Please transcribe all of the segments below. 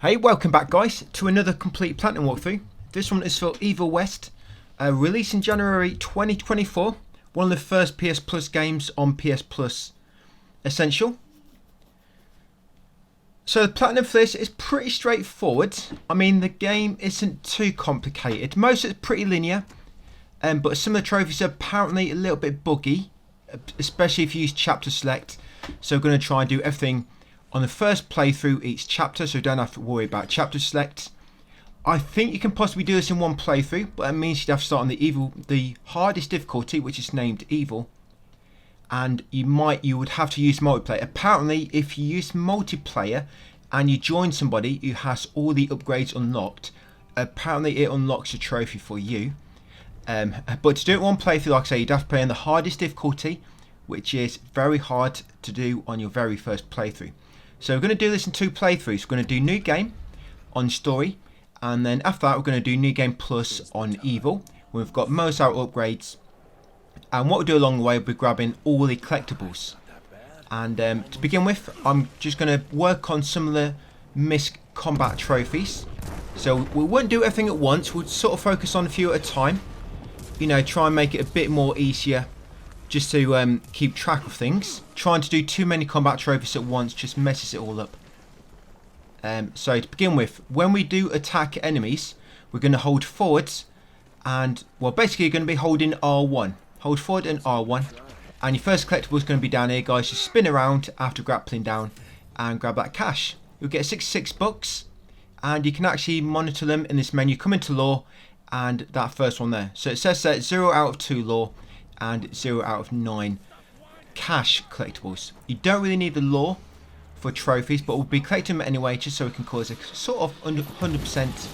Hey, welcome back guys to another complete platinum walkthrough. This one is for Evil West, released in January 2024, one of the first PS Plus games on PS Plus Essential. So the platinum for this is pretty straightforward. I mean, the game isn't too complicated. Most of it's pretty linear, but some of the trophies are apparently a little bit buggy, especially if you use chapter select. So we're going to try and do everything on the first playthrough each chapter, so you don't have to worry about chapter select. I think you can possibly do this in one playthrough, but that means you'd have to start on the hardest difficulty, which is named Evil, and you would have to use multiplayer. Apparently, if you use multiplayer and you join somebody who has all the upgrades unlocked, apparently it unlocks a trophy for you. But to do it in one playthrough, like I say, you'd have to play on the hardest difficulty, which is very hard to do on your very first playthrough. So we're going to do this in two playthroughs. We're going to do New Game on Story, and then after that we're going to do New Game Plus on Evil. We've got most of our upgrades, and what we'll do along the way, we'll be grabbing all the collectibles. And to begin with, I'm just going to work on some of the missed combat trophies. So we won't do everything at once, we'll sort of focus on a few at a time. You know, try and make it a bit more easier just to keep track of things. Trying to do too many combat trophies at once just messes it all up. So to begin with, when we do attack enemies, we're going to hold forwards, and well, basically you're going to be holding R1. Hold forward and R1, and your first collectible is going to be down here, guys. Just spin around after grappling down and grab that cash. You'll get 66 bucks, and you can actually monitor them in this menu. Come into lore, and that first one there. So it says that 0 out of 2 lore and 0 out of 9 cash collectibles. You don't really need the lore for trophies, but we'll be collecting them anyway, just so we can cause a sort of 100%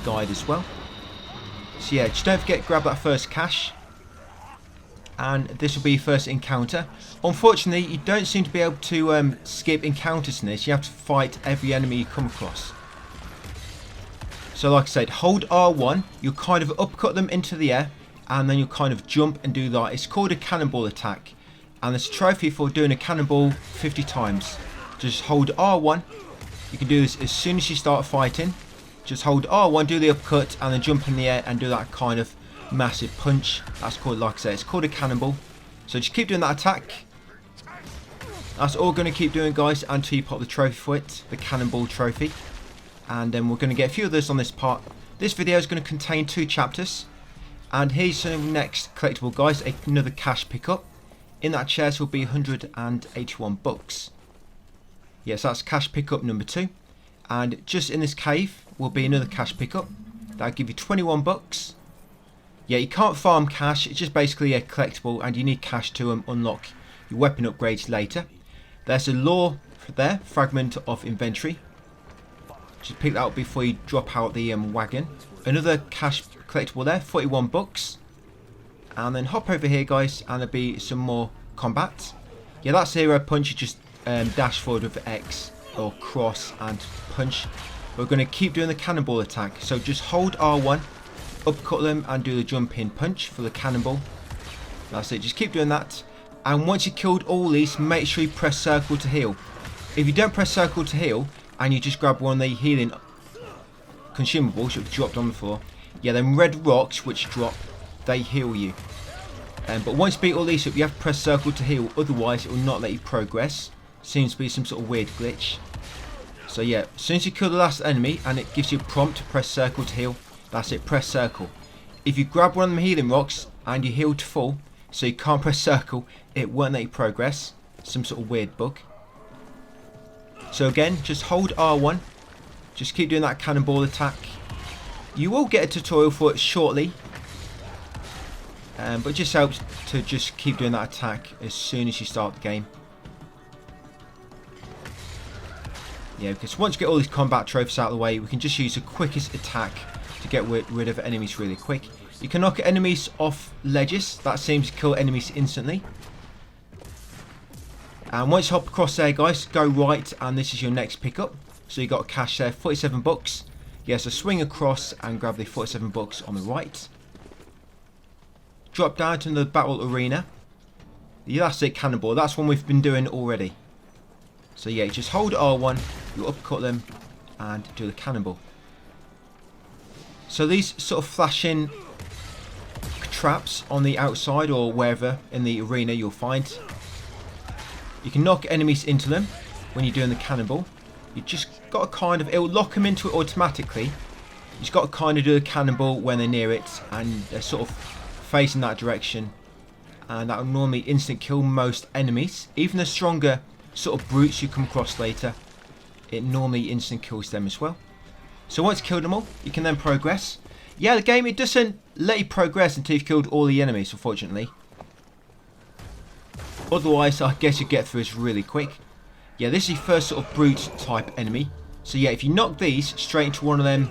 guide as well. So yeah, just don't forget, grab that first cash, and this will be your first encounter. Unfortunately, you don't seem to be able to skip encounters in this. You have to fight every enemy you come across. So like I said, hold R1, you'll kind of uppercut them into the air, and then you'll kind of jump and do that. It's called a cannonball attack, and there's a trophy for doing a cannonball 50 times. Just hold R1. You can do this as soon as you start fighting. Just hold R1, do the uppercut, and then jump in the air and do that kind of massive punch. That's called, like I said, it's called a cannonball. So just keep doing that attack. That's all we're going to keep doing, guys, until you pop the trophy for it, the cannonball trophy. And then we're going to get a few others on this part. This video is going to contain 2 chapters. And here's the next collectible, guys, another cash pickup. In that chest will be 181 bucks. Yes, that's cash pickup number 2. And just in this cave will be another cash pickup. That'll give you 21 bucks. Yeah, you can't farm cash, it's just basically a collectible, and you need cash to unlock your weapon upgrades later. There's a lore there, fragment of inventory. Just pick that up before you drop out the wagon. Another cash collectible there, 41 bucks. And then hop over here, guys, and there'll be some more combat. Yeah, that's zero punch. You just dash forward with X or cross and punch. We're going to keep doing the cannonball attack. So just hold R1, uppercut them, and do the jump in punch for the cannonball. That's it. Just keep doing that. And once you've killed all these, make sure you press circle to heal. If you don't press circle to heal, and you just grab one of the healing consumables that have dropped on the floor, yeah, them red rocks which drop, they heal you. But once you beat all these up, you have to press circle to heal, otherwise it will not let you progress. Seems to be some sort of weird glitch. So yeah, as soon as you kill the last enemy and it gives you a prompt to press circle to heal, that's it, press circle. If you grab one of them healing rocks and you heal to full, so you can't press circle, it won't let you progress. Some sort of weird bug. So again, just hold R1, just keep doing that cannonball attack. You will get a tutorial for it shortly, but it just helps to just keep doing that attack as soon as you start the game. Yeah, because once you get all these combat trophies out of the way, we can just use the quickest attack to get rid of enemies really quick. You can knock enemies off ledges, that seems to kill enemies instantly. And once you hop across there, guys, go right, and this is your next pickup. So you got cash there, 47 bucks. Yeah, so swing across and grab the 47 bucks on the right. Drop down to the battle arena. The elastic cannonball, that's one we've been doing already. So yeah, just hold R1, you uppercut them, and do the cannonball. So these sort of flashing traps on the outside or wherever in the arena you'll find, you can knock enemies into them when you're doing the cannonball. You just got to kind of, it'll lock them into it automatically. You just got to kind of do the cannonball when they're near it and they're sort of facing that direction, and that will normally instant kill most enemies. Even the stronger sort of brutes you come across later, it normally instant kills them as well. So once you killed them all, you can then progress. Yeah, the game, it doesn't let you progress until you've killed all the enemies, unfortunately. Otherwise, I guess you get through this really quick. Yeah, this is your first sort of brute type enemy. So yeah, if you knock these straight into one of them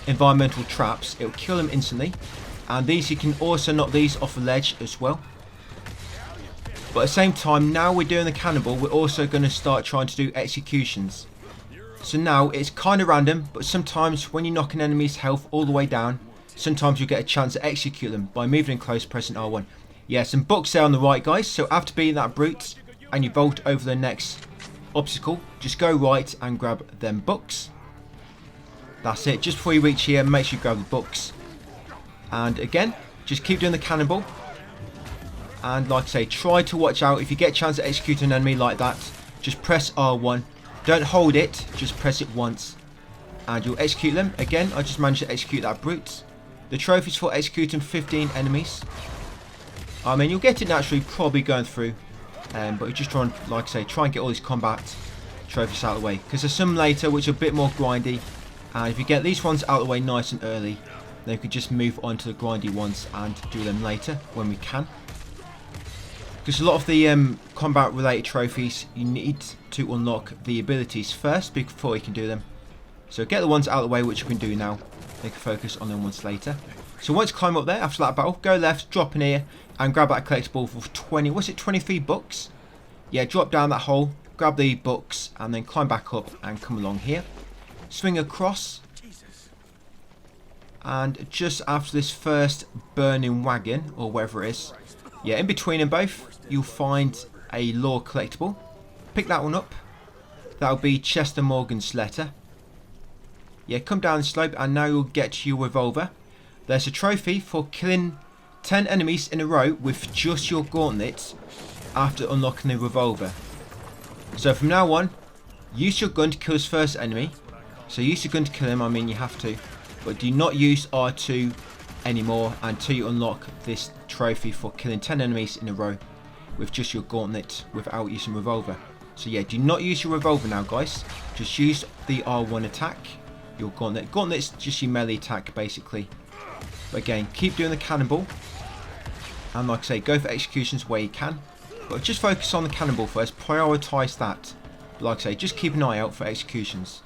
environmental traps, it'll kill them instantly. And these, you can also knock these off a ledge as well. But at the same time, now we're doing the cannonball, we're also going to start trying to do executions. So now it's kind of random, but sometimes when you knock an enemy's health all the way down, sometimes you'll get a chance to execute them by moving in close, pressing R1. Yeah, some books there on the right, guys. So after beating that brute and you vault over the next obstacle, just go right and grab them books. That's it. Just before you reach here, make sure you grab the books. And again, just keep doing the cannonball. And like I say, try to watch out. If you get a chance to execute an enemy like that, just press R1. Don't hold it, just press it once. And you'll execute them. Again, I just managed to execute that brute. The trophy's for executing 15 enemies. I mean, you'll get it naturally, probably going through. But you just try and, like I say, try and get all these combat trophies out of the way. Because there's some later which are a bit more grindy. And if you get these ones out of the way nice and early, then you can just move on to the grindy ones and do them later when we can. Because a lot of the combat related trophies, you need to unlock the abilities first before you can do them. So get the ones out of the way which you can do now. They can focus on them ones later. So once you climb up there after that battle, go left, drop in here and grab that collectible for 20, what's it, 23 bucks? Yeah, drop down that hole, grab the books and then climb back up and come along here. Swing across. And just after this first burning wagon, or whatever it is, yeah, in between them both, you'll find a lore collectible. Pick that one up. That'll be Chester Morgan's letter. Yeah, come down the slope and now you'll get your revolver. There's a trophy for killing 10 enemies in a row with just your gauntlet after unlocking the revolver. So from now on, use your gun to kill his first enemy. So use your gun to kill him, I mean you have to. But do not use R2 anymore until you unlock this trophy for killing 10 enemies in a row with just your gauntlet without using revolver. So yeah, do not use your revolver now, guys. Just use the R1 attack, your gauntlet. Gauntlet's just your melee attack basically. But again, keep doing the cannonball. And like I say, go for executions where you can. But just focus on the cannonball first, prioritise that. But like I say, just keep an eye out for executions.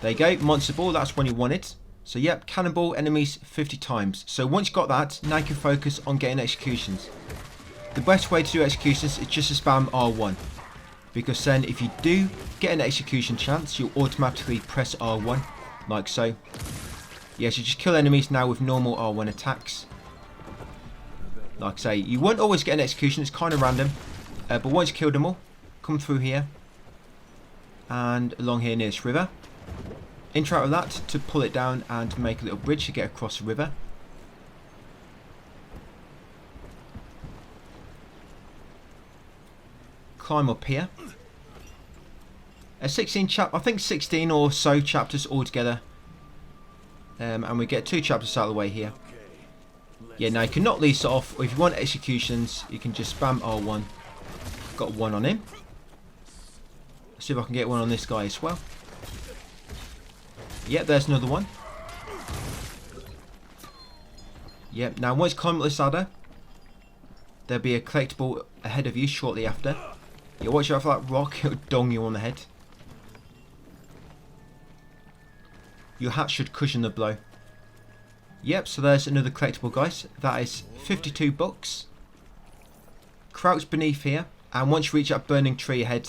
There you go, monster ball, that's when you want it. So yep, cannonball enemies 50 times. So once you got that, now you can focus on getting executions. The best way to do executions is just to spam R1. Because then if you do get an execution chance, you'll automatically press R1, like so. Yes, you just kill enemies now with normal R1 attacks. Like I say, you won't always get an execution, it's kind of random. But once you kill them all, come through here. And along here near this river. Interact with that to pull it down and make a little bridge to get across the river. Climb up here. 16 I think 16 or so chapters altogether. And we get 2 chapters out of the way here. Yeah, now you can knock these off, or if you want executions, you can just spam R1. Got one on him. Let's see if I can get one on this guy as well. Yep, there's another one. Yep, now once you climb up this ladder, there'll be a collectible ahead of you shortly after. Yeah, watch out for that rock, it'll dong you on the head. Your hat should cushion the blow. Yep, so there's another collectible, guys. That is 52 bucks. Crouch beneath here, and once you reach that burning tree ahead,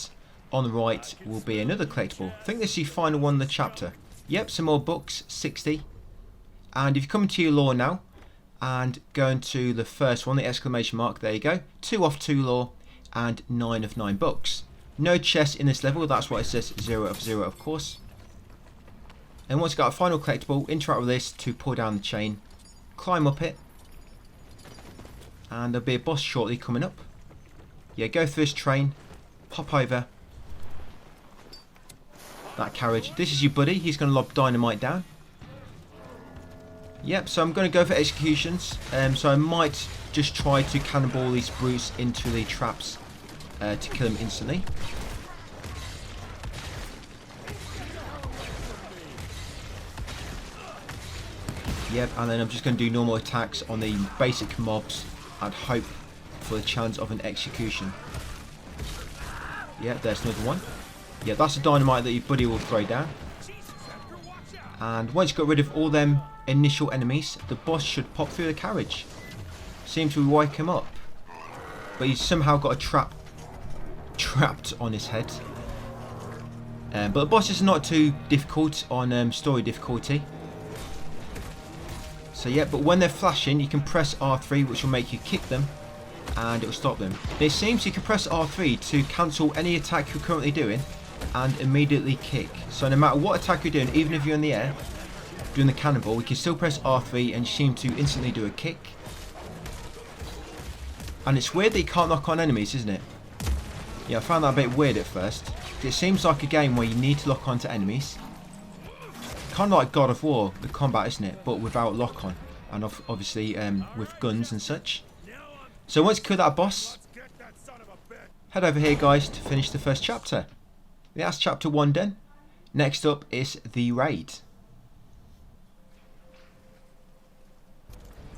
on the right will be another collectible. I think this is the final one in the chapter. Yep, some more books, 60. And if you come into your lore now, and go into the first one, the exclamation mark, there you go. 2 off 2 lore, and 9 of 9 books. No chests in this level, that's why it says 0 of 0 of course. And once you got a final collectible, interact with this to pull down the chain, climb up it, and there'll be a boss shortly coming up. Yeah, go through this train, hop over that carriage. This is your buddy, he's going to lob dynamite down. Yep, so I'm going to go for executions, so I might just try to cannonball these brutes into the traps to kill them instantly. Yep, and then I'm just going to do normal attacks on the basic mobs and hope for the chance of an execution. Yep, there's another one. Yeah, that's a dynamite that your buddy will throw down. And once you've got rid of all them initial enemies, the boss should pop through the carriage. Seems to wake him up. But he's somehow got a trapped on his head. But the boss is not too difficult on story difficulty. So yeah, but when they're flashing, you can press R3, which will make you kick them, and it will stop them. It seems you can press R3 to cancel any attack you're currently doing, and immediately kick. So no matter what attack you're doing, even if you're in the air, doing the cannonball, we can still press R3 and you seem to instantly do a kick. And it's weird that you can't knock on enemies, isn't it? Yeah, I found that a bit weird at first. It seems like a game where you need to lock onto enemies. Kind of like God of War, the combat, isn't it? But without lock on. And obviously with guns and such. So once you kill that boss, head over here guys to finish the first chapter. That's chapter 1 done. Next up is the raid.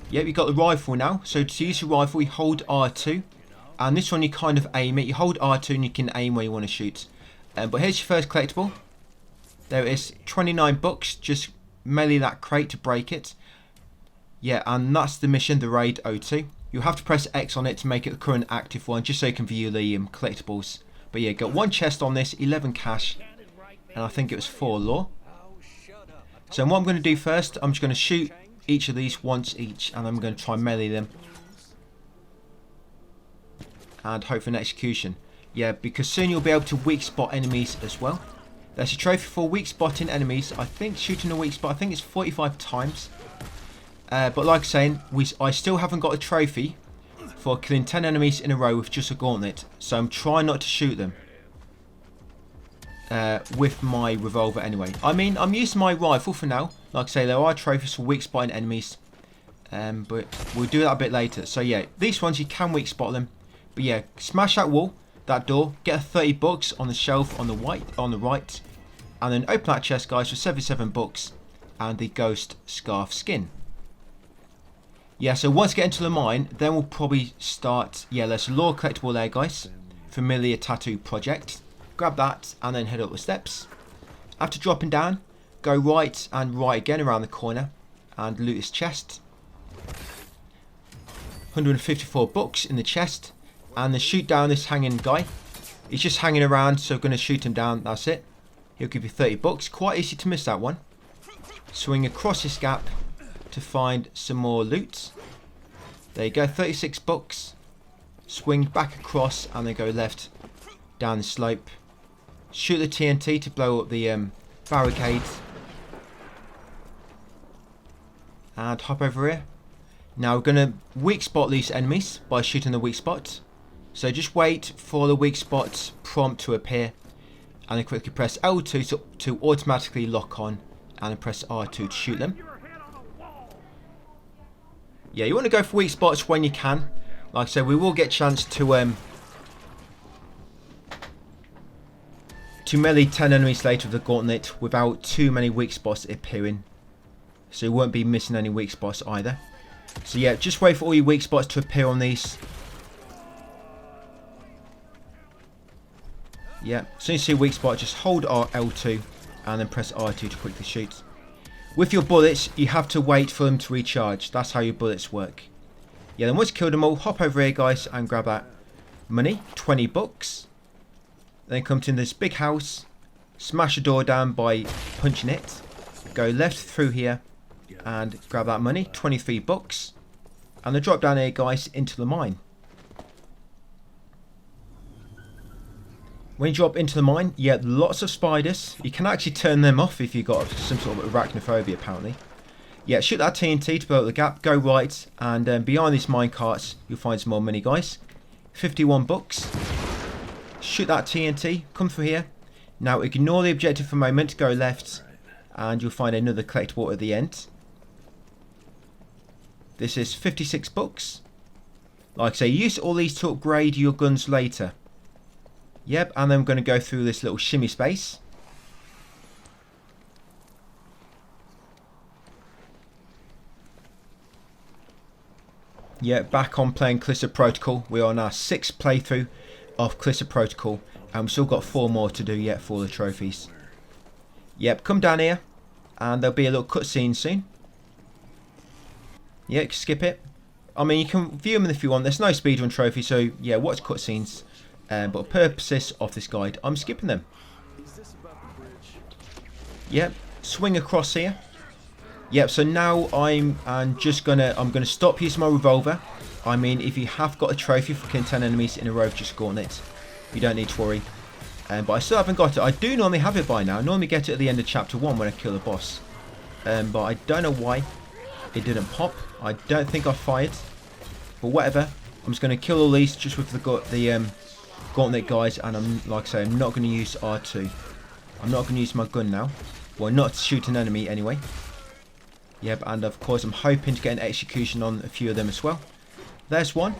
Yep, you got the rifle now. So to use your rifle, you hold R2. And this one you kind of aim it. You hold R2 and you can aim where you want to shoot. But here's your first collectible. There it is, 29 bucks. Just melee that crate to break it. Yeah, and that's the mission, the raid O2. You'll have to press X on it to make it the current active one, just so you can view the collectibles. But yeah, got 1 chest on this, 11 cash, and I think it was 4 lore. So what I'm going to do first, I'm just going to shoot each of these once each, and I'm going to try and melee them. And hope for an execution. Yeah, because soon you'll be able to weak spot enemies as well. There's a trophy for weak spotting enemies. I think shooting a weak spot, I think it's 45 times. But like saying, I still haven't got a trophy for killing 10 enemies in a row with just a gauntlet. So I'm trying not to shoot them with my revolver anyway. I mean, I'm using my rifle for now. Like I say, there are trophies for weak spotting enemies. But we'll do that a bit later. So yeah, these ones you can weak spot them. But yeah, smash that wall, that door, get a 30 bucks on the shelf on the right. And then open that chest guys for 77 bucks and the ghost scarf skin. Yeah, so once we get into the mine, then we'll probably start. Yeah, there's a lore collectible there, guys. Familiar tattoo project. Grab that and then head up the steps. After dropping down, go right and right again around the corner and loot this chest. 154 bucks in the chest. And then shoot down this hanging guy. He's just hanging around, so I'm going to shoot him down. That's it. He'll give you 30 bucks. Quite easy to miss that one. Swing across this gap to find some more loot. There you go, 36 bucks. Swing back across and then go left down the slope. Shoot the TNT to blow up the barricade. And hop over here. Now we're going to weak spot these enemies by shooting the weak spot. So just wait for the weak spot prompt to appear. And then quickly press L2 to automatically lock on. And then press R2 to shoot them. Yeah, you want to go for weak spots when you can. Like I said, we will get a chance to melee 10 enemies later with the gauntlet without too many weak spots appearing. So you won't be missing any weak spots either. So yeah, just wait for all your weak spots to appear on these. Yeah, as soon as you see a weak spot, just hold L2 and then press R2 to quickly shoot. With your bullets, you have to wait for them to recharge. That's how your bullets work. Yeah, then once you kill them all, hop over here, guys, and grab that money. 20 bucks. Then come to this big house. Smash the door down by punching it. Go left through here and grab that money. 23 bucks. And then drop down here, guys, into the mine. When you drop into the mine, yeah, lots of spiders. You can actually turn them off if you've got some sort of arachnophobia, apparently. Yeah, shoot that TNT to blow up the gap, go right, and behind these mine carts, you'll find some more mini guys. 51 bucks. Shoot that TNT, come through here. Now ignore the objective for a moment, go left, and you'll find another collectible at the end. This is 56 bucks. Like I say, use all these to upgrade your guns later. Yep, and then we're going to go through this little shimmy space. Yeah, back on playing Callisto Protocol. We are on our 6th playthrough of Callisto Protocol, and we've still got 4 more to do yet for the trophies. Yep, come down here, and there'll be a little cutscene soon. Yeah, skip it. I mean, you can view them if you want. There's no speedrun trophy, so yeah, watch cutscenes. But for purposes of this guide, I'm skipping them. Yep, swing across here. Yep, so now I'm gonna stop using my revolver. I mean, if you have got a trophy for killing 10 enemies in a row, just scoring it. You don't need to worry. But I still haven't got it. I do normally have it by now. I normally get it at the end of chapter 1 when I kill the boss. But I don't know why it didn't pop. I don't think I fired. But whatever. I'm just going to kill all these just with the gauntlet guys, and I'm, like I say, I'm not going to use R2. I'm not going to use my gun now. Well, not to shoot an enemy anyway. Yep, and of course I'm hoping to get an execution on a few of them as well. There's one.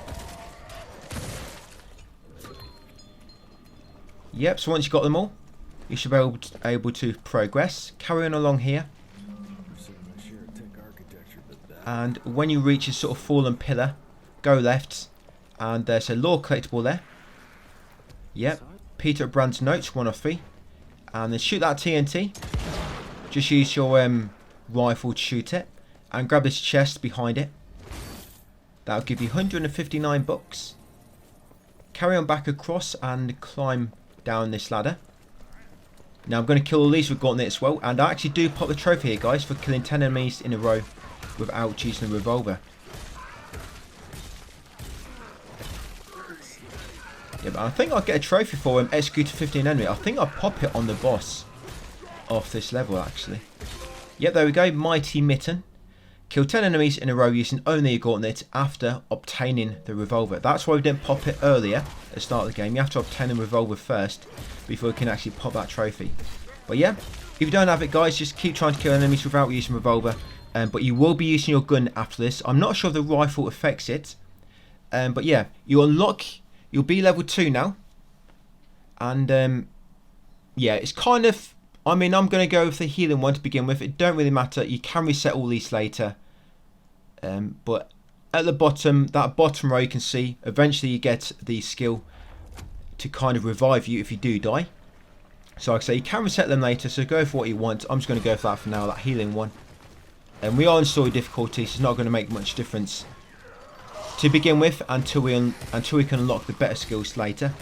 Yep, so once you've got them all, you should be able to progress. Carry on along here. And when you reach a sort of fallen pillar, go left, and there's a lore collectible there. Yep, Peter Brand's notes, 1 of 3. And then shoot that TNT. Just use your rifle to shoot it, and grab this chest behind it. That'll give you 159 bucks. Carry on back across and climb down this ladder. Now I'm going to kill all these with gauntlet as well, and I actually do pop the trophy here, guys, for killing 10 enemies in a row without using a revolver. Yeah, but I think I'll get a trophy for executing 15 enemy. I think I'll pop it on the boss off this level, actually. Yep, there we go. Mighty Mitten. Kill 10 enemies in a row using only a gauntlet after obtaining the revolver. That's why we didn't pop it earlier at the start of the game. You have to obtain a revolver first before you can actually pop that trophy. But yeah, if you don't have it, guys, just keep trying to kill enemies without using revolver. But you will be using your gun after this. I'm not sure if the rifle affects it. But yeah, you'll be level 2 now. And yeah, it's kind of... I mean, I'm going to go with the healing one to begin with. It don't really matter. You can reset all these later. But at the bottom, that bottom row, you can see, eventually you get the skill to kind of revive you if you do die. So like I say, you can reset them later, so go for what you want. I'm just going to go for that for now, that healing one. And we are in story difficulty, so it's not going to make much difference to begin with until we can unlock the better skills later.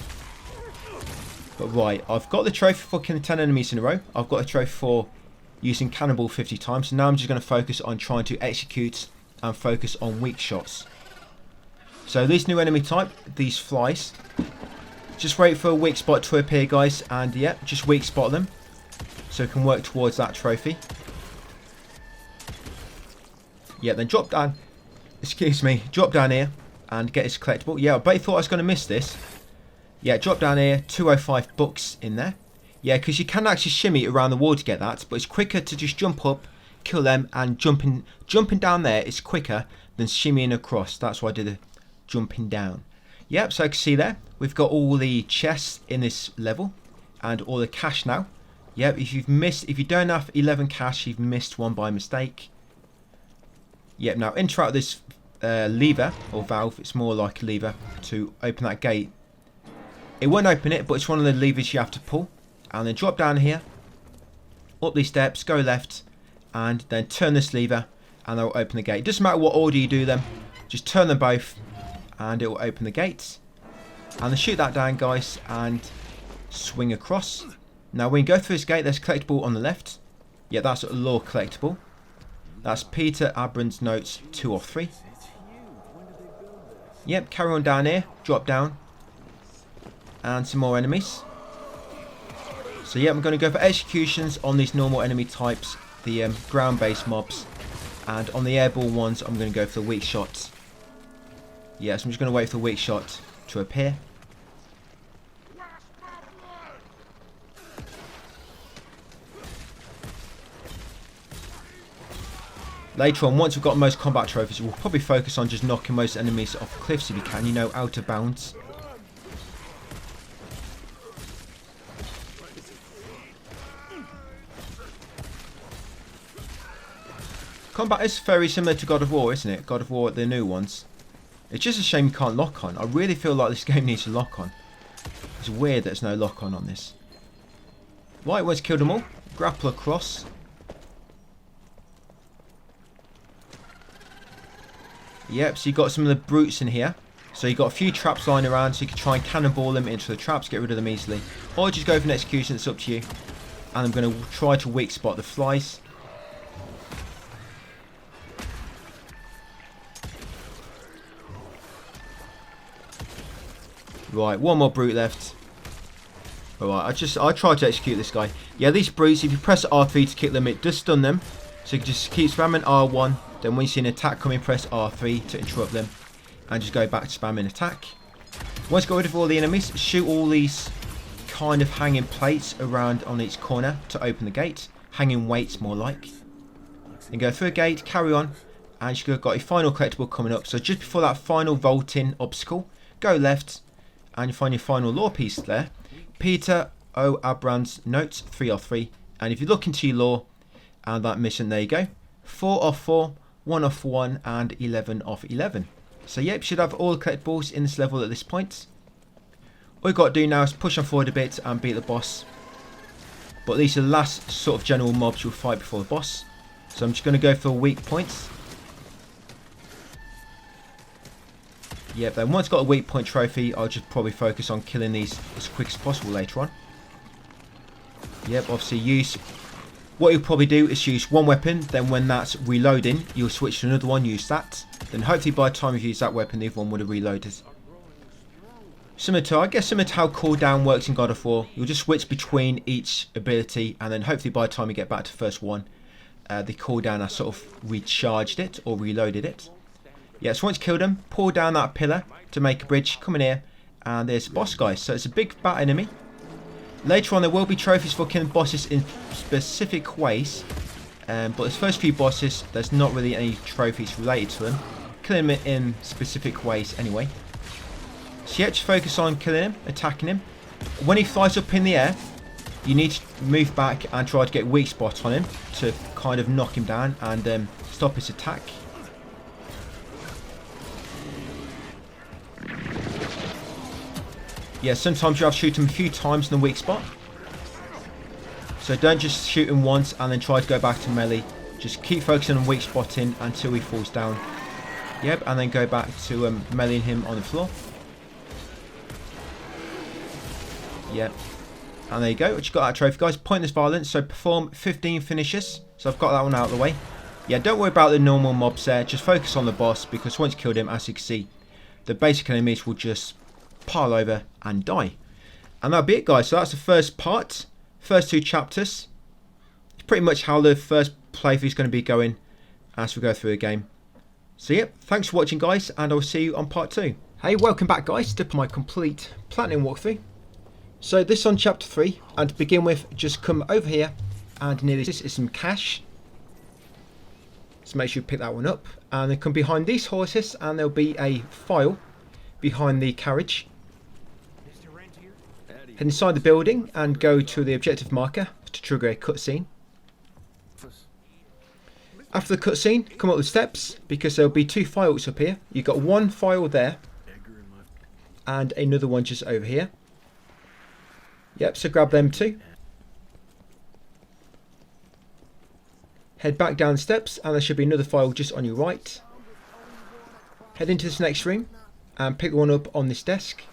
But right, I've got the trophy for killing 10 enemies in a row. I've got a trophy for using cannonball 50 times. So now I'm just going to focus on trying to execute and focus on weak shots. So this new enemy type, these flies. Just wait for a weak spot to appear, guys. And yeah, just weak spot them. So we can work towards that trophy. Yeah, then drop down. Excuse me. Drop down here and get his collectible. Yeah, I bet thought I was going to miss this. Yeah, drop down here, 205 bucks in there. Yeah, because you can actually shimmy around the wall to get that, but it's quicker to just jump up, kill them, and jumping down there is quicker than shimmying across. That's why I did the jumping down. Yep, so I can see there, we've got all the chests in this level, and all the cash now. Yep, if you don't have 11 cash, you've missed one by mistake. Yep, now enter out this lever, or valve, it's more like a lever, to open that gate. It won't open it, but it's one of the levers you have to pull. And then drop down here, up these steps, go left, and then turn this lever, and that will open the gate. It doesn't matter what order you do them, just turn them both, and it will open the gates. And then shoot that down, guys, and swing across. Now when you go through this gate, there's a collectible on the left. Yeah, that's a lore collectible. That's Peter Abram's notes 2 of 3. Yep, carry on down here, drop down. And some more enemies. So yeah, I'm going to go for executions on these normal enemy types, the ground-based mobs, and on the airborne ones I'm going to go for the weak shots. Yeah, so I'm just going to wait for the weak shot to appear. Later on, once we've got most combat trophies, we'll probably focus on just knocking most enemies off cliffs if you can, you know, out of bounds. Combat is very similar to God of War, isn't it? God of War, the new ones. It's just a shame you can't lock on. I really feel like this game needs a lock on. It's weird there's no lock on this. Right, once killed them all. Grapple across. Yep, so you got some of the brutes in here. So you got a few traps lying around, so you can try and cannonball them into the traps, get rid of them easily. Or just go for an execution, it's up to you. And I'm going to try to weak spot the flies. Right, one more brute left. Alright, I tried to execute this guy. Yeah, these brutes, if you press R3 to kick them, it does stun them. So you can just keep spamming R1. Then when you see an attack coming, press R3 to interrupt them. And just go back to spamming attack. Once you got rid of all the enemies, shoot all these kind of hanging plates around on each corner to open the gate. Hanging weights, more like. Then go through a gate, carry on. And you've got your final collectible coming up. So just before that final vaulting obstacle, go left. And you find your final lore piece there. Peter O. Abrams notes 3 off 3. And if you look into your lore and that mission, there you go. 4 off 4, 1 off 1, and 11 off 11. So yep, should have all the collectibles in this level at this point. All you've got to do now is push on forward a bit and beat the boss. But these are the last sort of general mobs you'll fight before the boss. So I'm just going to go for weak points. Yep, then once I've got a weak point trophy, I'll just probably focus on killing these as quick as possible later on. Yep, obviously what you'll probably do is use one weapon, then when that's reloading, you'll switch to another one, use that. Then hopefully by the time you've used that weapon, the other one would have reloaded. Similar to how cooldown works in God of War, you'll just switch between each ability, and then hopefully by the time you get back to the first one, the cooldown has sort of recharged it or reloaded it. Yeah, so once you kill them, pull down that pillar to make a bridge, come in here, and there's the boss guy. So it's a big fat enemy. Later on there will be trophies for killing bosses in specific ways, but the first few bosses, there's not really any trophies related to them. Killing them in specific ways anyway. So yeah, just focus on killing him, attacking him. When he flies up in the air, you need to move back and try to get weak spot on him to kind of knock him down and stop his attack. Yeah, sometimes you have to shoot him a few times in the weak spot. So don't just shoot him once and then try to go back to melee. Just keep focusing on weak spotting until he falls down. Yep, and then go back to meleeing him on the floor. Yep. And there you go. Just got that trophy, guys. Pointless violence. So perform 15 finishes. So I've got that one out of the way. Yeah, don't worry about the normal mobs there. Just focus on the boss, because once you killed him, as you can see, the basic enemies will just pile over and die. And that'll be it, guys. So that's the first part, first 2 chapters. It's pretty much how the first playthrough is going to be going as we go through the game. So yep, thanks for watching, guys, and I'll see you on part 2. Hey, welcome back, guys, to my complete platinum walkthrough. So this is on chapter 3, and to begin with, just come over here and near this is some cash. So make sure you pick that one up, and then come behind these horses and there'll be a file behind the carriage. Head inside the building and go to the objective marker to trigger a cutscene. After the cutscene, come up the steps, because there'll be 2 files up here. You've got one file there and another one just over here. Yep, so grab them 2. Head back down the steps and there should be another file just on your right. Head into this next room and pick one up on this desk.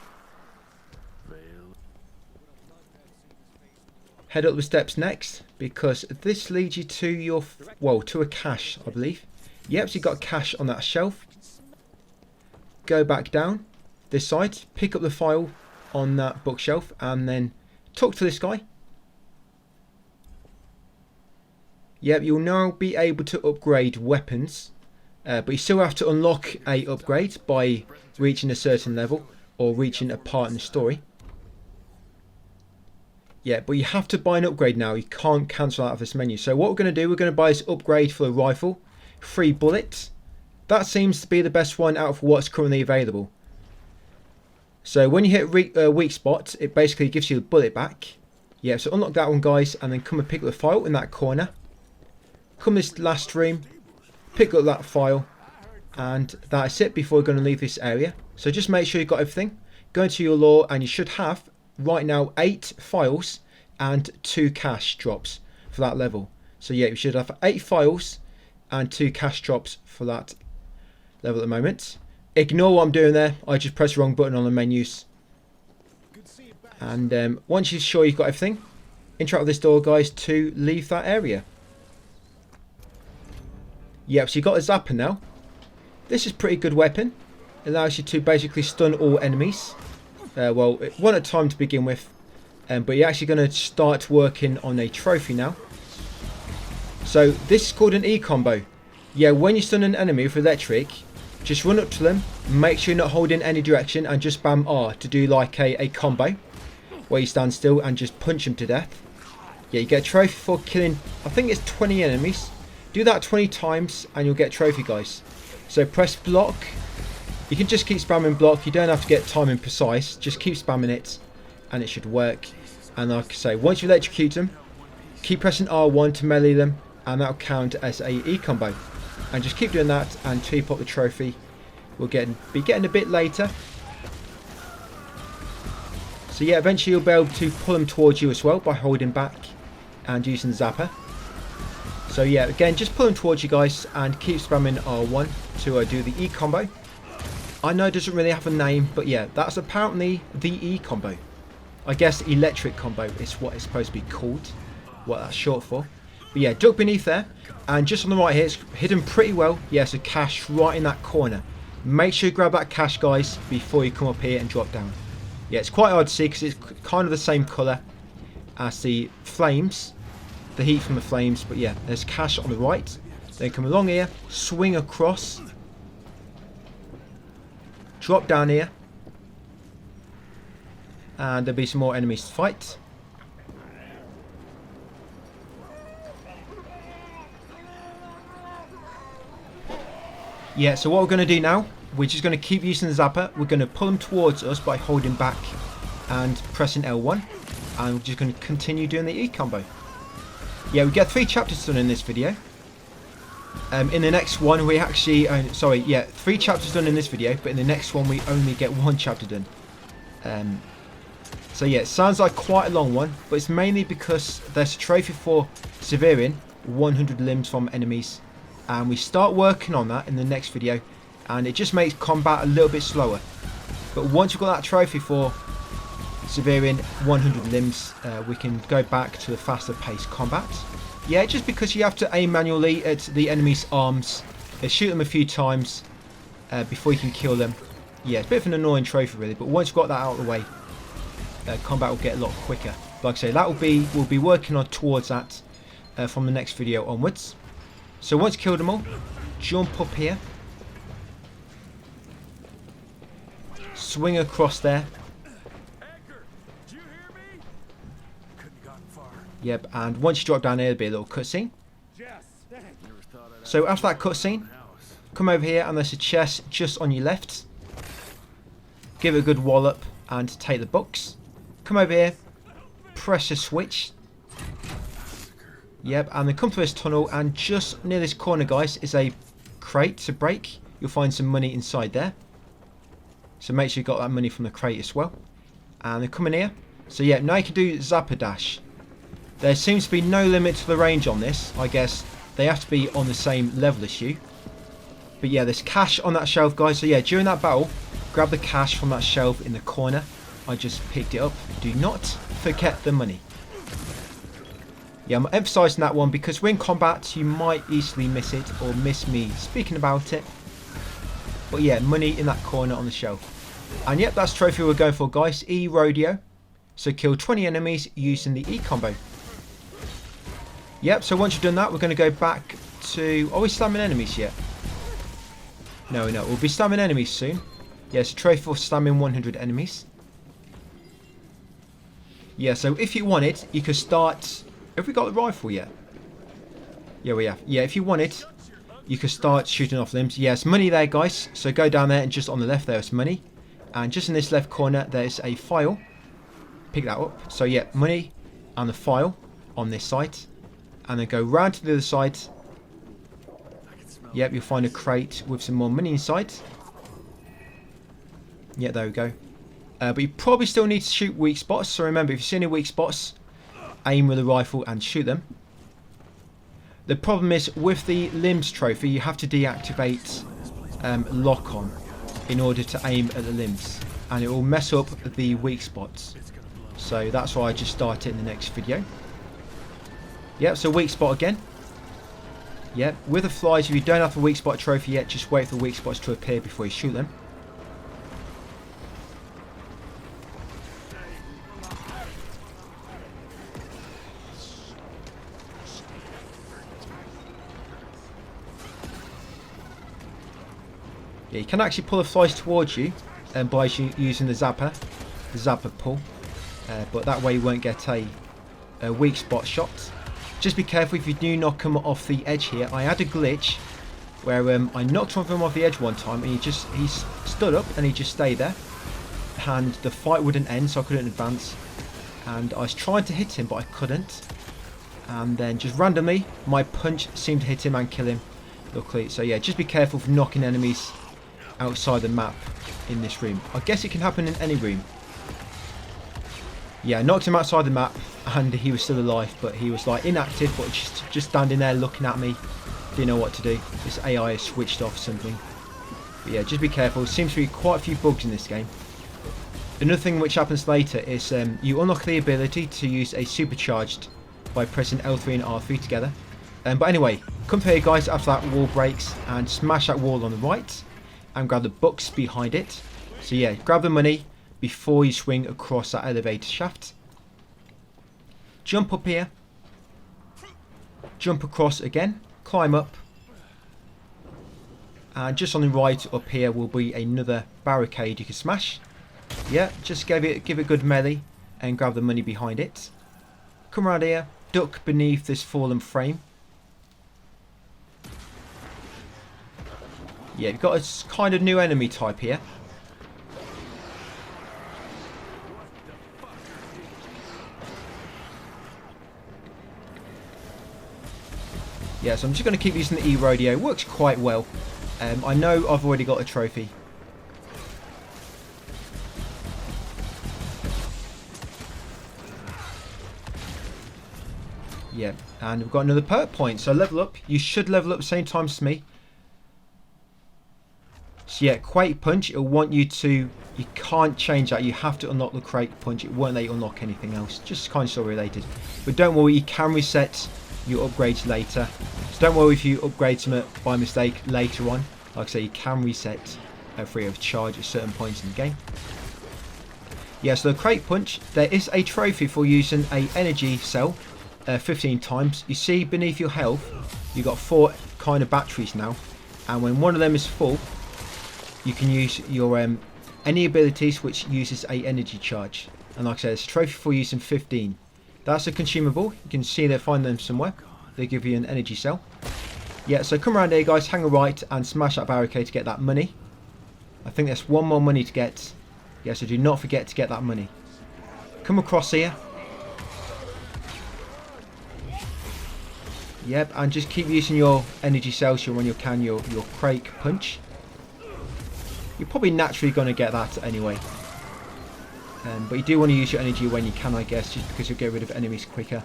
Head up the steps next, because this leads you to your, to a cache, I believe. Yep, so you've got a cache on that shelf. Go back down this side, pick up the file on that bookshelf, and then talk to this guy. Yep, you'll now be able to upgrade weapons. But you still have to unlock a upgrade by reaching a certain level or reaching a part in the story. Yeah, but you have to buy an upgrade now. You can't cancel out of this menu. So what we're going to do, we're going to buy this upgrade for a rifle. 3 bullets. That seems to be the best one out of what's currently available. So when you hit a weak spot, it basically gives you a bullet back. Yeah, so unlock that one, guys, and then come and pick up the file in that corner. Come this last room, pick up that file, and that's it before we're going to leave this area. So just make sure you've got everything. Go into your lore, and you should have right now 8 files and 2 cash drops for that level. So yeah, you should have 8 files and 2 cash drops for that level at the moment. Ignore what I'm doing there. I just pressed the wrong button on the menus. And once you're sure you've got everything, interact with this door, guys, to leave that area. Yep, so you've got a zapper now. This is a pretty good weapon. It allows you to basically stun all enemies. Well, one at a time to begin with. But you're actually going to start working on a trophy now. So this is called an E combo. Yeah, when you stun an enemy with electric, just run up to them, make sure you're not holding any direction, and just spam R to do like a combo where you stand still and just punch them to death. Yeah, you get a trophy for killing, I think it's 20 enemies. Do that 20 times and you'll get a trophy, guys. So press block. You can just keep spamming block. You don't have to get timing precise. Just keep spamming it and it should work. And like I say, once you electrocute them, keep pressing R1 to melee them, and that'll count as a E combo. And just keep doing that until you pop the trophy. We'll be getting a bit later. So yeah, eventually you'll be able to pull them towards you as well by holding back and using the zapper. So yeah, again, just pull them towards you, guys, and keep spamming R1 to do the E combo. I know it doesn't really have a name, but yeah, that's apparently the E combo. I guess electric combo is what it's supposed to be called, what that's short for. But yeah, duck beneath there, and just on the right here, it's hidden pretty well. Yeah, so cash right in that corner. Make sure you grab that cash, guys, before you come up here and drop down. Yeah, it's quite hard to see because it's kind of the same colour as the flames, the heat from the flames. But yeah, there's cash on the right. Then come along here, swing across, drop down here, and there'll be some more enemies to fight. Yeah, so what we're going to do now, we're just going to keep using the zapper. We're going to pull them towards us by holding back and pressing L1. And we're just going to continue doing the E combo. Yeah, we get 3 chapters done in this video. In the next one, we actually... 3 chapters done in this video. But in the next one, we only get 1 chapter done. So yeah, it sounds like quite a long one. But it's mainly because there's a trophy for severing 100 limbs from enemies. And we start working on that in the next video. And it just makes combat a little bit slower. But once we've got that trophy for severing 100 limbs, we can go back to the faster paced combat. Yeah, just because you have to aim manually at the enemy's arms, shoot them a few times before you can kill them. Yeah, it's a bit of an annoying trophy really, but once you've got that out of the way, combat will get a lot quicker. Like I say, we'll be working on towards that from the next video onwards. So once you killed them all, jump up here, swing across there. Yep, and once you drop down here, there'll be a little cutscene. So after that cutscene, come over here and there's a chest just on your left. Give it a good wallop and take the books. Come over here, press a switch. Yep, and then come through this tunnel, and just near this corner, guys, is a crate to break. You'll find some money inside there. So make sure you got that money from the crate as well. And then come in here. So yeah, now you can do Zapper Dash. There seems to be no limit to the range on this. I guess they have to be on the same level as you. But yeah, there's cash on that shelf, guys. So yeah, during that battle, grab the cash from that shelf in the corner. I just picked it up. Do not forget the money. Yeah, I'm emphasising that one because when in combat, you might easily miss it or miss me speaking about it. But yeah, money in that corner on the shelf. And yep, that's the trophy we're going for, guys. E Rodeo. So kill 20 enemies using the E combo. Yep, so once you've done that, we're going to go back to... Are we slamming enemies yet? No, no, we'll be slamming enemies soon. Yes, trophy for slamming 100 enemies. Yeah, so if you wanted, you could start... Have we got the rifle yet? Yeah, we have. Yeah, if you wanted, you could start shooting off limbs. Yes, money there, guys. So go down there, and just on the left there is money. And just in this left corner, there's a file. Pick that up. So yeah, money and the file on this side. And then go round to the other side. Yep, you'll find a crate with some more money inside. Yeah, there we go. But you probably still need to shoot weak spots. So remember, if you see any weak spots, aim with a rifle and shoot them. The problem is, with the limbs trophy, you have to deactivate lock-on in order to aim at the limbs. And it will mess up the weak spots. So that's why I just start it in the next video. Yep, so weak spot again. Yep, with the flies, if you don't have the weak spot trophy yet, just wait for the weak spots to appear before you shoot them. Yeah, you can actually pull the flies towards you by using the zapper pull. But that way you won't get a weak spot shot. Just be careful if you do knock them off the edge here. I had a glitch where I knocked one of them off the edge one time, and he stood up and he just stayed there, and the fight wouldn't end, so I couldn't advance. And I was trying to hit him, but I couldn't. And then just randomly, my punch seemed to hit him and kill him. Luckily, so yeah, just be careful for knocking enemies outside the map in this room. I guess it can happen in any room. Yeah, I knocked him outside the map, and he was still alive, but he was like inactive, but just standing there looking at me. Didn't know what to do. This AI is switched off something. But yeah, just be careful. There seems to be quite a few bugs in this game. Another thing which happens later is you unlock the ability to use a supercharged by pressing L3 and R3 together. But anyway, come here guys after that wall breaks and smash that wall on the right and grab the books behind it. So yeah, grab the money before you swing across that elevator shaft. Jump up here. Jump across again. Climb up. And just on the right up here will be another barricade you can smash. Yeah, just give it a good melee and grab the money behind it. Come around here. Duck beneath this fallen frame. Yeah, you've got a kind of new enemy type here. Yeah, so I'm just going to keep using the E-radio. It works quite well. I know I've already got a trophy. Yeah, and we've got another perk point. So level up. You should level up the same time as me. So yeah, Quake Punch, it'll want you to... You can't change that. You have to unlock the Quake Punch. It won't let you unlock anything else. Just kind of still related. But don't worry, you can reset your upgrades later. So don't worry if you upgrade some by mistake later on. Like I say, you can reset free of charge at certain points in the game. Yeah, so the Quake Punch, there is a trophy for using a energy cell 15 times. You see beneath your health, you've got 4 kind of batteries now. And when one of them is full, you can use your any abilities which uses a energy charge. And like I said, it's a trophy for using 15. That's a consumable. You can see they find them somewhere. They give you an energy cell. Yeah, so come around here guys, hang a right and smash that barricade to get that money. I think there's one more money to get. Yeah, so do not forget to get that money. Come across here. Yep, and just keep using your energy cells when you can, your Quake Punch. You're probably naturally going to get that anyway. But you do want to use your energy when you can, I guess, just because you'll get rid of enemies quicker.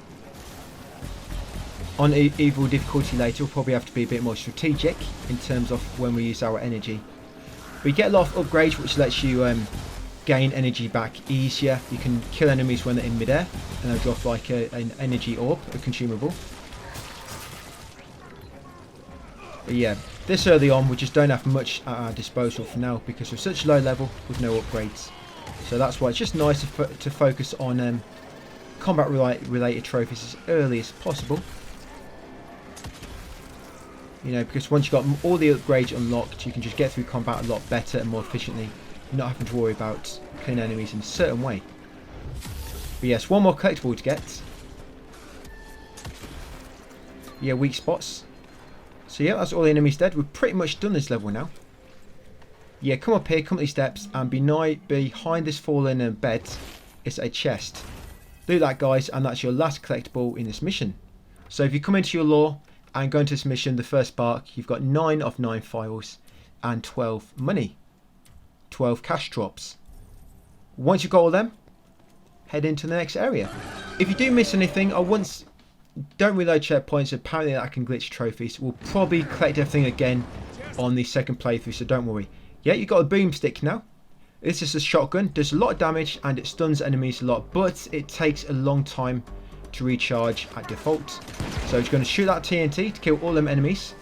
On Evil difficulty later, we'll probably have to be a bit more strategic in terms of when we use our energy. But you get a lot of upgrades which lets you gain energy back easier. You can kill enemies when they're in midair, and they'll drop like an energy orb, a consumable. But yeah, this early on we just don't have much at our disposal for now because we're such a low level with no upgrades. So that's why it's just nice to focus on combat related trophies as early as possible. You know, because once you've got all the upgrades unlocked, you can just get through combat a lot better and more efficiently, not having to worry about killing enemies in a certain way. But yes, one more collectible to get. Yeah, weak spots. So yeah, that's all the enemies dead. We've pretty much done this level now. Yeah, come up here, come up these steps, and behind this fallen bed is a chest. Do that, guys, and that's your last collectible in this mission. So if you come into your lore and go into this mission, the first spark, you've got 9 of 9 files and 12 money. 12 cash drops. Once you've got all them, head into the next area. If you do miss anything, don't reload checkpoints. Apparently that can glitch trophies. We'll probably collect everything again on the second playthrough, so don't worry. Yeah, you've got a boomstick now. This is a shotgun, does a lot of damage and it stuns enemies a lot, but it takes a long time to recharge at default. So it's going to shoot that TNT to kill all them enemies.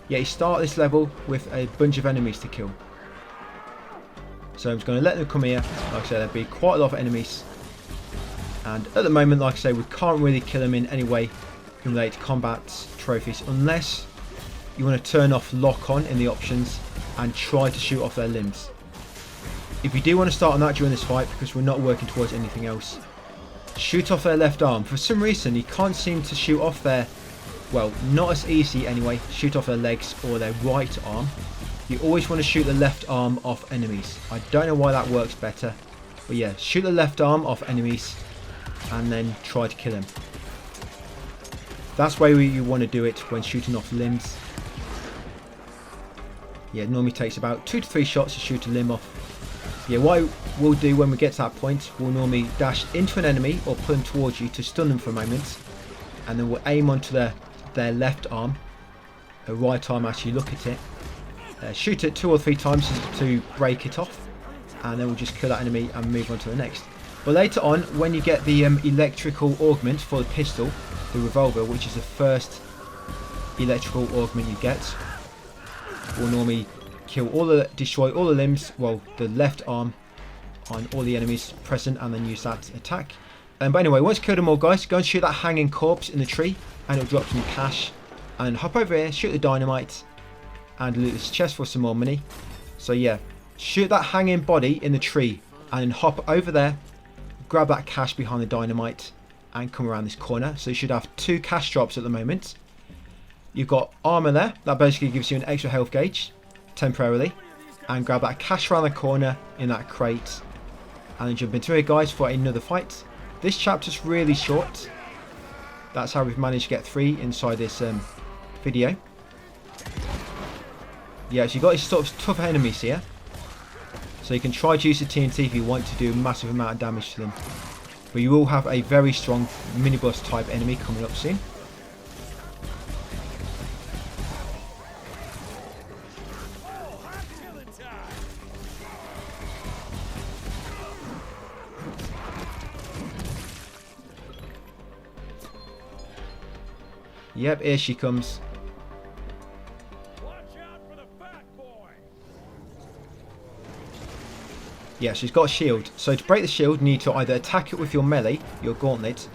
Yeah, you start this level with a bunch of enemies to kill. So I'm just going to let them come here. Like I said, there'll be quite a lot of enemies. And at the moment, like I say, we can't really kill them in any way related to combat trophies, unless you want to turn off lock on in the options and try to shoot off their limbs. If you do want to start on that during this fight, because we're not working towards anything else, shoot off their left arm. For some reason, you can't seem to shoot off their, well, not as easy anyway, shoot off their legs or their right arm. You always want to shoot the left arm off enemies. I don't know why that works better, but yeah, shoot the left arm off enemies and then try to kill them. That's why you want to do it when shooting off limbs. Yeah, it normally takes about 2 to 3 shots to shoot a limb off. Yeah, what we'll do when we get to that point, we'll normally dash into an enemy or pull them towards you to stun them for a moment, and then we'll aim onto their left arm, the right arm actually, look at it, shoot it 2 or 3 times to break it off, and then we'll just kill that enemy and move on to the next. But later on, when you get the electrical augment for the pistol, the revolver, which is the first electrical augment you get, we'll normally destroy all the limbs, well, the left arm on all the enemies present, and then use that to attack. But anyway, once you kill them all, guys, go and shoot that hanging corpse in the tree, and it'll drop some cash. And hop over here, shoot the dynamite, and loot this chest for some more money. So yeah, shoot that hanging body in the tree, and then hop over there, grab that cash behind the dynamite, and come around this corner. So you should have 2 cash drops at the moment. You've got armor there, that basically gives you an extra health gauge temporarily, and grab that cash around the corner in that crate, and then jump into it, guys, for another fight. This chapter's really short. That's how we've managed to get 3 inside this video. Yeah, so you've got these sort of tough enemies here, so you can try to use the TNT if you want to do a massive amount of damage to them, but you will have a very strong minibus type enemy coming up soon. Yep, here she comes. Watch out for the fat boy. Yeah, she's got a shield. So to break the shield, you need to either attack it with your melee, your gauntlet,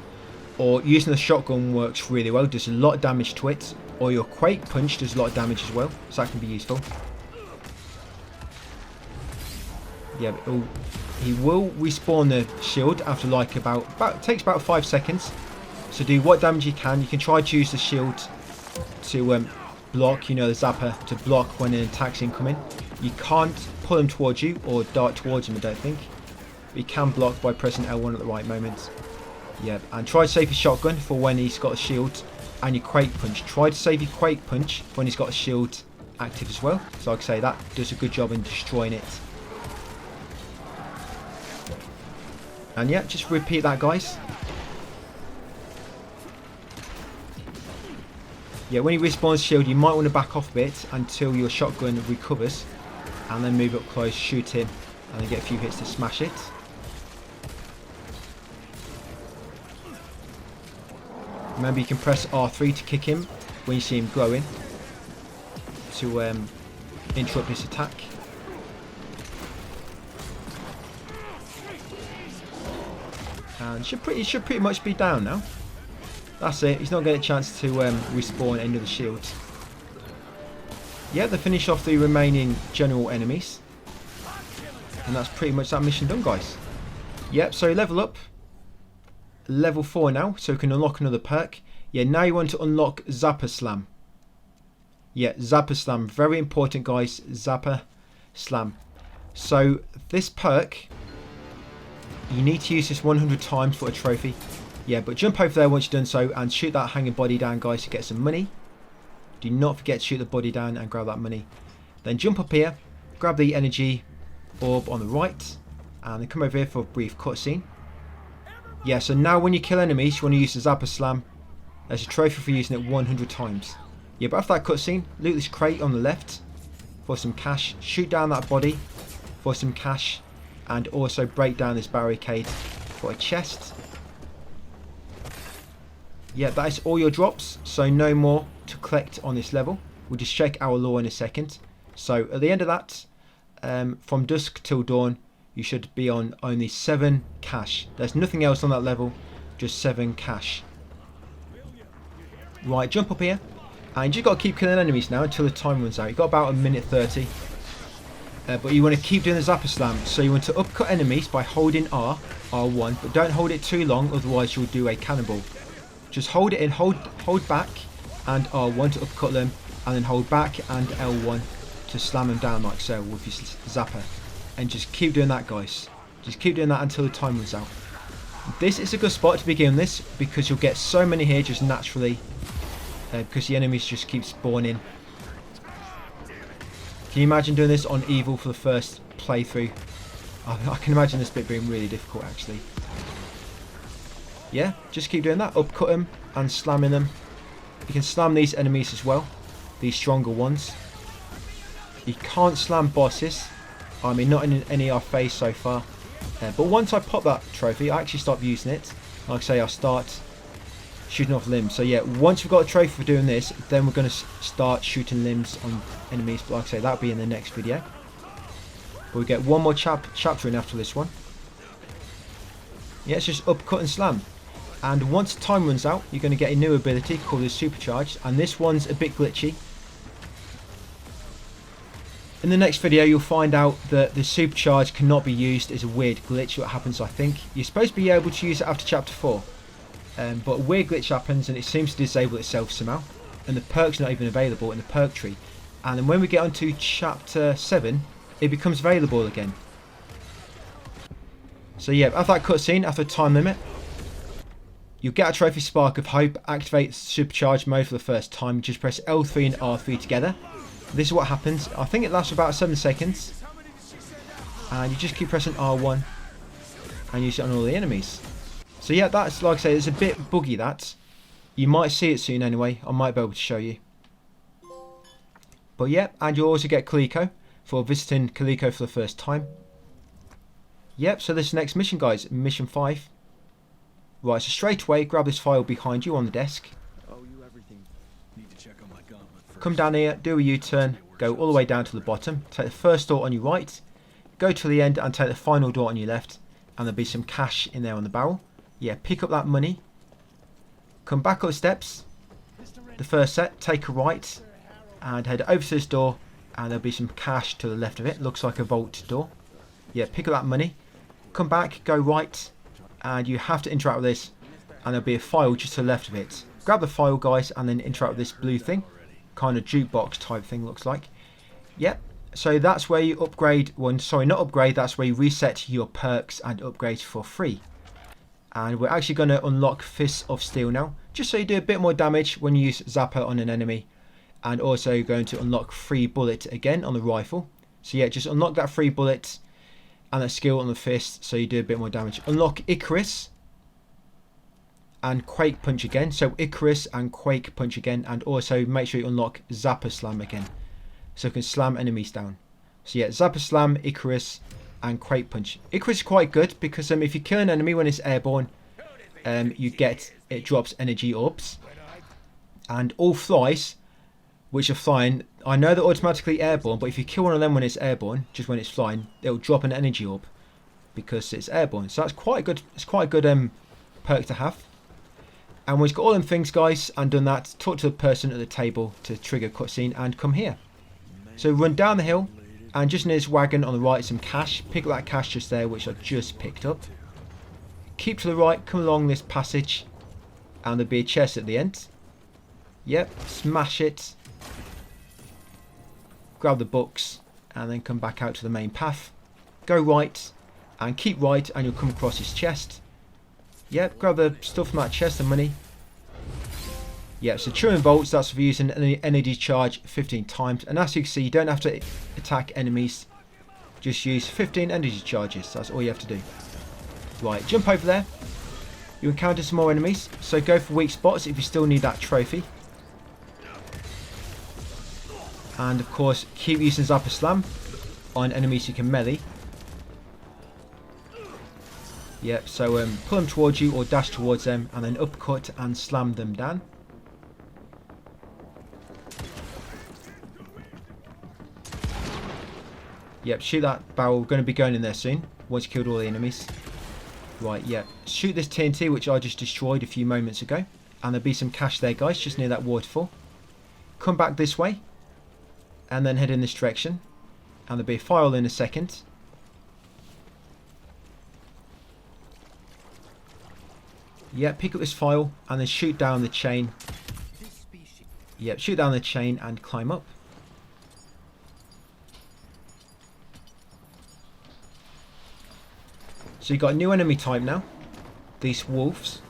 or using the shotgun works really well, does a lot of damage to it, or your quake punch does a lot of damage as well, so that can be useful. Yeah, but he will respawn the shield after like it takes about 5 seconds. So do what damage you can. You can try to use the shield to block, you know, the zapper, to block when an attack's incoming. You can't pull him towards you or dart towards him, I don't think. But you can block by pressing L1 at the right moment. Yeah, and try to save your shotgun for when he's got a shield, and your quake punch. Try to save your quake punch when he's got a shield active as well. So like I say, that does a good job in destroying it. And yeah, just repeat that, guys. Yeah, when he respawns shield, you might want to back off a bit until your shotgun recovers, and then move up close, shoot him, and then get a few hits to smash it. Remember, you can press R3 to kick him when you see him glowing to interrupt his attack. And should pretty much be down now. That's it. He's not getting a chance to respawn another shield. Yeah, they finish off the remaining general enemies. And that's pretty much that mission done, guys. Yep, so level up. Level 4 now, so we can unlock another perk. Yeah, now you want to unlock Zapper Slam. Yeah, Zapper Slam. Very important, guys. Zapper Slam. So, this perk, you need to use this 100 times for a trophy. Yeah, but jump over there once you've done so and shoot that hanging body down, guys, to get some money. Do not forget to shoot the body down and grab that money. Then jump up here, grab the energy orb on the right, and then come over here for a brief cutscene. Yeah, so now when you kill enemies, you want to use the Zapper Slam. There's a trophy for using it 100 times. Yeah, but after that cutscene, loot this crate on the left for some cash. Shoot down that body for some cash. And also break down this barricade for a chest. Yeah, that is all your drops. So no more to collect on this level. We'll just check our lore in a second. So at the end of that, from dusk till dawn, you should be on only 7 cash. There's nothing else on that level, just 7 cash. Right, jump up here. And you just got to keep killing enemies now until the time runs out. You've got about 1:30. But you want to keep doing the Zapper Slam. So you want to upcut enemies by holding R1. But don't hold it too long, otherwise you'll do a cannonball. Just hold it in, hold back and R1 to upcut them. And then hold back and L1 to slam them down like so with your Zapper. And just keep doing that, guys. Just keep doing that until the time runs out. This is a good spot to begin this, because you'll get so many here just naturally. Because the enemies just keep spawning. Can you imagine doing this on Evil for the first playthrough? I can imagine this bit being really difficult, actually. Yeah, just keep doing that. Upcut them and slamming them. You can slam these enemies as well. These stronger ones. You can't slam bosses. I mean, not in any I've faced so far. But once I pop that trophy, I actually stop using it. Like I say, I'll start shooting off limbs. So yeah, once we've got a trophy for doing this, then we're going to start shooting limbs on enemies. But like I say, that'll be in the next video. But we get one more chapter in after this one. Yeah, it's just upcut and slam. And once time runs out, you're going to get a new ability called the Supercharged. And this one's a bit glitchy. In the next video, you'll find out that the Supercharge cannot be used. It's a weird glitch what happens, I think. You're supposed to be able to use it after chapter 4. But a weird glitch happens and it seems to disable itself somehow. And the perk's not even available in the perk tree. And then when we get onto chapter 7, it becomes available again. So yeah, after that cutscene, after the time limit, you'll get a trophy Spark of Hope. Activate Supercharge mode for the first time. Just press L3 and R3 together. This is what happens. I think it lasts about 7 seconds. And you just keep pressing R1 and use it on all the enemies. So yeah, that's, like I say, it's a bit buggy, that. You might see it soon anyway. I might be able to show you. But yeah, and you'll also get Coleco for visiting Coleco for the first time. Yep, so this next mission, guys, mission 5. Right, so straight away, grab this file behind you on the desk. Come down here, do a U-turn, go all the way down to the bottom. Take the first door on your right, go to the end and take the final door on your left. And there'll be some cash in there on the barrel. Yeah, pick up that money. Come back up the steps. The first set, take a right. And head over to this door. And there'll be some cash to the left of it. Looks like a vault door. Yeah, pick up that money. Come back, go right. And you have to interact with this. And there'll be a file just to the left of it. Grab the file, guys, and then interact with this blue thing. Kind of jukebox type thing, looks like. Yep. So that's where you upgrade, well, sorry, not upgrade, that's where you reset your perks and upgrades for free. And we're actually going to unlock Fists of Steel now, just so you do a bit more damage when you use Zapper on an enemy. And also you're going to unlock free bullet again on the rifle. So yeah, just unlock that free bullet and that skill on the fist, so you do a bit more damage. Unlock Icarus and Quake Punch again. So Icarus and Quake Punch again, and also make sure you unlock Zapper Slam again, so you can slam enemies down. So yeah, Zapper Slam, Icarus, and Quake Punch. Icarus is quite good because if you kill an enemy when it's airborne, it drops energy orbs. And all flies, which are flying, I know they're automatically airborne, but if you kill one of them when it's airborne, just when it's flying, it'll drop an energy orb because it's airborne. So that's quite good. It's quite a good perk to have. And once you've got all them things, guys, and done that, talk to the person at the table to trigger cutscene and come here. So run down the hill, and just near this wagon on the right is some cash. Pick up that cash just there, which I just picked up. Keep to the right, come along this passage, and there'll be a chest at the end. Yep, smash it. Grab the books, and then come back out to the main path. Go right, and keep right, and you'll come across this chest. Yep, grab the stuff from that chest, the money. Yep, so Turing Bolts, that's for using an energy charge 15 times. And as you can see, you don't have to attack enemies. Just use 15 energy charges. That's all you have to do. Right, jump over there. You encounter some more enemies. So go for weak spots if you still need that trophy. And of course, keep using Zapper Slam on enemies you can melee. Yep, so pull them towards you or dash towards them and then uppercut and slam them down. Yep, shoot that barrel. We're going to be going in there soon once you killed all the enemies. Right, yeah. Shoot this TNT, which I just destroyed a few moments ago. And there'll be some cash there, guys, just near that waterfall. Come back this way. And then head in this direction. And there'll be a file in a second. Yeah, pick up this file and then shoot down the chain. Yep, shoot down the chain and climb up. So you've got a new enemy type now. These wolves.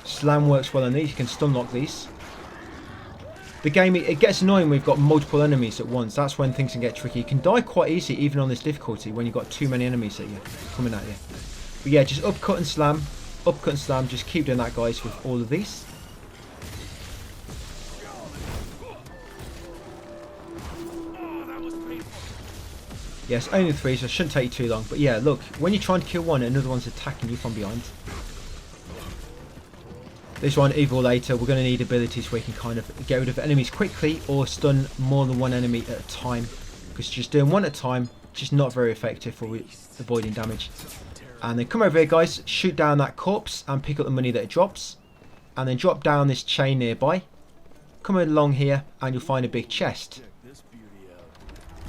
Slam works well on these. You can stun lock these. The game, it gets annoying when we've got multiple enemies at once. That's when things can get tricky. You can die quite easily even on this difficulty when you've got too many enemies at you, coming at you. But yeah, just uppercut and slam. Uppercut and slam. Just keep doing that, guys, with all of these. Yes, only 3, so it shouldn't take you too long. But yeah, look, when you're trying to kill one, another one's attacking you from behind. This one, Evil Later, we're going to need abilities where you can kind of get rid of enemies quickly or stun more than one enemy at a time. Because just doing one at a time, just not very effective for avoiding damage. And then come over here, guys, shoot down that corpse and pick up the money that it drops. And then drop down this chain nearby. Come along here and you'll find a big chest.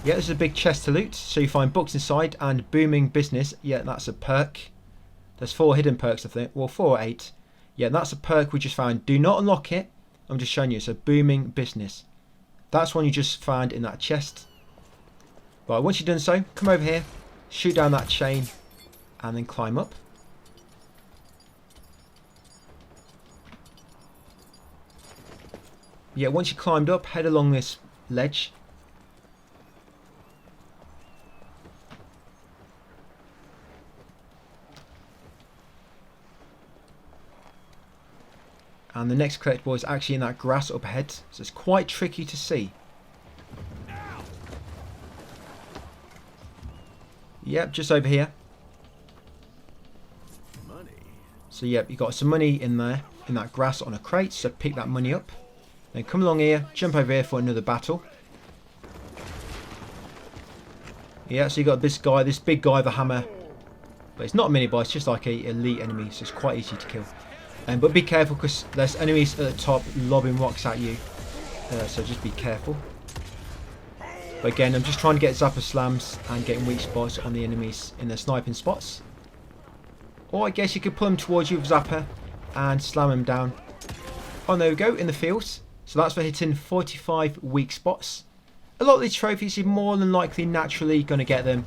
Yeah, this is a big chest to loot, so you find books inside and booming business. Yeah, that's a perk. There's 4 hidden perks, I think. Well, 4 or 8. Yeah, that's a perk we just found. Do not unlock it. I'm just showing you. It's a booming business. That's one you just found in that chest. Right, once you've done so, come over here, shoot down that chain, and then climb up. Yeah, once you climbed up, head along this ledge. And the next collectible is actually in that grass up ahead, so it's quite tricky to see. Yep, just over here. So yep, you got some money in there, in that grass on a crate, so pick that money up. Then come along here, jump over here for another battle. Yeah, so you got this guy, this big guy with a hammer. But it's not a mini boss, it's just like a elite enemy, so it's quite easy to kill. But be careful because there's enemies at the top lobbing rocks at you. So just be careful. But again, I'm just trying to get Zapper Slams and getting weak spots on the enemies in their sniping spots. Or I guess you could pull them towards you with Zapper and slam them down. Oh, there we go, in the fields. So that's for hitting 45 weak spots. A lot of these trophies, you're more than likely naturally going to get them.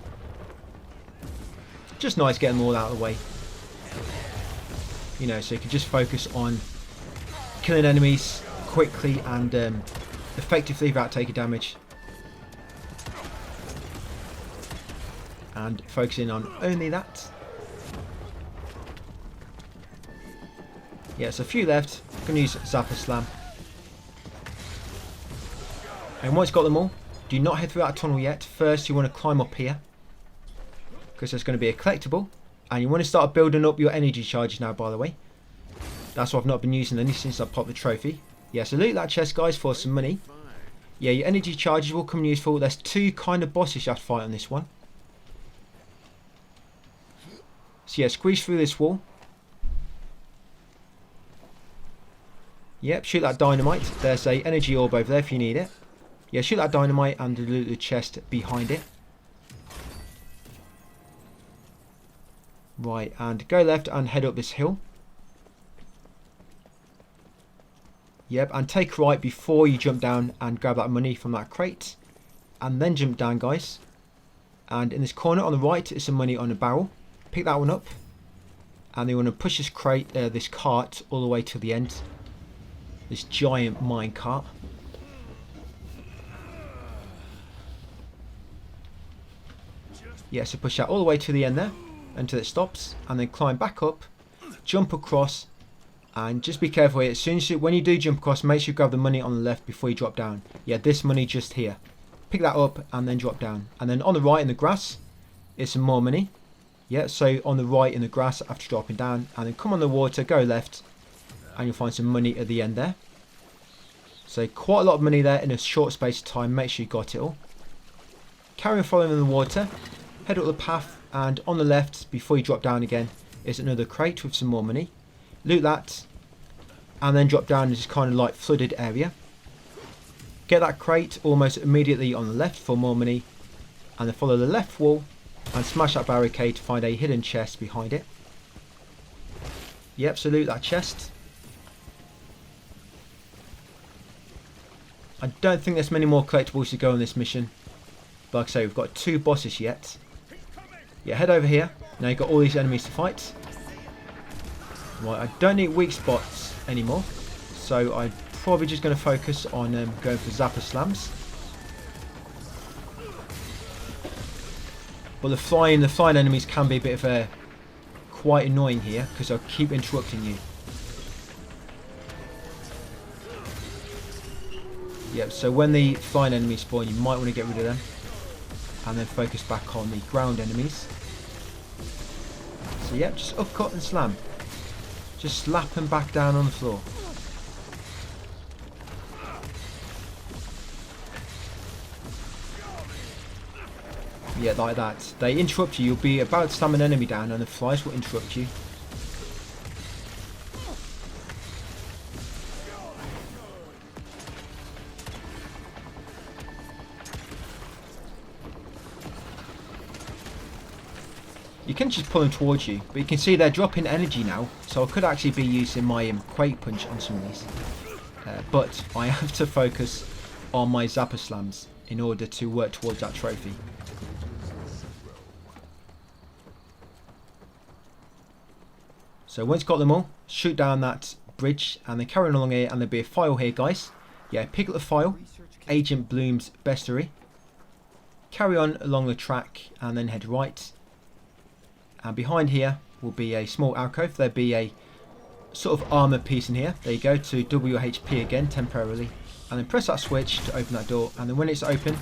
Just nice getting them all out of the way. You know, so you can just focus on killing enemies quickly and effectively without taking damage. And focusing on only that. Yeah, so a few left. I'm going to use Zapper Slam. And once you've got them all, do not head through that tunnel yet. First, you want to climb up here. Because there's going to be a collectible. And you want to start building up your energy charges now, by the way. That's why I've not been using any since I popped the trophy. Yeah, so loot that chest, guys, for some money. Yeah, your energy charges will come useful. There's 2 kind of bosses you have to fight on this one. So yeah, squeeze through this wall. Yep, shoot that dynamite. There's a energy orb over there if you need it. Yeah, shoot that dynamite and loot the chest behind it. Right, and go left and head up this hill. Yep, and take right before you jump down and grab that money from that crate. And then jump down, guys. And in this corner on the right is some money on a barrel. Pick that one up. And you want to push this crate, this cart all the way to the end. This giant mine cart. Yeah, so push that all the way to the end there until it stops, and then climb back up, jump across, and just be careful here. As soon as when you do jump across, make sure you grab the money on the left before you drop down. Yeah, this money just here. Pick that up and then drop down. And then on the right in the grass is some more money. Yeah, so on the right in the grass after dropping down, and then come on the water, go left, and you'll find some money at the end there. So quite a lot of money there in a short space of time. Make sure you got it all. Carry on following the water. Head up the path, and on the left, before you drop down again, is another crate with some more money. Loot that, and then drop down into this kind of like flooded area. Get that crate almost immediately on the left for more money, and then follow the left wall and smash that barricade to find a hidden chest behind it. Yep, so loot that chest. I don't think there's many more collectibles to go on this mission. But like I say, we've got 2 bosses yet. Yeah, head over here. Now you've got all these enemies to fight. Right, I don't need weak spots anymore. So I'm probably just going to focus on going for zapper slams. But the flying enemies can be a bit of quite annoying here, because they'll keep interrupting you. Yep, so when the flying enemies spawn, you might want to get rid of them. And then focus back on the ground enemies. So yep, just upcut and slam. Just slap them back down on the floor. Yeah, like that. They interrupt you. You'll be about to slam an enemy down and the flies will interrupt you. You can just pull them towards you, but you can see they're dropping energy now, so I could actually be using my Quake Punch on some of these. But I have to focus on my Zapper Slams in order to work towards that trophy. So once you've got them all, shoot down that bridge and then carry on along here, and there'll be a file here, guys. Yeah, pick up the file, Agent Bloom's Bestiary. Carry on along the track and then head right. And behind here will be a small alcove. There'll be a sort of armor piece in here. There you go, to double your HP again temporarily. And then press that switch to open that door. And then when it's open,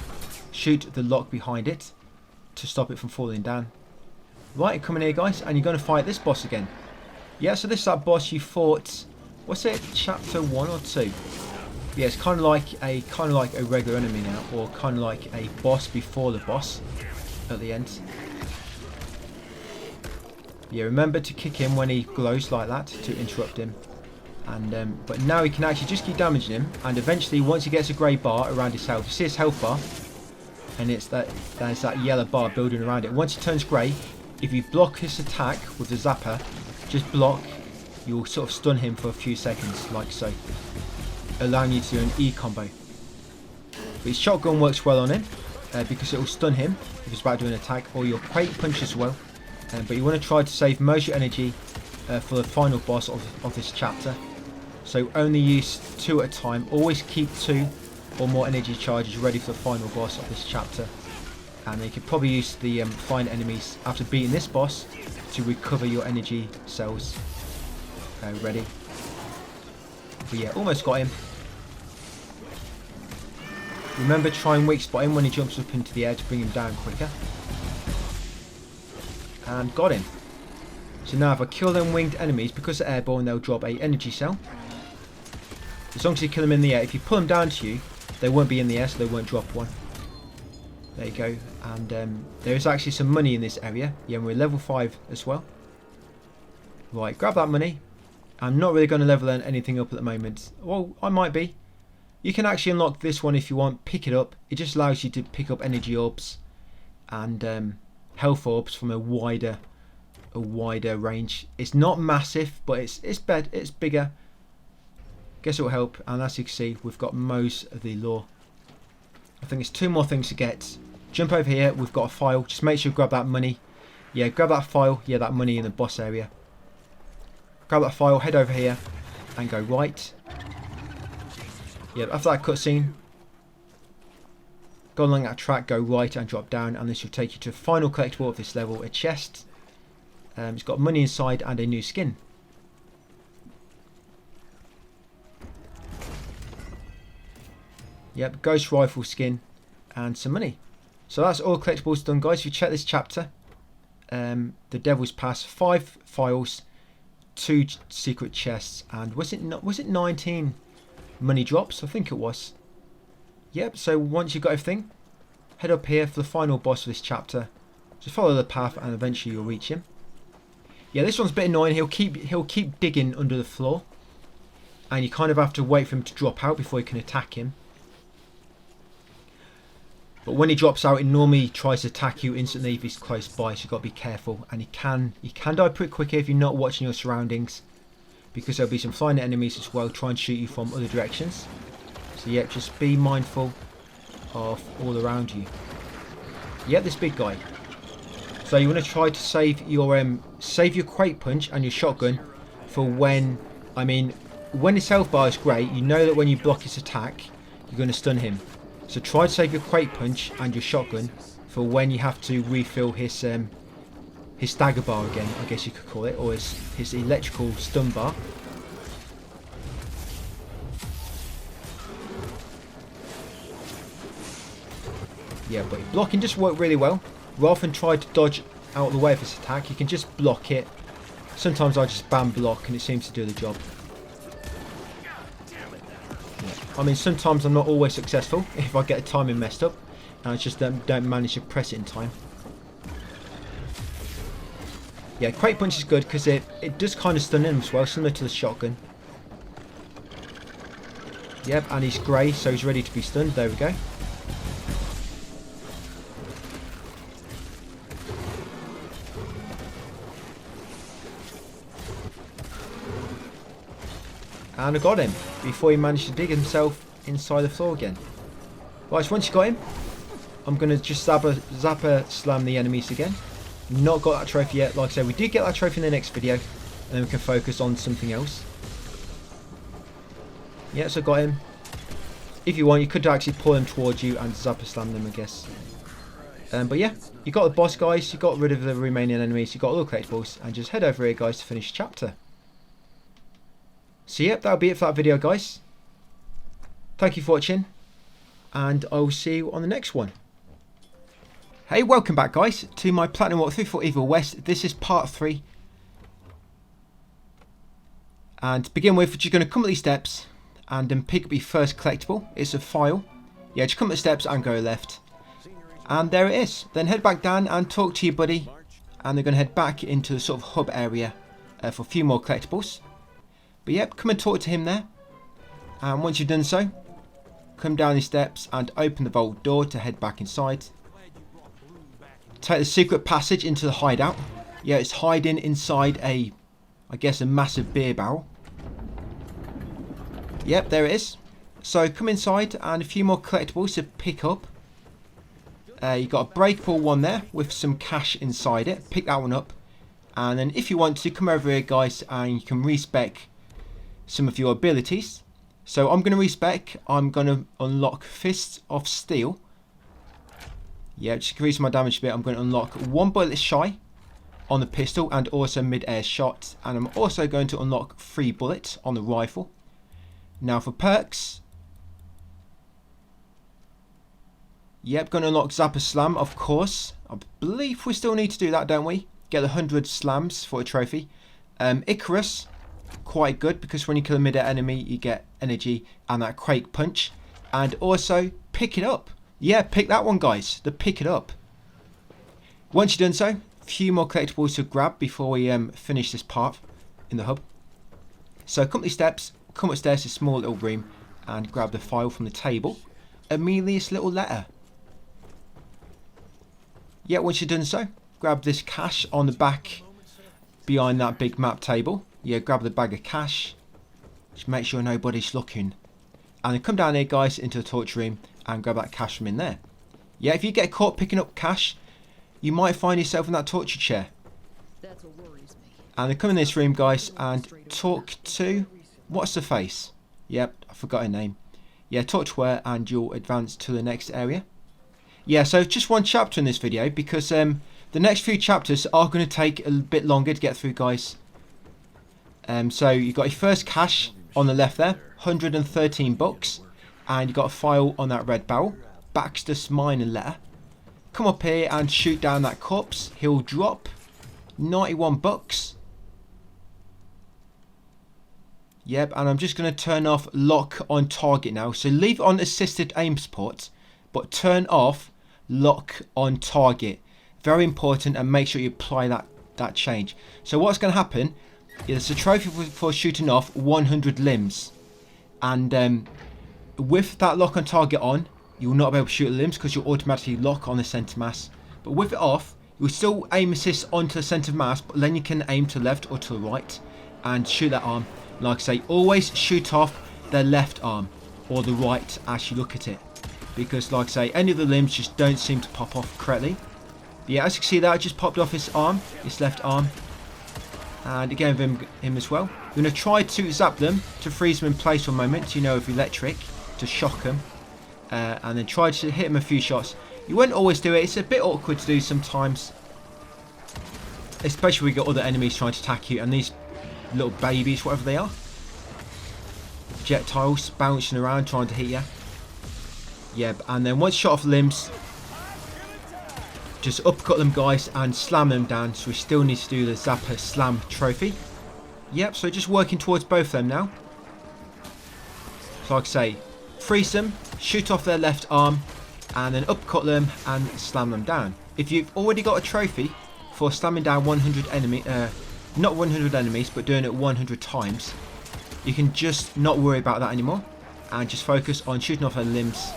shoot the lock behind it to stop it from falling down. Right, come in here, guys, and you're going to fight this boss again. Yeah, so this is that boss you fought. What's it? Chapter 1 or 2? Yeah, it's kind of like a regular enemy now, or kind of like a boss before the boss at the end. Yeah, remember to kick him when he glows like that to interrupt him. And but now he can actually just keep damaging him, and eventually once he gets a grey bar around his health, you see his health bar, and there's that yellow bar building around it. Once it turns grey, if you block his attack with the zapper, just block, you'll sort of stun him for a few seconds, like so, allowing you to do an E combo. But his shotgun works well on him, because it will stun him if he's about to do an attack, or your Quake Punch as well. But you want to try to save most of your energy for the final boss of this chapter. So only use 2 at a time. Always keep 2 or more energy charges ready for the final boss of this chapter. And you can probably use the flying enemies after beating this boss to recover your energy cells. Ready. But yeah, almost got him. Remember, try and weak spot him when he jumps up into the air to bring him down quicker. And got him. So now if I kill them winged enemies, because they're airborne, they'll drop a energy cell. As long as you kill them in the air. If you pull them down to you, they won't be in the air, so they won't drop one. There you go. And there is actually some money in this area. Yeah, we're level 5 as well. Right, grab that money. I'm not really going to level anything up at the moment. Well, I might be. You can actually unlock this one if you want. Pick it up. It just allows you to pick up energy orbs and health orbs from a wider range. It's not massive, but it's bigger. Guess it will help. And as you can see, we've got most of the lore. I think it's 2 more things to get. Jump over here. We've got a file. Just make sure you grab that money. Yeah, grab that file. Yeah, that money in the boss area. Grab that file. Head over here and go right. Yeah, after that cutscene, go along that track, go right and drop down, and this will take you to the final collectible of this level, a chest. It's got money inside and a new skin. Yep, ghost rifle skin and some money. So that's all collectibles done, guys. If you check this chapter, the Devil's Pass, 5 files, 2 secret chests, and was it 19 money drops? I think it was. Yep, so once you've got everything, head up here for the final boss of this chapter. Just follow the path and eventually you'll reach him. Yeah, this one's a bit annoying. He'll keep digging under the floor, and you kind of have to wait for him to drop out before you can attack him. But when he drops out, he normally tries to attack you instantly if he's close by, so you've got to be careful. And he can die pretty quickly if you're not watching your surroundings, because there'll be some flying enemies as well trying to shoot you from other directions. So yeah, just be mindful of all around you. Yeah, this big guy. So you want to try to save your crate punch and your shotgun for when his health bar is great. You know that when you block his attack, you're going to stun him. So try to save your crate punch and your shotgun for when you have to refill his stagger bar again, I guess you could call it, or his electrical stun bar. Yeah, but blocking just worked really well. Rather than try to dodge out of the way of his attack, you can just block it. Sometimes I just spam block and it seems to do the job. Yeah. I mean, sometimes I'm not always successful if I get the timing messed up and I just don't manage to press it in time. Yeah, crate punch is good because it does kind of stun him as well, similar to the shotgun. Yep, and he's grey, so he's ready to be stunned. There we go. And I got him before he managed to dig himself inside the floor again. Right, so once you got him, I'm going to just zapper slam the enemies again. Not got that trophy yet. Like I said, we did get that trophy in the next video, and then we can focus on something else. Yeah, so got him. If you want, you could actually pull him towards you and zapper slam them, I guess. But yeah, you got the boss, guys. You got rid of the remaining enemies. You got all the collectibles, and just head over here, guys, to finish the chapter. So yep, that'll be it for that video, guys. Thank you for watching, and I will see you on the next one. Hey, welcome back, guys, to my Platinum walkthrough for Evil West. This is part 3. And to begin with, we're just going to come up these steps and then pick up your first collectible. It's a file. Yeah, just come up the steps and go left. And there it is. Then head back down and talk to your buddy. And they're going to head back into the sort of hub area for a few more collectibles. But yep, come and talk to him there. And once you've done so, come down these steps and open the vault door to head back inside. Take the secret passage into the hideout. Yeah, it's hiding inside I guess a massive beer barrel. Yep, there it is. So come inside and a few more collectibles to pick up. You've got a breakable one there with some cash inside it. Pick that one up. And then if you want to, come over here, guys, and you can respec some of your abilities. So I'm going to respec. I'm going to unlock Fists of Steel. Yeah, just increase my damage a bit. I'm going to unlock 1 bullet shy on the pistol and also mid-air shot. And I'm also going to unlock 3 bullets on the rifle. Now for perks. Yep, going to unlock Zapper Slam, of course. I believe we still need to do that, don't we? Get the 100 slams for a trophy. Icarus, quite good because when you kill a mid-air enemy, you get energy and that crate punch. And also, pick it up. Yeah, pick that one, guys. The pick it up. Once you've done so, a few more collectibles to grab before we finish this part in the hub. So come up these steps, come upstairs to a small little room, and grab the file from the table. Amelia's little letter. Yeah, once you've done so, grab this cash on the back behind that big map table. Yeah, grab the bag of cash. Just make sure nobody's looking. And then come down here, guys, into the torture room and grab that cash from in there. Yeah, if you get caught picking up cash, you might find yourself in that torture chair. That's what worries me. And then come in this room, guys, and talk to... What's the face? Yep, I forgot her name. Yeah, talk to her and you'll advance to the next area. Yeah, so just one chapter in this video because the next few chapters are going to take a bit longer to get through, guys. So you've got your first cache on the left there, 113 bucks. And you've got a file on that red barrel, Baxter's minor letter. Come up here and shoot down that corpse. He'll drop 91 bucks. Yep, and I'm just going to turn off lock on target now. So leave on assisted aim support, but turn off lock on target. Very important, and make sure you apply that change. So what's going to happen is a trophy for shooting off 100 limbs. And with that lock on target on, you will not be able to shoot the limbs because you'll automatically lock on the centre mass. But with it off, you'll still aim assist onto the centre mass, but then you can aim to the left or to the right and shoot that arm. Like I say, always shoot off the left arm or the right as you look at it. Because like I say, any of the limbs just don't seem to pop off correctly. But yeah, as you can see that, I just popped off his arm, his left arm. And again with him as well. You're going to try to zap them to freeze them in place for a moment, you know, with electric, to shock them. And then try to hit them a few shots. You won't always do it, it's a bit awkward to do sometimes. Especially when you got other enemies trying to attack you, and these little babies, whatever they are. Projectiles bouncing around trying to hit you. Yep, and then once shot off limbs, just uppercut them, guys, and slam them down. So we still need to do the Zapper Slam trophy. Yep, so just working towards both of them now. So like I say, freeze them, shoot off their left arm, and then uppercut them and slam them down. If you've already got a trophy for slamming down 100 enemy, not 100 enemies, but doing it 100 times, you can just not worry about that anymore and just focus on shooting off their limbs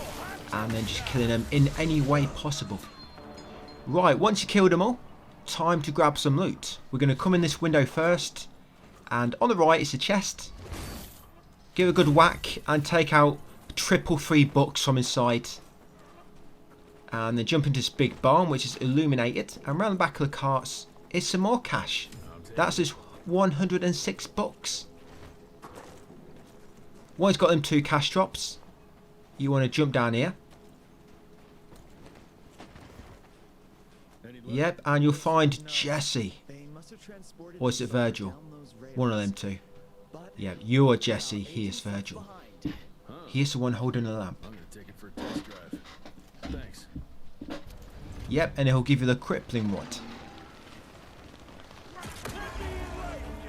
and then just killing them in any way possible. Right, once you killed them all, time to grab some loot. We're going to come in this window first, and on the right is a chest. Give it a good whack and take out 333 bucks from inside. And then jump into this big barn which is illuminated, and around the back of the carts is some more cash. That's just 106 bucks. Once got them 2 cash drops, you want to jump down here. Yep, and you'll find Jesse. Or is it Virgil? One of them two. Yep, you are Jesse, he is Virgil. He is the one holding the lamp. Yep, and he'll give you the crippling rod.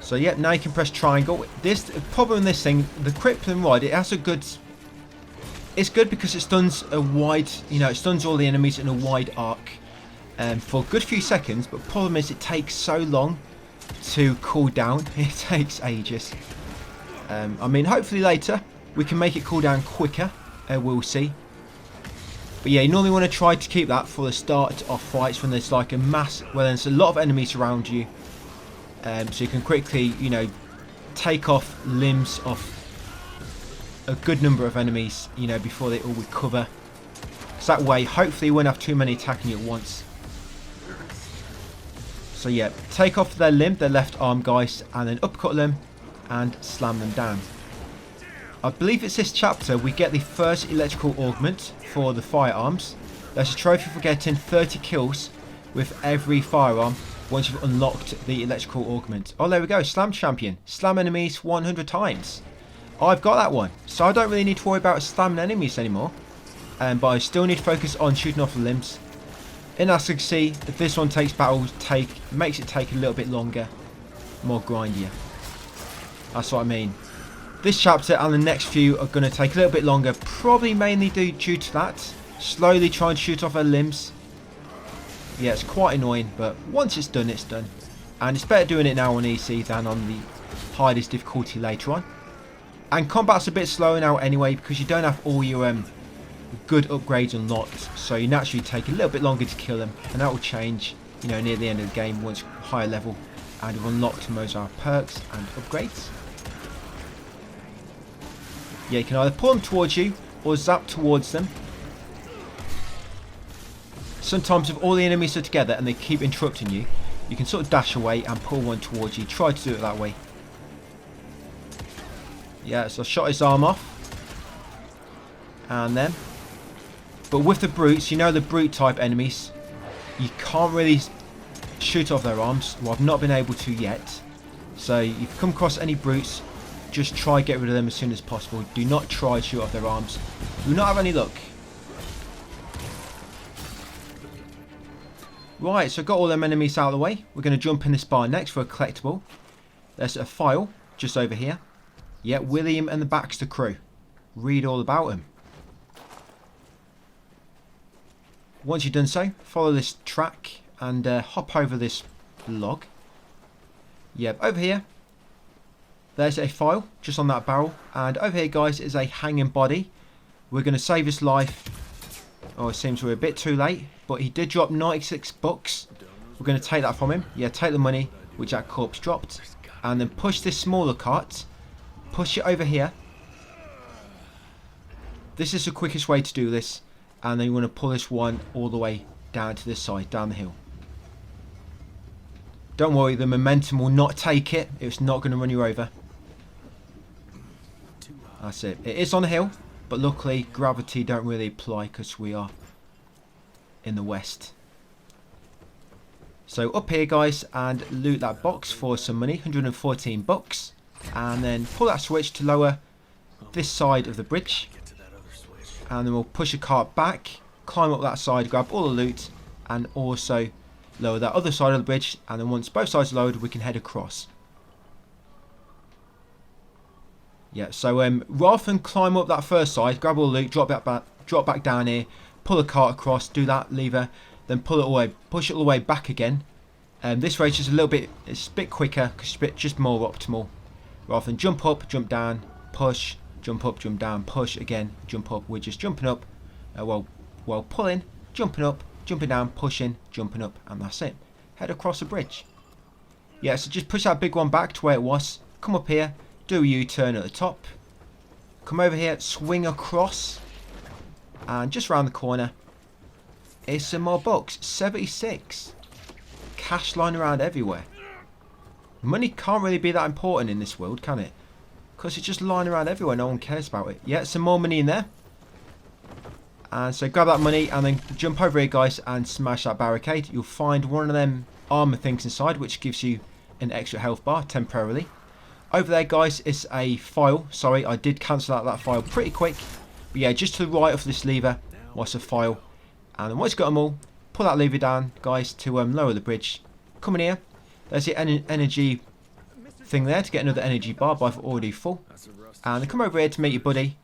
So yep, now you can press triangle. This problem in this thing, the crippling rod, it has a good... It's good because it stuns a wide, you know, it stuns all the enemies in a wide arc for a good few seconds. But the problem is it takes so long to cool down. It takes ages. I mean, hopefully later we can make it cool down quicker. We'll see. But yeah, you normally want to try to keep that for the start of fights when there's like a mass, well, there's a lot of enemies around you. So you can quickly, you know, take off limbs off a good number of enemies, you know, before they all recover. So that way, hopefully you won't have too many attacking you at once. So yeah, take off their limb, their left arm, guys, and then uppercut them and slam them down. I believe it's this chapter we get the first electrical augment for the firearms. There's a trophy for getting 30 kills with every firearm once you've unlocked the electrical augment. Oh, there we go, Slam Champion. Slam enemies 100 times. I've got that one, so I don't really need to worry about slamming enemies anymore. But I still need to focus on shooting off the limbs. And as you can see, if this one takes makes it take a little bit longer, more grindier. That's what I mean. This chapter and the next few are going to take a little bit longer, probably mainly due to that. Slowly try and shoot off her limbs. Yeah, it's quite annoying, but once it's done, it's done. And it's better doing it now on easy than on the hardest difficulty later on. And combat's a bit slower now anyway because you don't have all your good upgrades unlocked, so you naturally take a little bit longer to kill them, and that will change, you know, near the end of the game once higher level and you've unlocked most of our perks and upgrades. Yeah, you can either pull them towards you or zap towards them. Sometimes if all the enemies are together and they keep interrupting you, you can sort of dash away and pull one towards you. Try to do it that way. Yeah, so I shot his arm off. And then. But with the brutes, you know, the brute type enemies, you can't really shoot off their arms. Well, I've not been able to yet. So if you come across any brutes, just try get rid of them as soon as possible. Do not try to shoot off their arms. Do not have any luck. Right, so got all them enemies out of the way. We're going to jump in this bar next for a collectible. There's a file just over here. Yeah, William and the Baxter crew. Read all about him. Once you've done so, follow this track and hop over this log. Yep, over here, there's a file just on that barrel. And over here, guys, is a hanging body. We're going to save his life. Oh, it seems we're a bit too late. But he did drop 96 bucks. We're going to take that from him. Yeah, take the money, which that corpse dropped. And then push this smaller cart. Push it over here. This is the quickest way to do this. And then you want to pull this one all the way down to this side, down the hill. Don't worry, the momentum will not take it. It's not going to run you over. That's it. It is on the hill, but luckily gravity don't really apply because we are in the west. So up here, guys, and loot that box for some money, 114 bucks. And then pull that switch to lower this side of the bridge. And then we'll push a cart back, climb up that side, grab all the loot, and also lower that other side of the bridge. And then once both sides are lowered, we can head across. Yeah, so rather than climb up that first side, grab all the loot, drop back down here, pull the cart across, do that lever, then pull it away, push it all the way back again. This race is a little bit, it's a bit quicker, because it's just more optimal. Rather than jump up, jump down, push, jump up, jump down, push again, jump up. We're just jumping up, while pulling, jumping up, jumping down, pushing, jumping up, and that's it. Head across the bridge. Yeah, so just push that big one back to where it was. Come up here, do a U-turn at the top. Come over here, swing across. And just round the corner is some more bucks. 76. Cash lying around everywhere. Money can't really be that important in this world, can it? Because it's just lying around everywhere. No one cares about it. Yeah, some more money in there. And so grab that money and then jump over here, guys, and smash that barricade. You'll find one of them armor things inside, which gives you an extra health bar temporarily. Over there, guys, is a file. Sorry, I did cancel out that file pretty quick. But yeah, just to the right of this lever was a file. And then once you've got them all, pull that lever down, guys, to lower the bridge. Come in here. There's the energy thing there to get another energy bar, but I've already full. And then come over here to meet your buddy.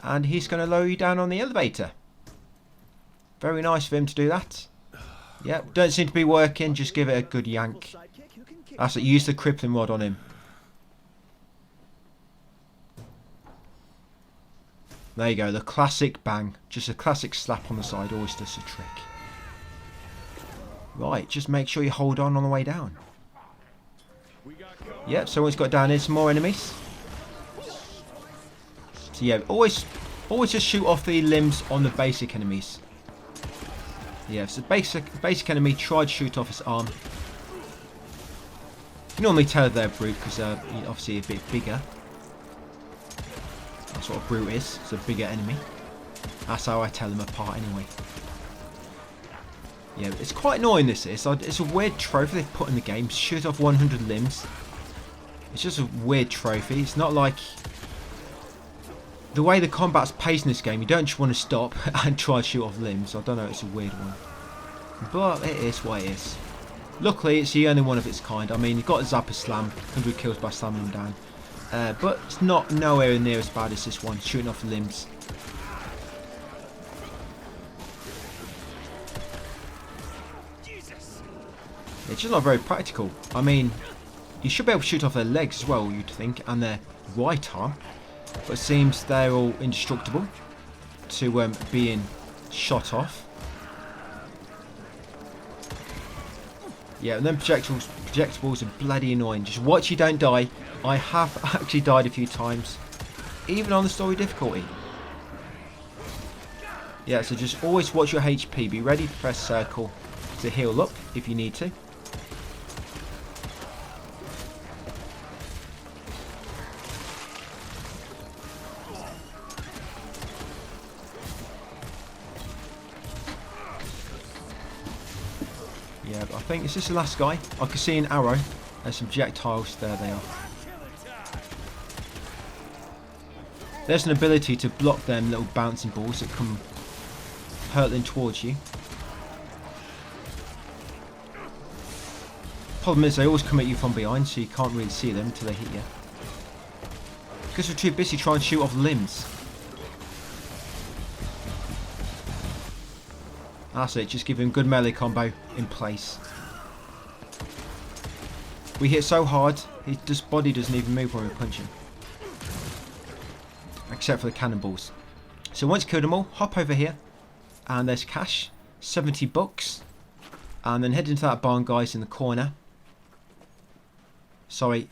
And he's going to lower you down on the elevator. Very nice of him to do that. Yep, don't seem to be working. Just give it a good yank. That's it. Use the crippling rod on him. There you go, the classic bang. Just a classic slap on the side always does the trick. Right, just make sure you hold on the way down. Yep, so once got down here, some more enemies. So yeah, always just shoot off the limbs on the basic enemies. Yeah, so basic enemy, try to shoot off his arm. You normally tell they're brute because they're obviously a bit bigger. That's what a brute is. It's a bigger enemy. That's how I tell them apart anyway. Yeah, it's quite annoying this is. It's a weird trophy they've put in the game. Shoot off 100 limbs. It's just a weird trophy. It's not like... The way the combat's paced in this game, you don't just want to stop and try to shoot off limbs. I don't know, it's a weird one. But it is what it is. Luckily, it's the only one of its kind. I mean, you've got a Zapper Slam, 100 kills by slamming them down. But it's not nowhere near as bad as this one, shooting off limbs. It's just not very practical. I mean, you should be able to shoot off their legs as well, you'd think, and their right arm. but it seems they're all indestructible to being shot off. Yeah, and then projectiles are bloody annoying. Just watch you don't die. I have actually died a few times, even on the story difficulty. Yeah, so just always watch your HP. Be ready to press circle to heal up if you need to. Yeah, but I think is this the last guy? I can see an arrow. There's some projectiles. There they are. There's an ability to block them little bouncing balls that come hurtling towards you. Problem is they always come at you from behind, so you can't really see them until they hit you. Because we're too busy trying to shoot off limbs. That's it, just give him good melee combo in place. We hit so hard, his body doesn't even move when we punch him. Except for the cannonballs. So once you killed them all, hop over here. And there's cash, 70 bucks. And then head into that barn, guys, in the corner. Sorry.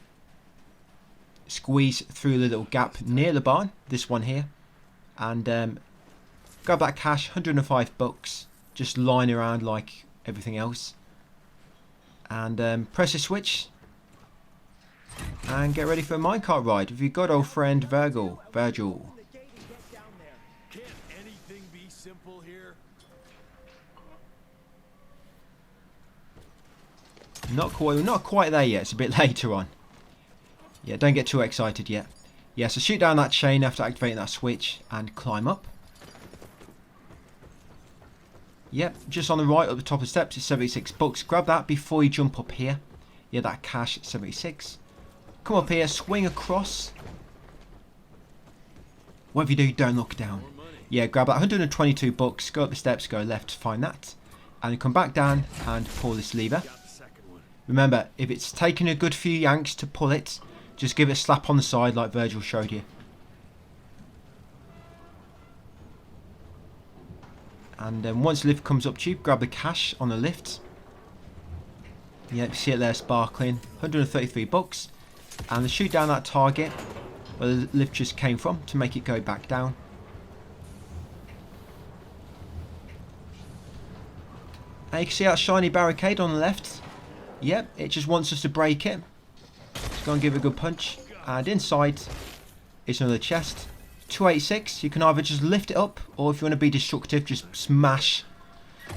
Squeeze through the little gap near the barn, this one here. And grab that cash, 105 bucks. Just lying around like everything else. And press a switch. And get ready for a minecart ride with your good old friend Virgil. Can't anything be simple here? Not quite there yet. It's a bit later on. Yeah, don't get too excited yet. Yeah, so shoot down that chain after activating that switch and climb up. Yep, just on the right at the top of the steps is 76 bucks. Grab that before you jump up here. Yeah, that cash, 76. Come up here, swing across. Whatever you do, don't look down. Yeah, grab that 122 bucks, go up the steps, go left to find that. And come back down and pull this lever. Remember, if it's taking a good few yanks to pull it, just give it a slap on the side like Virgil showed you. And then once the lift comes up to you, grab the cash on the lift. Yeah, you see it there sparkling. 133 bucks. And then shoot down that target where the lift just came from to make it go back down. And you can see that shiny barricade on the left. Yep, it just wants us to break it. Just go and give it a good punch. And inside is another chest. 286. You can either just lift it up, or if you want to be destructive, just smash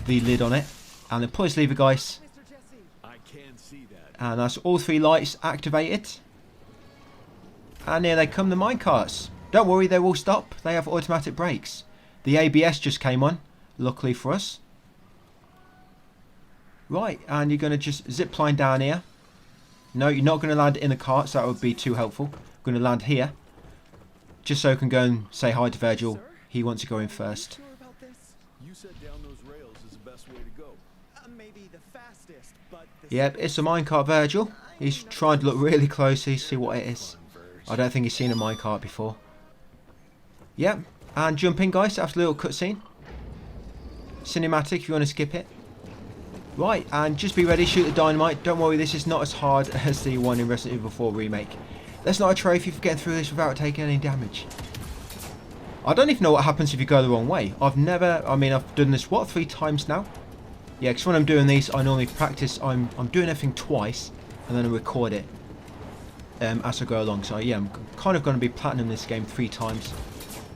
the lid on it. And then pull this lever, guys. I can see that. And that's all three lights activated. And here they come, the minecarts. Don't worry, they will stop. They have automatic brakes. The ABS just came on, luckily for us. Right, and you're going to just zip line down here. No, you're not going to land in the cart, so that would be too helpful. You're going to land here. Just so I can go and say hi to Virgil. He wants to go in first. You said down those rails is the best way to go. Maybe the fastest, but Yep, it's a minecart, Virgil. He's trying to look really closely, see what it is. I don't think he's seen a minecart before. Yep, and jump in, guys. That's a little cutscene. Cinematic if you want to skip it. Right, and just be ready, shoot the dynamite. Don't worry, this is not as hard as the one in Resident Evil 4 Remake. That's not a trophy for getting through this without taking any damage. I don't even know what happens if you go the wrong way. I've done this, 3 times now? Yeah, because when I'm doing these, I normally practice, I'm doing everything twice, and then I record it as I go along. So yeah, I'm kind of going to be platinum this game 3 times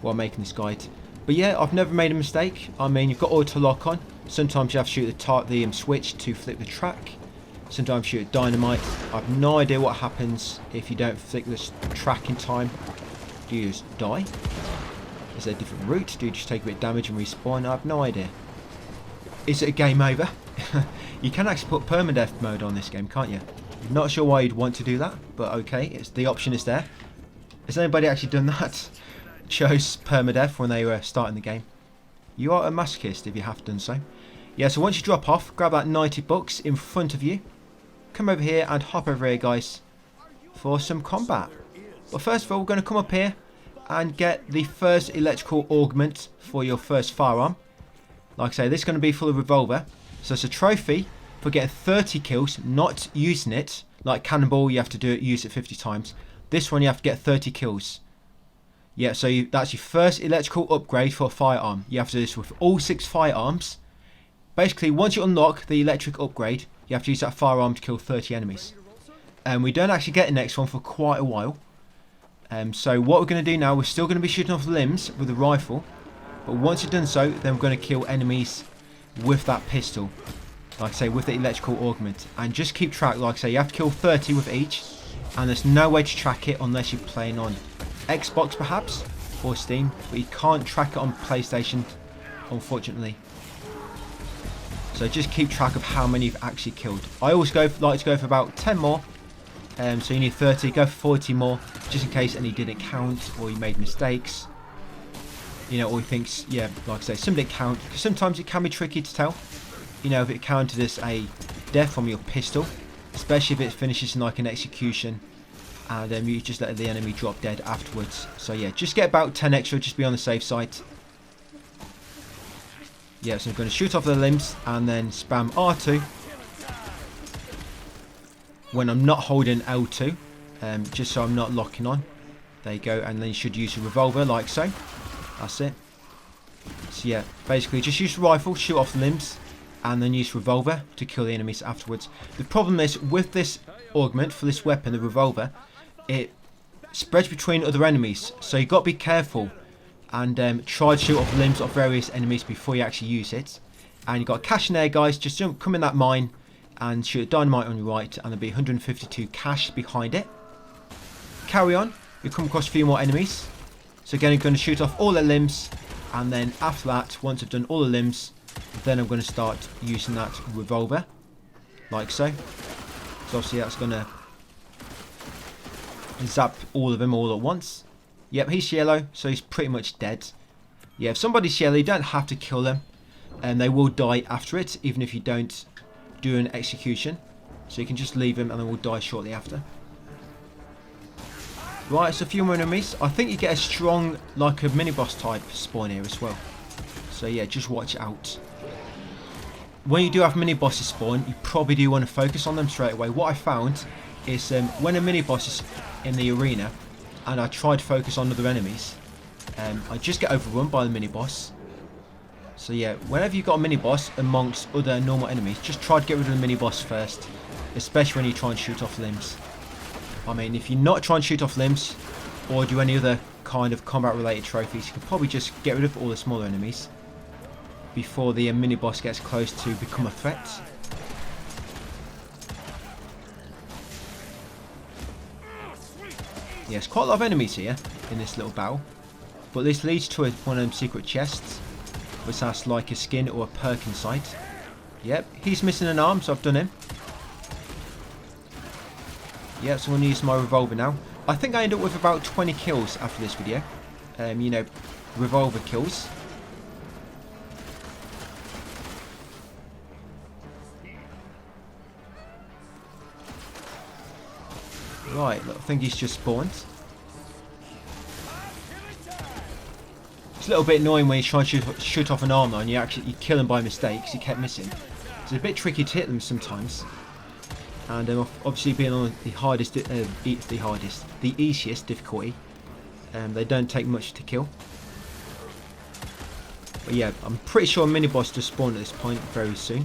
while making this guide. But yeah, I've never made a mistake. I mean, you've got auto lock on. Sometimes you have to shoot the switch to flip the track. Sometimes you shoot dynamite. I have no idea what happens if you don't flick this track in time. Do you just die? Is there a different route? Do you just take a bit of damage and respawn? I have no idea. Is it a game over? You can actually put permadeath mode on this game, can't you? I'm not sure why you'd want to do that, but okay, the option is there. Has anybody actually done that? Chose permadeath when they were starting the game. You are a masochist if you have done so. Yeah, so once you drop off, grab that 90 bucks in front of you. Come over here and hop over here, guys, for some combat. But first of all, we're going to come up here and get the first electrical augment for your first firearm. Like I say, this is going to be full of revolver. So it's a trophy for getting 30 kills, not using it. Like Cannonball, you have to use it 50 times. This one, you have to get 30 kills. Yeah, so that's your first electrical upgrade for a firearm. You have to do this with all 6 firearms. Basically, once you unlock the electric upgrade, you have to use that firearm to kill 30 enemies. And we don't actually get the next one for quite a while. So what we're going to do now, we're still going to be shooting off limbs with a rifle. But once you've done so, then we're going to kill enemies with that pistol. Like I say, with the electrical augment. And just keep track, like I say, you have to kill 30 with each. And there's no way to track it unless you're playing on Xbox perhaps, or Steam. But you can't track it on PlayStation, unfortunately. So just keep track of how many you've actually killed. I always like to go for about 10 more. So you need 30, go for 40 more, just in case any didn't count, or you made mistakes. You know, or you think, yeah, like I say, some didn't count. Because sometimes it can be tricky to tell. You know, if it counted as a death from your pistol, especially if it finishes in like an execution, and you just let the enemy drop dead afterwards. So yeah, just get about 10 extra, just be on the safe side. Yeah, so I'm going to shoot off the limbs and then spam R2 when I'm not holding L2, just so I'm not locking on. There you go, and then you should use a revolver like so. That's it. So yeah, basically just use the rifle, shoot off the limbs, and then use revolver to kill the enemies afterwards. The problem is with this augment for this weapon, the revolver, it spreads between other enemies, so you've got to be careful and try to shoot off limbs of various enemies before you actually use it. And you've got a cache in there, guys. Just come in that mine and shoot a dynamite on your right, and there'll be 152 cash behind it. Carry on, you'll come across a few more enemies. So again, I'm going to shoot off all the limbs, and then after that, once I've done all the limbs, then I'm going to start using that revolver, like so. So obviously that's going to zap all of them all at once. Yep, he's yellow, so he's pretty much dead. Yeah, if somebody's yellow, you don't have to kill them, and they will die after it, even if you don't do an execution. So you can just leave them and they will die shortly after. Right, so a few more enemies. I think you get a strong, like a mini-boss type spawn here as well. So yeah, just watch out. When you do have mini-bosses spawn, you probably do want to focus on them straight away. What I found is when a mini-boss is in the arena, and I try to focus on other enemies, I just get overrun by the mini-boss. So yeah, whenever you've got a mini-boss amongst other normal enemies, just try to get rid of the mini-boss first. Especially when you try and shoot off limbs. I mean, if you're not trying to shoot off limbs, or do any other kind of combat-related trophies, you can probably just get rid of all the smaller enemies before the mini-boss gets close to become a threat. Yes, quite a lot of enemies here in this little battle. But this leads to one of them secret chests, which has like a skin or a perk inside. Yep, he's missing an arm, so I've done him. Yep, so I'm going to use my revolver now. I think I end up with about 20 kills after this video. You know, revolver kills. Right, I think he's just spawned. It's a little bit annoying when you try to shoot off an arm and you kill him by mistake because he kept missing. It's a bit tricky to hit them sometimes. And obviously being on the easiest difficulty, they don't take much to kill. But yeah, I'm pretty sure a mini-boss does spawn at this point very soon.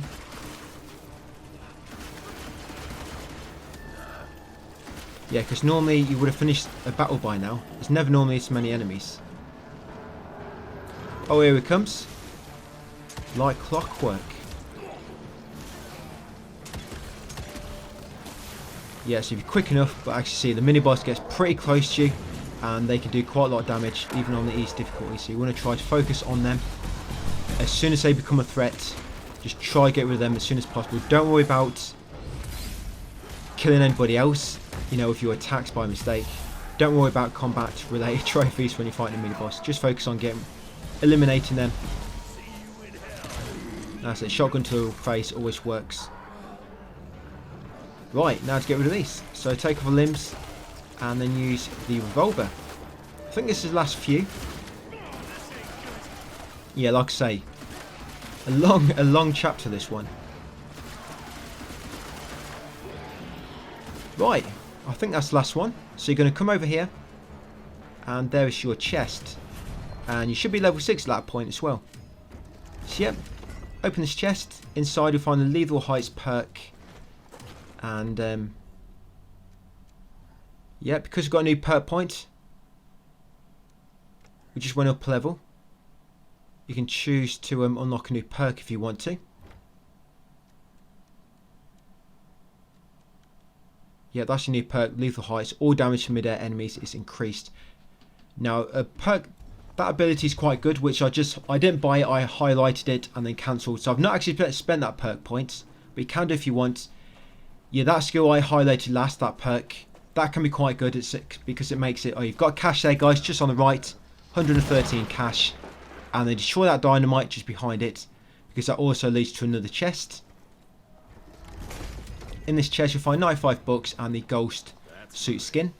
Yeah, because normally you would have finished a battle by now. There's never normally this many enemies. Oh, here it comes. Like clockwork. Yeah, so if you're quick enough, but actually see the mini-boss gets pretty close to you, and they can do quite a lot of damage, even on the easy difficulty. So you want to try to focus on them. As soon as they become a threat, just try to get rid of them as soon as possible. Don't worry about killing anybody else. You know, if you're attacked by mistake, don't worry about combat-related trophies when you're fighting a mini-boss. Just focus on eliminating them. That's it. Shotgun to the face always works. Right, now to get rid of these. So take off the limbs and then use the revolver. think this is the last few. Yeah, like I say, a long chapter, this one. Right, I think that's the last one. So you're going to come over here, and there is your chest. And you should be level 6 at that point as well. So yep, open this chest. Inside you'll find the Lethal Heights perk. And yeah, because we've got a new perk point, we just went up a level. You can choose to unlock a new perk if you want to. Yeah, that's your new perk, Lethal Heights. All damage to mid-air enemies is increased. Now, a perk, that ability is quite good, which I didn't buy it, I highlighted it and then cancelled. So I've not actually spent that perk point, but you can do if you want. Yeah, that skill I highlighted last, that perk, that can be quite good because it makes it, oh, you've got cash there, guys, just on the right, 113 cash. And then destroy that dynamite just behind it, because that also leads to another chest. In this chest you'll find 95 bucks and the ghost suit skin.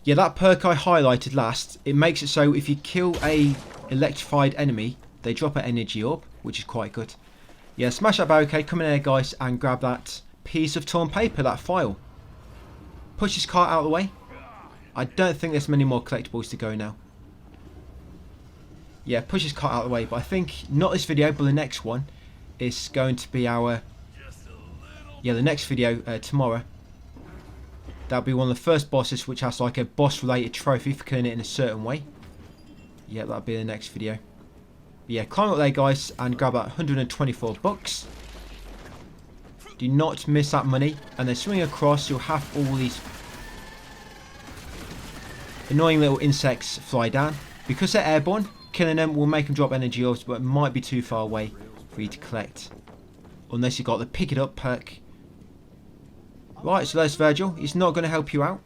Yeah, that perk I highlighted last, it makes it so if you kill a electrified enemy, they drop an energy orb, which is quite good. Yeah, smash that barricade, come in there guys, and grab that piece of torn paper, that file. Push this cart out of the way. I don't think there's many more collectibles to go now. Yeah, push this cart out of the way, but I think not this video, but the next one is going to be our, yeah, the next video tomorrow. That'll be one of the first bosses which has like a boss related trophy for killing it in a certain way. Yeah, that'll be the next video. But yeah, climb up there guys and grab that 124 bucks. Do not miss that money, and then swing across, you'll have all these annoying little insects fly down. Because they're airborne, killing them will make them drop energy orbs, but it might be too far away for you to collect. Unless you've got the pick it up perk. Right, so there's Virgil. He's not going to help you out.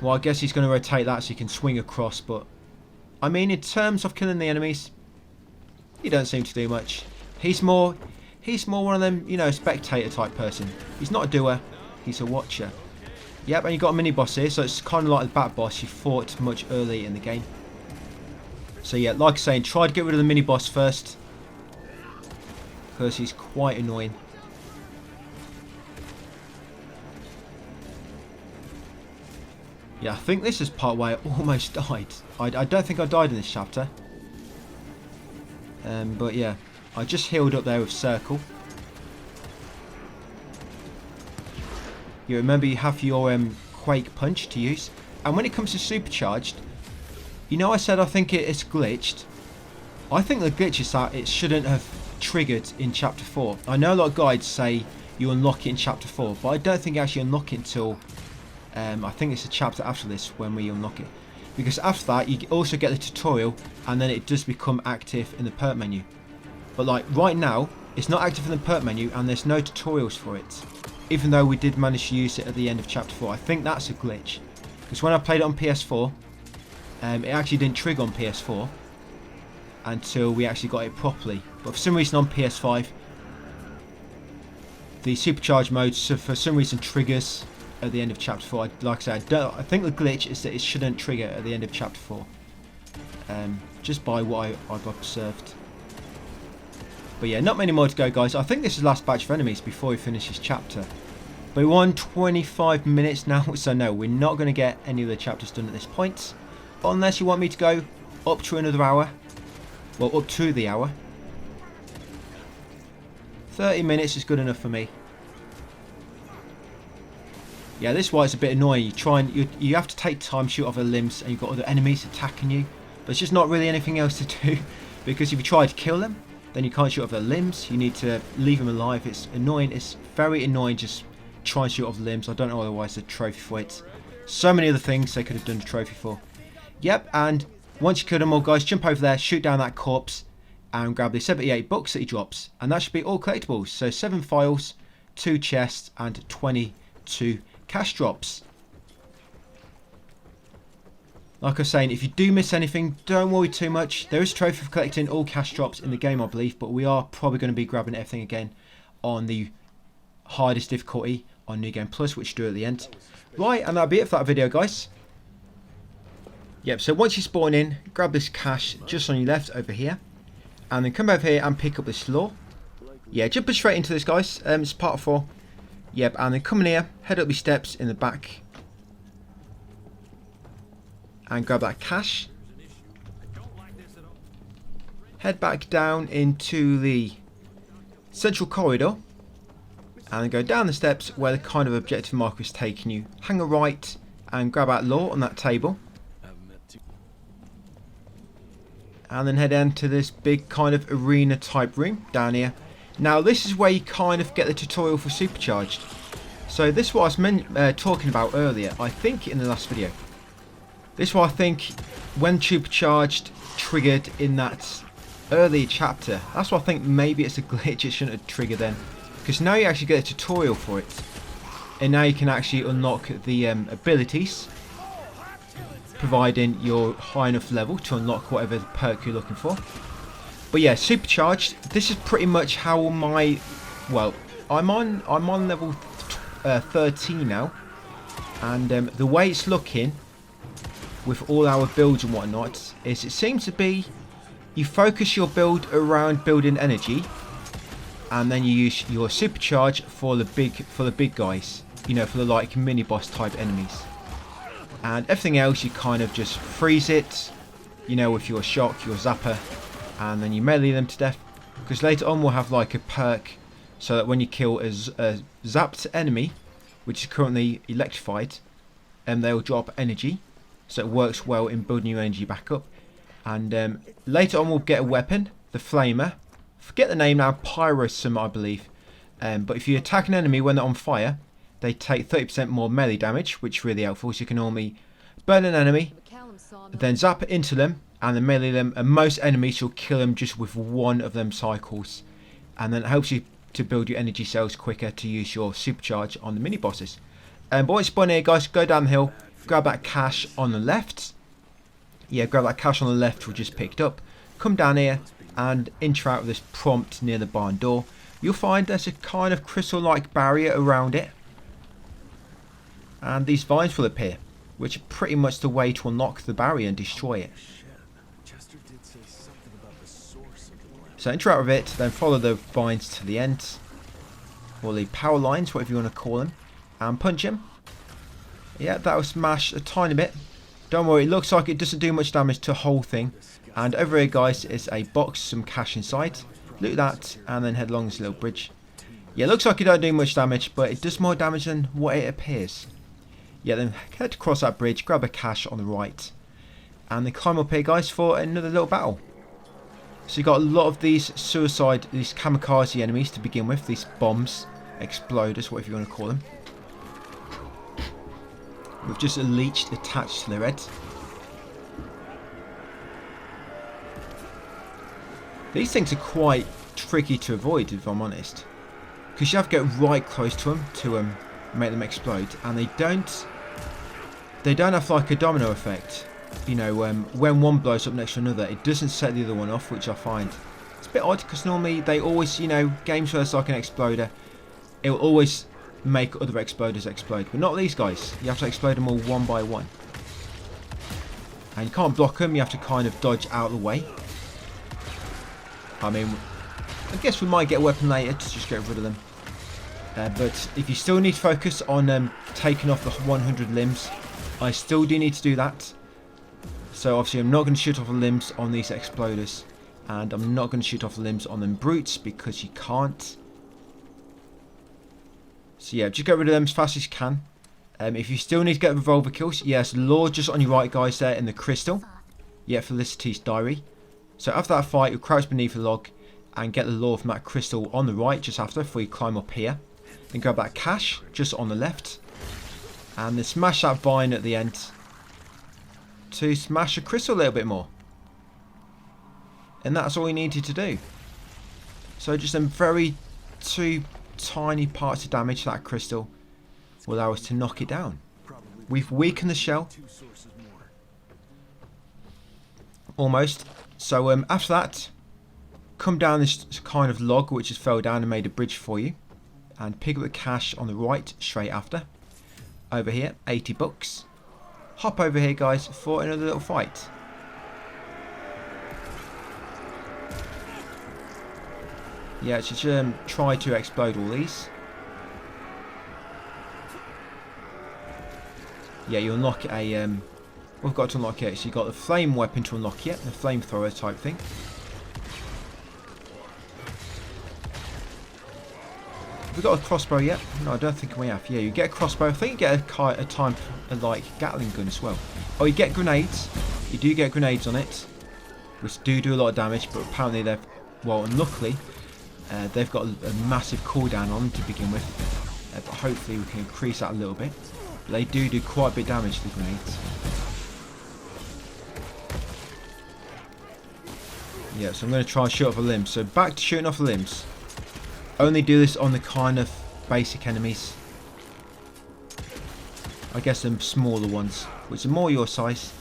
Well, I guess he's going to rotate that so you can swing across, but I mean, in terms of killing the enemies, he don't seem to do much. He's more one of them, you know, spectator type person. He's not a doer, he's a watcher. Yep, and you've got a mini boss here, so it's kind of like the bat boss you fought much early in the game. So yeah, like I was saying, try to get rid of the mini boss first, because he's quite annoying. Yeah, I think this is part where I almost died. I don't think I died in this chapter. But yeah, I just healed up there with circle. You remember you have your quake punch to use. And when it comes to supercharged, you know I said I think it's glitched. I think the glitch is that it shouldn't have triggered in chapter 4. I know a lot of guides say you unlock it in chapter 4, but I don't think you actually unlock it until I think it's a chapter after this when we unlock it. Because after that you also get the tutorial, and then it does become active in the perk menu. But like right now it's not active in the perk menu and there's no tutorials for it. Even though we did manage to use it at the end of chapter 4. I think that's a glitch. Because when I played it on PS4, it actually didn't trigger on PS4 until we actually got it properly. But for some reason on PS5, the supercharged mode for some reason triggers at the end of chapter 4. Like I said, I think the glitch is that it shouldn't trigger at the end of chapter 4. Just by what I've observed. But yeah, not many more to go guys. I think this is the last batch of enemies before we finish this chapter. But we're on 25 minutes now, so no, we're not going to get any of the chapters done at this point. Unless you want me to go up to another hour. Well, up to the hour. 30 minutes is good enough for me. Yeah, this is why it's a bit annoying. You have to take time, shoot off the limbs, and you've got other enemies attacking you. But there's just not really anything else to do. Because if you try to kill them, then you can't shoot off their limbs. You need to leave them alive. It's annoying. It's very annoying just trying to shoot off the limbs. I don't know otherwise the trophy for it. So many other things they could have done a trophy for. Yep, and once you kill them all guys, jump over there, shoot down that corpse, and grab the 78 bucks that he drops. And that should be all collectibles. So 7 files, 2 chests, and 22 cash drops. Like I was saying, if you do miss anything, don't worry too much. There is a trophy for collecting all cash drops in the game, I believe, but we are probably going to be grabbing everything again on the hardest difficulty. on New Game Plus, which you do at the end. Right, and that'll be it for that video, guys. Yep, so once you spawn in, grab this cache just on your left over here, and then come over here and pick up this lore. Yeah, jumping straight into this, guys. It's part 4. Yep, and then come in here, head up these steps in the back, and grab that cache. Head back down into the central corridor, and then go down the steps where the kind of objective marker is taking you. Hang a right and grab out lore on that table. And then head down to this big kind of arena type room down here. Now this is where you kind of get the tutorial for Supercharged. So this is what I was talking about earlier, I think in the last video. This is what I think when Supercharged triggered in that earlier chapter. That's why I think maybe it's a glitch, it shouldn't have triggered then. Because now you actually get a tutorial for it. And now you can actually unlock the abilities, providing you're high enough level to unlock whatever perk you're looking for. But yeah, Supercharged, this is pretty much how my, well, I'm on level 13 now, and the way it's looking with all our builds and whatnot is it seems to be you focus your build around building energy, and then you use your Supercharge for the big guys, you know, for the like mini boss type enemies. And everything else you kind of just freeze it, you know, with your shock, your zapper, and then you melee them to death. Because later on we'll have like a perk so that when you kill a zapped enemy, which is currently electrified, they'll drop energy. So it works well in building your energy back up. And later on we'll get a weapon, the Flamer. Forget the name now, Pyrosum I believe. But if you attack an enemy when they're on fire, they take 30% more melee damage, which is really helpful. So you can normally burn an enemy, then zap into them, and then melee them. And most enemies you'll kill them just with one of them cycles. And then it helps you to build your energy cells quicker to use your supercharge on the mini bosses. But once you spawn here, guys, go down the hill, grab that cache on the left. Yeah, grab that cache on the left we just picked up. Come down here and interact with this prompt near the barn door. You'll find there's a kind of crystal-like barrier around it. And these vines will appear, which are pretty much the way to unlock the barrier and destroy it. So interact with it, then follow the vines to the end, or the power lines, whatever you want to call them, and punch him. Yeah, that'll smash a tiny bit. Don't worry, it looks like it doesn't do much damage to the whole thing. And over here, guys, is a box, some cash inside. Loot that, and then head along this little bridge. Yeah, it looks like it don't do much damage, but it does more damage than what it appears. Yeah, then head across that bridge, grab a cache on the right, and then climb up here, guys, for another little battle. So you got a lot of these these kamikaze enemies to begin with, these bombs, exploders, whatever you want to call them, with just a leech attached to their heads. These things are quite tricky to avoid, if I'm honest, because you have to get right close to them to make them explode, and they don't have like a domino effect. You know, when one blows up next to another, it doesn't set the other one off, which I find it's a bit odd, because normally they always, you know, games where it's like an exploder, it will always make other exploders explode, but not these guys. You have to explode them all one by one, and you can't block them, you have to kind of dodge out of the way. I mean, I guess we might get a weapon later to just get rid of them, but if you still need to focus on taking off the 100 limbs, I still do need to do that. So obviously I'm not going to shoot off the limbs on these exploders, and I'm not going to shoot off the limbs on them brutes because you can't. So yeah, just get rid of them as fast as you can. If you still need to get revolver kills, yes, lore just on your right, guys, there in the crystal. Yeah, Felicity's diary. So after that fight, you crouch beneath the log and get the lore from that crystal on the right just after, before you climb up here. Then grab that cache just on the left, and then smash that vine at the end to smash a crystal a little bit more. And that's all you needed to do. So just some two tiny parts of damage to that crystal will allow us to knock it down. We've weakened the shell. Almost. So after that, come down this kind of log which has fell down and made a bridge for you. and pick up the cash on the right straight after. Over here, 80 bucks. Hop over here, guys, for another little fight. Yeah, just try to explode all these. Yeah, you unlock a we've got to unlock it. So you got the flame weapon to unlock it, the flamethrower type thing. Have we got a crossbow yet? No, I don't think we have. Yeah, you get a crossbow. I think you get a type of like Gatling gun as well. Oh, you get grenades. You do get grenades on it, which do a lot of damage, but apparently they've, well, unluckily, they've got a massive cooldown on them to begin with. But hopefully we can increase that a little bit. But they do quite a bit of damage, the grenades. Yeah, so I'm going to try and shoot off a limb. So back to shooting off limbs. Only do this on the kind of basic enemies. I guess them smaller ones, which are more your size.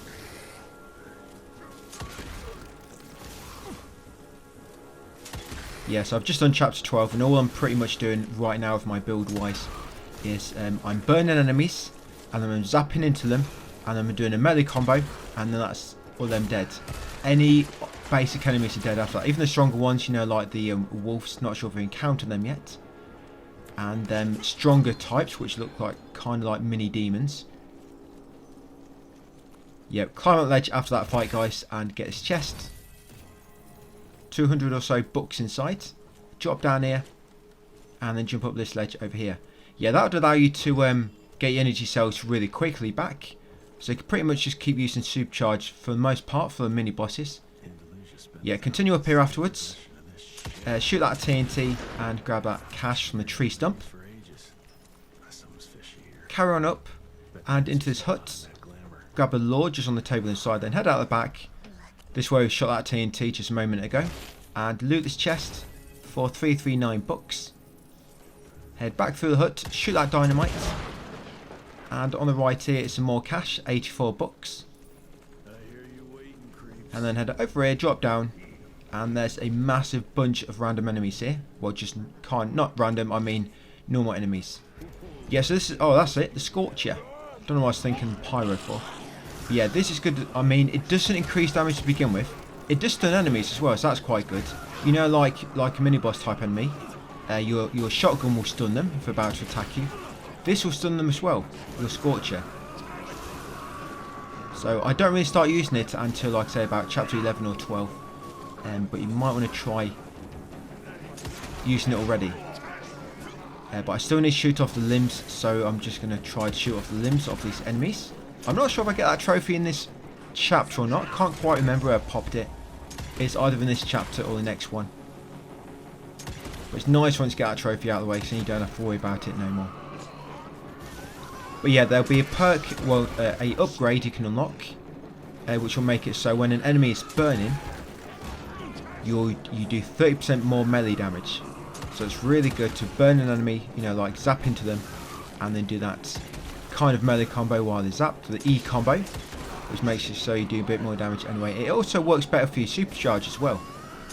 Yeah, so I've just done chapter 12, and all I'm pretty much doing right now with my build wise is I'm burning enemies, and then I'm zapping into them, and I'm doing a melee combo, and then that's all them dead. Any basic enemies are dead after that. Even the stronger ones, you know, like the wolves, not sure if we encountered them yet. And stronger types, which look like kind of like mini demons. Yep, climb up the ledge after that fight, guys, and get this chest. 200 or so books inside. Drop down here, and then jump up this ledge over here. Yeah, that would allow you to get your energy cells really quickly back. So you can pretty much just keep using supercharge for the most part for the mini bosses. Yeah, continue up here afterwards. Shoot that TNT and grab that cash from the tree stump. Carry on up and into this hut. Grab a lord just on the table inside, then head out the back. This way we shot that TNT just a moment ago. And loot this chest for 339 bucks. Head back through the hut, shoot that dynamite. And on the right here is some more cash, 84 bucks. And then head over here, drop down, and there's a massive bunch of random enemies here. Well, just not random, I mean normal enemies. Yeah, so this is, oh, that's it, the Scorcher. Don't know what I was thinking pyro for. But yeah, this is good. I mean, it doesn't increase damage to begin with. It does stun enemies as well, so that's quite good. You know, like a mini boss type enemy, your shotgun will stun them if they're about to attack you. This will stun them as well, your Scorcher. So I don't really start using it until, like I say, about chapter 11 or 12. But you might want to try using it already. But I still need to shoot off the limbs, so I'm just going to try to shoot off the limbs of these enemies. I'm not sure if I get that trophy in this chapter or not. Can't quite remember where I popped it. It's either in this chapter or the next one. But it's nice once you get that trophy out of the way, so you don't have to worry about it no more. But yeah, there'll be a perk, well, a upgrade you can unlock, which will make it so when an enemy is burning, you do 30% more melee damage. So it's really good to burn an enemy, you know, like zap into them, and then do that kind of melee combo while they're zapped, the E combo, which makes it so you do a bit more damage anyway. It also works better for your supercharge as well.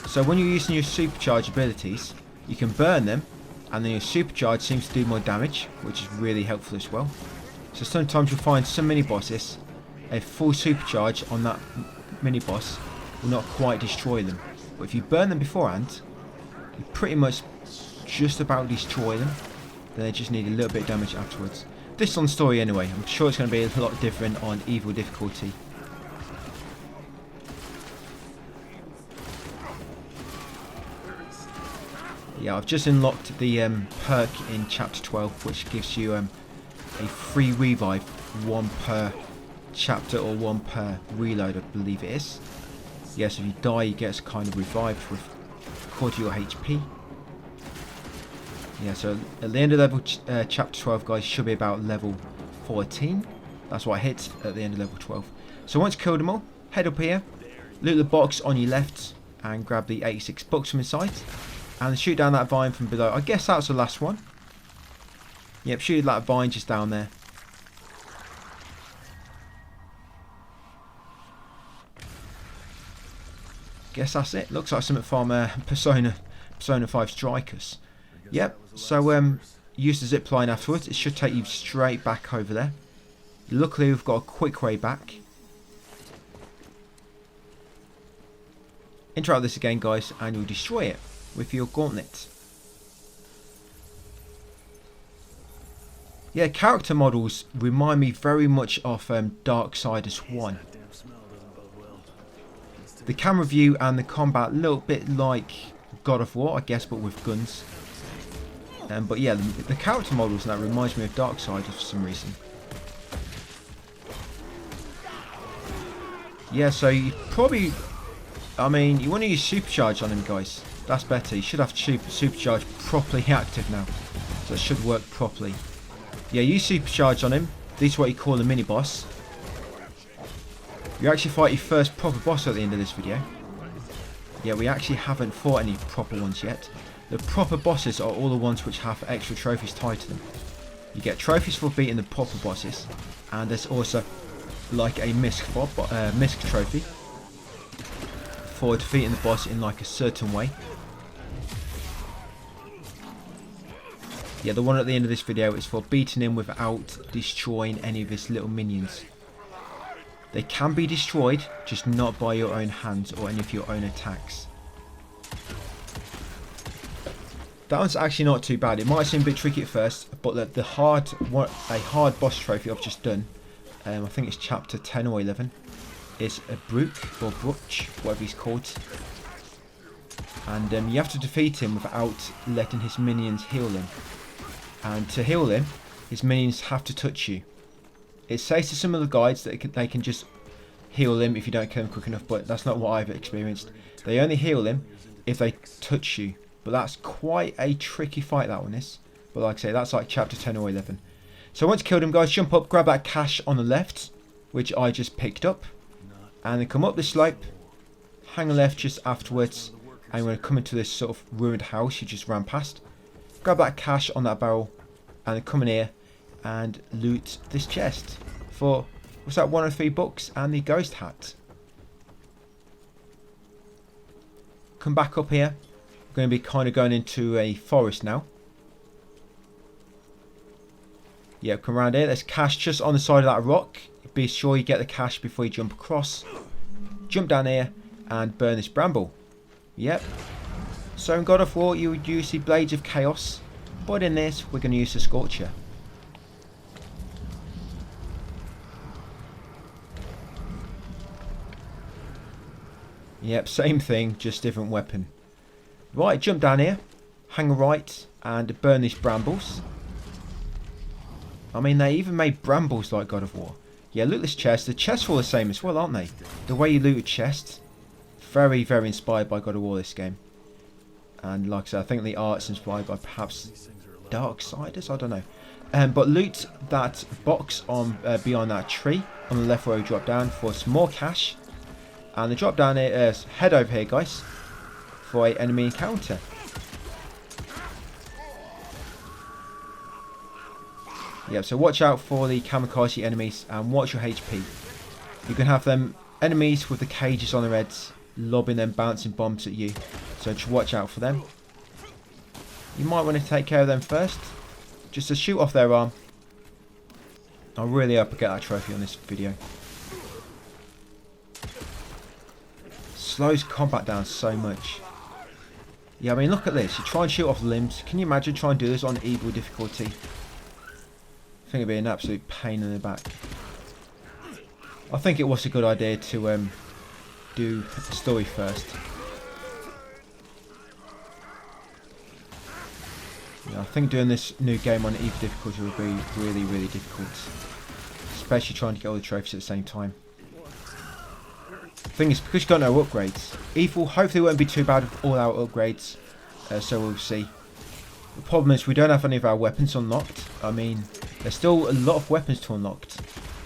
So when you're using your supercharge abilities, you can burn them, and then your supercharge seems to do more damage, which is really helpful as well. So sometimes you'll find some mini bosses, a full supercharge on that mini boss will not quite destroy them. But if you burn them beforehand, you pretty much just about destroy them. Then they just need a little bit of damage afterwards. This is on story anyway. I'm sure it's going to be a lot different on evil difficulty. Yeah, I've just unlocked the perk in chapter 12, which gives you a free revive, 1 per chapter or 1 per reload, I believe it is. Yes, if you die, you get kind of revived with according to your HP. Yeah, so at the end of level chapter 12, guys, should be about level 14. That's what I hit at the end of level 12. So once you killed them all, head up here, loot the box on your left, and grab the 86 bucks from inside, and shoot down that vine from below. I guess that's the last one. Yep, shoot that vine just down there. Guess that's it. Looks like something from Persona 5 Strikers. Yep, so use the zip line afterwards. It should take you straight back over there. Luckily we've got a quick way back. Interact with this again, guys, and you'll destroy it with your gauntlet. Yeah, character models remind me very much of Darksiders 1. The camera view and the combat a little bit like God of War, I guess, but with guns. But yeah, the character models and that reminds me of Darksiders for some reason. Yeah, so you probably, I mean, you want to use Supercharge on him, guys. That's better. You should have Supercharge properly active now, so it should work properly. Yeah, use Supercharge on him. This is what you call a mini boss. You actually fight your first proper boss at the end of this video. Yeah, we actually haven't fought any proper ones yet. The proper bosses are all the ones which have extra trophies tied to them. You get trophies for beating the proper bosses, and there's also like a misc trophy for defeating the boss in like a certain way. Yeah, the one at the end of this video is for beating him without destroying any of his little minions. They can be destroyed, just not by your own hands or any of your own attacks. That one's actually not too bad. It might seem a bit tricky at first, but a hard boss trophy I've just done, I think it's chapter 10 or 11, is a Brook or Brooch, whatever he's called. And you have to defeat him without letting his minions heal him. And to heal him, his minions have to touch you. It says to some of the guides that they can just heal him if you don't kill him quick enough, but that's not what I've experienced. They only heal him if they touch you. But that's quite a tricky fight, that one is. But like I say, that's like chapter 10 or 11. So once you killed him, guys, jump up, grab that cash on the left, which I just picked up. And then come up the slope, hang a left just afterwards. And you're going to come into this sort of ruined house you just ran past. Grab that cash on that barrel. And then come in here and loot this chest for, what's that, 103 bucks and the ghost hat. Come back up here. We're going to be kind of going into a forest now. Yeah, come around here. There's cash just on the side of that rock. Be sure you get the cash before you jump across. Jump down here and burn this bramble. Yep. So in God of War you would use the Blades of Chaos, but in this we're going to use the Scorcher. Yep, same thing, just different weapon. Right, jump down here, hang a right, and burn these brambles. I mean, they even made brambles like God of War. Yeah, loot this chest. The chests are all the same as well, aren't they? The way you loot a chest, very, very inspired by God of War, this game. And like I said, I think the art's inspired by perhaps Darksiders, I don't know. But loot that box on beyond that tree on the left where we drop down for some more cash. And the drop down here, head over here, guys, for an enemy encounter. Yep, so watch out for the kamikaze enemies and watch your HP. You can have them enemies with the cages on their heads, lobbing them bouncing bombs at you. So just watch out for them. You might want to take care of them first, just to shoot off their arm. I really hope I get that trophy on this video. Slows combat down so much. Yeah, I mean, look at this. You try and shoot off limbs. Can you imagine trying to do this on evil difficulty? I think it'd be an absolute pain in the back. I think it was a good idea to do the story first. Yeah, I think doing this new game on evil difficulty would be really, really difficult. Especially trying to get all the trophies at the same time. The thing is, because you've got no upgrades, evil hopefully won't be too bad with all our upgrades. So we'll see. The problem is we don't have any of our weapons unlocked. I mean, there's still a lot of weapons to unlock,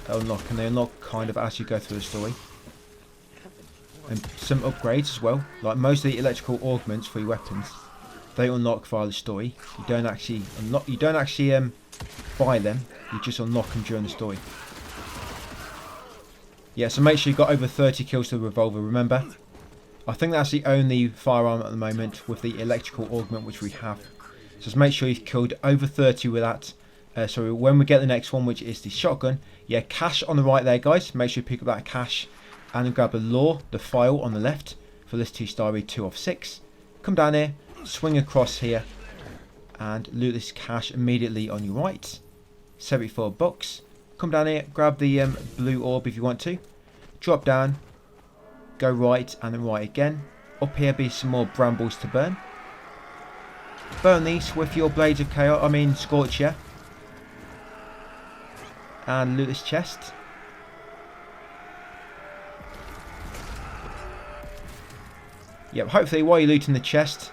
and they unlock kind of as you go through the story. And some upgrades as well, like most of the electrical augments for your weapons, they unlock via the story. You don't actually unlock, buy them. You just unlock them during the story. Yeah, so make sure you've got over 30 kills to the revolver. Remember, I think that's the only firearm at the moment with the electrical augment which we have. So just make sure you've killed over 30 with that. So when we get the next one, which is the shotgun, yeah, cash on the right there, guys. Make sure you pick up that cash and then grab the lure, the file on the left for this 2-star 2 of 6. Come down here, swing across here, and loot this cash immediately on your right. 74 bucks. Come down here, grab the blue orb if you want to. Drop down, go right and then right again. Up here be some more brambles to burn. Burn these with your blades of chaos, scorch, yeah. And loot this chest. Yep, hopefully while you're looting the chest,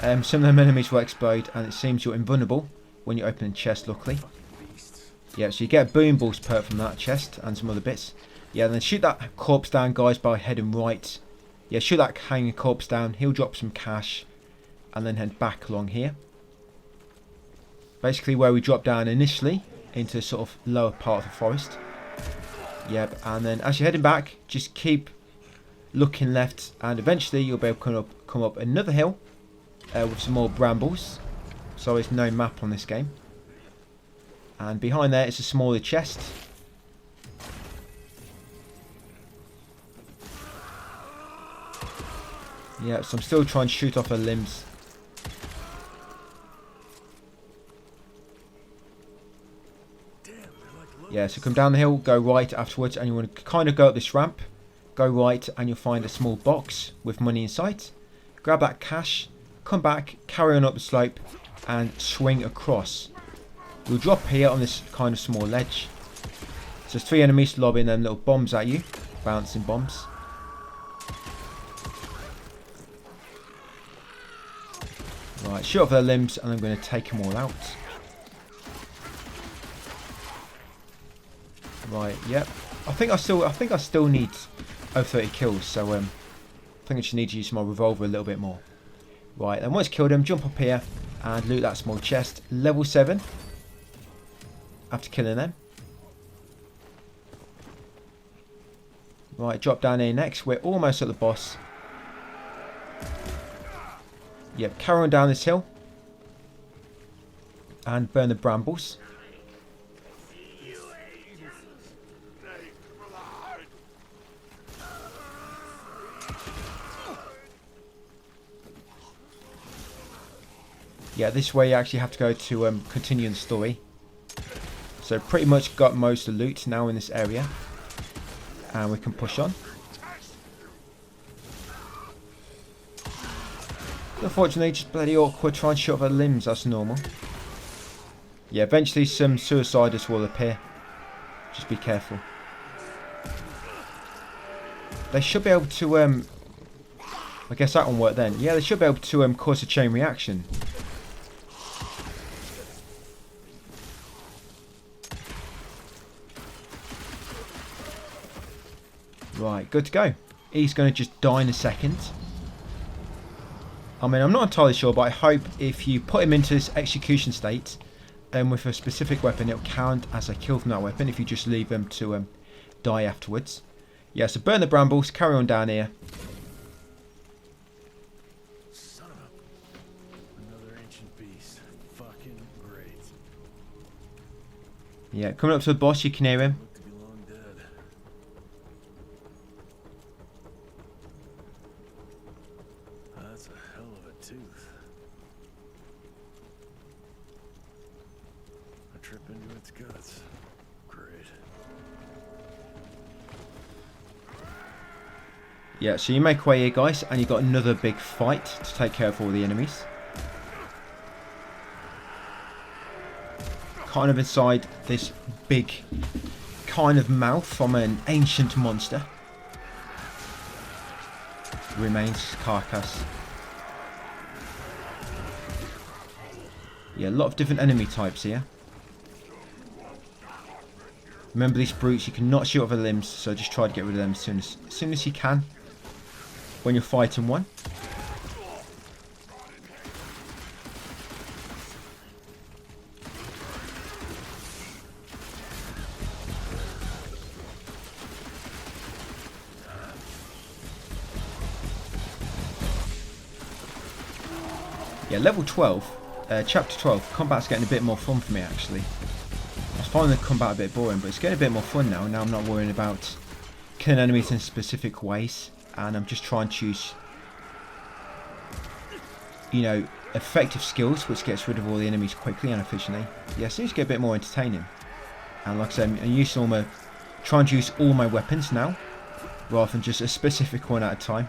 some of them enemies will explode and it seems you're invulnerable when you open the chest, luckily. Yeah, so you get a boom balls perk from that chest and some other bits. Yeah, then shoot that corpse down, guys, by heading right. Yeah, shoot that hanging corpse down. He'll drop some cash and then head back along here. Basically where we dropped down initially into sort of lower part of the forest. Yep, and then as you're heading back, just keep looking left and eventually you'll be able to come up another hill with some more brambles. So there's no map on this game. And behind there is a smaller chest. Yeah, so I'm still trying to shoot off her limbs. Yeah, so come down the hill, go right afterwards, and you want to kind of go up this ramp. Go right and you'll find a small box with money inside. Grab that cash, come back, carry on up the slope, and swing across. You'll drop here on this kind of small ledge. So there's 3 enemies lobbing them little bombs at you. Bouncing bombs. Right, shoot off their limbs and I'm going to take them all out. Right, yep. I think I still need over 30 kills, so I think I just need to use my revolver a little bit more. Right, then once killed him, jump up here and loot that small chest. Level 7. After killing them. Right, drop down here next. We're almost at the boss. Yep, carry on down this hill. And burn the brambles. Yeah, this way you actually have to go to continue the story. So pretty much got most of the loot now in this area. And we can push on. Unfortunately, just bloody awkward trying to shoot off her limbs, that's normal. Yeah, eventually some suiciders will appear. Just be careful. They should be able to, I guess that one worked then. Yeah, they should be able to cause a chain reaction. Right, good to go. He's going to just die in a second. I'm not entirely sure, but I hope if you put him into this execution state, then with a specific weapon, it'll count as a kill from that weapon if you just leave them to die afterwards. Yeah, so burn the brambles, carry on down here. Son of a... Another ancient beast. Fucking great. Yeah, coming up to the boss, you can hear him. Look to be long dead. That's a hell of a tooth. A trip into its guts. Great. Yeah, so you make way here, guys, and you've got another big fight to take care of all the enemies. Kind of inside this big kind of mouth from an ancient monster. Remains carcass. Yeah, a lot of different enemy types here. Remember these brutes, you cannot shoot off their limbs, so just try to get rid of them as soon as you can. When you're fighting one. Yeah, level 12. Chapter 12. Combat's getting a bit more fun for me, actually. I was finding the combat a bit boring, but it's getting a bit more fun now. Now I'm not worrying about killing enemies in specific ways, and I'm just trying to choose, you know, effective skills, which gets rid of all the enemies quickly and efficiently. Yeah, it seems to get a bit more entertaining. And like I said, I'm using trying to use all my weapons now, rather than just a specific one at a time.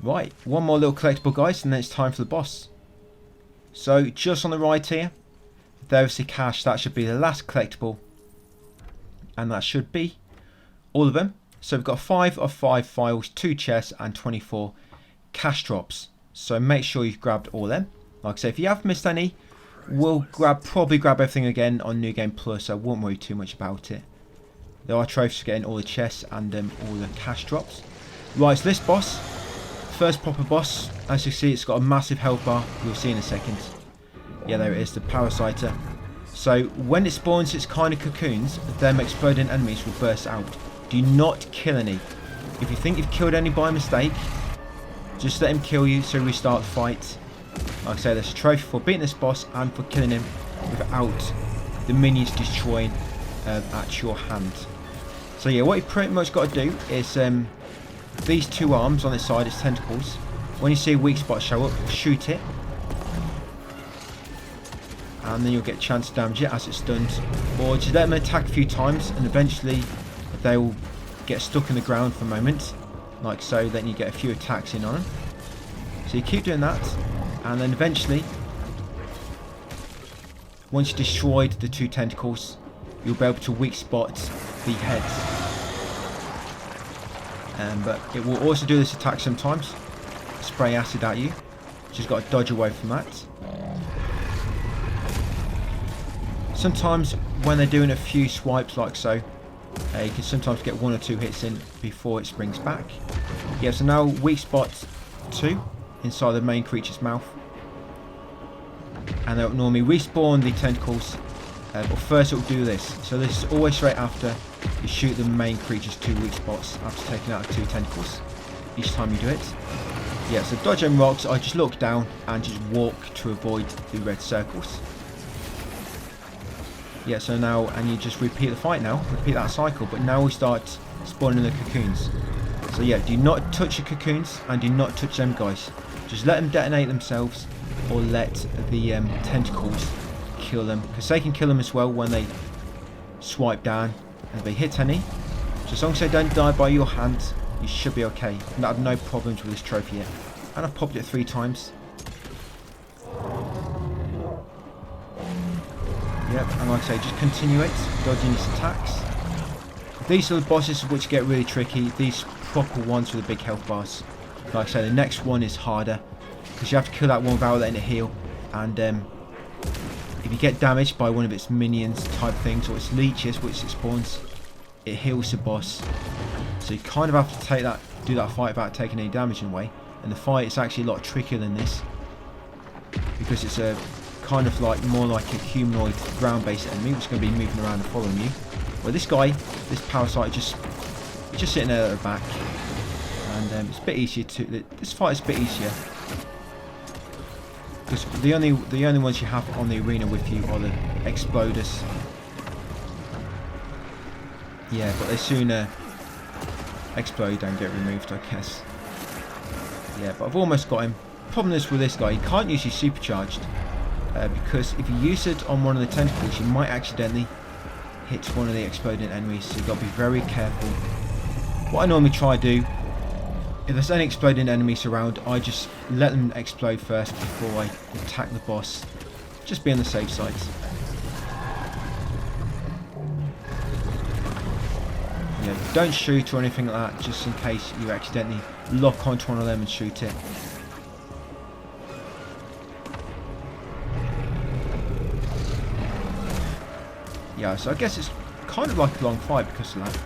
Right, one more little collectible, guys, and then it's time for the boss. So, just on the right here, there's the cache. That should be the last collectible. And that should be all of them. So we've got 5 of 5 files, 2 chests, and 24 cash drops. So make sure you've grabbed all of them. Like I say, if you have missed any, we'll probably grab everything again on New Game Plus. So I won't worry too much about it. There are trophies for getting all the chests and all the cash drops. Right, so this boss, first proper boss. As you see, it's got a massive health bar. You'll see in a second. Yeah, there it is, the Parasiter. So when it spawns its kind of cocoons, them exploding enemies will burst out. Do not kill any. If you think you've killed any by mistake, just let him kill you, so restart the fight. Like I say, there's a trophy for beating this boss and for killing him without the minions destroying at your hand. So yeah, what you pretty much got to do is these 2 arms on its side, its tentacles. When you see a weak spot show up, shoot it. And then you'll get a chance to damage it as it's stunned. Or just let them attack a few times and eventually they will get stuck in the ground for a moment. Like so, then you get a few attacks in on them. So you keep doing that. And then eventually, once you've destroyed the 2 tentacles, you'll be able to weak spot the heads. But it will also do this attack sometimes. Spray acid at you. Just got to dodge away from that. Sometimes when they're doing a few swipes like so, you can sometimes get 1 or 2 hits in before it springs back. Yeah, so now weak spot 2 inside the main creature's mouth. And they'll normally respawn the tentacles, but first it will do this. So this is always straight after you shoot the main creature's 2 weak spots after taking out the 2 tentacles. Each time you do it. Yeah, so dodge and rocks, I just look down and just walk to avoid the red circles. Yeah, so now, and you just repeat the fight now, repeat that cycle, but now we start spawning the cocoons. So yeah, do not touch the cocoons, and do not touch them, guys. Just let them detonate themselves, or let the tentacles kill them, because they can kill them as well when they swipe down, and if they hit any, so as long as they don't die by your hand, you should be okay. And I have no problems with this trophy yet. And I've popped it 3 times. Yep, and like I say, just continue it, dodging these attacks. These are the bosses which get really tricky, these proper ones with the big health bars. Like I say, the next one is harder, because you have to kill that one without letting it heal. And if you get damaged by one of its minions type things, or its leeches which it spawns, it heals the boss. So you kind of have to do that fight without taking any damage away. And the fight is actually a lot trickier than this, because it's a kind of like more like a humanoid ground-based enemy which is going to be moving around and following you. Well, this guy, this parasite, just sitting there at the back, and it's a bit easier to. This fight is a bit easier because the only ones you have on the arena with you are the exploders. Yeah, but they sooner explode and get removed, I guess. Yeah, but I've almost got him. Problem is with this guy, you can't use your supercharged. Because if you use it on one of the tentacles, you might accidentally hit one of the exploding enemies, so you've got to be very careful. What I normally try to do, if there's any exploding enemies around, I just let them explode first before I attack the boss. Just be on the safe side. Yeah, don't shoot or anything like that, just in case you accidentally lock onto one of them and shoot it. Yeah, so I guess it's kind of like a long fight because of that.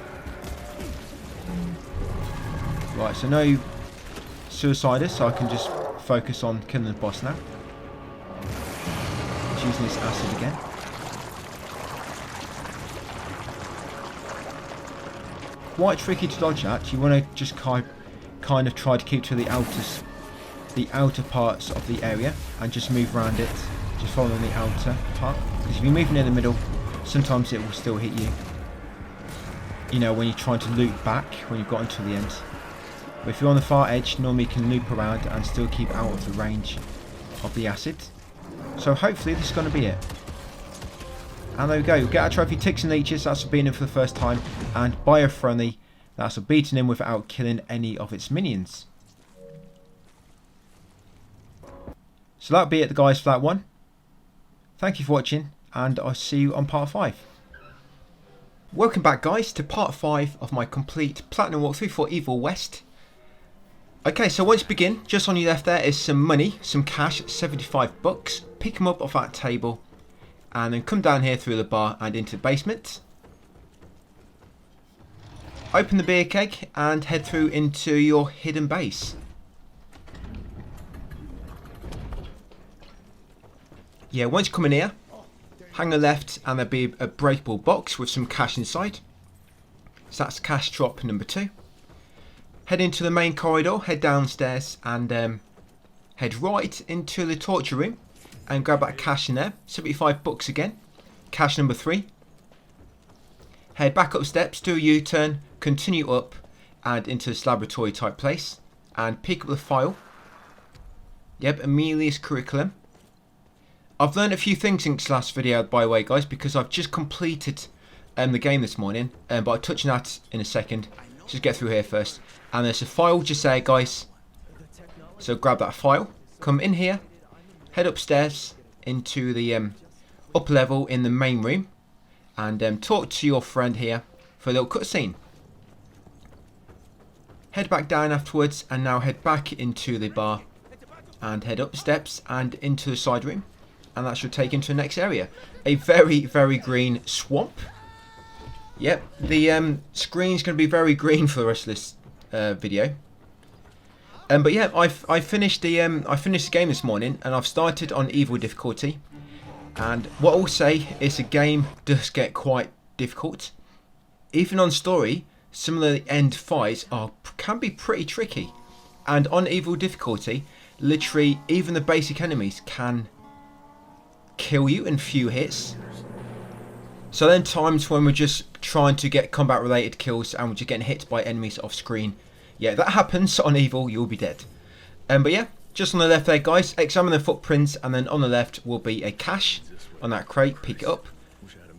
Right, so no suiciders, so I can just focus on killing the boss now. Just using this acid again. quite tricky to dodge at. You want to just kind of try to keep to the outer parts of the area and just move around it, just following the outer part. Because if you're moving in the middle, sometimes it will still hit you. You know, when you're trying to loop back when you've gotten to the end. But if you're on the far edge, normally you can loop around and still keep out of the range of the acid. So hopefully this is going to be it. And there we go. Get our trophy ticks and leeches. That's for beating him for the first time. And bio-friendly. That's for beating him without killing any of its minions. So that'll be it, guys, for that one. Thank you for watching, and I'll see you on part 5. Welcome back, guys, to part 5 of my complete platinum walkthrough for Evil West. Okay, so once you begin, just on your left there is some money, some cash, 75 bucks. Pick them up off that table, and then come down here through the bar and into the basement. Open the beer keg and head through into your hidden base. Yeah, once you come in here, hang a left and there'll be a breakable box with some cash inside. So that's cash drop number 2. Head into the main corridor, head downstairs and head right into the torture room and grab that cash in there. 75 bucks again. Cash number 3. Head back up steps, do a U-turn, continue up and into this laboratory type place and pick up the file. Yep, Amelia's curriculum. I've learned a few things since last video, by the way, guys, because I've just completed the game this morning, but I'll touch on that in a second. Let's just get through here first. And there's a file just there, guys. So grab that file, come in here, head upstairs into the upper level in the main room, and talk to your friend here for a little cutscene. Head back down afterwards, and now head back into the bar, and head up steps and into the side room. And that should take into the next area. A very, very green swamp. Yep, the screen's going to be very green for the rest of this video. But yeah, I finished the game this morning, and I've started on evil difficulty. And what I'll say is the game does get quite difficult. Even on story, some of the end fights can be pretty tricky. And on evil difficulty, literally even the basic enemies can kill you in few hits. So then times when we're just trying to get combat related kills and we're just getting hit by enemies off screen, yeah, that happens on evil, you'll be dead. But yeah, just on the left there, guys, examine the footprints, and then on the left will be a cache on that crate. Pick it up,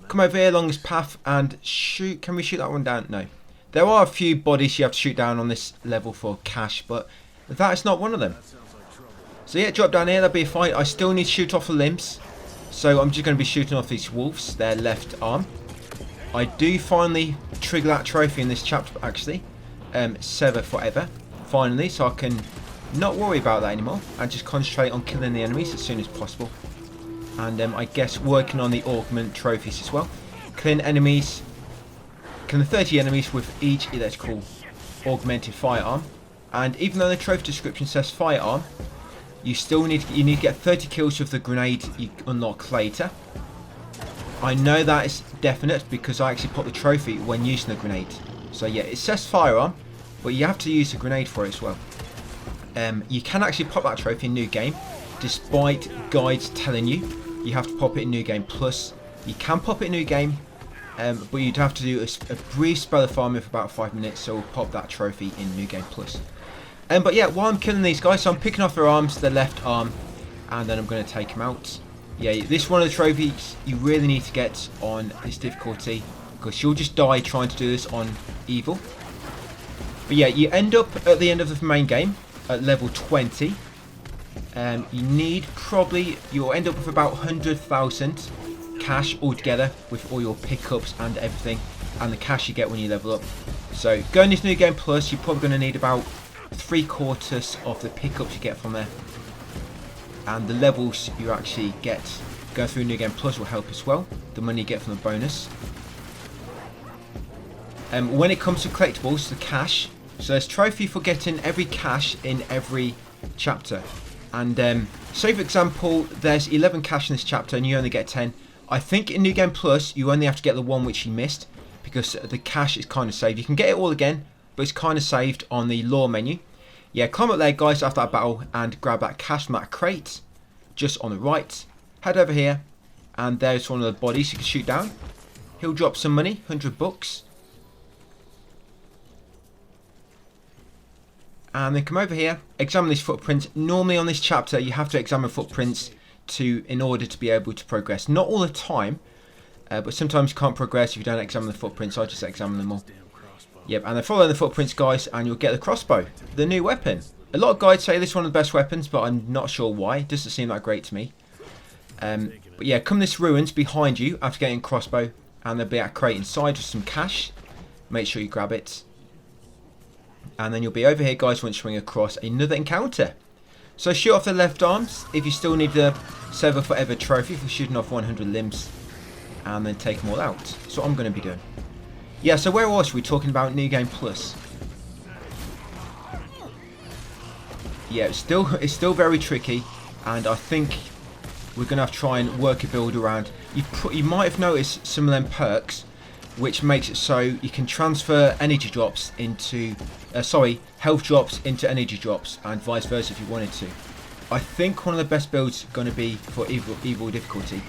come over here along this path and shoot. Can we shoot that one down? No, there are a few bodies you have to shoot down on this level for cache, but that is not one of them. So yeah, drop down here, there'll be a fight. I still need to shoot off the limbs. So I'm just going to be shooting off these wolves, their left arm. I do finally trigger that trophy in this chapter, actually. Sever forever, finally, so I can not worry about that anymore and just concentrate on killing the enemies as soon as possible. And I guess working on the augment trophies as well. Killing 30 enemies with each electrical augmented firearm. And even though the trophy description says firearm, you need to get 30 kills with the grenade you unlock later. I know that is definite because I actually put the trophy when using the grenade. So yeah, it says firearm, but you have to use a grenade for it as well. You can actually pop that trophy in New Game, despite guides telling you have to pop it in New Game Plus. You can pop it in New Game, but you'd have to do a brief spell of farming for about 5 minutes, so we'll pop that trophy in New Game Plus. But yeah, while I'm killing these guys, so I'm picking off their arms, their left arm, and then I'm going to take them out. Yeah, this is one of the trophies you really need to get on this difficulty, because you'll just die trying to do this on evil. But yeah, you end up at the end of the main game at level 20. You'll end up with about 100,000 cash altogether with all your pickups and everything, and the cash you get when you level up. So going into New Game Plus, you're probably going to need about 3/4 of the pickups you get from there, and the levels you actually get going through New Game Plus will help as well. The money you get from the bonus. When it comes to collectibles, the cash, so there's trophy for getting every cash in every chapter. And say for example there's 11 cash in this chapter and you only get 10. I think in New Game Plus you only have to get the one which you missed, because the cash is kind of saved. You can get it all again, but it's kind of saved on the lore menu. Yeah, climb up there, guys, after that battle and grab that cash from that crate just on the right. Head over here, and there's one of the bodies you can shoot down. He'll drop some money, 100 bucks. And then come over here, examine these footprints. Normally on this chapter, you have to examine footprints in order to be able to progress. Not all the time, but sometimes you can't progress if you don't examine the footprints. I just examine them all. Yep, and then follow the footprints, guys, and you'll get the crossbow, the new weapon. A lot of guides say this is one of the best weapons, but I'm not sure why. It doesn't seem that great to me. But yeah, come this ruins behind you after getting crossbow, and there'll be a crate inside with some cash. Make sure you grab it. And then you'll be over here, guys, once you swing across another encounter. So shoot off the left arms if you still need the Sever Forever trophy for shooting off 100 limbs. And then take them all out. That's what I'm going to be doing. Yeah, so where else are we talking about New Game Plus? Yeah, it's still very tricky. And I think we're going to have to try and work a build around. You might have noticed some of them perks, which makes it so you can transfer energy drops into health drops into energy drops, and vice versa if you wanted to. I think one of the best builds going to be for evil difficulty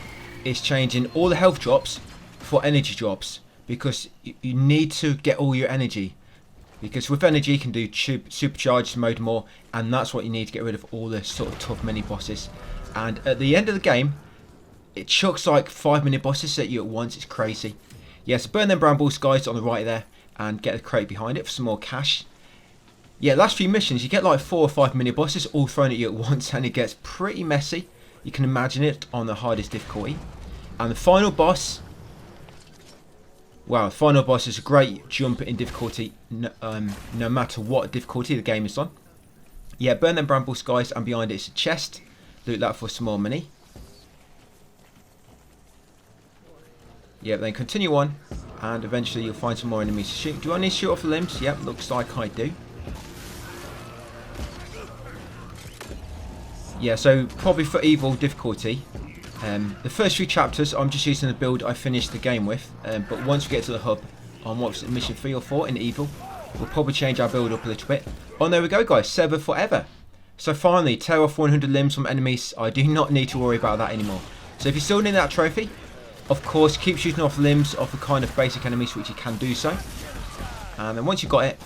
is changing all the health drops for energy drops, because you need to get all your energy, because with energy you can do supercharged mode more, and that's what you need to get rid of all the sort of tough mini bosses. And at the end of the game, it chucks like 5 mini bosses at you at once. It's crazy. Yeah, so burn them brambles, guys, on the right there, and get the crate behind it for some more cash. Yeah, last few missions, you get like 4 or 5 mini bosses all thrown at you at once, and it gets pretty messy. You can imagine it on the hardest difficulty. And the final boss, wow, the final boss is a great jump in difficulty, no matter what difficulty the game is on. Yeah, burn them brambles, guys, and behind it is a chest. Loot that for some more money. Yeah, then continue on, and eventually you'll find some more enemies to shoot. Do I need to shoot off the limbs? Yep, looks like I do. Yeah, so probably for evil difficulty, the first few chapters I'm just using the build I finished the game with, but once we get to the hub on what's it, mission 3 or 4 in evil, we'll probably change our build up a little bit. Oh, there we go, guys, Sever Forever. So finally, tear off 100 limbs from enemies. I do not need to worry about that anymore. So if you still need that trophy, of course, keep shooting off limbs off the kind of basic enemies, which you can do so. And then once you've got it,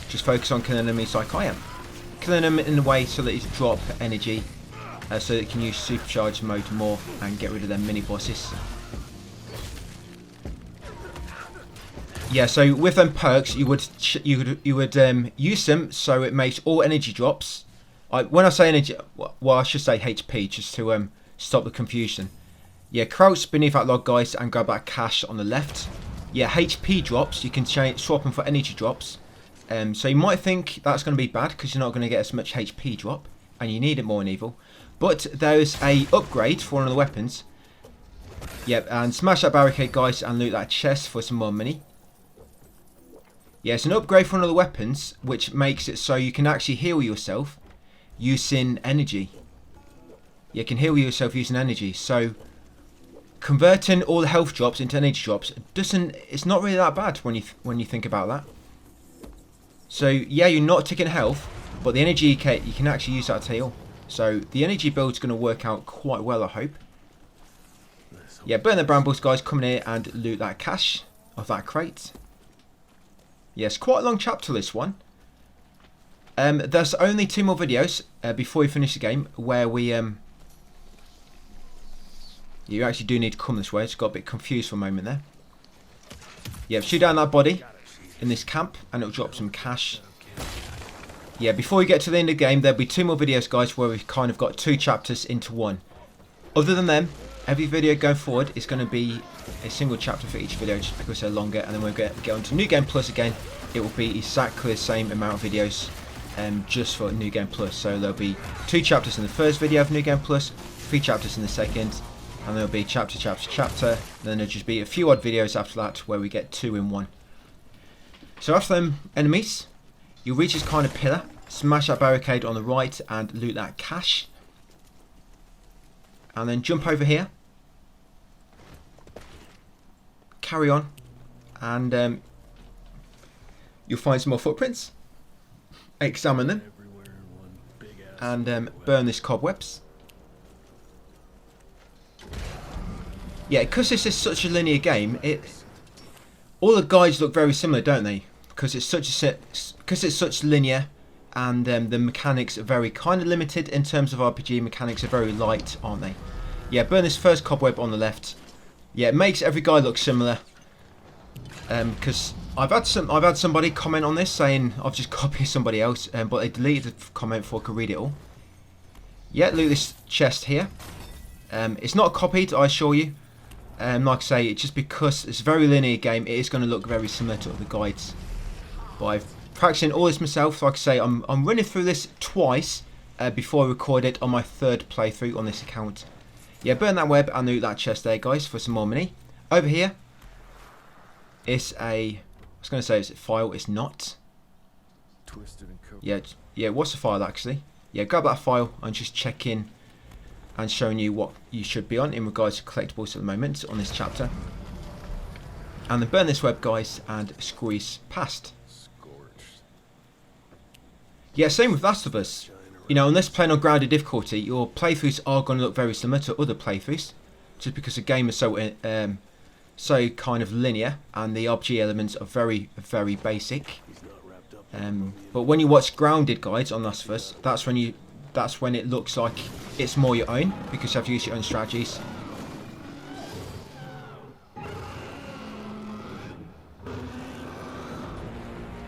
just focus on killing enemies like I am. Killing them in a way so that you drop energy, so that you can use supercharged mode more and get rid of them mini bosses. Yeah, so with them perks, you would use them so it makes all energy drops. When I say energy, well, I should say HP, just to stop the confusion. Yeah, crouch beneath that log, guys, and grab that cash on the left. Yeah, HP drops, you can swap them for energy drops. So you might think that's going to be bad because you're not going to get as much HP drop, and you need it more in evil. But there's a upgrade for one of the weapons. Yep, and smash that barricade, guys, and loot that chest for some more money. Yeah, it's an upgrade for one of the weapons, which makes it so you can actually heal yourself using energy. You can heal yourself using energy, so converting all the health drops into energy drops it's not really that bad when you think about that. So yeah, you're not taking health, but the energy you can actually use that to heal. So the energy build's going to work out quite well, I hope. Yeah, burn the brambles, guys, come in here and loot that cash of that crate. Yes, quite a long chapter, this one. There's only 2 more videos before we finish the game where we you actually do need to come this way. It's got a bit confused for a moment there. Yeah, shoot down that body in this camp and it'll drop some cash. Yeah, before we get to the end of the game, there'll be 2 more videos, guys, where we've kind of got 2 chapters into one. Other than them, every video going forward is going to be a single chapter for each video, just because they're longer, and then we'll get on to New Game Plus again. It will be exactly the same amount of videos just for New Game Plus. So there'll be 2 chapters in the first video of New Game Plus, 3 chapters in the second, and there'll be chapter. Then there'll just be a few odd videos after that where we get 2 in 1. So after them enemies, you'll reach this kind of pillar, smash that barricade on the right and loot that cash. And then jump over here. Carry on. and you'll find some more footprints. Examine them Everywhere in one big ass. and burn these cobwebs. Yeah, because this is such a linear game, all the guides look very similar, don't they? Because it's such linear, and the mechanics are very kind of limited in terms of RPG mechanics. Are very light, aren't they? Yeah, burn this first cobweb on the left. Yeah, it makes every guy look similar. Because I've had somebody comment on this saying I've just copied somebody else, but they deleted the comment before I could read it all. Yeah, loot this chest here. It's not copied, I assure you. Like I say, it's just because it's a very linear game, it is going to look very similar to other guides. But I've practicing all this myself. Like I say, I'm running through this twice before I record it on my third playthrough on this account. Yeah, burn that web and loot that chest there, guys, for some more money. Over here, it's a... I was going to say, is it file? It's not. Twisted and coated. Yeah. What's the file actually? Yeah, grab that file and just check in and showing you what you should be on in regards to collectibles at the moment on this chapter. And then burn this web, guys, and squeeze past. Scorched. Yeah, same with Last of Us. You know, unless playing on grounded difficulty, your playthroughs are going to look very similar to other playthroughs, just because the game is so kind of linear and the RPG elements are very, very basic. He's not wrapped up. But when you watch grounded guides on Last of Us, that's when it looks like it's more your own, because you have to use your own strategies.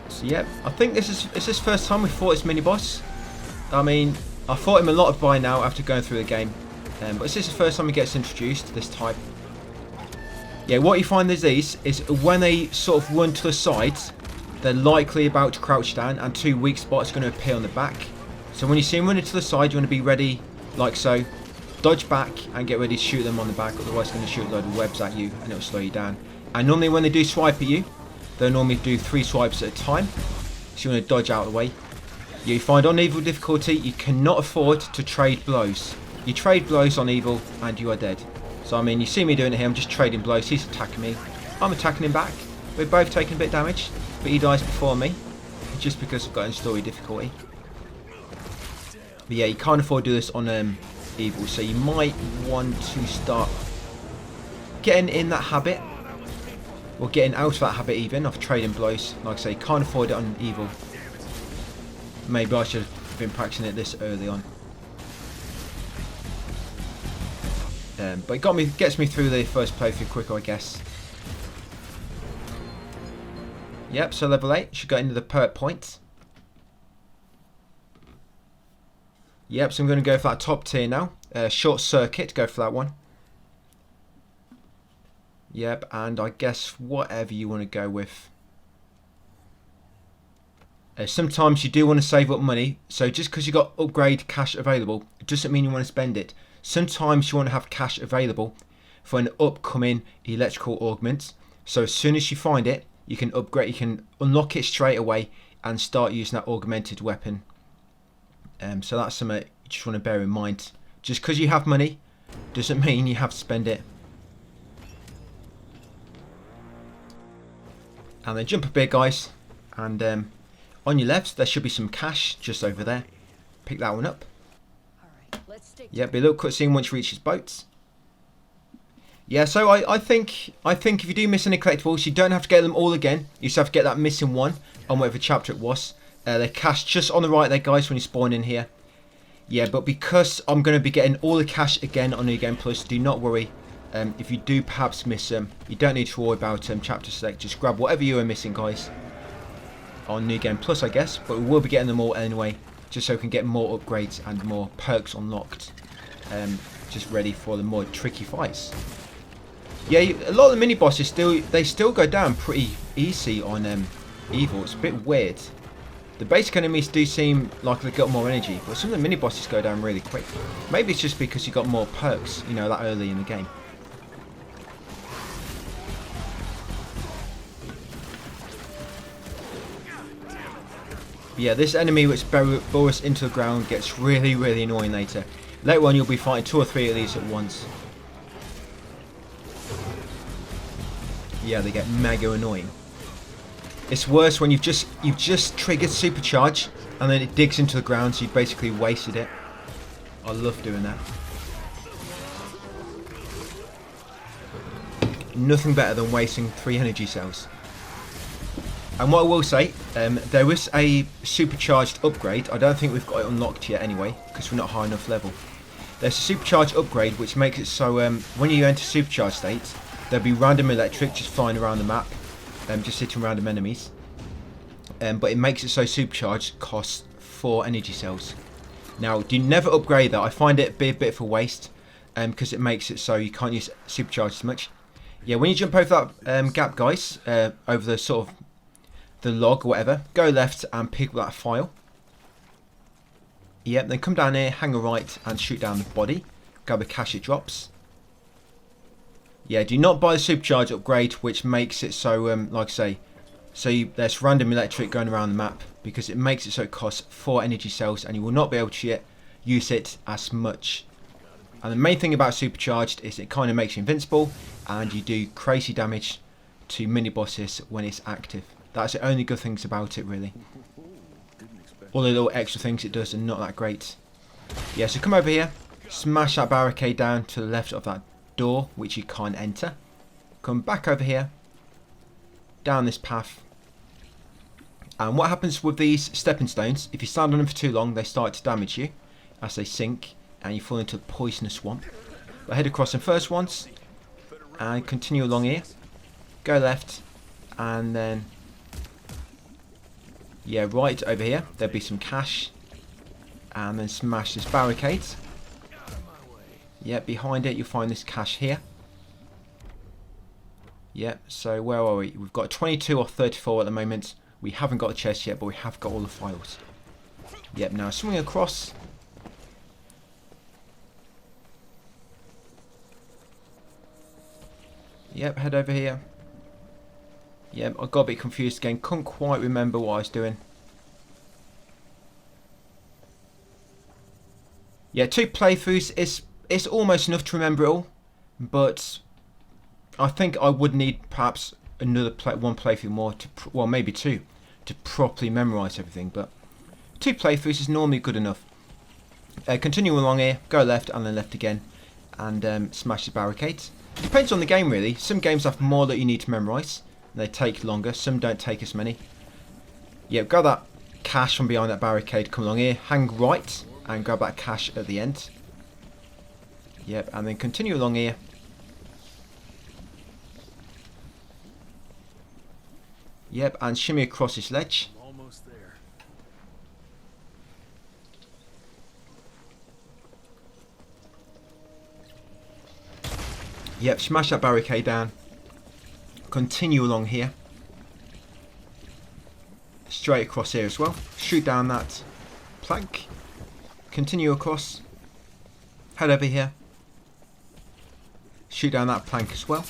So yeah, I think this is first time we fought this mini boss. I mean, I fought him a lot by now after going through the game, but this is the first time he gets introduced to this type. Yeah, what you find is when they sort of run to the sides, they're likely about to crouch down, and two weak spots are going to appear on the back. So when you see them running to the side, you want to be ready, like so. Dodge back and get ready to shoot them on the back, otherwise they're going to shoot a load of webs at you and it'll slow you down. And normally when they do swipe at you, they'll normally do 3 swipes at a time, so you want to dodge out of the way. You find on Evil difficulty, you cannot afford to trade blows. You trade blows on Evil and you are dead. So I mean, you see me doing it here, I'm just trading blows, he's attacking me, I'm attacking him back. We're both taking a bit of damage, but he dies before me, just because I've got in story difficulty. But yeah, you can't afford to do this on Evil, so you might want to start getting in that habit, or getting out of that habit even, of trading blows. Like I say, you can't afford it on Evil. Maybe I should have been practicing it this early on. But it gets me through the first playthrough quicker, I guess. Yep, so level 8, should go into the perk point. Yep, so I'm going to go for that top tier now. Short circuit, go for that one. Yep, and I guess whatever you want to go with. Sometimes you do want to save up money, so just because you got upgrade cash available, it doesn't mean you want to spend it. Sometimes you want to have cash available for an upcoming electrical augment. So as soon as you find it, you can upgrade, you can unlock it straight away and start using that augmented weapon. So that's something you just want to bear in mind. Just because you have money doesn't mean you have to spend it. And then jump a bit, guys, and on your left there should be some cash just over there. Pick that one up. Yeah, be a little cutscene once you reach his boats. Yeah, so I think if you do miss any collectibles, you don't have to get them all again. You just have to get that missing one on whatever chapter it was. They're cached just on the right there, guys, when you spawn in here. Yeah, but because I'm going to be getting all the cash again on New Game Plus, do not worry. If you do perhaps miss them, you don't need to worry about chapter select. Just grab whatever you are missing, guys, on New Game Plus, I guess. But we will be getting them all anyway, just so we can get more upgrades and more perks unlocked. Just ready for the more tricky fights. Yeah, a lot of the mini bosses still go down pretty easy on Evil. It's a bit weird. The basic enemies do seem like they've got more energy, but some of the mini bosses go down really quick. Maybe it's just because you got more perks, you know, that early in the game. But yeah, this enemy which bores into the ground gets really, really annoying later. Later on, you'll be fighting 2 or 3 of these at once. Yeah, they get mega annoying. It's worse when you've just triggered supercharge and then it digs into the ground, so you've basically wasted it. I love doing that. Nothing better than wasting 3 energy cells. And what I will say, there is a supercharged upgrade. I don't think we've got it unlocked yet anyway, because we're not high enough level. There's a supercharged upgrade which makes it so when you enter supercharged state, there'll be random electric just flying around the map, just hitting random enemies. But it makes it so supercharged costs 4 energy cells. Now, do never upgrade that. I find it be a bit of a waste, because it makes it so you can't use supercharge as much. Yeah, when you jump over that gap, guys, over the sort of the log or whatever, go left and pick up that file. Yep, then come down here, hang a right and shoot down the body. Grab the cash it drops. Yeah, do not buy the supercharge upgrade, which makes it so, like I say, so there's random electric going around the map, because it makes it so it costs 4 energy cells and you will not be able to use it as much. And the main thing about supercharged is it kind of makes you invincible and you do crazy damage to mini bosses when it's active. That's the only good things about it, really. All the little extra things it does are not that great. Yeah, so come over here, smash that barricade down to the left of that door, which you can't enter. Come back over here, down this path. And what happens with these stepping stones, if you stand on them for too long, they start to damage you as they sink and you fall into a poisonous swamp. But head across them first once and continue along here. Go left and then, yeah, right over here. There'll be some cash. And then smash this barricade. Yeah, behind it you'll find this cash here. Yep, so where are we? We've got 22 or 34 at the moment. We haven't got a chest yet, but we have got all the files. Yep, now swing across. Yep, head over here. Yep, I got a bit confused again. Couldn't quite remember what I was doing. Yeah, 2 playthroughs it's almost enough to remember it all, but I think I would need perhaps one playthrough more to, well, maybe 2, to properly memorise everything. But 2 playthroughs is normally good enough. Continue along here, go left and then left again, and smash the barricades. Depends on the game, really. Some games have more that you need to memorise. They take longer. Some don't take as many. Yeah, grab that cash from behind that barricade. Come along here, hang right, and grab that cash at the end. Yep, and then continue along here. Yep, and shimmy across this ledge. Almost there. Yep, smash that barricade down. Continue along here. Straight across here as well. Shoot down that plank. Continue across. Head over here. Shoot down that plank as well.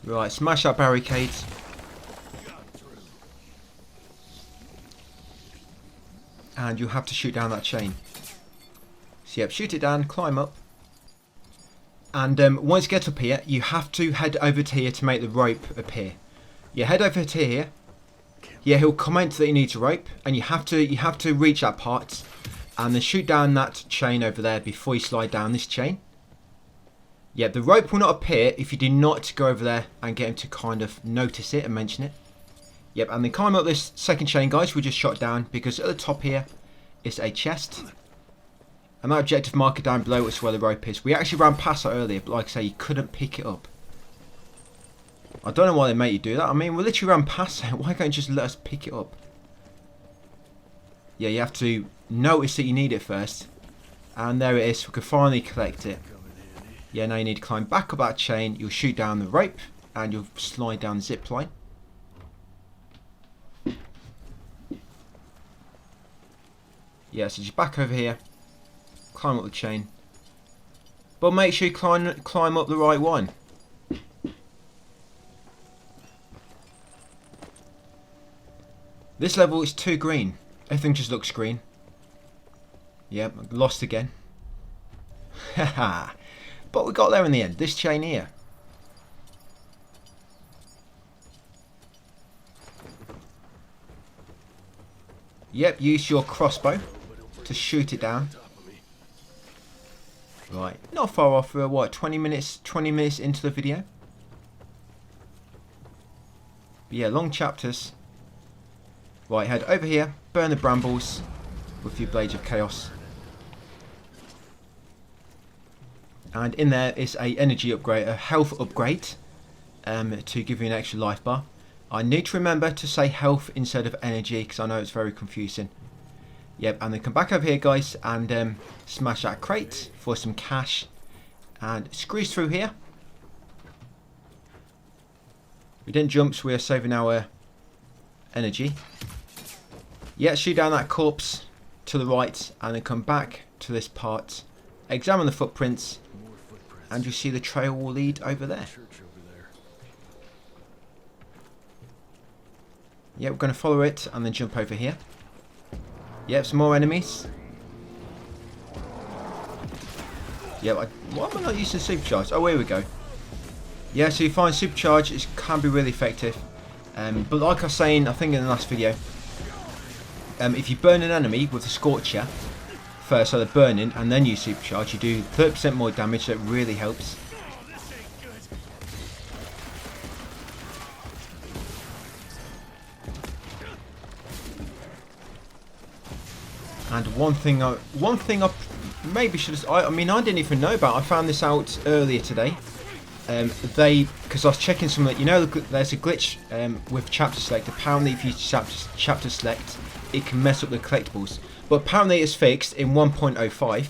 Right, smash that barricade. And you have to shoot down that chain. So yep, shoot it down, climb up. And once you get up here, you have to head over to here to make the rope appear. You head over to here. Yeah, he'll comment that he needs a rope, and you have to reach that part, and then shoot down that chain over there before you slide down this chain. Yeah, the rope will not appear if you do not go over there and get him to kind of notice it and mention it. Yep, and then climb up this second chain, guys. We just shot down because at the top here is a chest. And that objective marker down below is where the rope is. We actually ran past that earlier, but like I say, you couldn't pick it up. I don't know why they make you do that. I mean, we literally ran past it. Why can't you just let us pick it up? Yeah, you have to notice that you need it first. And there it is. We can finally collect it. Yeah, now you need to climb back up that chain. You'll shoot down the rope. And you'll slide down the zip line. Yeah, so just back over here. Climb up the chain. But make sure you climb up the right one. This level is too green. Everything just looks green. Yep, lost again. Haha. But we got there in the end. This chain here. Yep, use your crossbow to shoot it down. Right, not far off. What, 20 minutes? 20 minutes into the video. But yeah, long chapters. Right, head over here. Burn the brambles with your blades of chaos. And in there is a energy upgrade, a health upgrade, to give you an extra life bar. I need to remember to say health instead of energy because I know it's very confusing. Yep, and then come back over here, guys, and smash that crate for some cash. And squeeze through here. We didn't jump, so we are saving our energy. Yeah, shoot down that corpse to the right, and then come back to this part. Examine the footprints, and you see the trail will lead over there. Yeah, we're going to follow it and then jump over here. Yep, some more enemies. Yeah, why am I not using supercharge? Oh, here we go. Yeah, so you find supercharge can be really effective. But like I was saying, I think in the last video, if you burn an enemy with a scorcher first, so they're burning, and then you supercharge, you do 30% more damage, so it really helps. And one thing I maybe should have, I mean, I didn't even know about. I found this out earlier today. Because I was checking some, you know, there's a glitch with chapter select. Apparently, if you chapter select, it can mess up the collectibles. But apparently, it's fixed in 1.05.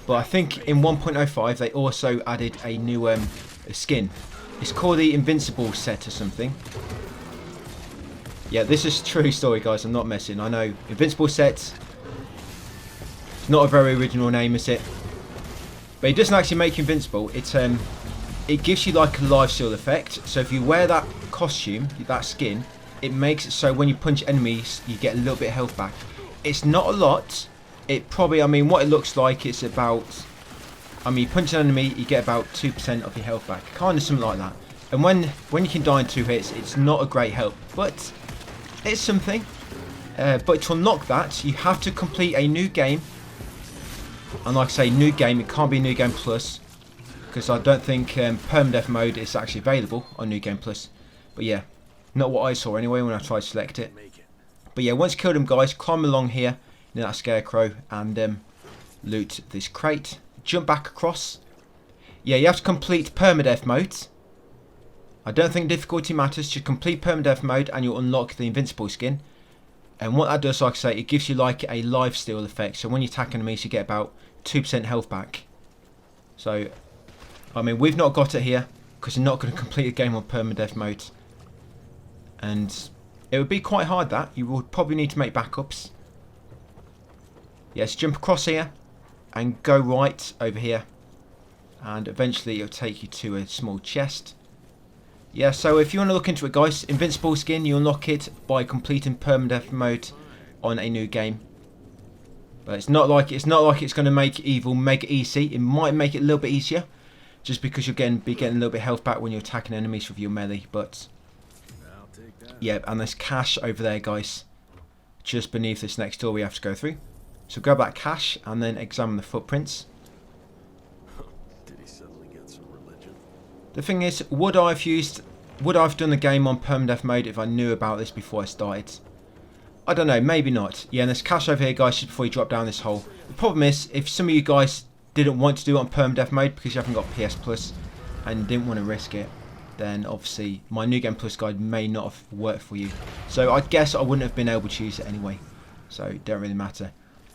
But I think in 1.05 they also added a new skin. It's called the Invincible set or something. Yeah, this is a true story, guys. I'm not messing. I know Invincible set. It's not a very original name, is it? But it doesn't actually make you invincible. It gives you like a lifesteal effect. So if you wear that costume, that skin, it makes it so when you punch enemies, you get a little bit of health back. It's not a lot. It probably, I mean, what it looks like, it's about, I mean, you punch an enemy, you get about 2% of your health back. Kind of something like that. And when you can die in 2 hits, it's not a great help. But it's something. But to unlock that, you have to complete a new game. And like I say, new game, it can't be New Game Plus. Because I don't think permadeath mode is actually available on New Game Plus. But yeah, not what I saw anyway when I tried to select it. But yeah, once you kill them, guys, climb along here near that scarecrow and loot this crate. Jump back across. Yeah, you have to complete permadeath mode. I don't think difficulty matters. Just complete permadeath mode and you'll unlock the invincible skin. And what that does, like I say, it gives you like a lifesteal effect. So when you attack enemies, you get about 2% health back. So, I mean, we've not got it here because you're not going to complete a game on permadeath mode. And it would be quite hard that. You would probably need to make backups. Yes, jump across here and go right over here. And eventually it'll take you to a small chest. Yeah, so if you want to look into it, guys, Invincible skin, you unlock it by completing permadeath mode on a new game. But it's not like it's going to make Evil make it easy. It might make it a little bit easier, just because you're be getting a little bit of health back when you're attacking enemies with your melee. But yeah, and there's cache over there, guys, just beneath this next door we have to go through. So grab that cache and then examine the footprints. Did he suddenly get some religion? The thing is, would I have done the game on permadeath mode if I knew about this before I started? I don't know, maybe not. Yeah, and there's cache over here, guys, just before you drop down this hole. The problem is, if some of you guys didn't want to do it on permadeath mode because you haven't got PS Plus and didn't want to risk it, then obviously my New Game Plus guide may not have worked for you. So I guess I wouldn't have been able to use it anyway. So it don't really matter.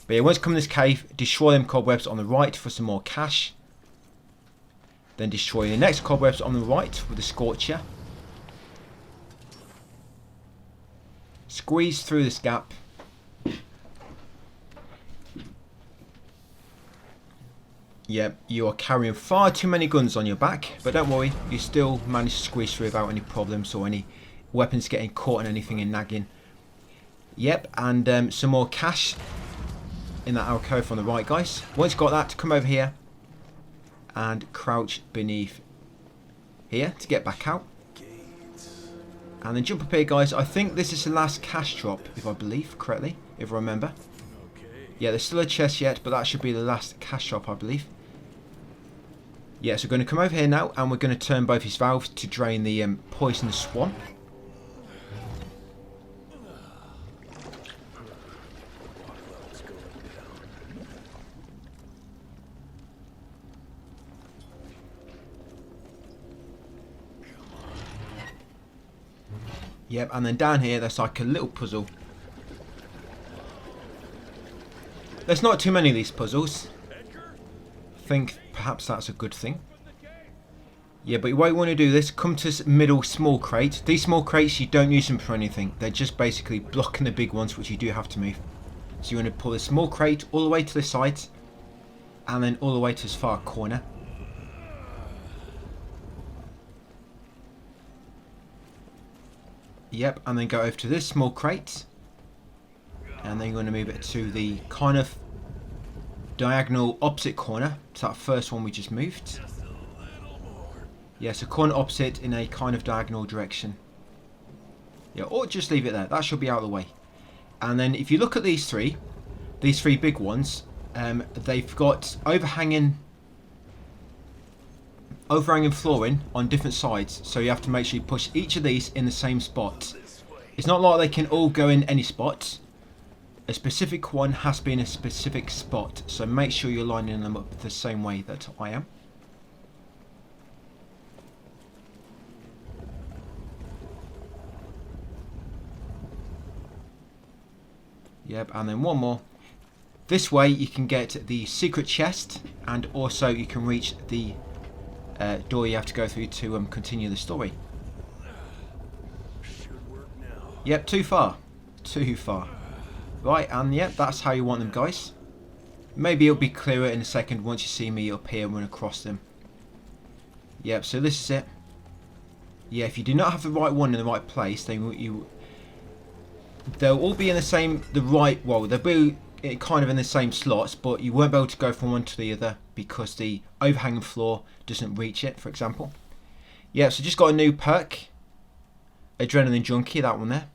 But yeah, once you come in this cave, destroy them cobwebs on the right for some more cash. Then destroy the next cobwebs on the right with a scorcher. Squeeze through this gap. Yep, you are carrying far too many guns on your back, but don't worry, you still manage to squeeze through without any problems or any weapons getting caught on anything and nagging. Yep, and some more cash in that alcove on the right, guys. Once you've got that, come over here and crouch beneath here to get back out. And then jump up here, guys. I think this is the last cash drop, if I believe correctly, if I remember. Yeah, there's still a chest yet, but that should be the last cash drop, I believe. Yeah, so we're going to come over here now, and we're going to turn both his valves to drain the poisonous swamp. Yep, and then down here, there's like a little puzzle. There's not too many of these puzzles. I think perhaps that's a good thing. Yeah, but what you want to do this, come to this middle small crate. These small crates, you don't use them for anything. They're just basically blocking the big ones, which you do have to move. So you want to pull the small crate all the way to the side, and then all the way to this far corner. Yep, and then go over to this small crate, and then you're going to move it to the kind of diagonal opposite corner to that first one we just moved. Yeah, so corner opposite in a kind of diagonal direction. Yeah, or just leave it there. That should be out of the way. And then if you look at these three big ones, they've got overhanging flooring on different sides, so you have to make sure you push each of these in the same spot. It's not like they can all go in any spot. A specific one has to be in a specific spot, so make sure you're lining them up the same way that I am. Yep, and then one more. This way you can get the secret chest, and also you can reach the door you have to go through to continue the story. Should work now. Yep, too far. Too far. Right, and yep, that's how you want them, guys. Maybe it'll be clearer in a second once you see me up here and run across them. Yep, so this is it. Yeah, if you do not have the right one in the right place, then they'll all be in they'll be kind of in the same slots, but you won't be able to go from one to the other because the overhanging floor doesn't reach it, for example. Yeah, so just got a new perk, Adrenaline Junkie, that one there.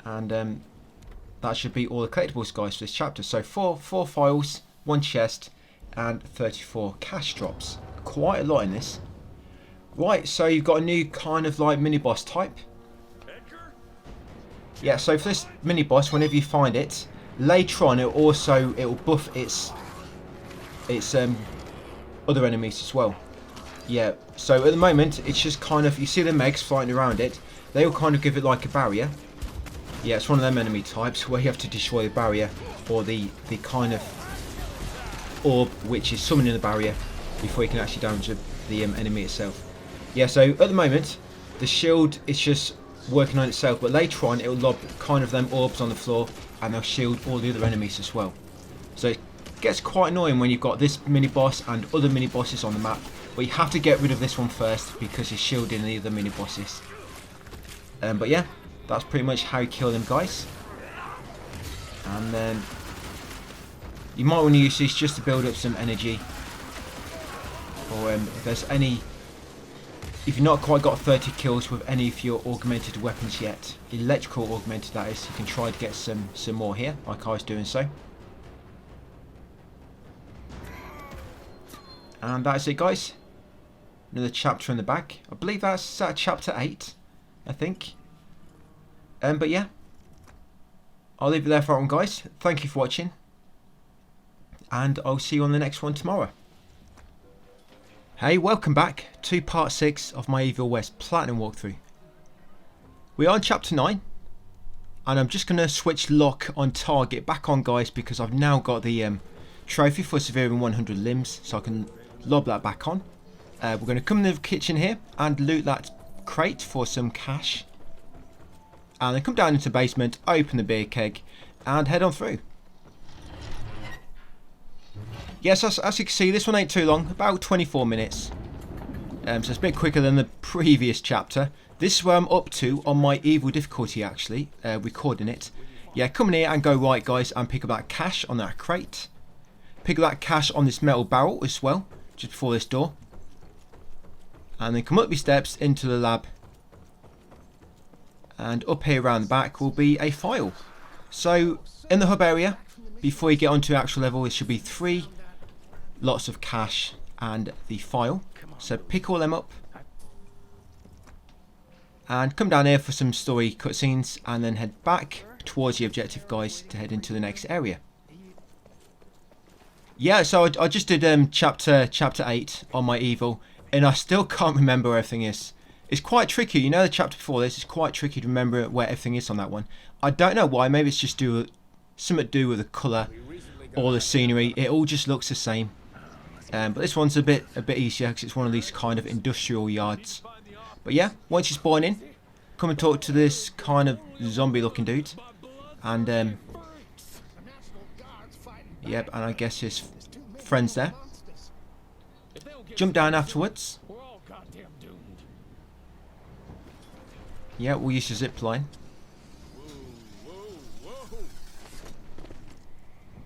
And that should be all the collectibles, guys, for this chapter. So four files, 1 chest, and 34 cash drops. Quite a lot in this. Right, so you've got a new kind of like mini boss type. Yeah, so for this mini boss, whenever you find it, later on it'll buff its other enemies as well. Yeah, so at the moment it's just kind of, you see the megs flying around it, they will kind of give it like a barrier. Yeah, it's one of them enemy types where you have to destroy the barrier, or the kind of orb which is summoning the barrier before you can actually damage the enemy itself. Yeah, so at the moment the shield is just working on itself, but later on it will lob kind of them orbs on the floor and they'll shield all the other enemies as well. So it gets quite annoying when you've got this mini boss and other mini bosses on the map, but you have to get rid of this one first because it's shielding the other mini bosses. But yeah, that's pretty much how you kill them, guys. And then you might want to use this just to build up some energy, or if there's any, if you've not quite got 30 kills with any of your augmented weapons yet, electrical augmented that is, you can try to get some more here, like I was doing so. And that's it, guys. Another chapter in the back. I believe that's chapter 8, I think. But yeah, I'll leave it there for that one, guys. Thank you for watching, and I'll see you on the next one tomorrow. Hey, welcome back to part 6 of my Evil West Platinum walkthrough. We are on chapter 9, and I'm just going to switch lock on target back on, guys, because I've now got the trophy for severing 100 limbs, so I can lob that back on. We're going to come in the kitchen here and loot that crate for some cash, and then come down into the basement, open the beer keg, and head on through. Yes, as you can see, this one ain't too long, about 24 minutes. So it's a bit quicker than the previous chapter. This is where I'm up to on my evil difficulty, actually, recording it. Yeah, come in here and go right, guys, and pick up that cash on that crate. pick up that cash on this metal barrel as well, just before this door. And then come up these steps into the lab. And up here around the back will be a file. So in the hub area, before you get onto the actual level, there should be 3 lots of cash and the file. So pick all them up. And come down here for some story cutscenes, and then head back towards the objective, guys, to head into the next area. Yeah, so I just did chapter 8 on my Evil, and I still can't remember where everything is. It's quite tricky, you know, the chapter before this is quite tricky to remember where everything is on that one. I don't know why, maybe it's just something to do with the colour or the scenery. It all just looks the same. But this one's a bit easier because it's one of these kind of industrial yards. But yeah, once you spawn in, come and talk to this kind of zombie looking dude. And yep, and I guess his friends there. Jump down afterwards. Yeah, we'll use the zip line.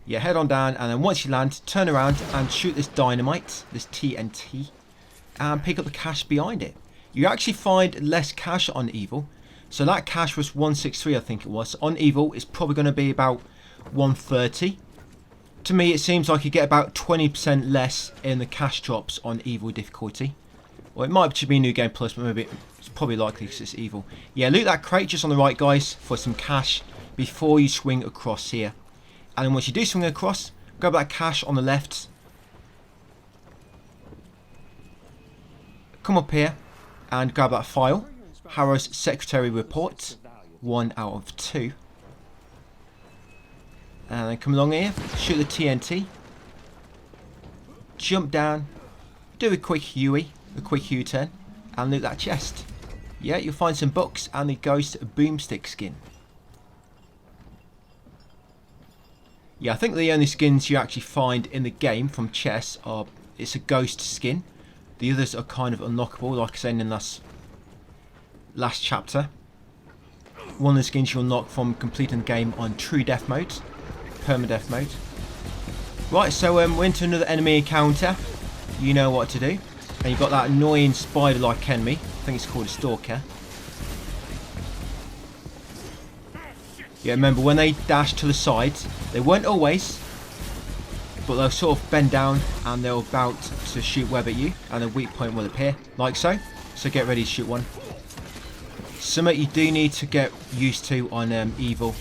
Yeah, head on down, and then once you land, turn around and shoot this dynamite, this TNT, and pick up the cash behind it. You actually find less cash on Evil. So that cash was 163, I think it was. On Evil, it's probably going to be about 130. To me, it seems like you get about 20% less in the cash drops on Evil difficulty. Or it might just be New Game Plus, but maybe it's probably likely because it's Evil. Yeah, loot that crate just on the right, guys, for some cash before you swing across here. And then once you do swing across, grab that cash on the left. Come up here and grab that file. Harrow's Secretary Report. 1 out of 2. And then come along here, shoot the TNT. Jump down. Do a quick U-turn. And loot that chest. Yeah, you'll find some books and the Ghost Boomstick skin. Yeah, I think the only skins you actually find in the game from chests are, it's a ghost skin. The others are kind of unlockable, like I said in the last chapter. One of the skins you'll unlock from completing the game on true death mode, permadeath mode. Right, so we're into another enemy encounter. You know what to do. And you've got that annoying spider-like enemy. I think it's called a stalker. Yeah, remember when they dash to the side, they weren't always, but they'll sort of bend down and they're about to shoot web at you, and a weak point will appear, like so. So get ready to shoot one. Something you do need to get used to on Evil.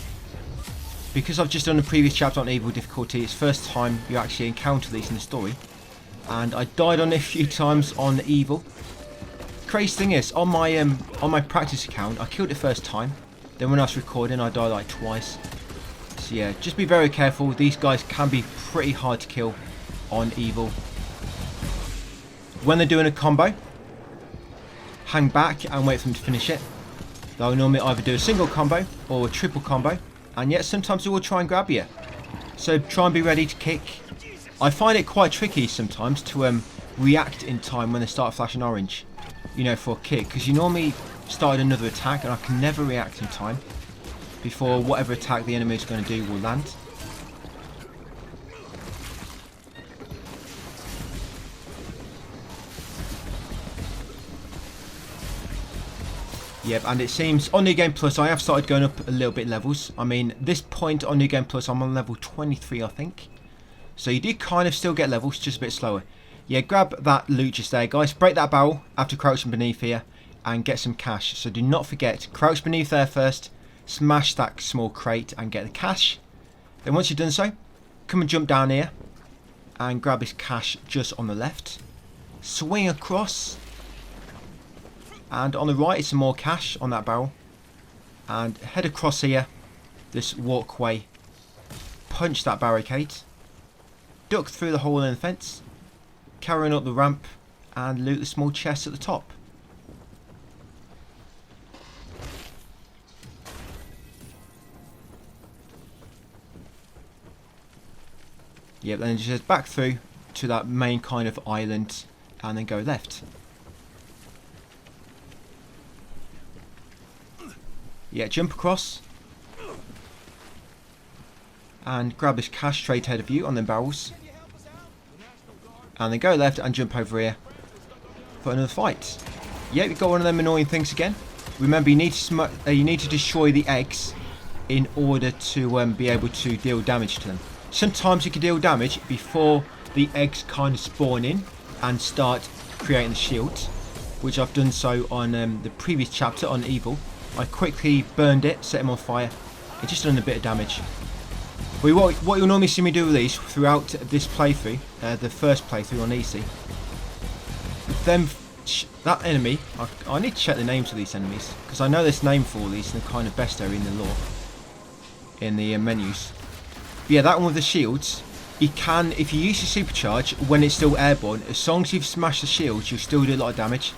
Because I've just done a previous chapter on Evil difficulty, it's the first time you actually encounter these in the story. And I died on it a few times on Evil. Crazy thing is, on my practice account, I killed it first time. Then when I was recording, I died like twice. So yeah, just be very careful. These guys can be pretty hard to kill on Evil. When they're doing a combo, hang back and wait for them to finish it. They'll normally either do a single combo or a triple combo. And yet sometimes they will try and grab you. So try and be ready to kick. I find it quite tricky sometimes to react in time when they start flashing orange. You know, for a kick. Because you normally start another attack and I can never react in time before whatever attack the enemy is going to do will land. Yep, and it seems on New Game Plus I have started going up a little bit levels. I mean, this point on New Game Plus I'm on level 23, I think. So you do kind of still get levels, just a bit slower. Yeah, grab that loot just there, guys. Break that barrel after crouching beneath here and get some cash. So do not forget, crouch beneath there first, smash that small crate and get the cash. Then once you've done so, come and jump down here and grab this cash just on the left. Swing across. And on the right is some more cash on that barrel. And head across here, this walkway. Punch that barricade. Duck through the hole in the fence. Carrying up the ramp and loot the small chest at the top. Yep, then just back through to that main kind of island and then go left. Yeah, jump across and grab this cash straight ahead of you on them barrels. And then go left and jump over here for another fight. Yep, you've got one of them annoying things again. Remember, you need to destroy the eggs in order to be able to deal damage to them. Sometimes you can deal damage before the eggs kind of spawn in and start creating the shield, which I've done so on the previous chapter on Evil. I quickly burned it, set him on fire. It just done a bit of damage. But what you'll normally see me do with these throughout this playthrough, the first playthrough on easy, that enemy, I need to check the names of these enemies, because I know this name for all these and they're kind of best area in the lore, in the menus. But yeah, that one with the shields, you can, if you use your supercharge when it's still airborne, as long as you've smashed the shields, you'll still do a lot of damage.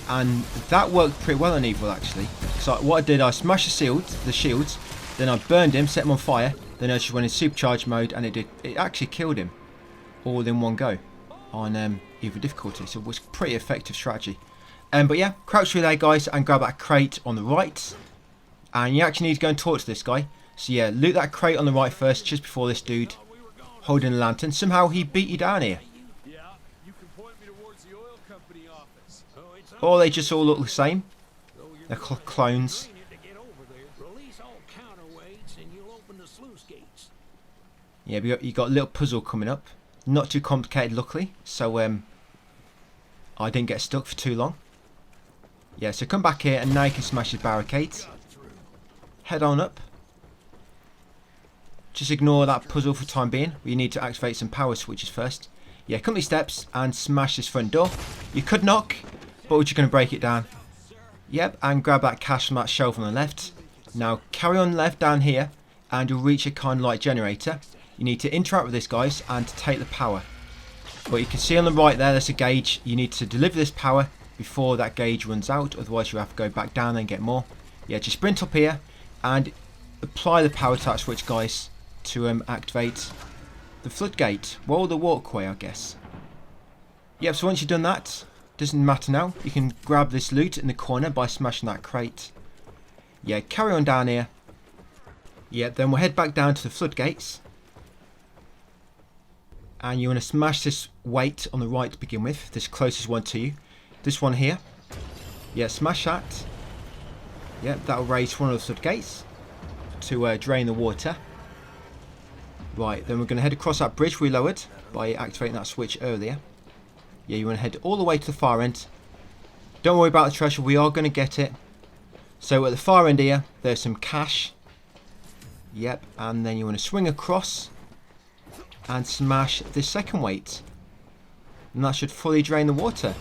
And that worked pretty well on Evil actually. So what I did, I smashed the shields, then I burned him, set him on fire, then I just went in supercharge mode and it actually killed him all in one go on Evil difficulty. So it was pretty effective strategy. But yeah, crouch through there guys and grab that crate on the right. And you actually need to go and talk to this guy. So yeah, loot that crate on the right first, just before this dude holding a lantern. Somehow he beat you down here. Yeah, you can point me towards the oil company office. Or they just all look the same. They're clones. Yeah, but you got a little puzzle coming up. Not too complicated, luckily. So I didn't get stuck for too long. Yeah, so come back here and now you can smash his barricades. Head on up. Just ignore that puzzle for the time being. We need to activate some power switches first. Yeah, come these steps and smash this front door. You could knock, but we're just going to break it down. Yep, and grab that cash from that shelf on the left. Now carry on left down here and you'll reach a kind of light generator. You need to interact with this guys and to take the power. But you can see on the right there's a gauge. You need to deliver this power before that gauge runs out, otherwise you have to go back down and get more. Yeah, just sprint up here and apply the power to that switch guys to activate the floodgate. Well, the walkway I guess. Yep, so once you've done that, doesn't matter now, you can grab this loot in the corner by smashing that crate. Yeah, carry on down here. Yeah, then we'll head back down to the floodgates. And you want to smash this weight on the right to begin with, this closest one to you. This one here. Yeah, smash that. Yeah, that'll raise one of the floodgates to drain the water. Right, then we're going to head across that bridge we lowered by activating that switch earlier. Yeah, you want to head all the way to the far end. Don't worry about the treasure, we are going to get it. So at the far end here, there's some cash. Yep, and then you want to swing across and smash this second weight. And that should fully drain the water.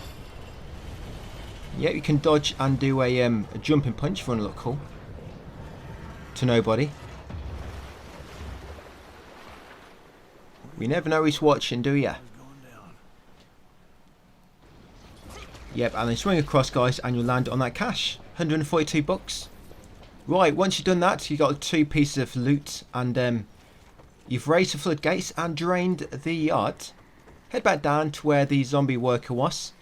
Yep, you can dodge and do a jumping punch if you want to look cool. To nobody. We never know who's watching, do ya? Yep, and then swing across guys and you'll land on that cash. 142 bucks. Right, once you've done that, you've got 2 pieces of loot and you've raised the floodgates and drained the yard. Head back down to where the zombie worker was.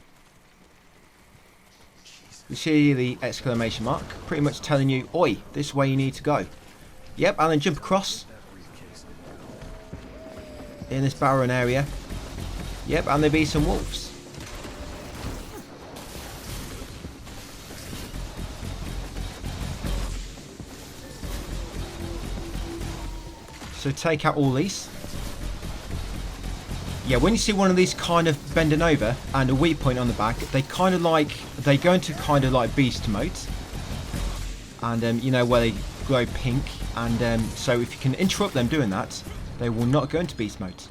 You see the exclamation mark, pretty much telling you, oi, this way you need to go. Yep, and then jump across in this barren area. Yep, and there be some wolves. So take out all these. Yeah, when you see one of these kind of bending over and a weak point on the back, they kind of like, they go into kind of like beast mode. And you know, where they glow pink. And so if you can interrupt them doing that, they will not go into beast mode.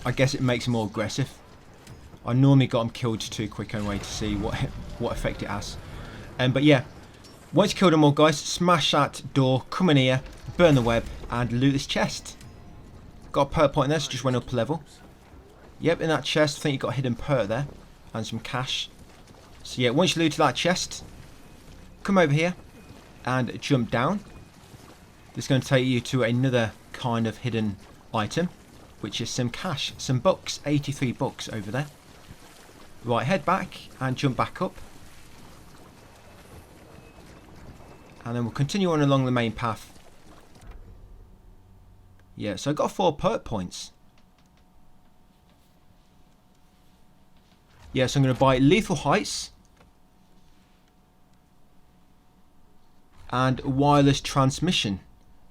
I guess it makes them more aggressive. I normally got them killed too quick anyway to see what effect it has. But yeah, once you kill them all guys, smash that door, come in here, burn the web, and loot this chest. Got a perk point in there, so just went up a level. Yep, in that chest, I think you got a hidden perk there. And some cash. So yeah, once you looted that chest, come over here and jump down. This is going to take you to another kind of hidden item, which is some cash, some bucks, 83 bucks over there. Right, head back and jump back up. And then we'll continue on along the main path. Yeah, so I got 4 perk points. Yes, I'm going to buy lethal heights. And wireless transmission.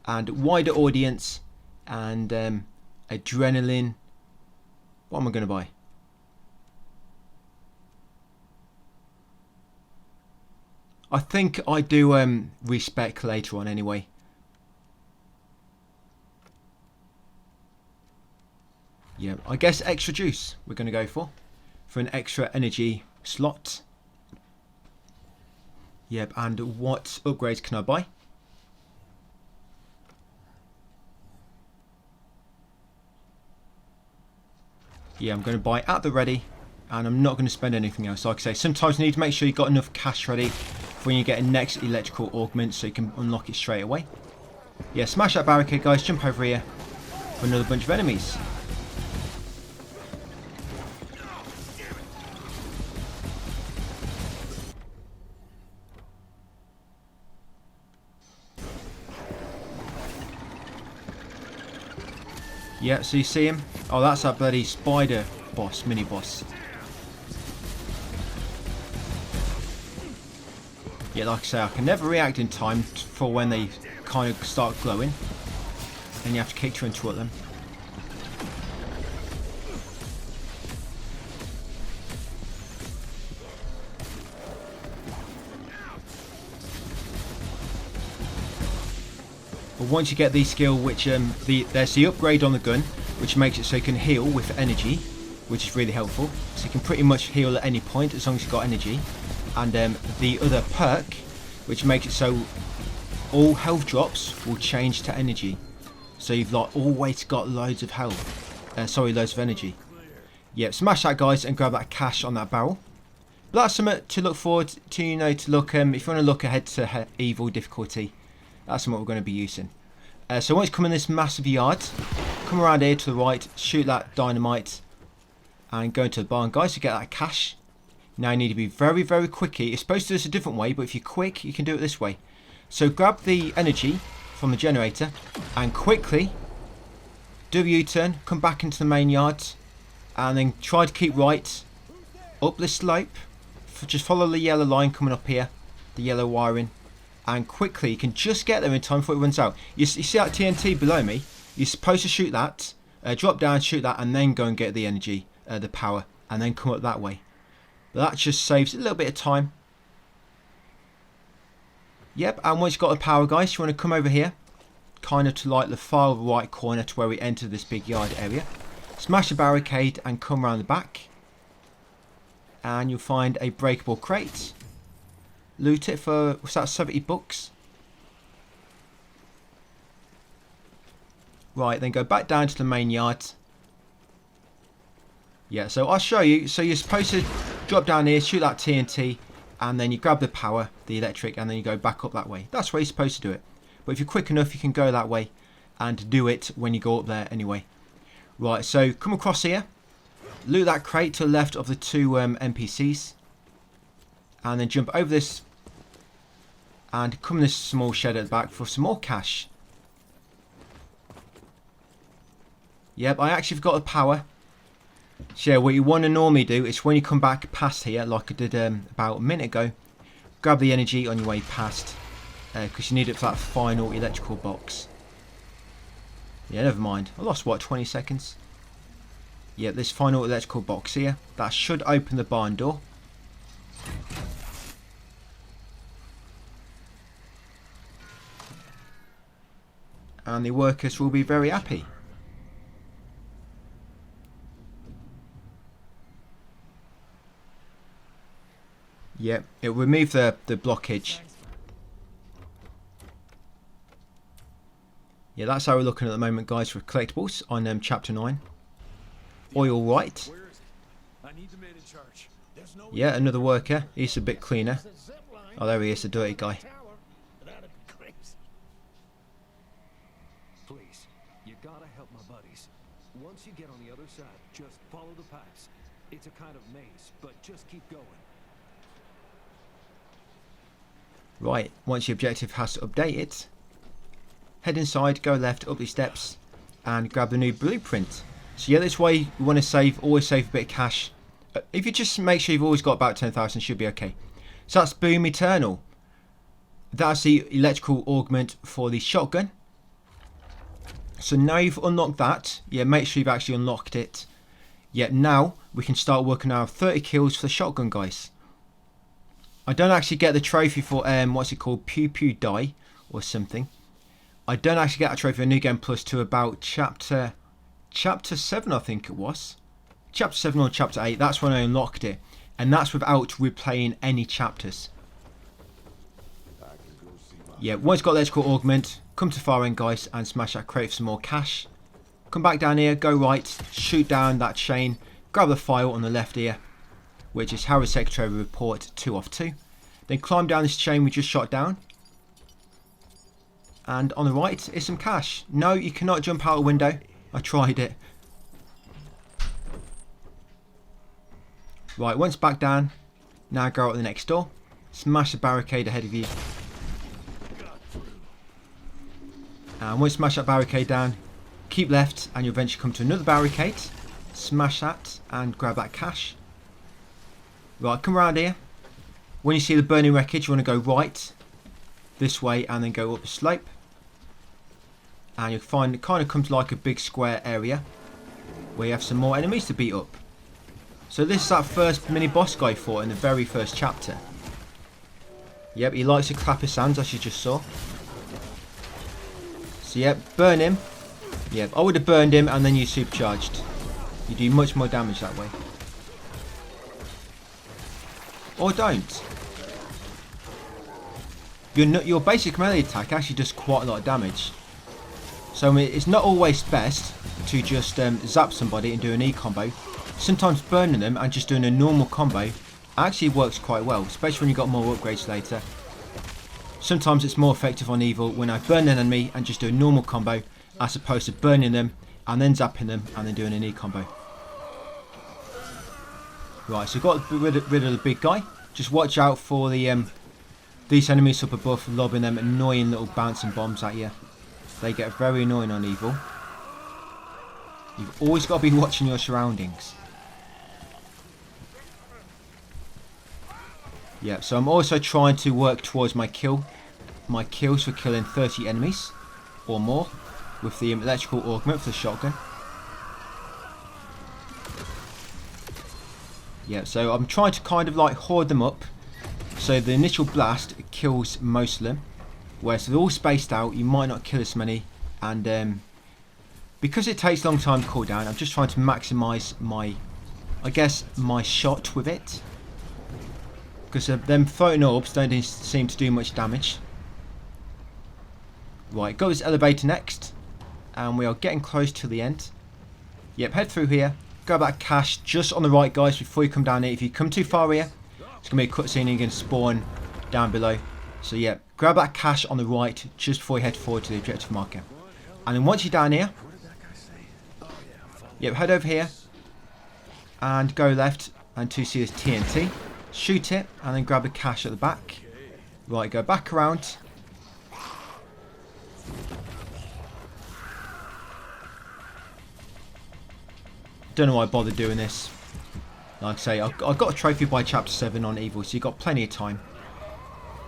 And wider audience. And adrenaline. What am I going to buy? I think I do respec later on anyway. Yeah, I guess extra juice we're going to go for an extra energy slot. Yep, and what upgrades can I buy? Yeah, I'm going to buy at the ready, and I'm not going to spend anything else. Like I say, sometimes you need to make sure you've got enough cash ready for when you get a next electrical augment so you can unlock it straight away. Yeah, smash that barricade, guys. Jump over here for another bunch of enemies. Yeah, so you see him? Oh, that's that bloody spider boss, mini boss. Yeah, like I say, I can never react in time for when they kind of start glowing. And you have to kick through and twirl them. But once you get the skill, which there's the upgrade on the gun, which makes it so you can heal with energy, which is really helpful. So you can pretty much heal at any point as long as you've got energy. And the other perk, which makes it so all health drops will change to energy. So you've like always got loads of health. Loads of energy. Yep, smash that, guys, and grab that cash on that barrel. But that's something to look forward to, you know, to look, if you want to look ahead to evil difficulty, that's what we're going to be using. So once you come in this massive yard, come around here to the right, shoot that dynamite, and go into the barn, guys, to get that cash. Now you need to be very, very quicky. It's supposed to do this a different way, but if you're quick, you can do it this way. So grab the energy from the generator, and quickly do a U-turn, come back into the main yard, and then try to keep right up the slope. Just follow the yellow line coming up here, the yellow wiring. And quickly, you can just get there in time before it runs out. You see that TNT below me? You're supposed to shoot that, drop down, shoot that, and then go and get the energy, the power, and then come up that way. But that just saves a little bit of time. Yep, and once you've got the power, guys, you want to come over here, kind of to like the far right corner to where we enter this big yard area. Smash the barricade and come around the back. And you'll find a breakable crate. Loot it for, what's that, 70 bucks? Right, then go back down to the main yard. Yeah, so I'll show you. So you're supposed to drop down here, shoot that TNT, and then you grab the power, the electric, and then you go back up that way. That's where you're supposed to do it. But if you're quick enough, you can go that way and do it when you go up there anyway. Right, so come across here. Loot that crate to the left of the two NPCs. And then jump over this and come in this small shed at the back for some more cash. Yep, I actually forgot the power. So yeah, what you want to normally do is when you come back past here, like I did about a minute ago, grab the energy on your way past, because you need it for that final electrical box. Yeah, never mind. I lost, what, 20 seconds? Yeah, this final electrical box here, that should open the barn door. And the workers will be very happy. Yep, it'll remove the blockage. Yeah, that's how we're looking at the moment, guys, for collectibles on Chapter 9. Oil right. Yeah, another worker. He's a bit cleaner. Oh, there he is, the dirty guy. Please, you gotta help my buddies. Once you get on the other side, just follow the pipes. It's a kind of maze, but just keep going. Right, once your objective has to update it, head inside, go left, up these steps, and grab the new blueprint. So yeah, this way you want to save, always save a bit of cash If you just make sure you've always got about 10,000, should be okay. So that's Boom Eternal. That's the electrical augment for the shotgun. So now you've unlocked that. Yeah, make sure you've actually unlocked it. Yeah, now we can start working on 30 kills for the shotgun, guys. I don't actually get the trophy for, what's it called? Pew Pew Die or something. I don't actually get a trophy for New Game Plus to about chapter 7, I think it was. Chapter 7 or chapter 8, that's when I unlocked it. And that's without replaying any chapters. Yeah, once you've got electrical augment, come to far end, guys, and smash that crate for some more cash. Come back down here, go right, shoot down that chain, grab the file on the left here, which is Harry Secretary Report 2 of 2. Then climb down this chain we just shot down. And on the right is some cash. No, you cannot jump out a window. I tried it. Right, once back down, now go out the next door. Smash the barricade ahead of you. And once you smash that barricade down, keep left and you'll eventually come to another barricade. Smash that and grab that cash. Right, come around here. When you see the burning wreckage, you want to go right this way and then go up the slope. And you'll find it kind of comes like a big square area where you have some more enemies to beat up. So this is that first mini boss guy fought in the very first chapter. Yep, he likes to clap his hands, as you just saw. So yep, burn him. Yep, I would have burned him and then you supercharged. You do much more damage that way. Or don't. Your basic melee attack actually does quite a lot of damage. So it's not always best to just zap somebody and do an E combo. Sometimes burning them and just doing a normal combo actually works quite well, especially when you've got more upgrades later. Sometimes it's more effective on evil when I burn an enemy and just do a normal combo as opposed to burning them and then zapping them and then doing an E combo. Right, so we've got rid of the big guy. Just watch out for the these enemies up above lobbing them annoying little bouncing bombs at you. They get very annoying on evil. You've always got to be watching your surroundings. Yeah, so I'm also trying to work towards my kills for killing 30 enemies or more with the electrical augment for the shotgun. Yeah, so I'm trying to kind of like hoard them up so the initial blast kills most of them, whereas they're all spaced out you might not kill as many, and because it takes a long time to cool down, I'm just trying to maximise my, I guess, my shot with it. Because them floating orbs don't seem to do much damage. Right, go this elevator next. And we are getting close to the end. Yep, head through here. Grab that cash just on the right, guys, before you come down here. If you come too far here, it's going to be a cutscene and you're going to spawn down below. So yeah, grab that cash on the right just before you head forward to the objective marker. And then once you're down here, yep, head over here. And go left until you see this TNT. Shoot it and then grab the cash at the back. Right, go back around. Don't know why I bothered doing this. Like I say, I got a trophy by chapter 7 on evil, so you've got plenty of time.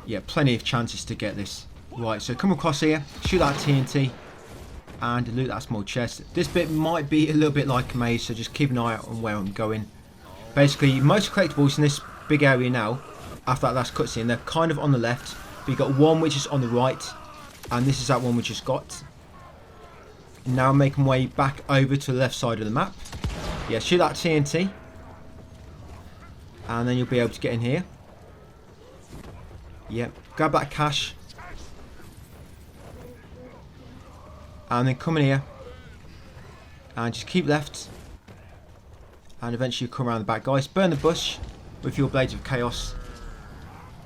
Yeah, plenty of chances to get this. Right, so come across here, shoot that TNT, and loot that small chest. This bit might be a little bit like a maze, so just keep an eye out on where I'm going. Basically, most collectibles in this big area now, after that last cutscene, they're kind of on the left, but you've got one which is on the right, and this is that one we just got. Now making way back over to the left side of the map. Yeah, shoot that TNT, and then you'll be able to get in here. Yep, grab that cash, and then come in here, and just keep left, and eventually come around the back, guys. Burn the bush with your blades of chaos,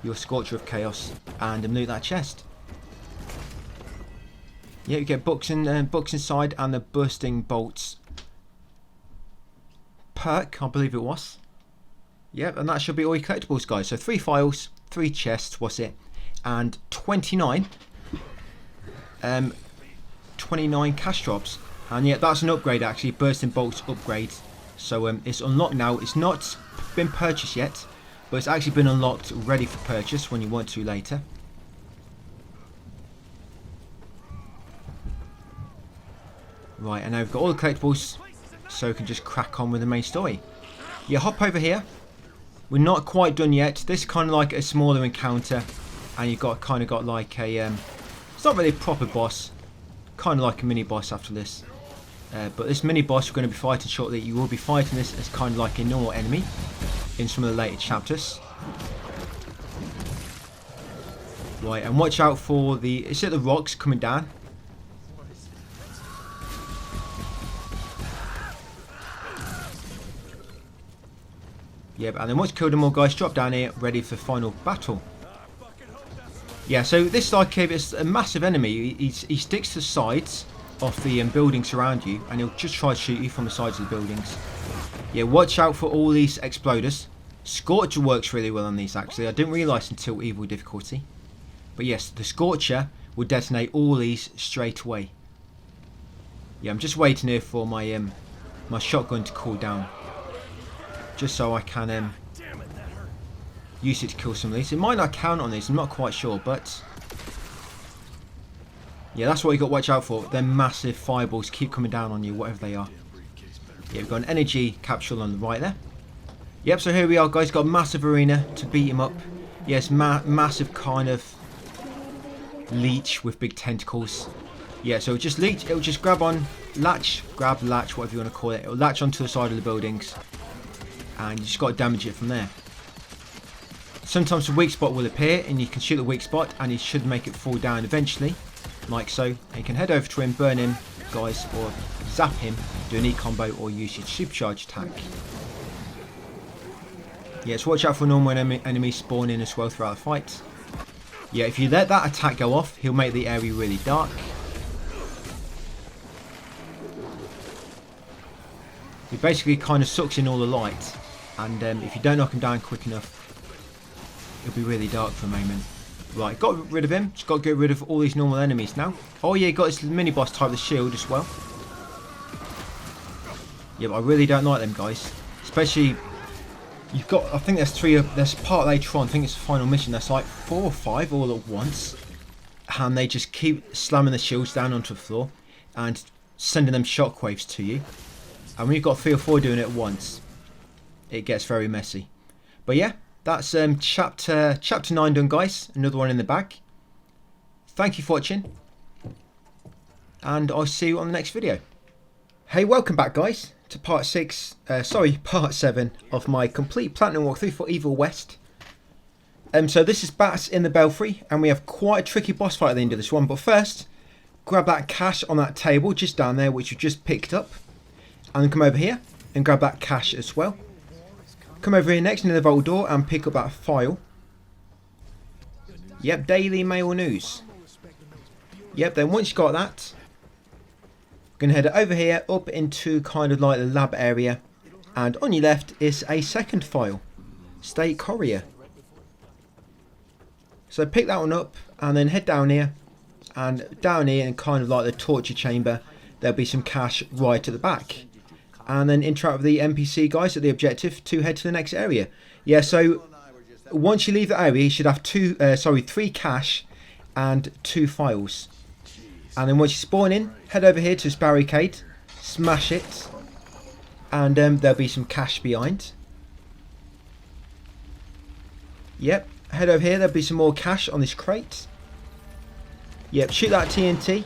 your scorcher of chaos, and loot that chest. Yeah, you get books inside and the bursting bolts perk, I believe it was. Yep, and that should be all your collectibles, guys. So 3 files, 3 chests, what's it, and 29 cash drops. And yeah, that's an upgrade actually, bursting bolts upgrade. So it's unlocked now. It's not been purchased yet, but it's actually been unlocked, ready for purchase when you want to later. Right, and now we've got all the collectibles, so we can just crack on with the main story. Yeah, hop over here. We're not quite done yet. This is kind of like a smaller encounter, and you've got kind of got like a it's not really a proper boss, kind of like a mini boss after this. But this mini boss we're going to be fighting shortly. You will be fighting this as kind of like a normal enemy in some of the later chapters. Right, and watch out for the rocks coming down. Yeah, and then once you kill them all, guys, drop down here, ready for the final battle. Yeah, so this is like it's a massive enemy. He sticks to the sides of the buildings around you, and he'll just try to shoot you from the sides of the buildings. Yeah, watch out for all these exploders. Scorcher works really well on these, actually. I didn't realise until Evil difficulty. But yes, the Scorcher will detonate all these straight away. Yeah, I'm just waiting here for my my shotgun to cool down, just so I can use it to kill some of these. It might not count on these, I'm not quite sure, but yeah, that's what you got to watch out for. Them massive fireballs keep coming down on you, whatever they are. Yeah, we've got an energy capsule on the right there. Yep, so here we are, guys. Got a massive arena to beat him up. Yes, massive kind of leech with big tentacles. Yeah, so just leech, it'll just grab on, grab, latch, whatever you want to call it. It'll latch onto the side of the buildings, and you just got to damage it from there. Sometimes a weak spot will appear, and you can shoot the weak spot, and he should make it fall down eventually, like so. And you can head over to him, burn him, guys, or zap him, do an E-combo, or use your supercharged attack. Yeah, so watch out for normal enemies spawning as well throughout the fight. Yeah, if you let that attack go off, he'll make the area really dark. He basically kind of sucks in all the light, and if you don't knock him down quick enough, it'll be really dark for a moment. Right, got rid of him. Just got to get rid of all these normal enemies now. Oh yeah, got this mini boss type, the shield as well. Yeah, but I really don't like them, guys. Especially, you've got, I think there's part later on, I think it's the final mission, there's like 4 or 5 all at once. And they just keep slamming the shields down onto the floor and sending them shockwaves to you. And when you've got 3 or 4 doing it at once, it gets very messy. But yeah, that's chapter 9 done, guys. Another one in the bag. Thank you for watching, and I'll see you on the next video. Hey, welcome back, guys, to part 7 of my complete platinum walkthrough for Evil West. So this is Bats in the Belfry, and we have quite a tricky boss fight at the end of this one. But first, grab that cash on that table just down there, which you just picked up. And then come over here and grab that cash as well. Come over here next near the vault door and pick up that file. Yep, Daily Mail News. Yep, then once you got that, we're going to head over here up into kind of like the lab area. And on your left is a second file, State Courier. So pick that one up and then head down here. And down here in kind of like the torture chamber, there'll be some cash right at the back. And then interact with the NPC guys at the objective to head to the next area. Yeah, so once you leave the area, you should have 3 cash and 2 files. And then once you spawn in, head over here to this barricade, smash it, and there'll be some cash behind. Yep, head over here, there'll be some more cash on this crate. Yep, shoot that TNT.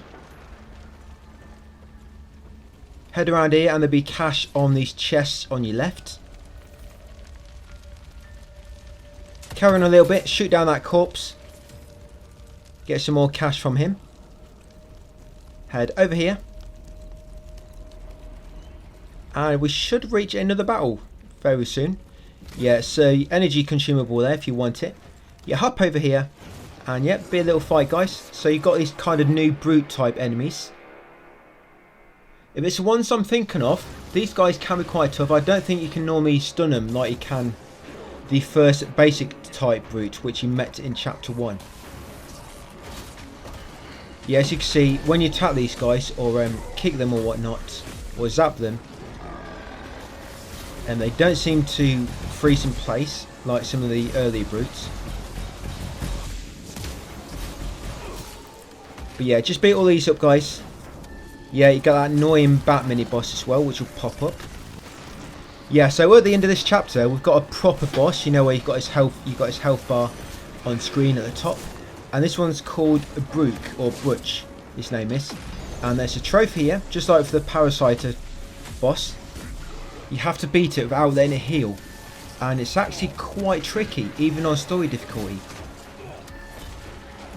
Head around here and there'll be cash on these chests on your left. Carry on a little bit, shoot down that corpse. Get some more cash from him. Head over here. And we should reach another battle very soon. Yeah, so energy consumable there if you want it. You hop over here. And yep, be a little fight, guys. So you've got these kind of new brute type enemies. If it's the ones I'm thinking of, these guys can be quite tough. I don't think you can normally stun them like you can the first basic type brute, which you met in chapter 1. Yeah, as you can see, when you attack these guys, or kick them or whatnot, or zap them, and they don't seem to freeze in place like some of the earlier brutes. But yeah, just beat all these up, guys. Yeah, you got that annoying bat mini boss as well, which will pop up. Yeah, so at the end of this chapter, we've got a proper boss. You know, where you've got his health bar on screen at the top, and this one's called Brook, or Butch, his name is. And there's a trophy here, just like for the Parasiter boss. You have to beat it without letting it heal, and it's actually quite tricky, even on story difficulty.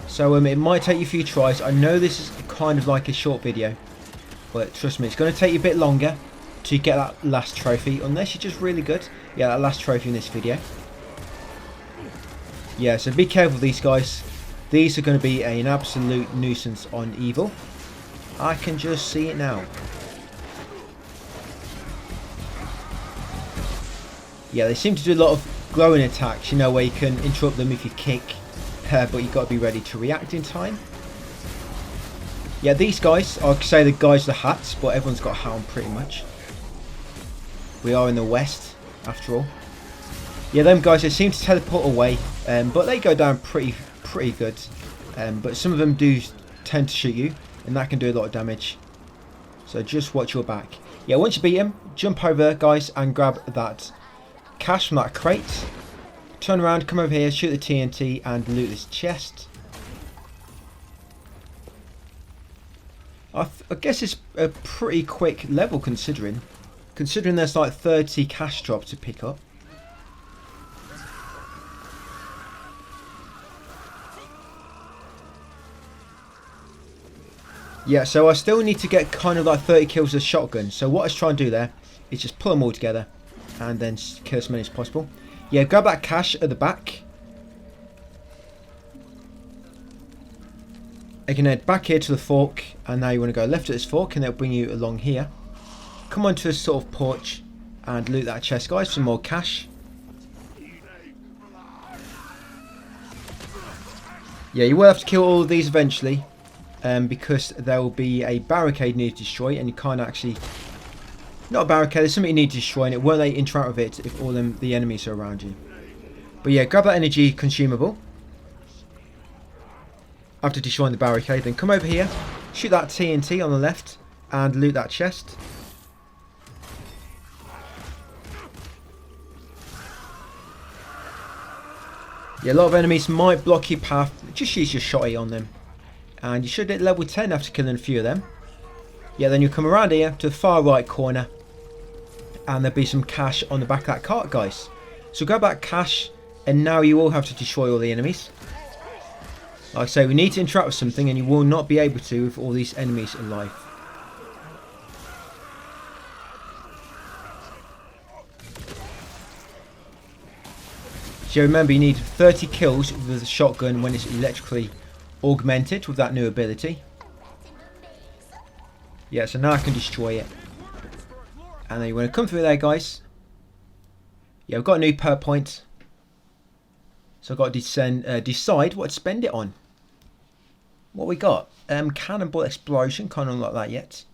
So it might take you a few tries. I know this is kind of like a short video, but trust me, it's going to take you a bit longer to get that last trophy, unless you're just really good. Yeah, that last trophy in this video. Yeah, so be careful with these guys. These are going to be an absolute nuisance on Evil. I can just see it now. Yeah, they seem to do a lot of glowing attacks, you know, where you can interrupt them if you kick, but you've got to be ready to react in time. Yeah, these guys, I could say the guys with the hats, but everyone's got a hat on pretty much. We are in the west, after all. Yeah, them guys, they seem to teleport away, but they go down pretty good. But some of them do tend to shoot you, and that can do a lot of damage. So just watch your back. Yeah, once you beat him, jump over, guys, and grab that cash from that crate. Turn around, come over here, shoot the TNT, and loot this chest. I guess it's a pretty quick level considering there's like 30 cash drops to pick up. Yeah, so I still need to get kind of like 30 kills with a shotgun. So what I was trying to do there is just pull them all together and then kill as many as possible. Yeah, grab that cash at the back. You can head back here to the fork, and now you want to go left at this fork, and it'll bring you along here. Come onto this sort of porch and loot that chest, guys, for some more cash. Yeah, you will have to kill all of these eventually, because there will be a barricade you need to destroy, and you can't actually... Not a barricade, there's something you need to destroy, and it won't let you interact with it if all the enemies are around you. But yeah, grab that energy consumable. After destroying the barricade, then come over here, shoot that TNT on the left, and loot that chest. Yeah, a lot of enemies might block your path. Just use your shotty on them. And you should hit level 10 after killing a few of them. Yeah, then you come around here to the far right corner, and there'll be some cash on the back of that cart, guys. So grab that cash, and now you will have to destroy all the enemies. Like I say, we need to interact with something, and you will not be able to with all these enemies alive. So remember, you need 30 kills with the shotgun when it's electrically augmented with that new ability. Yeah, so now I can destroy it. And then you want to come through there, guys. Yeah, we've got a new perk point. So I've got to decide what to spend it on. What we got? Cannonball explosion, can't unlock that yet.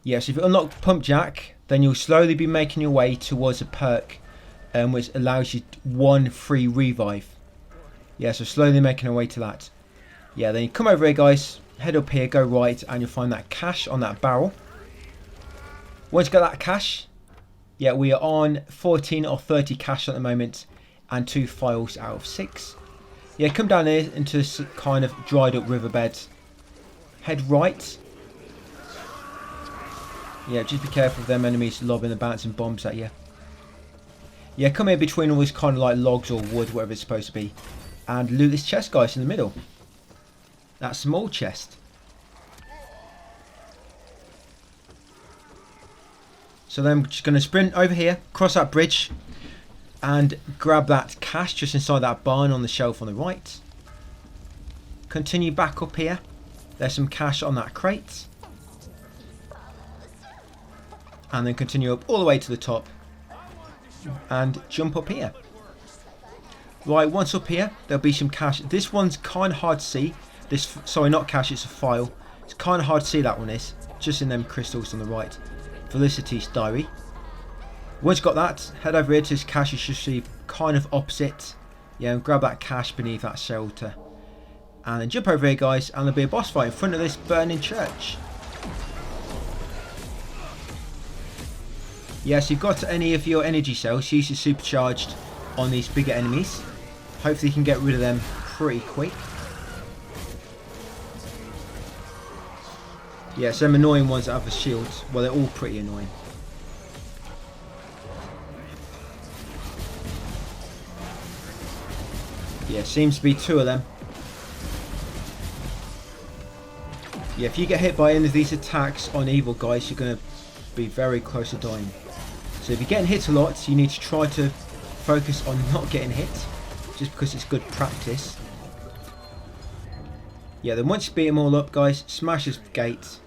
Yes, if you unlock Pump Jack, then you'll slowly be making your way towards a perk which allows you one free revive. Yeah, so slowly making our way to that. Yeah, then you come over here, guys, head up here, go right, and you'll find that cash on that barrel. Once you get that cash, yeah, we are on 14 or 30 cash at the moment, and 2 files out of 6. Yeah, come down here into this kind of dried up riverbed. Head right. Yeah, just be careful of them enemies lobbing the bouncing bombs at you. Yeah, come here between all these kind of like logs or wood, whatever it's supposed to be, and loot this chest, guys, in the middle. That small chest. So then I'm just going to sprint over here, cross that bridge, and grab that cash just inside that barn on the shelf on the right. Continue back up here. There's some cash on that crate. And then continue up all the way to the top. And jump up here. Right, once up here, there'll be some cash. This one's kind of hard to see. Sorry, not cash, it's a file. It's kind of hard to see that one is. Just in them crystals on the right. Felicity's diary. Once you've got that, head over here to this cache you should see kind of opposite. Yeah, and grab that cache beneath that shelter. And then jump over here, guys, and there'll be a boss fight in front of this burning church. Yes, you've got any of your energy cells, use your supercharged on these bigger enemies. Hopefully you can get rid of them pretty quick. Yeah, some annoying ones that have the shields. Well, they're all pretty annoying. Yeah, seems to be 2 of them. Yeah, if you get hit by any of these attacks on evil guys, you're going to be very close to dying. So if you're getting hit a lot, you need to try to focus on not getting hit, just because it's good practice. Yeah, then once you beat them all up, guys, smash this gate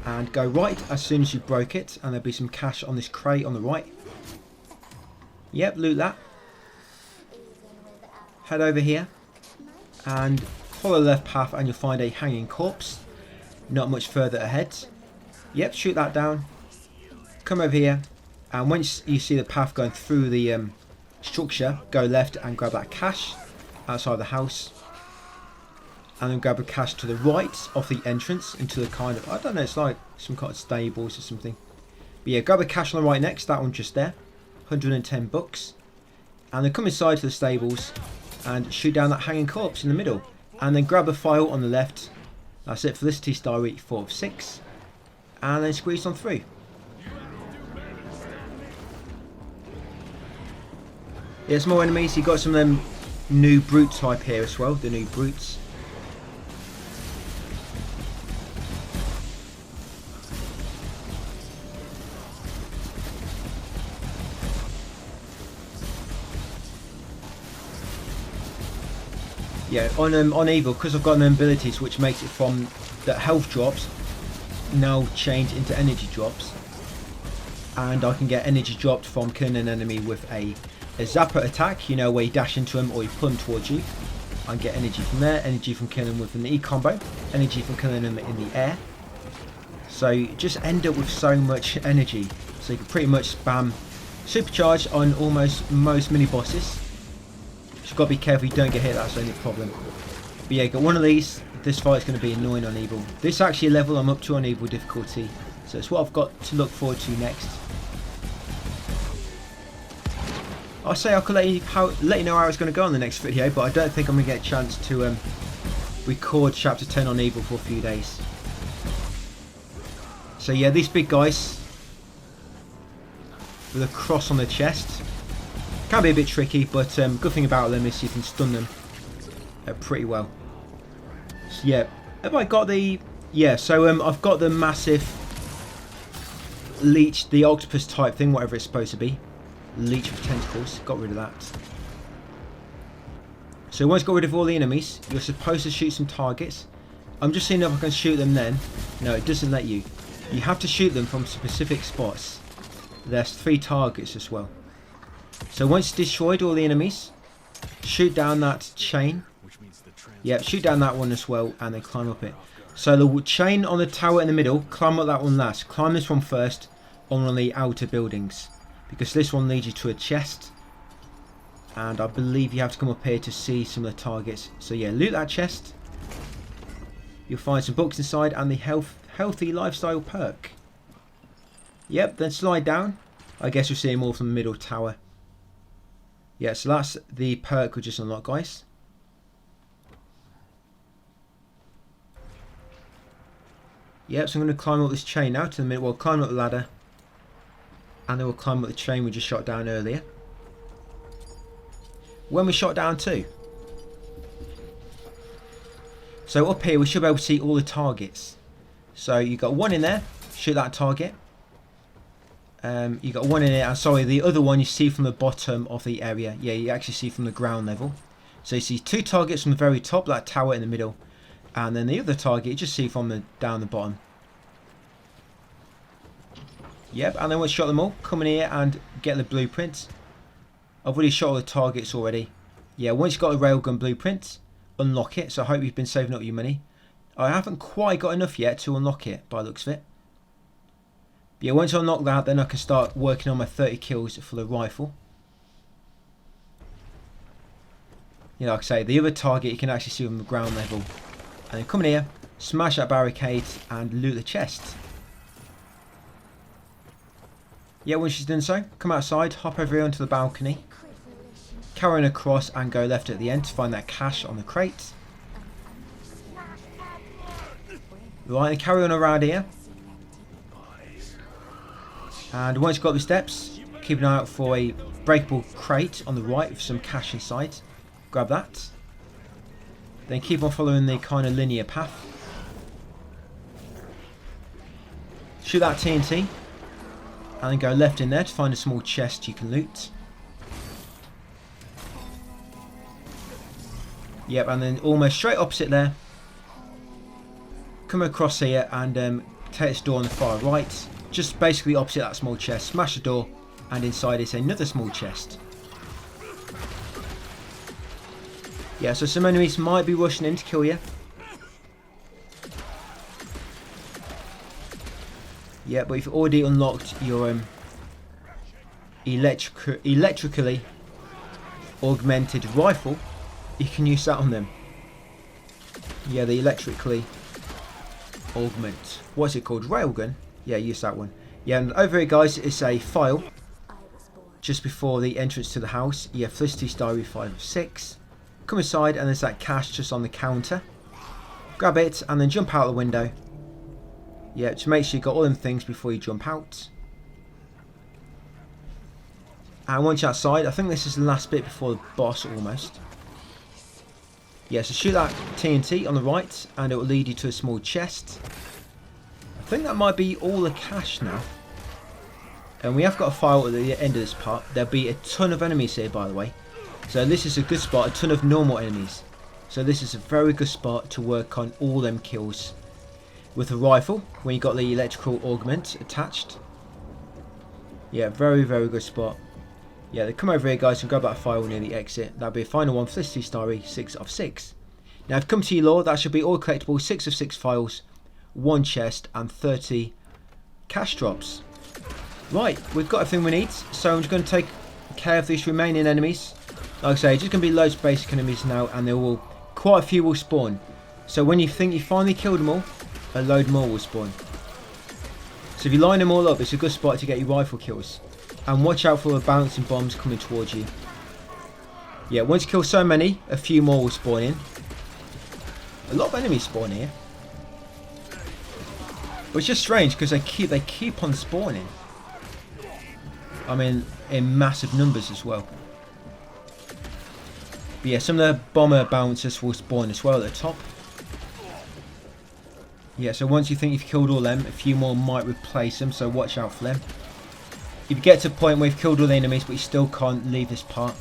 and go right as soon as you broke it, and there'll be some cash on this crate on the right. Yep, loot that. Head over here and follow the left path and you'll find a hanging corpse not much further ahead. Yep, shoot that down. Come over here, and once you see the path going through the structure, go left and grab that cache outside the house, and then grab a cache to the right of the entrance into the kind of, I don't know, it's like some kind of stables or something. But yeah, grab a cache on the right next, that one just there, 110 bucks, and then come inside to the stables and shoot down that hanging corpse in the middle, and then grab a file on the left. That's it, Felicity's diary 4 of 6, and then squeeze on through. Yeah, some more enemies. You got some of them new brute type here as well, the new brutes. Yeah, on evil, because I've got them abilities which makes it from the health drops now change into energy drops, and I can get energy dropped from killing an enemy with a zapper attack, you know, where you dash into them or you pull them towards you. I can get energy from there, energy from killing them with an E combo, energy from killing them in the air. So you just end up with so much energy, so you can pretty much spam supercharge on almost most mini bosses. Just got to be careful you don't get hit, that's the only problem. But yeah, got one of these. This fight's going to be annoying on evil. This is actually a level I'm up to on evil difficulty, so it's what I've got to look forward to next. I say I could let you know how it's going to go on the next video, but I don't think I'm going to get a chance to record chapter 10 on evil for a few days. So yeah, these big guys with a cross on the chest can be a bit tricky, but good thing about them is you can stun them pretty well. So yeah, have I got the... Yeah, so I've got the massive leech, the octopus type thing, whatever it's supposed to be. Leech with tentacles, got rid of that. So once got rid of all the enemies, you're supposed to shoot some targets. I'm just seeing if I can shoot them then. No, it doesn't let you. You have to shoot them from specific spots. There's 3 targets as well. So once destroyed all the enemies, shoot down that chain. Yep, shoot down that one as well, and then climb up it. So the chain on the tower in the middle, climb up that one last. Climb this one first on one of the outer buildings, because this one leads you to a chest, and I believe you have to come up here to see some of the targets. So yeah, loot that chest. You'll find some books inside and the healthy lifestyle perk. Yep, then slide down. I guess you'll see them all from the middle tower. Yeah, so that's the perk we just unlocked, guys. Yep, so I'm going to climb up this chain now to the middle. Well, climb up the ladder, and then we'll climb up the chain we just shot down earlier. When we shot down to. So up here we should be able to see all the targets. So you got one in there, shoot that target. You got one in there, and sorry, the other one you see from the bottom of the area. Yeah, you actually see from the ground level. So you see 2 targets from the very top, that tower in the middle, and then the other target you just see from the down the bottom. Yep, and then we'll shot them all. Come in here and get the blueprints. I've already shot all the targets already. Yeah, once you've got a railgun blueprint, unlock it. So I hope you've been saving up your money. I haven't quite got enough yet to unlock it by the looks of it. But yeah, once I unlock that, then I can start working on my 30 kills for the rifle. Yeah, like I say, the other target you can actually see on the ground level. And then come in here, smash that barricade and loot the chest. Yeah, once she's done so, come outside, hop over here onto the balcony, carry on across and go left at the end to find that cache on the crate. Right, and carry on around here. And once you've got the steps, keep an eye out for a breakable crate on the right with some cash inside. Grab that. Then keep on following the kind of linear path. Shoot that TNT. And then go left in there to find a small chest you can loot. Yep, and then almost straight opposite there. Come across here and take this door on the far right. Just basically opposite that small chest. Smash the door and inside is another small chest. Yeah, so some enemies might be rushing in to kill you. Yeah, but if you've already unlocked your electrically augmented rifle, you can use that on them. Yeah, the electrically augment. What's it called? Railgun? Yeah, use that one. Yeah, and over here, guys, it's a file. Just before the entrance to the house. Yeah, Felicity's Diary 5 of 6. Come inside, and there's that cache just on the counter. Grab it, and then jump out the window. Yeah, just make sure you got all them things before you jump out. And once you're outside, I think this is the last bit before the boss almost. Yeah, so shoot that TNT on the right and it will lead you to a small chest. I think that might be all the cash now. And we have got a file at the end of this part. There'll be a ton of enemies here, by the way. So this is a good spot, a ton of normal enemies. So this is a very good spot to work on all them kills. With a rifle, when you got the electrical augment attached. Yeah, very, very good spot. Yeah, they come over here, guys, and grab that file near the exit. That'll be a final one, Felicity Story 6 of 6. Now, if you come to your lore, that should be all collectible, 6 of 6 files, 1 chest, and 30 cash drops. Right, we've got everything we need, so I'm just going to take care of these remaining enemies. Like I say, just going to be loads of basic enemies now, and quite a few will spawn. So when you think you finally killed them all, a load more will spawn. So if you line them all up, it's a good spot to get your rifle kills. And watch out for the bouncing bombs coming towards you. Yeah, once you kill so many, a few more will spawn in. A lot of enemies spawn here. But it's just strange because they keep on spawning. I mean, in massive numbers as well. But yeah, some of the bomber bouncers will spawn as well at the top. Yeah, so once you think you've killed all them, a few more might replace them, so watch out for them. If you get to a point where you've killed all the enemies but you still can't leave this part,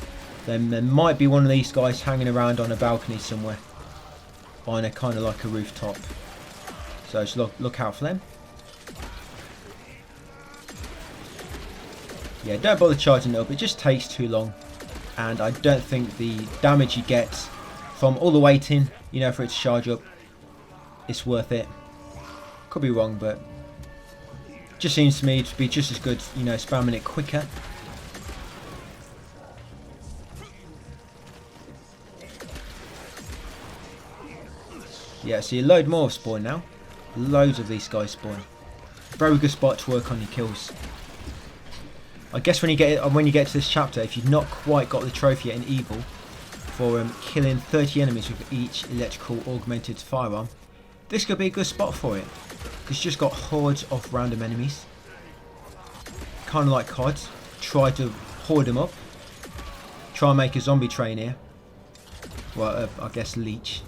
then there might be one of these guys hanging around on a balcony somewhere. On a kind of like a rooftop. So just look out for them. Yeah, don't bother charging it up, it just takes too long. And I don't think the damage you get from all the waiting, you know, for it to charge up, it's worth it. Could be wrong, but just seems to me to be just as good, you know, spamming it quicker. Yeah, so you load more of spawn now. Loads of these guys spawn. Very good spot to work on your kills. I guess when you get to this chapter, if you've not quite got the trophy yet in Evil for killing 30 enemies with each electrical augmented firearm, this could be a good spot for it. Because you just got hordes of random enemies. Kind of like COD. Try to hoard them up. Try and make a zombie train here. Well, I guess leech.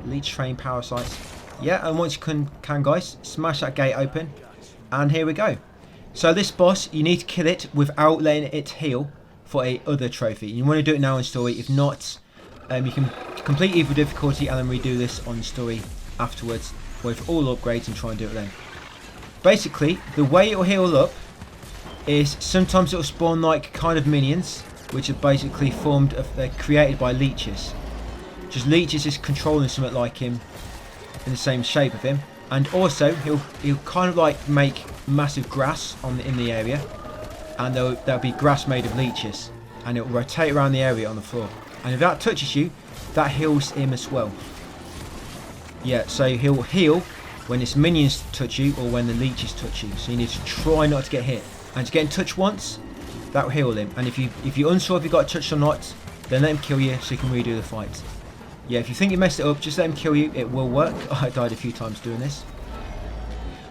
Leech train parasites. Yeah, and once you can guys, smash that gate open. And here we go. So this boss, you need to kill it without letting it heal for a other trophy. You want to do it now in story. If not, you can complete Evil difficulty and then redo this on story afterwards with all upgrades and try and do it then. Basically, the way it will heal up is sometimes it will spawn like kind of minions, which are basically they're created by leeches. Just leeches is controlling something like him, in the same shape of him. And also he'll kind of like make massive grass in the area, and there'll be grass made of leeches, and it'll rotate around the area on the floor. And if that touches you, that heals him as well. Yeah, so he'll heal when his minions touch you or when the leeches touch you. So you need to try not to get hit. And to get touched once, that will heal him. And if you're unsure if you got touched or not, then let him kill you so you can redo the fight. Yeah, if you think you messed it up, just let him kill you. It will work. I died a few times doing this.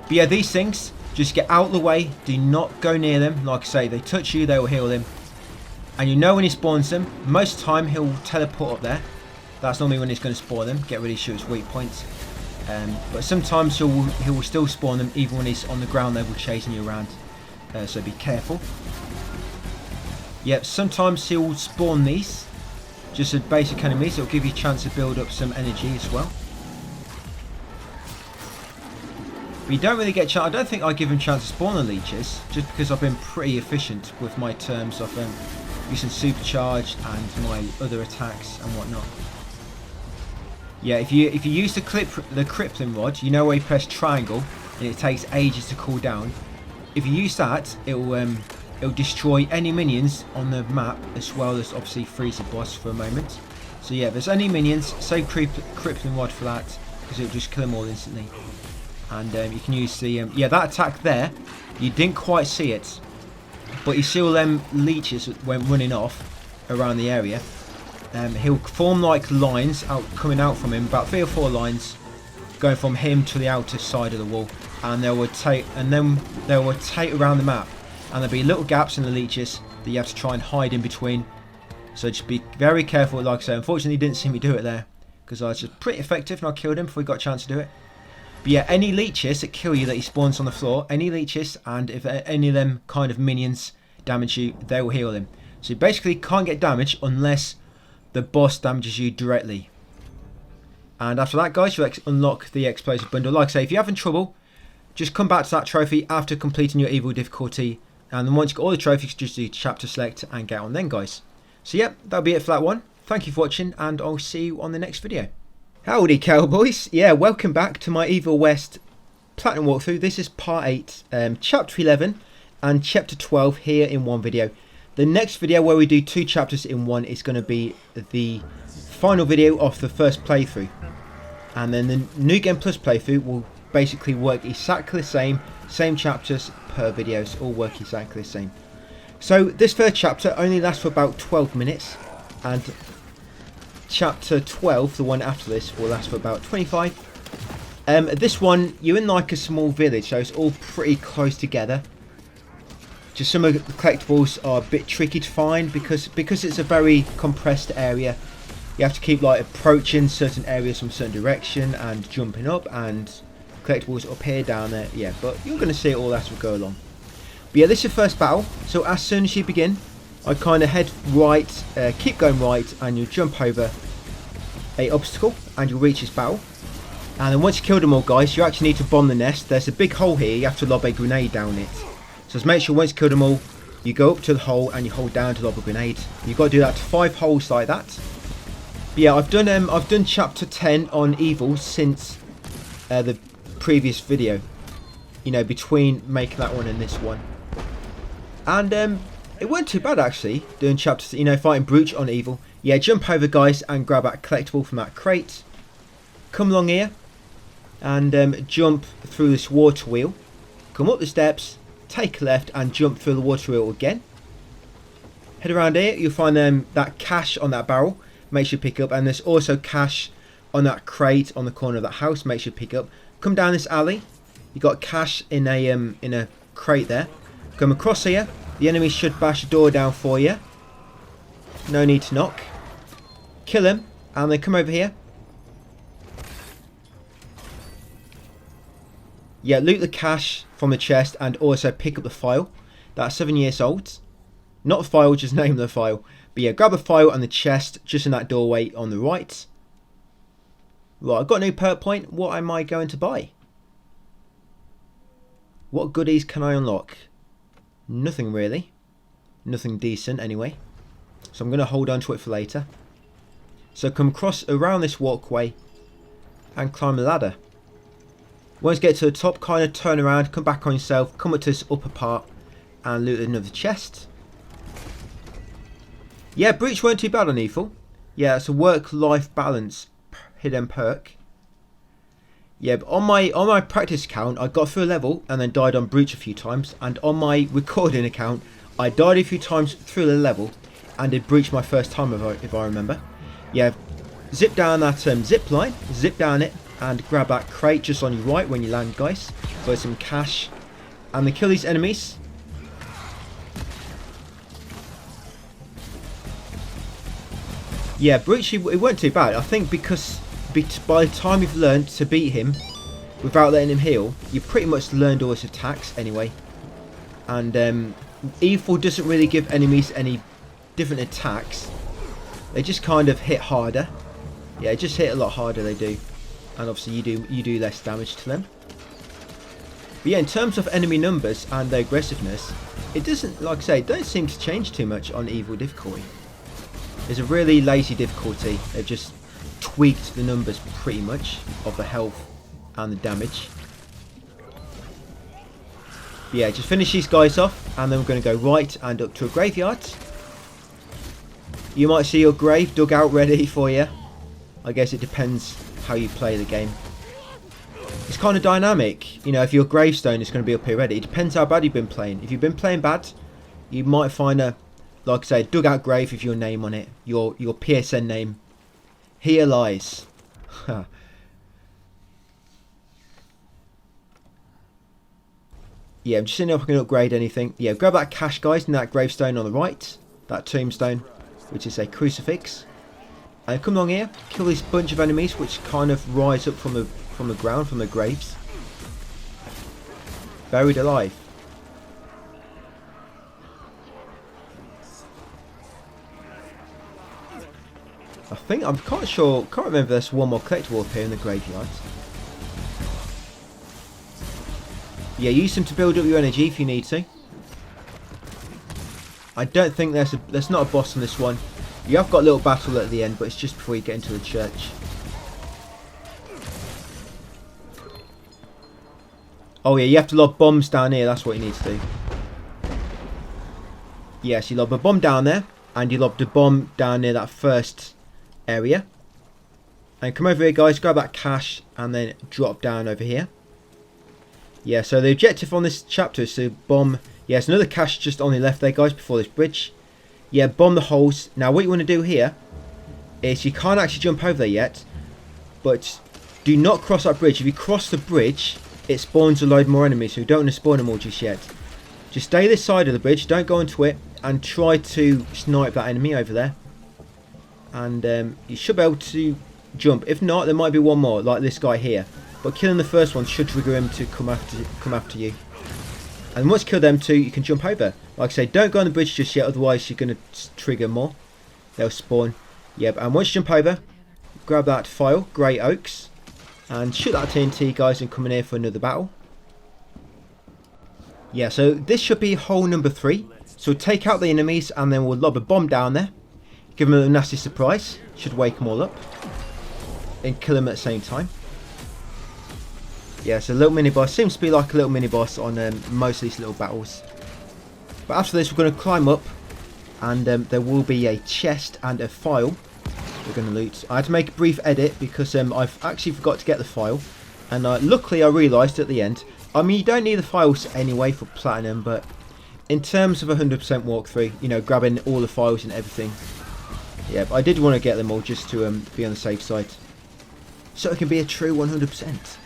But yeah, these things, just get out of the way. Do not go near them. Like I say, they touch you, they will heal him. And you know when he spawns them, most of the time he'll teleport up there. That's normally when he's going to spawn them. Get ready to shoot his weak points. But sometimes he will still spawn them even when he's on the ground level chasing you around. So be careful. Yep, sometimes he'll spawn these. Just as basic enemies. It'll give you a chance to build up some energy as well. But you don't really get a chance. I don't think I give him a chance to spawn the leeches. Just because I've been pretty efficient with my terms of using supercharge and my other attacks and whatnot. Yeah, if you use the crippling rod, you know where you press triangle and it takes ages to cool down. If you use that, it'll destroy any minions on the map, as well as obviously freeze the boss for a moment. So yeah, if there's any minions, save crippling rod for that, because it'll just kill them all instantly. And you can use the yeah, that attack there, you didn't quite see it, but you see all them leeches when running off around the area. He'll form like lines coming out from him, about 3 or 4 lines, going from him to the outer side of the wall, and they'll rotate around the map, and there'll be little gaps in the leeches that you have to try and hide in between. So just be very careful. Like I say, unfortunately you didn't see me do it there, because I was just pretty effective and I killed him before we got a chance to do it. But yeah, any leeches that kill you that he spawns on the floor, any leeches, and if any of them kind of minions damage you, they will heal him. So you basically can't get damage unless the boss damages you directly. And after that, guys, you unlock the explosive bundle. Like I say, if you're having trouble, just come back to that trophy after completing your evil difficulty, and then once you've got all the trophies, just do chapter select and get on then, guys. So yeah, that'll be it for that one. Thank you for watching, and I'll see you on the next video. Howdy, cowboys. Yeah, welcome back to my Evil West Platinum walkthrough. This is part 8, chapter 11 and chapter 12 here in one video. The next video, where we do 2 chapters in one, is going to be the final video of the first playthrough. And then the New Game Plus playthrough will basically work exactly the same chapters per videos, all work exactly the same. So this first chapter only lasts for about 12 minutes, and chapter 12, the one after this, will last for about 25. This one, you're in like a small village, so it's all pretty close together. Just some of the collectibles are a bit tricky to find because it's a very compressed area. You have to keep like approaching certain areas from a certain direction and jumping up, and collectibles up here, down there. Yeah, but you're going to see it all as we go along. But yeah, this is your first battle. So as soon as you begin, I kind of head right, keep going right, and you jump over a obstacle and you'll reach this battle. And then once you kill them all, guys, you actually need to bomb the nest. There's a big hole here. You have to lob a grenade down it. So just make sure once you kill them all, you go up to the hole and you hold down to lob a grenade. You've got to do that to 5 holes like that. But yeah, I've done chapter 10 on evil since the previous video. You know, between making that one and this one. And it wasn't too bad actually, doing chapters, you know, fighting brute on evil. Yeah, jump over, guys, and grab that collectible from that crate. Come along here and jump through this water wheel. Come up the steps, take a left and jump through the water wheel again. Head around here, you'll find that cash on that barrel. Make sure you pick up, and there's also cash on that crate on the corner of that house. Make sure you pick up. Come down this alley. You got cash in a crate there. Come across here. The enemy should bash the door down for you. No need to knock. Kill him, and then come over here. Yeah, loot the cash from the chest and also pick up the file. That's 7 years old. Not the file, just name of the file. But yeah, grab the file and the chest just in that doorway on the right. Right, I've got a new perk point. What am I going to buy? What goodies can I unlock? Nothing really. Nothing decent anyway. So I'm going to hold on to it for later. So come across around this walkway and climb the ladder. Once you get to the top, kind of turn around, come back on yourself, come up to this upper part and loot another chest. Yeah, Breach weren't too bad on Evil. Yeah, it's a work-life balance hidden perk. Yeah, but on my practice account, I got through a level and then died on Breach a few times. And on my recording account, I died a few times through the level and did Breach my first time, if I remember. Yeah, zip down that zip line, zip down it, and grab that crate just on your right when you land, guys, for some cash. And then kill these enemies. Yeah, Breach, it weren't too bad. I think because by the time you've learned to beat him without letting him heal, you've pretty much learned all his attacks anyway. And Evil doesn't really give enemies any different attacks. They just kind of hit harder. Yeah, just hit a lot harder, they do. And obviously you do less damage to them. But yeah, in terms of enemy numbers and their aggressiveness, it doesn't, like I say, don't seem to change too much on Evil difficulty. It's a really lazy difficulty. They've just tweaked the numbers pretty much of the health and the damage. But yeah, just finish these guys off and then we're going to go right and up to a graveyard. You might see your grave dug out ready for you. I guess it depends how you play the game. It's kind of dynamic. You know, if your gravestone is going to be up here ready, it depends how bad you've been playing. If you've been playing bad, you might find a, like I say, dug out grave with your name on it. Your PSN name. Here lies. Yeah, I'm just seeing if I can upgrade anything. Yeah, grab that cash, guys, and that gravestone on the right. That tombstone, which is a crucifix. And come along here, kill this bunch of enemies which kind of rise up from the ground, from the graves. Buried alive. I think, I'm quite sure, can't remember, there's one more collectible up here in the graveyard. Yeah, use them to build up your energy if you need to. I don't think there's not a boss on this one. You have got a little battle at the end, but it's just before you get into the church. Oh yeah, you have to lob bombs down here, that's what you need to do. Yes, you lob a bomb down there, and you lob the bomb down near that first area. And come over here, guys, grab that cash, and then drop down over here. Yeah, so the objective on this chapter is to bomb... Yes, another cache just on the left there, guys, before this bridge. Yeah, bomb the holes. Now, what you want to do here is you can't actually jump over there yet, but do not cross that bridge. If you cross the bridge, it spawns a load more enemies, so you don't want to spawn them all just yet. Just stay this side of the bridge, don't go onto it, and try to snipe that enemy over there. And you should be able to jump. If not, there might be one more, like this guy here. But killing the first one should trigger him to come after you. And once you kill them two, you can jump over. Like I say, don't go on the bridge just yet, otherwise you're going to trigger more. They'll spawn. Yep, and once you jump over, grab that file, Grey Oaks, and shoot that TNT, guys, and come in here for another battle. Yeah, so this should be hole number 3. So take out the enemies, and then we'll lob a bomb down there. Give them a nasty surprise. Should wake them all up. And kill them at the same time. Yeah, so a little mini boss. Seems to be like a little mini boss on most of these little battles. But after this, we're going to climb up, and there will be a chest and a file we're going to loot. I had to make a brief edit because I've actually forgot to get the file, and luckily I realised at the end. I mean, you don't need the files anyway for platinum, but in terms of 100% walkthrough, you know, grabbing all the files and everything. Yeah, but I did want to get them all just to be on the safe side, so it can be a true 100%.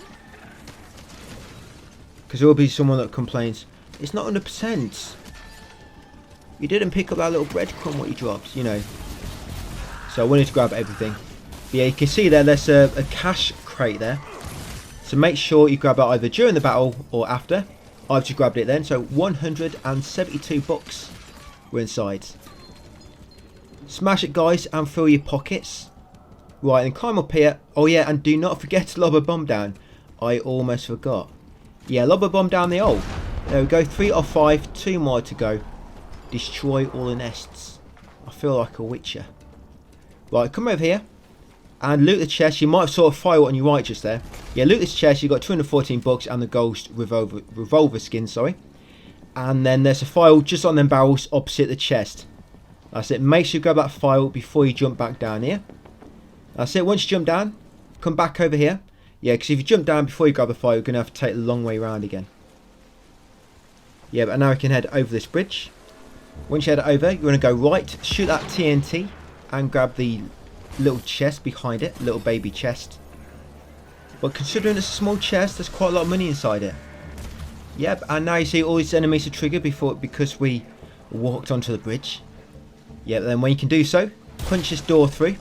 Because there will be someone that complains, it's not 100%. You didn't pick up that little breadcrumb what you dropped, you know. So I wanted to grab everything. But yeah, you can see there's a cash crate there. So make sure you grab it either during the battle or after. I've just grabbed it then. So 172 bucks were inside. Smash it, guys, and fill your pockets. Right, and climb up here. Oh yeah, and do not forget to lob a bomb down. I almost forgot. Yeah, lob a bomb down the hole. There we go, 3 of 5, 2 more to go. Destroy all the nests. I feel like a witcher. Right, come over here. and loot the chest. You might have saw a file on your right just there. Yeah, loot this chest. You got 214 bucks and the ghost revolver skin. Sorry, and then there's a file just on them barrels opposite the chest. That's it. Make sure you grab that file before you jump back down here. That's it. Once you jump down, come back over here. Yeah, because if you jump down before you grab the file, you're going to have to take the long way around again. Yeah, but now we can head over this bridge. Once you head over, you're going to go right, shoot that TNT, and grab the little chest behind it, little baby chest. But considering it's a small chest, there's quite a lot of money inside it. Yep, and now you see all these enemies are triggered because we walked onto the bridge. Yep, then when you can do so, punch this door through.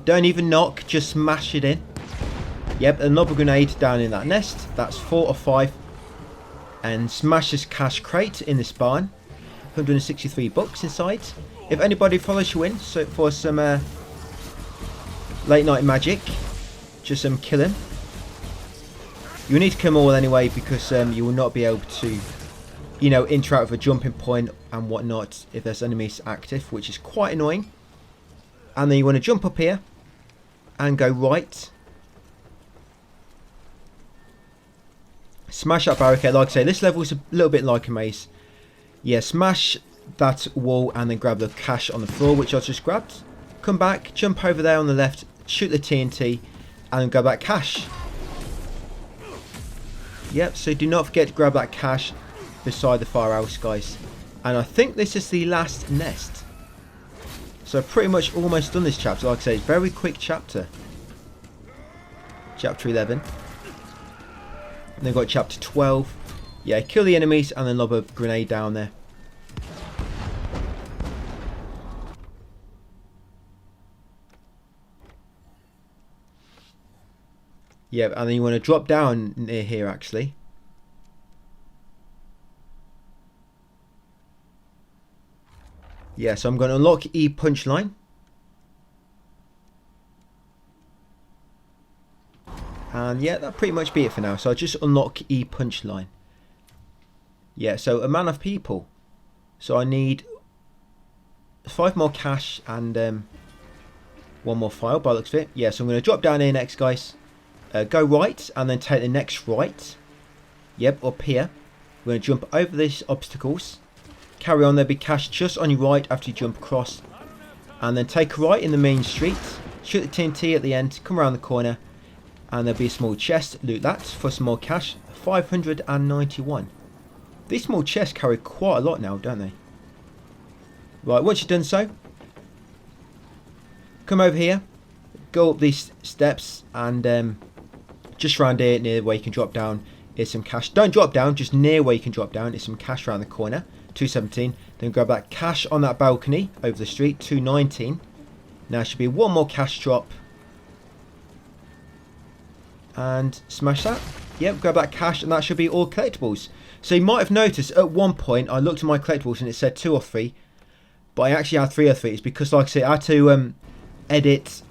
Don't even knock, just smash it in. Yep, another grenade down in that nest. That's 4 or 5. And smash this cash crate in this barn. 163 bucks inside. If anybody follows you in so for some late night magic, just kill him. You need to kill them all anyway, because you will not be able to, you know, interact with a jumping point and whatnot if there's enemies active, which is quite annoying. And then you want to jump up here and go right. Smash that barricade. Like I say, this level is a little bit like a maze. Yeah, smash that wall and then grab the cash on the floor, which I just grabbed. Come back, jump over there on the left, shoot the TNT, and then grab that cash. Yep, so do not forget to grab that cash beside the firehouse, guys. And I think this is the last nest. So I've pretty much almost done this chapter. Like I say, it's a very quick chapter. Chapter 11. And then got chapter 12. Yeah, kill the enemies and then lob a grenade down there. Yeah, and then you want to drop down near here actually. Yeah, so I'm going to unlock E punchline. And yeah, that'll pretty much be it for now. So I'll just unlock E punchline. Yeah, so a man of people. So I need 5 more cash and 1 more file by the looks of it. Yeah, so I'm going to drop down here next, guys. Go right and then take the next right. Yep, up here. We're going to jump over these obstacles. Carry on, there'll be cash just on your right after you jump across. And then take a right in the main street. Shoot the TNT at the end, come around the corner. And there'll be a small chest, loot that for some more cash. 591. These small chests carry quite a lot now, don't they? Right, once you've done so, come over here, go up these steps, and just around here near where you can drop down is some cash. Don't drop down, just near where you can drop down is some cash around the corner. 217. Then grab that cash on that balcony over the street. 219. Now should be 1 more cash drop. And smash that. Yep, grab that cash and that should be all collectibles. So you might have noticed at one point I looked at my collectibles and it said 2 or 3. But I actually had 3 or 3. It's because, like I say, I had to edit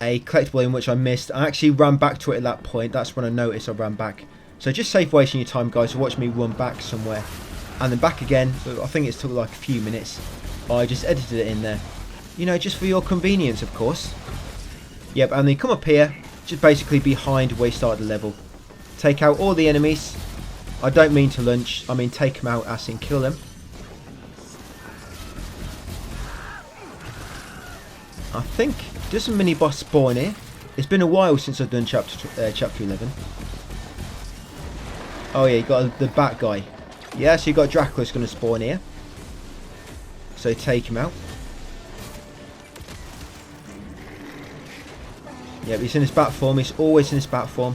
a collectible in which I missed. I actually ran back to it at that point. That's when I noticed I ran back. So just save wasting your time, guys, to watch me run back somewhere and then back again. I think it took like a few minutes. I just edited it in there, you know, just for your convenience, of course. Yep, and then come up here, just basically behind where you started the level. Take out all the enemies. I don't mean to lunge, I mean take them out as in kill them. I think does a mini boss spawn here. It's been a while since I've done chapter 11. Oh yeah, you got the bat guy. Yeah, so you got Dracula's going to spawn here. So take him out. Yeah, but he's in his bat form. He's always in his bat form,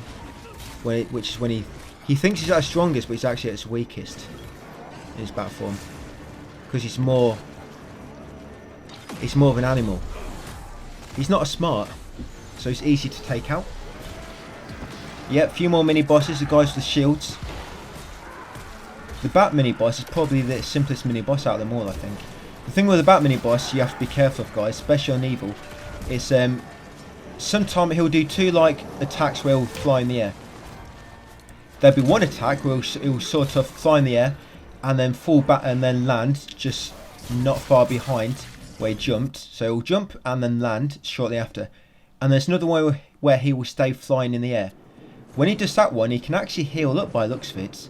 which is when he thinks he's at his strongest, but he's actually at his weakest in his bat form, because he's more of an animal. He's not as smart, so it's easy to take out. Yep, a few more mini bosses. The guys with the shields. The bat mini boss is probably the simplest mini boss out of them all, I think. The thing with the bat mini boss you have to be careful of, guys, especially on evil, is sometimes he'll do 2 like attacks where he'll fly in the air. There'll be 1 attack where he'll sort of fly in the air and then fall back and then land just not far behind where he jumped. So he'll jump and then land shortly after. And there's another one where he will stay flying in the air. When he does that one, he can actually heal up by looks of it.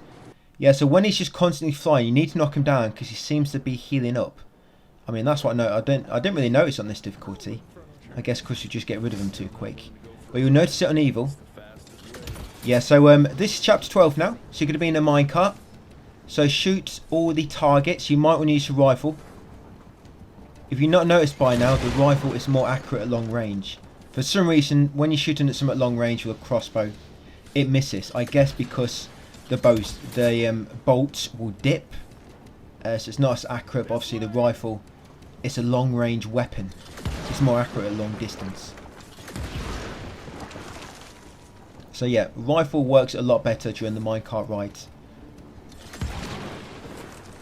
Yeah, so when he's just constantly flying, you need to knock him down because he seems to be healing up. I mean, that's what I know. I didn't really notice on this difficulty. I guess because you just get rid of him too quick. But you'll notice it on Evil. Yeah, so this is chapter 12 now. So you're going to be in a minecart. So shoot all the targets. You might want to use your rifle. If you've not noticed by now, the rifle is more accurate at long range. For some reason, when you're shooting at something at long range with a crossbow, it misses. I guess because the bolts will dip. So it's not as accurate, but obviously the rifle, it's a long range weapon. So it's more accurate at long distance. So yeah, rifle works a lot better during the minecart rides.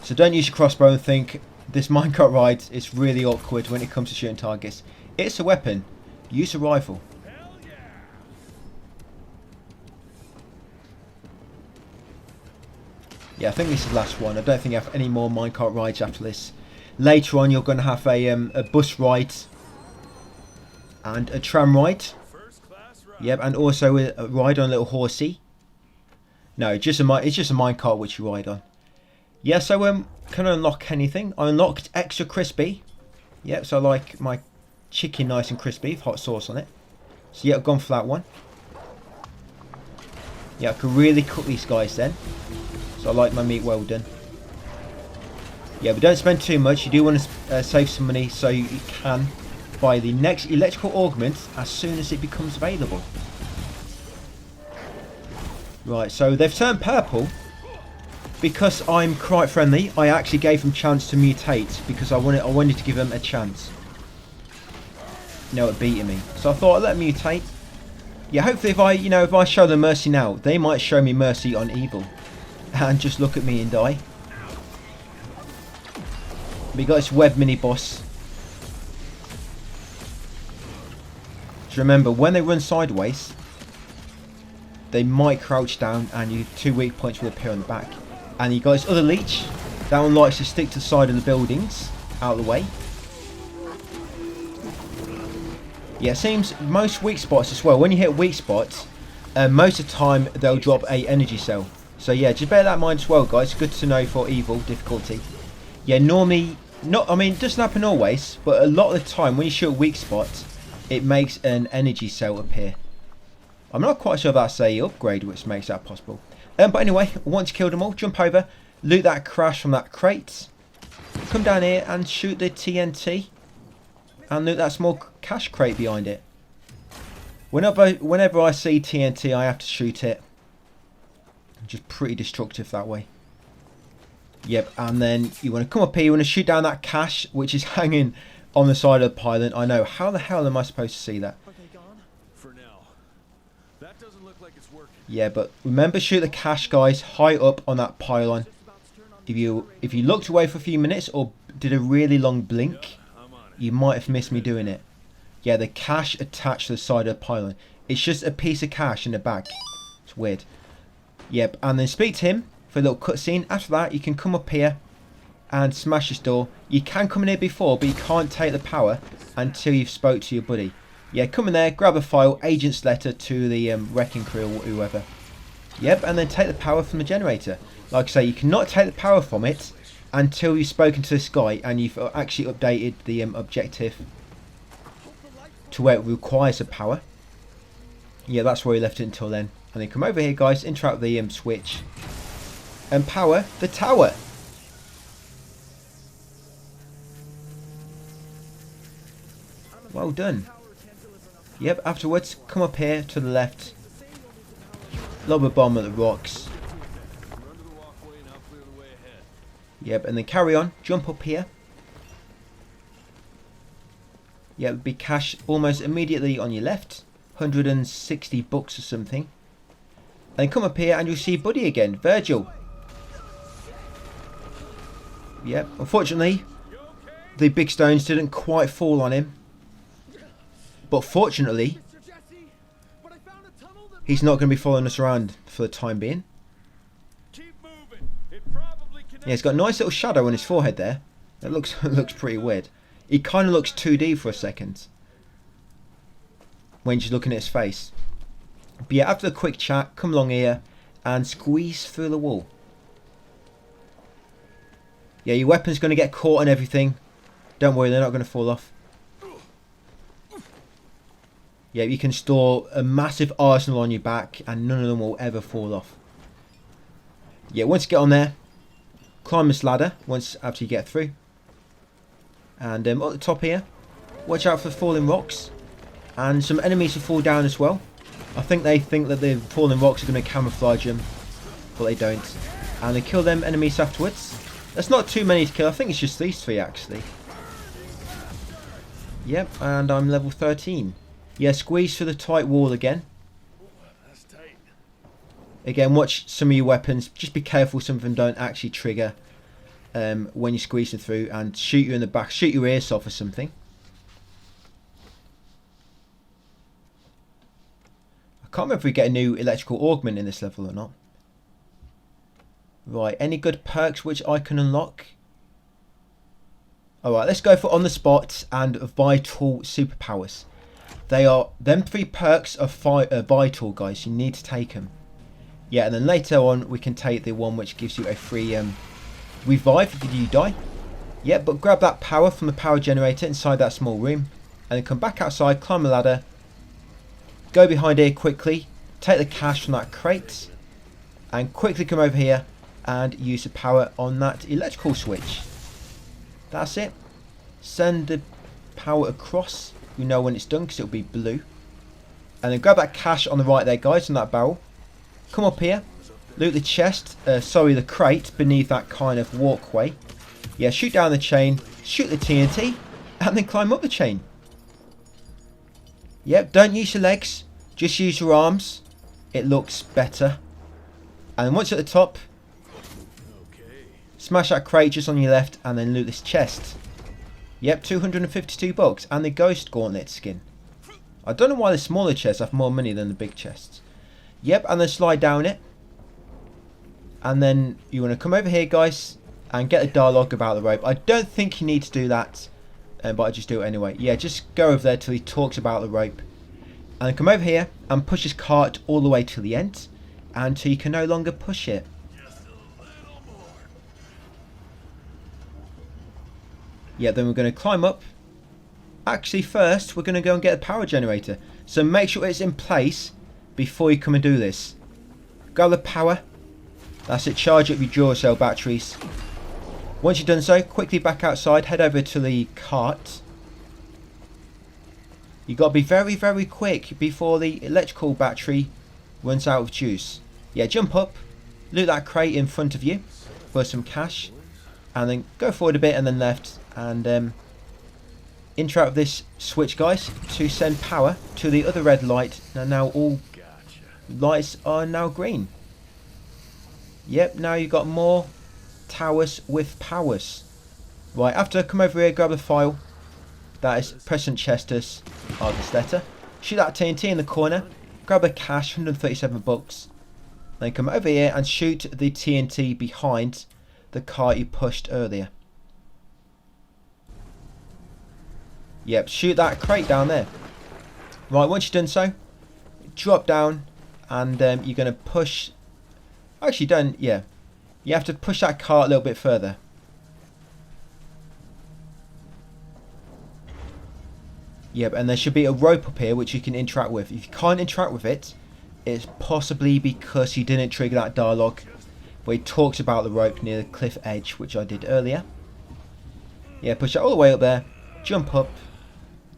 So don't use your crossbow and think this minecart ride is really awkward when it comes to shooting targets. It's a weapon. Use a rifle. Yeah, I think this is the last one. I don't think I have any more minecart rides after this. Later on, you're going to have a bus ride and a tram ride. Yep, and also a ride on a little horsey. No, it's just a minecart which you ride on. Yeah, so can I unlock anything? I unlocked extra crispy. Yep, so I like my chicken nice and crispy with hot sauce on it. So yeah, I've gone for that one. Yeah, I can really cook these guys then. So I like my meat well done. Yeah, but don't spend too much. You do want to save some money so you can buy the next electrical augment as soon as it becomes available. Right, so they've turned purple. Because I'm quite friendly, I actually gave them a chance to mutate because I wanted to give them a chance. No, it beating me. So I thought I'd let them mutate. Yeah, hopefully if I show them mercy now, they might show me mercy on Evil. And just look at me and die. We got this web mini boss. Just remember, when they run sideways, they might crouch down and your 2 weak points will appear on the back. And you got this other leech. That one likes to stick to the side of the buildings, out of the way. Yeah, it seems most weak spots as well. When you hit weak spots, most of the time they'll drop a energy cell. So yeah, just bear that in mind as well, guys. Good to know for Evil difficulty. Yeah, normally, it doesn't happen always, but a lot of the time when you shoot a weak spot, it makes an energy cell appear. I'm not quite sure if that's a upgrade which makes that possible. But anyway, once you kill them all, jump over, loot that crash from that crate, come down here and shoot the TNT, and loot that small cash crate behind it. Whenever I see TNT, I have to shoot it. Just pretty destructive that way. Yep, and then you want to come up here, you want to shoot down that cash, which is hanging on the side of the pylon. I know, how the hell am I supposed to see that? Yeah, but remember, shoot the cash, guys, high up on that pylon. If you looked away for a few minutes or did a really long blink, you might have missed me doing it. Yeah, the cash attached to the side of the pylon. It's just a piece of cash in a bag. It's weird. Yep, and then speak to him for a little cutscene. After that, you can come up here and smash this door. You can come in here before, but you can't take the power until you've spoke to your buddy. Yeah, come in there, grab a file, agent's letter to the wrecking crew or whoever. Yep, and then take the power from the generator. Like I say, you cannot take the power from it until you've spoken to this guy and you've actually updated the objective to where it requires the power. Yeah, that's where we left it until then. And then come over here, guys, interact with the switch and power the tower. Well done. Yep, afterwards, come up here to the left. Lob a bomb at the rocks. Yep, and then carry on. Jump up here. Yeah, it would be cash almost immediately on your left. 160 bucks or something. Then come up here and you'll see Buddy again, Virgil. Yep, unfortunately, the big stones didn't quite fall on him. But fortunately, he's not going to be following us around for the time being. Yeah, he's got a nice little shadow on his forehead there. That looks pretty weird. He kind of looks 2D for a second. when she's looking at his face. But yeah, after a quick chat, come along here and squeeze through the wall. Yeah, your weapon's going to get caught on everything. Don't worry, they're not going to fall off. Yeah, you can store a massive arsenal on your back and none of them will ever fall off. Yeah, once you get on there, climb this ladder after you get through. And at the top here, watch out for falling rocks. And some enemies will fall down as well. I think they think that the falling rocks are going to camouflage them, but they don't. And they kill them enemies afterwards. There's not too many to kill, I think it's just these three actually. Yep, and I'm level 13. Yeah, squeeze through the tight wall again. That's tight. Again, watch some of your weapons. Just be careful some of them don't actually trigger when you're squeezing through and shoot you in the back. Shoot your ears off or something. I can't remember if we get a new electrical augment in this level or not. Right, any good perks which I can unlock? Alright, let's go for on the spot and vital superpowers. Them 3 perks are vital, guys. You need to take them. Yeah, and then later on we can take the one which gives you a free revive if you die. Yeah, but grab that power from the power generator inside that small room. And then come back outside, climb the ladder. Go behind here quickly. Take the cash from that crate. And quickly come over here and use the power on that electrical switch. That's it. Send the power across. You know when it's done because it'll be blue. And then grab that cash on the right there, guys, on that barrel. Come up here. Loot the chest. The crate beneath that kind of walkway. Yeah, shoot down the chain. Shoot the TNT. And then climb up the chain. Yep, don't use your legs. Just use your arms. It looks better. And once at the top, smash that crate just on your left and then loot this chest. Yep, 252 bucks and the ghost gauntlet skin. I don't know why the smaller chests have more money than the big chests. Yep, and then slide down it. And then you want to come over here, guys, and get a dialogue about the rope. I don't think you need to do that, but I just do it anyway. Yeah, just go over there till he talks about the rope. And then come over here and push his cart all the way to the end until you can no longer push it. Yeah, then we're going to climb up. Actually, first, we're going to go and get a power generator. So make sure it's in place before you come and do this. Grab the power. That's it. Charge up your Duracell batteries. Once you've done so, quickly back outside. Head over to the cart. You've got to be very, very quick before the electrical battery runs out of juice. Yeah, jump up. Loot that crate in front of you for some cash. And then go forward a bit and then left. And interact with this switch, guys, to send power to the other red light. And now all lights are now green. Yep, now you've got more towers with powers. Right, after come over here, grab the file. That is President Chester's Argus letter. Shoot that TNT in the corner. Grab the cash, 137 bucks. Then come over here and shoot the TNT behind the car you pushed earlier. Yep, shoot that crate down there. Right, once you've done so, drop down and you're going to push. Actually, don't. Yeah, you have to push that cart a little bit further. Yep, and there should be a rope up here which you can interact with. If you can't interact with it, it's possibly because you didn't trigger that dialogue where he talks about the rope near the cliff edge, which I did earlier. Yeah, push it all the way up there, jump up.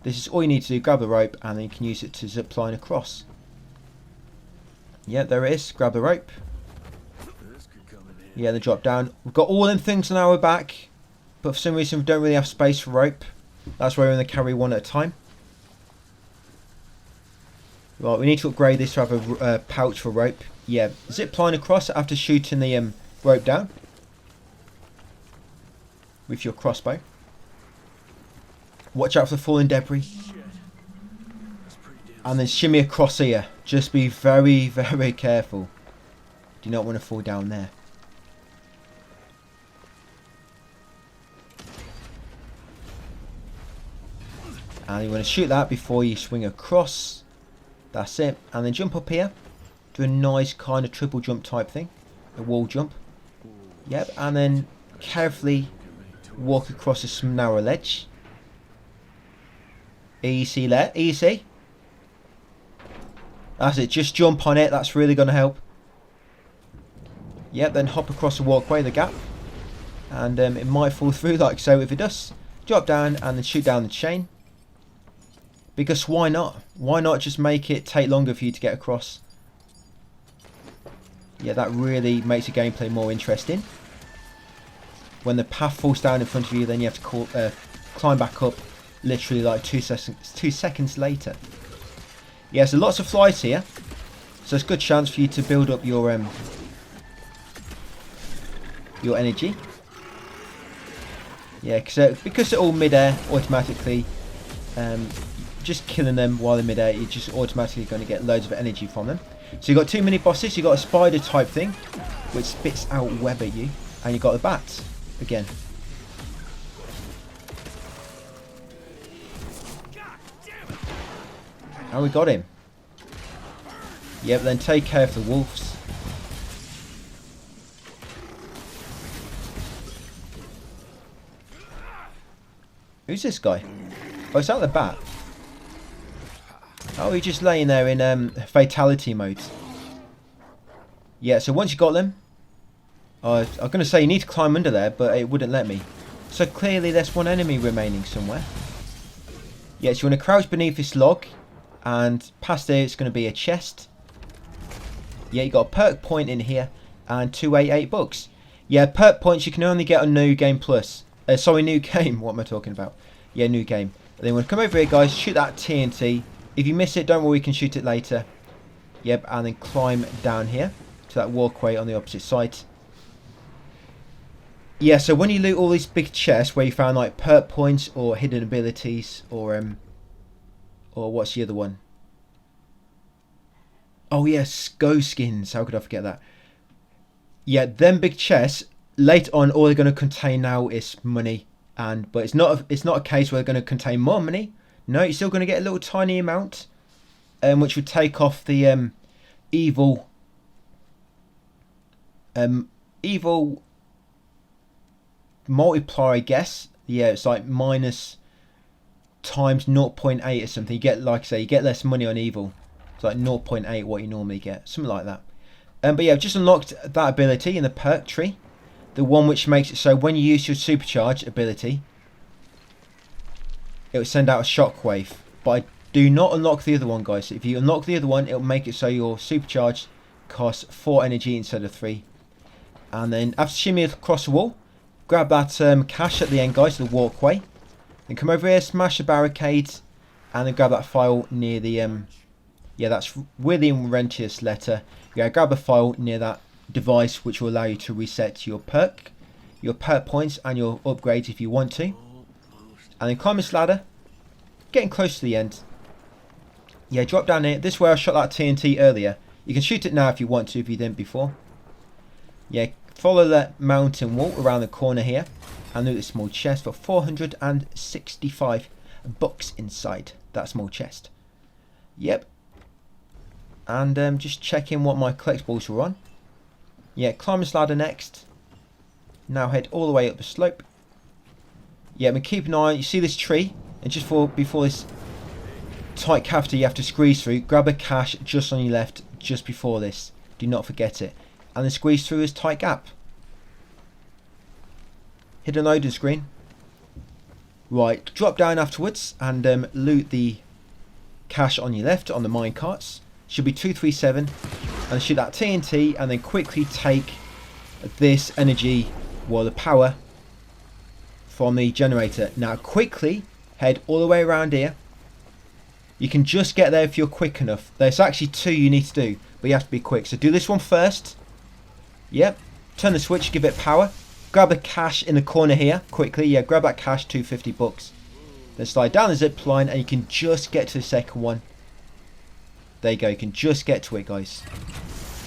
This is all you need to do, grab the rope, and then you can use it to zip line across. Yeah, there it is, grab the rope. Yeah, then drop down. We've got all them things on our back, but for some reason we don't really have space for rope. That's why we're going to carry one at a time. Right, we need to upgrade this to have a pouch for rope. Yeah, zip line across after shooting the rope down with your crossbow. Watch out for the falling debris. And then shimmy across here. Just be very, very careful. Do not want to fall down there. And you want to shoot that before you swing across. That's it. And then jump up here. Do a nice kind of triple jump type thing. A wall jump. Yep. And then carefully walk across this narrow ledge. Easy there. Easy. That's it. Just jump on it. That's really going to help. Yep. Then hop across the walkway, the gap. And it might fall through like so. If it does, drop down and then shoot down the chain. Because why not? Why not just make it take longer for you to get across? Yeah, that really makes the gameplay more interesting. When the path falls down in front of you, then you have to climb back up literally like 2 seconds later. Yeah, so lots of flies here. So it's a good chance for you to build up your energy. Yeah, because they're all mid-air automatically, just killing them while they're mid-air, you're just automatically going to get loads of energy from them. So you've got 2 mini bosses. You've got a spider type thing, which spits out web at you. And you've got the bats, again. And we got him. Yep, then take care of the wolves. Who's this guy? Oh, is that the bat? Oh, he's just laying there in fatality mode. Yeah, so once you got them, I'm going to say you need to climb under there, but it wouldn't let me. So clearly there's one enemy remaining somewhere. Yeah, so you want to crouch beneath this log, and past there it's going to be a chest. Yeah, you got a perk point in here, and 288 bucks. Yeah, perk points you can only get on New Game Plus. Sorry, New Game. What am I talking about? Yeah, New Game. And then we'll come over here, guys. Shoot that TNT. If you miss it, don't worry, we can shoot it later. Yep, and then climb down here to that walkway on the opposite side. Yeah, so when you loot all these big chests where you found like perk points or hidden abilities or what's the other one? Oh yes, Go skins. How could I forget that? Yeah, them big chests. Later on, all they're going to contain now is money, but it's not a case where they're going to contain more money. No, you're still going to get a little tiny amount, which would take off the evil multiplier, I guess. Yeah, it's like minus times 0.8 or something. You get, like I say, you get less money on evil. It's like 0.8 what you normally get, something like that. But yeah, I've just unlocked that ability in the perk tree. The one which makes it so when you use your supercharge ability, it will send out a shockwave. But I do not unlock the other one, guys. If you unlock the other one, it will make it so your supercharge costs 4 energy instead of 3. And then after shimmy across the wall, grab that cash at the end, guys, the walkway. Then come over here, smash the barricades, and then grab that file near the yeah, that's William Rentius letter. Yeah, grab a file near that device which will allow you to reset your perk points and your upgrades if you want to. And then climb this ladder, getting close to the end. Yeah, drop down here. This is where I shot that TNT earlier. You can shoot it now if you want to, if you didn't before. Yeah, follow that mountain wall around the corner here and loot this small chest for 465 bucks inside that small chest. Yep. And just checking what my collectibles were on. Yeah, climb this ladder next. Now head all the way up the slope. Yeah, but keep an eye on, you see this tree? And just before this tight cavity you have to squeeze through, grab a cache just on your left, just before this. Do not forget it. And then squeeze through this tight gap. Hit a loading screen. Right, drop down afterwards and loot the cache on your left on the minecarts. Should be 237. And shoot that TNT and then quickly take this energy, well, the power from the generator. Now quickly head all the way around here. You can just get there if you're quick enough. There's actually 2 you need to do, but you have to be quick. So do this one first. Yep. Turn the switch, give it power. Grab the cache in the corner here quickly. Yeah, grab that cache, 250 bucks. Then slide down the zip line and you can just get to the second one. There you go, you can just get to it, guys.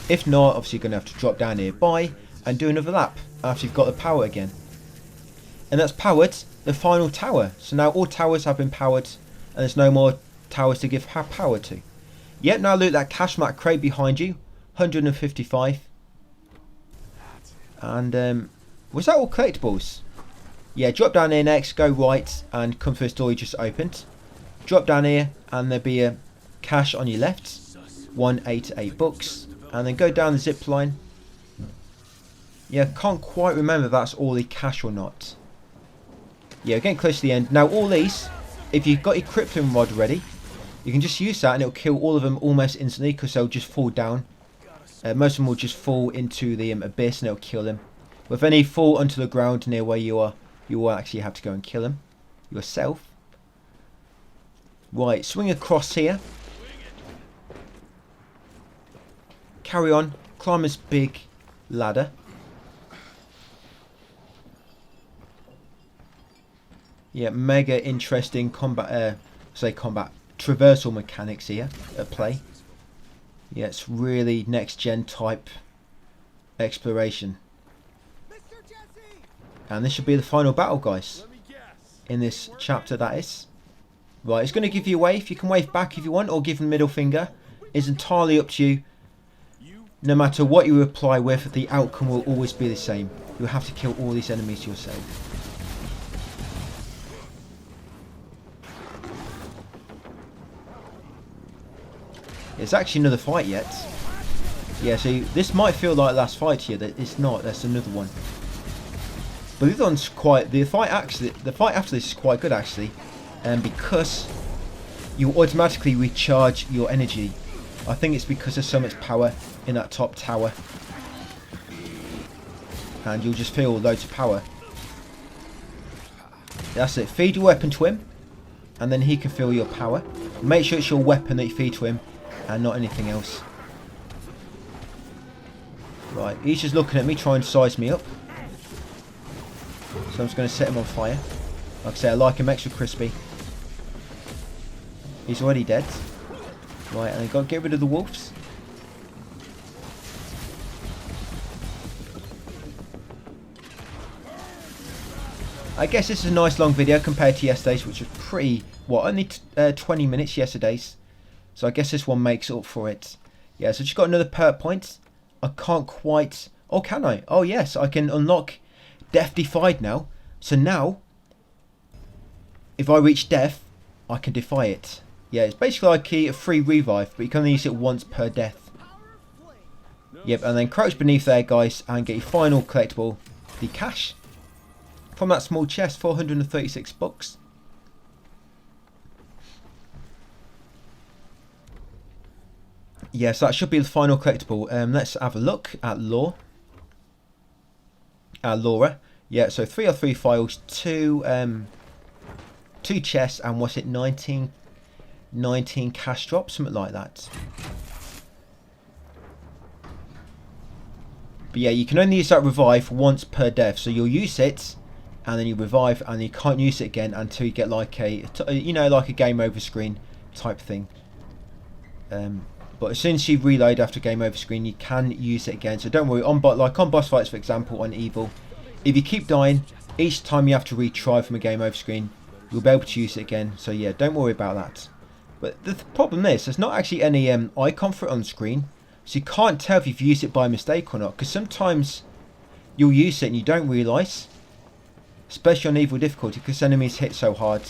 If not, obviously you're going to have to drop down nearby and do another lap after you've got the power again. And that's powered the final tower. So now all towers have been powered and there's no more towers to give power to. Yep, now loot that cash from that crate behind you. 155. And was that all collectibles? Yeah, drop down here next, go right, and come through this door you just opened. Drop down here, and there'll be a cash on your left. 188 bucks. And then go down the zip line. Yeah, can't quite remember if that's all the cash or not. Yeah, we're getting close to the end. Now all these, if you've got your crippling rod ready, you can just use that and it'll kill all of them almost instantly because they'll just fall down. Most of them will just fall into the abyss and it'll kill them. But if any fall onto the ground near where you are, you will actually have to go and kill them yourself. Right, swing across here. Carry on, climb this big ladder. Yeah, mega interesting combat, traversal mechanics here at play. Yeah, it's really next gen type exploration. And this should be the final battle, guys. In this chapter, that is. Right, it's going to give you a wave. You can wave back if you want, or give them middle finger. It's entirely up to you. No matter what you reply with, the outcome will always be the same. You'll have to kill all these enemies yourself. It's actually another fight yet. Yeah, so this might feel like the last fight here. That it's not. That's another one. But this one's quite. The fight after this is quite good actually, because you automatically recharge your energy. I think it's because there's so much power in that top tower, and you'll just feel loads of power. That's it. Feed your weapon to him, and then he can feel your power. Make sure it's your weapon that you feed to him, and not anything else. Right, he's just looking at me, trying to size me up. So I'm just going to set him on fire. Like I say, I like him extra crispy. He's already dead. Right, and I've got to get rid of the wolves. I guess this is a nice long video compared to yesterday's, which was pretty, only 20 minutes yesterday's. So I guess this one makes up for it. Yeah, so just got another perk point. I can't quite... Oh, can I? Oh, yes, I can unlock Death Defied now. So now, if I reach death, I can defy it. Yeah, it's basically like a free revive, but you can only use it once per death. Yep, and then crouch beneath there, guys, and get your final collectible, the cash. From that small chest, 436 bucks. Yes, that should be the final collectible. Let's have a look at lore. Laura. Yeah, so 3 or 3 files, 2 chests, and what's it, 19 cash drops, something like that. But yeah, you can only use that revive once per death, so you'll use it, and then you revive, and you can't use it again until you get like a, like a game over screen type thing. But as soon as you reload after game over screen, you can use it again. So don't worry. On boss fights, for example, on Evil, if you keep dying, each time you have to retry from a game over screen, you'll be able to use it again. So yeah, don't worry about that. But the problem is, there's not actually any icon for it on screen, so you can't tell if you've used it by mistake or not. Because sometimes you'll use it and you don't realise, especially on Evil difficulty, because enemies hit so hard.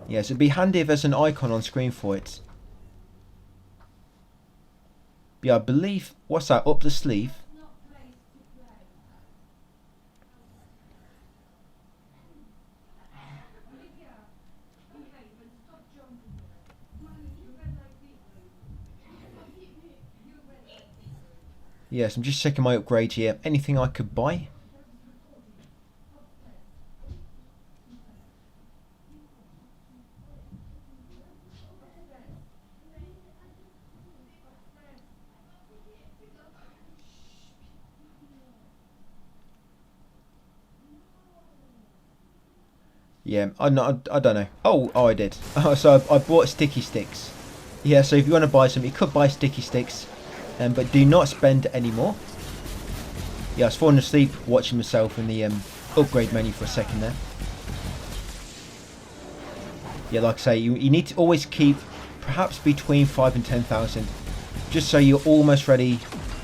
Yes, it'd be handy if there's an icon on screen for it. Yeah, I believe, what's that, up the sleeve? Yes, I'm just checking my upgrade here. Anything I could buy? Yeah, I don't know. Oh, I did. So I bought sticky sticks. Yeah, so if you want to buy some, you could buy sticky sticks, but do not spend any more. Yeah, I was falling asleep watching myself in the upgrade menu for a second there. Yeah, like I say, you need to always keep perhaps between 5 and 10,000, just so you're almost ready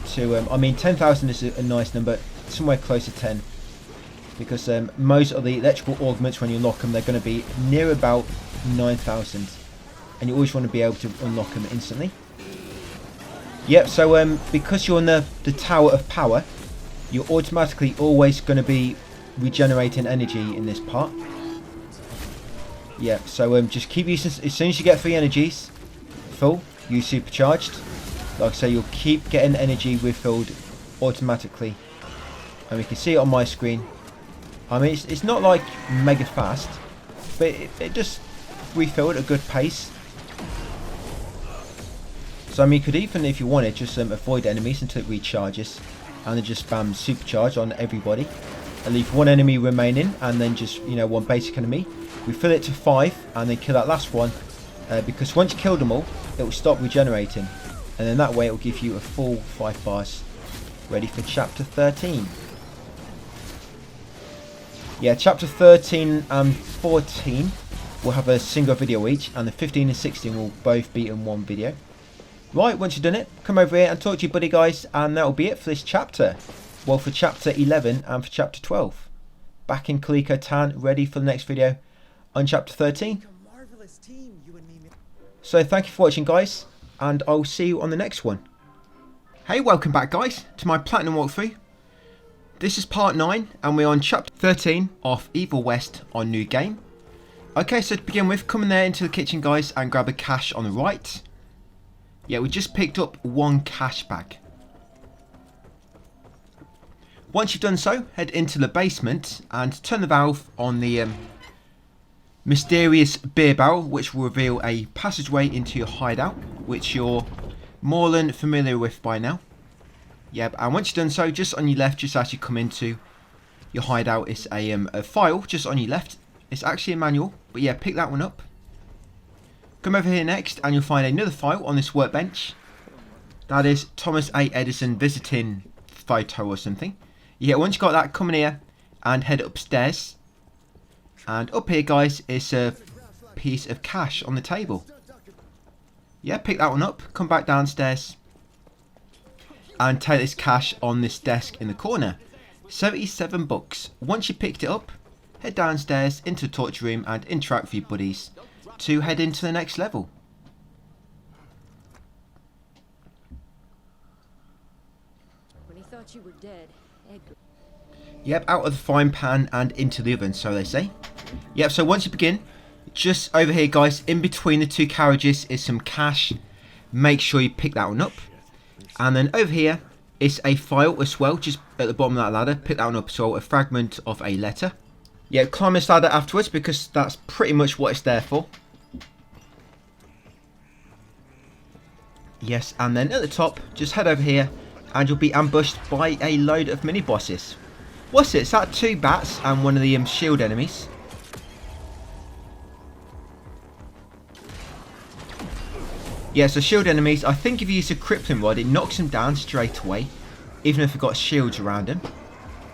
to, I mean 10,000 is a nice number, somewhere close to 10, because most of the electrical augments, when you unlock them, they're going to be near about 9,000, and you always want to be able to unlock them instantly. Yep, so because you're on the Tower of Power, you're automatically always going to be regenerating energy in this part. Yeah, so just keep using, as soon as you get 3 energies full, use supercharged. Like I say, you'll keep getting energy refilled automatically. And we can see it on my screen. I mean, it's not like mega fast, but it just refilled at a good pace. So I mean, you could even, if you wanted, just avoid enemies until it recharges, and then just spam supercharge on everybody, and leave 1 enemy remaining, and then just, you know, 1 basic enemy. Refill it to 5, and then kill that last one, because once you kill them all, it will stop regenerating, and then that way it will give you a full 5 bars, ready for chapter 13. Yeah, chapter 13 and 14 will have a single video each, and the 15 and 16 will both be in 1 video. Right, once you've done it, come over here and talk to your buddy, guys, and that will be it for this chapter. Well, for chapter 11 and for chapter 12. Back in Kaliko Town, ready for the next video on chapter 13. So thank you for watching, guys, and I'll see you on the next one. Hey, welcome back, guys, to my Platinum walkthrough. This is part 9, and we're on chapter 13 of Evil West on New Game. Okay, so to begin with, come in there into the kitchen, guys, and grab a cache on the right. Yeah, we just picked up 1 cash bag. Once you've done so, head into the basement and turn the valve on the mysterious beer barrel, which will reveal a passageway into your hideout, which you're more than familiar with by now. Yep, and once you've done so, just on your left, just as you come into your hideout, is a file just on your left. It's actually a manual, but yeah, pick that one up. Come over here next, and you'll find another file on this workbench. That is Thomas A. Edison visiting photo or something. Yeah, once you've got that, come in here and head upstairs. And up here, guys, is a piece of cash on the table. Yeah, pick that one up, come back downstairs, and take this cash on this desk in the corner. 77 bucks. Once you picked it up, head downstairs into the torture room and interact with your buddies to head into the next level. When he thought you were dead, Edgar. Yep, out of the frying pan and into the oven, so they say. Yep, so once you begin, just over here, guys, in between the 2 carriages is some cash. Make sure you pick that one up. And then over here is a file as well, just at the bottom of that ladder. Pick that one up, so a fragment of a letter. Yeah, climb this ladder afterwards, because that's pretty much what it's there for. Yes, and then at the top, just head over here, and you'll be ambushed by a load of mini-bosses. What's it? Is that 2 bats and one of the shield enemies? Yeah, so shield enemies, I think if you use a crippling rod, it knocks them down straight away, even if they've got shields around them.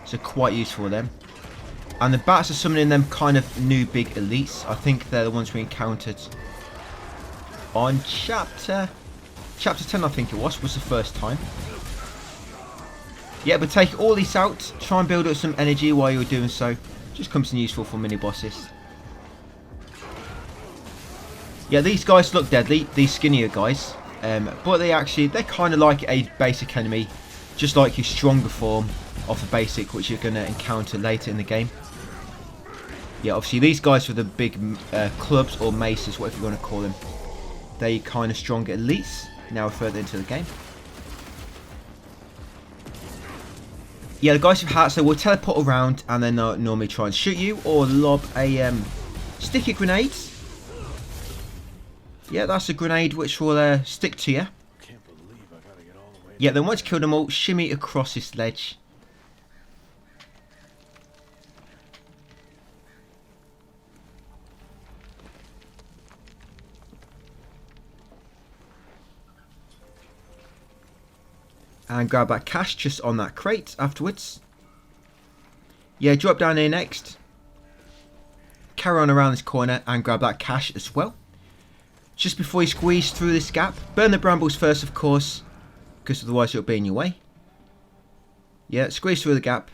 So quite useful then. And the bats are summoning them kind of new big elites. I think they're the ones we encountered on chapter 10, I think it was the first time. Yeah, but take all these out, try and build up some energy while you're doing so. Just comes in useful for mini bosses. Yeah, these guys look deadly, these skinnier guys, but they're kind of like a basic enemy, just like your stronger form of the basic, which you're going to encounter later in the game. Yeah, obviously these guys with the big clubs or maces, whatever you want to call them, they're kind of stronger elites, now further into the game. Yeah, the guys with hats, they will teleport around and then they'll normally try and shoot you or lob a sticky grenade. Yeah, that's a grenade which will stick to you. Yeah, then once you kill them all, shimmy across this ledge. And grab that cash just on that crate afterwards. Yeah, drop down here next. Carry on around this corner and grab that cash as well. just before you squeeze through this gap. Burn the brambles first, of course, because otherwise it'll be in your way. Yeah, squeeze through the gap.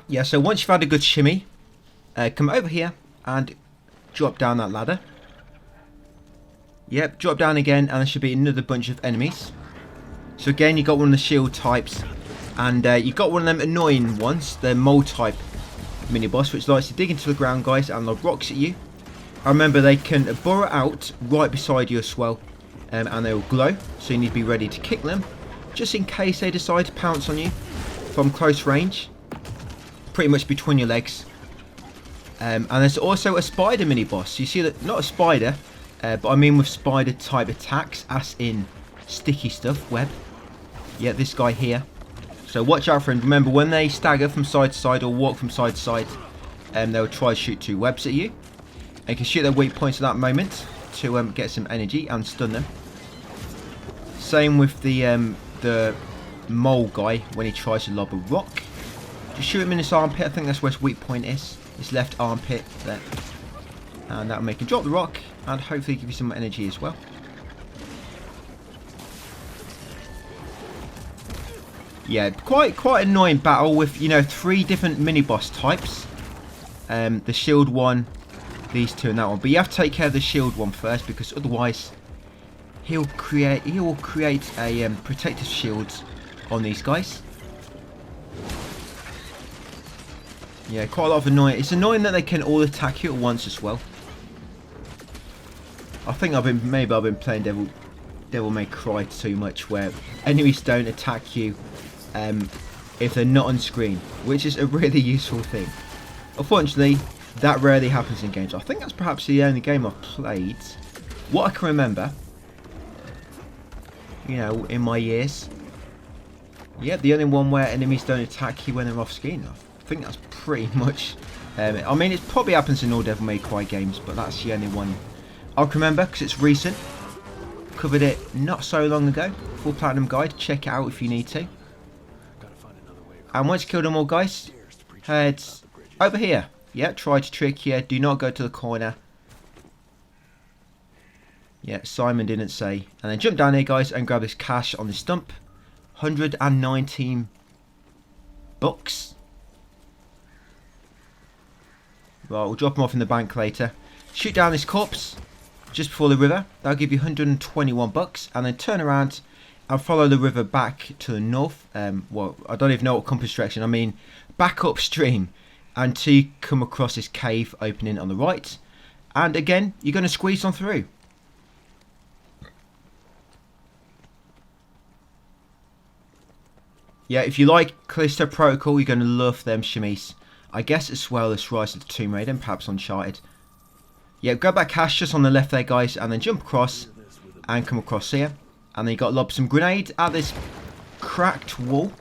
Yeah, so once you've had a good shimmy, come over here and drop down that ladder. Yep, drop down again and there should be another bunch of enemies. So again, you got one of the shield types, and you got one of them annoying ones, the mole type mini boss, which likes to dig into the ground, guys, and lob rocks at you. I remember they can burrow out right beside you as well, and they will glow, so you need to be ready to kick them, just in case they decide to pounce on you from close range, pretty much between your legs. And there's also a spider mini boss. You see that, not a spider, but I mean with spider type attacks, as in sticky stuff, web. Yeah, this guy here. So watch out for him. Remember, when they stagger from side to side or walk from side to side, they'll try to shoot 2 webs at you. And you can shoot their weak points at that moment to get some energy and stun them. Same with the mole guy when he tries to lob a rock. Just shoot him in his armpit. I think that's where his weak point is. His left armpit there. And that'll make him drop the rock and hopefully give you some energy as well. Yeah, quite annoying battle with, you know, 3 different mini boss types. The shield one, these 2 and that one. But you have to take care of the shield one first, because otherwise he will create a protective shield on these guys. Yeah, quite a lot of annoying. It's annoying that they can all attack you at once as well. I think maybe I've been playing Devil May Cry too much, where enemies don't attack you if they're not on screen, which is a really useful thing. Unfortunately, that rarely happens in games. I think that's perhaps the only game I've played, what I can remember, you know, in my years. Yeah, the only one where enemies don't attack you when they're off screen. I think that's pretty much I mean, it probably happens in all Devil May Cry games, but that's the only one I can remember, because it's recent. Covered it not so long ago. Full Platinum Guide. Check it out if you need to. And once you kill them all, guys, head over here. Yeah, try to trick you. Do not go to the corner. Yeah, Simon didn't say. And then jump down here, guys, and grab this cash on the stump. 119 bucks. Right, we'll drop them off in the bank later. Shoot down this corpse just before the river. That'll give you 121 bucks. And then turn around and follow the river back to the north. Well, I don't even know what compass direction. I mean, back upstream until you come across this cave opening on the right. And again, you're going to squeeze on through. Yeah, if you like Callisto Protocol, you're going to love them shimmies. I guess as well as Rise of the Tomb Raider and perhaps Uncharted. Yeah, grab that cash just on the left there, guys, and then jump across and come across here. And then you got to lob some grenades at this cracked wall,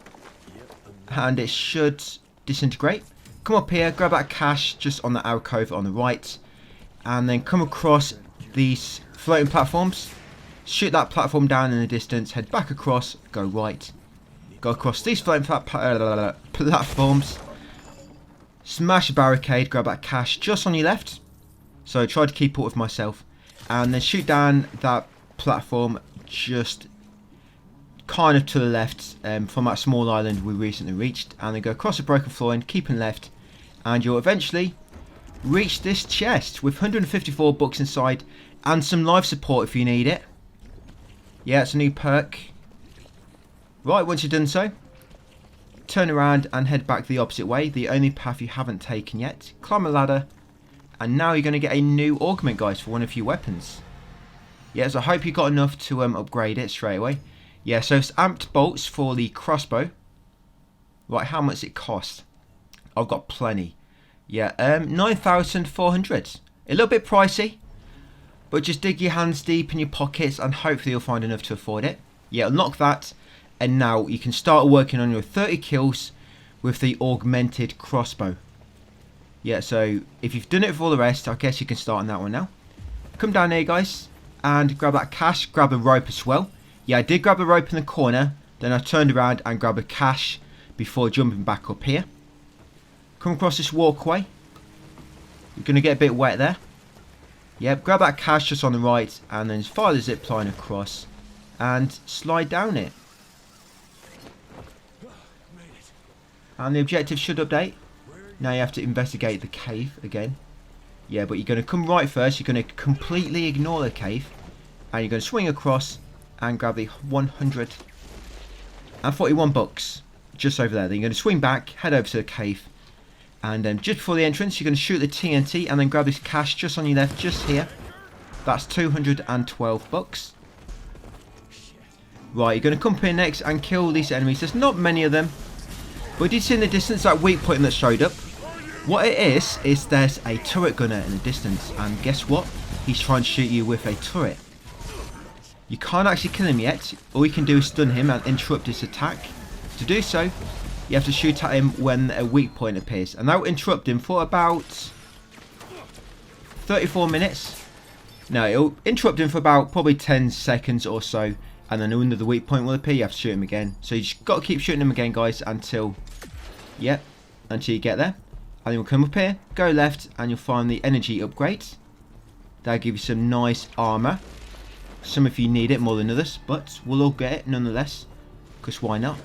and it should disintegrate. Come up here, grab that cash just on the alcove on the right, and then come across these floating platforms. Shoot that platform down in the distance, head back across, go right. Go across these floating platforms. Smash a barricade, grab that cash just on your left. So try to keep up with myself. And then shoot down that platform just kind of to the left from that small island we recently reached. And then go across the broken flooring, keeping left. And you'll eventually reach this chest with 154 bucks inside. And some life support if you need it. Yeah, it's a new perk. Right, once you've done so, turn around and head back the opposite way, the only path you haven't taken yet. Climb a ladder, and now you're going to get a new augment, guys, for one of your weapons. Yeah, so I hope you got enough to upgrade it straight away. Yeah, so it's amped bolts for the crossbow. Right, how much it cost? I've got plenty. Yeah, 9,400. A little bit pricey, but just dig your hands deep in your pockets and hopefully you'll find enough to afford it. Yeah, unlock that. And now you can start working on your 30 kills with the augmented crossbow. Yeah, so if you've done it for all the rest, I guess you can start on that one now. Come down here, guys, and grab that cash. Grab a rope as well. Yeah, I did grab a rope in the corner. Then I turned around and grabbed a cache before jumping back up here. Come across this walkway. You're going to get a bit wet there. Yep, grab that cache just on the right and then fire the zip line across and slide down it. And the objective should update. Now you have to investigate the cave again. Yeah, but you're going to come right first. You're going to completely ignore the cave. And you're going to swing across and grab the 141 bucks. Just over there. Then you're going to swing back, head over to the cave. And then just before the entrance, you're going to shoot the TNT and then grab this cache just on your left, just here. That's 212 bucks. Right, you're going to come up here next and kill these enemies. There's not many of them. But we did see in the distance that weak point that showed up. What it is there's a turret gunner in the distance. And guess what? He's trying to shoot you with a turret. You can't actually kill him yet. All you can do is stun him and interrupt his attack. To do so, you have to shoot at him when a weak point appears. And that will interrupt him for about 34 minutes. No, it'll interrupt him for about probably 10 seconds or so. And then another weak point will appear. You have to shoot him again. So you just got to keep shooting him again, guys, until... Yep, until you get there. And then you'll come up here, go left, and you'll find the energy upgrade. That'll give you some nice armour. Some of you need it more than others, but we'll all get it nonetheless. Because why not?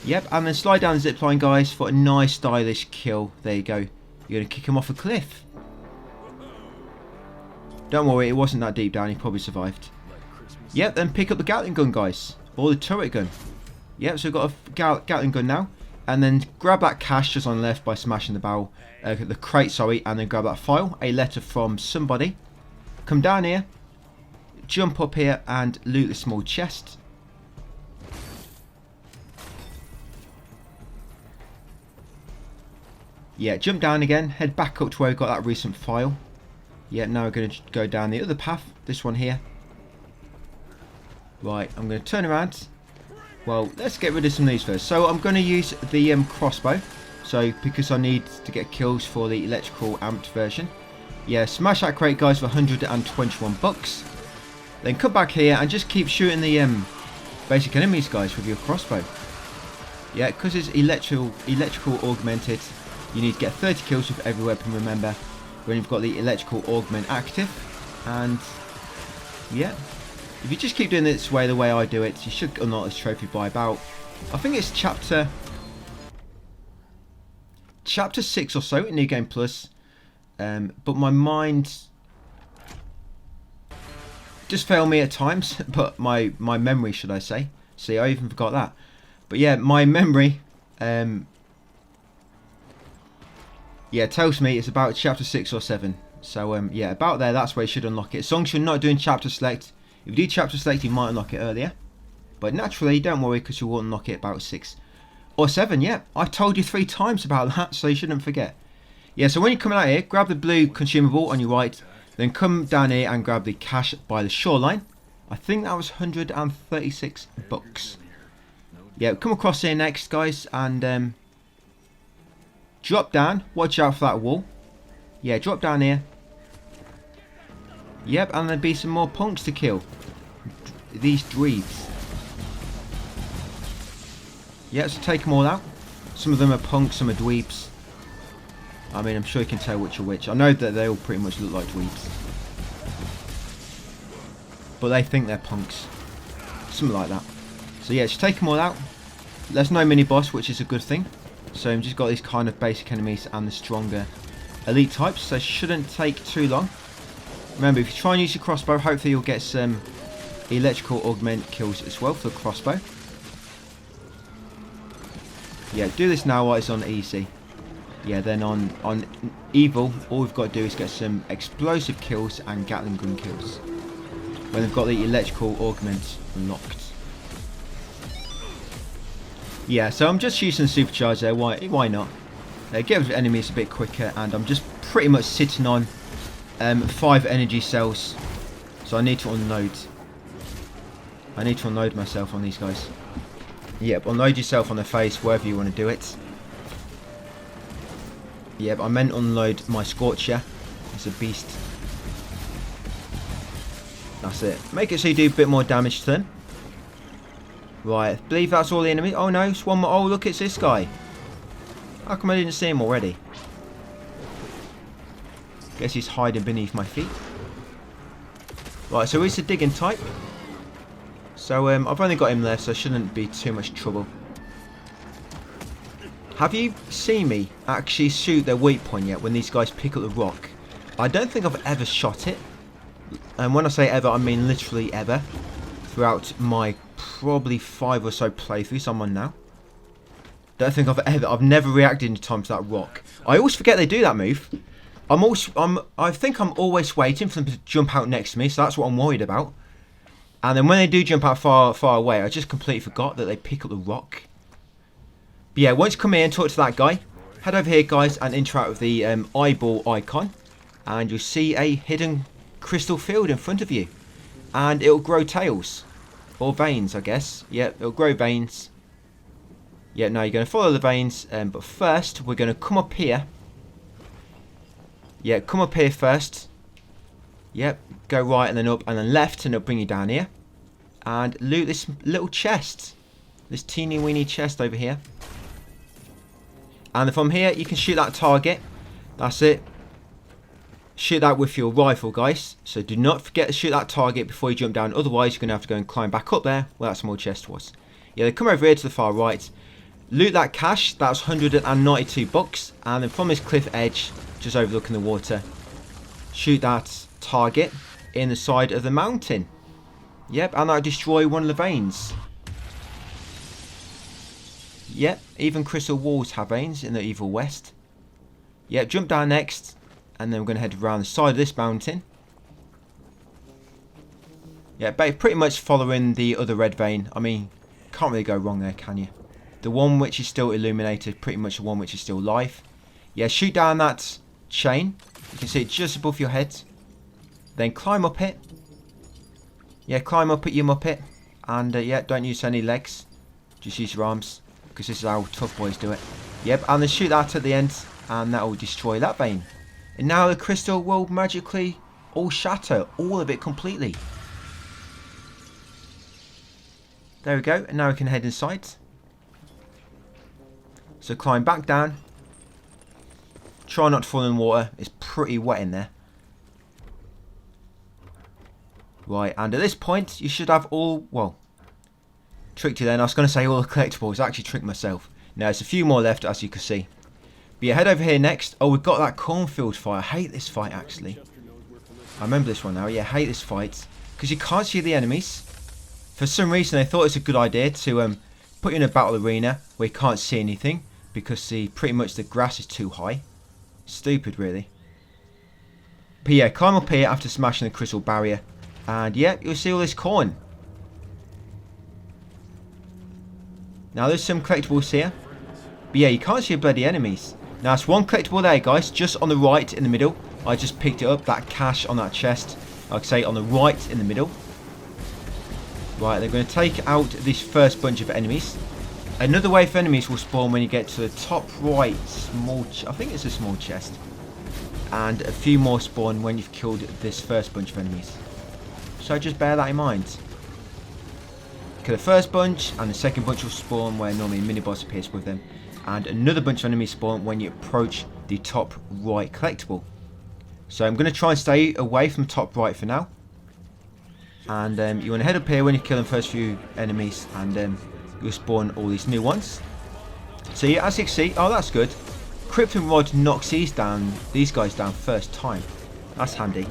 Yep, and then slide down the zipline, guys, for a nice stylish kill. There you go. You're going to kick him off a cliff. Don't worry, it wasn't that deep down. He probably survived. Yep, then pick up the Gatling gun, guys. Or the turret gun. Yep, so we've got a Gatling gun now. And then grab that cache just on the left by smashing the barrel. The crate, sorry. And then grab that file. A letter from somebody. Come down here. Jump up here and loot the small chest. Yeah, jump down again. Head back up to where we got that recent file. Yeah, now we're going to go down the other path. This one here. Right, I'm going to turn around. Well, let's get rid of some of these first. So I'm going to use the crossbow. So, because I need to get kills for the electrical amped version. Yeah, smash that crate, guys, for 121 bucks. Then come back here and just keep shooting the basic enemies, guys, with your crossbow. Yeah, because it's electrical augmented, you need to get 30 kills with every weapon, remember, when you've got the electrical augment active. And, yeah, if you just keep doing it this way, the way I do it, you should unlock this trophy by about, I think it's chapter 6 or so in New Game Plus. But my mind just failed me at times, but my memory, should I say. See, I even forgot that. But yeah, my memory yeah, tells me it's about chapter 6 or 7. So yeah, about there, that's where you should unlock it. As long as you're not doing chapter select. If you do chapter select, you might unlock it earlier. But naturally, don't worry, because you will unlock it about 6 or 7. Yeah, I told you 3 times about that, so you shouldn't forget. Yeah, so when you're coming out here, grab the blue consumable on your right. Then come down here and grab the cache by the shoreline. I think that was 136 bucks. Yeah, come across here next, guys, and drop down. Watch out for that wall. Yeah, drop down here. Yep, and there'll be some more punks to kill. These dweebs. Yeah, so take them all out. Some of them are punks, some are dweebs. I mean, I'm sure you can tell which are which. I know that they all pretty much look like dweebs. But they think they're punks. Something like that. So yeah, just take them all out. There's no mini-boss, which is a good thing. So you've just got these kind of basic enemies and the stronger elite types. So it shouldn't take too long. Remember, if you try and use your crossbow, hopefully you'll get some electrical augment kills as well for the crossbow. Yeah, do this now while it's on easy. Yeah, then on evil, all we've got to do is get some explosive kills and Gatling gun kills. When they've got the electrical augment unlocked. Yeah, so I'm just using the supercharge there. Why not? Get rid of enemies a bit quicker, and I'm just pretty much sitting on 5 energy cells. So I need to unload. I need to unload myself on these guys. Yep, unload yourself on the face, wherever you want to do it. Yep, I meant unload my Scorcher. It's a beast. That's it. Make it so you do a bit more damage to them. Right, I believe that's all the enemies. Oh no, it's one more. Oh, look, it's this guy. How come I didn't see him already? Guess he's hiding beneath my feet. Right, so he's a digging type. So I've only got him left, so shouldn't be too much trouble. Have you seen me actually shoot their weak point yet when these guys pick up the rock? I don't think I've ever shot it. And when I say ever, I mean literally ever. Throughout my probably 5 or so playthroughs I'm on now. Don't think I've never reacted in time to that rock. I always forget they do that move. I think I'm always waiting for them to jump out next to me, so that's what I'm worried about. And then when they do jump out far away, I just completely forgot that they pick up the rock. But yeah, once you come here and talk to that guy, head over here, guys, and interact with the eyeball icon. And you'll see a hidden crystal field in front of you. And it'll grow tails. Or veins, I guess. Yep, it'll grow veins. Yeah, now you're going to follow the veins. But first, we're going to come up here. Yeah, come up here first. Yep, go right and then up and then left, and it'll bring you down here. And loot this little chest. This teeny weeny chest over here. And from here, you can shoot that target. That's it. Shoot that with your rifle, guys. So do not forget to shoot that target before you jump down. Otherwise, you're going to have to go and climb back up there where that small chest was. Yeah, they come over here to the far right. Loot that cash. That's 192 bucks. And then from this cliff edge, just overlooking the water, shoot that target in the side of the mountain. Yep, and that'll destroy one of the veins. Yep, even crystal walls have veins in the Evil West. Yep, jump down next. And then we're going to head around the side of this mountain. Yeah, pretty much following the other red vein. I mean, can't really go wrong there, can you? The one which is still illuminated, pretty much the one which is still live. Yeah, shoot down that chain. You can see it just above your head. Then climb up it. Yeah, climb up it, you muppet. And yeah, don't use any legs. Just use your arms. Because this is how tough boys do it. Yep, and then shoot that at the end. And that will destroy that vein. And now the crystal will magically all shatter. All of it completely. There we go. And now we can head inside. So climb back down. Try not to fall in the water. It's pretty wet in there. Right, and at this point, you should have all... Well, tricked you then. I was going to say all the collectibles. I actually tricked myself. Now, there's a few more left, as you can see. But yeah, head over here next. Oh, we've got that cornfield fight. I hate this fight, actually. I remember this one now. Yeah, I hate this fight. Because you can't see the enemies. For some reason, they thought it's a good idea to put you in a battle arena where you can't see anything. Because pretty much the grass is too high. Stupid, really. But yeah, climb up here after smashing the crystal barrier. And yeah, you'll see all this corn. Now, there's some collectibles here. But yeah, you can't see your bloody enemies. Now, it's one collectible there, guys. Just on the right in the middle. I just picked it up. That cash on that chest. Like I say, on the right in the middle. Right, they're going to take out this first bunch of enemies. Another wave of enemies will spawn when you get to the top right small... I think it's a small chest. And a few more spawn when you've killed this first bunch of enemies. So just bear that in mind. Kill the first bunch, and the second bunch will spawn where normally a mini-boss appears with them. And another bunch of enemies spawn when you approach the top right collectible. So I'm going to try and stay away from top right for now. And you want to head up here when you kill the first few enemies, and you'll spawn all these new ones. So yeah, as you can see, oh, that's good. Krypton Rod knocks these guys down first time. That's handy.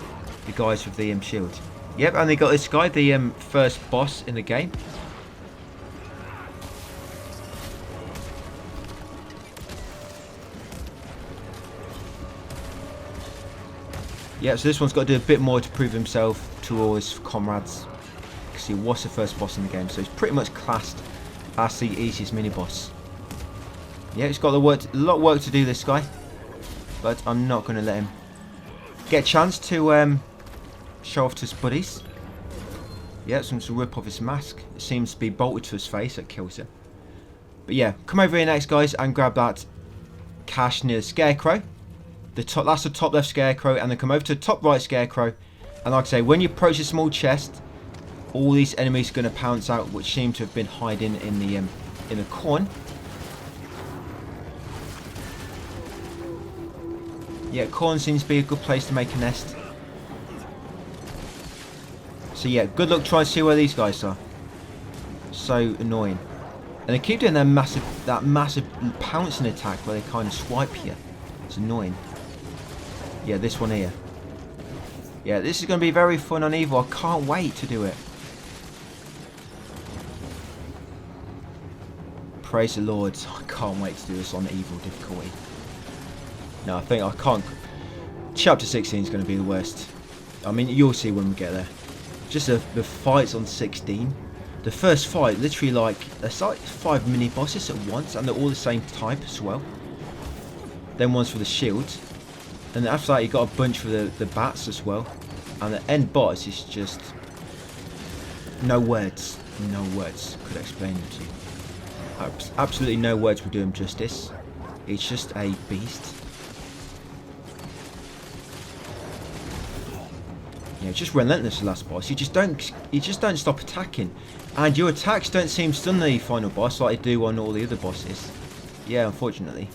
The guys with the shield. Yep, and they got this guy, the first boss in the game. Yeah, so this one's got to do a bit more to prove himself to all his comrades. Because he was the first boss in the game, so he's pretty much classed as the easiest mini-boss. Yeah, he's got a lot of work to do, this guy. But I'm not going to let him get a chance to show off to his buddies. Yeah, it's to rip off his mask. It seems to be bolted to his face. That kills him. But yeah, come over here next, guys, and grab that cash near the scarecrow. That's the top left scarecrow, and then come over to the top right scarecrow. And like I say, when you approach a small chest, all these enemies are going to pounce out, which seem to have been hiding in the corn. Yeah, corn seems to be a good place to make a nest. So yeah, good luck trying to see where these guys are. So annoying. And they keep doing that massive pouncing attack where they kind of swipe you. It's annoying. Yeah, this one here. Yeah, this is going to be very fun on Evil. I can't wait to do it. Praise the Lord. I can't wait to do this on Evil difficulty. No, I think I can't. Chapter 16 is going to be the worst. I mean, you'll see when we get there. Just the fights on 16. The first fight, literally like, there's like 5 mini bosses at once, and they're all the same type as well. Then one's for the shield. And after that you got a bunch for the bats as well. And the end boss is just... no words could explain it to you. Absolutely no words would do him justice. It's just a beast. Yeah, just relentless, the last boss. You just don't stop attacking. And your attacks don't seem to stun the final boss like they do on all the other bosses. Yeah, unfortunately.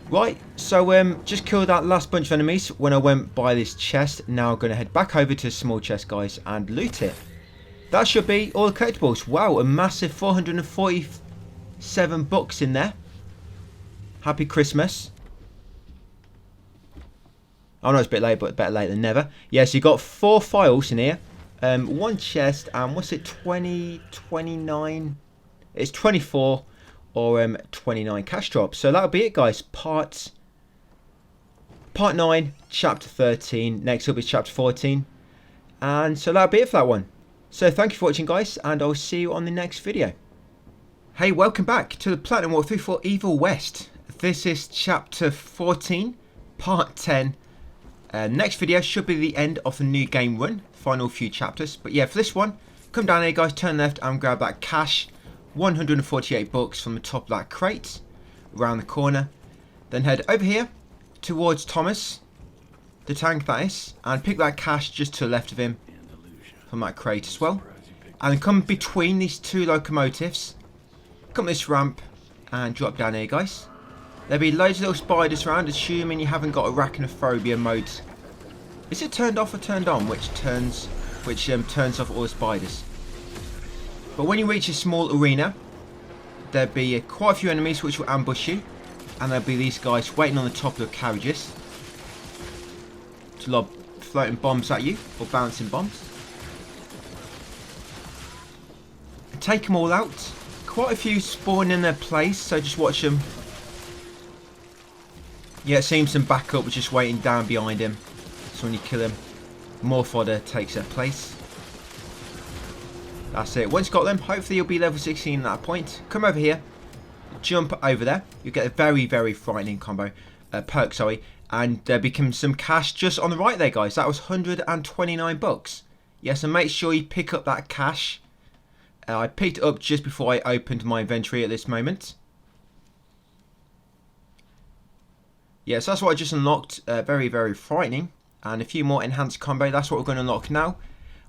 Right, so just killed that last bunch of enemies when I went by this chest. Now I'm going to head back over to the small chest, guys, and loot it. That should be all the collectibles. Wow, a massive 447 bucks in there. Happy Christmas. Oh no, it's a bit late, but better late than never. Yeah, so you got 4 files in here. One chest, and what's it, 20, 29? It's 24 or 29 cash drops. So that'll be it, guys. Part 9, chapter 13. Next up is chapter 14. And so that'll be it for that one. So thank you for watching, guys, and I'll see you on the next video. Hey, welcome back to the Platinum walkthrough for Evil West. This is chapter 14, part 10. Next video should be the end of the new game run, final few chapters. But yeah, for this one, come down here, guys, turn left and grab that cash, 148 bucks from the top of that crate, around the corner. Then head over here towards Thomas, the tank that is, and pick that cash just to the left of him from that crate as well. And then come between these 2 locomotives, come this ramp and drop down here, guys. There'll be loads of little spiders around, assuming you haven't got arachnophobia mode. Is it turned off or turned on, which turns off all the spiders? But when you reach a small arena, there'll be quite a few enemies which will ambush you, and there'll be these guys waiting on the top of the carriages to lob floating bombs at you, or bouncing bombs. Take them all out. Quite a few spawn in their place, so just watch them. Yeah, it seems some backup was just waiting down behind him. So when you kill him, more fodder takes their place. That's it. Once you got them, hopefully you'll be level 16 at that point. Come over here, jump over there. You'll get a very, very frightening combo, perk, sorry. And there becomes some cash just on the right there, guys. That was 129 bucks. Yes, and make sure you pick up that cash. I picked it up just before I opened my inventory at this moment. Yes, that's what I just unlocked. Very, very frightening. And a few more enhanced combo. That's what we're going to unlock now.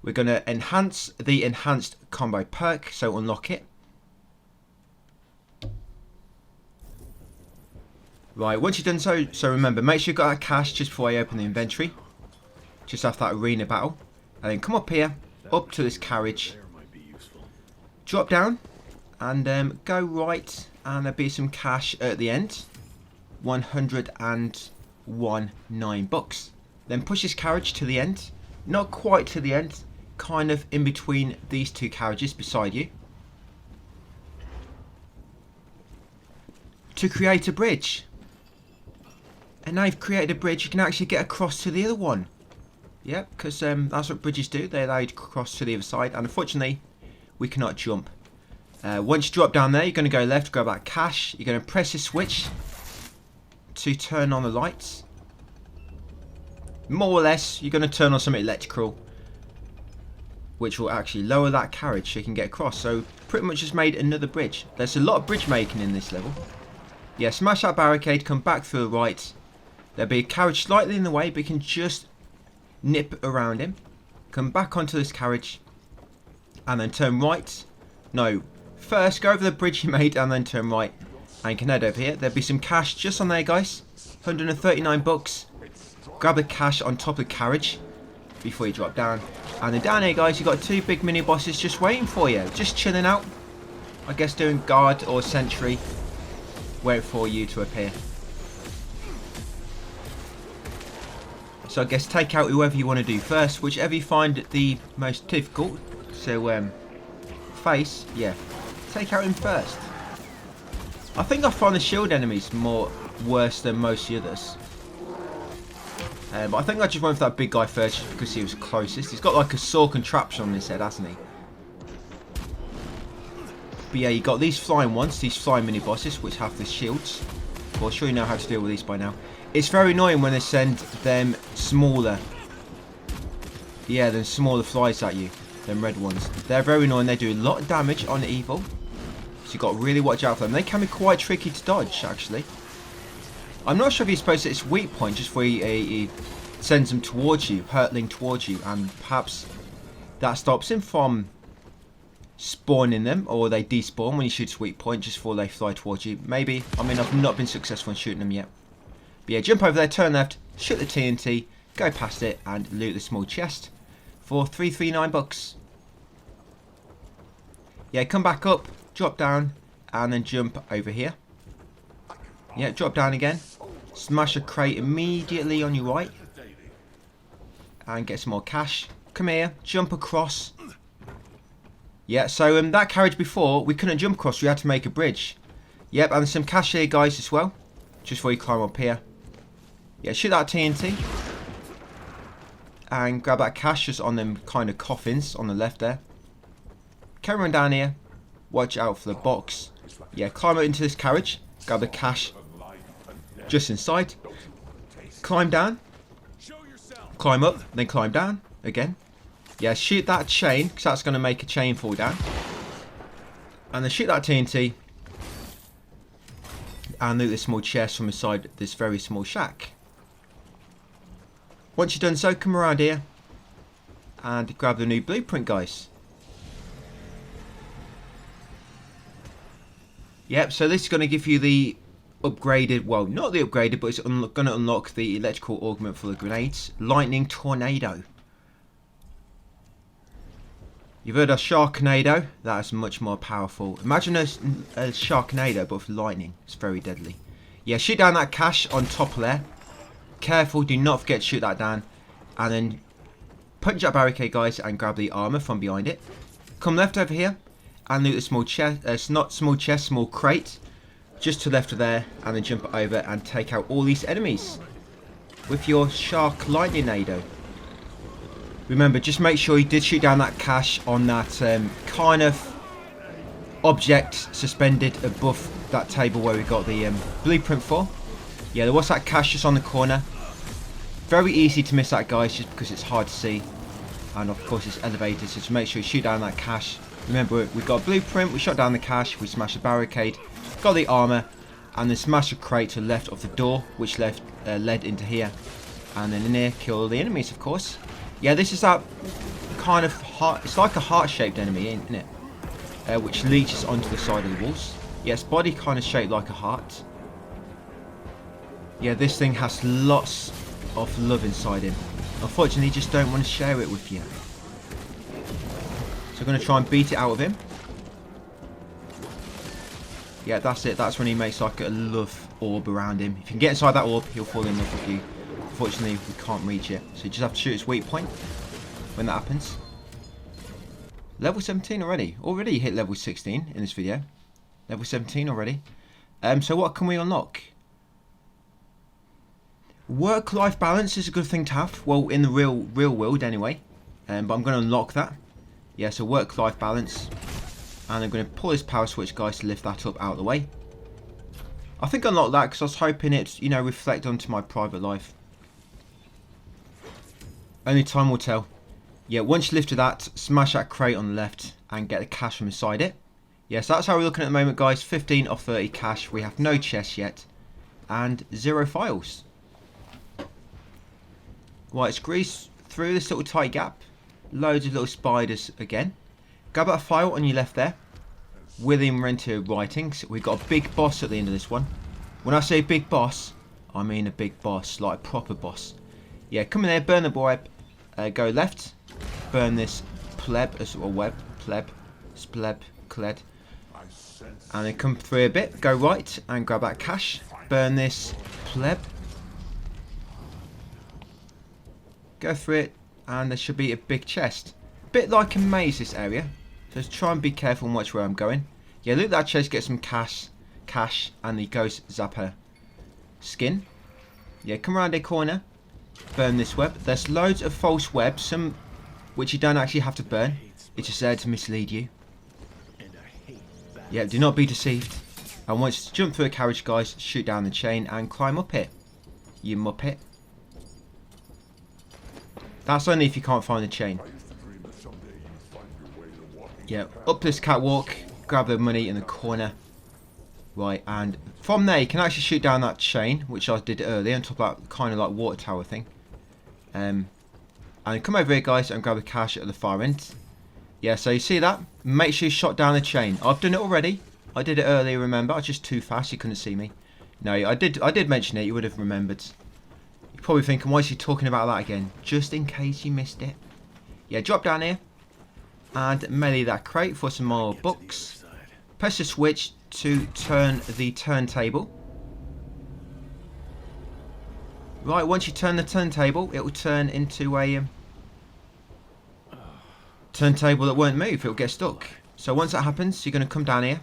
We're going to enhance the enhanced combo perk. So unlock it. Right, once you've done so remember, make sure you've got that cash just before I open the inventory. Just after that arena battle. And then come up here, up to this carriage. Drop down. And go right. And there'll be some cash at the end. 101.9 bucks. Then push this carriage to the end. Not quite to the end. Kind of in between these 2 carriages beside you. To create a bridge. And now you've created a bridge, you can actually get across to the other one. Yep, because that's what bridges do. They allow you to cross to the other side. And unfortunately, we cannot jump. Once you drop down there, you're going to go left, grab that cash. You're going to press this switch to turn on the lights. More or less, you're going to turn on something electrical, which will actually lower that carriage so you can get across. So pretty much just made another bridge. There's a lot of bridge making in this level. Yeah, smash that barricade, come back through the right. There'll be a carriage slightly in the way, but you can just nip around him. Come back onto this carriage and then turn right. No, first go over the bridge you made and then turn right. And you can head over here. There'll be some cash just on there, guys. 139 bucks. Grab the cash on top of the carriage before you drop down. And then down here, guys, you've got 2 big mini bosses just waiting for you. Just chilling out. I guess doing guard or sentry. Wait for you to appear. So I guess take out whoever you want to do first. Whichever you find the most difficult. So, face, yeah. Take out him first. I think I find the shield enemies more worse than most of the others. But I think I just went for that big guy first because he was closest. He's got like a saw contraption on his head, hasn't he? But yeah, you got these flying ones, these flying mini bosses, which have the shields. Well, I'm sure you know how to deal with these by now. It's very annoying when they send them smaller. Yeah, them smaller flies at you. Them red ones. They're very annoying. They do a lot of damage on evil. So you've got to really watch out for them. They can be quite tricky to dodge, actually. I'm not sure if you're supposed to hit its weak point just where he sends them towards you, hurtling towards you, and perhaps that stops him from spawning them, or they despawn when you shoot its weak point just before they fly towards you. Maybe. I mean, I've not been successful in shooting them yet. But yeah, jump over there, turn left, shoot the TNT, go past it, and loot the small chest for 339 bucks. Yeah, come back up, drop down, and then jump over here. Yeah, drop down again. Smash a crate immediately on your right. And get some more cash. Come here, jump across. Yeah, so that carriage before, we couldn't jump across, we had to make a bridge. Yep, and there's some cash here, guys, as well. Just before you climb up here. Yeah, shoot that TNT. And grab that cash just on them kind of coffins on the left there. Carry on down here. Watch out for the box. Yeah, climb up into this carriage. Grab the cash just inside. Climb down. Climb up, then climb down again. Yeah, shoot that chain, because that's going to make a chain fall down. And then shoot that TNT. And loot this small chest from inside this very small shack. Once you've done so, come around here. And grab the new blueprint, guys. Yep, so this is going to give you the upgraded, well, not the upgraded, but it's going to unlock the electrical augment for the grenades. Lightning Tornado. You've heard of Sharknado? That is much more powerful. Imagine a Sharknado, but with lightning. It's very deadly. Yeah, shoot down that cash on top of there. Careful, do not forget to shoot that down. And then punch that barricade, guys, and grab the armor from behind it. Come left over here. And loot the small chest, not small chest, small crate. Just to the left of there. And then jump over and take out all these enemies. With your Shark Lightning-nado. Remember, just make sure you did shoot down that cash on that kind of object suspended above that table where we got the blueprint for. Yeah, there was that cash just on the corner. Very easy to miss that, guys, just because it's hard to see. And of course it's elevated, so just make sure you shoot down that cash. Remember, we got a blueprint, we shot down the cash, we smashed the barricade, got the armor, and then smashed a crate to the left of the door, which led into here. And then in here, kill the enemies, of course. Yeah, this is that kind of heart. It's like a heart-shaped enemy, isn't it? Which leeches onto the side of the walls. Yeah, its body kind of shaped like a heart. Yeah, this thing has lots of love inside him. Unfortunately, you just don't want to share it with you. So I'm going to try and beat it out of him. Yeah, that's it. That's when he makes like a love orb around him. If you can get inside that orb, he'll fall in love with you. Unfortunately, we can't reach it. So you just have to shoot its weak point when that happens. Level 17 already. Already hit level 16 in this video. Level 17 already. So what can we unlock? Work-life balance is a good thing to have. Well, in the real world anyway. But I'm going to unlock that. Yeah, so work-life balance. And I'm going to pull this power switch, guys, to lift that up out of the way. I think I unlocked that because I was hoping it, you know, reflect onto my private life. Only time will tell. Yeah, once you lifted that, smash that crate on the left and get the cash from inside it. Yes, that's how we're looking at the moment, guys. 15 of 30 cash. We have no chests yet. And 0 files. Right, squeeze through this little tight gap. Loads of little spiders again. grab that file on your left there. William Rentier Writings. We've got a big boss at the end of this one. When I say big boss, I mean a big boss, like a proper boss. Yeah, come in there, burn the web. Go left. Burn this pleb, cled. And then come through a bit. Go right and grab that cash. Burn this pleb. Go through it, and there should be a big chest. Bit like a maze, this area. So just try and be careful and watch where I'm going. Yeah, loot that chest, get some cash, and the ghost zapper skin. Yeah, come around a corner. Burn this web. There's loads of false webs, some which you don't actually have to burn. It's just there to mislead you. Yeah, do not be deceived. And once you jump through a carriage, guys, shoot down the chain and climb up it. You muppet. That's only if you can't find the chain. Yeah, up this catwalk, grab the money in the corner. Right, and from there you can actually shoot down that chain, which I did earlier, on top of that kind of like water tower thing. And come over here, guys, and grab the cash at the far end. Yeah, so you see that? Make sure you shot down the chain. I've done it already. I did it earlier, remember? I was just too fast, you couldn't see me. No, I did mention it, you would have remembered. You're probably thinking, why is she talking about that again? Just in case you missed it. Yeah, drop down here. And melee that crate for some more books. Press the switch to turn the turntable. Right, once you turn the turntable, it will turn into a turntable that won't move. It will get stuck. So once that happens, you're going to come down here.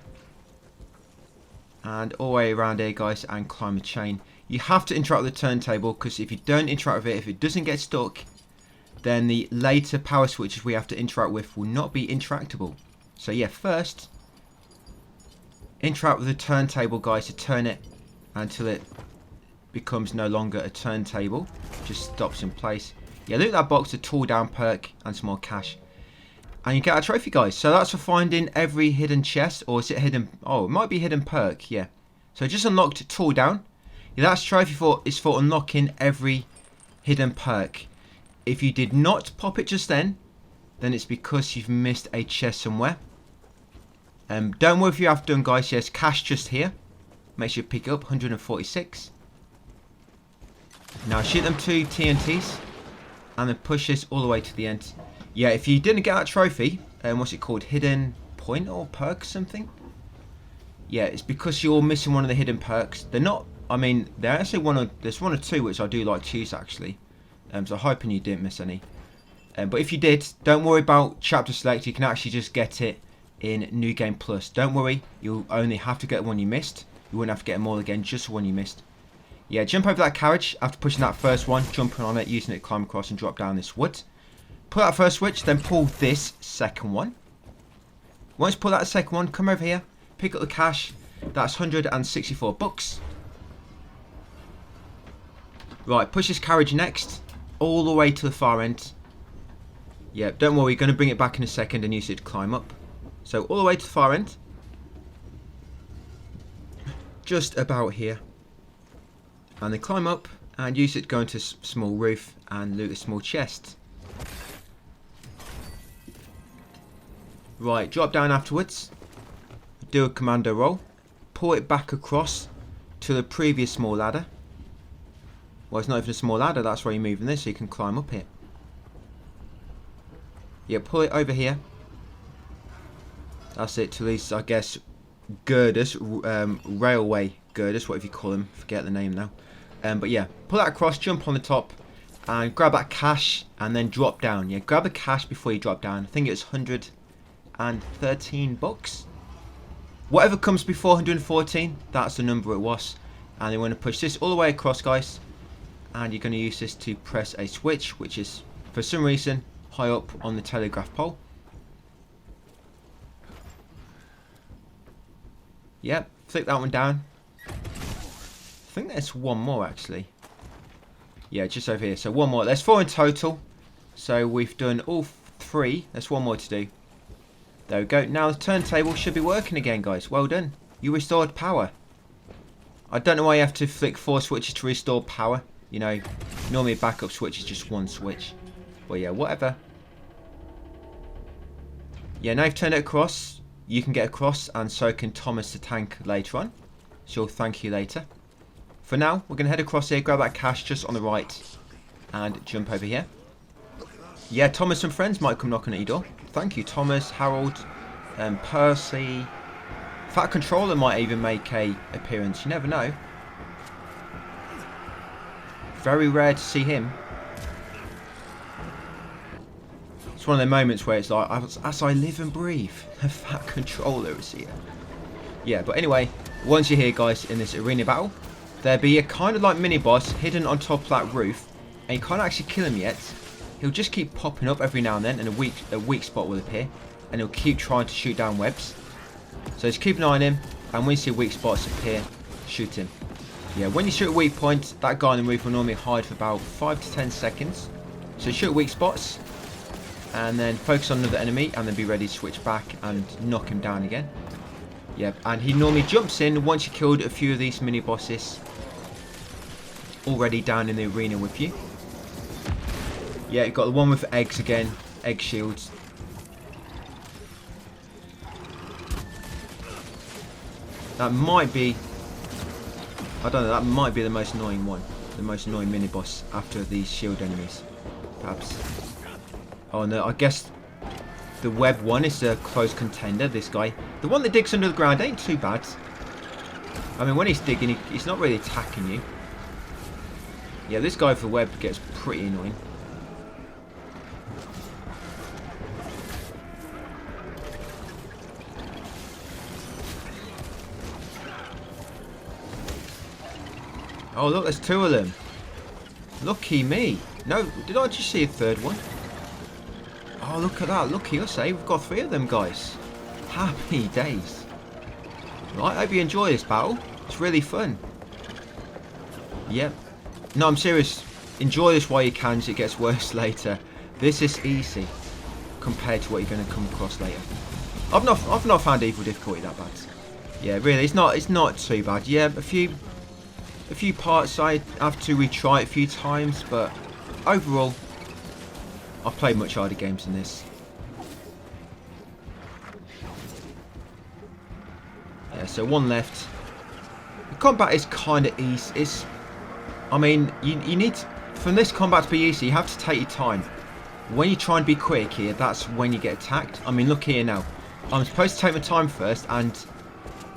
And all the way around here, guys, and climb the chain. You have to interact with the turntable, because if you don't interact with it, if it doesn't get stuck, then the later power switches we have to interact with will not be interactable. So yeah, first, interact with the turntable, guys, to turn it until it becomes no longer a turntable. Just stops in place. Yeah, loot that box, a tall down perk, and some more cash. And you get a trophy, guys. So that's for finding every hidden chest, or is it hidden? Oh, it might be hidden perk, yeah. So just unlocked tall down. Yeah, that's trophy is for unlocking every hidden perk. If you did not pop it just then it's because you've missed a chest somewhere. Don't worry if you have done, guys. Yes, cash just here. Make sure you pick it up, 146. Now shoot them 2 TNTs and then push this all the way to the end. Yeah, if you didn't get that trophy, what's it called? Hidden point or perk something? Yeah, it's because you're missing one of the hidden perks. They're not, I mean, they're actually there's 1 or 2 which I do like to use actually. So hoping you didn't miss any. But if you did, don't worry about chapter select. You can actually just get it in New Game Plus. Don't worry, you'll only have to get the one you missed. You wouldn't have to get them all again, just the one you missed. Yeah, jump over that carriage after pushing that first one, jumping on it, using it to climb across and drop down this wood. Pull that first switch, then pull this second one. Once you pull that second one, come over here, pick up the cash. That's 164 bucks. Right, push this carriage next, all the way to the far end. Yeah, don't worry, you're going to bring it back in a second and use it to climb up. So all the way to the far end. Just about here. And then climb up and use it to go into a small roof and loot a small chest. Right, drop down afterwards. Do a commando roll. Pull it back across to the previous small ladder. Well, it's not even a small ladder, that's why you're moving this, so you can climb up it. Yeah, pull it over here. That's it, to these, I guess, girders, railway girders, whatever you call them, forget the name now. But yeah, pull that across, jump on the top, and grab that cash, and then drop down. Yeah, grab the cash before you drop down. I think it's 113 bucks. Whatever comes before 114, that's the number it was. And you want to push this all the way across, guys. And you're going to use this to press a switch, which is, for some reason, high up on the telegraph pole. Yep, flick that one down. I think there's one more actually. Yeah, just over here. So one more. There's 4 in total. So we've done all 3. There's one more to do. There we go. Now the turntable should be working again, guys. Well done. You restored power. I don't know why you have to flick 4 switches to restore power. You know, normally a backup switch is just 1 switch. But yeah, whatever. Yeah, now you've turned it across, you can get across, and so can Thomas the tank later on. She'll thank you later. For now, we're going to head across here, grab that cache just on the right, and jump over here. Yeah, Thomas and friends might come knocking at your door. Thank you, Thomas, Harold, Percy. Fat Controller might even make a appearance. You never know. Very rare to see him. It's one of the moments where it's like, as I live and breathe, a Fat Controller is here. Yeah, but anyway, once you're here, guys, in this arena battle, there'll be a kind of like mini boss hidden on top of that roof, and you can't actually kill him yet. He'll just keep popping up every now and then, and a weak spot will appear, and he'll keep trying to shoot down webs. So just keep an eye on him, and when you see weak spots appear, shoot him. Yeah, when you shoot a weak point, that guy on the roof will normally hide for about 5 to 10 seconds. So shoot weak spots, and then focus on another enemy, and then be ready to switch back and knock him down again. Yeah, and he normally jumps in once you killed a few of these mini bosses already down in the arena with you. Yeah, you've got the one with eggs again, egg shields. That might be, I don't know, that might be the most annoying one. The most annoying mini boss after these shield enemies, perhaps. Oh no, I guess the web one is a close contender, this guy. The one that digs under the ground ain't too bad. I mean, when he's digging, he's not really attacking you. Yeah, this guy for the web gets pretty annoying. Oh look, there's 2 of them. Lucky me. No, did I just see a 3rd one? Oh, look at that. Lucky us, eh? We've got 3 of them, guys. Happy days. Right, I hope you enjoy this battle. It's really fun. Yep. No, I'm serious. Enjoy this while you can, so it gets worse later. This is easy compared to what you're going to come across later. I've not found evil difficulty that bad. Yeah, really, it's not too bad. Yeah, a few parts I have to retry it a few times, but overall, I've played much harder games than this. Yeah, so 1 left. The combat is kind of easy. I mean, you need, from this combat to be easy, you have to take your time. When you try and be quick here, that's when you get attacked. I mean, look here now. I'm supposed to take my time first and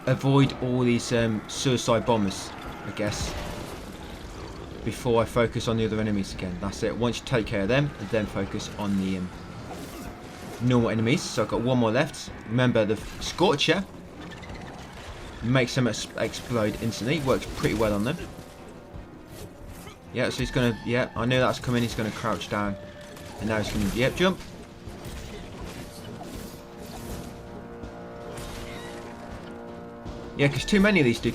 avoid all these suicide bombers, I guess, before I focus on the other enemies again. That's it. Once you take care of them, and then focus on the normal enemies. So I've got 1 more left. Remember, the Scorcher makes them explode instantly. Works pretty well on them. Yeah, so he's gonna. Yeah, I knew that's coming. He's gonna crouch down, and now he's gonna. Yep, jump. Yeah, because too many of these do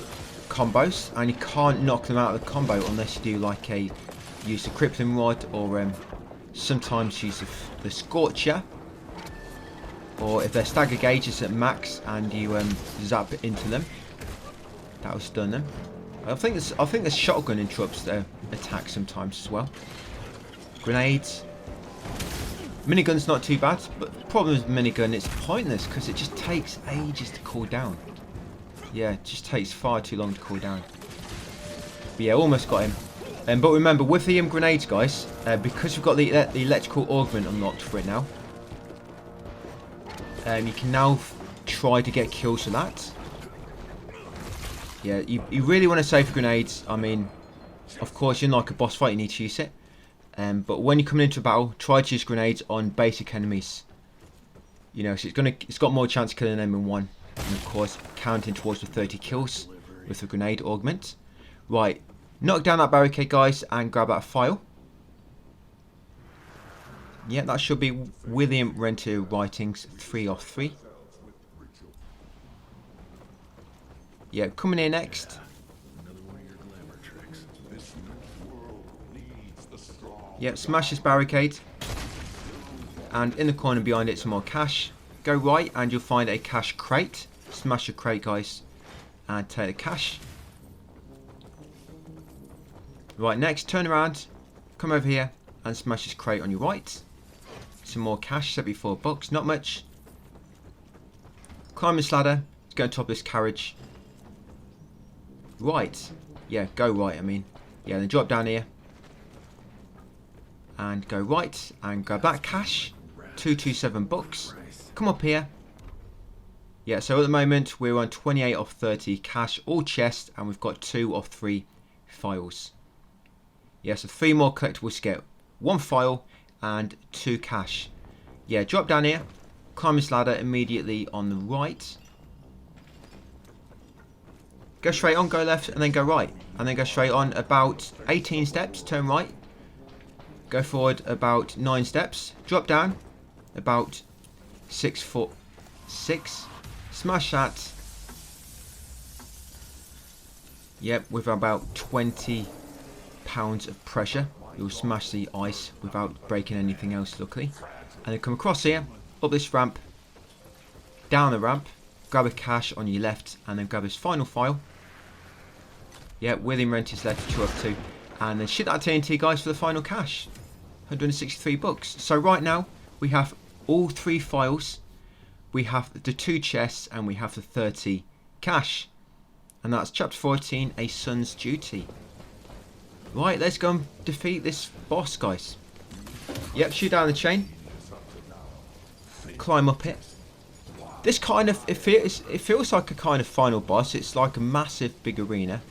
combos, and you can't knock them out of the combo unless you do like use the crippling rod, or sometimes use the Scorcher, or if their stagger gauge is at max and you zap into them, that will stun them. I think the shotgun interrupts their attack sometimes as well. Grenades. Minigun's not too bad, but the problem with minigun, it's pointless because it just takes ages to cool down. Yeah, it just takes far too long to cool down. But yeah, almost got him. But remember, with the grenades, guys, because we've got the electrical augment unlocked for it now, you can now try to get kills with that. Yeah, you really want to save grenades. I mean, of course, in like a boss fight, you need to use it. But when you're coming into a battle, try to use grenades on basic enemies. You know, so it's got more chance of killing them in one. And of course, counting towards the 30 kills with the grenade augment. Right, knock down that barricade, guys, and grab that file. Yeah, that should be William Renter Writings 3 of 3. Yeah, coming in next. Yep, smash this barricade. And in the corner behind it, some more cash. Go right and you'll find a cash crate. Smash the crate, guys, and take the cash. Right, next, turn around, come over here and smash this crate on your right. Some more cash, $74, not much. Climb this ladder. Let's go on top of this carriage. Right. Yeah, go right, I mean. Yeah, then drop down here. And go right. And grab that cash. 227 bucks. Come up here. Yeah, so at the moment we're on 28 of 30 cash, all chest, and we've got 2 of 3 files. Yeah, so 3 more collectibles to get. 1 file and 2 cash. Yeah, drop down here. Climb this ladder immediately on the right. Go straight on, go left, and then go right. And then go straight on about 18 steps, turn right. Go forward about 9 steps. Drop down about 6 foot 6. Smash that. Yep, with about 20 pounds of pressure. You'll smash the ice without breaking anything else, luckily. And then come across here, up this ramp, down the ramp, grab a cash on your left, and then grab his final file. Yeah, William Rent is left 2 of 2. And then shit that TNT, guys, for the final cash. 163 bucks. So right now, we have all 3 files. We have the 2 chests, and we have the 30 cash. And that's chapter 14, A Son's Duty. Right, let's go and defeat this boss, guys. Yep, shoot down the chain. Climb up it. This kind of, it feels like a kind of final boss. It's like a massive big arena.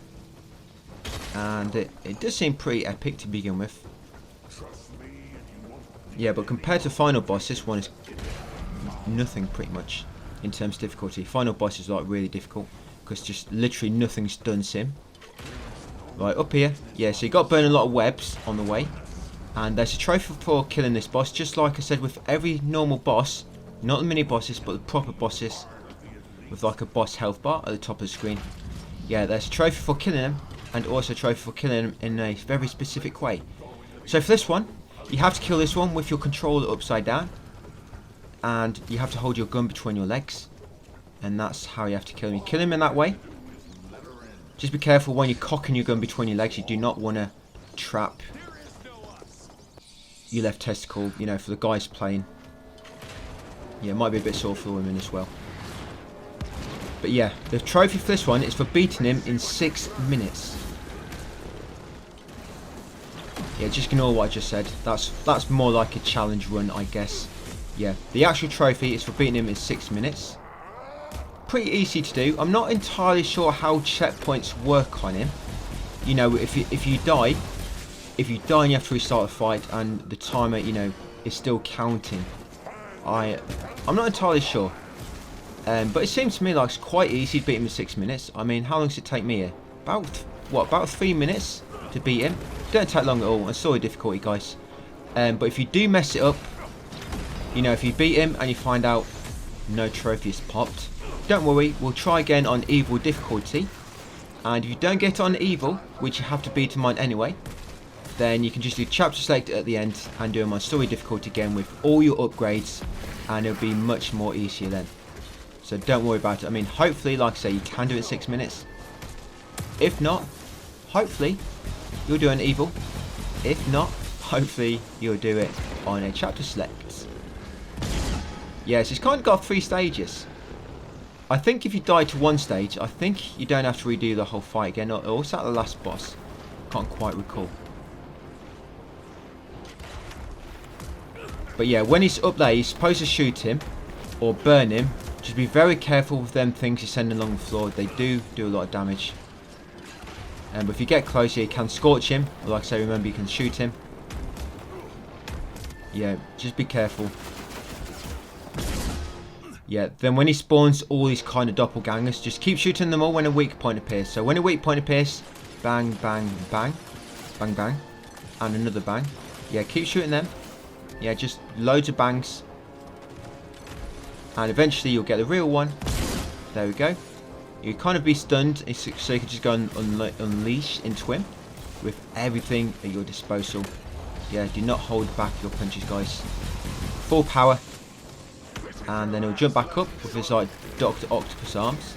And it does seem pretty epic to begin with. Yeah, but compared to final boss, this one is nothing pretty much in terms of difficulty. Final boss is like really difficult because just literally nothing's done sim. Right, up here. Yeah, so you got to burn a lot of webs on the way. And there's a trophy for killing this boss, just like I said with every normal boss. Not the mini bosses, but the proper bosses. With like a boss health bar at the top of the screen. Yeah, there's a trophy for killing them. And also a trophy for killing them in a very specific way. So for this one, you have to kill this one with your controller upside down. And you have to hold your gun between your legs. And that's how you have to kill him. You kill him in that way. Just be careful when you're cocking your gun between your legs. You do not want to trap your left testicle, you know, for the guys playing. Yeah, it might be a bit sore for women as well. But yeah, the trophy for this one is for beating him in 6 minutes. Yeah, just ignore what I just said. That's more like a challenge run, I guess. Yeah, the actual trophy is for beating him in 6 minutes. Pretty easy to do. I'm not entirely sure how checkpoints work on him. You know, if you die and you have to restart the fight and the timer, you know, is still counting. I'm not entirely sure. But it seems to me like it's quite easy to beat him in 6 minutes. I mean, how long does it take me here? About 3 minutes to beat him. Don't take long at all. It's sorry difficulty, guys. But if you do mess it up, you know, if you beat him and you find out no trophy is popped, don't worry, we'll try again on evil difficulty. And if you don't get on evil, which you have to beat him on anyway, then you can just do chapter select at the end and do him on story difficulty again with all your upgrades, and it'll be much more easier then. So don't worry about it. I mean, hopefully, like I say, you can do it in 6 minutes. If not, hopefully you'll do an evil. If not, hopefully you'll do it on a chapter select. Yes, it's kind of got 3 stages. I think if you die to one stage, I think you don't have to redo the whole fight again. Or was that the last boss? Can't quite recall. But yeah, when he's up there, you're supposed to shoot him or burn him. Just be very careful with them things you send along the floor. They do a lot of damage. But if you get closer, you can scorch him. Or like I say, remember, you can shoot him. Yeah, just be careful. Yeah, then when he spawns all these kind of doppelgangers, just keep shooting them all when a weak point appears. So when a weak point appears, bang, bang, bang, bang, bang, and another bang. Yeah, keep shooting them. Yeah, just loads of bangs. And eventually you'll get the real one. There we go. You kind of be stunned, so you can just go and unleash into him with everything at your disposal. Yeah, do not hold back your punches, guys. Full power. And then he'll jump back up with his like Dr. Octopus arms.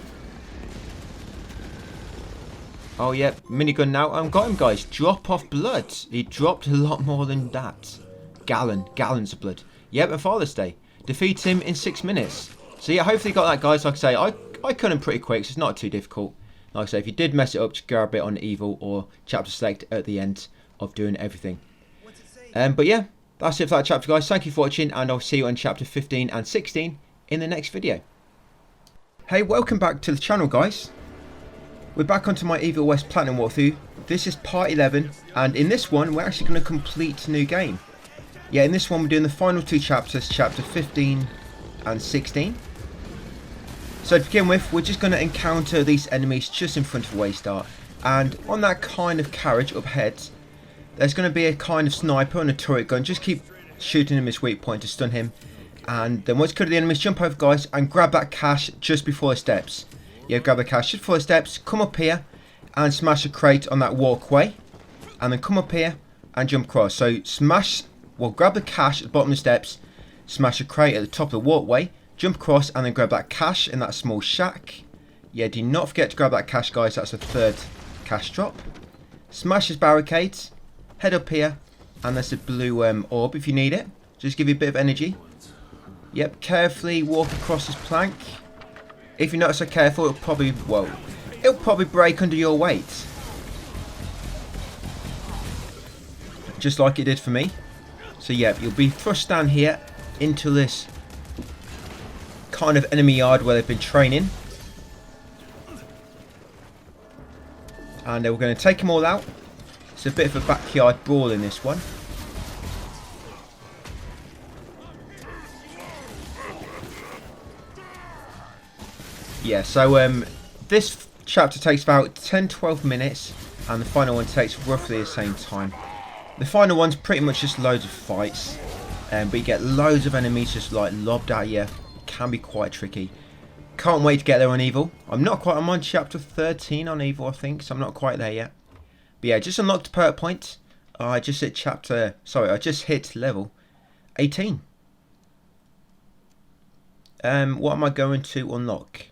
Oh yeah, minigun now. Got him, guys. Drop off blood. He dropped a lot more than that. Gallons of blood. Yep, and Father's Day. Defeat him in 6 minutes. So yeah, hopefully you got that, guys. Like I say, I cut them pretty quick, so it's not too difficult. Like I say, if you did mess it up, just grab it on Evil or chapter select at the end of doing everything. But yeah, that's it for that chapter, guys. Thank you for watching, and I'll see you on chapter 15 and 16 in the next video. Hey, welcome back to the channel, guys. We're back onto my Evil West Platinum walkthrough. This is part 11, and in this one, we're actually going to complete a new game. Yeah, in this one, we're doing the final 2 chapters, chapter 15 and 16. So to begin with, we're just going to encounter these enemies just in front of Waystart. And on that kind of carriage up ahead, there's going to be a kind of sniper on a turret gun. Just keep shooting him his weak point to stun him. And then once you cut the enemies, jump over, guys, and grab that cache just before the steps. Yeah, grab the cache just before the steps, come up here and smash a crate on that walkway. And then come up here and jump across. So smash, well, grab the cache at the bottom of the steps, smash a crate at the top of the walkway, jump across and then grab that cache in that small shack. Yeah, do not forget to grab that cache, guys. That's the 3rd cache drop. Smash his barricades. Head up here. And there's a blue orb if you need it. Just give you a bit of energy. Yep, carefully walk across this plank. If you're not so careful, it'll probably break under your weight. Just like it did for me. So yeah, you'll be thrust down here into this kind of enemy yard where they've been training. And we're going to take them all out. It's a bit of a backyard brawl in this one. Yeah, so this chapter takes about 10-12 minutes, and the final one takes roughly the same time. The final one's pretty much just loads of fights, but you get loads of enemies just like lobbed at you. It can be quite tricky. Can't wait to get there on Evil. I'm on chapter 13 on Evil, I think, so I'm not quite there yet. But yeah, just unlocked a perk point. I just hit level 18. What am I going to unlock?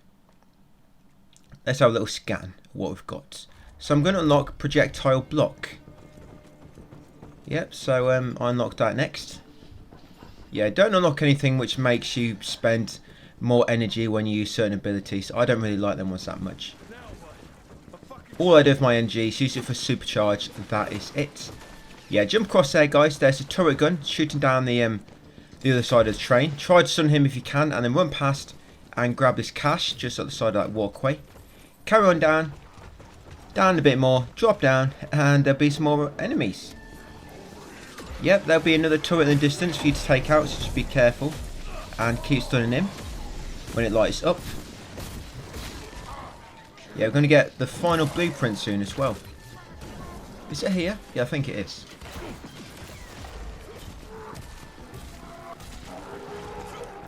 Let's have a little scan of what we've got. So I'm going to unlock projectile block. Yep, so I unlocked that next. Yeah, don't unlock anything which makes you spend more energy when you use certain abilities. I don't really like them ones that much. All I do with my energy is use it for supercharge. That is it. Yeah, jump across there, guys. There's a turret gun shooting down the other side of the train. Try to stun him if you can, and then run past and grab this cache just at the side of that walkway. Carry on down a bit more, drop down, and there'll be some more enemies. Yep, there'll be another turret in the distance for you to take out, so just be careful and keep stunning him when it lights up. Yeah, we're going to get the final blueprint soon as well. Is it here? Yeah, I think it is.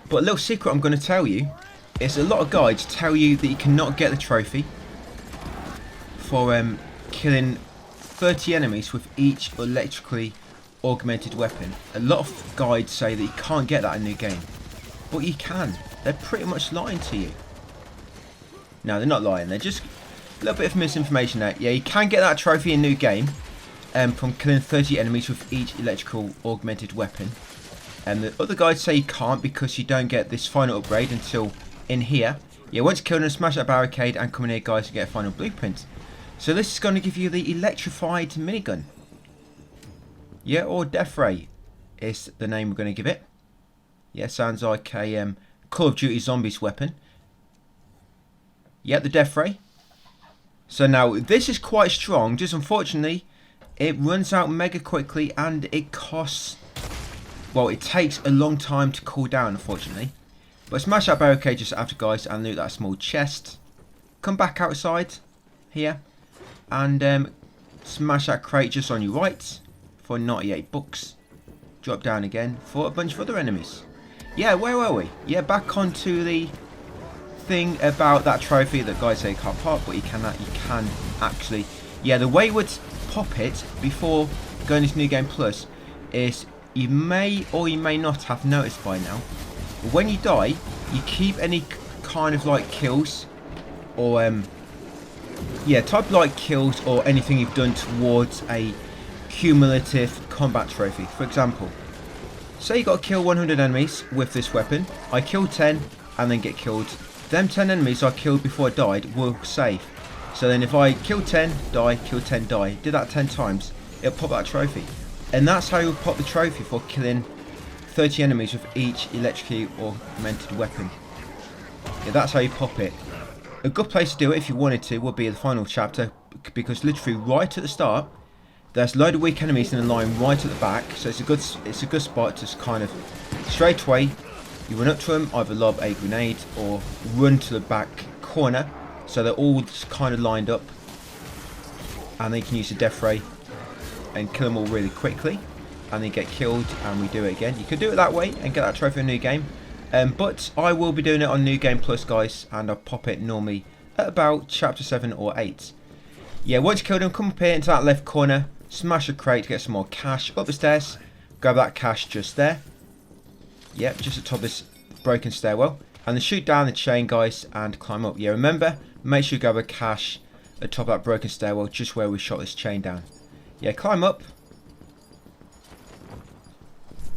But a little secret I'm going to tell you is a lot of guides tell you that you cannot get the trophy for killing 30 enemies with each electrically augmented weapon. A lot of guides say that you can't get that in the new game, but you can. They're pretty much lying to you. No, they're not lying. They're just a little bit of misinformation there. Yeah, you can get that trophy in new game from killing 30 enemies with each electrical augmented weapon. And the other guides say you can't because you don't get this final upgrade until in here. Yeah, once killed and smash that barricade and come in here, guys, to get a final blueprint. So this is going to give you the electrified minigun. Yeah, or belfrey is the name we're going to give it. Yeah, sounds like a Call of Duty Zombies weapon. Yeah, the belfrey. So now, this is quite strong, just unfortunately, it runs out mega quickly and it costs, well, it takes a long time to cool down, unfortunately. But smash that barricade just after, guys, and loot that small chest. Come back outside here and smash that crate just on your right for 98 bucks. Drop down again for a bunch of other enemies. Yeah, where were we? Yeah, back onto the thing about that trophy that guys say you can't pop, but you can actually. Yeah, the way you would pop it before going into New Game Plus is you may or you may not have noticed by now. When you die, you keep any kind of like kills or type like kills or anything you've done towards a cumulative combat trophy. For example, say you got to kill 100 enemies with this weapon. I killed 10, and then get killed. Them 10 enemies I killed before I died will save. So then if I kill 10, die, kill 10, die, did that 10 times, it'll pop that trophy. And that's how you'll pop the trophy for killing 30 enemies with each electrically augmented weapon. Yeah, that's how you pop it. A good place to do it if you wanted to would be the final chapter, because literally right at the start there's a load of weak enemies in a line right at the back, so it's a good spot to kind of straight away you run up to them, either lob a grenade or run to the back corner so they're all just kind of lined up, and they can use the death ray and kill them all really quickly, and they get killed and we do it again. You could do it that way and get that trophy in New Game, but I will be doing it on New Game Plus, guys, and I'll pop it normally at about chapter 7 or 8. Yeah, once you kill them, come up here into that left corner, smash a crate to get some more cash, up the stairs, grab that cash just there. Yep, just at the top of this broken stairwell, and then shoot down the chain, guys, and climb up. Yeah, remember, make sure you grab a cash at the top of that broken stairwell, just where we shot this chain down. Yeah, climb up,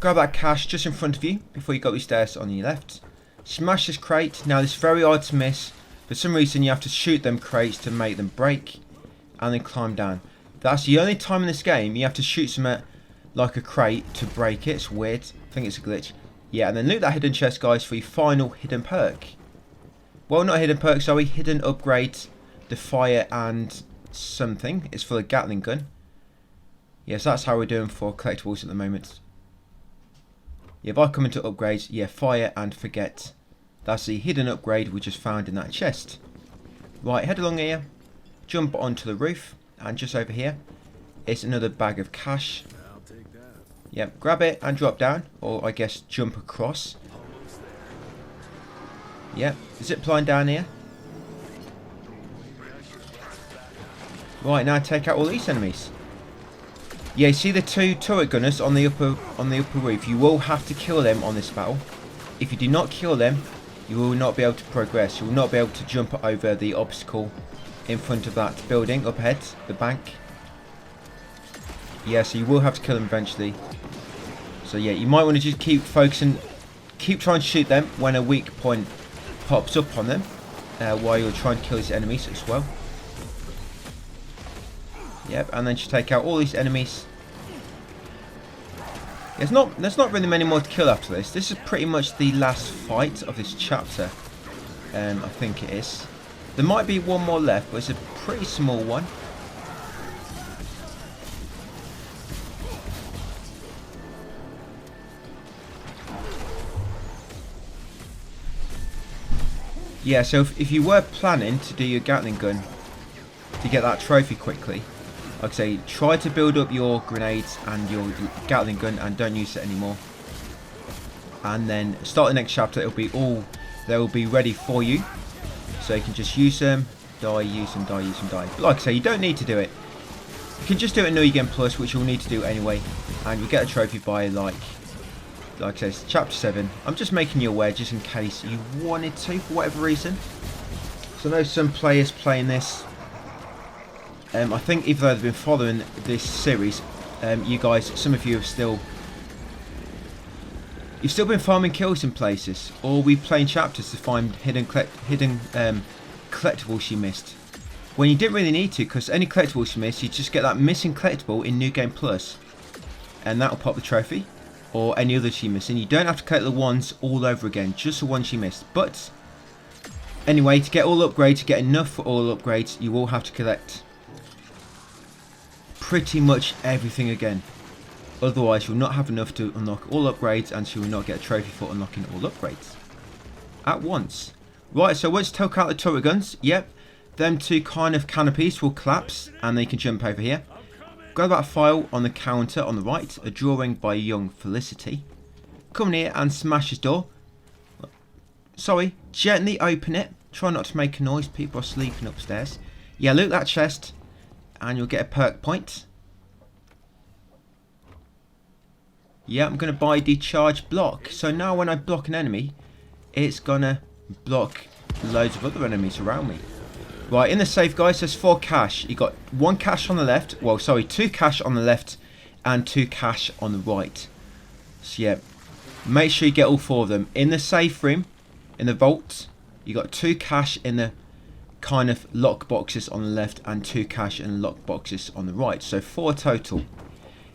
grab that cash just in front of you before you go up these stairs on your left. Smash this crate. Now this is very hard to miss. For some reason you have to shoot them crates to make them break, and then climb down. That's the only time in this game you have to shoot something like a crate to break it. It's weird. I think it's a glitch. Yeah, and then loot that hidden chest, guys, for your final hidden perk. Well, not hidden perk, sorry, hidden upgrade. The fire and something. It's for the Gatling gun. Yes, that's how we're doing for collectibles at the moment. Yeah, if I come into upgrades, yeah, fire and forget. That's the hidden upgrade we just found in that chest. Right, head along here, jump onto the roof, and just over here, it's another bag of cash. I'll take that. Yep, grab it and drop down, or I guess jump across. Almost there. Yep, zip line down here. Right, now take out all these enemies. Yeah, you see the two turret gunners on the upper roof. You will have to kill them on this battle. If you do not kill them, you will not be able to progress. You will not be able to jump over the obstacle in front of that building up ahead, the bank. Yeah, so you will have to kill them eventually. So yeah, you might want to just keep focusing, keep trying to shoot them when a weak point pops up on them, while you're trying to kill these enemies as well. Yep, and then just take out all these enemies. There's not really many more to kill after this. This is pretty much the last fight of this chapter. I think it is. There might be one more left, but it's a pretty small one. Yeah, so if you were planning to do your Gatling gun to get that trophy quickly, like I say, try to build up your grenades and your Gatling gun and don't use it anymore. And then start the next chapter, they will be ready for you. So you can just use them, die, use them, die, use them, die. But like I say, you don't need to do it. You can just do it in New Game Plus, which you'll need to do anyway. And you'll get a trophy by like I say, it's chapter 7. I'm just making you aware just in case you wanted to for whatever reason. So I know some players playing this. I think even though they've been following this series, you guys, some of you have still been farming kills in places, or we've playing chapters to find hidden collectibles you missed. When you didn't really need to, because any collectibles you missed, you just get that missing collectible in New Game Plus, and that'll pop the trophy, or any others you missed. And you don't have to collect the ones all over again, just the ones you missed. But anyway, to get all upgrades, to get enough for all upgrades, you will have to collect pretty much everything again. Otherwise you'll not have enough to unlock all upgrades, and so you will not get a trophy for unlocking all upgrades at once. Right, so once you take out the turret guns, yep, them two kind of canopies will collapse and they can jump over here. Grab that file on the counter on the right, a drawing by young Felicity. Come in here and smash his door. Sorry, gently open it. Try not to make a noise, people are sleeping upstairs. Yeah, loot that chest and you'll get a perk point. Yeah, I'm going to buy the charge block. So now when I block an enemy, it's going to block loads of other enemies around me. Right, in the safe, guys, there's 4 cash. You got 1 cash on the left. Well, sorry, 2 cash on the left and 2 cash on the right. So, yeah, make sure you get all 4 of them. In the safe room, in the vault. You got 2 cash in the kind of lock boxes on the left and 2 cash in the lock boxes on the right. So 4 total.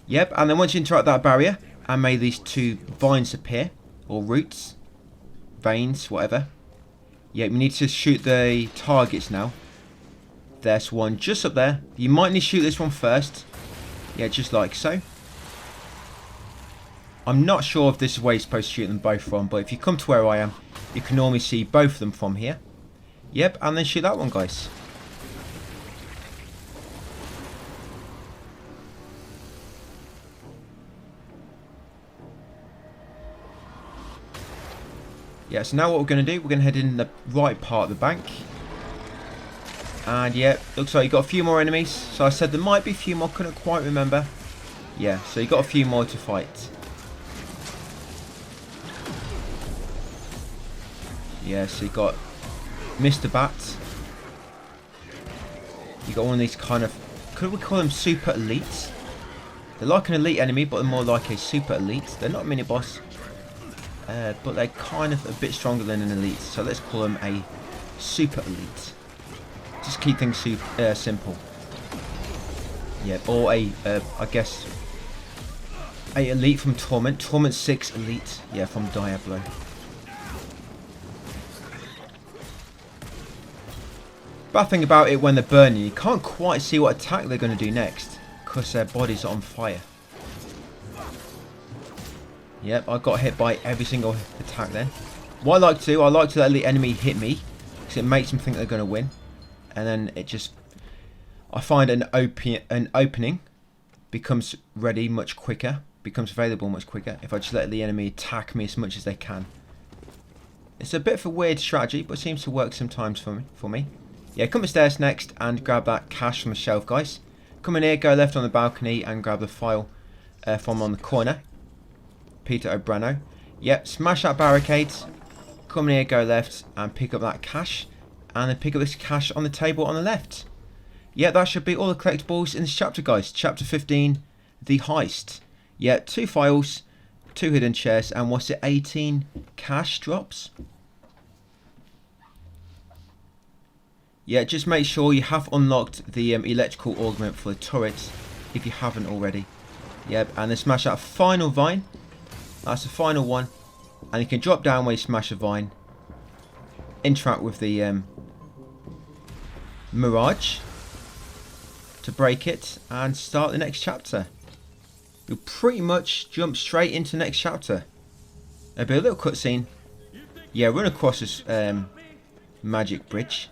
Yep, and then once you interact that barrier and may these 2 vines appear, or roots, veins, whatever. Yep, we need to shoot the targets now. There's one just up there. You might need to shoot this one first. Yeah, just like so. I'm not sure if this is where you're supposed to shoot them both from, but if you come to where I am, you can normally see both of them from here. Yep, and then shoot that one, guys. Yeah, so now what we're going to do, we're going to head in the right part of the bank. And yeah, looks like you got a few more enemies. So I said there might be a few more, couldn't quite remember. Yeah, so you got a few more to fight. Yeah, so you got Mr. Bat. You got one of these kind of, could we call them super elites? They're like an elite enemy, but they're more like a super elite. They're not a mini boss. But they're kind of a bit stronger than an elite, so let's call them a super elite. Just keep things simple. Yeah, or a, I guess, a elite from Torment. Torment 6 elite, yeah, from Diablo. Bad thing about it when they're burning, you can't quite see what attack they're going to do next, because their bodies are on fire. Yep, I got hit by every single attack then. What I like to do, I like to let the enemy hit me, because it makes them think they're going to win. And then it just, I find an opening becomes ready much quicker, becomes available much quicker, if I just let the enemy attack me as much as they can. It's a bit of a weird strategy, but it seems to work sometimes for me. Yeah, come upstairs next and grab that cash from the shelf, guys. Come in here, go left on the balcony and grab the file from on the corner. Peter O'Brano. Yep, smash that barricade. Come in here, go left and pick up that cash. And then pick up this cash on the table on the left. Yeah, that should be all the collectibles in this chapter, guys. Chapter 15, The Heist. Yeah, 2 files, 2 hidden chests, and what's it, 18 cash drops? Yeah, just make sure you have unlocked the electrical augment for the turret if you haven't already. Yep, and then smash that final vine. That's the final one. And you can drop down where you smash a vine. Interact with the Mirage to break it and start the next chapter. You'll pretty much jump straight into the next chapter. There'll be a little cutscene. Yeah, run across this magic bridge.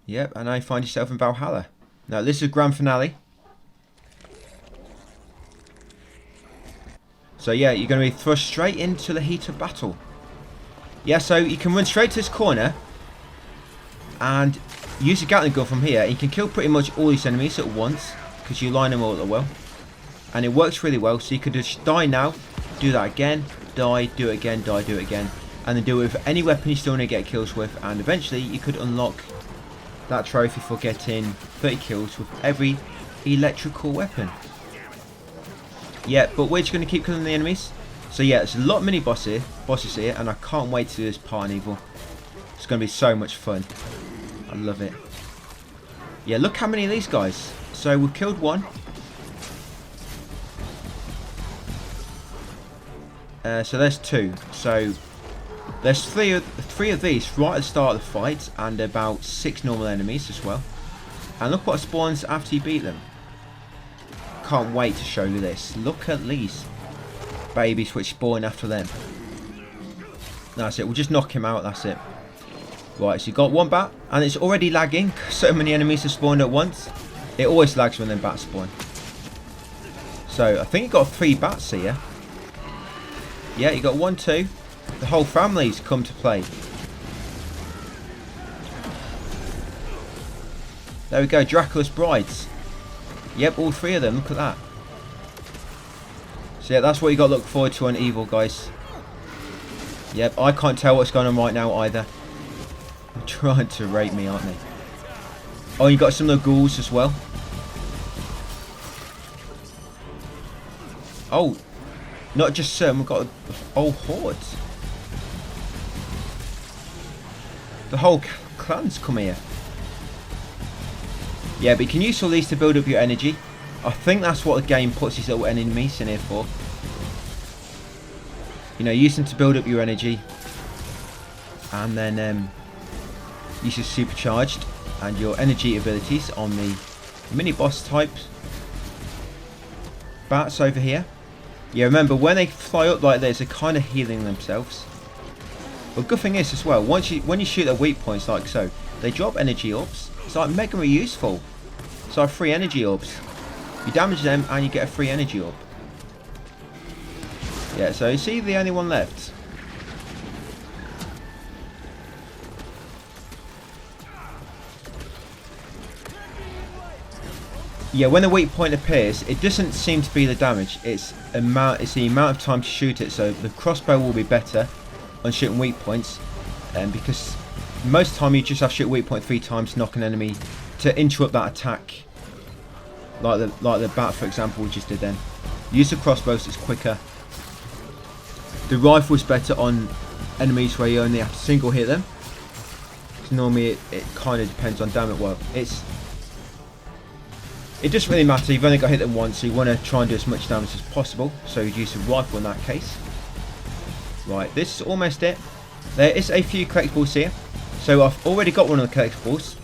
Yep, and now you find yourself in Valhalla. Now this is grand finale. So yeah, you're going to be thrust straight into the heat of battle. Yeah, so you can run straight to this corner and use a Gatling gun from here. You can kill pretty much all these enemies at once because you line them all up well. And it works really well, so you could just die now, do that again, die, do it again, die, do it again. And then do it with any weapon you still want to get kills with, and eventually you could unlock that trophy for getting 30 kills with every electrical weapon. Yeah, but we're just going to keep killing the enemies. So yeah, there's a lot of mini bosses here, and I can't wait to do this part in Evil. It's going to be so much fun. I love it. Yeah, look how many of these guys. So we've killed one. So there's 2. So there's three of these right at the start of the fight, and about 6 normal enemies as well. And look what spawns after you beat them. Can't wait to show you this. Look at these babies which spawn after them. That's it. We'll just knock him out. That's it. Right, so you got one bat, and it's already lagging. So many enemies have spawned at once. It always lags when them bats spawn. So I think you got 3 bats here. Yeah, you got 1, 2. The whole family's come to play. There we go, Dracula's brides. Yep, all 3 of them, look at that. So yeah, that's what you got to look forward to on Evil, guys. Yep, I can't tell what's going on right now either. They're trying to rape me, aren't they? Oh, you got some of the ghouls as well. Oh, not just some, we've got a whole horde. The whole clan's come here. Yeah, but you can use all these to build up your energy. I think that's what the game puts these little enemies in here for. You know, use them to build up your energy. And then use your supercharged and your energy abilities on the mini boss types. Bats over here. Yeah, remember when they fly up like this, they're kind of healing themselves. But good thing is as well, when you shoot at weak points like so, they drop energy orbs. It's like mega useful. It's like free energy orbs. You damage them and you get a free energy orb. Yeah, so is he the only one left? Yeah, when the weak point appears, it doesn't seem to be the damage. It's the amount of time to shoot it. So the crossbow will be better on shooting weak points, because most of the time you just have to shoot weak point 3 times, knock an enemy to interrupt that attack. Like the bat, for example, we just did then. Use the crossbows; it's quicker. The rifle is better on enemies where you only have to single hit them. So normally it kind of depends on damage. Well, it doesn't really matter. You've only got to hit them once, so you want to try and do as much damage as possible. So you'd use a rifle in that case. Right, this is almost it. There is a few collectibles here. So I've already got one of the collectibles.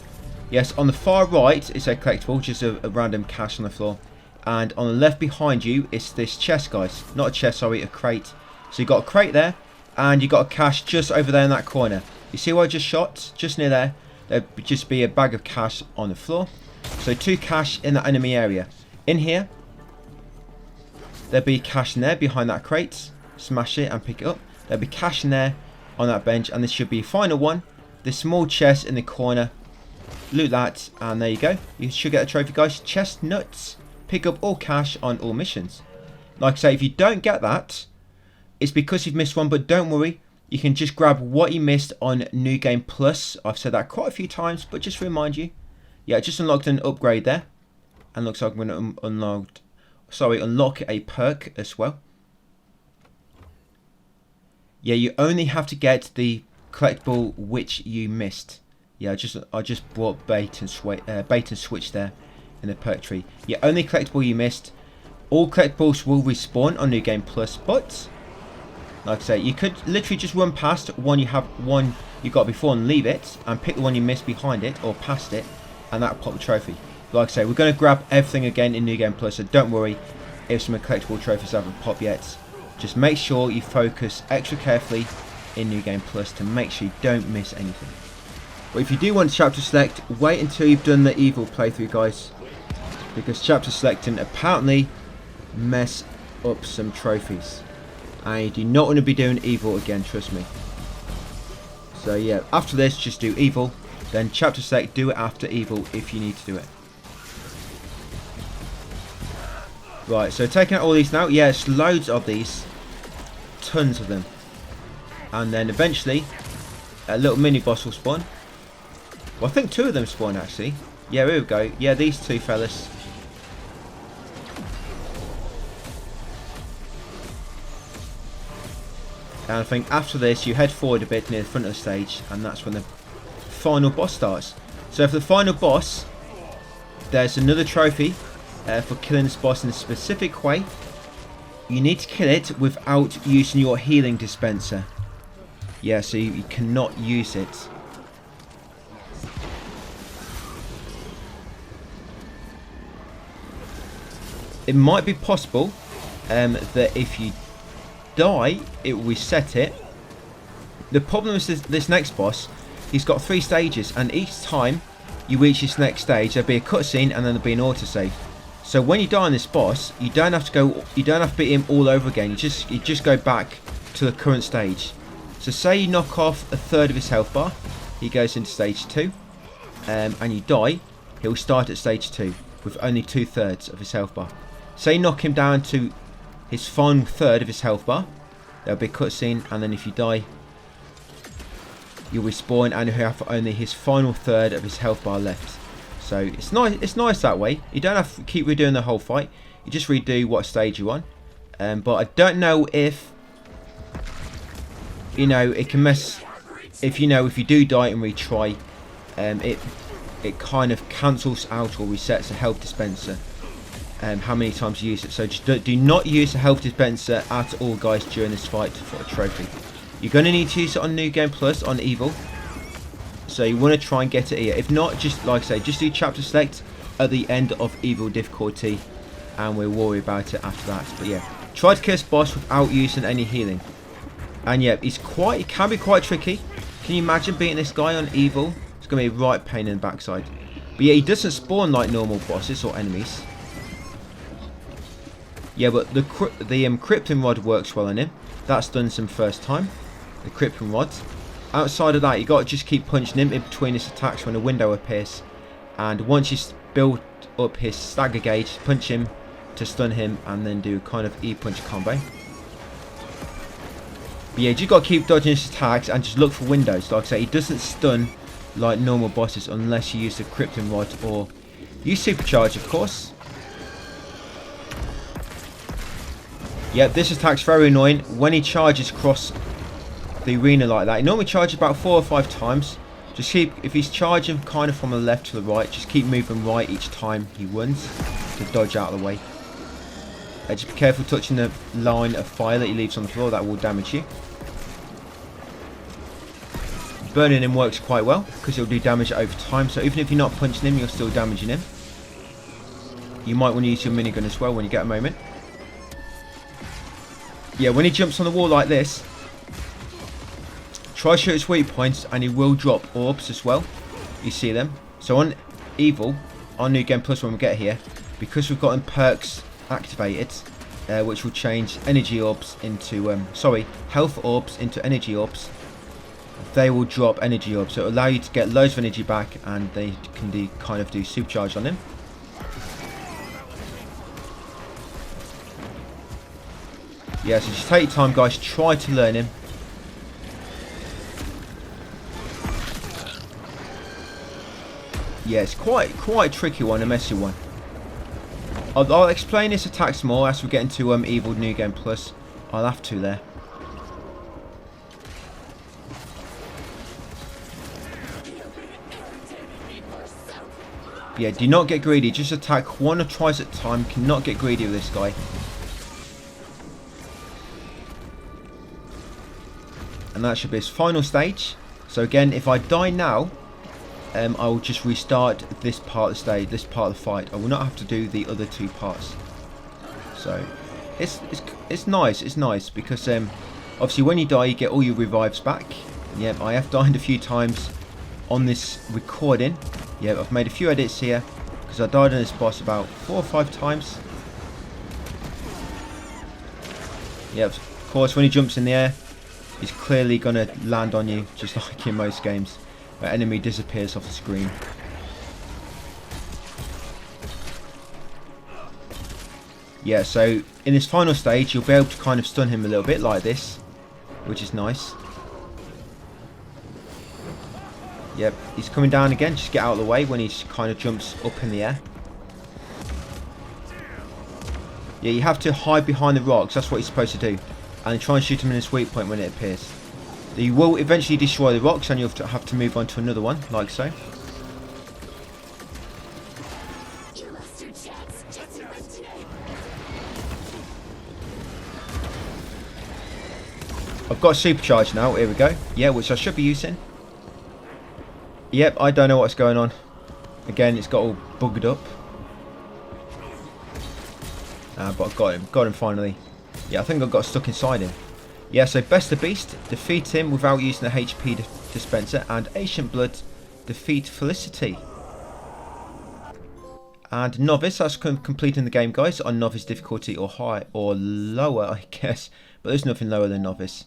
Yes, on the far right it's a collectible, just a random cache on the floor. And on the left behind you is this chest, guys. Not a chest, sorry, a crate. So you've got a crate there, and you've got a cache just over there in that corner. You see where I just shot? Just near there. There'd just be a bag of cash on the floor. So 2 cash in that enemy area. In here, there'll be cash in there behind that crate. Smash it and pick it up. There'll be cash in there on that bench, and this should be final one. This small chest in the corner. Loot that, and there you go. You should get a trophy, guys. Chestnuts. Pick up all cash on all missions. Like I say, if you don't get that, it's because you've missed one, but don't worry. You can just grab what you missed on New Game Plus. I've said that quite a few times, but just to remind you. Yeah, I just unlocked an upgrade there. And looks like I'm going to unlock a perk as well. Yeah, you only have to get the collectible which you missed. Yeah, I just brought bait and switch there in the perk tree. Yeah, only collectible you missed. All collectibles will respawn on New Game Plus, but like I say, you could literally just run past one you got before and leave it, and pick the one you missed behind it or past it, and that'll pop the trophy. But like I say, we're going to grab everything again in New Game Plus, so don't worry if some collectible trophies haven't popped yet. Just make sure you focus extra carefully in New Game Plus to make sure you don't miss anything. But if you do want chapter select, wait until you've done the evil playthrough, guys, because chapter selecting apparently mess up some trophies, and you do not want to be doing evil again, trust me. So yeah, after this just do evil, then chapter select, do it after evil if you need to do it. Right, so taking out all these now, yes, loads of these, tons of them, and then eventually a little mini boss will spawn. Well, I think 2 of them spawn actually. Yeah, here we go. Yeah, these 2 fellas. And I think after this you head forward a bit near the front of the stage, and that's when the final boss starts. So for the final boss, there's another trophy for killing this boss in a specific way. You need to kill it without using your healing dispenser. Yeah, so you cannot use it. It might be possible that if you die, it will reset it. The problem is this next boss, he's got 3 stages, and each time you reach this next stage, there'll be a cutscene and then there'll be an autosave. So when you die on this boss, you don't have to beat him all over again. You just go back to the current stage. So say you knock off a third of his health bar, he goes into stage 2, and you die, he'll start at stage 2 with only 2/3 of his health bar. Say you knock him down to his final third of his health bar, there'll be a cutscene, and then if you die, you'll respawn and he'll have only his final third of his health bar left. So it's nice that way. You don't have to keep redoing the whole fight. You just redo what stage you're on, But I don't know if, you know, it can mess. If you know, if you do die and retry, it kind of cancels out or resets the health dispenser. How many times you use it. So just do not use the health dispenser at all, guys, during this fight for a trophy. You're going to need to use it on New Game Plus on Evil. So you want to try and get it here. If not, just like I say, just do chapter select at the end of Evil difficulty, and we'll worry about it after that. But yeah, try to kill this boss without using any healing. And yeah, he can be quite tricky. Can you imagine beating this guy on Evil? It's going to be a right pain in the backside. But yeah, he doesn't spawn like normal bosses or enemies. Yeah, but the Krypton Rod works well on him. That's done some first time. The Krypton Rod. Outside of that, you got to just keep punching him in between his attacks when a window appears. And once you build up his stagger gauge, punch him to stun him, and then do kind of E-punch combo. But yeah, you just got to keep dodging his attacks and just look for windows. Like I say, he doesn't stun like normal bosses unless you use the Krypton Rod or use Supercharge, of course. Yep, this attack's very annoying when he charges across the arena like that. He normally charges about 4 or 5 times. Just keep, if he's charging kind of from the left to the right, just keep moving right each time he runs to dodge out of the way. Just be careful touching the line of fire that he leaves on the floor, that will damage you. Burning him works quite well because it'll do damage over time, so even if you're not punching him, you're still damaging him. You might want to use your minigun as well when you get a moment. Yeah, when he jumps on the wall like this, try to shoot his weak points and he will drop orbs as well. You see them. So on Evil, on New Game Plus when we get here, because we've gotten perks activated, which will change energy orbs into, health orbs into energy orbs. They will drop energy orbs, so it'll allow you to get loads of energy back, and they can do supercharge on him. Yeah, so just take your time, guys. Try to learn him. Yeah, it's quite a tricky one, a messy one. I'll explain his attacks more as we get into Evil New Game Plus. I'll have to there. Yeah, do not get greedy. Just attack 1 or twice at a time. Cannot get greedy with this guy. And that should be his final stage. So again, if I die now, I will just restart this part of the stage, this part of the fight. I will not have to do the other 2 parts. So it's nice. It's nice because obviously when you die, you get all your revives back. And yep, I have died a few times on this recording. Yeah, I've made a few edits here because I died on this boss about 4 or 5 times. Yeah, of course, when he jumps in the air, he's clearly going to land on you, just like in most games. The enemy disappears off the screen. Yeah, so in this final stage, you'll be able to kind of stun him a little bit like this, which is nice. Yep, he's coming down again. Just get out of the way when he kind of jumps up in the air. Yeah, you have to hide behind the rocks. That's what you're supposed to do. And try and shoot him in his weak point when it appears. You will eventually destroy the rocks and you'll have to move on to another one, like so. I've got supercharge now, here we go. Yeah, which I should be using. Yep, I don't know what's going on. Again, it's got all bugged up. But I've got him finally. Yeah, I think I got stuck inside him. Yeah, so Best of Beast, defeat him without using the HP dispenser, and Ancient Blood, defeat Felicity. And Novice, that's completing the game, guys, on Novice difficulty or high or lower, I guess. But there's nothing lower than Novice.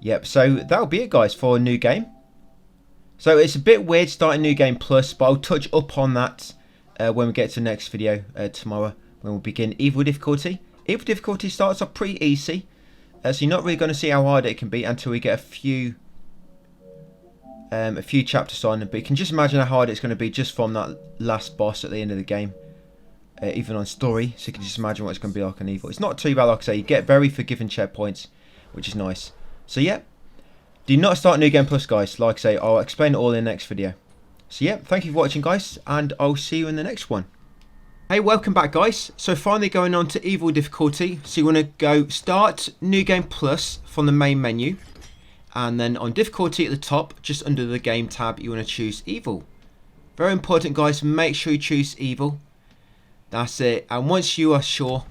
Yep, so that'll be it, guys, for a new game. So it's a bit weird starting New Game Plus, but I'll touch up on that when we get to the next video tomorrow, when we'll begin Evil difficulty. Evil difficulty starts off pretty easy, so you're not really going to see how hard it can be until we get a few chapters on. But you can just imagine how hard it's going to be just from that last boss at the end of the game. even on story, so you can just imagine what it's going to be like on Evil. It's not too bad, like I say. You get very forgiving checkpoints, which is nice. So yeah, do not start New Game Plus, guys. Like I say, I'll explain it all in the next video. So yeah, thank you for watching, guys, and I'll see you in the next one. Hey, welcome back, guys. So finally going on to Evil difficulty. So you want to go start New Game Plus from the main menu, and then on difficulty at the top, just under the game tab, you want to choose Evil. Very important, guys. Make sure you choose Evil. That's it. And once you are sure,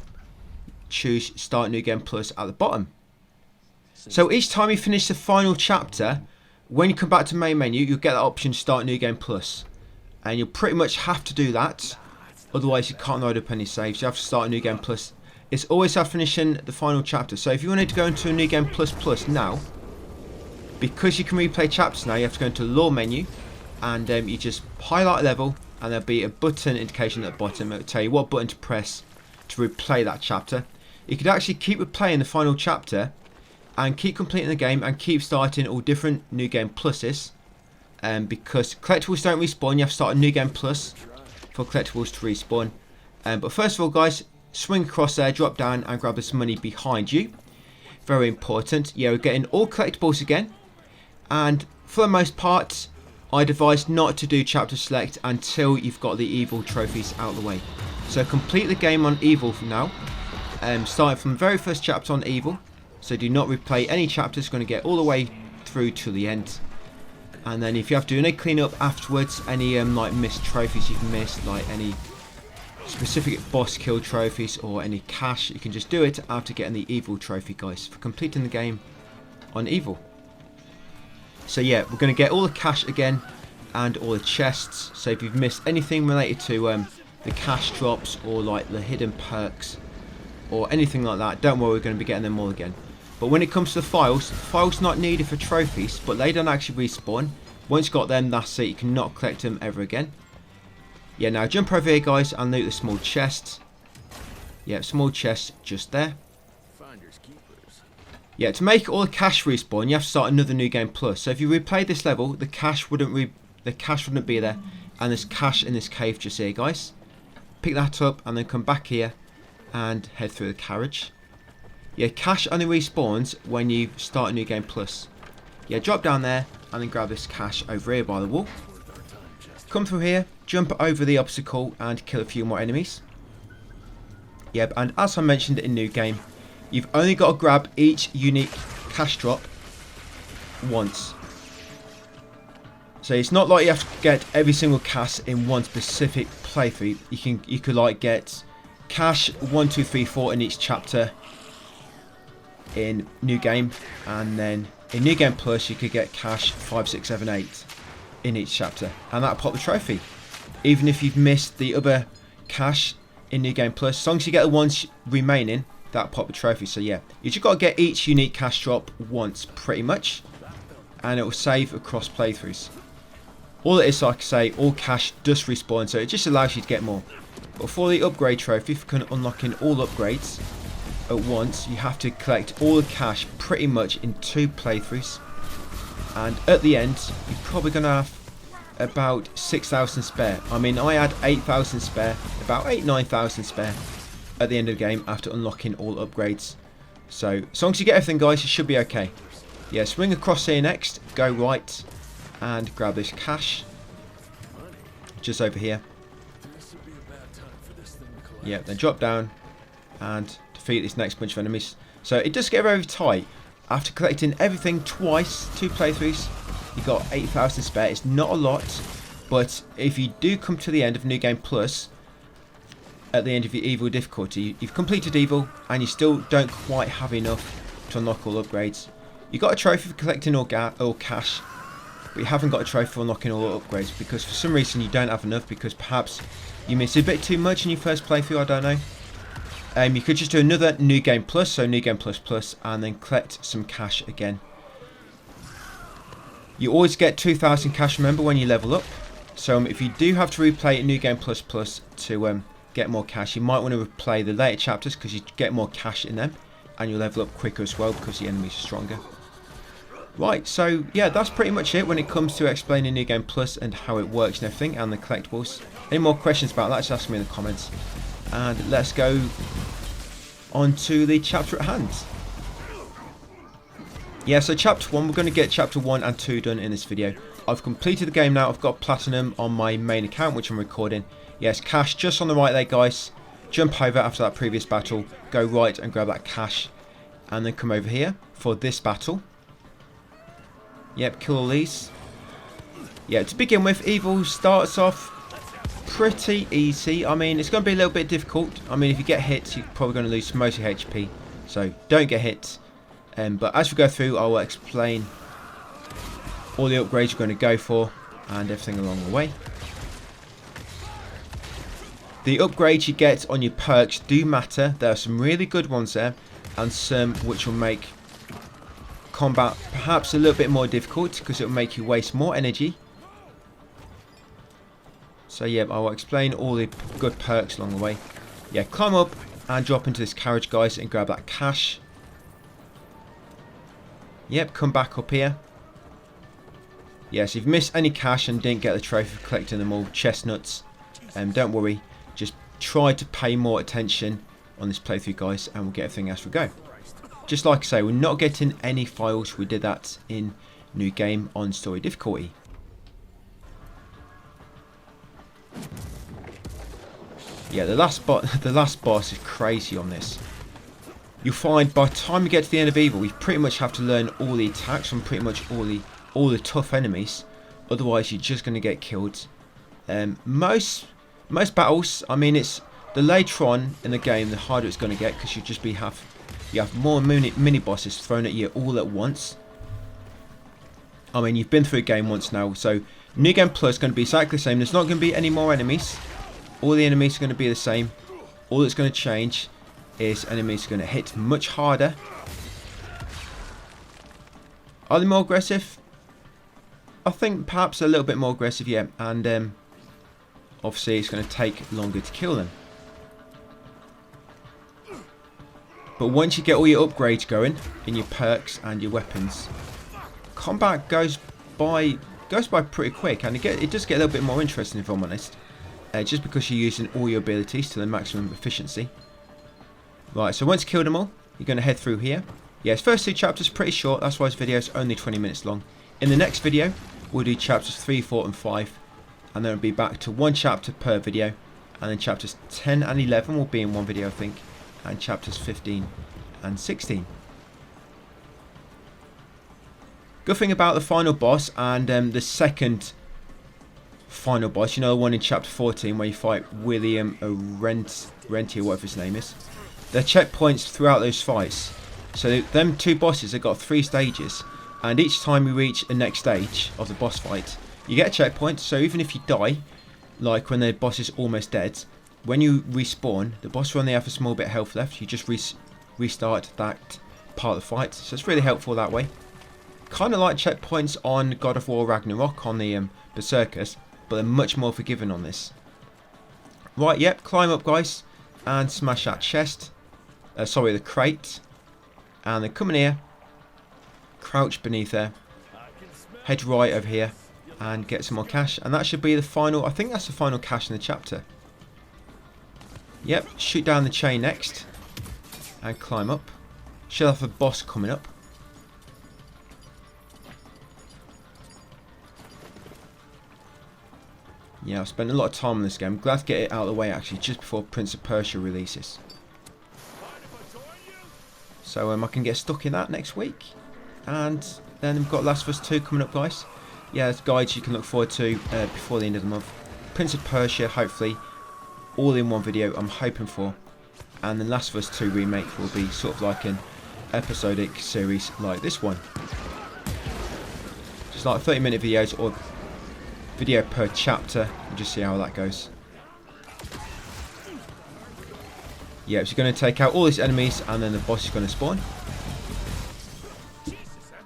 choose Start New Game Plus at the bottom. So each time you finish the final chapter, when you come back to main menu, you'll get that option Start New Game Plus, and you'll pretty much have to do that. Otherwise, you can't load up any saves. You have to start a New Game Plus. It's always after finishing the final chapter. So if you wanted to go into a New Game Plus now, because you can replay chapters now, you have to go into the Lore menu, and you just highlight a level, and there'll be a button indication at the bottom. It'll tell you what button to press to replay that chapter. You could actually keep replaying the final chapter, and keep completing the game, and keep starting all different New Game Pluses. Because collectibles don't respawn, you have to start a New Game Plus for collectibles to respawn. But first of all, guys, swing across there, drop down, and grab this money behind you. Very important. Yeah, we're getting all collectibles again, and for the most part, I'd advise not to do chapter select until you've got the Evil trophies out of the way. So complete the game on Evil for now, starting from the very first chapter on Evil. So do not replay any chapters, going to get all the way through to the end. And then if you have to do any cleanup afterwards, any like missed trophies you've missed, like any specific boss kill trophies or any cash, you can just do it after getting the Evil trophy, guys, for completing the game on Evil. So yeah, we're going to get all the cash again and all the chests. So if you've missed anything related to the cash drops or like the hidden perks or anything like that, don't worry, we're going to be getting them all again. But when it comes to the files not needed for trophies, but they don't actually respawn. Once you've got them, that's it, you cannot collect them ever again. Yeah, now jump over here, guys, and loot the small chest. Yeah, small chest just there. Finders keepers. Yeah, to make all the cash respawn, you have to start another New Game Plus. So if you replay this level, the cash wouldn't be there, and there's cash in this cave just here, guys. Pick that up and then come back here and head through the carriage. Yeah, cash only respawns when you start a New Game Plus. Yeah, drop down there and then grab this cash over here by the wall. Come through here, jump over the obstacle and kill a few more enemies. Yep, and as I mentioned in New Game, you've only got to grab each unique cash drop once. So it's not like you have to get every single cash in one specific playthrough. You could like get cash 1, 2, 3, 4 in each chapter in New Game, and then in New Game Plus you could get cash 5, 6, 7, 8 in each chapter, and that'll pop the trophy. Even if you've missed the other cash in New Game Plus, as long as you get the ones remaining, that'll pop the trophy. So yeah, you just got to get each unique cash drop once pretty much, and it will save across playthroughs. All it is, like I say, all cash does respawn, so it just allows you to get more. But for the upgrade trophy, for unlocking all upgrades at once, you have to collect all the cash pretty much in 2 playthroughs, and at the end you're probably going to have about 6,000 spare. I mean, I had 8,000 spare, about 9,000 spare at the end of the game after unlocking all upgrades. So as long as you get everything, guys, you should be okay. Yeah, swing across here next, go right and grab this cash just over here. Yeah, then drop down and defeat this next bunch of enemies. So it does get very tight. After collecting everything twice, 2 playthroughs, you got 8,000 spare. It's not a lot, but if you do come to the end of New Game Plus, at the end of your Evil difficulty, you've completed Evil and you still don't quite have enough to unlock all upgrades. You got a trophy for collecting all cash, but you haven't got a trophy for unlocking all upgrades because for some reason you don't have enough, because perhaps you missed a bit too much in your first playthrough, I don't know. You could just do another New Game Plus, so New Game Plus Plus, and then collect some cash again. You always get 2,000 cash, remember, when you level up. So if you do have to replay New Game Plus Plus to get more cash, you might want to replay the later chapters because you get more cash in them, and you'll level up quicker as well because the enemies are stronger. Right, so yeah, that's pretty much it when it comes to explaining New Game Plus and how it works and everything, and the collectibles. Any more questions about that, just ask me in the comments. and let's go on to the chapter at hand. Yeah, so chapter 1, we're going to get chapter 1 and 2 done in this video. I've completed the game now. I've got platinum on my main account, which I'm recording. Yes, cash just on the right there, guys. Jump over after that previous battle, go right and grab that cash, and then come over here for this battle. Yep, kill all these. Yeah, to begin with, Evil starts off pretty easy. I mean, it's going to be a little bit difficult. I mean, if you get hit, you're probably going to lose most of your HP. So, don't get hit. But as we go through, I will explain all the upgrades you're going to go for and everything along the way. The upgrades you get on your perks do matter. There are some really good ones there, and some which will make combat perhaps a little bit more difficult because it will make you waste more energy. So yeah, I will explain all the good perks along the way. Yeah, climb up and drop into this carriage, guys, and grab that cash. Yep, come back up here. Yes, if you've missed any cash and didn't get the trophy for collecting them all, chestnuts, don't worry. Just try to pay more attention on this playthrough, guys, and we'll get everything as we go. Just like I say, we're not getting any files. We did that in new game on story difficulty. Yeah, the last boss is crazy on this. You'll find by the time you get to the end of Evil, you pretty much have to learn all the attacks from pretty much all the tough enemies. Otherwise, you're just going to get killed. Most battles, I mean, it's the later on in the game, the harder it's going to get because you have more mini bosses thrown at you all at once. I mean, you've been through a game once now, so New Game Plus is going to be exactly the same. There's not going to be any more enemies. All the enemies are going to be the same. All that's going to change is enemies are going to hit much harder. Are they more aggressive? I think perhaps a little bit more aggressive, yeah. And obviously it's going to take longer to kill them. But once you get all your upgrades going in your perks and your weapons, combat goes by pretty quick, and it does get a little bit more interesting, if I'm honest. Just because you're using all your abilities to the maximum efficiency. Right, so once you kill them all, you're going to head through here. Yes, first 2 chapters pretty short, that's why this video is only 20 minutes long. In the next video, we'll do chapters 3, 4 and 5. And then it'll be back to 1 chapter per video. And then chapters 10 and 11 will be in one video, I think. And chapters 15 and 16. Good thing about the final boss and the second final boss, you know, the one in chapter 14 where you fight William Renti, or whatever his name is. There are checkpoints throughout those fights. So them 2 bosses have got 3 stages, and each time you reach the next stage of the boss fight, you get a checkpoint. So even if you die, like when the boss is almost dead, when you respawn, the boss will only have a small bit of health left. You just restart that part of the fight. So it's really helpful that way. Kind of like checkpoints on God of War Ragnarok on the Berserkers, but they're much more forgiving on this. Right, yep, climb up, guys, and smash that chest. Sorry, the crate. And then come in here, crouch beneath there, head right over here, and get some more cash. And that should be the final, I think that's the final cash in the chapter. Yep, shoot down the chain next, and climb up. Should have a boss coming up. Yeah, I've spent a lot of time on this game. I'm glad to get it out of the way, actually, just before Prince of Persia releases. So I can get stuck in that next week. And then we've got Last of Us 2 coming up, guys. Yeah, there's guides you can look forward to before the end of the month. Prince of Persia, hopefully, all in one video, I'm hoping for. And then Last of Us 2 Remake will be sort of like an episodic series like this one. Just like 30-minute videos or video per chapter. We'll just see how that goes. Yeah, so you're going to take out all these enemies and then the boss is going to spawn.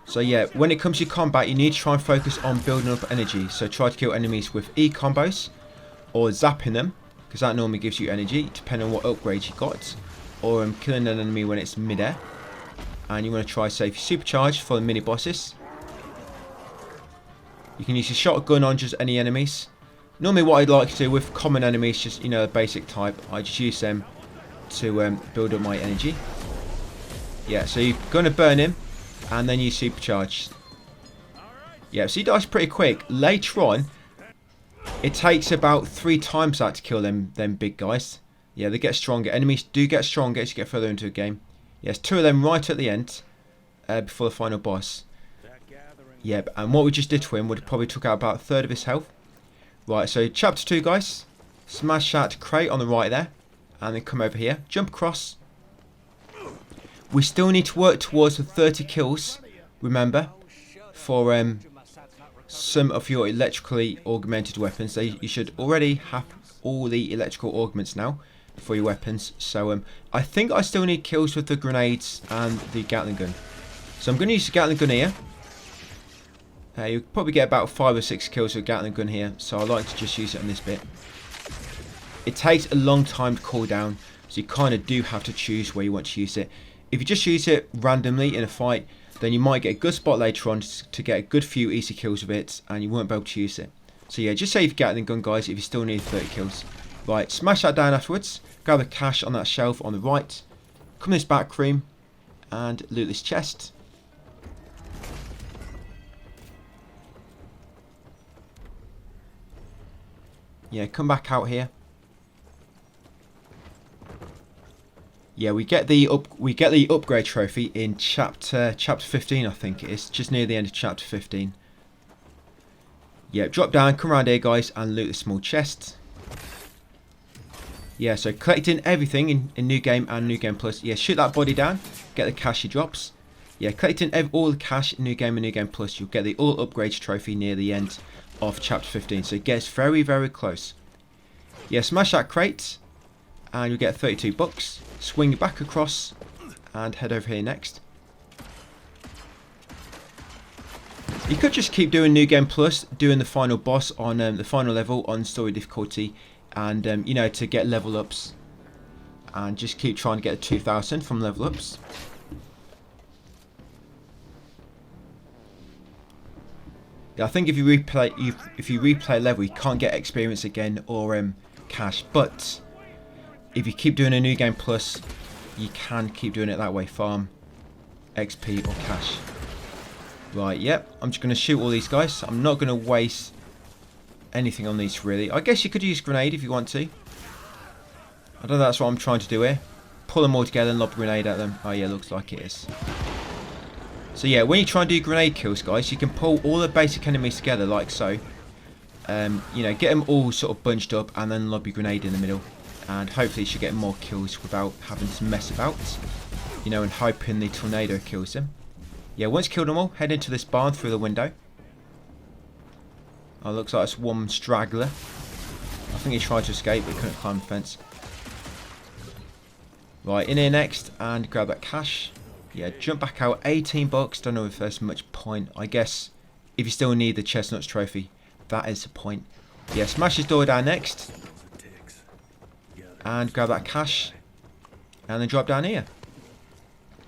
So yeah, when it comes to combat, you need to try and focus on building up energy. So try to kill enemies with E combos or zapping them, because that normally gives you energy depending on what upgrades you got. Or killing an enemy when it's mid-air. And you want to try save your supercharge for the mini bosses. You can use your shotgun on just any enemies. Normally what I'd like to do with common enemies, just, you know, a basic type, I just use them to build up my energy. Yeah, so you're going to burn him, and then you supercharge. Yeah, so he dies pretty quick. Later on, it takes about 3 times that to kill them big guys. Yeah, they get stronger. Enemies do get stronger as you get further into the game. Yes, 2 of them right at the end, before the final boss. Yep, and what we just did to him would probably took out about 1/3 of his health. Right, so chapter 2, guys. Smash that crate on the right there, and then come over here. Jump across. We still need to work towards the 30 kills, remember, for some of your electrically augmented weapons. You should already have all the electrical augments now for your weapons. So I think I still need kills with the grenades and the Gatling gun. So I'm going to use the Gatling gun here. You'll probably get about 5 or 6 kills with a Gatling gun here, so I like to just use it on this bit. It takes a long time to cool down, so you kind of do have to choose where you want to use it. If you just use it randomly in a fight, then you might get a good spot later on to get a good few easy kills with it, and you won't be able to use it. So yeah, just save Gatling gun, guys, if you still need 30 kills. Right, smash that down afterwards, grab the cash on that shelf on the right, come in this back room, and loot this chest. Yeah, come back out here. Yeah, we get the upgrade trophy in chapter 15, I think it is, just near the end of chapter 15. Yeah, drop down, come around here, guys, and loot the small chest. Yeah, so collecting everything in New Game and New Game Plus. Yeah, shoot that body down, get the cash he drops. Yeah, collecting all the cash in New Game and New Game Plus, you'll get the all upgrades trophy near the end of chapter 15. So it gets very, very close. Yeah, smash that crate, and you'll get 32 bucks. Swing back across, and head over here next. You could just keep doing New Game Plus, doing the final boss on the final level on story difficulty, and you know, to get level ups, and just keep trying to get 2,000 from level ups. Yeah, I think if you replay a level, you can't get experience again or cash, but if you keep doing a New Game Plus, you can keep doing it that way, farm XP or cash. Right, yep, I'm just going to shoot all these guys. I'm not going to waste anything on these, really. I guess you could use grenade if you want to. I don't know, that's what I'm trying to do here. Pull them all together and lob a grenade at them. Oh yeah, looks like it is. So yeah, when you try and do grenade kills, guys, you can pull all the basic enemies together like so. You know, get them all sort of bunched up and then lob your grenade in the middle. And hopefully you should get more kills without having to mess about. You know, and hoping the tornado kills them. Yeah, once killed them all, head into this barn through the window. Oh, looks like it's one straggler. I think he tried to escape but he couldn't climb the fence. Right, in here next and grab that cash. Yeah, jump back out, 18 bucks. Don't know if there's much point. I guess if you still need the chestnuts trophy, that is the point. Yeah, smash his door down next. And grab that cash. And then drop down here.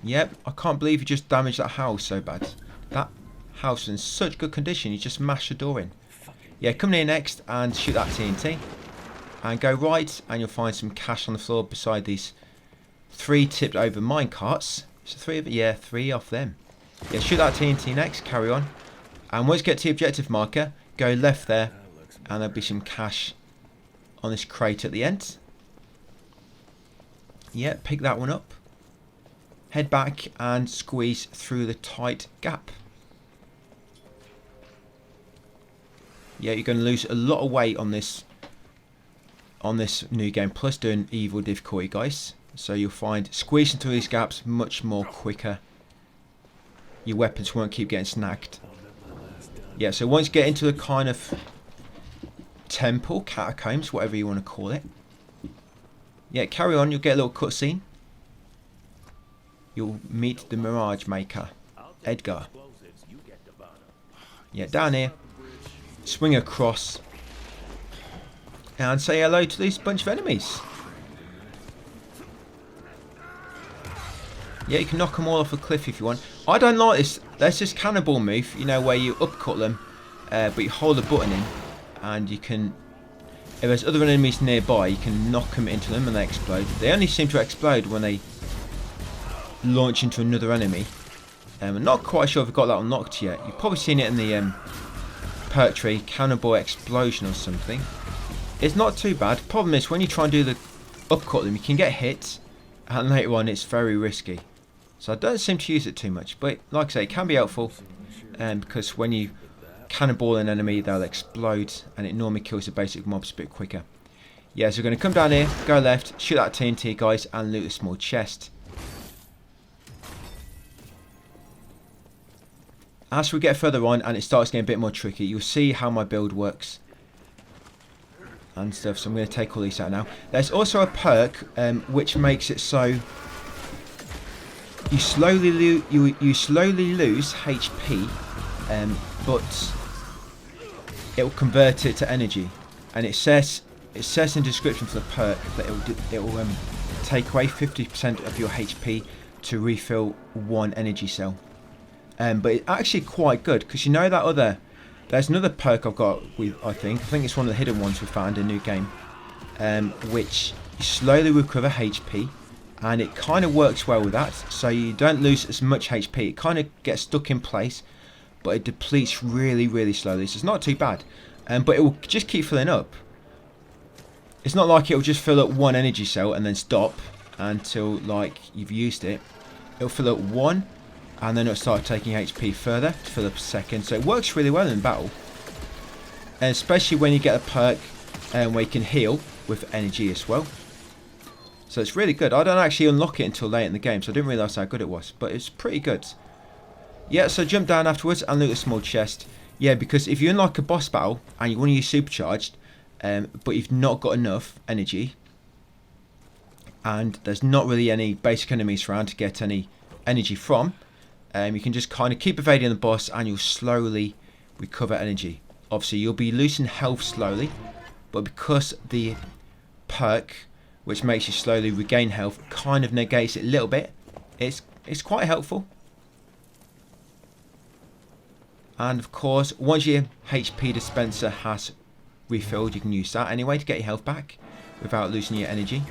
Yep, I can't believe you just damaged that house so bad. That house is in such good condition, you just smash the door in. Yeah, come in here next and shoot that TNT. And go right and you'll find some cash on the floor beside these 3 tipped over mine carts. So 3 of it, yeah, 3 off them. Yeah, shoot that TNT next, carry on. And once you get to the objective marker, go left there and there'll be some cash on this crate at the end. Yeah, pick that one up. Head back and squeeze through the tight gap. Yeah, you're going to lose a lot of weight on this New Game Plus doing evil difficulty, guys. So you'll find squeezing through these gaps much more quicker. Your weapons won't keep getting snagged. Yeah, so once you get into the kind of temple, catacombs, whatever you want to call it. Yeah, carry on, you'll get a little cutscene. You'll meet the Mirage Maker, Edgar. Yeah, down here. Swing across. And say hello to this bunch of enemies. Yeah, you can knock them all off a cliff if you want. I don't like this. There's this cannonball move, you know, where you upcut them, but you hold the button in, and you can if there's other enemies nearby, you can knock them into them and they explode. They only seem to explode when they launch into another enemy. I'm not quite sure if I've got that unlocked yet. You've probably seen it in the perk tree, cannonball explosion or something. It's not too bad. Problem is, when you try and do the upcut them, you can get hit, and later on it's very risky. So I don't seem to use it too much, but like I say, it can be helpful, because when you cannonball an enemy, they'll explode, and it normally kills the basic mobs a bit quicker. Yeah, so we're going to come down here, go left, shoot that TNT guys, and loot a small chest. As we get further on and it starts getting a bit more tricky, you'll see how my build works and stuff. So I'm going to take all these out now. There's also a perk which makes it so you slowly lose HP, but it will convert it to energy. And it says in the description for the perk that it will take away 50% of your HP to refill one energy cell. But it's actually quite good, because you know that there's another perk I've got with, I think it's one of the hidden ones we found in a new game, which you slowly recover HP, and it kind of works well with that, so you don't lose as much HP. It kind of gets stuck in place, but it depletes really, really slowly, so it's not too bad. But it will just keep filling up. It's not like it will just fill up one energy cell and then stop until like you've used it. It'll fill up one, and then it'll start taking HP further to fill up a second. So it works really well in battle, and especially when you get a perk where you can heal with energy as well. So it's really good. I don't actually unlock it until late in the game, so I didn't realise how good it was, but it's pretty good. Yeah, so jump down afterwards and loot a small chest. Yeah, because if you unlock a boss battle and you want to use supercharged, but you've not got enough energy, and there's not really any basic enemies around to get any energy from, you can just kind of keep evading the boss and you'll slowly recover energy. Obviously you'll be losing health slowly, but because the perk, which makes you slowly regain health, kind of negates it a little bit, it's quite helpful. And of course, once your HP dispenser has refilled, you can use that anyway to get your health back without losing your energy.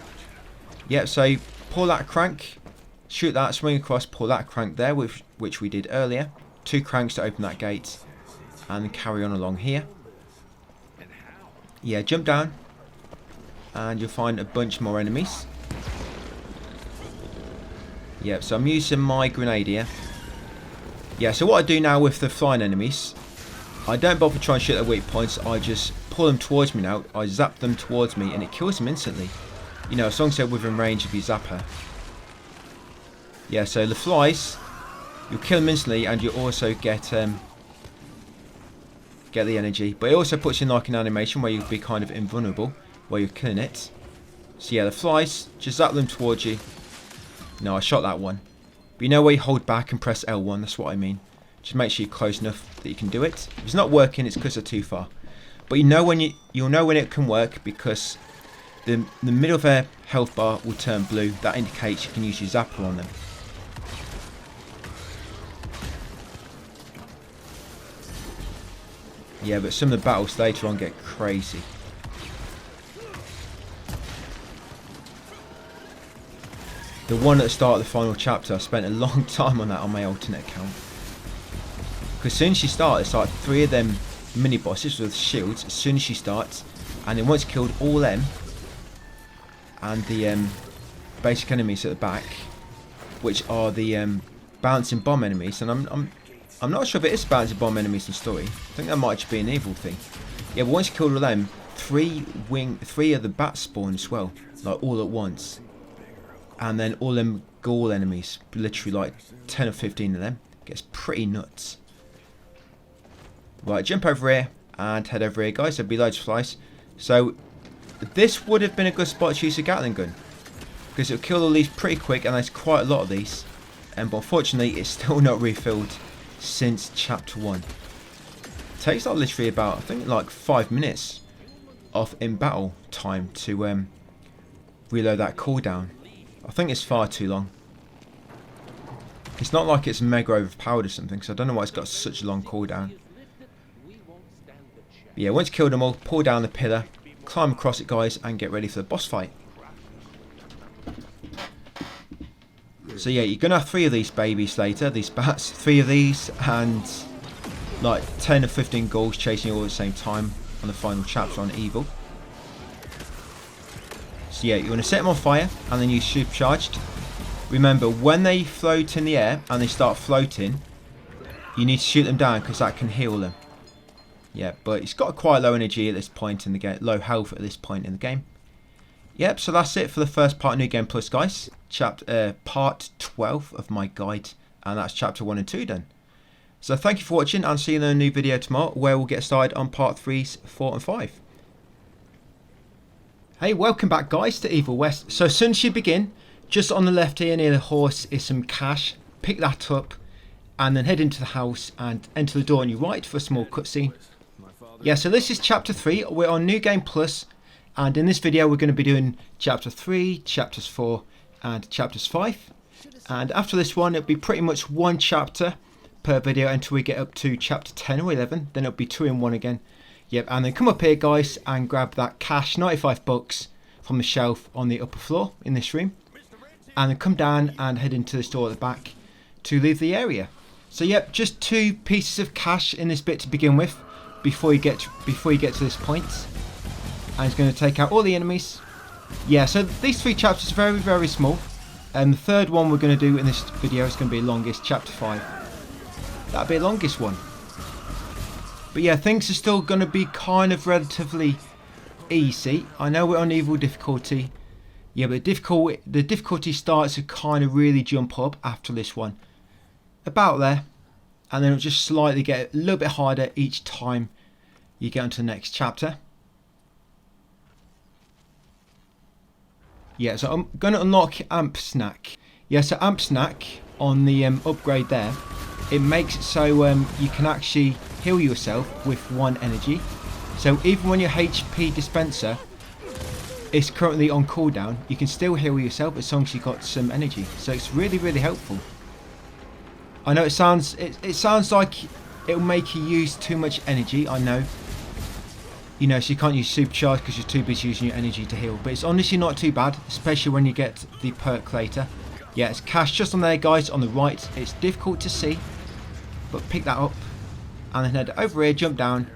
Yep, so pull that crank, shoot that, swing across, pull that crank there, which we did earlier. 2 cranks to open that gate, and then carry on along here. Yeah, jump down, and you'll find a bunch more enemies. Yep, so I'm using my grenade here. Yeah, so what I do now with the flying enemies, I don't bother trying to shoot their weak points, I just pull them towards me now, I zap them towards me, and it kills them instantly. You know, as long as they're within range of your zapper. Yeah, so the flies, you'll kill them instantly, and you also get the energy. But it also puts in like an animation where you'll be kind of invulnerable while you're killing it. So yeah, the flies, just zap them towards you. No, I shot that one. But you know where you hold back and press L1, that's what I mean. Just make sure you're close enough that you can do it. If it's not working, it's because they're too far. But you know when you'll know when it can work, because the middle of their health bar will turn blue. That indicates you can use your zapper on them. Yeah, but some of the battles later on get crazy. The one at the start of the final chapter, I spent a long time on that on my alternate account. Because as soon as you start, it's like 3 of them mini bosses with shields as soon as she starts, and then once killed all them and the basic enemies at the back, which are the bouncing bomb enemies, and I'm not sure if it is bouncing bomb enemies in story. I think that might just be an evil thing. Yeah, but once you kill all them, 3 of the bats spawn as well, like all at once. And then all them ghoul enemies, literally like 10 or 15 of them. Gets pretty nuts. Right, jump over here and head over here, guys. There'll be loads of flies. So this would have been a good spot to use a Gatling gun, because it'll kill all these pretty quick, and there's quite a lot of these. But unfortunately, it's still not refilled since chapter 1. It takes like literally about, I think, like 5 minutes of in battle time to reload that cooldown. I think it's far too long. It's not like it's mega overpowered or something, so I don't know why it's got such a long cooldown. But yeah, once you kill them all, pull down the pillar, climb across it, guys, and get ready for the boss fight. So yeah, you're gonna have 3 of these babies later, these bats, 3 of these, and like 10 or 15 ghouls chasing you all at the same time on the final chapter on Evil. So yeah, you want to set them on fire and then use supercharged. Remember, when they float in the air and they start floating, you need to shoot them down because that can heal them. Yeah, but it's got quite low energy at this point in the game, low health at this point in the game. Yep, so that's it for the first part of New Game Plus, guys. Part 12 of my guide, and that's chapter 1 and 2 done. So thank you for watching, and see you in a new video tomorrow where we'll get started on part 3s, 4 and 5. Hey, welcome back, guys, to Evil West. So as soon as you begin, just on the left here near the horse is some cash. Pick that up and then head into the house and enter the door on your right for a small cutscene. Yeah, so this is chapter 3. We're on New Game Plus, and in this video we're going to be doing chapter 3, chapters 4 and chapters 5. And after this one it'll be pretty much 1 chapter per video until we get up to chapter 10 or 11. Then it'll be 2 in 1 again. Yep, and then come up here, guys, and grab that cash, 95 bucks from the shelf on the upper floor in this room. And then come down and head into the store at the back to leave the area. So yep, just 2 pieces of cash in this bit to begin with before you get to this point. And it's going to take out all the enemies. Yeah, so these 3 chapters are very, very small. And the third one we're going to do in this video is going to be the longest, chapter 5. That'll be the longest one. But yeah, things are still going to be kind of relatively easy. I know we're on evil difficulty. Yeah, but the difficulty starts to kind of really jump up after this one. About there. And then it'll just slightly get a little bit harder each time you get onto the next chapter. Yeah, so I'm going to unlock Amp Snack. Yeah, so Amp Snack on the upgrade there, it makes it so you can actually heal yourself with 1 energy. So even when your HP dispenser is currently on cooldown, you can still heal yourself as long as you got some energy. So it's really, really helpful. I know it sounds like it'll make you use too much energy, I know. You know, so you can't use supercharge because you're too busy using your energy to heal. But it's honestly not too bad, especially when you get the perk later. Yeah, it's cash just on there, guys, on the right. It's difficult to see, but pick that up. And then head over here, jump down,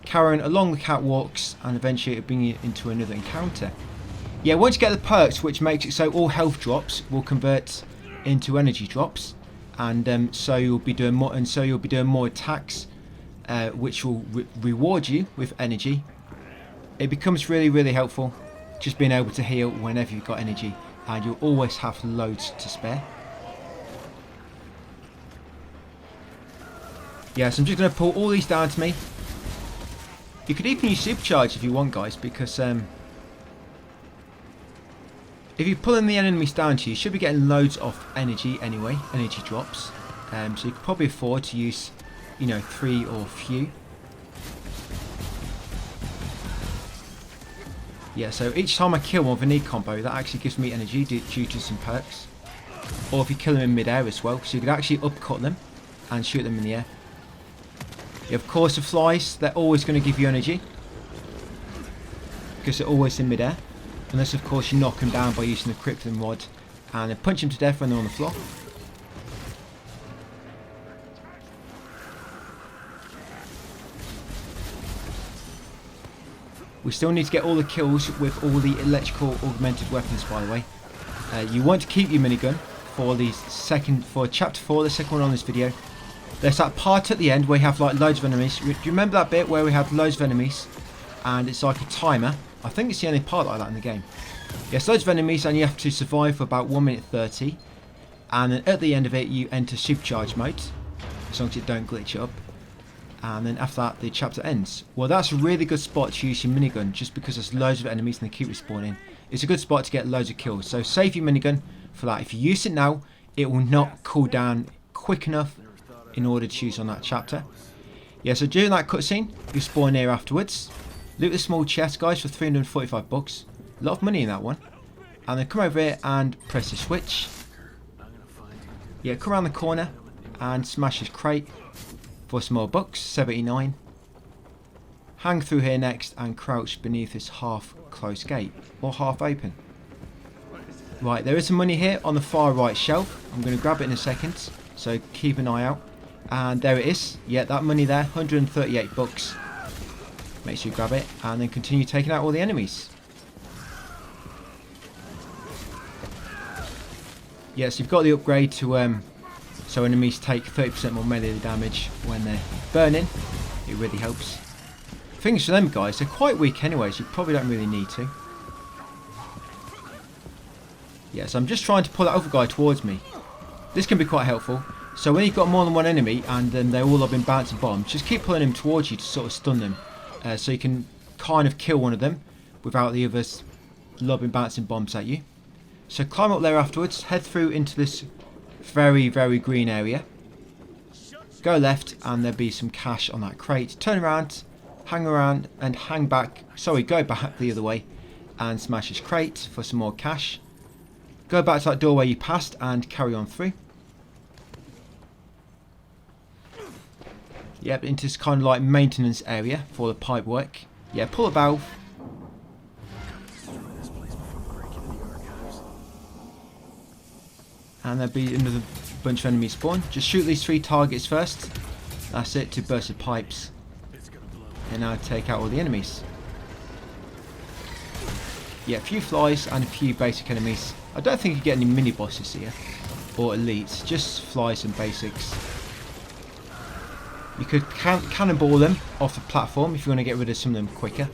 carrying along the catwalks, and eventually it'll bring you into another encounter. Yeah, once you get the perks, which makes it so all health drops will convert into energy drops. And so you'll be doing more attacks. Which will reward you with energy. It becomes really, really helpful just being able to heal whenever you've got energy, and you'll always have loads to spare. Yeah, so I'm just going to pull all these down to me. You could even use supercharge if you want, guys, because if you're pulling the enemies down to you, you should be getting loads of energy anyway, energy drops. So you could probably afford to use, you know, 3 or few. Yeah, so each time I kill one with a need combo, that actually gives me energy due to some perks. Or if you kill them in mid-air as well, so you could actually upcut them and shoot them in the air. Yeah, of course the flies, they're always going to give you energy because they're always in mid-air, unless of course you knock them down by using the crippling rod and then punch them to death when they're on the floor. We still need to get all the kills with all the electrical augmented weapons, by the way. You want to keep your minigun for chapter 4, the second one on this video. There's that part at the end where you have like loads of enemies. Do you remember that bit where we have loads of enemies and it's like a timer? I think it's the only part like that in the game. Yes, loads of enemies and you have to survive for about 1 minute 30. And then at the end of it you enter supercharge mode, as long as you don't glitch it up. And then after that the chapter ends. Well, that's a really good spot to use your minigun, just because there's loads of enemies and they keep respawning. It's a good spot to get loads of kills, so save your minigun for that. If you use it now, it will not cool down quick enough in order to use on that chapter. Yeah, so during that cutscene you spawn here afterwards. Loot the small chest, guys, for 345 bucks. A lot of money in that one. And then come over here and press the switch. Yeah, come around the corner and smash this crate for some more bucks, 79. hang through here next and crouch beneath this half closed gate, or half open. Right, there is some money here on the far right shelf. I'm going to grab it in a second, so keep an eye out. And there it is. Yeah, that money there, 138 bucks. Make sure you grab it and then continue taking out all the enemies. Yes, you've got the upgrade to so enemies take 30% more melee damage when they're burning. It really helps. Things for them guys, they're quite weak anyway, so you probably don't really need to. Yes, I'm just trying to pull that other guy towards me. This can be quite helpful. So when you've got more than one enemy and they're all lobbing bouncing bombs, just keep pulling them towards you to sort of stun them. So you can kind of kill one of them without the others lobbing bouncing bombs at you. So climb up there afterwards, head through into this very, very green area. Go left and there'll be some cash on that crate. Turn around and hang back. Sorry, go back the other way and smash this crate for some more cash. Go back to that doorway you passed and carry on through. Yep, into this kind of like maintenance area for the pipe work. Yeah, pull a valve. And there'll be another bunch of enemies spawn. Just shoot these 3 targets first. That's it, to burst the pipes. And now take out all the enemies. Yeah, a few flies and a few basic enemies. I don't think you get any mini bosses here. Or elites, just flies and basics. You could cannonball them off the platform if you want to get rid of some of them quicker.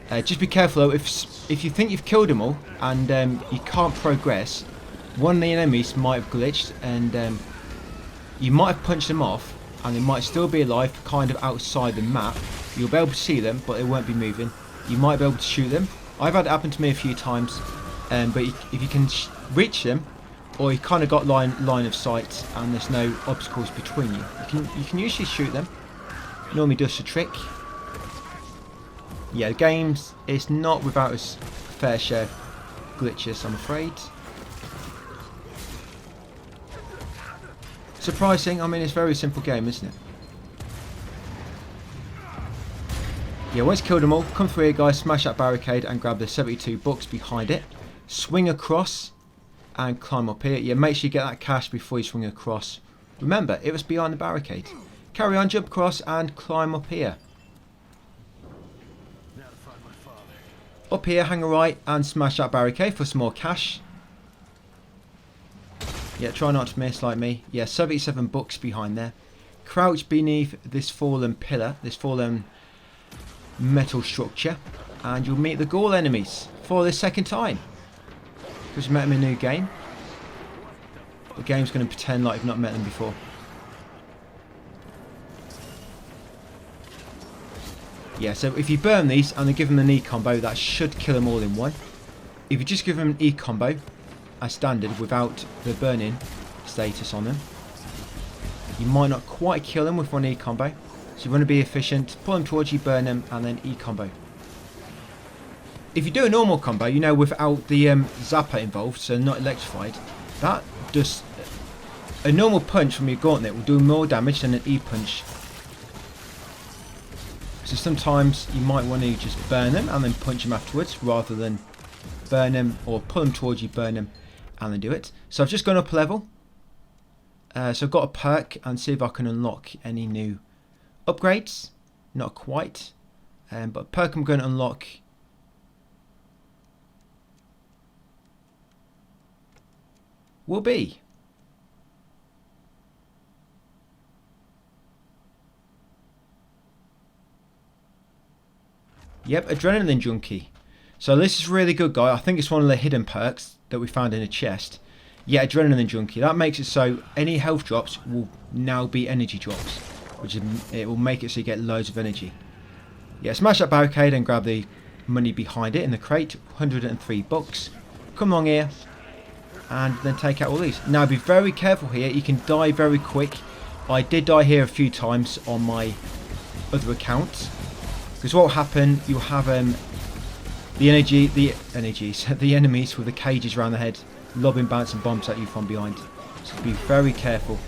Just be careful though, if you think you've killed them all and you can't progress, one of the enemies might have glitched and you might have punched them off and they might still be alive kind of outside the map. You'll be able to see them but they won't be moving. You might be able to shoot them. I've had it happen to me a few times, but if you can reach them, or you kind of got line of sight and there's no obstacles between you, you can usually shoot them. Normally does the trick. Yeah, the game's it's not without its fair share of glitches, I'm afraid. Surprising, I mean it's a very simple game, isn't it? Yeah, once you killed them all, come through here guys, smash that barricade and grab the 72 bucks behind it. Swing across and climb up here. Yeah, make sure you get that cash before you swing across. Remember, it was behind the barricade. Carry on, jump across and climb up here. Now to find my father. Up here, hang a right and smash that barricade for some more cash. Yeah, try not to miss like me. Yeah, 77 bucks behind there. Crouch beneath this fallen pillar, this fallen metal structure, and you'll meet the ghoul enemies for the second time. Because you met them in a new game. The game's going to pretend like you've not met them before. Yeah, so if you burn these and then give them an E combo, that should kill them all in one. If you just give them an E combo as standard without the burning status on them, you might not quite kill them with one E combo. So you want to be efficient, pull them towards you, burn them, and then E combo. If you do a normal combo, you know, without the zapper involved, so not electrified, that does a normal punch from your gauntlet will do more damage than an E punch. So sometimes you might want to just burn them and then punch them afterwards, rather than burn them or pull them towards you, burn them, and then do it. So I've just gone up a level. So I've got a perk and see if I can unlock any new upgrades. Not quite, but perk I'm going to unlock will be Adrenaline Junkie. So this is really good, guy. I think it's one of the hidden perks that we found in a chest. Yeah, Adrenaline Junkie. That makes it so any health drops will now be energy drops, which is, it will make it so you get loads of energy. Yeah, smash that barricade and grab the money behind it in the crate. 103 bucks. Come along here and then take out all these. Now be very careful here. You can die very quick. I did die here a few times on my other account, because what will happen, you'll have the enemies with the cages around the head lobbing bouncing bombs at you from behind. So be very careful.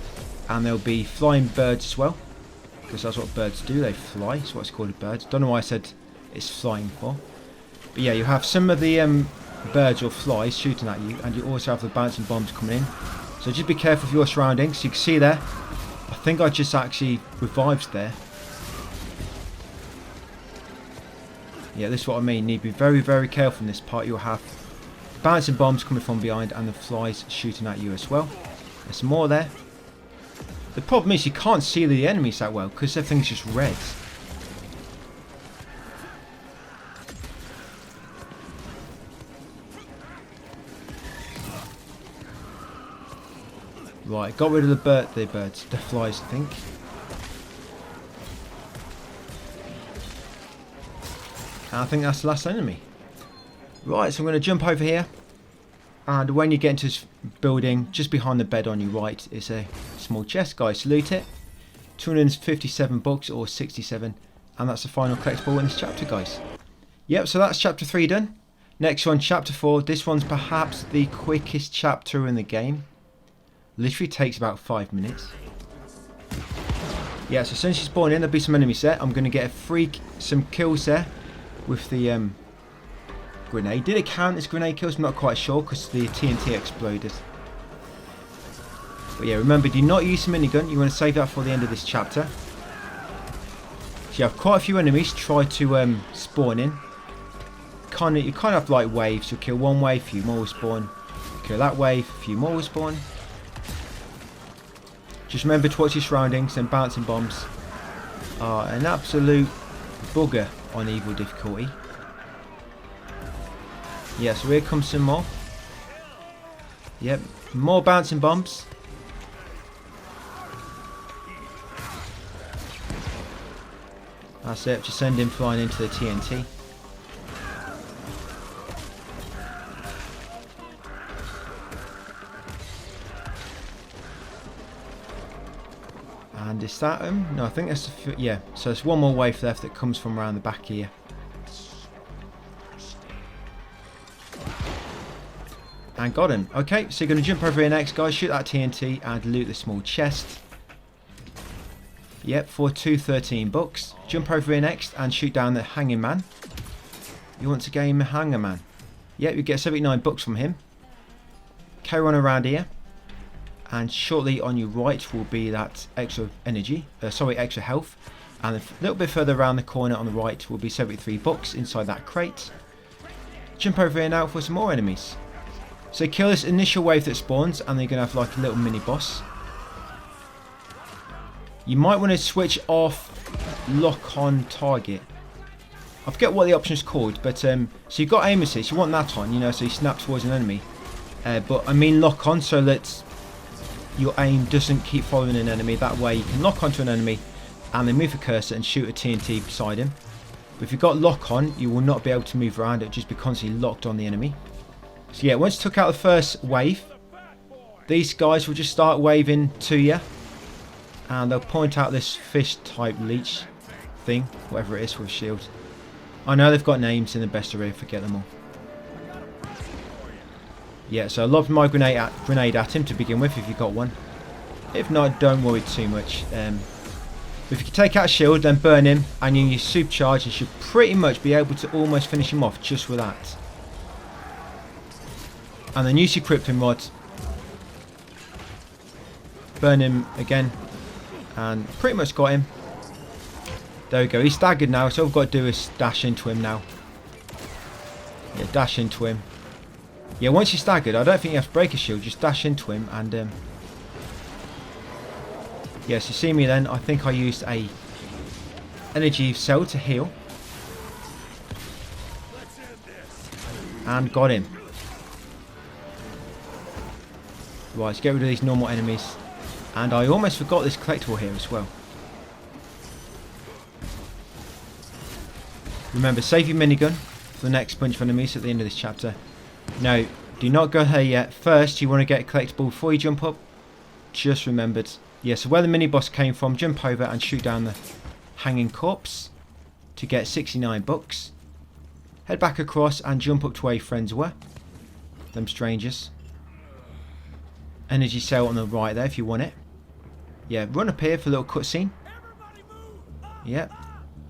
And there'll be flying birds as well. because that's what birds do, they fly. That's what it's called, a bird. Don't know why I said it's flying for. But yeah, you have some of the birds or flies shooting at you, and you also have the bouncing bombs coming in. So just be careful of your surroundings. You can see there, I think I just actually revived there. Yeah, this is what I mean. You need to be very, very careful in this part. You'll have bouncing bombs coming from behind and the flies shooting at you as well. There's some more there. The problem is you can't see the enemies that well because everything's just red. Right, got rid of the flies, I think. And I think that's the last enemy. Right, so I'm going to jump over here. And when you get into this building, just behind the bed on your right is a small chest, guys. Loot it. 257 bucks or 67. And that's the final collectible in this chapter, guys. Yep, so that's chapter 3 done. Next one, chapter 4. This one's perhaps the quickest chapter in the game. Literally takes about 5 minutes. Yeah, so since you spawn in, there'll be some enemies there. I'm going to get some kills there with the grenade. Did it count as grenade kills? I'm not quite sure because the TNT exploded. But yeah, remember, do not use the minigun. You want to save that for the end of this chapter. So you have quite a few enemies try to spawn in. You kind of have like waves. You'll kill one wave, a few more will spawn. Kill that wave, a few more will spawn. Just remember to watch your surroundings, and bouncing bombs are an absolute bugger on evil difficulty. Yeah, so here comes some more. Yep, more bouncing bombs. That's it, just send him flying into the TNT. And is that him? No, I think that's yeah. So there's one more wave left that comes from around the back here. And got him. Okay, so you're going to jump over here next, guys. Shoot that TNT and loot the small chest. Yep, for 213 bucks. Jump over here next and shoot down the hanging man. You want to game the hanger man? Yep, you get 79 bucks from him. Carry on around here. And shortly on your right will be that extra energy, extra health. And a little bit further around the corner on the right will be 73 bucks inside that crate. Jump over here now for some more enemies. So kill this initial wave that spawns, and then you're going to have like a little mini boss. You might want to switch off lock on target. I forget what the option is called, but so you've got aim assist, you want that on, you know, so you snap towards an enemy. But I mean lock on, so that your aim doesn't keep following an enemy. That way you can lock onto an enemy and then move the cursor and shoot a TNT beside him. But if you've got lock on, you will not be able to move around. It'll just be constantly locked on the enemy. So yeah, once you took out the first wave, these guys will just start waving to you. And they'll point out this fish type leech thing, whatever it is, with a shield. I know they've got names in the best array, forget them all. Yeah, so I lobbed my grenade at him to begin with, if you got one. If not, don't worry too much. If you can take out a shield, then burn him, and you use supercharge, you should pretty much be able to almost finish him off just with that. And then use your krypton rod. Burn him again. And pretty much got him. There we go, he's staggered now, so all I've got to do is dash into him now. Yeah, dash into him. Yeah, once you're staggered, I don't think you have to break a shield, just dash into him and yes, you see me then, I think I used a energy cell to heal. And got him. Right, let's get rid of these normal enemies. And I almost forgot this collectible here as well. Remember, save your minigun for the next bunch of enemies at the end of this chapter. No, do not go there yet. First, you want to get a collectible before you jump up. Just remembered. Yeah, so where the mini boss came from, jump over and shoot down the hanging corpse to get 69 bucks. Head back across and jump up to where your friends were. Them strangers. Energy cell on the right there if you want it. Yeah, run up here for a little cutscene. Yep.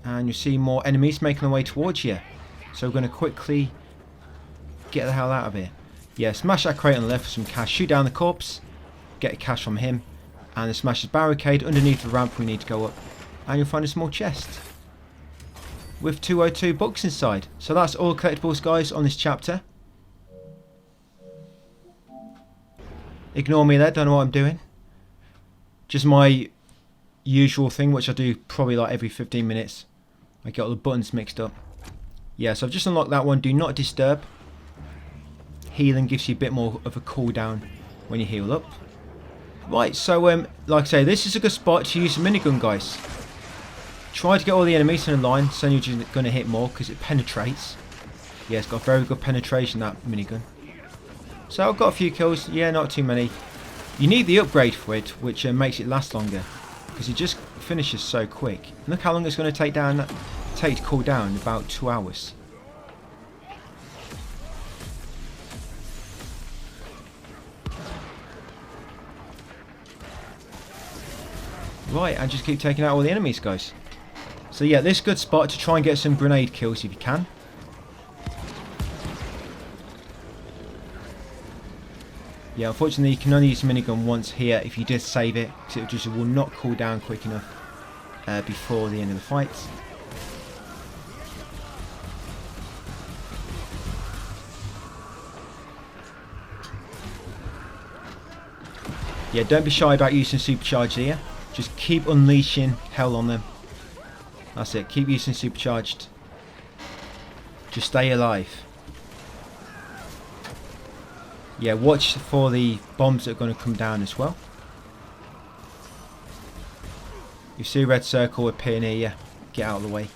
And you see more enemies making their way towards you. So we're going to quickly get the hell out of here. Yeah, smash that crate on the left for some cash. Shoot down the corpse. Get cash from him. And then smash this barricade underneath the ramp we need to go up. And you'll find a small chest with 202 books inside. So that's all collectibles, guys, on this chapter. Ignore me there, don't know what I'm doing. Just my usual thing, which I do probably like every 15 minutes. I get all the buttons mixed up. Yeah, so I've just unlocked that one. Do not disturb. Healing gives you a bit more of a cooldown when you heal up. Right, so like I say, this is a good spot to use the minigun, guys. Try to get all the enemies in a line, so you're just going to hit more because it penetrates. Yeah, it's got very good penetration, that minigun. So I've got a few kills. Yeah, not too many. You need the upgrade for it, which makes it last longer, because it just finishes so quick. Look how long it's going to take to cool down, about 2 hours. Right, and just keep taking out all the enemies, guys. So yeah, this is a good spot to try and get some grenade kills if you can. Yeah, unfortunately you can only use the minigun once here if you did save it, because it just will not cool down quick enough before the end of the fight. Yeah, don't be shy about using supercharged here. Just keep unleashing hell on them. That's it, keep using supercharged. Just stay alive. Yeah, watch for the bombs that are going to come down as well. You see a red circle appear near you. Get out of the way.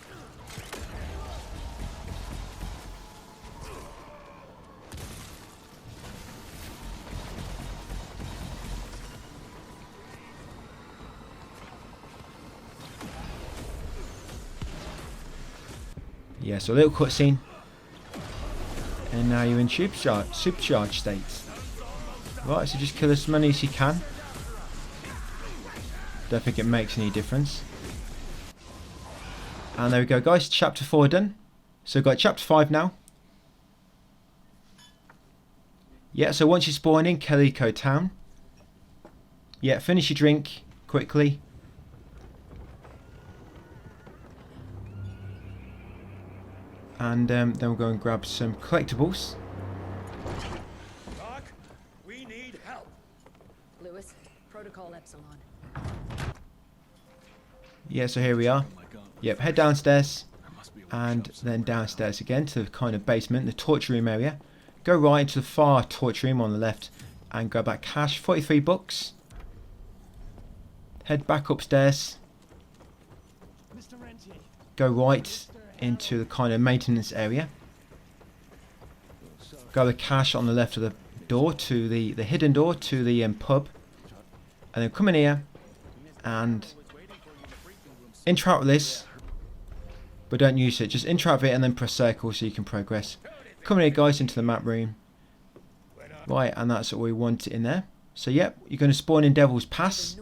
Yeah, so a little cutscene. And now you're in supercharged state. Right, so just kill as many as you can. Don't think it makes any difference. And there we go, guys. Chapter 4 done. So we've got chapter 5 now. Yeah, so once you spawn in Calico Town. Yeah, finish your drink quickly. And then we'll go and grab some collectibles. Doc, we need help. Lewis, Protocol Epsilon. Yeah, so here we are. Yep, head downstairs. And then downstairs again to the kind of basement, the torture room area. Go right into the far torture room on the left. And grab that cash, 43 books. Head back upstairs. Go right into the kind of maintenance area. Grab the cash on the left of the door to the hidden door to the pub. And then come in here and interact with this, but don't use it. Just interact with it and then press circle so you can progress. Come in here, guys, into the map room. Right, and that's what we want in there. So yep, you're going to spawn in Devil's Pass.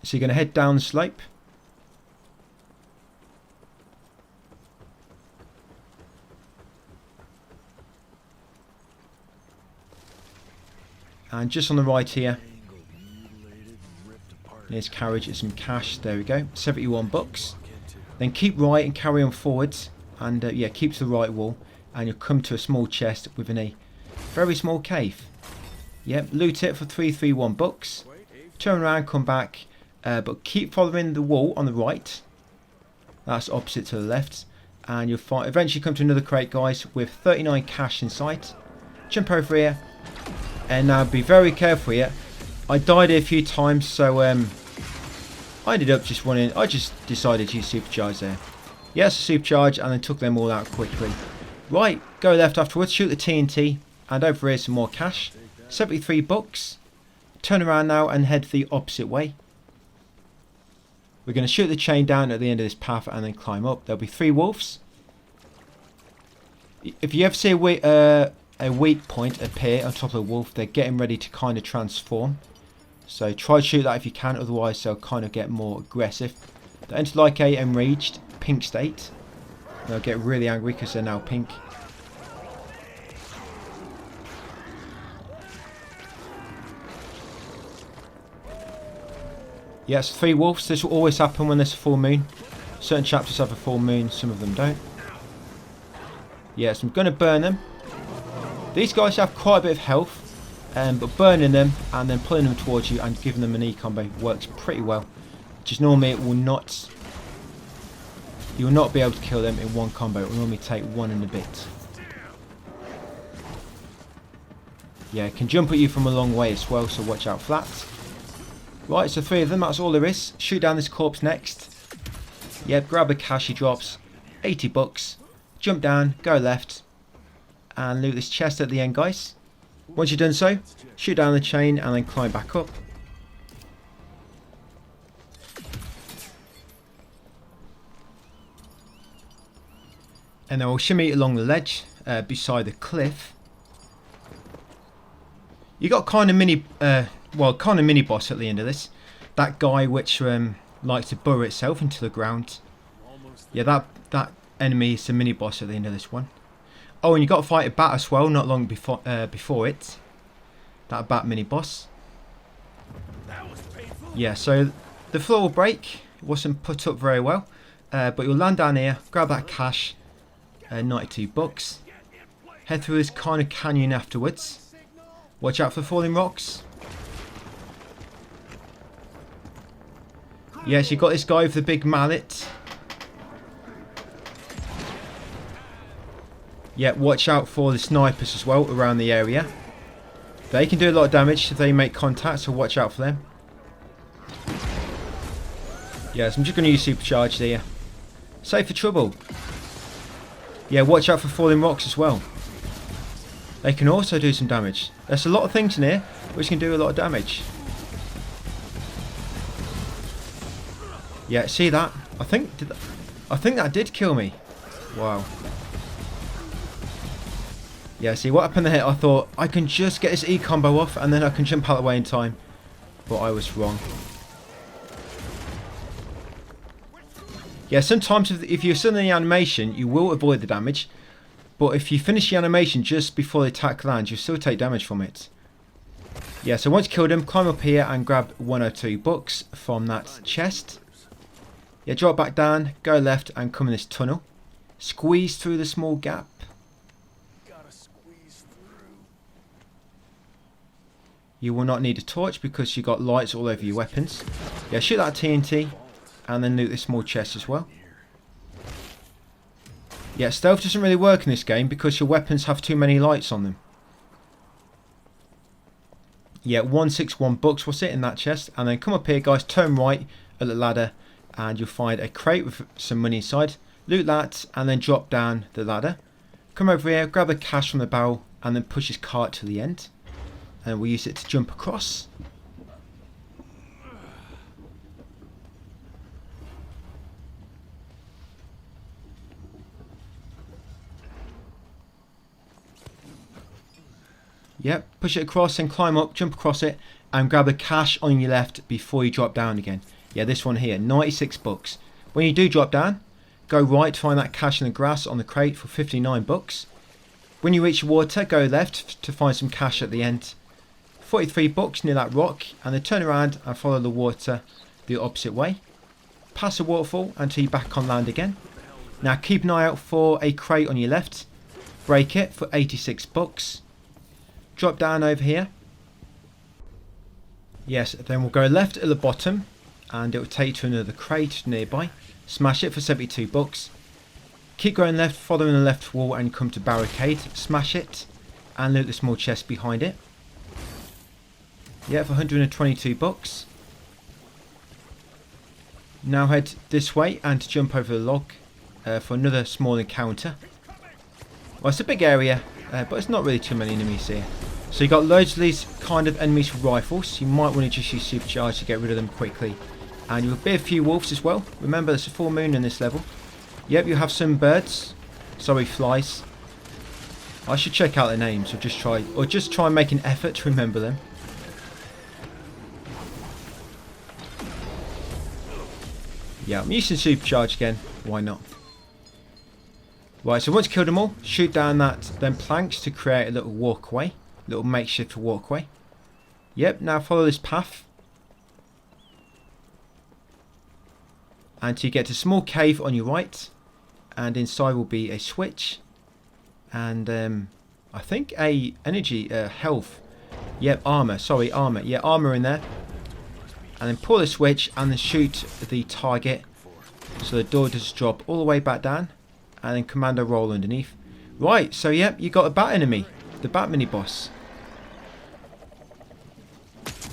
So you're going to head down the slope. And just on the right here, there's carriage and some cash. There we go, 71 bucks. Then keep right and carry on forwards. And yeah, keep to the right wall. And you'll come to a small chest within a very small cave. Yep, loot it for 331 bucks. Turn around, come back. But keep following the wall on the right. That's opposite to the left. And you'll find, eventually come to another crate, guys, with 39 cash inside. Jump over here. And now be very careful here. I died here a few times, so I ended up just wanting. I just decided to use supercharge there. Yes, supercharge, and then took them all out quickly. Right, go left afterwards. Shoot the TNT, and over here some more cash. 73 bucks. Turn around now and head the opposite way. We're going to shoot the chain down at the end of this path and then climb up. There'll be 3 wolves. If you ever see a weak point appear on top of the wolf, they're getting ready to kind of transform. So try to shoot that if you can, otherwise they'll kind of get more aggressive. They enter like a enraged pink state. They'll get really angry because they're now pink. Yes, 3 wolves. This will always happen when there's a full moon. Certain chapters have a full moon, some of them don't. Yes, I'm going to burn them. These guys have quite a bit of health, but burning them and then pulling them towards you and giving them an E-combo works pretty well. Just normally it will not... You will not be able to kill them in one combo. It will normally take 1 and a bit. Yeah, it can jump at you from a long way as well, so watch out for that. Right, so 3 of them, that's all there is. Shoot down this corpse next. Yep, grab the cash he drops. 80 bucks. Jump down, go left. And loot this chest at the end, guys. Once you've done so, shoot down the chain and then climb back up. And then we'll shimmy along the ledge beside the cliff. You got kind of mini... kind of mini boss at the end of this. That guy which likes to burrow itself into the ground. Yeah, that enemy is the mini boss at the end of this one. Oh, and you got to fight a bat as well, not long before it. That bat mini boss. Yeah, so the floor will break. It wasn't put up very well, but you'll land down here, grab that cash, 92 bucks. Head through this kind of canyon afterwards. Watch out for the falling rocks. Yes, you got this guy with the big mallet. Yeah, watch out for the snipers as well around the area. They can do a lot of damage if they make contact, so watch out for them. Yes, I'm just going to use supercharged here. Save for trouble. Yeah, watch out for falling rocks as well. They can also do some damage. There's a lot of things in here which can do a lot of damage. Yeah, see that? I think that did kill me. Wow. Yeah, see what happened there? I thought I can just get this E combo off and then I can jump out of the way in time. But I was wrong. Yeah, sometimes if you're still in the animation, you will avoid the damage. But if you finish the animation just before the attack lands, you'll still take damage from it. Yeah, so once you killed him, climb up here and grab 102 bucks from that chest. Yeah, drop back down, go left and come in this tunnel. Squeeze through the small gap. You will not need a torch because you got lights all over your weapons. Yeah, shoot that TNT and then loot this small chest as well. Yeah, stealth doesn't really work in this game because your weapons have too many lights on them. Yeah, 161 bucks was it in that chest. And then come up here, guys, turn right at the ladder and you'll find a crate with some money inside. Loot that and then drop down the ladder. Come over here, grab the cash from the barrel and then push this cart to the end. And we'll use it to jump across. Yep, push it across and climb up, jump across it and grab the cash on your left before you drop down again. Yeah, this one here, 96 bucks. When you do drop down, go right to find that cash in the grass on the crate for 59 bucks. When you reach the water, go left to find some cash at the end. 43 bucks near that rock and then turn around and follow the water the opposite way. Pass the waterfall until you're back on land again. Now keep an eye out for a crate on your left. Break it for 86 bucks. Drop down over here. Yes, then we'll go left at the bottom and it will take you to another crate nearby. Smash it for 72 bucks. Keep going left, following the left wall and come to barricade. Smash it and loot the small chest behind it. Yeah, for 122 bucks. Now head this way and jump over the log for another small encounter. Well, it's a big area, but it's not really too many enemies here. So you got loads of these kind of enemies with rifles. You might want to just use supercharge to get rid of them quickly. And you'll be a few wolves as well. Remember, there's a full moon in this level. Yep, you have some birds. Sorry, flies. I should check out their names or just try and make an effort to remember them. Yeah, I'm using supercharge again. Why not? Right, so once you killed them all, shoot down them planks to create a little walkway. Little makeshift walkway. Yep, now follow this path. Until you get to a small cave on your right. And inside will be a switch. And I think a energy, health. Yep, armor. Sorry, armor. Yeah, armor in there. And then pull the switch and then shoot the target. So the door does drop all the way back down. And then commando roll underneath. Right, so yep, you got a bat enemy. The bat mini boss.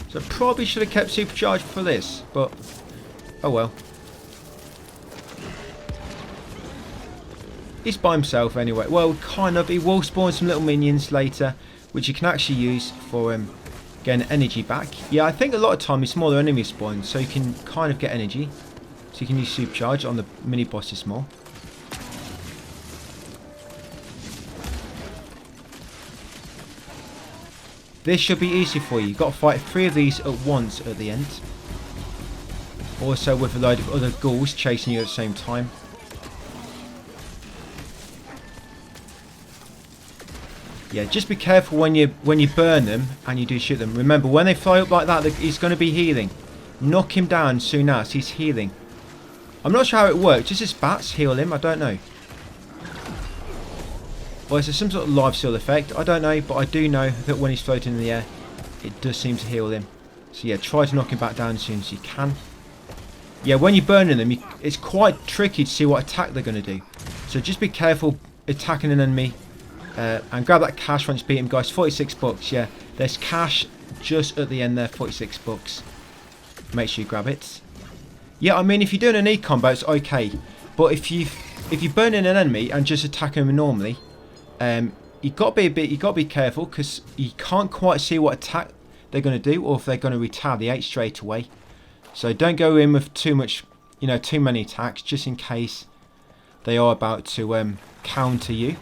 So probably should have kept supercharged for this. But, oh well. He's by himself anyway. Well, kind of. He will spawn some little minions later. Which you can actually use for getting energy back. Yeah, I think a lot of time smaller enemies spawn. So you can kind of get energy. So you can use supercharge on the mini bosses more. This should be easy for you. You've got to fight 3 of these at once at the end. Also with a load of other ghouls chasing you at the same time. Yeah, just be careful when you burn them and you do shoot them. Remember, when they fly up like that, he's going to be healing. Knock him down soon as he's healing. I'm not sure how it works. Does his bats heal him? I don't know. Or is there some sort of life steal effect? I don't know, but I do know that when he's floating in the air, it does seem to heal him. So yeah, try to knock him back down as soon as you can. Yeah, when you're burning them, it's quite tricky to see what attack they're going to do. So just be careful attacking an enemy. And grab that cash once you beat him, guys. 46 bucks, yeah. There's cash just at the end there, 46 bucks. Make sure you grab it. Yeah, I mean, if you're doing an E combo, it's okay. But if you're burning an enemy and just attacking them normally, you got to be careful because you can't quite see what attack they're going to do or if they're going to retaliate straight away. So don't go in with too much, too many attacks, just in case they are about to counter you.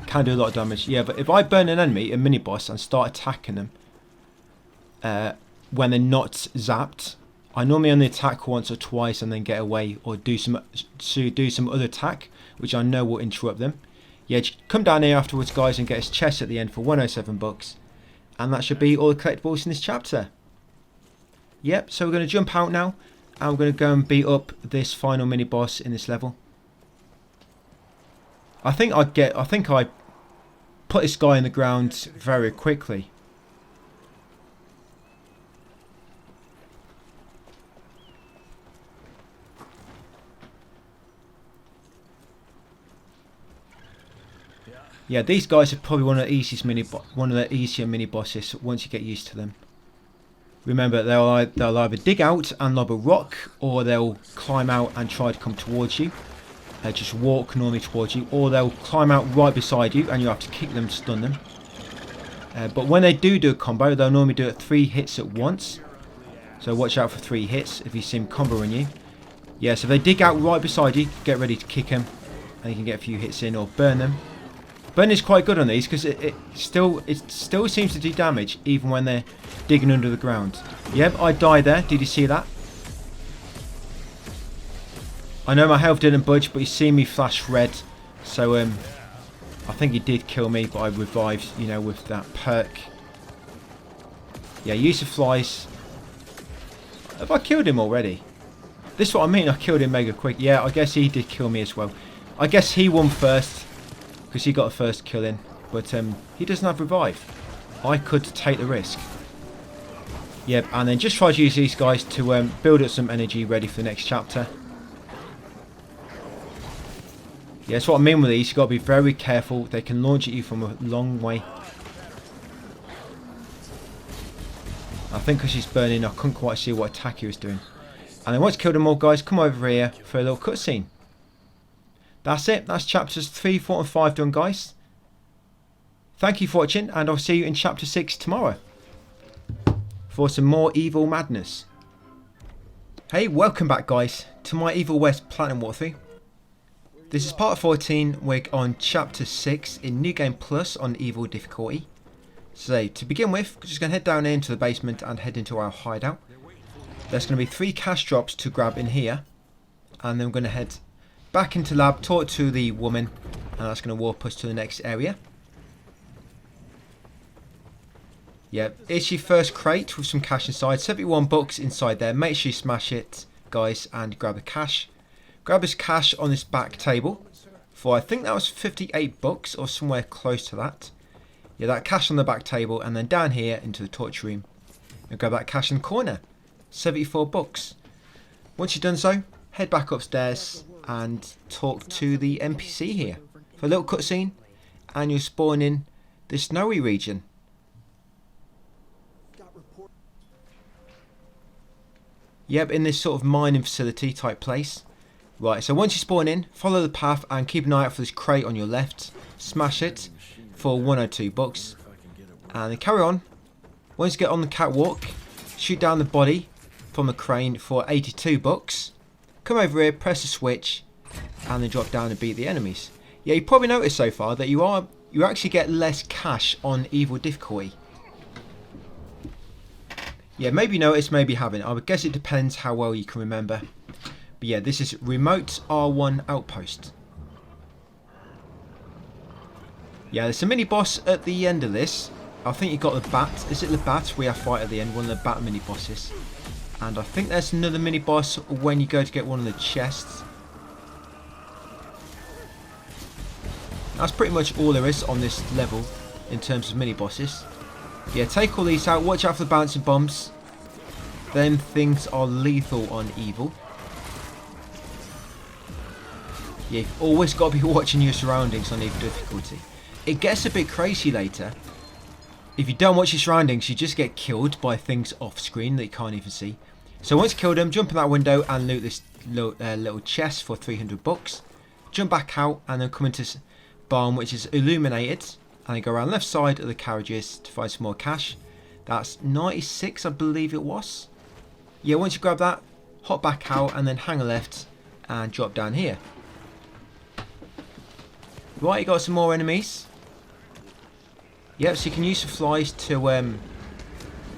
Can do a lot of damage. Yeah, but if I burn an enemy, a mini boss, and start attacking them when they're not zapped, I normally only attack once or twice and then get away or do some other attack, which I know will interrupt them. Yeah, come down here afterwards, guys, and get his chest at the end for 107 bucks, and that should be all the collectibles in this chapter. Yep. So we're going to jump out now, and we're going to go and beat up this final mini boss in this level. I think I put this guy in the ground very quickly. Yeah, these guys are probably one of the easier mini bosses once you get used to them. Remember, they'll either dig out and lob a rock, or they'll climb out and try to come towards you. Just walk normally towards you, or they'll climb out right beside you and you have to kick them to stun them. But when they do a combo, they'll normally do it 3 hits at once. So watch out for 3 hits if you see them comboing you. Yeah, so if they dig out right beside you, get ready to kick them, and you can get a few hits in or burn them. Burn is quite good on these because it still seems to do damage even when they're digging under the ground. Yep, I died there. Did you see that? I know my health didn't budge, but you see me flash red. So I think he did kill me, but I revived, with that perk. Yeah, use of flies. Have I killed him already? This is what I mean, I killed him mega quick. Yeah, I guess he did kill me as well. I guess he won first, because he got the first kill in. But he doesn't have revive. I could take the risk. Yep, and then just try to use these guys to build up some energy ready for the next chapter. Yeah, that's what I mean with these. You've got to be very careful. They can launch at you from a long way. I think because he's burning, I couldn't quite see what attack he was doing. And then once you killed them all, guys, come over here for a little cutscene. That's it. That's chapters 3, 4 and 5 done, guys. Thank you for watching, and I'll see you in chapter 6 tomorrow for some more evil madness. Hey, welcome back, guys, to my Evil West Platinum walkthrough. This is part 14. We're on chapter 6 in New Game Plus on Evil difficulty. So to begin with, we're just going to head down into the basement and head into our hideout. There's going to be 3 cash drops to grab in here. And then we're going to head back into lab, talk to the woman, and that's going to warp us to the next area. Yep, it's your first crate with some cash inside. 71 bucks inside there. Make sure you smash it, guys, and grab the cash. Grab this cash on this back table for, I think that was 58 bucks or somewhere close to that. Yeah, that cash on the back table, and then down here into the torture room. And grab that cash in the corner. 74 bucks. Once you've done so, head back upstairs and talk to the NPC here for a little cutscene, and you'll spawn in the snowy region. Yep, in this sort of mining facility type place. Right, so once you spawn in, follow the path and keep an eye out for this crate on your left. Smash it for 102 bucks. And then carry on. Once you get on the catwalk, shoot down the body from the crane for 82 bucks. Come over here, press the switch, and then drop down and beat the enemies. Yeah, you probably noticed so far that you actually get less cash on evil difficulty. Yeah, maybe you noticed, maybe you haven't. I would guess it depends how well you can remember. But yeah, this is remote R1 outpost. Yeah, there's a mini boss at the end of this. I think you got the bat. Is it the bat we have fight at the end? One of the bat mini bosses. And I think there's another mini boss when you go to get one of the chests. That's pretty much all there is on this level in terms of mini bosses. Yeah, take all these out. Watch out for the bouncing bombs. Them things are lethal on evil. Yeah, you've always got to be watching your surroundings on evil difficulty. It gets a bit crazy later. If you don't watch your surroundings, you just get killed by things off screen that you can't even see. So once you kill them, jump in that window and loot this little chest for 300 bucks. Jump back out and then come into this barn which is illuminated. And then go around left side of the carriages to find some more cash. That's 96, I believe it was. Yeah, once you grab that, hop back out and then hang a left and drop down here. Right, you got some more enemies. Yep, so you can use the flies to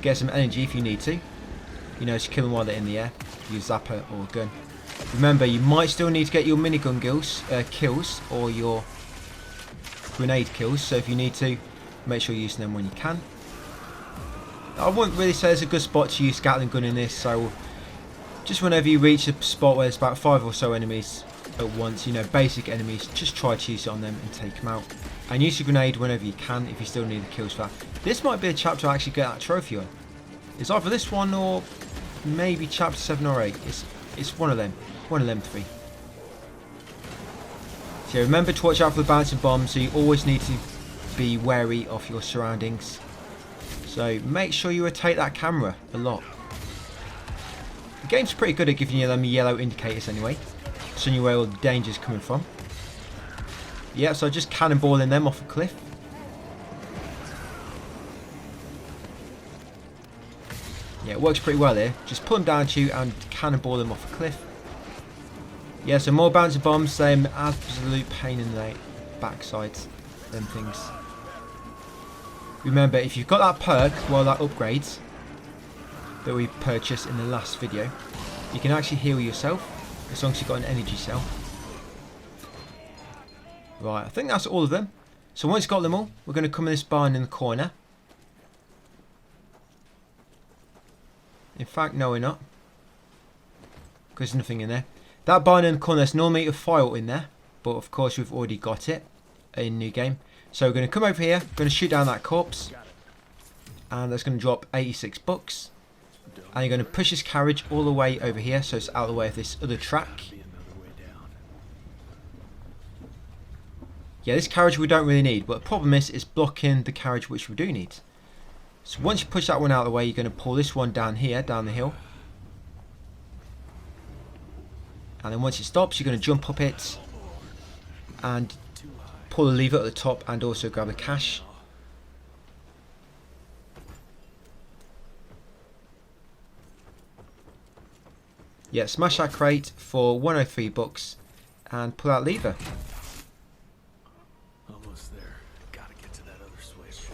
get some energy if you need to. You know, just kill them while they're in the air. Use zapper or gun. Remember, you might still need to get your minigun kills or your grenade kills. So if you need to, make sure you're using them when you can. I wouldn't really say it's a good spot to use Gatling gun in this. So just whenever you reach a spot where there's about 5 or so enemies at once, you know, basic enemies, just try to use it on them and take them out. And use your grenade whenever you can if you still need the kills for that. This might be a chapter I actually get that trophy on. It's either this one or maybe chapter 7 or 8. It's one of them. One of them 3. So remember to watch out for the bouncing bombs, so you always need to be wary of your surroundings. So make sure you rotate that camera a lot. The game's pretty good at giving you them yellow indicators anyway, so you know where all the danger's coming from. Yeah, so just cannonballing them off a cliff. Yeah, it works pretty well here. Just pull them down to you and cannonball them off a cliff. Yeah, so more bouncing bombs, them absolute pain in the backside, them things. Remember, if you've got that perk, well, that upgrades that we purchased in the last video, you can actually heal yourself as long as you've got an energy cell. Right, I think that's all of them. So once you've got them all, we're going to come in this barn in the corner. In fact, no, we're not, because there's nothing in there. That barn in the corner, there's normally a file in there, but of course we've already got it in new game. So we're going to come over here, going to shoot down that corpse, and that's going to drop 86 bucks. And you're going to push this carriage all the way over here, so it's out of the way of this other track. Yeah, this carriage we don't really need, but the problem is it's blocking the carriage which we do need. So once you push that one out of the way, you're going to pull this one down here, down the hill. And then once it stops, you're going to jump up it and pull the lever at the top and also grab the cash. Yeah, smash that crate for 103 bucks and pull that lever. Almost there. Gotta get to that other switch.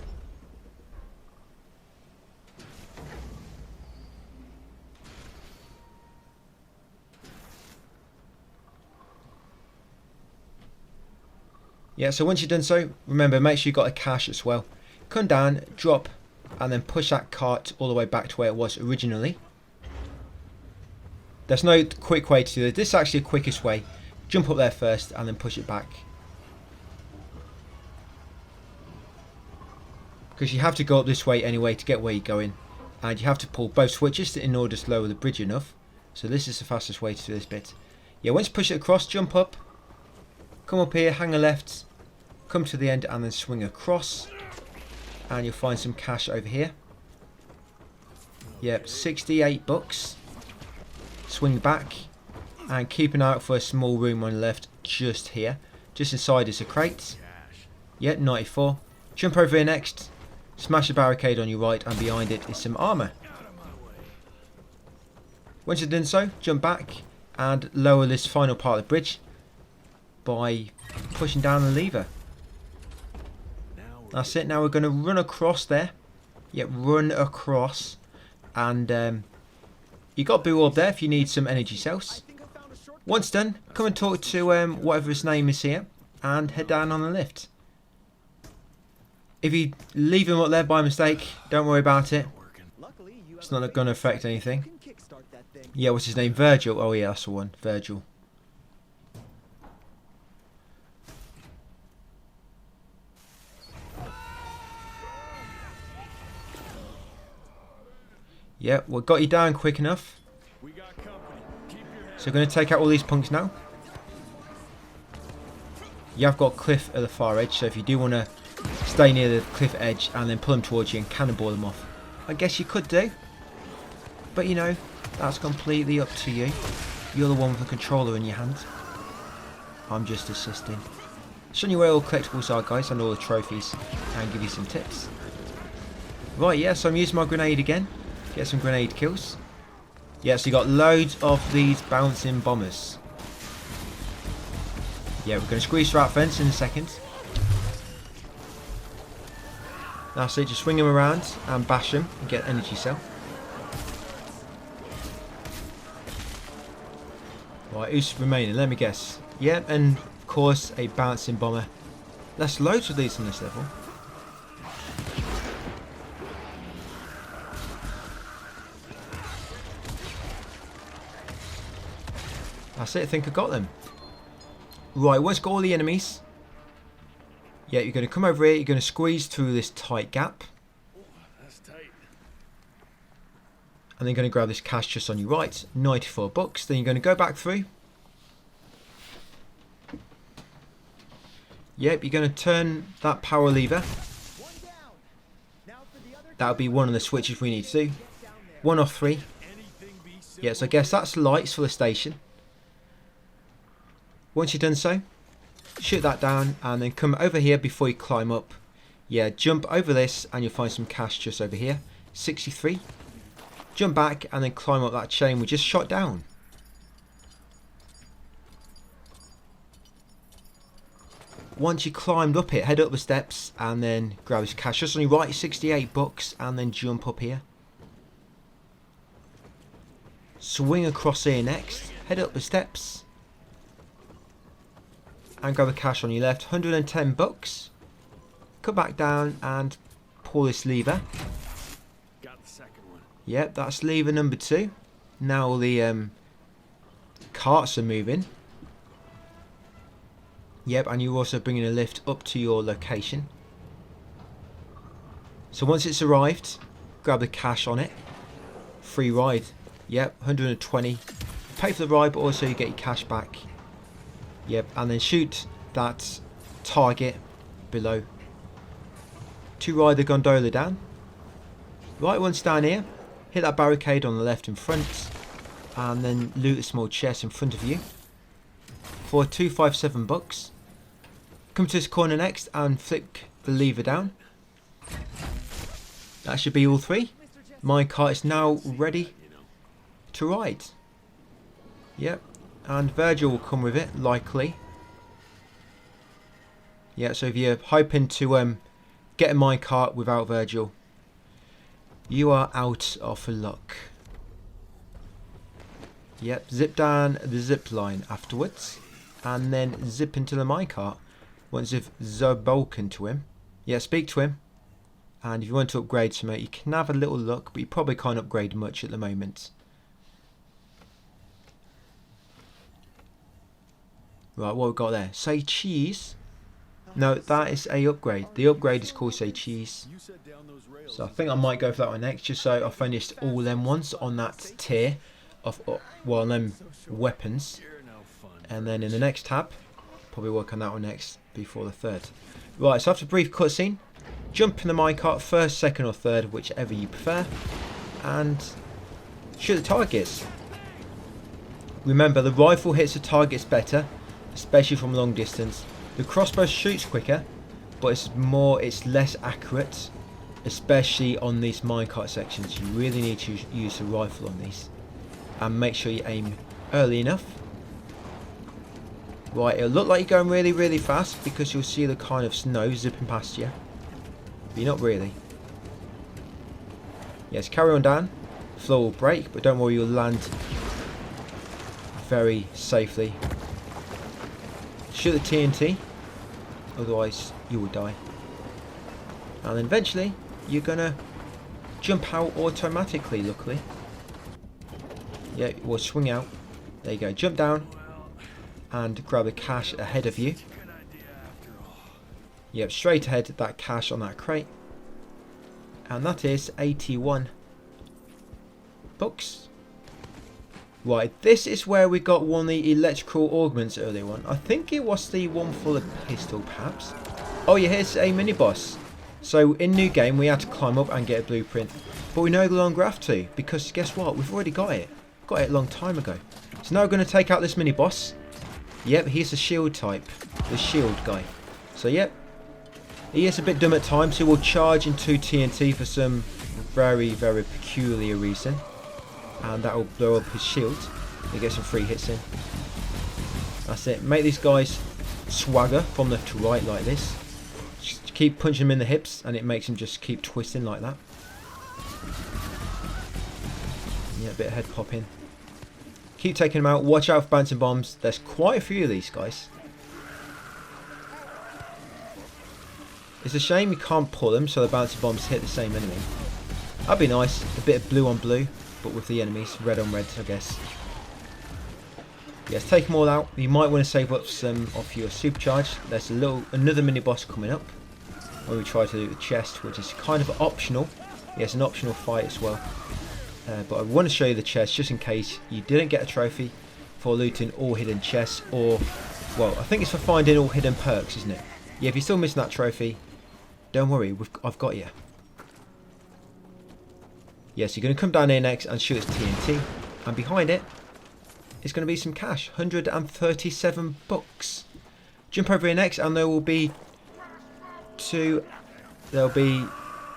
Yeah, so once you've done so, remember, make sure you've got a cache as well. Come down, drop, and then push that cart all the way back to where it was originally. There's no quick way to do this. This is actually the quickest way. Jump up there first and then push it back. Because you have to go up this way anyway to get where you're going. And you have to pull both switches in order to lower the bridge enough. So this is the fastest way to do this bit. Yeah, once you push it across, jump up. Come up here, hang a left. Come to the end and then swing across. And you'll find some cash over here. Yep, 68 bucks. Swing back. And keep an eye out for a small room on the left just here. Just inside is a crate. Yep, 94. Jump over here next. Smash a barricade on your right, and behind it is some armour. Once you've done so, jump back and lower this final part of the bridge by pushing down the lever. That's it. Now we're going to run across there. Yep, run across. And you got Boo up there if you need some energy cells. Once done, come and talk to whatever his name is here and head down on the lift. If you leave him up there by mistake, don't worry about it. It's not going to affect anything. Yeah, what's his name? Virgil. Oh yeah, that's the one. Virgil. Yeah, well, got you down quick enough. So we're going to take out all these punks now. You have got cliff at the far edge, so if you do want to stay near the cliff edge and then pull them towards you and cannonball them off, I guess you could do. But you know, that's completely up to you. You're the one with the controller in your hand. I'm just assisting. Show you where all collectibles are, guys, and all the trophies, and give you some tips. Right, yeah, so I'm using my grenade again. Get some grenade kills. Yeah, so you got loads of these bouncing bombers. Yeah, we're going to squeeze through that fence in a second. That's it, just swing them around and bash them and get energy cell. Right, who's remaining? Let me guess. Yeah, and of course a bouncing bomber. There's loads of these on this level. That's it, I think I got them. Right, once got all the enemies. Yeah, you're going to come over here, you're going to squeeze through this tight gap. That's tight. And then you're going to grab this cash just on your right, 94 bucks. Then you're going to go back through. Yep, you're going to turn that power lever. That'll be one of the switches we need to do. 1 off 3. Yeah, so I guess that's lights for the station. Once you've done so, shoot that down and then come over here before you climb up. Yeah, jump over this and you'll find some cash just over here. 63. Jump back and then climb up that chain we just shot down. Once you climbed up it, head up the steps and then grab this cash just on your right, 68 bucks, and then jump up here. Swing across here next, head up the steps. And grab the cash on your left, 110 bucks. Come back down and pull this lever. Got the second one. Yep, that's lever number 2. Now all the carts are moving. Yep, and you're also bringing a lift up to your location. So once it's arrived, grab the cash on it. Free ride. Yep, 120. Pay for the ride, but also you get your cash back. Yep, and then shoot that target below to ride the gondola down. Right, once down here, hit that barricade on the left in front, and then loot a small chest in front of you for 257 bucks. Come to this corner next and flick the lever down. That should be all 3. My car is now ready to ride. Yep. And Virgil will come with it, likely. Yeah, so if you're hoping to get a minecart without Virgil, you are out of luck. Yep, zip down the zip line afterwards, and then zip into the minecart. Once you've spoken to him, yeah, speak to him. And if you want to upgrade something, you can have a little look, but you probably can't upgrade much at the moment. Right, what we've got there? Say cheese. No, that is a upgrade. The upgrade is called say cheese. So I think I might go for that one next, just so I finished all them ones on that tier of, well, them weapons. And then in the next tab, probably work on that one next before the third. Right, so after a brief cutscene, jump in the minecart, first, second or third, whichever you prefer, and shoot the targets. Remember, the rifle hits the targets better, especially from long distance. The crossbow shoots quicker, but it's less accurate, especially on these minecart sections. You really need to use the rifle on these, and make sure you aim early enough. Right, it'll look like you're going really, really fast because you'll see the kind of snow zipping past you. But you're not really. Yes, carry on down. Floor will break, but don't worry, you'll land very safely. Shoot the TNT, otherwise you will die. And then eventually, you're gonna jump out automatically, luckily. Yeah, we'll swing out. There you go, jump down and grab the cash ahead of you. Yep, straight ahead, that cash on that crate. And that is 81 bucks. Right, this is where we got one of the electrical augments earlier on. I think it was the one for the pistol, perhaps. Oh yeah, here's a mini boss. So in new game, we had to climb up and get a blueprint. But we no longer have to, because guess what? We've already got it. Got it a long time ago. So now we're going to take out this mini boss. Yep, he's a shield type. The shield guy. So yep. He is a bit dumb at times. He will charge into TNT for some very, very peculiar reason. And that will blow up his shield. He gets some free hits in. That's it. Make these guys swagger from left to right like this. Just keep punching them in the hips and it makes them just keep twisting like that. Yeah, a bit of head popping. Keep taking them out. Watch out for bouncing bombs. There's quite a few of these guys. It's a shame you can't pull them so the bouncing bombs hit the same enemy. That'd be nice. A bit of blue on blue, but with the enemies. Red on red, I guess. Yes, take them all out. You might want to save up some of your supercharge. There's another mini boss coming up when we try to do the chest, which is kind of optional. Yes, an optional fight as well. But I want to show you the chest just in case you didn't get a trophy for looting all hidden chests, or, well, I think it's for finding all hidden perks, isn't it? Yeah, if you're still missing that trophy, don't worry, I've got you. Yes, you're going to come down here next and shoot its TNT, and behind it is going to be some cash, 137 bucks. Jump over here next, and there will be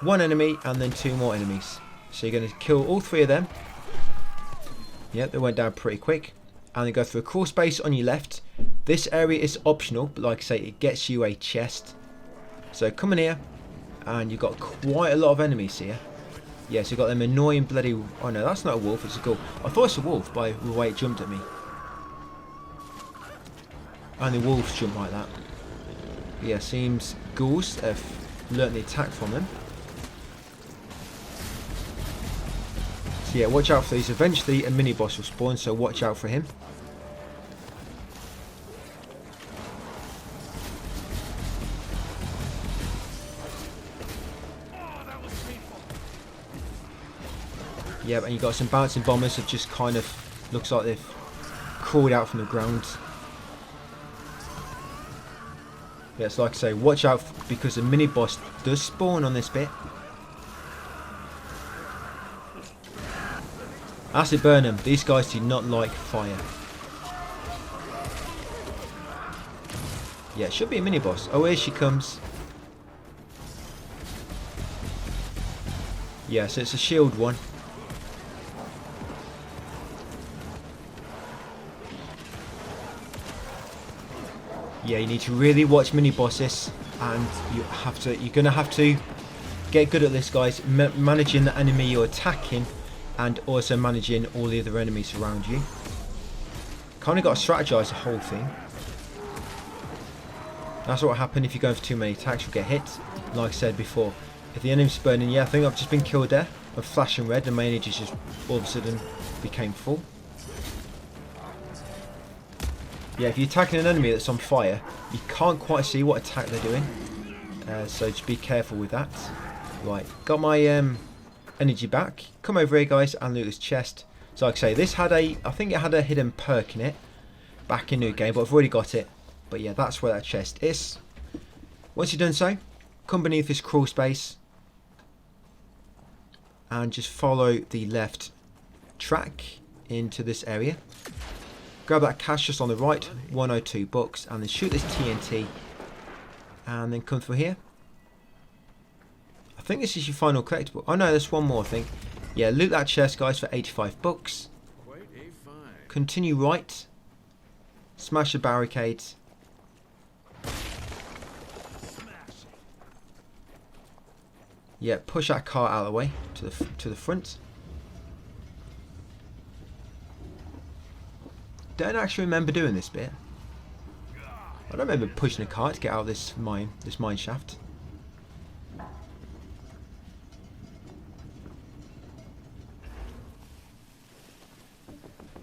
one enemy and then two more enemies. So you're going to kill all three of them. Yep, they went down pretty quick. And then go through a crawl space on your left. This area is optional, but like I say, it gets you a chest. So come in here, and you've got quite a lot of enemies here. Yeah, so you've got them annoying bloody... Oh no, that's not a wolf, it's a ghoul. I thought it's a wolf by the way it jumped at me. Only wolves jump like that. Yeah, seems ghouls have learnt the attack from them. So yeah, watch out for these. Eventually a mini boss will spawn, so watch out for him. Yeah, and you got some bouncing bombers that just kind of looks like they've crawled out from the ground. Yeah, it's like I say, watch out because the mini boss does spawn on this bit. Acid burn them. These guys do not like fire. Yeah, it should be a mini boss. Oh, here she comes. Yeah, so it's a shield one. Yeah, you need to really watch mini bosses, and you're gonna have to get good at this, guys. Managing the enemy you're attacking, and also managing all the other enemies around you. Kind of got to strategize the whole thing. That's what will happen if you're going for too many attacks. You'll get hit. Like I said before, if the enemy's burning, yeah, I think I've just been killed there. I'm flashing red and my energy just all of a sudden became full. Yeah, if you're attacking an enemy that's on fire, you can't quite see what attack they're doing. So just be careful with that. Right, got my energy back. Come over here, guys, and loot this chest. So like I say, this had I think it had a hidden perk in it back in New Game, but I've already got it. But yeah, that's where that chest is. Once you've done so, come beneath this crawl space and just follow the left track into this area. Grab that cash just on the right, 102 bucks, and then shoot this TNT and then come through here. I think this is your final collectible. Oh no, there's one more, I think. Yeah, loot that chest, guys, for 85 bucks. Continue right. Smash the barricades. Yeah, push that car out of the way to the front. Don't actually remember doing this bit. I don't remember pushing a car to get out of this mine shaft.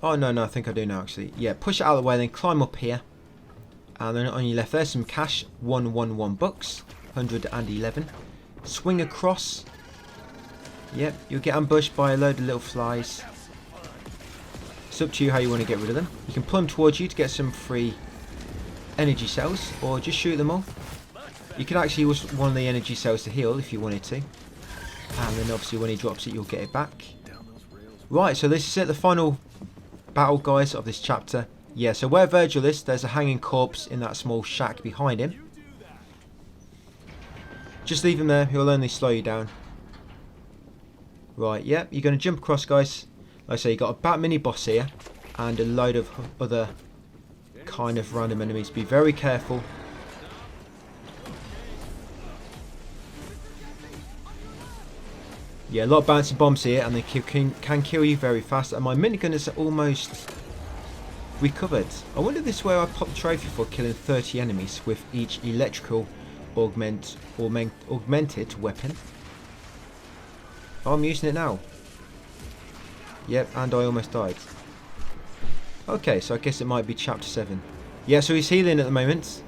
Oh no, I think I do now actually. Yeah, push it out of the way, then climb up here. And then on your left there's some cash, 111 bucks, 111. Swing across. Yep, you'll get ambushed by a load of little flies. It's up to you how you want to get rid of them. You can pull them towards you to get some free energy cells, or just shoot them all. You can actually use one of the energy cells to heal if you wanted to. And then obviously when he drops it, you'll get it back. Right, so this is it, the final battle, guys, of this chapter. Yeah, so where Virgil is, there's a hanging corpse in that small shack behind him. Just leave him there, he'll only slow you down. Right, yeah, you're going to jump across, guys. Like I say, you've got a bat mini boss here and a load of other kind of random enemies. Be very careful. Yeah, a lot of bouncing bombs here, and they can kill you very fast. And my minigun is almost recovered. I wonder if this is where I popped the trophy for killing 30 enemies with each electrical augmented weapon. Oh, I'm using it now. Yep, and I almost died. Okay, so I guess it might be chapter 7. Yeah, so he's healing at the moment.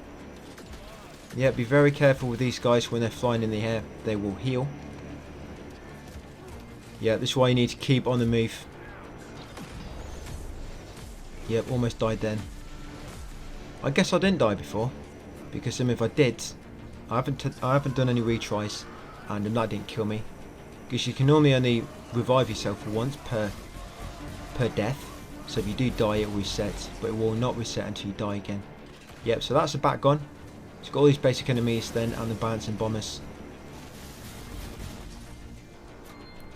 Yeah, be very careful with these guys when they're flying in the air. They will heal. Yeah, this is why you need to keep on the move. Yep, almost died then. I guess I didn't die before, because if I did, I haven't done any retries, and that didn't kill me. Because you can normally only revive yourself once per death. So if you do die, it will reset, but it will not reset until you die again. Yep, so that's the bat gone. It's got all these basic enemies then, and the bouncing bombers.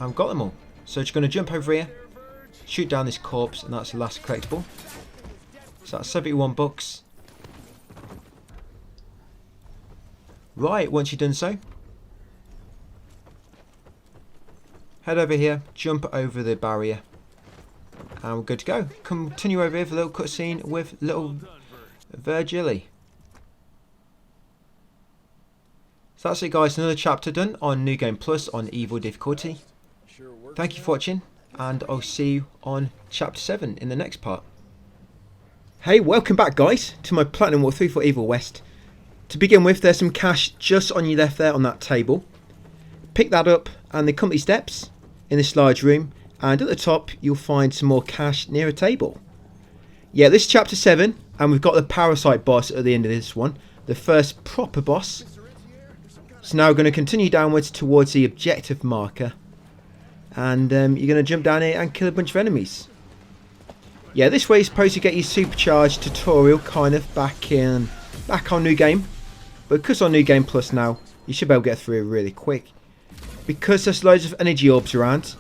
I've got them all. So just going to jump over here, shoot down this corpse, and that's the last collectible. So that's 71 bucks. Right, once you've done so, head over here, jump over the barrier, and we're good to go. Continue over here for a little cutscene with little Virgil. So that's it, guys, another chapter done on New Game Plus on Evil difficulty. Thank you for watching, and I'll see you on chapter 7 in the next part. Hey, welcome back, guys, to my Platinum walkthrough for Evil West. To begin with, there's some cash just on your left there on that table. Pick that up, and the company steps in this large room, and at the top you'll find some more cash near a table. Yeah, this is chapter 7, and we've got the parasite boss at the end of this one, the first proper boss. So now we're going to continue downwards towards the objective marker, and you're going to jump down here and kill a bunch of enemies. Yeah, this way you're supposed to get your supercharged tutorial kind of back on New Game, but because on New Game Plus now, you should be able to get through it really quick. Because there's loads of energy orbs around,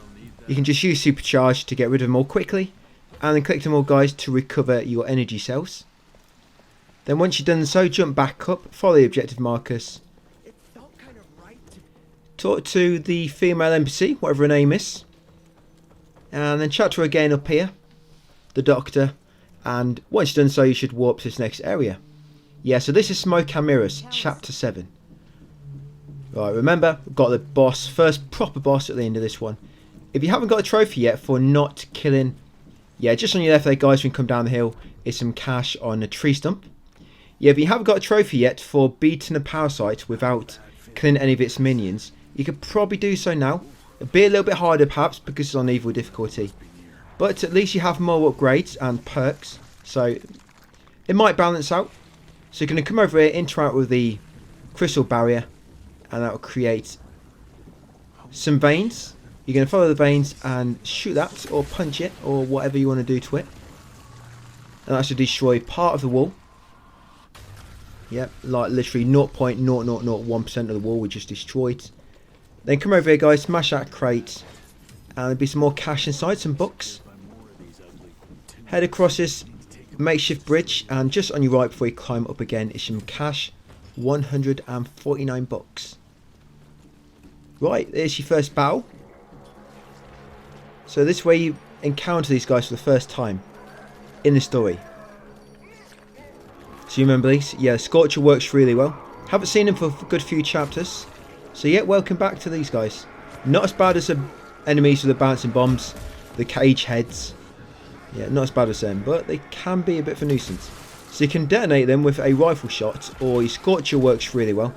you can just use supercharge to get rid of them all quickly, and then collect them all, guys, to recover your energy cells. Then once you've done so, jump back up, follow the objective markers, talk to the female NPC, whatever her name is, and then chat to her again up here, the doctor, and once you've done so, you should warp to this next area. Yeah, so this is Smoke and Mirrors, Chapter 7. Right, remember, we've got the boss, first proper boss at the end of this one. If you haven't got a trophy yet for not killing... Yeah, just on your left there, guys, when you come down the hill, is some cash on a tree stump. Yeah, if you haven't got a trophy yet for beating a parasite without killing any of its minions, you could probably do so now. It'll be a little bit harder, perhaps, because it's on evil difficulty. But at least you have more upgrades and perks, so it might balance out. So you're going to come over here, interact with the crystal barrier, and that will create some veins. You're going to follow the veins and shoot that, or punch it, or whatever you want to do to it. And that should destroy part of the wall. Yep, like literally 0.0001% of the wall we just destroyed. Then come over here, guys, smash that crate, and there'll be some more cash inside, some books. Head across this makeshift bridge, and just on your right before you climb up again is some cash. 149 bucks. Right, there's your first battle. So this way you encounter these guys for the first time in the story. So you remember these? Yeah, Scorcher works really well. Haven't seen him for a good few chapters. So yeah, welcome back to these guys. Not as bad as the enemies with the bouncing bombs, the cage heads. Yeah, not as bad as them, but they can be a bit of a nuisance. So you can detonate them with a rifle shot, or your Scorcher works really well.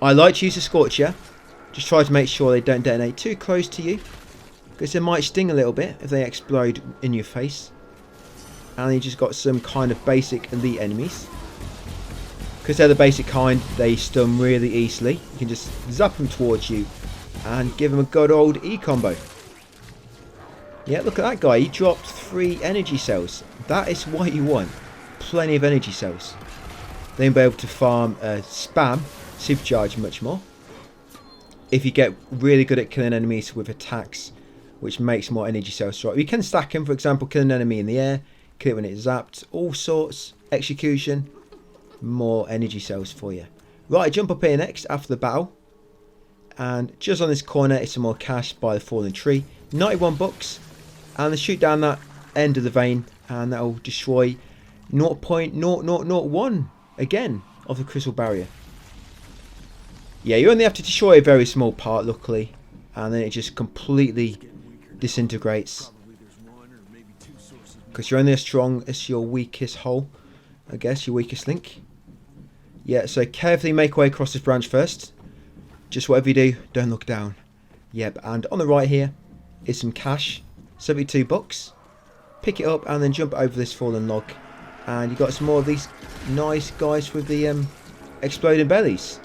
I like to use the Scorcher. Just try to make sure they don't detonate too close to you, because they might sting a little bit if they explode in your face. And you just got some kind of basic elite enemies. Because they're the basic kind, they stun really easily. You can just zap them towards you and give them a good old E-combo. Yeah, look at that guy. He dropped 3 energy cells. That is what you want. Plenty of energy cells. Then you'll be able to farm spam, supercharge much more. If you get really good at killing enemies with attacks, which makes more energy cells drop. You can stack them, for example, kill an enemy in the air, kill it when it's zapped, all sorts, execution, more energy cells for you. Right, jump up here next after the battle. And just on this corner is some more cash by the fallen tree. 91 bucks. And they shoot down that end of the vein, and that will destroy 0.0001 again of the crystal barrier. Yeah, you only have to destroy a very small part, luckily, and then it just completely disintegrates. Because you're only as strong as your weakest hole, I guess, your weakest link. Yeah, so carefully make your way across this branch first. Just whatever you do, don't look down. Yep, and on the right here is some cash. 72 bucks. Pick it up and then jump over this fallen log. And you got some more of these nice guys with the exploding bellies.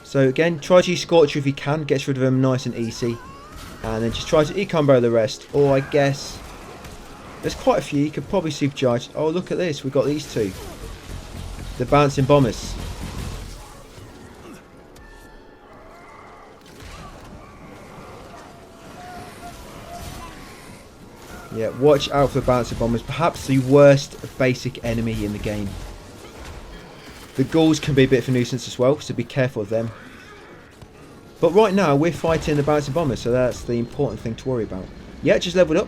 So again, try to use Scorcher if you can. Gets rid of them nice and easy. And then just try to E-combo the rest. Or I guess... there's quite a few. You could probably supercharge. Oh, look at this. We've got these two. The bouncing bombers. Yeah, watch out for the bouncing bombers. Perhaps the worst basic enemy in the game. The ghouls can be a bit of a nuisance as well, so be careful of them. But right now, we're fighting the bouncing bombers, so that's the important thing to worry about. Yeah, just leveled up.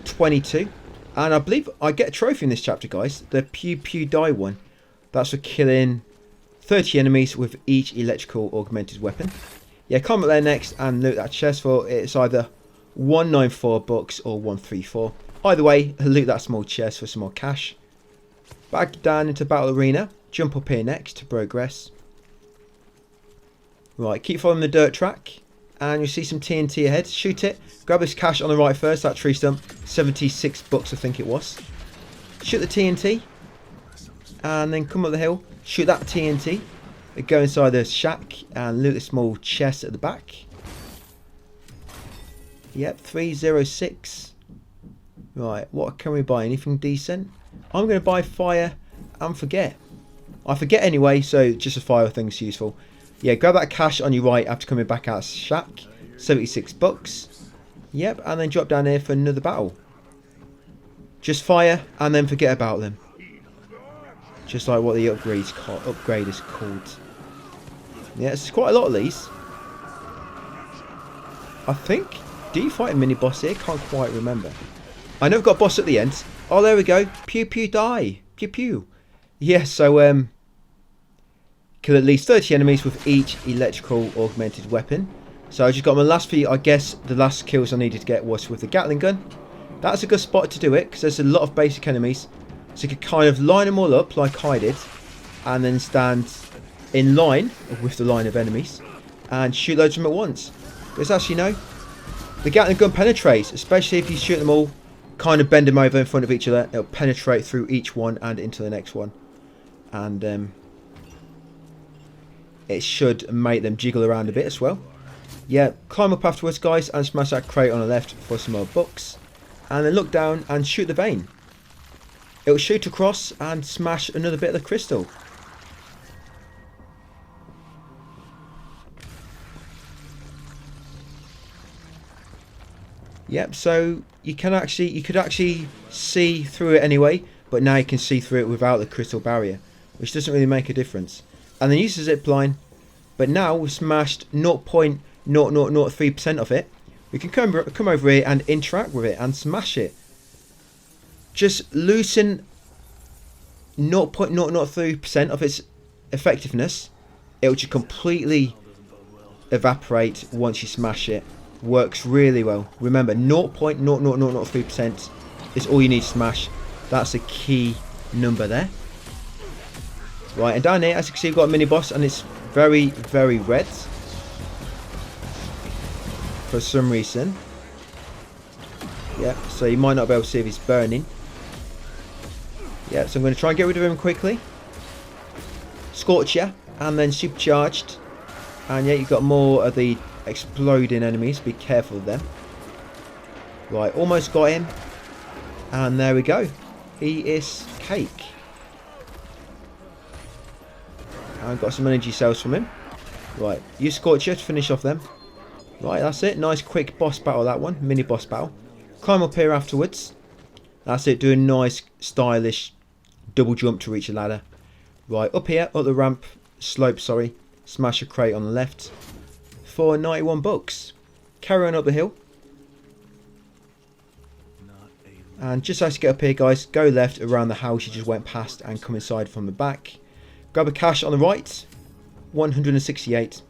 22. And I believe I get a trophy in this chapter, guys. The Pew Pew Die one. That's for killing 30 enemies with each electrical augmented weapon. Yeah, come up there next and loot that chest for it's either 194 bucks or 134. Either way, loot that small chest for some more cash. Back down into Battle Arena. Jump up here next to progress. Right, keep following the dirt track. And you'll see some TNT ahead. Shoot it. Grab this cash on the right first. That tree stump. 76 bucks I think it was. Shoot the TNT. And then come up the hill. Shoot that TNT. Go inside the shack and loot the small chest at the back. Yep, 306. Right, what can we buy? Anything decent? I'm going to buy fire and forget. I forget anyway, so just a fire thing's useful. Yeah, grab that cash on your right after coming back out of the shack. 76 bucks. Yep, and then drop down here for another battle. Just fire and then forget about them. Just like what the upgrade is called. Yeah, it's quite a lot of these. I think... do you fight a mini-boss here? Can't quite remember. I know we've got a boss at the end. Oh, there we go. Pew Pew Die. Pew pew. Yeah, so kill at least 30 enemies with each electrical augmented weapon. So I just got my last few. I guess the last kills I needed to get was with the Gatling gun. That's a good spot to do it because there's a lot of basic enemies. So you could kind of line them all up like I did, and then stand in line with the line of enemies and shoot loads of them at once. Because actually, no, the Gatling gun penetrates, especially if you shoot them all, kind of bend them over in front of each other. It'll penetrate through each one and into the next one, and it should make them jiggle around a bit as well. Yeah, climb up afterwards, guys, and smash that crate on the left for some more bucks, and then look down and shoot the vein. It'll shoot across and smash another bit of the crystal. Yep, so you could actually see through it anyway, but now you can see through it without the crystal barrier, which doesn't really make a difference. And then use the zip line, but now we've smashed 0.0003% of it. We can come over here and interact with it and smash it. Just loosen 0.003% of its effectiveness. It will just completely evaporate once you smash it. Works really well. Remember, 0.003% is all you need to smash. That's a key number there. Right, and down here, as you can see, we've got a mini boss, and it's very, very red for some reason. Yeah, so you might not be able to see if he's burning. Yeah, so I'm going to try and get rid of him quickly. Scorcher, and then supercharged. And yeah, you've got more of the exploding enemies. Be careful of them. Right, almost got him. And there we go. He is cake. And got some energy cells from him. Right, use Scorcher to finish off them. Right, that's it. Nice quick boss battle, that one. Mini boss battle. Climb up here afterwards. That's it. Do a nice, stylish double jump to reach a ladder. Right, up here, up the ramp, slope, sorry. Smash a crate on the left for 91 bucks. Carry on up the hill. And just as you get up here, guys, go left around the house you just went past and come inside from the back. Grab a cache on the right, 168.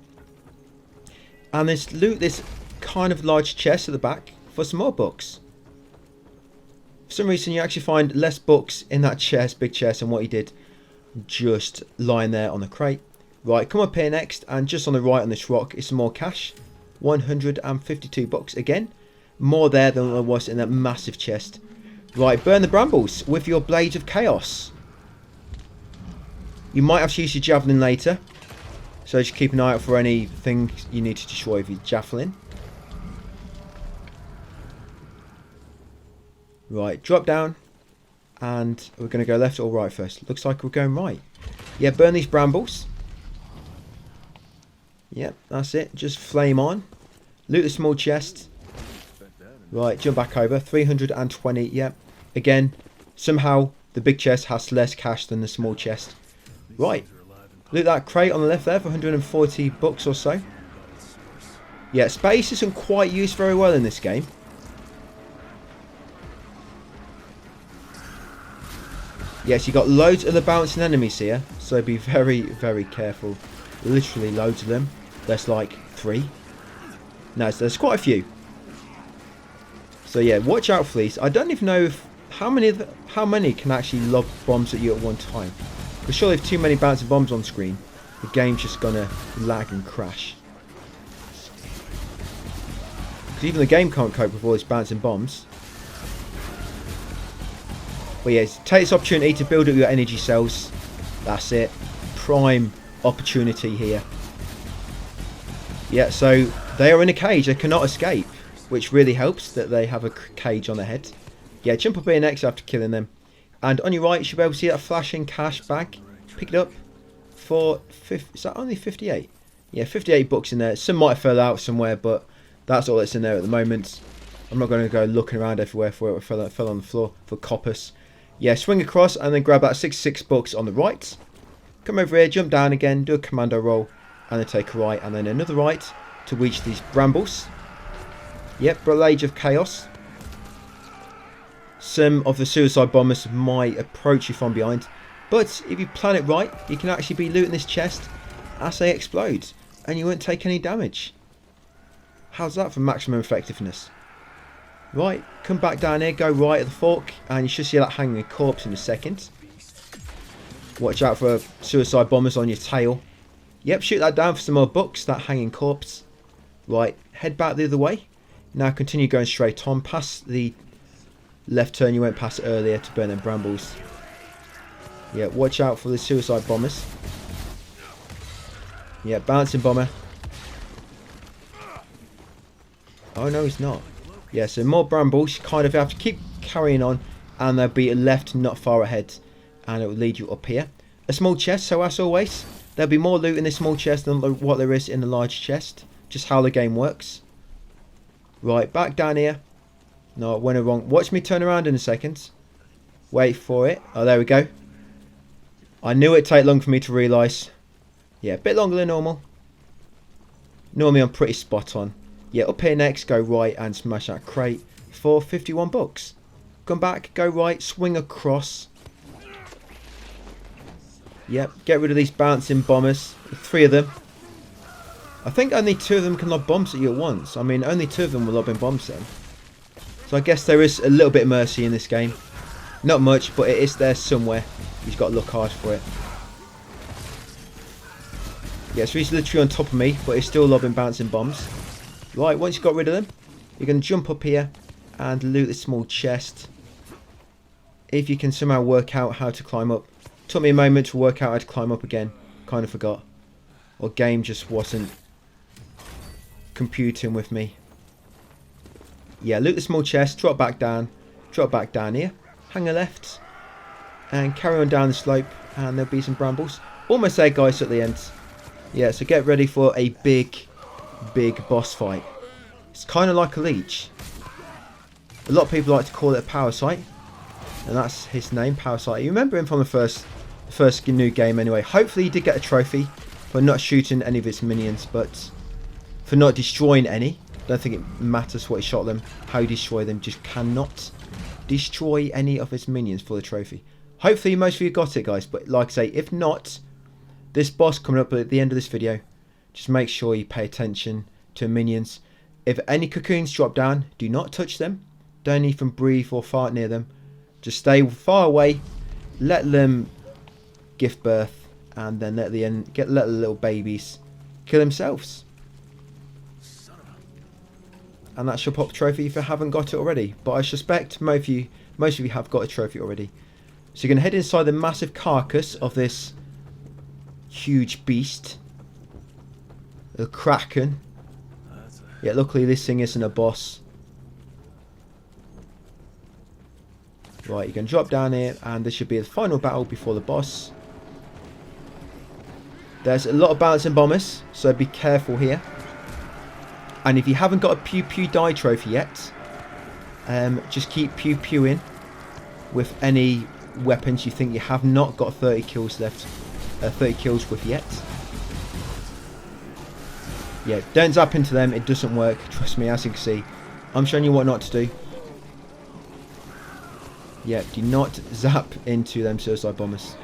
And then loot this kind of large chest at the back for some more books. For some reason, you actually find less books in that chest, big chest, than what you did just lying there on the crate. Right, come up here next, and just on the right on this rock is some more cash. 152 bucks again. More there than there was in that massive chest. Right, burn the brambles with your blades of chaos. You might have to use your javelin later, so just keep an eye out for anything you need to destroy with your javelin. Right, drop down, and we're going to go left or right first. Looks like we're going right. Yeah, burn these brambles. Yep, that's it. Just flame on. Loot the small chest. Right, jump back over. 320, yep. Again, somehow the big chest has less cash than the small chest. Right, loot that crate on the left there for 140 bucks or so. Yeah, space isn't quite used very well in this game. Yes, you got loads of the bouncing enemies here, so be very, very careful. Literally loads of them. There's like 3. No, there's quite a few. So yeah, watch out for these. I don't even know if how many can actually lob bombs at you at one time. But surely if too many bouncing bombs on screen, the game's just gonna lag and crash. Because even the game can't cope with all these bouncing bombs. But yeah, take this opportunity to build up your energy cells. That's it. Prime opportunity here. Yeah, so they are in a cage. They cannot escape, which really helps that they have a cage on their head. Yeah, jump up here next after killing them. And on your right, you should be able to see that flashing cash bag. Pick it up for... is that only 58? Yeah, 58 bucks in there. Some might have fell out somewhere, but that's all that's in there at the moment. I'm not going to go looking around everywhere for it. Fell on the floor for coppers. Yeah, swing across and then grab that 66 bucks on the right. Come over here, jump down again, do a commando roll, and then take a right, and then another right to reach these brambles. Yep, Blade of Chaos. some of the suicide bombers might approach you from behind, but if you plan it right, you can actually be looting this chest as they explode, and you won't take any damage. How's that for maximum effectiveness? Right, come back down here, go right at the fork, and you should see that hanging corpse in a second. Watch out for suicide bombers on your tail. Yep, shoot that down for some more bucks, that hanging corpse. Right, head back the other way. Now continue going straight on, past the left turn you went past earlier to burn them brambles. Yeah, watch out for the suicide bombers. Yeah, bouncing bomber. Oh no, he's not. Yeah, so more brambles. You kind of have to keep carrying on, and they'll be left not far ahead, and it will lead you up here. A small chest, so as always, there'll be more loot in this small chest than what there is in the large chest. Just how the game works. Right, back down here. No, I went wrong. Watch me turn around in a second. Wait for it. Oh, there we go. I knew it'd take long for me to realise. Yeah, a bit longer than normal. Normally I'm pretty spot on. Yeah, up here next, go right and smash that crate for 51 bucks. Come back, go right, swing across. Yep, get rid of these bouncing bombers. 3 of them. I think only 2 of them can lob bombs at you at once. I mean, only 2 of them were lobbing bombs then. So I guess there is a little bit of mercy in this game. Not much, but it is there somewhere. You've got to look hard for it. Yeah, so he's literally on top of me, but he's still lobbing bouncing bombs. Right, once you've got rid of them, you're going to jump up here and loot this small chest. If you can somehow work out how to climb up. Took me a moment to work out how to climb up again. Kind of forgot. Or game just wasn't computing with me. Yeah, loot the small chest, drop back down here, hang a left, and carry on down the slope, and there'll be some brambles. Almost there, guys, at the end. Yeah, so get ready for a big boss fight. It's kind of like a leech. A lot of people like to call it a parasite, and that's his name, Parasite. You remember him from the first new game anyway. Hopefully he did get a trophy for not shooting any of his minions, but for not destroying any. Don't think it matters what he shot them, how you destroy them. Just cannot destroy any of his minions for the trophy. Hopefully most of you got it, guys, but like I say, if not, this boss coming up at the end of this video, just make sure you pay attention to minions. If any cocoons drop down, do not touch them. Don't even breathe or fart near them. Just stay far away, let them give birth, and then let the little babies kill themselves. And that's your pop trophy if you haven't got it already. But I suspect most of you have got a trophy already. So you're going to head inside the massive carcass of this huge beast. The Kraken. Yeah, luckily this thing isn't a boss. Right, you're going to drop down here, and this should be the final battle before the boss. There's a lot of bouncing bombers, so be careful here. And if you haven't got a pew pew die trophy yet, just keep pew pewing with any weapons you think you have not got 30 kills left, 30 kills with yet. Yeah, don't zap into them, it doesn't work, trust me, as you can see. I'm showing you what not to do. Yeah, do not zap into them suicide bombers.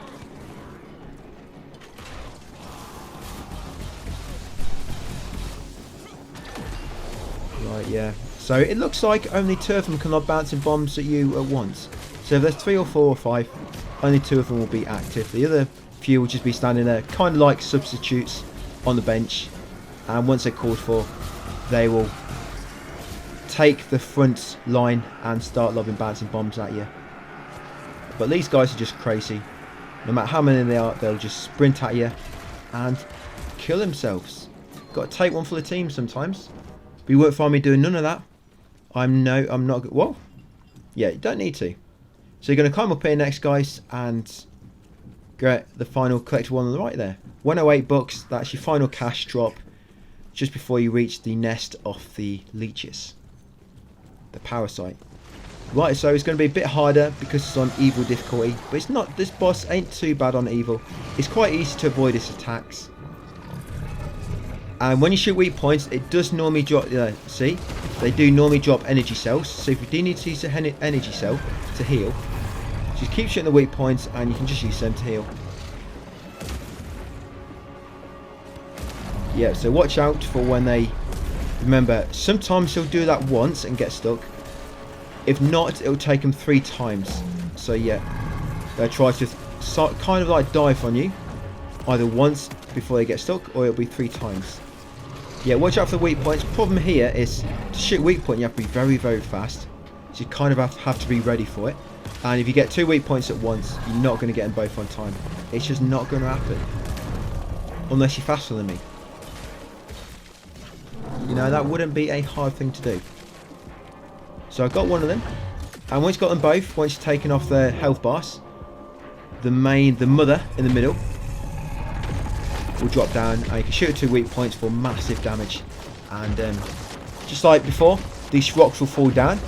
Right, yeah. So it looks like only 2 of them can lob bouncing bombs at you at once. So if there's 3 or 4 or 5, only 2 of them will be active. The other few will just be standing there, kind of like substitutes on the bench. And once they're called for, they will take the front line and start lobbing bouncing bombs at you. But these guys are just crazy. No matter how many they are, they'll just sprint at you and kill themselves. Got to take one for the team sometimes. But you won't find me doing none of that. I'm not. Whoa. Yeah, you don't need to. So you're going to climb up here next, guys, and get the final collector one on the right there. 108 bucks. That's your final cash drop just before you reach the nest of the leeches. The parasite. Right, so it's going to be a bit harder because it's on evil difficulty, but it's not. This boss ain't too bad on evil. It's quite easy to avoid its attacks. And when you shoot weak points, it does normally drop, see? They do normally drop energy cells. So if you do need to use an energy cell to heal, just keep shooting the weak points and you can just use them to heal. Yeah, so watch out for when they... Remember, sometimes he'll do that once and get stuck. If not, it'll take him 3 times. So yeah, they'll try to kind of like dive on you. Either once before they get stuck, or it'll be 3 times. Yeah, watch out for the weak points. Problem here is, to shoot weak point you have to be very, very fast. So you kind of have to be ready for it. And if you get 2 weak points at once, you're not going to get them both on time. It's just not going to happen. Unless you're faster than me. You know, that wouldn't be a hard thing to do. So I've got one of them. And once you've got them both, once you've taken off their health bars, the mother in the middle will drop down, and you can shoot at 2 weak points for massive damage. And just like before, these rocks will fall down.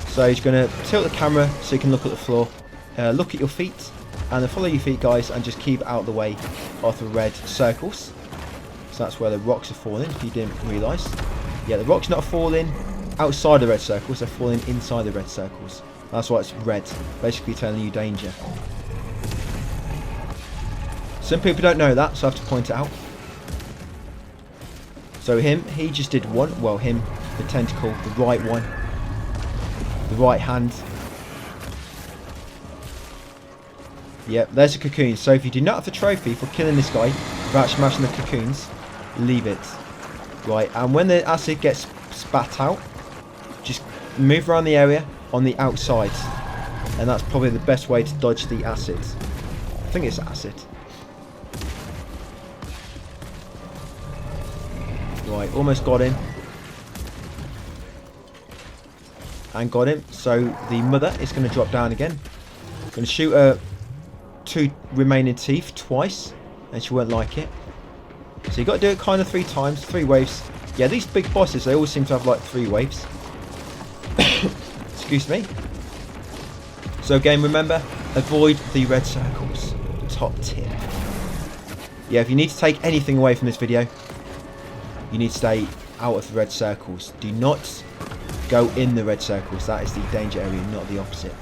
So he's going to tilt the camera so you can look at the floor, look at your feet, and then follow your feet, guys, and just keep out of the way of the red circles. So that's where the rocks are falling, if you didn't realise. Yeah, the rocks not falling outside the red circles, they're falling inside the red circles. That's why it's red, basically telling you danger. Some people don't know that, so I have to point it out. So he just did one. Well, the tentacle, the right one. The right hand. Yep, there's a cocoon. So if you do not have the trophy for killing this guy without smashing the cocoons, leave it. Right, and when the acid gets spat out, just move around the area on the outside. And that's probably the best way to dodge the acid. I think it's acid. Right, almost got him. And got him. So the mother is going to drop down again. Going to shoot her 2 remaining teeth twice, and she won't like it. So you got to do it kind of 3 times, 3 waves. Yeah, these big bosses, they always seem to have like 3 waves. Excuse me. So again, remember, avoid the red circles. Top tip. Yeah, if you need to take anything away from this video, you need to stay out of the red circles. Do not go in the red circles. That is the danger area, not the opposite.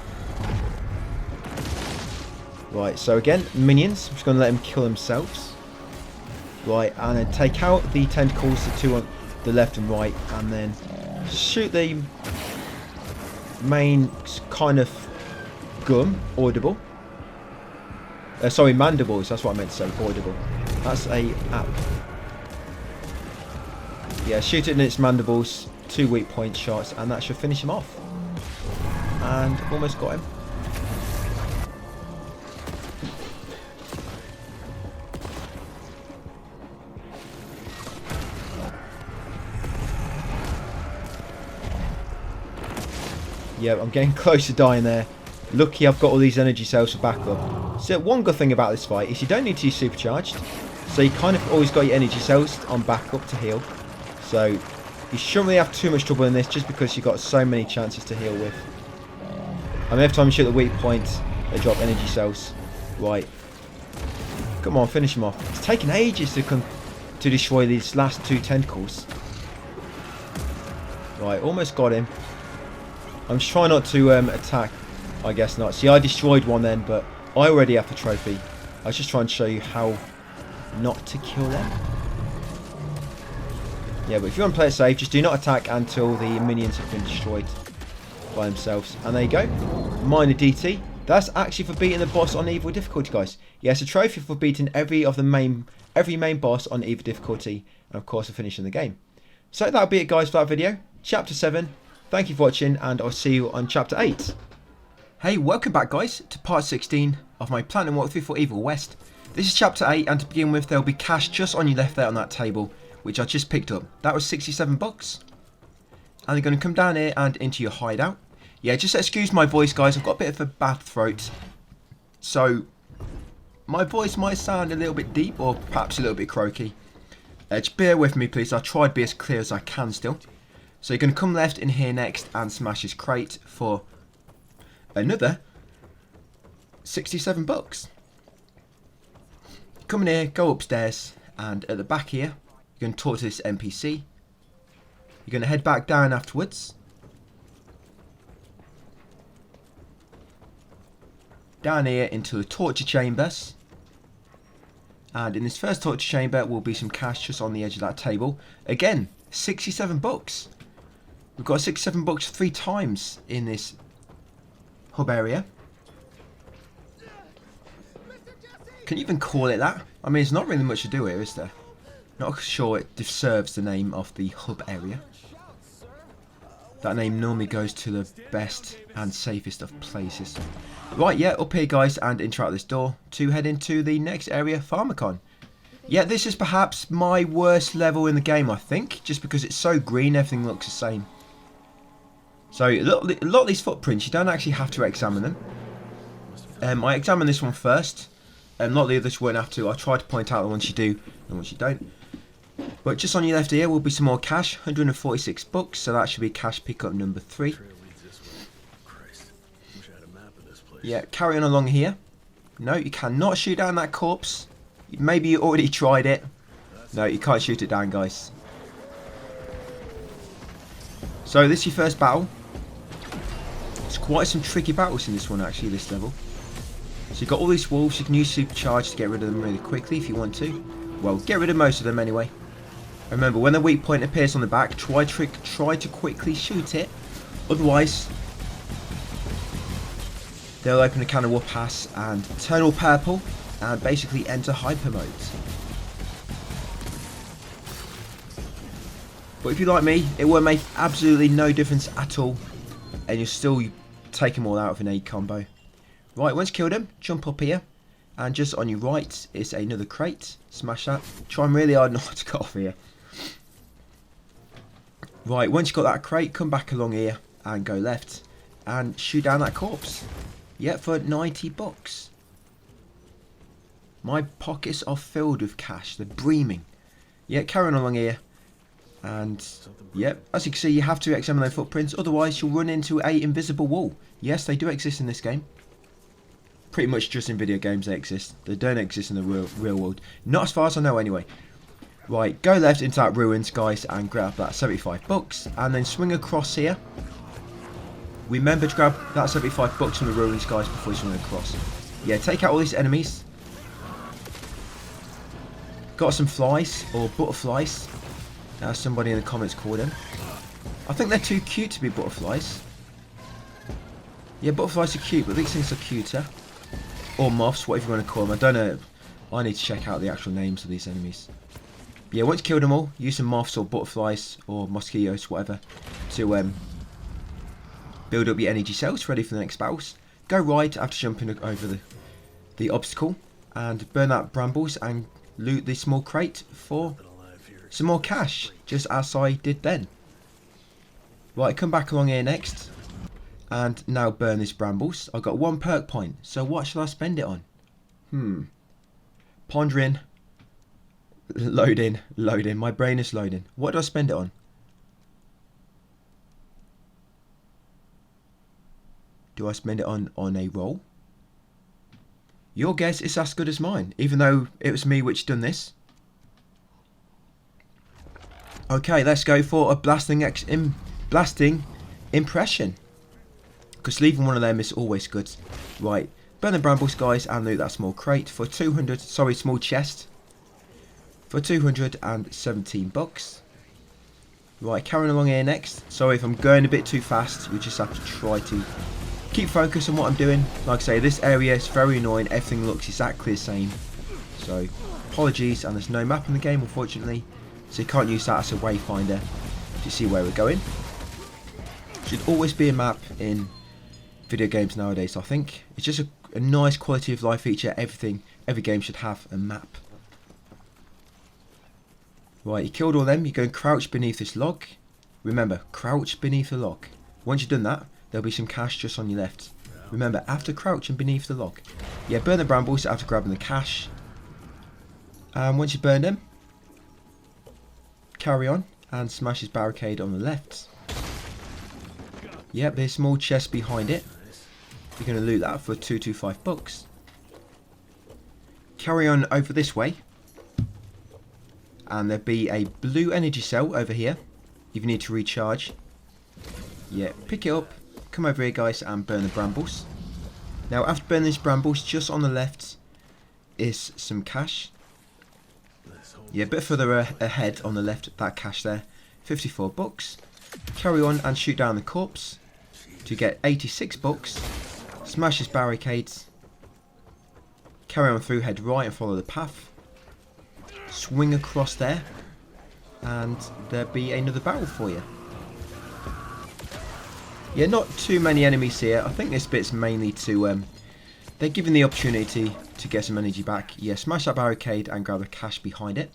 Right, so again, minions. I'm just going to let them kill themselves. Right, and then take out the tentacles, the 2 on the left and right, and then shoot the main kind of gum, audible. Sorry, mandibles, that's what I meant to say, audible. That's a app. Yeah, shoot it in its mandibles, 2 weak point shots, and that should finish him off. And almost got him. Yeah, I'm getting close to dying there. Lucky I've got all these energy cells for backup. So one good thing about this fight is you don't need to use supercharged. So you kind of always got your energy cells on backup to heal. So you shouldn't really have too much trouble in this just because you've got so many chances to heal with. I mean, every time you shoot the weak point, they drop energy cells. Right. Come on, finish him off. It's taken ages to destroy these last 2 tentacles. Right, almost got him. I'm just trying not to attack. I guess not. See, I destroyed one then, but I already have the trophy. I was just trying to show you how not to kill them. Yeah, but if you want to play it safe, just do not attack until the minions have been destroyed by themselves. And there you go. Minor DT. That's actually for beating the boss on evil difficulty, guys. Yes, a trophy for beating every main boss on evil difficulty, and of course for finishing the game. So that'll be it, guys, for that video. Chapter 7. Thank you for watching, and I'll see you on Chapter 8. Hey, welcome back, guys, to part 16 of my Platinum walkthrough for Evil West. This is Chapter 8, and to begin with, there'll be cash just on your left there on that table, which I just picked up. That was 67 bucks. And you're going to come down here and into your hideout. Yeah, just excuse my voice, guys. I've got a bit of a bad throat. So, my voice might sound a little bit deep or perhaps a little bit croaky. Just bear with me, please. I'll try to be as clear as I can still. So you're going to come left in here next and smash this crate for another 67 bucks. Come in here, go upstairs, and at the back here, You're going to talk to this NPC. You're going to head back down afterwards. Down here into the torture chambers. And in this first torture chamber will be some cash just on the edge of that table. Again, 67 bucks. We've got 67 bucks 3 times in this hub area. Can you even call it that? I mean, there's not really much to do here, is there? Not sure it deserves the name of the hub area. That name normally goes to the best and safest of places. Right, yeah, up here, guys, and interact this door to head into the next area, Pharmacon. Yeah, this is perhaps my worst level in the game, I think, just because it's so green, everything looks the same. So, a lot of these footprints, you don't actually have to examine them. I examined this one first. Not the others won't have to. I try to point out the ones you do and the ones you don't. But just on your left here will be some more cash, 146 bucks, so that should be cash pickup number 3. Yeah, carry on along here. No, you cannot shoot down that corpse. Maybe you already tried it. No, you can't shoot it down, guys. So this is your first battle. There's quite some tricky battles in this one, actually, this level. So you've got all these wolves. You can use supercharge to get rid of them really quickly if you want to. Well, get rid of most of them anyway. Remember, when the weak point appears on the back, try to quickly shoot it. Otherwise, they'll open a can of whoop-ass and turn all purple and basically enter hyper mode. But if you're like me, it will make absolutely no difference at all, and you'll still take them all out with an A combo. Right, once you killed them, jump up here, and just on your right is another crate. Smash that. Trying really hard not to get off here. Right, once you've got that crate, come back along here and go left and shoot down that corpse. Yep, for 90 bucks. My pockets are filled with cash. They're breaming. Yeah, carrying along here. And, yep, as you can see, you have to examine their footprints. Otherwise, you'll run into a invisible wall. Yes, they do exist in this game. Pretty much just in video games they exist. They don't exist in the real world. Not as far as I know, anyway. Right, go left into that ruins, guys, and grab that 75 bucks. And then swing across here. Remember to grab that 75 bucks from the ruins, guys, before you swing across. Yeah, take out all these enemies. Got some flies, or butterflies, as somebody in the comments called them. I think they're too cute to be butterflies. Yeah, butterflies are cute, but these things are cuter. Or moths, whatever you want to call them. I don't know. I need to check out the actual names of these enemies. But yeah, once you kill them all, use some moths or butterflies or mosquitoes, whatever, to build up your energy cells ready for the next battles. Go right after jumping over the obstacle and burn that brambles and loot this small crate for some more cash, just as I did then. Right, come back along here next and now burn this brambles. I've got 1 perk point, so what shall I spend it on? Pondering. Loading. My brain is loading. What do I spend it on? Do I spend it on a roll? Your guess is as good as mine, even though it was me which done this. Okay, let's go for a blasting impression. Because leaving one of them is always good. Right, burn the brambles, guys, and loot that small crate for 200. Sorry, small chest. For 217 bucks. Right, carrying along here next. Sorry if I'm going a bit too fast. You just have to try to keep focus on what I'm doing. Like I say, this area is very annoying. Everything looks exactly the same. So, apologies. And there's no map in the game, unfortunately. So you can't use that as a wayfinder to see where we're going. Should always be a map in video games nowadays, I think. It's just a nice quality of life feature. Every game should have a map. Right, you killed all them. You go and crouch beneath this log. Remember, crouch beneath the log. Once you've done that, there'll be some cash just on your left. Remember, after crouching beneath the log. Yeah, burn the brambles after grabbing the cash. And once you burn them, carry on and smash his barricade on the left. Yep, there's a small chest behind it. You're going to loot that for 225 bucks. Carry on over this way. And there'll be a blue energy cell over here if you need to recharge. Yeah, pick it up, come over here guys and burn the brambles. Now after burning these brambles, just on the left is some cash. Yeah, a bit further ahead on the left, that cash there, 54 bucks. Carry on and shoot down the corpse to get 86 bucks. Smash his barricades. Carry on through, head right and follow the path. Swing across there and there'll be another barrel for you. Yeah, not too many enemies here. I think this bit's mainly to they're given the opportunity to get some energy back. Yeah, smash that barricade and grab the cash behind it.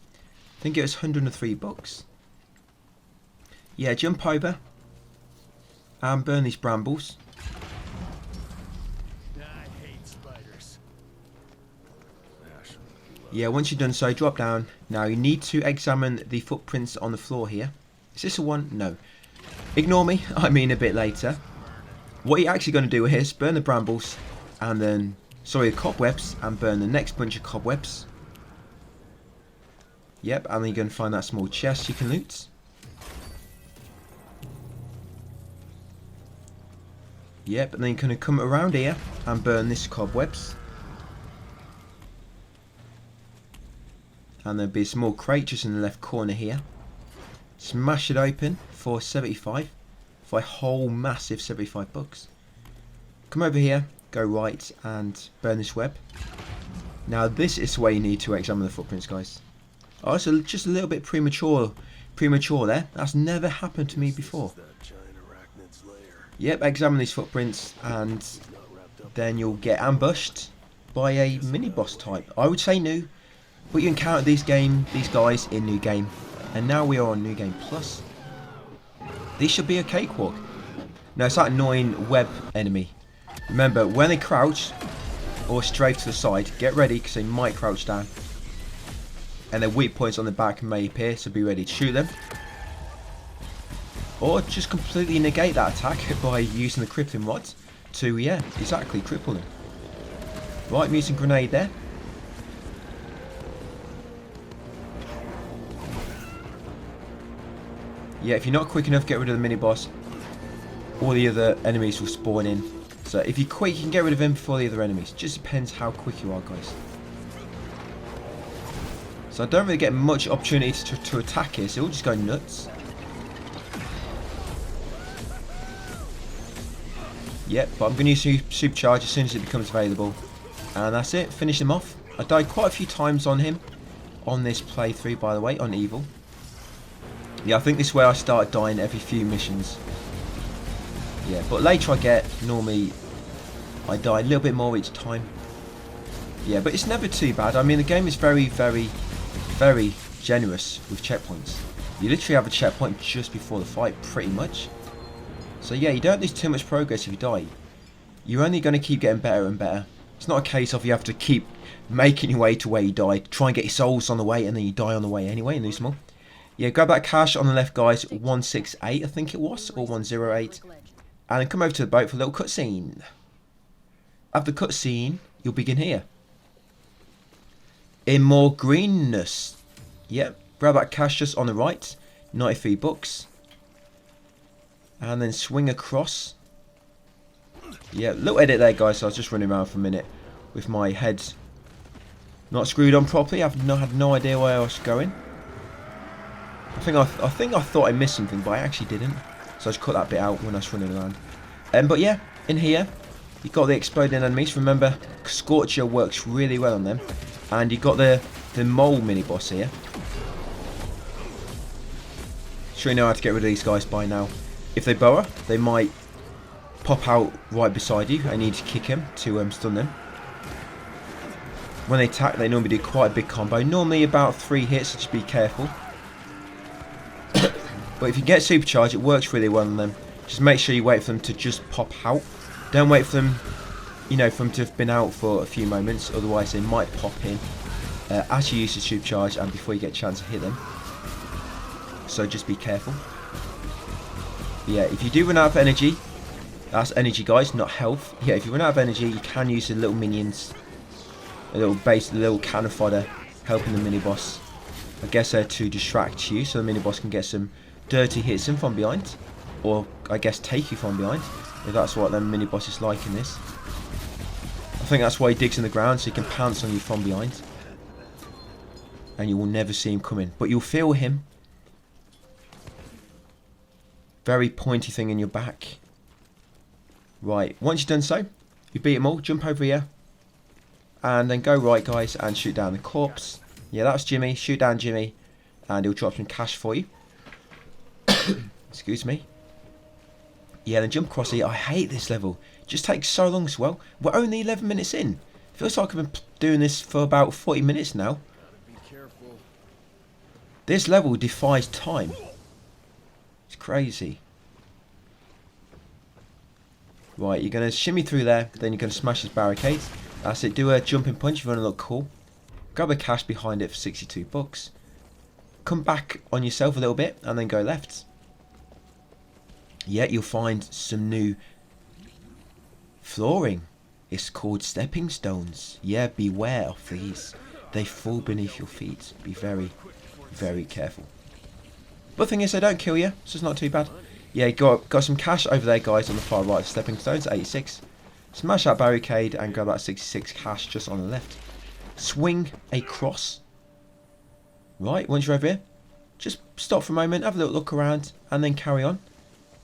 I think it was 103 bucks. Yeah, jump over and burn these brambles. I hate spiders. Yeah, once you've done so, drop down. Now you need to examine the footprints on the floor here. Is this the one? No. Ignore me, I mean a bit later. What you're actually going to do here is burn the brambles and then, sorry, the cobwebs, and burn the next bunch of cobwebs. Yep, and then you're going to find that small chest you can loot. Yep, and then you're going to come around here and burn this cobwebs. And there'll be a small crate just in the left corner here. Smash it open for 75. For a whole massive 75 bucks. Come over here, go right and burn this web. Now this is where you need to examine the footprints, guys. Oh, it's just a little bit premature there. That's never happened to me before. Yep, examine these footprints and then you'll get ambushed by a mini boss type. I would say new, but you encounter these guys in New Game. And now we are on New Game Plus. These should be a cakewalk. Now it's that annoying web enemy. Remember, when they crouch or strafe to the side, get ready because they might crouch down. And their weak points on the back may appear, so be ready to shoot them. Or just completely negate that attack by using the crippling rod to, yeah, exactly, cripple them. Right, mutant grenade there. Yeah, if you're not quick enough, get rid of the mini-boss. All the other enemies will spawn in. So if you're quick, you can get rid of him before the other enemies. Just depends how quick you are, guys. So I don't really get much opportunity to attack here, so it'll just go nuts. Yep, but I'm going to use Supercharge as soon as it becomes available. And that's it, finish him off. I died quite a few times on him. On this playthrough, by the way, on Evil. Yeah, I think this is where I started dying every few missions. Yeah, but later normally I die a little bit more each time. Yeah, but it's never too bad. I mean, the game is very, very, very generous with checkpoints. You literally have a checkpoint just before the fight, pretty much. So yeah, you don't lose too much progress if you die. You're only going to keep getting better and better. It's not a case of you have to keep making your way to where you died. Try and get your souls on the way and then you die on the way anyway and lose more. Yeah, grab that cash on the left, guys. 168, I think it was, or 108. And then come over to the boat for a little cutscene. After the cutscene, you'll begin here. In more greenness. Yep, grab that cash just on the right. 93 bucks. And then swing across. Yeah, little edit there, guys. So I was just running around for a minute with my head not screwed on properly. I've had no idea where I was going. I think I thought I missed something, but I actually didn't. So I just cut that bit out when I was running around. But yeah, in here, you've got the exploding enemies. Remember, Scorcher works really well on them. And you've got the mole mini-boss here. Sure you know how to get rid of these guys by now. If they burrow, they might pop out right beside you. I need to kick him to stun them. When they attack, they normally do quite a big combo. Normally about 3 hits, so just be careful. But if you get Supercharge, it works really well on them. Just make sure you wait for them to just pop out. Don't wait for them, you know, for them to have been out for a few moments. Otherwise, they might pop in as you use the Supercharge and before you get a chance to hit them. So just be careful. But yeah, if you do run out of energy, that's energy, guys, not health. Yeah, if you run out of energy, you can use the little minions, a little cannon fodder, helping the mini boss. I guess they're to distract you so the mini boss can get some dirty hits in from behind, or I guess take you from behind, if that's what the mini boss is like in this. I think that's why he digs in the ground, so he can pounce on you from behind, and you will never see him coming, but you'll feel him. Very pointy thing in your back. Right, once you've done so, you beat them all, jump over here, and then go right, guys, and shoot down the corpse. Yeah, that's Jimmy. Shoot down Jimmy, and he'll drop some cash for you. Excuse me. Yeah, then jump across here. I hate this level. It just takes so long as well. We're only 11 minutes in. Feels like I've been doing this for about 40 minutes now. Be careful. This level defies time. It's crazy. Right, you're going to shimmy through there, then you're going to smash this barricade. That's it. Do a jumping punch if you want to look cool. Grab the cash behind it for 62 bucks. Come back on yourself a little bit and then go left. Yeah, you'll find some new flooring. It's called stepping stones. Yeah, beware of these. They fall beneath your feet. Be very, very careful. But the thing is, they don't kill you, so it's not too bad. Yeah, got some cash over there, guys, on the far right. Stepping stones, 86. Smash that barricade and grab that 66 cash just on the left. Swing across. Right, once you're over here, just stop for a moment, have a little look around, and then carry on.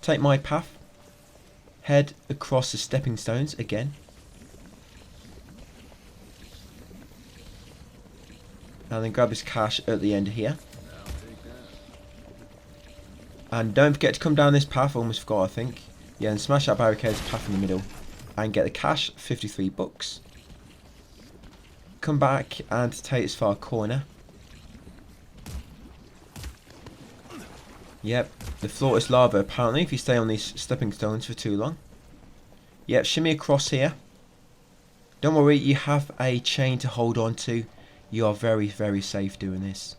Take my path. Head across the stepping stones again. And then grab this cash at the end here. And don't forget to come down this path, almost forgot I think. Yeah, and smash that barricade's path in the middle. And get the cash, 53 bucks. Come back and take this far corner. Yep, the floor is lava apparently if you stay on these stepping stones for too long. Yep, shimmy across here. Don't worry, you have a chain to hold on to. You are very, very safe doing this.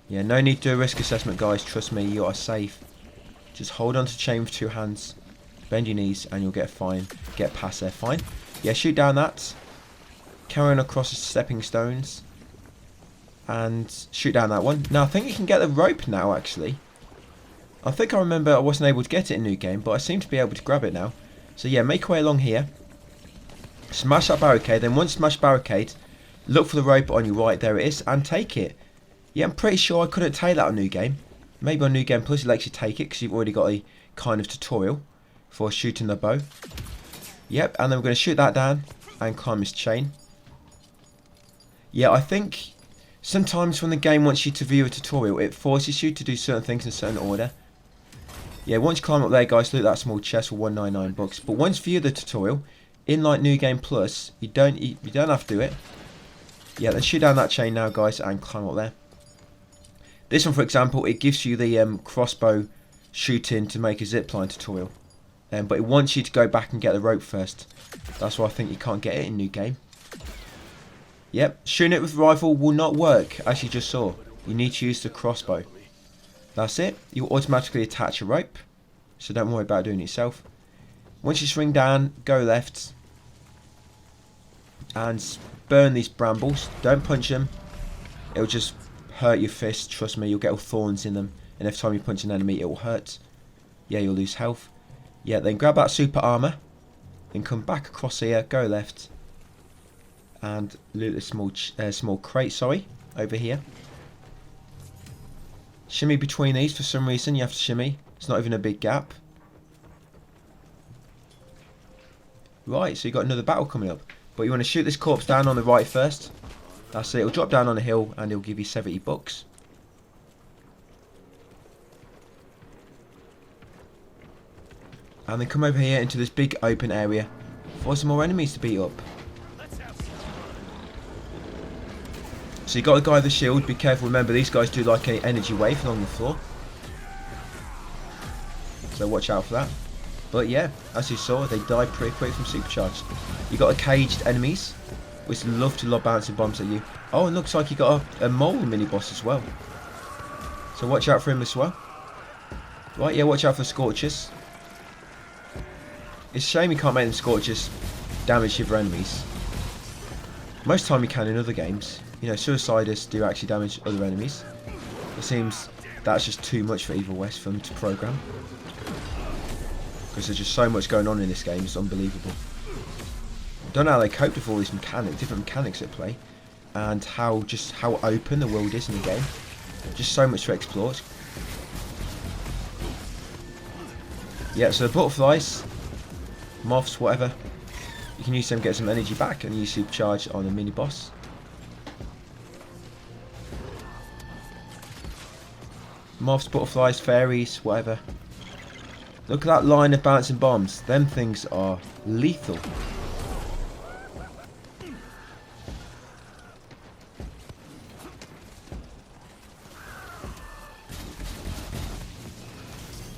Yeah, no need to do a risk assessment, guys. Trust me, you are safe. Just hold on to chain with 2 hands. Bend your knees and you'll get fine. Get past there fine. Yeah, shoot down that. Carry on across the stepping stones. And shoot down that one. Now, I think you can get the rope now, actually. I think I remember I wasn't able to get it in New Game, but I seem to be able to grab it now. So yeah, make your way along here. Smash that barricade. Then once smash barricade, look for the rope on your right. There it is. And take it. Yeah, I'm pretty sure I couldn't take that on New Game. Maybe on New Game Plus it lets you take it because you've already got a kind of tutorial for shooting the bow. Yep, and then we're going to shoot that down and climb this chain. Yeah, I think sometimes when the game wants you to view a tutorial, it forces you to do certain things in a certain order. Yeah, once you climb up there, guys, loot that small chest for 199 bucks. But once you view the tutorial, in like New Game Plus, you don't have to do it. Yeah, then shoot down that chain now, guys, and climb up there. This one, for example, it gives you the crossbow shooting to make a zipline tutorial. But it wants you to go back and get the rope first. That's why I think you can't get it in New Game. Yep, shooting it with rifle will not work, as you just saw. You need to use the crossbow. That's it. You'll automatically attach a rope, so don't worry about doing it yourself. Once you swing down, go left. And burn these brambles. Don't punch them. It'll just hurt your fist. Trust me, you'll get all thorns in them. And every time you punch an enemy, it will hurt. Yeah, you'll lose health. Yeah, then grab that super armor. Then come back across here, go left. And loot the small crate, over here. Shimmy between these for some reason, you have to shimmy. It's not even a big gap. Right, so you've got another battle coming up. But you want to shoot this corpse down on the right first. That's it, it'll drop down on a hill and it'll give you 70 bucks. And then come over here into this big open area for some more enemies to beat up. So you got the guy with the shield, be careful, remember these guys do like an energy wave along the floor. So watch out for that. But yeah, as you saw, they die pretty quick from supercharged. You got the caged enemies, which love to lob bouncing bombs at you. Oh, it looks like you got a mole mini boss as well. So watch out for him as well. Right, yeah, watch out for the scorchers. It's a shame you can't make them scorchers damage your enemies. Most time you can in other games. you know, suiciders do actually damage other enemies. It seems that's just too much for Evil West for them to program. Because there's just so much going on in this game, it's unbelievable. I don't know how they coped with all these different mechanics at play. And how open the world is in the game. Just so much to explore. Yeah, so the butterflies, moths, whatever, you can use them to get some energy back and use supercharge on the mini boss. Moths, butterflies, fairies, whatever. Look at that line of bouncing bombs. Them things are lethal.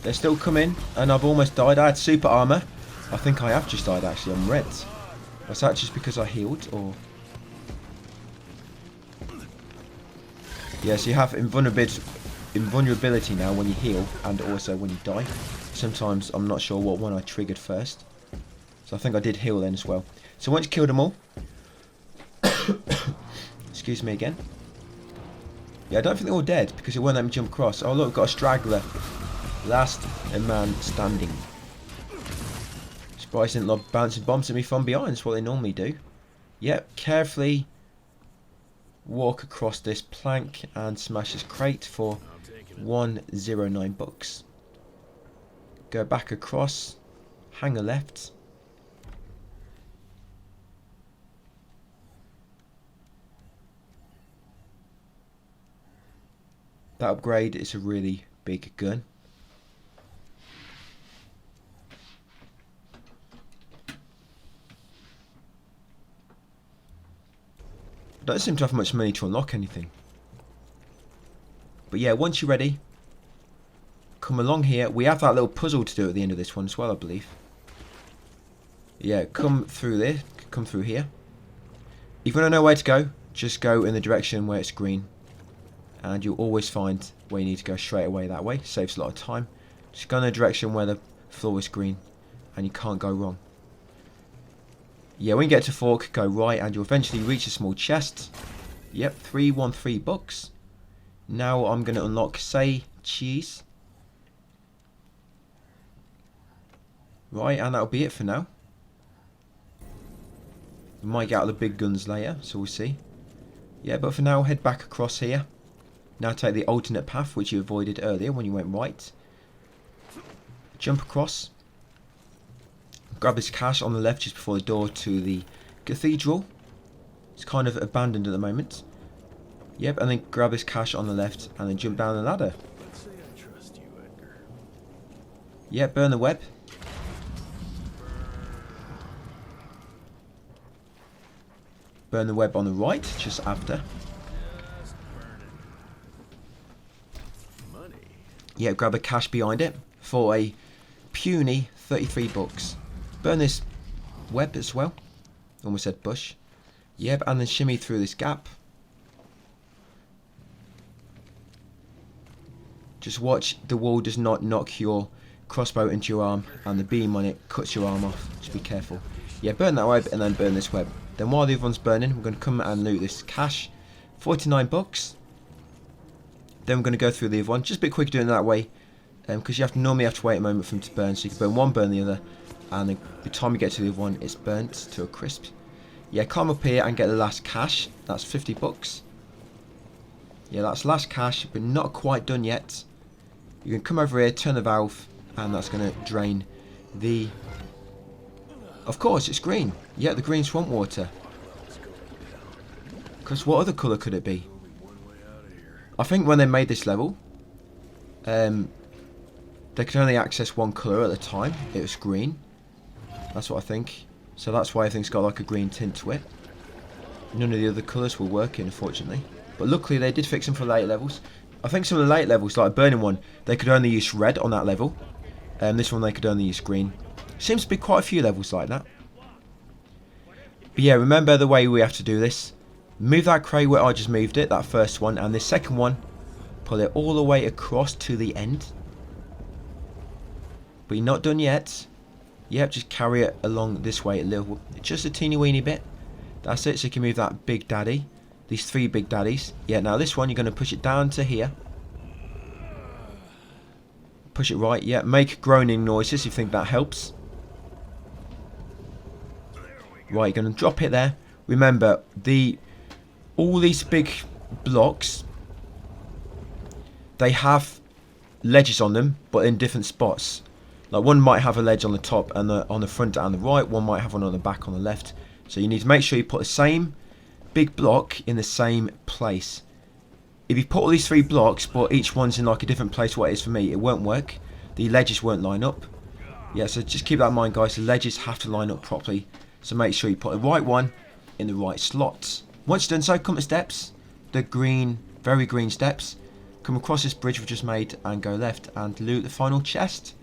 They're still coming, and I've almost died. I had super armor. I think I have just died actually. I'm red. Was that just because I healed, or? Yes, you have invulnerability now when you heal, and also when you die. Sometimes I'm not sure what one I triggered first. So I think I did heal then as well. So once you killed them all, excuse me again. Yeah, I don't think they're all dead because it won't let me jump across. Oh look, we've got a straggler. Last man standing. Surprised didn't love bouncing bombs at me from behind. That's what they normally do. Yep, carefully walk across this plank and smash this crate for 109 bucks. Go back across, hang a left. That upgrade is a really big gun. I don't seem to have much money to unlock anything. But yeah, once you're ready, come along here. We have that little puzzle to do at the end of this one as well, I believe. Yeah, come through there. Come through here. If you want to know where to go, just go in the direction where it's green. And you'll always find where you need to go straight away that way. Saves a lot of time. Just go in the direction where the floor is green. And you can't go wrong. Yeah, when you get to fork, go right and you'll eventually reach a small chest. Yep, 313 bucks. Now I'm going to unlock, say, cheese. Right, and that'll be it for now. We might get out the big guns later, so we'll see. Yeah, but for now, head back across here. Now take the alternate path, which you avoided earlier when you went right. Jump across. Grab this cache on the left just before the door to the cathedral. It's kind of abandoned at the moment. Yep, and then grab this cache on the left and then jump down the ladder. Let's say I trust you, Edgar. Yep, burn the web. Burn the web on the right, just after. Just burning. Money. Yeah, grab a cache behind it for a puny 33 bucks. Burn this web as well. Almost said bush. Yep, and then shimmy through this gap. Just watch the wall does not knock your crossbow into your arm, and the beam on it cuts your arm off. Just be careful. Yeah, burn that web and then burn this web. Then while the other one's burning, we're going to come and loot this cache. 49 bucks. Then we're going to go through the other one. Just a bit quicker doing it that way. Because you normally have to wait a moment for them to burn. So you can burn one, burn the other. And then by the time you get to the other one, it's burnt to a crisp. Yeah, come up here and get the last cache. That's 50 bucks. Yeah, that's last cache, but not quite done yet. You can come over here, turn the valve, and that's going to drain the... Of course, it's green. Yeah, the green swamp water. Because what other colour could it be? I think when they made this level, they could only access one colour at a time. It was green. That's what I think. So that's why everything's got like a green tint to it. None of the other colours were working, unfortunately. But luckily they did fix them for later levels. I think some of the late levels, like Burning one, they could only use red on that level. This one they could only use green. Seems to be quite a few levels like that. But yeah, remember the way we have to do this. Move that crate where I just moved it, that first one. And this second one, pull it all the way across to the end. But you're not done yet. Yep, just carry it along this way a little, just a teeny weeny bit. That's it, so you can move that big daddy. These 3 big daddies. Yeah, now this one, you're going to push it down to here. Push it right. Yeah, make groaning noises if you think that helps. Right, you're going to drop it there. Remember, all these big blocks, they have ledges on them, but in different spots. Like one might have a ledge on the top and on the front and the right. One might have one on the back on the left. So you need to make sure you put the same big block in the same place. If you put all these 3 blocks, but each one's in like a different place, what it is for me, it won't work. The ledges won't line up. Yeah, so just keep that in mind, guys. The ledges have to line up properly. So make sure you put the right one in the right slots. Once you've done so, come to steps. The green, very green steps. Come across this bridge we've just made and go left and loot the final chest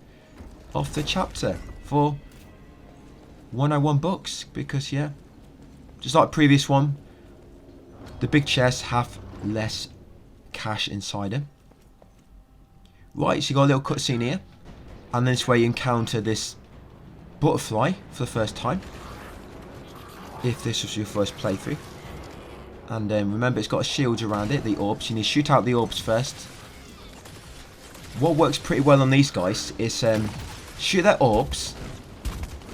of the chapter for 101 bucks. Because, yeah, just like the previous one, the big chests have less cash inside them. Right, so you got a little cutscene here. And then it's where you encounter this butterfly for the first time. If this was your first playthrough. And remember, it's got a shield around it, the orbs. You need to shoot out the orbs first. What works pretty well on these guys is shoot their orbs.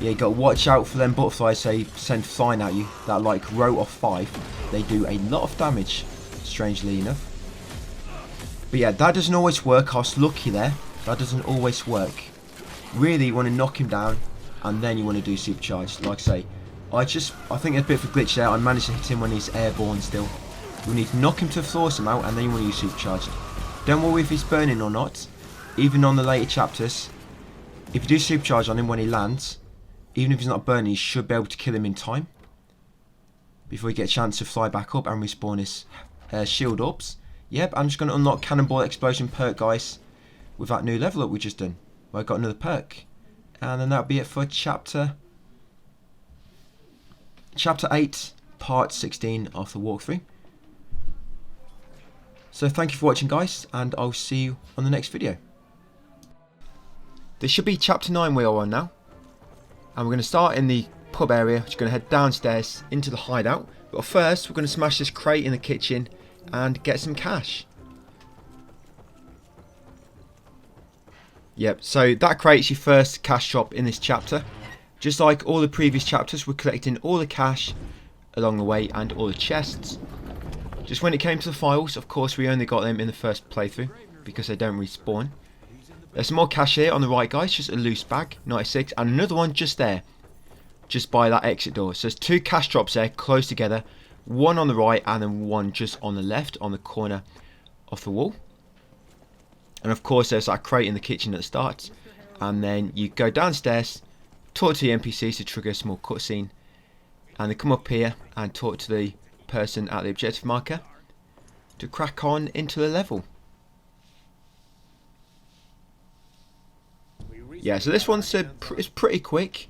Yeah, you got to watch out for them butterflies they send flying at you. That like row of 5. They do a lot of damage, strangely enough. But yeah, that doesn't always work. I was lucky there. That doesn't always work. Really, you want to knock him down, and then you want to do supercharged. Like I say, I think there's a bit of a glitch there. I managed to hit him when he's airborne still. You need to knock him to the floor somehow, and then you want to use supercharged. Don't worry if he's burning or not. Even on the later chapters, if you do supercharge on him when he lands, even if he's not burning, you should be able to kill him in time. Before you get a chance to fly back up and respawn his shield orbs. Yep, I'm just going to unlock Cannonball Explosion perk, guys, with that new level up we just done. Well, I got another perk. And then that'll be it for Chapter 8, Part 16 of the walkthrough. So thank you for watching, guys, and I'll see you on the next video. This should be Chapter 9 we are on now. And we're going to start in the pub area. We're going to head downstairs into the hideout. But first, we're going to smash this crate in the kitchen and get some cash. Yep, so that crate's your first cash shop in this chapter. Just like all the previous chapters, we're collecting all the cash along the way and all the chests. Just when it came to the files, of course, we only got them in the first playthrough because they don't respawn. There's some more cash here on the right, guys, just a loose bag, 96, and another one just there, just by that exit door. So there's 2 cash drops there close together, one on the right and then one just on the left on the corner of the wall. And of course there's that crate in the kitchen at the start, and then you go downstairs, talk to the NPCs to trigger a small cutscene, and then come up here and talk to the person at the objective marker to crack on into the level. Yeah, so this one's is pretty quick,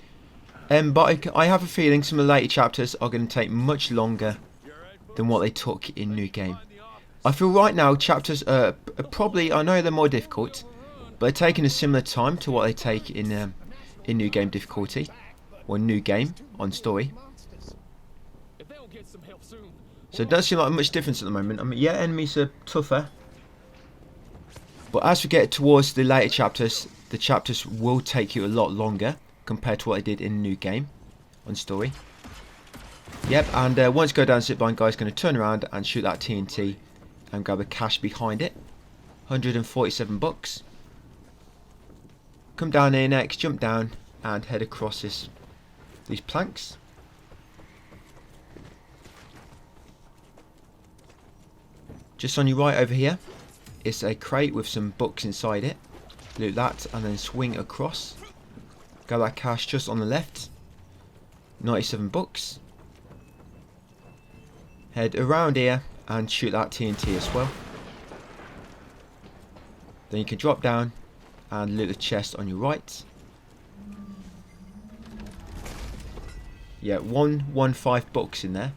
but I have a feeling some of the later chapters are going to take much longer than what they took in New Game. I feel right now chapters are probably, I know they're more difficult, but they're taking a similar time to what they take in New Game difficulty, or New Game on story. So it does seem like much difference at the moment. I mean, yeah, enemies are tougher, but as we get towards the later chapters, the chapters will take you a lot longer compared to what I did in New Game on story. Yep, and once you go down the zipline, guys, going to turn around and shoot that TNT and grab the cash behind it. 147 bucks. Come down here next, jump down and head across these planks. Just on your right over here is a crate with some books inside it. Loot that and then swing across. Grab that cash just on the left. 97 bucks. Head around here and shoot that TNT as well. Then you can drop down and loot the chest on your right. Yeah, 115 bucks in there.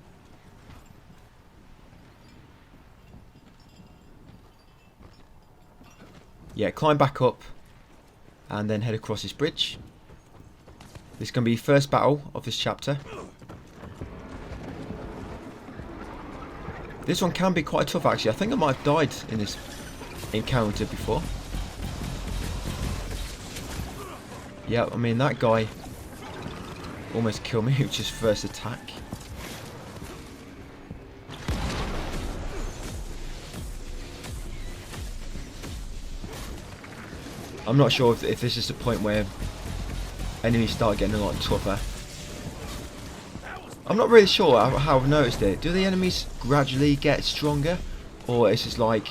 Yeah, climb back up and then head across this bridge. This is going to be the first battle of this chapter. This one can be quite tough actually. I think I might have died in this encounter before. Yeah, I mean that guy almost killed me with his first attack. I'm not sure if this is the point where enemies start getting a lot tougher. I'm not really sure how I've noticed it. Do the enemies gradually get stronger? Or is it like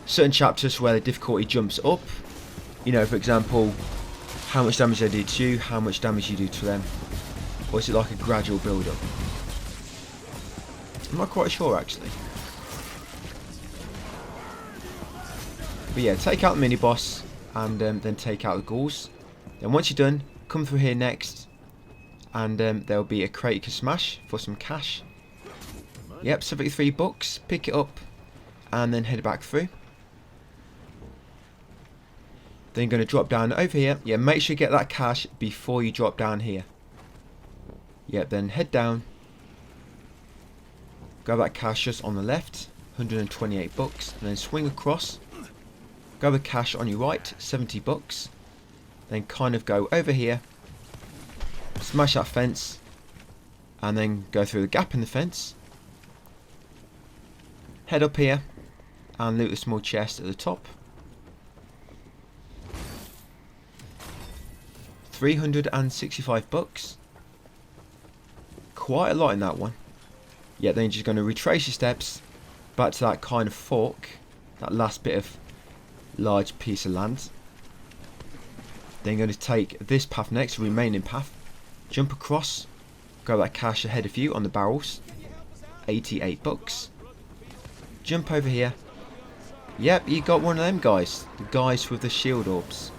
certain chapters where the difficulty jumps up? You know, for example, how much damage they do to you, how much damage you do to them. Or is it like a gradual build up? I'm not quite sure actually. But yeah, take out the mini boss and then take out the ghouls. Then once you're done, come through here next. And there'll be a crate you can smash for some cash. Yep, 73 bucks. Pick it up and then head back through. Then you're going to drop down over here. Yeah, make sure you get that cash before you drop down here. Yep, then head down. Grab that cash just on the left, 128 bucks. And then swing across. Grab the cash on your right, 70 bucks. Then kind of go over here. Smash that fence. And then go through the gap in the fence. Head up here. And loot the small chest at the top. 365 bucks. Quite a lot in that one. Yeah, then you're just going to retrace your steps back to that kind of fork. That last bit of large piece of land. Then you're going to take this path next, the remaining path. Jump across. Grab that cash ahead of you on the barrels. 88 bucks. Jump over here. Yep, you got one of them guys. The guys with the shield orbs.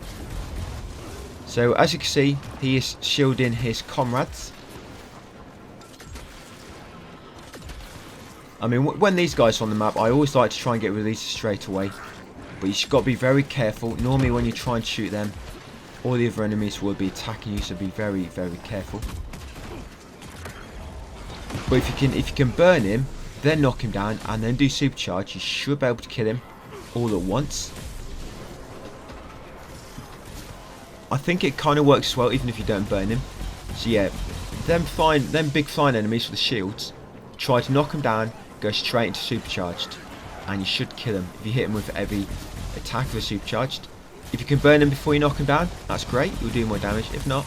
So as you can see, he is shielding his comrades. I mean, when these guys are on the map, I always like to try and get released straight away. But you've got to be very careful. Normally when you try and shoot them, all the other enemies will be attacking you, so be very, very careful. But if you can burn him, then knock him down, and then do supercharge, you should be able to kill him all at once. I think it kind of works as well, even if you don't burn him. So yeah, them big flying enemies with the shields, try to knock them down, go straight into supercharged, and you should kill them if you hit them with every attack of a supercharged. If you can burn them before you knock them down, that's great, you'll do more damage. If not,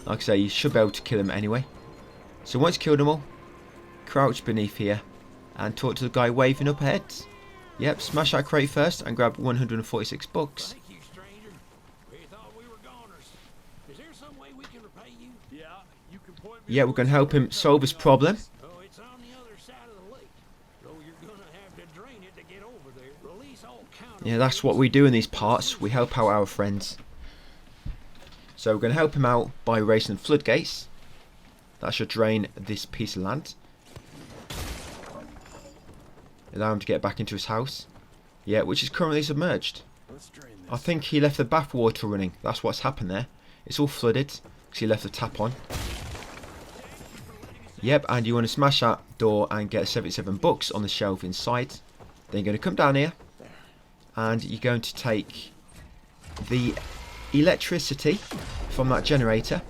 like I say, you should be able to kill them anyway. So once you killed them all, crouch beneath here and talk to the guy waving up ahead. Yep, smash that crate first and grab 146 bucks. Thank you, stranger. We thought we were goners. Is there some way we can repay you? Yeah, you can point me. Yeah, we're going to help him solve his problem. Oh, it's on the other side of the lake. So you're gonna have to drain it to get over there. Release all counterfeits. Yeah, that's what we do in these parts. We help out our friends. So we're going to help him out by raising floodgates. That should drain this piece of land. Allow him to get back into his house. Yeah, which is currently submerged. Let's drain this. I think he left the bathwater running. That's what's happened there. It's all flooded because he left the tap on. Yep, and you want to smash that door and get 77 bucks on the shelf inside. Then you're going to come down here and you're going to take the electricity from that generator.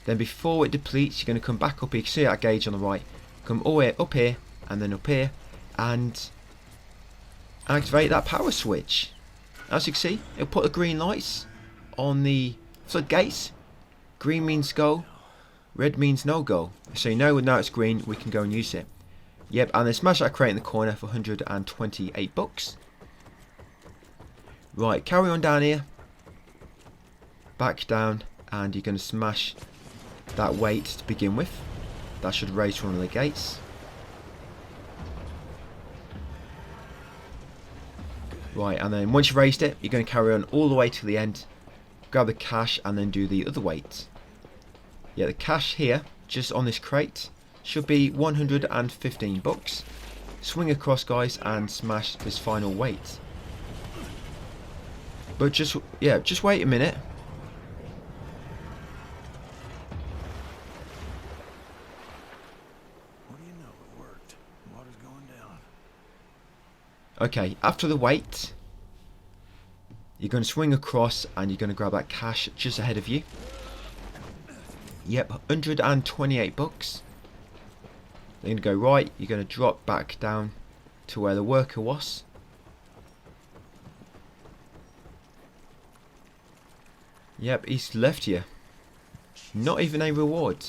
Then before it depletes, you're going to come back up here. You can see that gauge on the right. Come all the way up here and then up here and activate that power switch. As you can see, it'll put the green lights on the floodgates. Green means go, red means no go. So you know now it's green, we can go and use it. Yep, and then smash that crate in the corner for 128 bucks. Right, carry on down here. Back down, and you're going to smash that weight to begin with. That should raise one of the gates. Right, and then once you've raised it, you're going to carry on all the way to the end. Grab the cash and then do the other weight. Yeah, the cash here, just on this crate, should be 115 bucks. Swing across, guys, and smash this final weight. But just wait a minute. What do you know? It worked. Water's Okay, after the wait, you're going to swing across and you're going to grab that cash just ahead of you. Yep, 128 bucks. Then you're going to go right, you're going to drop back down to where the worker was. Yep, he's left you. Not even a reward.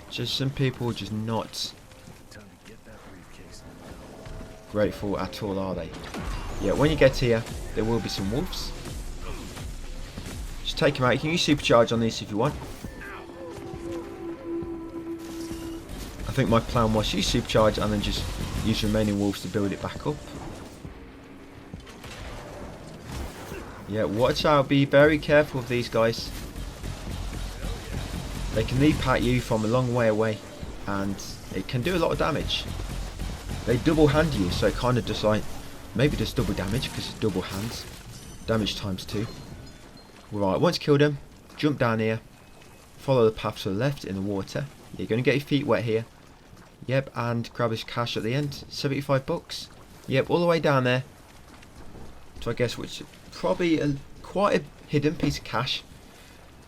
Just some people just not grateful at all, are they? Yeah, when you get here, there will be some wolves. Just take them out. You can use supercharge on these if you want. I think my plan was use supercharge and then just use remaining wolves to build it back up. Yeah, watch out. Be very careful of these guys. They can leap at you from a long way away, and it can do a lot of damage. They double hand you, so it kind of does like, maybe does double damage because it's double hands. Damage times 2. Right, once killed him, jump down here, follow the path to the left in the water. You're going to get your feet wet here. Yep, and grab his cash at the end, 75 bucks. Yep, all the way down there. So I guess which probably quite a hidden piece of cash.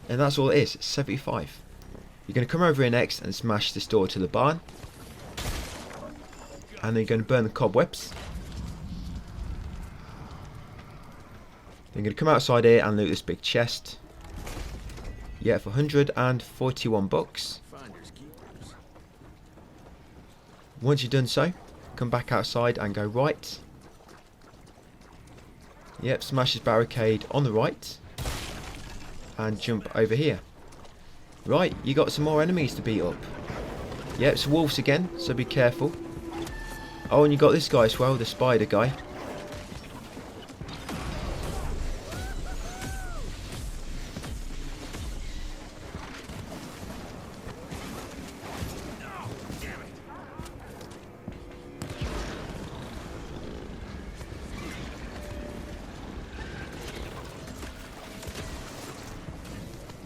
And that's all it is, 75. You're going to come over here next and smash this door to the barn. And then you're going to burn the cobwebs. Then you're going to come outside here and loot this big chest. Yeah, for 141 bucks. Once you've done so, come back outside and go right. Yep, smash this barricade on the right. And jump over here. Right, you got some more enemies to beat up. Yep, it's wolves again, so be careful. Oh, and you got this guy as well, the spider guy.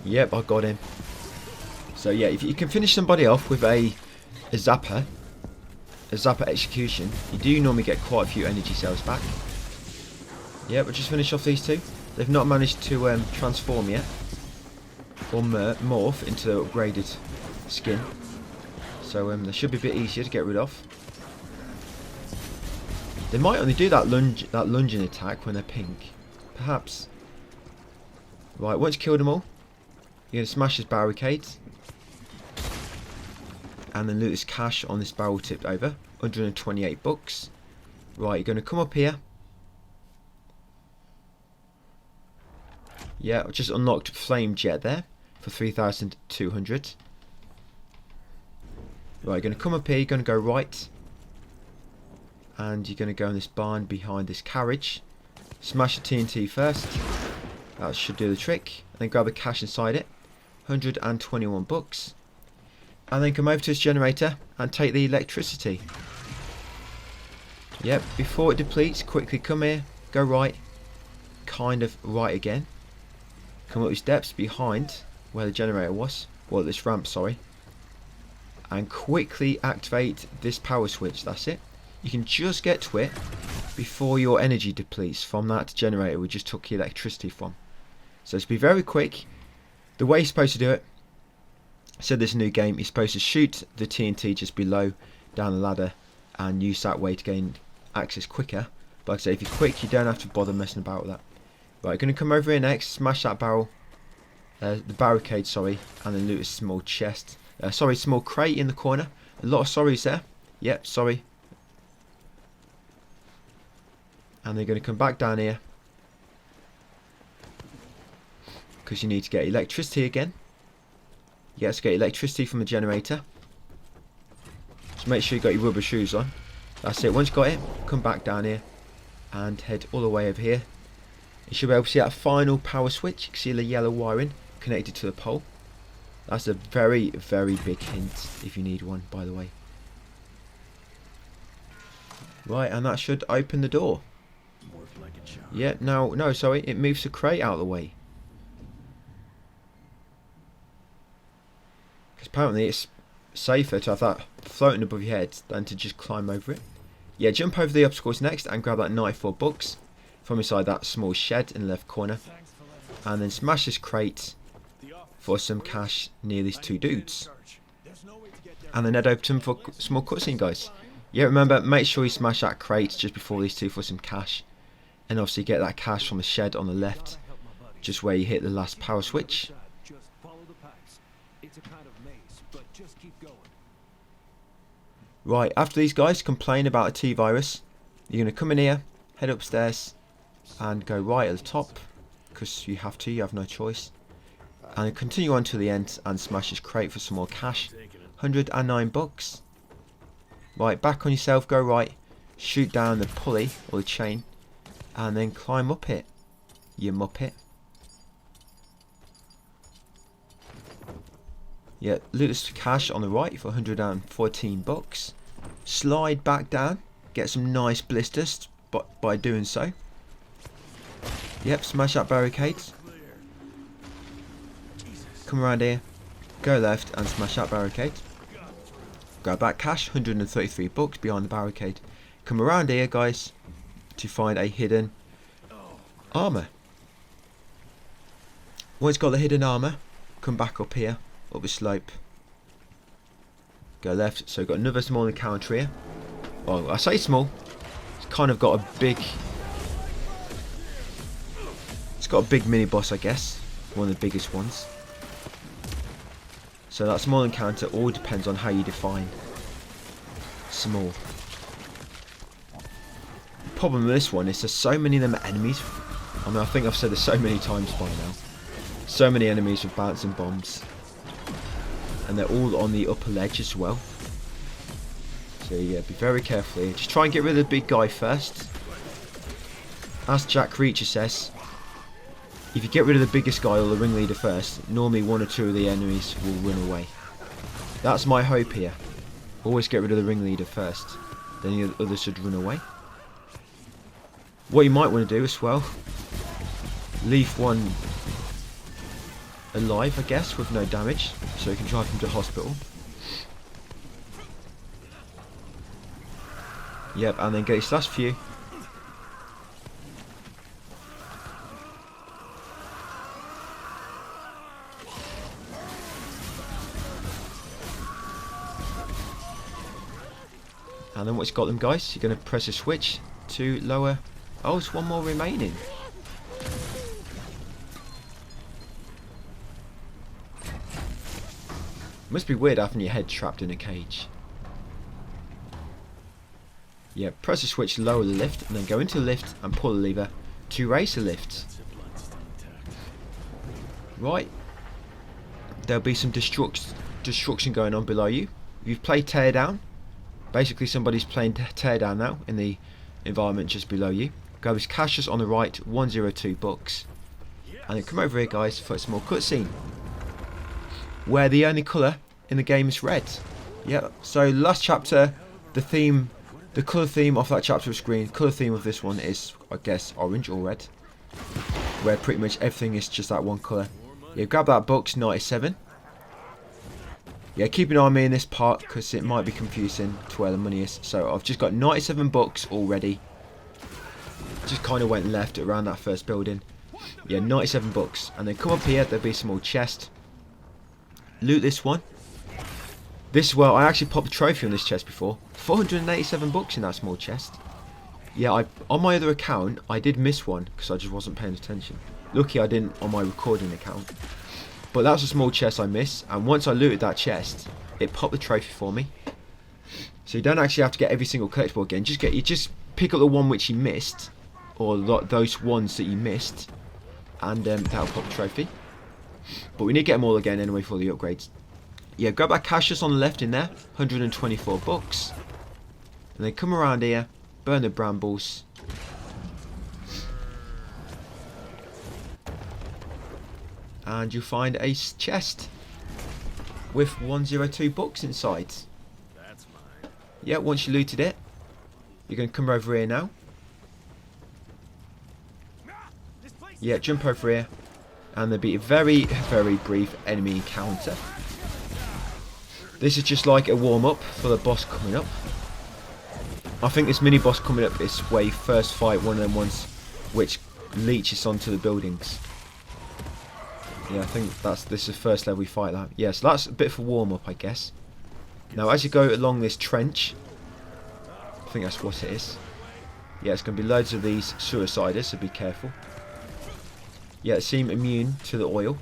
Yep, I got him. So yeah, if you can finish somebody off with a zapper execution, you do normally get quite a few energy cells back. Yeah, but just finish off these two. They've not managed to transform yet, or morph into the upgraded skin. So they should be a bit easier to get rid of. They might only do that lunging attack when they're pink, perhaps. Right, once you killed them all, you're going to smash this barricade. And then loot this cash on this barrel tipped over. 128 bucks. Right, you're going to come up here. Yeah, I just unlocked Flame Jet there for 3,200. Right, you're going to come up here, you're going to go right. And you're going to go in this barn behind this carriage. Smash the TNT first. That should do the trick. And then grab the cash inside it. 121 bucks. And then come over to this generator and take the electricity. Yep, before it depletes, quickly come here, go right, kind of right again. Come up these steps behind where the generator was, well, this ramp, sorry. And quickly activate this power switch, that's it. You can just get to it before your energy depletes from that generator we just took the electricity from. So it's be very quick. The way you're supposed to do it, I said this new game, you're supposed to shoot the TNT just below down the ladder and use that way to gain access quicker. But like I say, if you're quick, you don't have to bother messing about with that. Right, going to come over here next, smash that the barricade, sorry, and then loot a small chest. Sorry, small crate in the corner. A lot of sorries there. Yep, sorry. And they're going to come back down here. Because you need to get electricity again. Yes, get electricity from the generator. Just make sure you got your rubber shoes on. That's it. Once you got it, come back down here and head all the way over here. You should be able to see that final power switch. You can see the yellow wiring connected to the pole. That's a very, very big hint if you need one, by the way. Right, and that should open the door. Yeah, no, sorry, it moves the crate out of the way. Because apparently it's safer to have that floating above your head than to just climb over it. Yeah, jump over the obstacles next and grab that 94 bucks from inside that small shed in the left corner. And then smash this crate for some cash near these two dudes. And then head over to them for a small cutscene, guys. Yeah, remember, make sure you smash that crate just before these two for some cash. And obviously get that cash from the shed on the left, just where you hit the last power switch. Just follow the pipes. It's a kind of maze, but just keep going. Right, after these guys complain about a T-virus, you're going to come in here, head upstairs, and go right at the top, because you have to, you have no choice. And continue on to the end and smash this crate for some more cash. 109 bucks. Right, back on yourself, go right, shoot down the pulley, or the chain, and then climb up it, you muppet. Yeah, loot this cash on the right for 114 bucks. Slide back down, get some nice blisters by doing so. Yep, smash that barricade. Come around here, go left and smash that barricade. Grab that cash, 133 bucks behind the barricade. Come around here, guys, to find a hidden armor. Once got the hidden armor, come back up here, up the slope. Go left, so got another small encounter here. Well, I say small, it's kind of got a big... It's got a big mini boss, I guess. One of the biggest ones. So that small encounter all depends on how you define small. The problem with this one is there's so many of them enemies. I mean, I think I've said this so many times by now. So many enemies with bouncing bombs. And they're all on the upper ledge as well. So yeah, be very careful here. Just try and get rid of the big guy first. As Jack Reacher says, if you get rid of the biggest guy or the ringleader first, normally one or two of the enemies will run away. That's my hope here. Always get rid of the ringleader first, then the others should run away. What you might want to do as well, leave one alive, I guess, with no damage, so you can drive him to hospital. Yep, and then get his last few. And then once you've got them, guys, you're going to press a switch to lower... Oh, it's one more remaining. Must be weird having your head trapped in a cage. Yeah, press a switch to lower the lift, and then go into the lift and pull the lever to raise the lift. Right. There'll be some destruction going on below you. If you've played Teardown, basically somebody's playing Teardown now in the environment just below you. Grab his cash just on the right, 102 bucks. And then come over here, guys, for a small cutscene where the only colour in the game is red. Yeah, so last chapter, the colour theme of that chapter was green. Colour theme of this one is, I guess, orange or red, where pretty much everything is just that one colour. Yeah, grab that box, 97. Yeah, keep an eye on me in this part because it might be confusing to where the money is. So I've just got 97 bucks already. Just kind of went left around that first building. Yeah, 97 bucks. And then come up here, there'll be a small chest. Loot this one. This, well, I actually popped a trophy on this chest before. 487 bucks in that small chest. Yeah, on my other account, I did miss one because I just wasn't paying attention. Lucky I didn't on my recording account. But that was a small chest I missed, and once I looted that chest, it popped the trophy for me. So you don't actually have to get every single collectible again. You just pick up the one which you missed, or those ones that you missed, and that'll pop the trophy. But we need to get them all again anyway for the upgrades. Yeah, grab that cash just on the left in there, 124 bucks. And then come around here, burn the brambles. And you'll find a chest with 102 bucks inside. That's mine. Yeah, once you looted it, you're going to come over here now. Yeah, jump over here, and there'll be a very, very brief enemy encounter. This is just like a warm-up for the boss coming up. I think this mini boss coming up is where you first fight one of them ones which leeches onto the buildings. Yeah, I think this is the first level we fight that. Yeah, so that's a bit of a warm up, I guess. Now as you go along this trench, I think that's what it is. Yeah, it's going to be loads of these suiciders, so be careful. Yeah, they seem immune to the oil.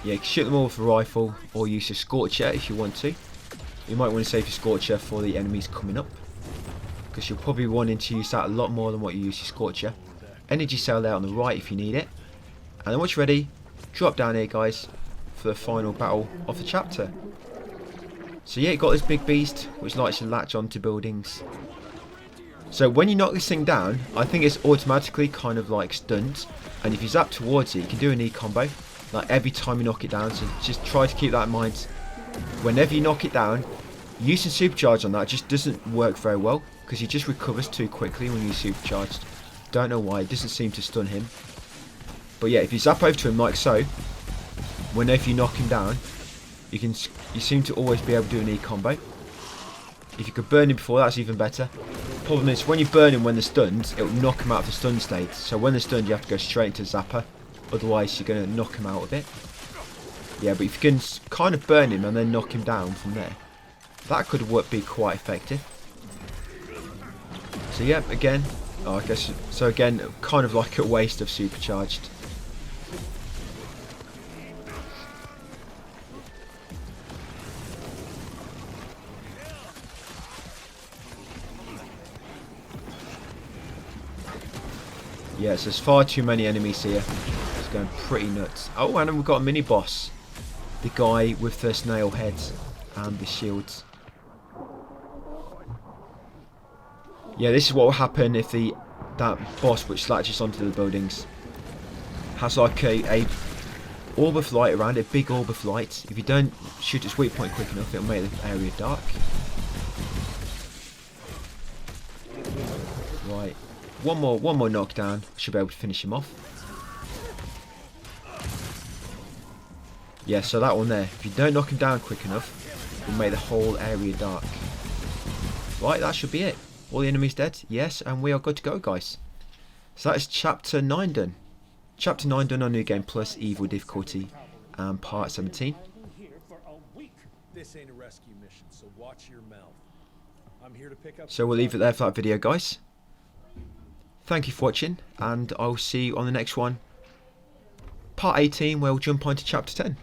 Yeah, you can shoot them all with a rifle or use your scorcher if you want to. You might want to save your scorcher for the enemies coming up, because you'll probably be wanting to use that a lot more than what you use your scorcher. Energy cell there on the right if you need it. And then once you're ready, drop down here guys for the final battle of the chapter. So yeah, you got this big beast which likes to latch onto buildings. So when you knock this thing down, I think it's automatically kind of like stunned, and if you zap towards it you can do a knee combo like every time you knock it down. So just try to keep that in mind. Whenever you knock it down, using supercharge on that just doesn't work very well, because he just recovers too quickly when you're supercharged. Don't know why, it doesn't seem to stun him. But yeah, if you zap over to him like so, whenever you knock him down, you seem to always be able to do a knee combo. If you could burn him before, that's even better. Problem is, when you burn him when they're stunned, it will knock him out of the stun state. So when they're stunned, you have to go straight into zapper. Otherwise, you're going to knock him out a bit. Yeah, but if you can kind of burn him and then knock him down from there, that could be quite effective. So yeah, again, I guess, so again, kind of like a waste of supercharged. Yeah, so there's far too many enemies here. It's going pretty nuts. Oh, and then we've got a mini boss. The guy with the snail heads and the shields. Yeah, this is what will happen if that boss which latches onto the buildings has like a orb of light around it, big orb of light. If you don't shoot its weak point quick enough, it'll make the area dark. Right. One more knockdown. Should be able to finish him off. Yeah, so that one there. If you don't knock him down quick enough, it'll make the whole area dark. Right, that should be it. All the enemies dead? Yes, and we are good to go, guys. So that is Chapter 9 done. Chapter 9 done on New Game Plus, Evil difficulty, and Part 17. This ain't a rescue mission, so watch your mouth. I'm here to pick up. So we'll leave it there for that video, guys. Thank you for watching, and I'll see you on the next one. Part 18, where we'll jump on to Chapter 10.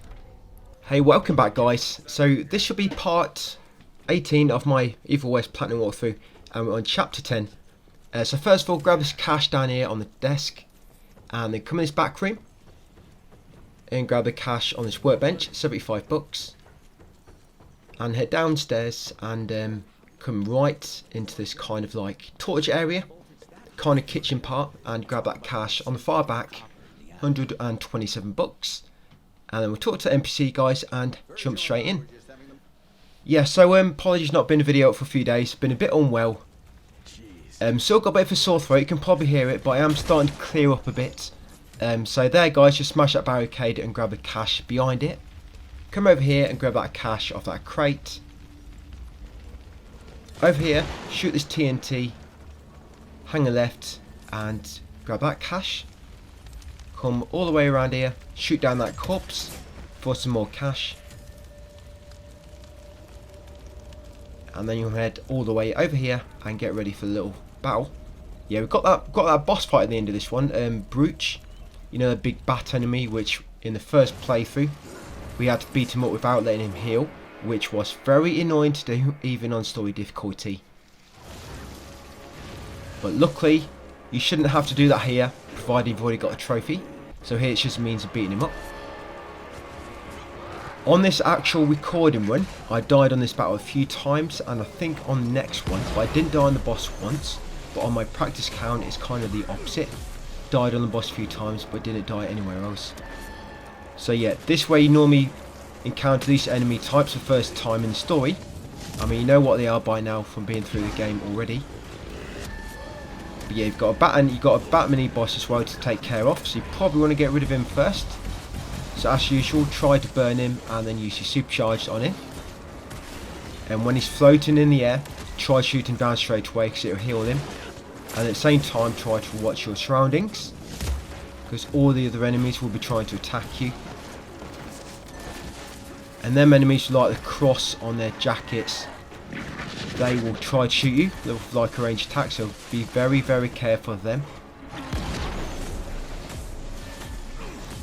Hey, welcome back, guys. So this should be Part 18 of my Evil West Platinum walkthrough, and we're on Chapter 10. So first of all, grab this cash down here on the desk, and then come in this back room, and grab the cash on this workbench, 75 bucks. And head downstairs, and come right into this kind of like torch area, kind of kitchen part, and grab that cash on the far back, 127 bucks. And then we'll talk to the NPC guys and jump straight in. Yeah, so apologies not been a video up for a few days, been a bit unwell. Still got a bit of a sore throat, you can probably hear it, but I am starting to clear up a bit. So there guys, just smash that barricade and grab the cash behind it. Come over here and grab that cash off that crate. Over here, shoot this TNT, hang a left and grab that cash. Come all the way around here, shoot down that corpse for some more cash. And then you'll head all the way over here and get ready for the little battle. Yeah, we've got that boss fight at the end of this one, Brooch. You know, the big bat enemy, which in the first playthrough we had to beat him up without letting him heal, which was very annoying to do, even on story difficulty. But luckily, you shouldn't have to do that here, provided you've already got a trophy. So here it's just a means of beating him up. On this actual recording run, I died on this battle a few times, and I think on the next one, I didn't die on the boss once, but on my practice count it's kind of the opposite. Died on the boss a few times, but didn't die anywhere else. So yeah, this way you normally encounter these enemy types for the first time in the story, I mean, you know what they are by now from being through the game already. But yeah, you've got a bat mini boss as well to take care of, so you probably want to get rid of him first. So as usual, try to burn him and then use your supercharged on him. And when he's floating in the air, try shooting down straight away because it'll heal him. And at the same time, try to watch your surroundings, because all the other enemies will be trying to attack you. And them enemies like the cross on their jackets, they will try to shoot you with like a ranged attack, so be very, very careful of them.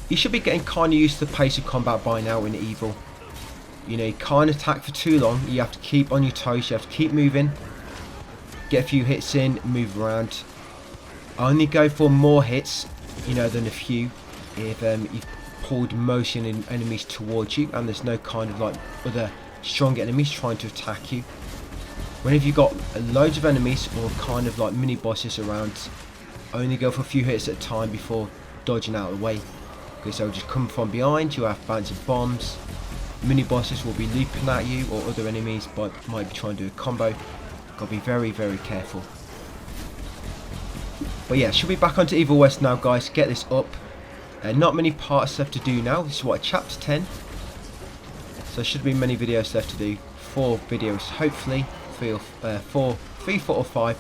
You should be getting kind of used to the pace of combat by now in Evil. You know, you can't attack for too long, you have to keep on your toes, you have to keep moving, get a few hits in, move around. Only go for more hits, you know, than a few if you've pulled motion in enemies towards you and there's no kind of like other strong enemies trying to attack you. Whenever you've got loads of enemies or kind of like mini bosses around, only go for a few hits at a time before dodging out of the way, because they'll just come from behind. You have bouncing bombs, mini bosses will be leaping at you, or other enemies might be trying to do a combo. Gotta be very, very careful. But yeah, should be back onto Evil West now, guys. Get this up. Not many parts left to do now. This is what, chapter 10. So there should be many videos left to do. 4 videos, hopefully. 3, 4 or 5.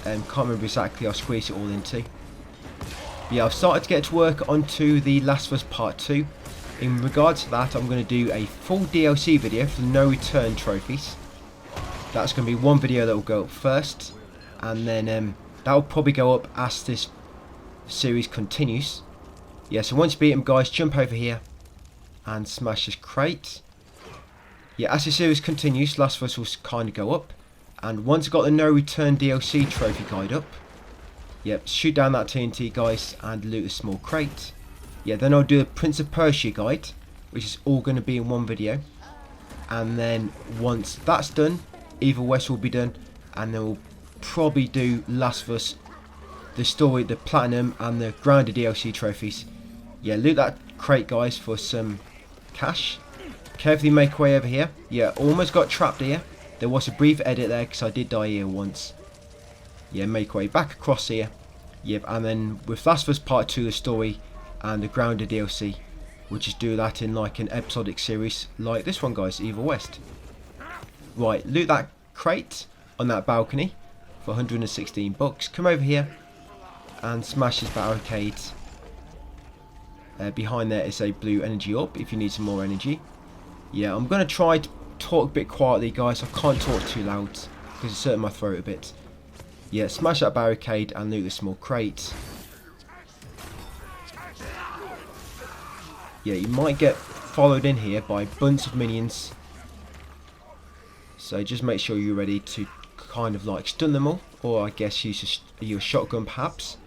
Can't remember exactly. I'll squeeze it all into. But yeah, I've started to get to work onto the Last of Us Part 2. In regards to that, I'm going to do a full DLC video for the No Return trophies. That's going to be one video that will go up first, and then that will probably go up as this series continues. Yeah, so once you beat them, guys, jump over here and smash this crate. Yeah, as the series continues, Last of Us will kind of go up, and once I've got the No Return DLC trophy guide up, yep, shoot down that TNT, guys, and loot a small crate. Yeah, then I'll do the Prince of Persia guide, which is all going to be in one video. And then once that's done, Evil West will be done, and then we'll probably do Last of Us, the story, the Platinum, and the Grounded DLC trophies. Yeah, loot that crate, guys, for some cash. Carefully make way over here. Yeah, almost got trapped here. There was a brief edit there because I did die here once. Yeah, make way back across here. Yep, and then with Last of Us Part 2, the story, and the Grounded DLC, we'll just do that in like an episodic series like this one, guys, Evil West. Right, loot that crate on that balcony for 116 bucks. Come over here and smash this barricade. Behind there is a blue energy orb if you need some more energy. Yeah, I'm going to try to talk a bit quietly, guys. I can't talk too loud because it's hurting my throat a bit. Yeah, smash that barricade and loot the small crate. Yeah, you might get followed in here by a bunch of minions. So just make sure you're ready to kind of like stun them all. Or I guess use your shotgun perhaps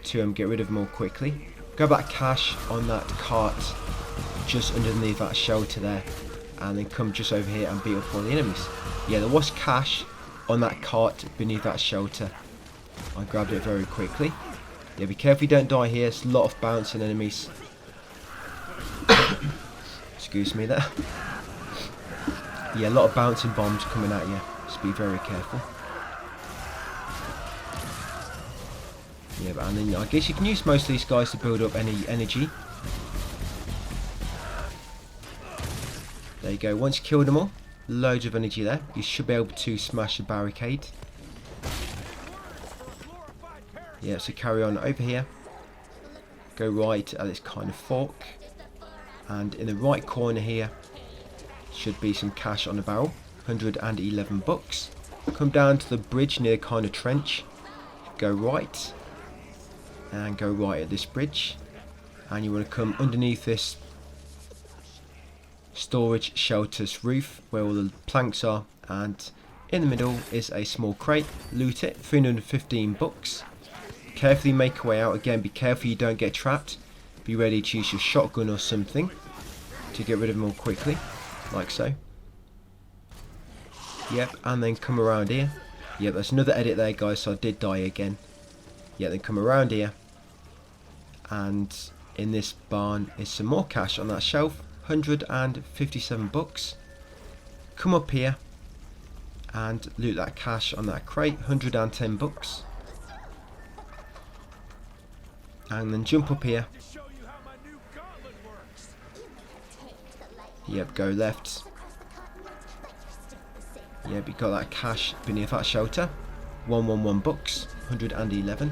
to get rid of them all quickly. Grab that cash on that cart just underneath that shelter there. And then come just over here and beat up all the enemies. Yeah, there was cash on that cart beneath that shelter. I grabbed it very quickly. Yeah, be careful you don't die here. There's a lot of bouncing enemies. Excuse me there. Yeah, a lot of bouncing bombs coming at you, so be very careful. Yeah, but and then I guess you can use most of these guys to build up any energy. There you go, once you kill them all, loads of energy there. You should be able to smash the barricade. Yeah, so carry on over here. Go right at this kind of fork. And in the right corner here should be some cash on the barrel, 111 bucks. Come down to the bridge near kind of trench, go right, and go right at this bridge, and you want to come underneath this storage shelter's roof where all the planks are, and in the middle is a small crate. Loot it, 315 bucks. Carefully make your way out. Again, be careful you don't get trapped. Be ready to use your shotgun or something to get rid of them all quickly, like so. Yep, and then come around here. Yep, there's another edit there, guys, so I did die again. Yeah, then come around here, and in this barn is some more cash on that shelf, 157 bucks. Come up here and loot that cash on that crate, 110 bucks. And then jump up here. To show you how my new gauntlet works. Yep, go left. Yep, you got that cash beneath that shelter. 111 bucks, 111.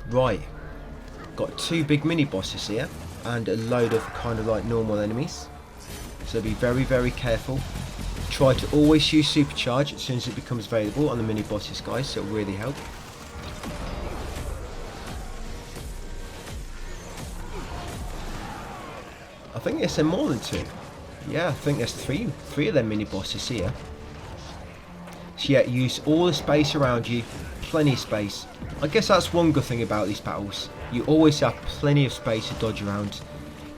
Right, got 2 big mini bosses here and a load of kind of like normal enemies. So be very, very careful. Try to always use supercharge as soon as it becomes available on the mini bosses, guys, so it'll really help. I think there's more than 2. Yeah, I think there's three of them mini bosses here. So yeah, use all the space around you, plenty of space. I guess that's one good thing about these battles. You always have plenty of space to dodge around.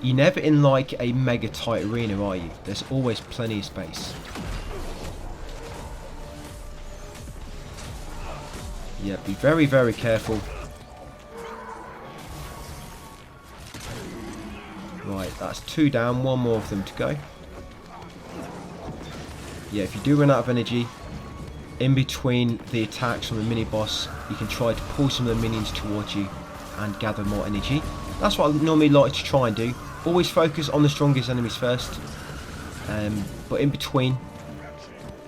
You're never in like a mega tight arena, are you? There's always plenty of space. Yeah, be very, very careful. Right, that's 2 down, 1 more of them to go. Yeah, if you do run out of energy, in between the attacks from the mini boss, you can try to pull some of the minions towards you and gather more energy. That's what I normally like to try and do. Always focus on the strongest enemies first, but in between,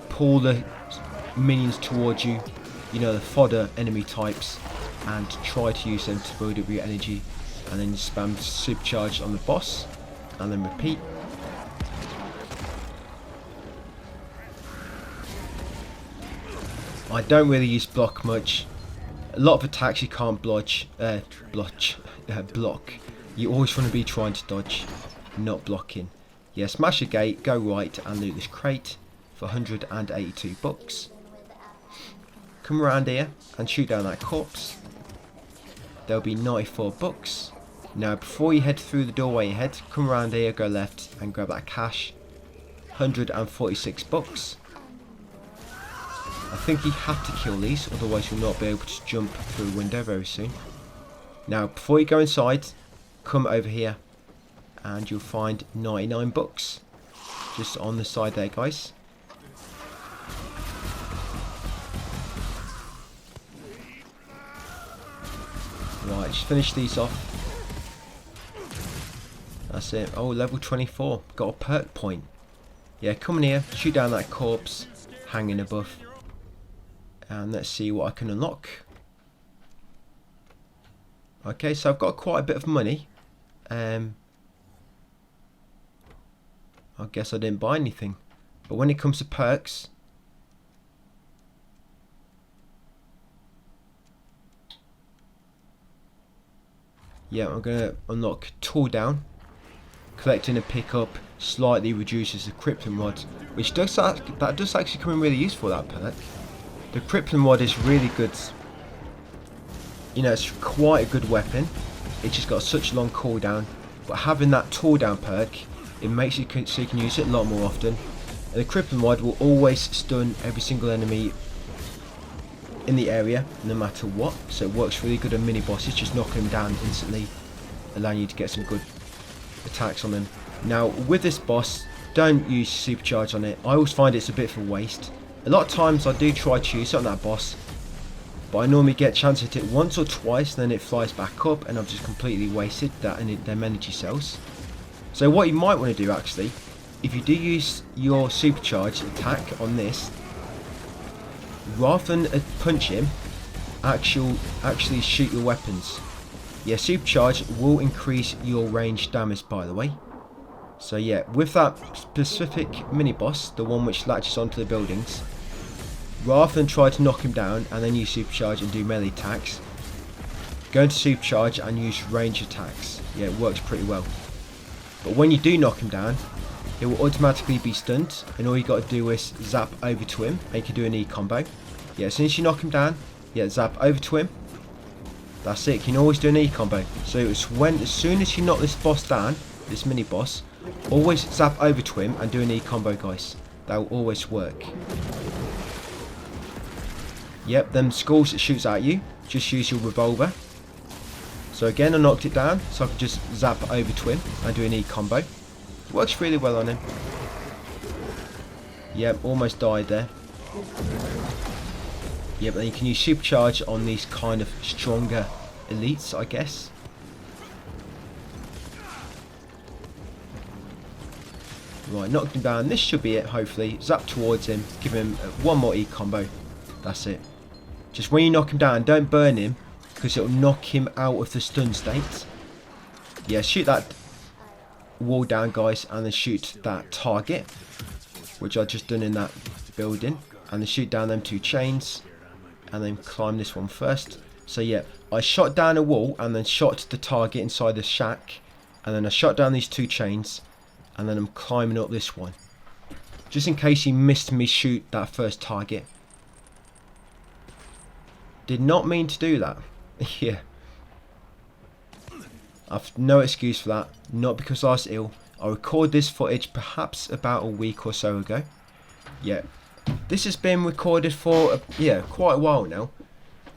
pull the minions towards you, you know, the fodder enemy types, and try to use them to build up your energy, and then spam supercharge on the boss, and then repeat. I don't really use block much. A lot of attacks you can't block. You always want to be trying to dodge, not blocking. Yeah, smash a gate, go right and loot this crate for 182 bucks. Come around here and shoot down that corpse. There'll be 94 bucks. Now before you head through the doorway ahead, come around here, go left and grab that cash. 146 bucks. I think you have to kill these, otherwise you'll not be able to jump through a window very soon. Now before you go inside, come over here and you'll find 99 bucks just on the side there, guys. Right, just finish these off. That's it. Oh, level 24. Got a perk point. Yeah, come in here, shoot down that corpse hanging above. And let's see what I can unlock. Okay, so I've got quite a bit of money. I guess I didn't buy anything. But when it comes to perks, yeah, I'm going to unlock Tool Down. Collecting a pickup slightly reduces the Crippling Rod, which does actually come in really useful, that perk. The Crippling Rod is really good. You know, it's quite a good weapon. It's just got such long cooldown. But having that Tool Down perk, it makes it so you can use it a lot more often. And the Crippling Rod will always stun every single enemy in the area, no matter what. So it works really good on mini bosses, just knocking them down instantly, allowing you to get some good attacks on them. Now with this boss, don't use supercharge on it. I always find it's a bit of a waste. A lot of times I do try to use it on that boss, but I normally get a chance to hit it once or twice, then it flies back up and I've just completely wasted them energy cells. So what you might want to do actually, if you do use your supercharge attack on this, rather than punch him, actually shoot your weapons. Yeah, supercharge will increase your range damage, by the way. So yeah, with that specific mini boss, the one which latches onto the buildings, rather than try to knock him down and then use supercharge and do melee attacks, go into supercharge and use range attacks. Yeah, it works pretty well. But when you do knock him down, it will automatically be stunned, and all you got to do is zap over to him and you can do an E combo. Yeah, as soon as you knock him down, yeah, zap over to him. That's it. You can always do an E combo. So it's as soon as you knock this boss down, this mini boss, always zap over to him and do an E combo, guys. That will always work. Yep, them skulls that shoots at you, just use your revolver. So So again, I knocked it down, so I can just zap over to him and do an E combo. Works really well on him. Yep, almost died there. Yep, then you can use supercharge on these kind of stronger elites, I guess. Right, knocked him down. This should be it, hopefully. Zap towards him, give him one more E combo. That's it. Just when you knock him down, don't burn him, because it'll knock him out of the stun state. Yeah, shoot that wall down, guys, and then shoot that target, which I just done in that building, and then shoot down them 2 chains, and then climb this one first. So yeah, I shot down a wall and then shot the target inside the shack, and then I shot down these 2 chains, and then I'm climbing up this one, just in case he missed me shoot that first target. Did not mean to do that. Yeah, I've no excuse for that. Not because I was ill. I recorded this footage perhaps about a week or so ago. Yeah, this has been recorded for quite a while now.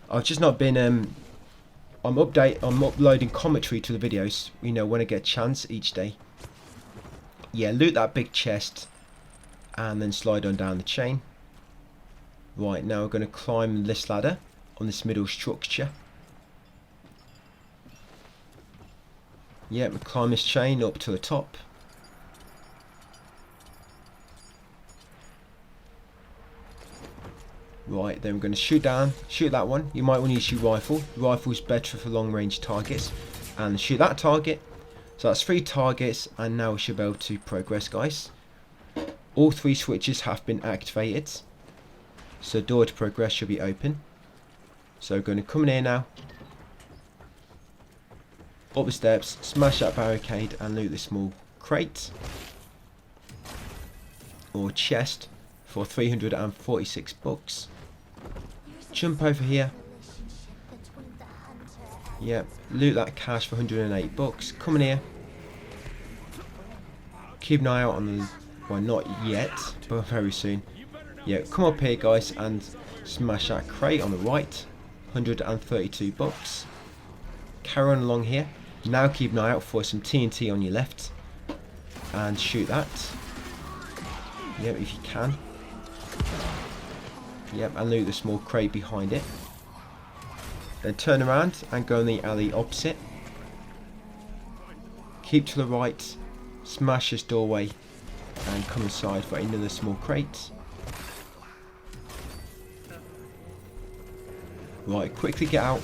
I've just not been I'm uploading commentary to the videos, you know, when I get a chance each day. Yeah, loot that big chest and then slide on down the chain. Right, now we're going to climb this ladder on this middle structure. Yeah, we climb this chain up to the top. Right, then we're going to shoot that one. You might want to use your rifle. The rifle's better for long range targets. And shoot that target. So that's 3 targets, and now we should be able to progress, guys. All 3 switches have been activated. So door to progress should be open. So we're going to come in here now. Up the steps, smash that barricade and loot this small crate. Or chest for 346 bucks. Jump over here. Yep, loot that cash for 108 bucks. Come in here. Keep an eye out on the... well, not yet, but very soon. Yeah, come up here, guys, and smash that crate on the right. 132 bucks. Carry on along here. Now keep an eye out for some TNT on your left. And shoot that. Yep, if you can. Yep, and loot the small crate behind it. Then turn around and go in the alley opposite. Keep to the right. Smash this doorway. And come inside for another small crate. Right, quickly get out.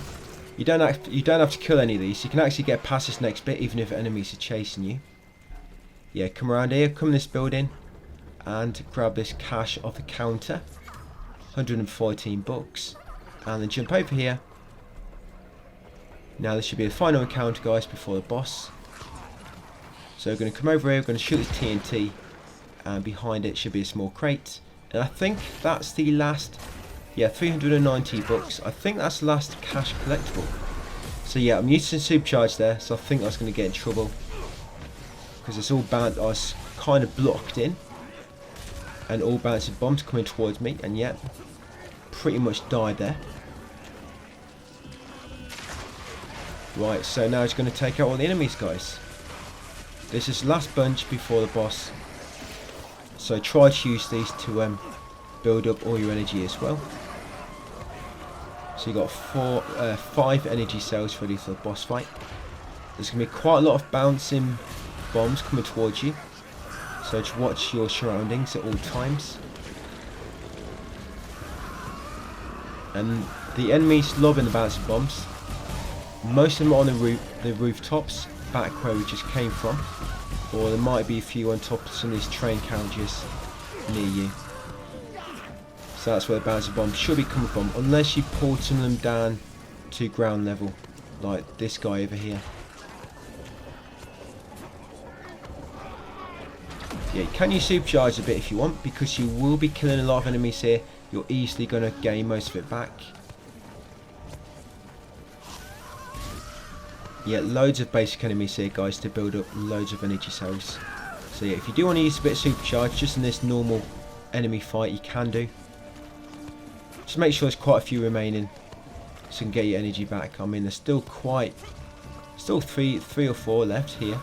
You don't have to kill any of these. You can actually get past this next bit even if enemies are chasing you. Yeah, come around here, come in this building, and grab this cash off the counter. 114 bucks. And then jump over here. Now this should be the final encounter, guys, before the boss. So we're going to come over here, we're going to shoot this TNT, and behind it should be a small crate. And I think that's the last... yeah, 390 bucks. I think that's the last cash collectible. So yeah, I'm using supercharge there, so I think I was going to get in trouble. Because it's all bound, I was kind of blocked in. And all bouncing bombs coming towards me, and yet, pretty much died there. Right, so now it's going to take out all the enemies, guys. This is the last bunch before the boss. So try to use these to build up all your energy as well. So you got 5 energy cells ready for the boss fight. There's going to be quite a lot of bouncing bombs coming towards you. So just watch your surroundings at all times. And the enemies loving the bouncing bombs. Most of them are on the rooftops, back where we just came from. Or there might be a few on top of some of these train carriages near you. So that's where the bouncing bombs should be coming from, unless you pulled some of them down to ground level, like this guy over here. Yeah, you can use supercharge a bit if you want, because you will be killing a lot of enemies here. You're easily going to gain most of it back. Yeah, loads of basic enemies here, guys, to build up loads of energy cells. So yeah, if you do want to use a bit of supercharge, just in this normal enemy fight, you can do. Just make sure there's quite a few remaining, so you can get your energy back. I mean, there's still quite Still three or four left here.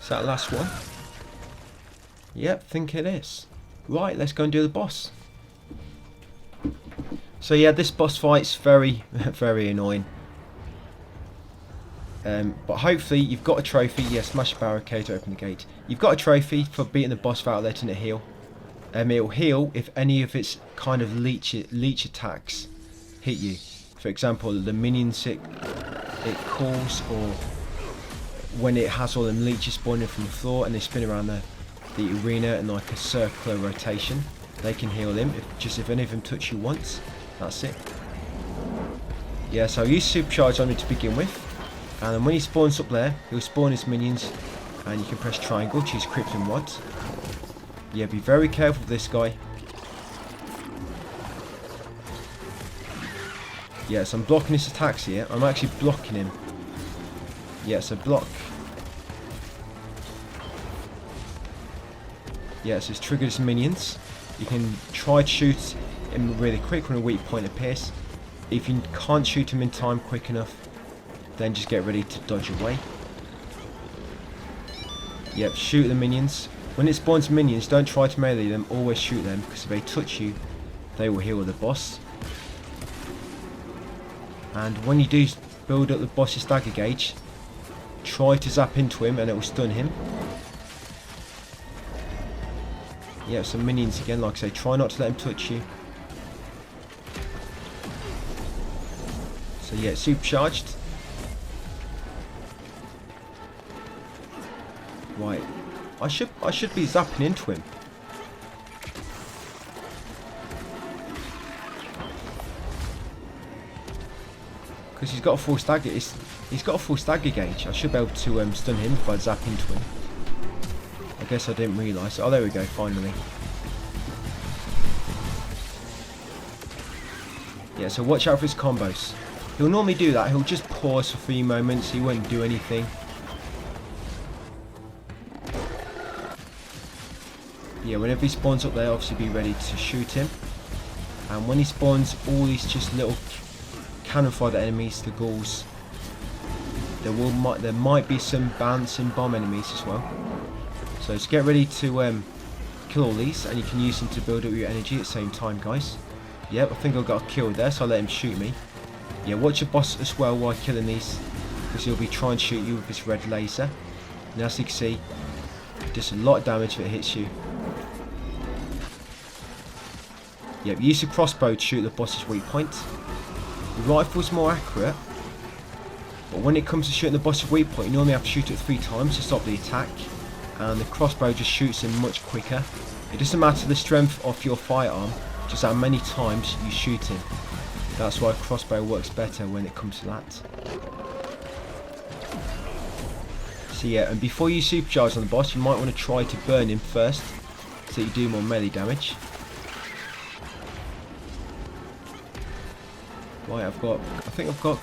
Is that the last one? Yep, think it is. Right, let's go and do the boss. So yeah, this boss fight's very, very annoying. But hopefully you've got a trophy. Yeah, smash the barricade to open the gate. You've got a trophy for beating the boss without letting it heal. It'll heal if any of its kind of leech attacks hit you. For example, the minions it calls, or when it has all them leeches spawning from the floor and they spin around the arena in like a circular rotation. They can heal him if any of them touch you once. That's it. Yeah, so I'll use supercharge on him to begin with. And then when he spawns up there, he'll spawn his minions, and you can press triangle, choose Krypton Rod. Yeah, be very careful with this guy. Yeah, so I'm blocking his attacks here. I'm actually blocking him. Yeah, so block. Yeah, so it's triggered his minions. You can try to shoot him really quick when a weak point appears. If you can't shoot him in time quick enough, then just get ready to dodge away. Yep, shoot the minions. When it spawns minions, don't try to melee them, always shoot them, because if they touch you, they will heal the boss. And when you do build up the boss's stagger gauge, try to zap into him and it will stun him. Yeah, some minions again, like I say, try not to let him touch you. So yeah, supercharged. Right, I should be zapping into him. Because he's got a full stagger. He's got a full stagger gauge. I should be able to stun him if I zap into him. I guess I didn't realise. Oh, there we go. Finally. Yeah. So watch out for his combos. He'll normally do that. He'll just pause for 3 moments. He won't do anything. Yeah, whenever he spawns up there, obviously be ready to shoot him. And when he spawns all these just little cannon fodder enemies, the ghouls, there might be some bouncing bomb enemies as well. So just get ready to kill all these, and you can use them to build up your energy at the same time, guys. Yep, I think I got a kill there, so I'll let him shoot me. Yeah, watch your boss as well while killing these, because he'll be trying to shoot you with his red laser. And as you can see, just a lot of damage if it hits you. Yep, use the crossbow to shoot the boss's weak point. The rifle's more accurate, but when it comes to shooting the boss's weak point, you normally have to shoot it 3 times to stop the attack, and the crossbow just shoots him much quicker. It doesn't matter the strength of your firearm, just how many times you shoot him. That's why crossbow works better when it comes to that. So yeah, and before you supercharge on the boss, you might want to try to burn him first, so you do more melee damage. Right, I think I've got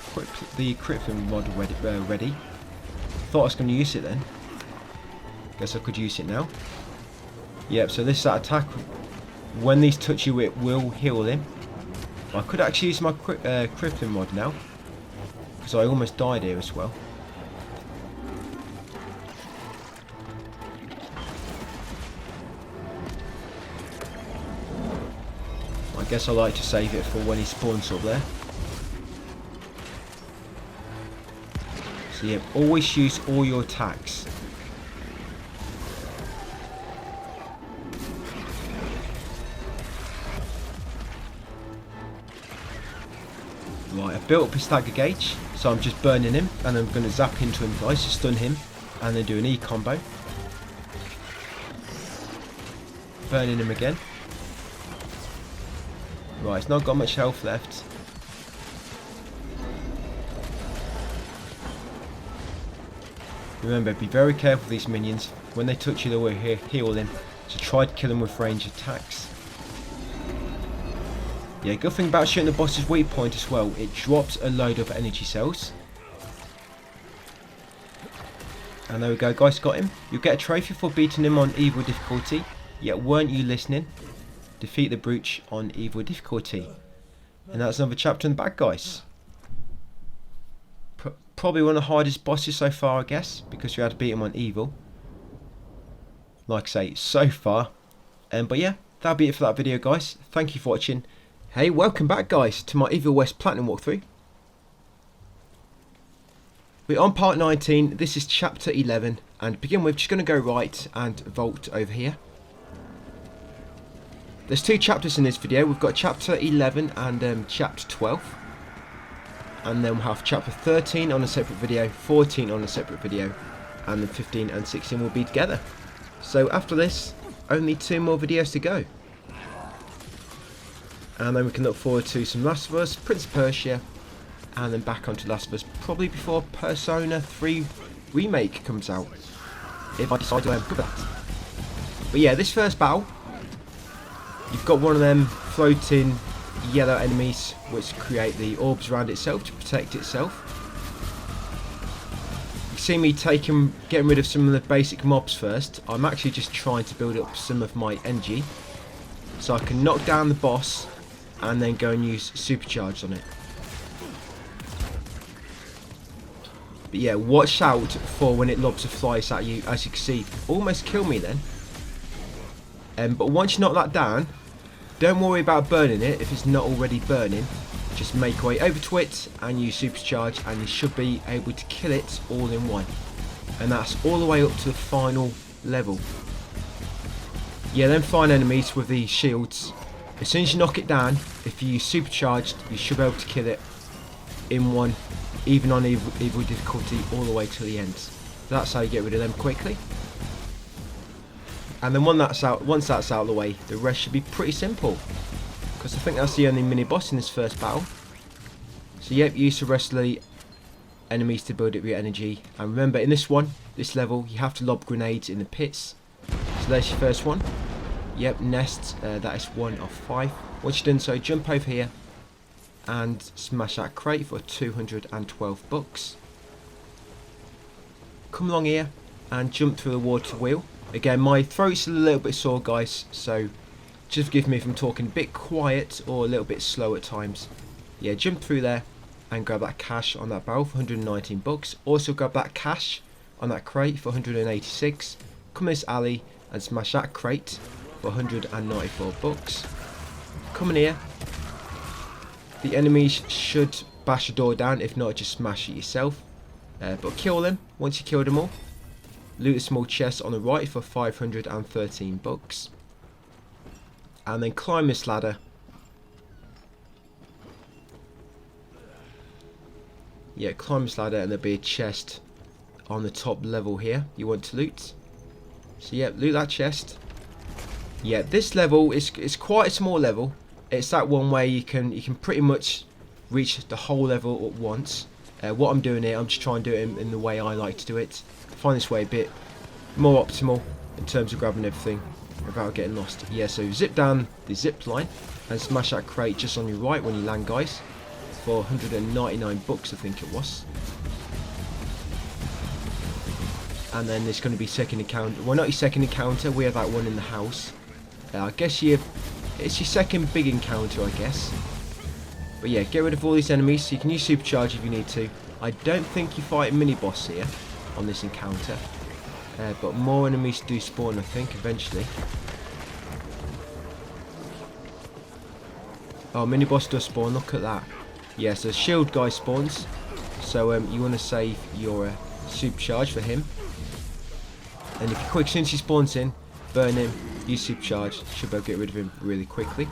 the Krypton Rod ready. Thought I was going to use it then. Guess I could use it now. Yep, so this is that attack. When these touch you, it will heal them. I could actually use my Krypton Rod now, because I almost died here as well. I guess I like to save it for when he spawns up there. So yeah, always use all your attacks. Right, I've built up his stagger gauge, so I'm just burning him, and I'm going to zap into him, guys, to stun him, and then do an E combo. Burning him again. Right, it's not got much health left. Remember, be very careful with these minions. When they touch you, they will heal them. So try to kill them with ranged attacks. Yeah, good thing about shooting the boss's weak point as well, it drops a load of energy cells. And there we go, guys, got him. You'll get a trophy for beating him on evil difficulty. Yet weren't you listening? Defeat the brooch on evil difficulty. And that's another chapter in the bag, guys. Probably one of the hardest bosses so far, I guess, because we had to beat him on evil. Like I say, so far. But yeah, that'll be it for that video, guys. Thank you for watching. Hey, welcome back, guys, to my Evil West Platinum walkthrough. We're on part 19. This is chapter 11. And to begin with, just going to go right and vault over here. There's two chapters in this video. We've got chapter 11 and chapter 12. And then we'll have chapter 13 on a separate video, 14 on a separate video, and then 15 and 16 will be together. So after this, only 2 more videos to go. And then we can look forward to some Last of Us, Prince of Persia, and then back onto Last of Us, probably before Persona 3 Remake comes out, if I decide to put that. But yeah, this first battle, you've got one of them floating yellow enemies which create the orbs around itself to protect itself. You see me getting rid of some of the basic mobs first. I'm actually just trying to build up some of my energy so I can knock down the boss and then go and use supercharge on it. But yeah, watch out for when it lobs a flies at you. As you can see, almost killed me then. But once you knock that down, don't worry about burning it if it's not already burning. Just make your way over to it and use supercharge, and you should be able to kill it all in one. And that's all the way up to the final level. Yeah, them fine enemies with the shields, as soon as you knock it down, if you use supercharged, you should be able to kill it in one, even on evil difficulty, all the way to the end. That's how you get rid of them quickly. And then once that's out of the way, the rest should be pretty simple. Because I think that's the only mini boss in this first battle. So yep, use the rest of the enemies to build up your energy. And remember, in this level, you have to lob grenades in the pits. So there's your first one. Yep, nests, that is 1 of 5. Once you've done so, jump over here and smash that crate for 212 bucks. Come along here and jump through the water wheel. Again, my throat's a little bit sore, guys, so just forgive me if I'm talking a bit quiet or a little bit slow at times. Yeah, jump through there and grab that cash on that barrel for 119 bucks. Also grab that cash on that crate for 186. Come in this alley and smash that crate for 194 bucks. Come in here. The enemies should bash the door down, if not just smash it yourself. But kill them once you kill them all. Loot a small chest on the right for 513 bucks. And then climb this ladder. Yeah, climb this ladder and there'll be a chest on the top level here you want to loot. So yeah, loot that chest. Yeah, this level is quite a small level. It's that one where you can pretty much reach the whole level at once. What I'm doing here, I'm just trying to do it in the way I like to do it. I find this way a bit more optimal in terms of grabbing everything without getting lost. Yeah, so zip down the zip line and smash that crate just on your right when you land, guys, for 199 bucks, I think it was. And then there's going to be second encounter. Well, not your second encounter. We have that one in the house. I guess it's your second big encounter, I guess. But yeah, get rid of all these enemies so you can use supercharge if you need to. I don't think you fight a mini boss here on this encounter, but more enemies do spawn, I think, eventually. Oh, mini boss does spawn, look at that. Yeah, so shield guy spawns, so you want to save your supercharge for him. And if you quick, as soon as he spawns in, burn him, use supercharge, should be able to get rid of him really quickly.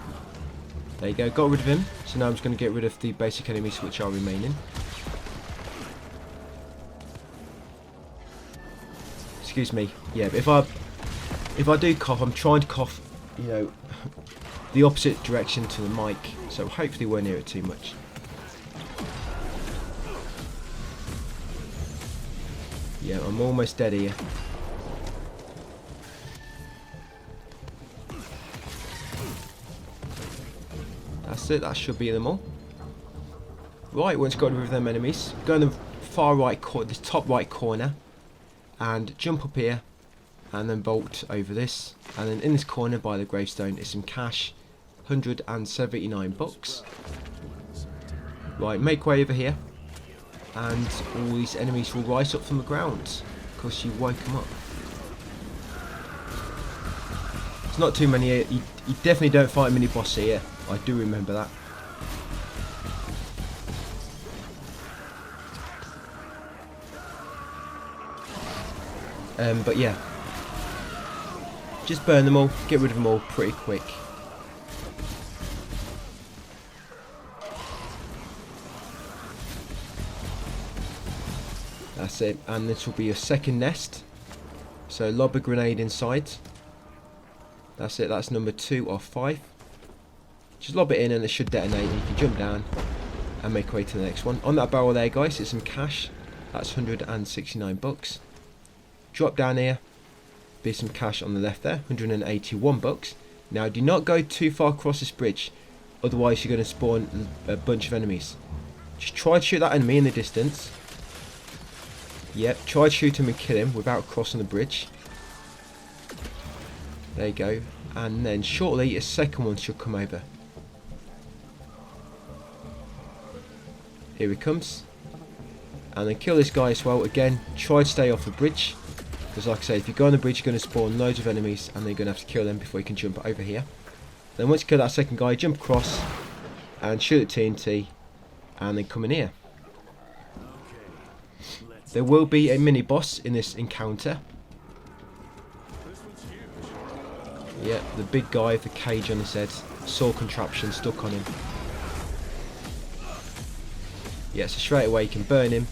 There you go, got rid of him. So now I'm just going to get rid of the basic enemies which are remaining. Excuse me. Yeah, but if I do cough, I'm trying to cough, you know, the opposite direction to the mic, so hopefully we won't hear it too much. Yeah, I'm almost dead here. That's it, that should be them all. Right, once got rid of them enemies, go in the far right corner, this top right corner, and jump up here and then vault over this, and then in this corner by the gravestone is some cash, 179 bucks. Right, make way over here, and all these enemies will rise up from the ground because you woke them up. There's not too many here. You definitely don't fight a mini boss here, I do remember that. But yeah, just burn them all, get rid of them all pretty quick. That's it, and this will be your second nest. So lob a grenade inside. That's it, that's number 2 of 5. Just lob it in and it should detonate, and you can jump down and make way to the next one. On that barrel there, guys, it's some cash. That's 169 bucks. Drop down here, be some cash on the left there, 181 bucks. Now do not go too far across this bridge, otherwise you're going to spawn a bunch of enemies. Just try to shoot that enemy in the distance. Yep, try to shoot him and kill him without crossing the bridge. There you go. And then shortly a second one should come over. Here he comes. And then kill this guy as well. Again, try to stay off the bridge. Because like I say, if you go on the bridge, you're going to spawn loads of enemies, and then you're going to have to kill them before you can jump over here. Then once you kill that second guy, jump across and shoot at TNT, and then come in here. There will be a mini boss in this encounter. Yeah, the big guy with the cage on his head, saw contraption stuck on him. Yeah, so straight away you can burn him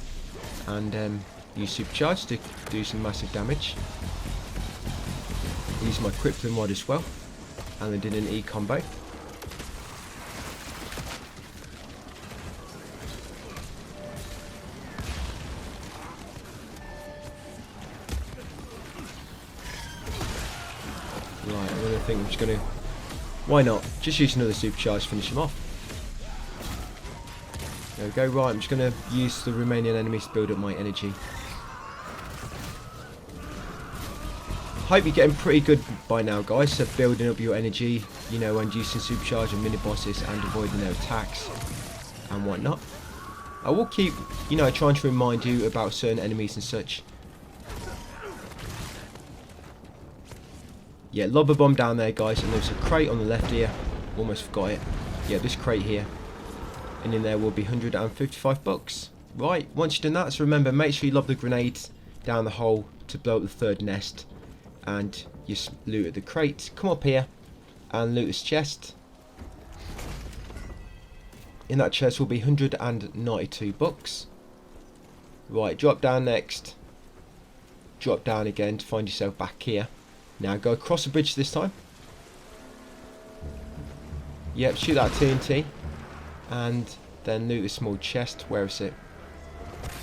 and use supercharge to do some massive damage. Use my crippling mod as well, and then did an E combo. Right, another thing I'm just gonna, why not, just use another supercharge to finish him off. There we go. Right, I'm just gonna use the remaining enemies to build up my energy. Hope you're getting pretty good by now, guys, so building up your energy, you know, and using supercharge and mini bosses and avoiding their attacks and whatnot. I will keep, you know, trying to remind you about certain enemies and such. Yeah, lob a bomb down there, guys, and there's a crate on the left here. Almost forgot it. Yeah, this crate here. And in there will be 155 bucks. Right, once you've done that, so remember, make sure you lob the grenade down the hole to blow up the third nest. And you loot at the crate. Come up here and loot this chest. In that chest will be 192 bucks. Right, drop down next. Drop down again to find yourself back here. Now go across the bridge this time. Yep, shoot that TNT. And then loot the small chest. Where is it?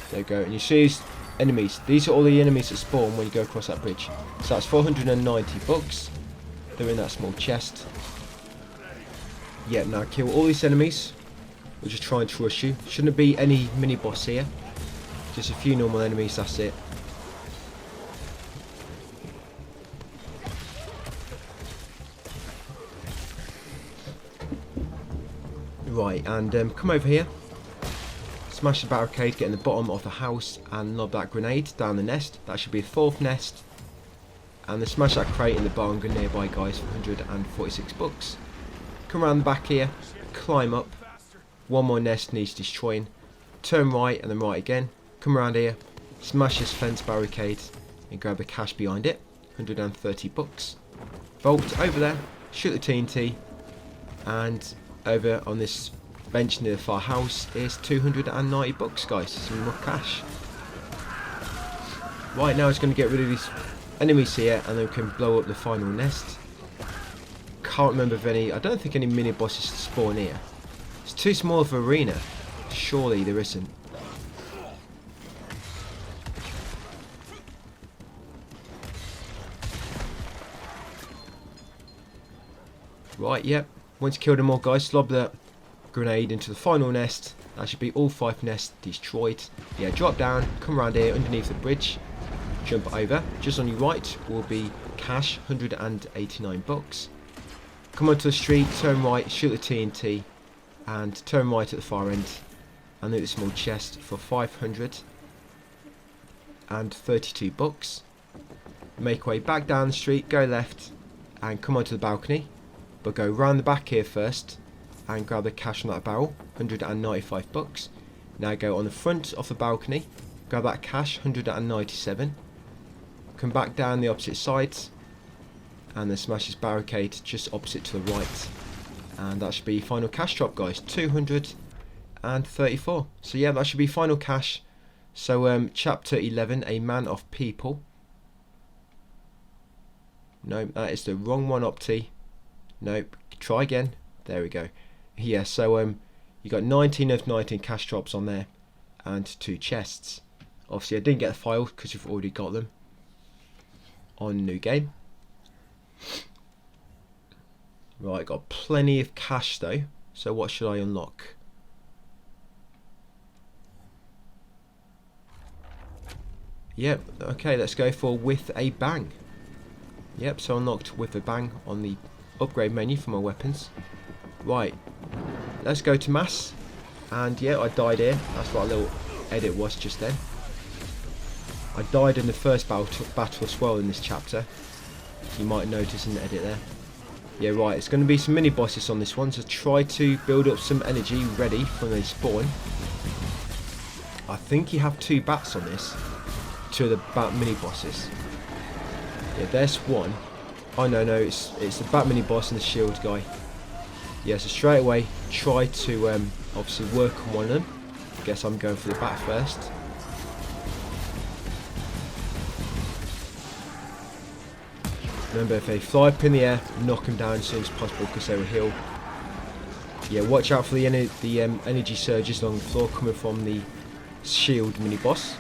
There you go. And you see these enemies. These are all the enemies that spawn when you go across that bridge. So that's 490 bucks. They're in that small chest. Yeah, now kill all these enemies. We're just trying to rush you. Shouldn't be any mini boss here. Just a few normal enemies, that's it. Right, and come over here. Smash the barricade, get in the bottom of the house and lob that grenade down the nest. That should be a fourth nest. And then smash that crate in the barn nearby, guys, for 146 bucks. Come around the back here, climb up. One more nest needs destroying. Turn right and then right again. Come around here, smash this fence barricade and grab the cash behind it. 130 bucks. Vault over there, shoot the TNT, and over on this bench near the far house is 290 bucks, guys. Some more cash. Right, now it's going to get rid of these enemies here and then we can blow up the final nest. Can't remember if any, I don't think any mini bosses spawn here. It's too small of an arena. Surely there isn't. Right, yep. Once you kill them all, guys, lob that grenade into the final nest. That should be all 5 nests destroyed. Yeah, drop down, come around here underneath the bridge. jump over. Just on your right will be cash, 189 bucks. Come onto the street, turn right, shoot the TNT, and turn right at the far end. And loot a small chest for 532 bucks. Make way back down the street, go left, and come onto the balcony. But go round the back here first, and grab the cash on that barrel, 195 bucks. Now go on the front of the balcony, grab that cash, 197. Come back down the opposite sides, and then smash this barricade just opposite to the right. And that should be final cash drop, guys, 234. So yeah, that should be final cash. So chapter 11, a man of people. Nope, that is the wrong one, Opti. Nope, try again. There we go. Yeah, so you got 19 of 19 cash drops on there, and 2 chests. Obviously I didn't get the file because you've already got them on new game. Right, got plenty of cash though, so what should I unlock? Yep, okay, let's go for with a bang. Yep, so unlocked with a bang on the upgrade menu for my weapons. Right, let's go to mass. And yeah, I died here. That's what a little edit was just then. I died in the first battle as well in this chapter. You might notice in the edit there. Yeah, right, it's going to be some mini bosses on this one, so try to build up some energy ready for when they spawn. I think you have 2 bats on this. 2 of the bat mini bosses. Yeah, there's one. Oh no, it's the bat mini boss and the shield guy. Yeah, so straight away try to obviously work on one of them. I guess I'm going for the bat first. Remember, if they fly up in the air, knock them down as soon as possible because they will heal. Yeah, watch out for the energy surges along the floor coming from the shield mini boss.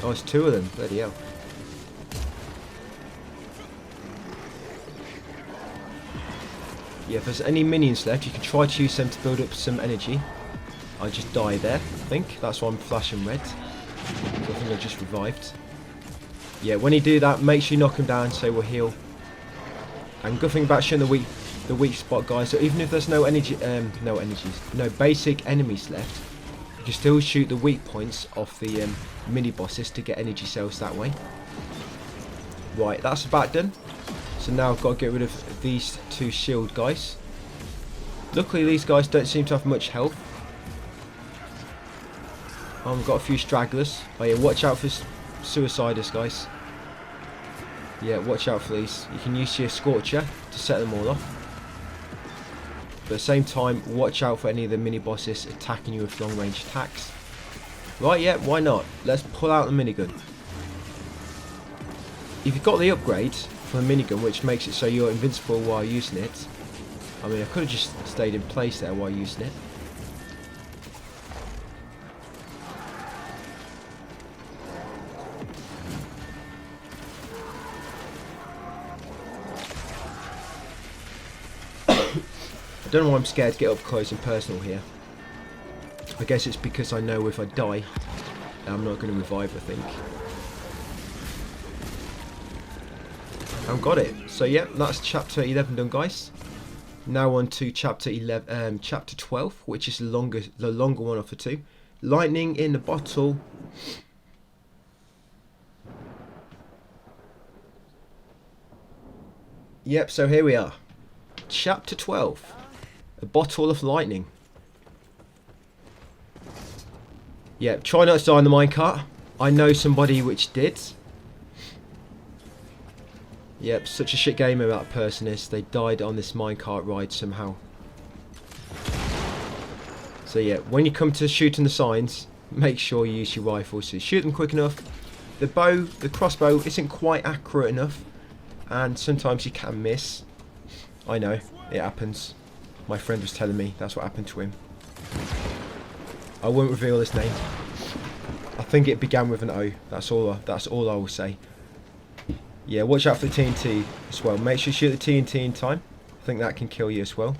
Oh, it's 2 of them. Bloody hell. Yeah, if there's any minions left, you can try to use them to build up some energy. I just died there, I think. That's why I'm flashing red. I think I just revived. Yeah, when you do that, make sure you knock him down so we'll heal. And good thing about showing the weak spot, guys. So even if there's no basic enemies left, you can still shoot the weak points off the mini bosses to get energy cells that way. Right, that's about done. So now I've got to get rid of these 2 shield guys. Luckily these guys don't seem to have much health. We've got a few stragglers. Oh yeah, watch out for suiciders, guys. Yeah, watch out for these. You can use your scorcher to set them all off. But at the same time, watch out for any of the mini bosses attacking you with long range attacks. Right, yeah, why not? Let's pull out the minigun. If you've got the upgrade for the minigun, which makes it so you're invincible while using it. I mean, I could have just stayed in place there while using it. I don't know why I'm scared to get up close and personal here. I guess it's because I know if I die, I'm not going to revive, I think. I've got it. So yeah, that's chapter 11 done, guys. Now on to chapter 12, which is the longer one of the 2. Lightning in the bottle. Yep, so here we are. Chapter 12. A bottle of lightning. Yep, try not to die in the minecart. I know somebody which did. Yep, such a shit game about that person is. They died on this minecart ride somehow. So yeah, when you come to shooting the signs, make sure you use your rifle. So shoot them quick enough. The crossbow isn't quite accurate enough. And sometimes you can miss. I know, it happens. My friend was telling me that's what happened to him. I won't reveal his name. I think it began with an O. That's all I will say. Yeah, watch out for the TNT as well. Make sure you shoot the TNT in time. I think that can kill you as well.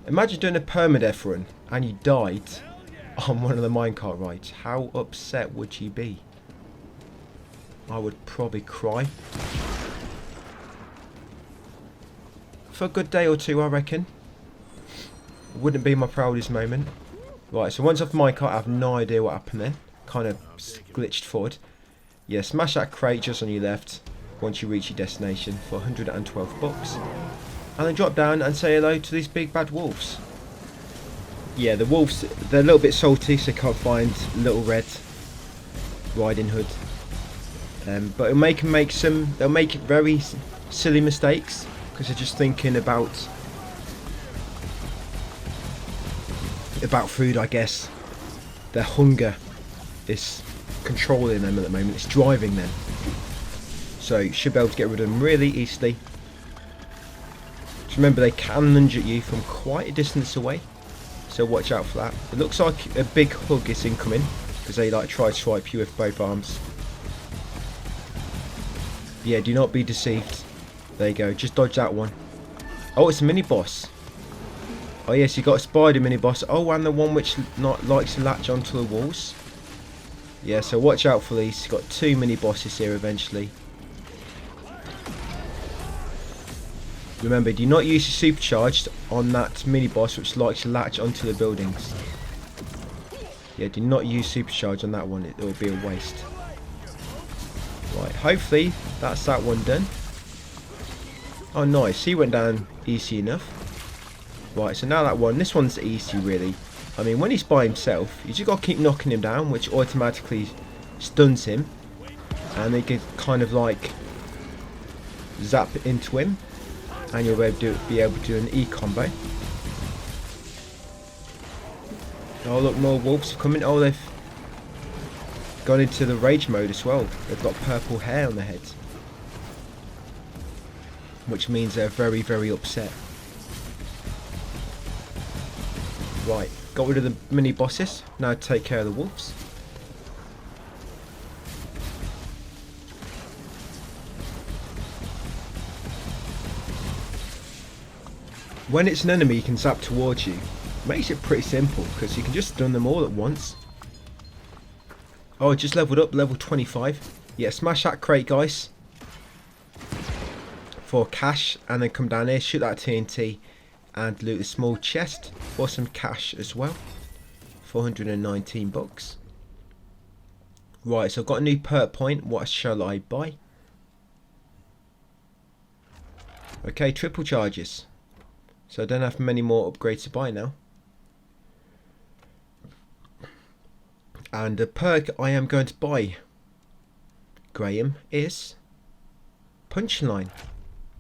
Imagine doing a permadeath run and you died on one of the minecart rides. How upset would you be? I would probably cry. For a good day or two, I reckon. Wouldn't be my proudest moment. Right, so once off the minecart, I have no idea what happened there. Kind of glitched forward. Yeah, smash that crate just on your left once you reach your destination for 112 bucks. And then drop down and say hello to these big bad wolves. Yeah, the wolves, they're a little bit salty, so they can't find Little Red Riding Hood. But it'll make them they'll make very silly mistakes because they're just thinking about food, I guess. Their hunger is controlling them at the moment. It's driving them. So you should be able to get rid of them really easily. Just remember, they can lunge at you from quite a distance away, so watch out for that. It looks like a big hug is incoming because they like try to swipe you with both arms. Yeah, do not be deceived. There you go, just dodge that one. Oh, it's a mini boss. Oh yes, you got a spider mini boss. Oh, and the one which not likes to latch onto the walls. Yeah, so watch out for these. You've got two mini bosses here eventually. Remember, do not use your supercharged on that mini boss which likes to latch onto the buildings. Yeah, do not use supercharged on that one. It will be a waste. Right, hopefully that's that one done. Oh nice, he went down easy enough. Right, so now that one, this one's easy really. I mean, when he's by himself, you just got to keep knocking him down, which automatically stuns him. And they can kind of like zap into him. And you'll be able to do an E-combo. Oh look, more wolves are coming. Oh, they've gone into the rage mode as well. They've got purple hair on their heads. Which means they're very, very upset. Right, got rid of the mini bosses. Now take care of the wolves. When it's an enemy you can zap towards you, makes it pretty simple because you can just stun them all at once. Oh, it just leveled up, level 25. Yeah, smash that crate, guys, for cash, and then come down here, shoot that TNT, and loot a small chest for some cash as well. 419 bucks. Right, so I've got a new perk point. What shall I buy? Okay, triple charges. So I don't have many more upgrades to buy now. And the perk I am going to buy, Graham, is Punchline.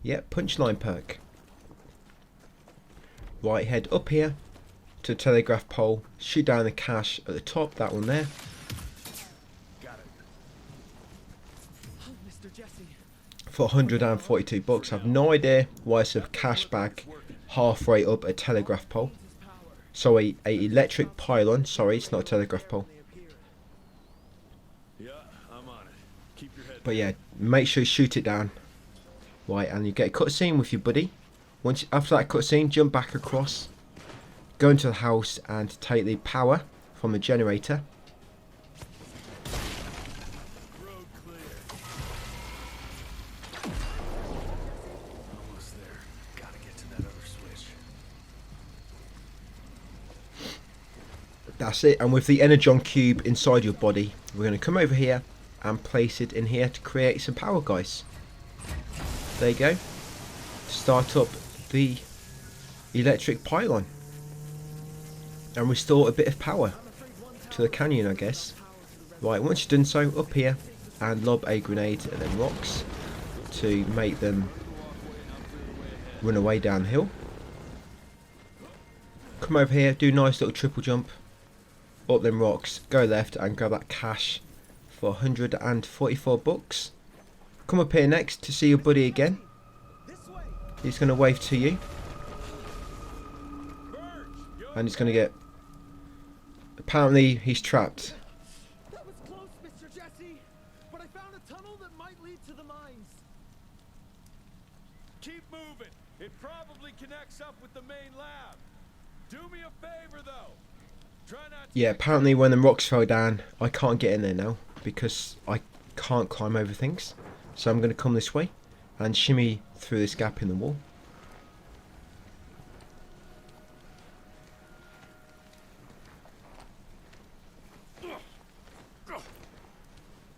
Yep, Punchline perk. Right, head up here to the telegraph pole, shoot down the cash at the top, that one there. Got it. Oh, Mr. Jesse. For 142 bucks. I have no idea why it's a cash bag halfway up a telegraph pole. So a electric pylon. Sorry, it's not a telegraph pole. Yeah, I'm on it. Keep your head. But yeah, make sure you shoot it down. Right, and you get a cutscene with your buddy. Once after that cutscene, jump back across, go into the house and take the power from the generator. Road clear. Almost there. Gotta get to that other switch. That's it. And with the energon cube inside your body, we're going to come over here and place it in here to create some power, guys. There you go. Start up the electric pylon and restore a bit of power to the canyon, I guess. Right, once you've done so, up here and lob a grenade and then rocks to make them run away downhill. Come over here, do a nice little triple jump up them rocks, go left and grab that cash for 144 bucks. Come up here next to see your buddy again. He's going to wave to you. And he's going to get... Apparently he's trapped. That was close, Mr. Jesse. But I found a tunnel that might lead to the mines. Keep moving. It probably connects up with the main lab. Do me a favor, though. Yeah, apparently when the rocks fell down, I can't get in there now because I can't climb over things. So I'm going to come this way and shimmy through this gap in the wall.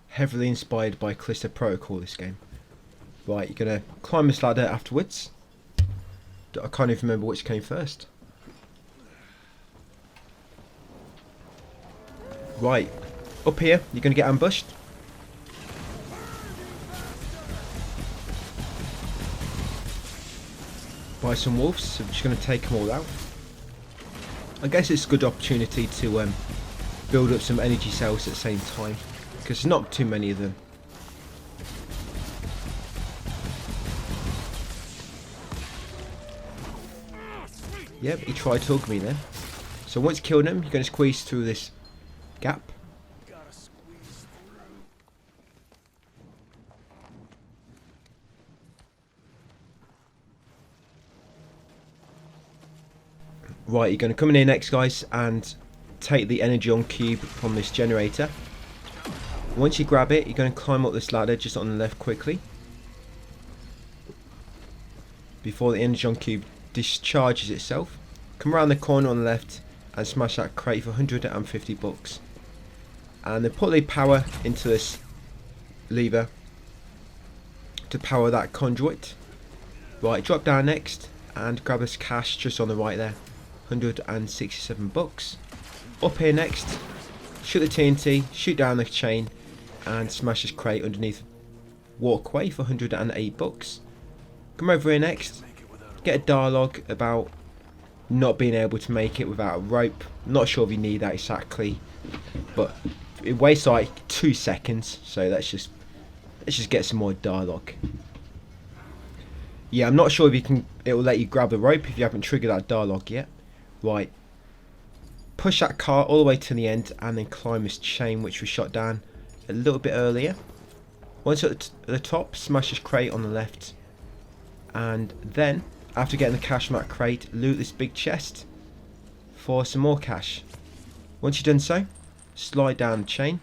Heavily inspired by Callisto Protocol, this game. Right, you're going to climb this ladder afterwards. I can't even remember which came first. Right, up here, you're going to get ambushed. By some wolves, so we're just going to take them all out. I guess it's a good opportunity to build up some energy cells at the same time, because there's not too many of them. Yep, he tried to hug me then. So once you kill him, you're going to squeeze through this gap. Right, you're going to come in here next, guys, and take the energy on cube from this generator. Once you grab it, you're going to climb up this ladder just on the left quickly, before the energy on cube discharges itself. Come around the corner on the left and smash that crate for 150 bucks. And then put the power into this lever to power that conduit. Right, drop down next and grab this cash just on the right there. 167 bucks. Up here next, shoot the TNT, shoot down the chain and smash this crate underneath walkway for 108 bucks. Come over here next, get a dialogue about not being able to make it without a rope. Not sure if you need that exactly, but it wastes like 2 seconds, so let's just get some more dialogue. Yeah, I'm not sure if it will let you grab the rope if you haven't triggered that dialogue yet. Right, push that car all the way to the end and then climb this chain which was shot down a little bit earlier. Once at the top, smash this crate on the left, and then after getting the cash from that crate, loot this big chest for some more cash. Once you've done so, slide down the chain,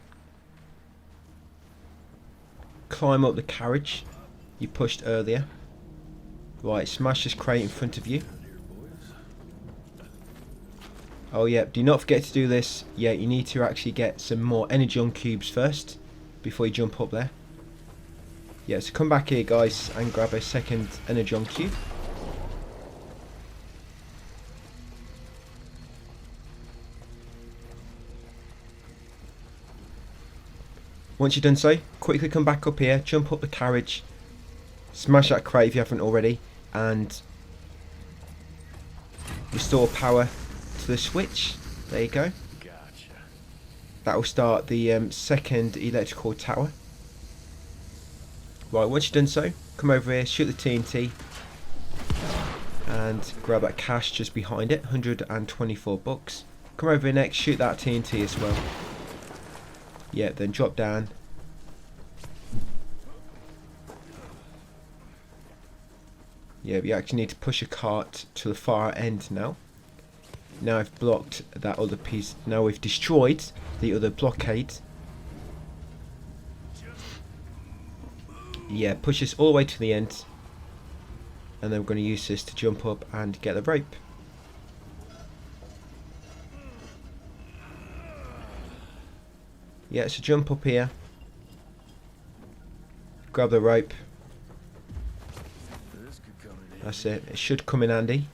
climb up the carriage you pushed earlier. Right, smash this crate in front of you. Oh yeah, do not forget to do this. Yeah, you need to actually get some more energy on cubes first before you jump up there. Yeah, so come back here, guys, and grab a second energy on cube. Once you've done so, quickly come back up here, jump up the carriage, smash that crate if you haven't already, and restore power to the switch. There you go. Gotcha. That will start the second electrical tower. Right, once you've done so, come over here, shoot the TNT, and grab that cash just behind it, 124 bucks. Come over here next, shoot that TNT as well. Yeah, then drop down. Yeah, we actually need to push a cart to the far end now. Now I've blocked that other piece. Now we've destroyed the other blockade. Yeah, push this all the way to the end. And then we're going to use this to jump up and get the rope. Yeah, so jump up here. Grab the rope. This could come in handy. That's it. It should come in handy.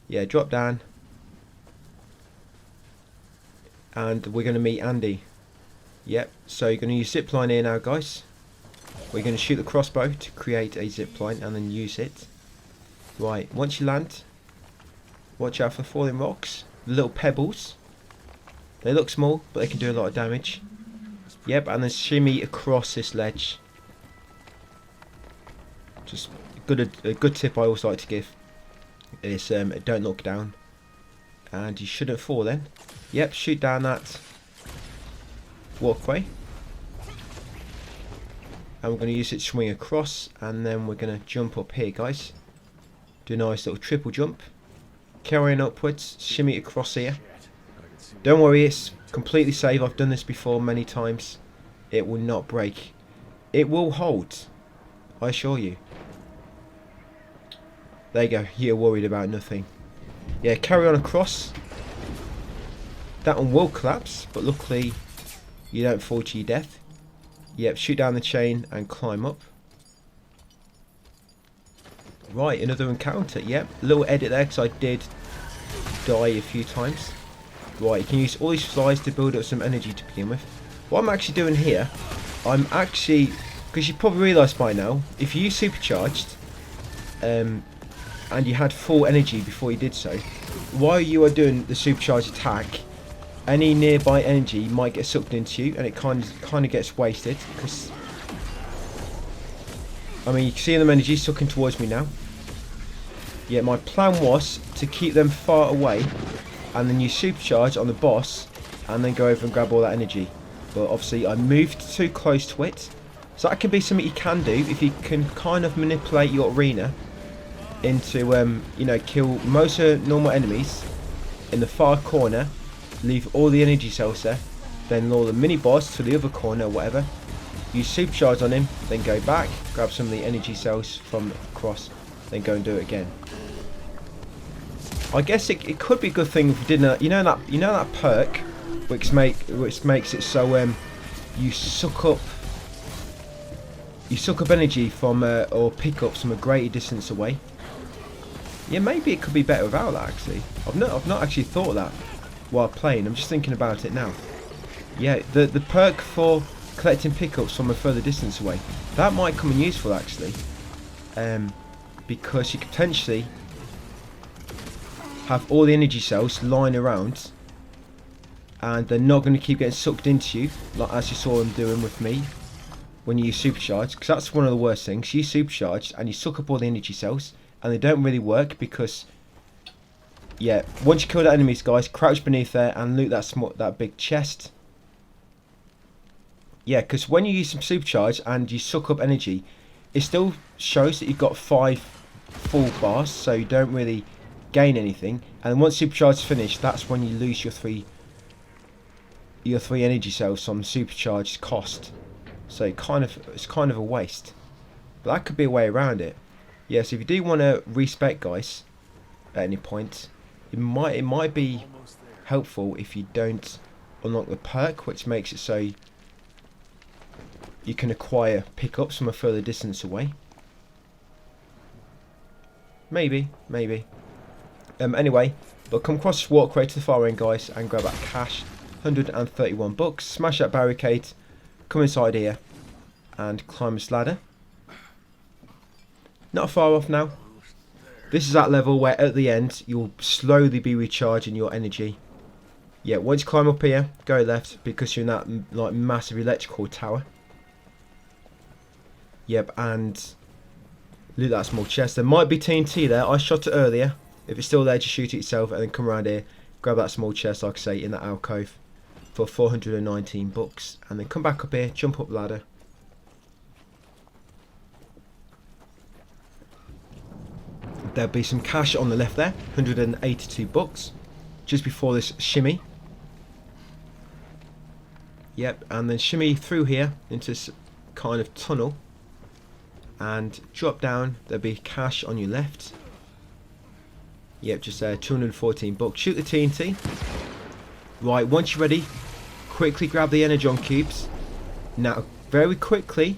Yeah, drop down. And we're going to meet Andy. Yep, so you're going to use zipline here now, guys. We're going to shoot the crossbow to create a zipline and then use it. Right, once you land, watch out for falling rocks. The little pebbles. They look small, but they can do a lot of damage. Yep, and then shimmy across this ledge. Just a good tip I always like to give is don't look down. And you shouldn't fall then. Yep, shoot down that walkway. And we're going to use it to swing across, and then we're going to jump up here, guys. Do a nice little triple jump. Carrying upwards, shimmy across here. Don't worry, it's completely safe. I've done this before many times. It will not break. It will hold, I assure you. There you go, you're worried about nothing. Yeah, carry on across. That one will collapse, but luckily you don't fall to your death. Yep, shoot down the chain and climb up. Right, another encounter. Yep, a little edit there because I did die a few times. Right, you can use all these flies to build up some energy to begin with. What I'm actually doing here, I'm actually, because you probably realised by now, if you supercharged and you had full energy before you did so, while you are doing the supercharged attack, any nearby energy might get sucked into you and it kind of gets wasted. Because I mean, you can see them energy sucking towards me now. Yeah, my plan was to keep them far away and then you supercharge on the boss and then go over and grab all that energy. But obviously I moved too close to it. So that can be something you can do if you can kind of manipulate your arena into, you know, kill most normal enemies in the far corner, leave all the energy cells there, then lure the mini boss to the other corner or whatever. You supercharge on him, then go back, grab some of the energy cells from across, then go and do it again. I guess it could be a good thing if we did you know that perk which makes it so you suck up energy from or pickups from a greater distance away. Yeah, maybe it could be better without that actually. I've not actually thought of that while playing. I'm just thinking about it now. Yeah, the perk for collecting pickups from a further distance away, that might come in useful actually, because you could potentially have all the energy cells lying around and they're not going to keep getting sucked into you like as you saw them doing with me when you supercharge, because that's one of the worst things. You supercharge and you suck up all the energy cells and they don't really work because, yeah, once you kill the enemies, guys, crouch beneath there and loot that big chest. Yeah, because when you use some supercharge and you suck up energy, it still shows that you've got 5 full bars, so you don't really gain anything. And once supercharge is finished, that's when you lose your three energy cells from supercharged cost. So it's kind of a waste. But that could be a way around it. Yes, yeah, so if you do want to respec, guys, at any point, it might be helpful if you don't unlock the perk, which makes it so you can acquire pickups from a further distance away. Maybe. Anyway, but come across this walkway to the far end, guys, and grab that cash. 131 bucks. Smash that barricade. Come inside here and climb this ladder. Not far off now. This is that level where at the end you'll slowly be recharging your energy. Yeah, once you climb up here, go left because you're in that like massive electrical tower. Yep, and loot that small chest. There might be TNT there. I shot it earlier. If it's still there, just shoot it yourself and then come around here, grab that small chest, like I say, in that alcove for 419 bucks, and then come back up here, jump up the ladder. There'll be some cash on the left there, 182 bucks, just before this shimmy. Yep, and then shimmy through here into this kind of tunnel and drop down. There'll be cash on your left. Yep, just there, 214 bucks. Shoot the TNT. Right, once you're ready, quickly grab the energon cubes. Now, very quickly,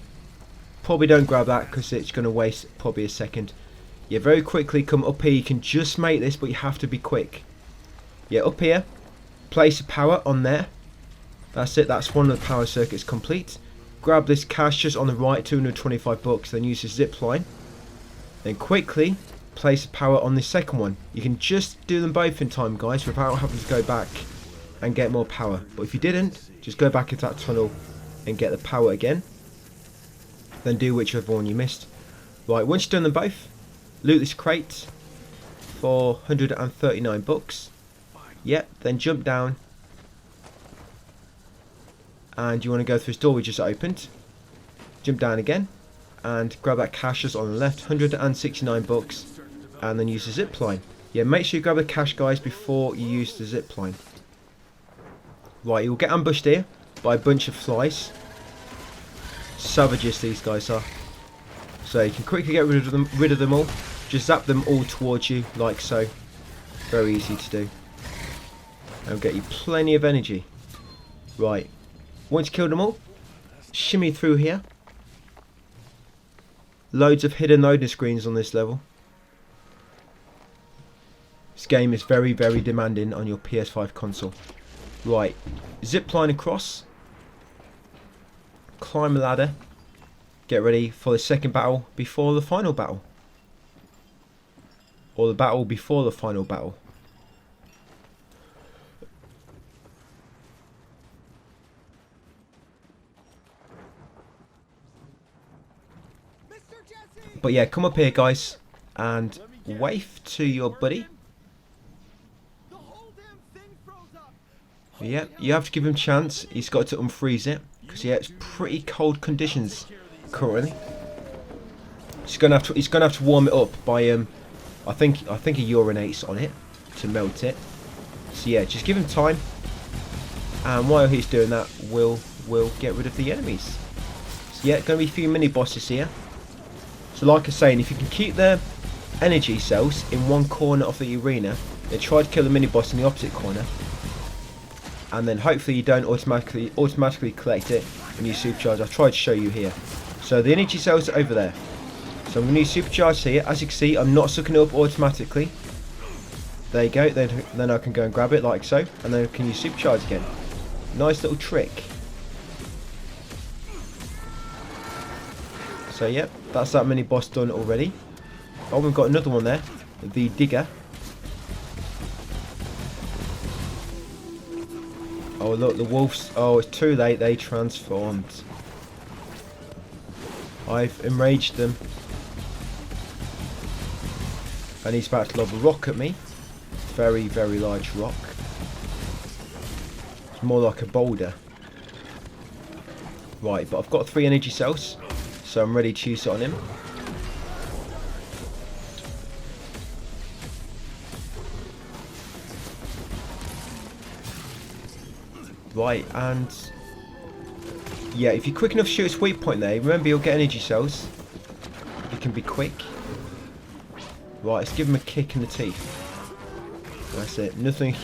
probably don't grab that because it's going to waste probably a second. Yeah, very quickly come up here. You can just make this, but you have to be quick. Yeah, up here, place a power on there. That's it, that's one of the power circuits complete. Grab this cash just on the right, 225 bucks, then use the zip line. Then quickly place a power on the second one. You can just do them both in time, guys, without having to go back and get more power. But if you didn't, just go back into that tunnel and get the power again. Then do whichever one you missed. Right, once you've done them both, loot this crate for 139 bucks. Yep, then jump down. And you want to go through this door we just opened. Jump down again and grab that cash just on the left, 169 bucks, and then use the zip line. Yeah, make sure you grab the cash, guys, before you use the zip line. Right, you'll get ambushed here by a bunch of flies. Savages these guys are. So you can quickly get rid of them all. Just zap them all towards you, like so. Very easy to do. It'll get you plenty of energy. Right. Once you kill them all, shimmy through here. Loads of hidden loading screens on this level. This game is very, very demanding on your PS5 console. Right. Zip line across. Climb a ladder. Get ready for the second battle before the final battle. Or the battle before the final battle. But yeah, come up here guys and wave to your buddy. Yeah, you have to give him a chance. He's got to unfreeze it because yeah, it's pretty cold conditions currently. He's gonna have to warm it up by I think he urinates on it to melt it. So yeah, just give him time. And while he's doing that, we'll get rid of the enemies. So yeah, gonna be a few mini bosses here. So like I was saying, if you can keep the energy cells in one corner of the arena, then try to kill the mini boss in the opposite corner. And then hopefully you don't automatically collect it when you supercharge. I've tried to show you here. So the energy cells are over there. So I'm going to use supercharge here. As you can see, I'm not sucking it up automatically. There you go. Then I can go and grab it like so. And then I can use supercharge again. Nice little trick. So yep, that's that mini boss done already. Oh, we've got another one there. The digger. Oh look, the wolves. Oh, it's too late. They transformed. I've enraged them. And he's about to lob a rock at me. Very, very large rock. It's more like a boulder. Right, but I've got 3 energy cells. So I'm ready to use it on him. Right, and yeah, if you're quick enough to shoot a sweet point there, remember you'll get energy cells. You can be quick. Right, let's give him a kick in the teeth. That's it. Nothing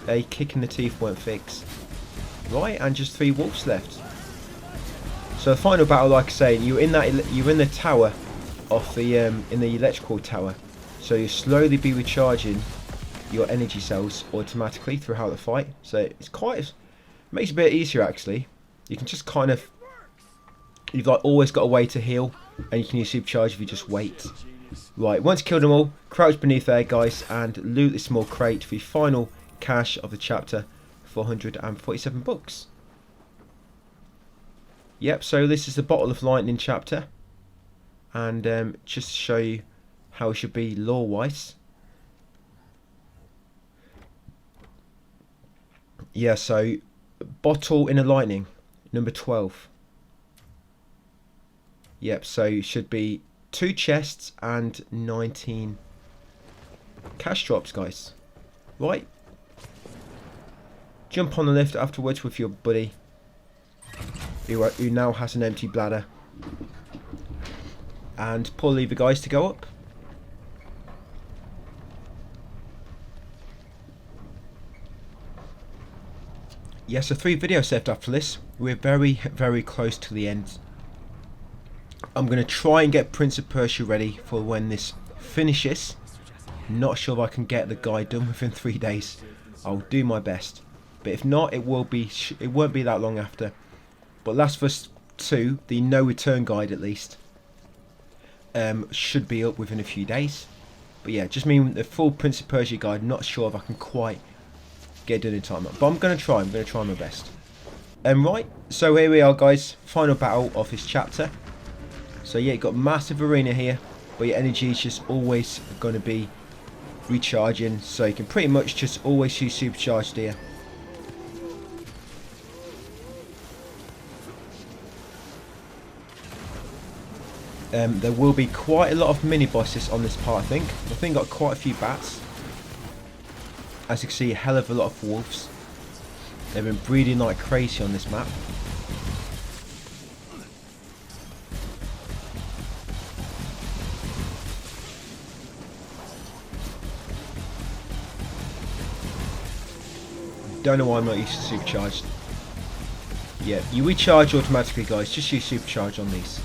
a kick in the teeth won't fix. Right, and just 3 wolves left. So the final battle, like I say, you're in the tower of the in the electrical tower. So you slowly be recharging your energy cells automatically throughout the fight. So it's quite. Makes it a bit easier actually. You can just kind of, you've like always got a way to heal, and you can use supercharge if you just wait. Right, once you killed them all, crouch beneath there guys and loot this small crate for your final cash of the chapter, 447 bucks. Yep, so this is the Bottle of Lightning chapter, and just to show you how it should be lore wise. Yeah, so Bottle in a Lightning, number 12. Yep, so it should be 2 chests and 19 cash drops, guys. Right. Jump on the lift afterwards with your buddy, who now has an empty bladder. And pull the lever, guys, to go up. Yes, so 3 videos left after this. We're very, very close to the end. I'm going to try and get Prince of Persia ready for when this finishes. Not sure if I can get the guide done within 3 days. I'll do my best. But if not, it won't be that long after. But Last of Us 2, the no return guide at least, should be up within a few days. But yeah, just mean the full Prince of Persia guide, not sure if I can quite get it done in time. But I'm going to try my best. Right, so here we are guys, final battle of this chapter. So yeah, you've got massive arena here, but your energy is just always going to be recharging. So you can pretty much just always use supercharged here. There will be quite a lot of mini bosses on this part, I think. I think got quite a few bats. As you can see, a hell of a lot of wolves. They've been breeding like crazy on this map. Don't know why I'm not used to supercharged. Yeah, you recharge automatically, guys. Just use supercharge on these.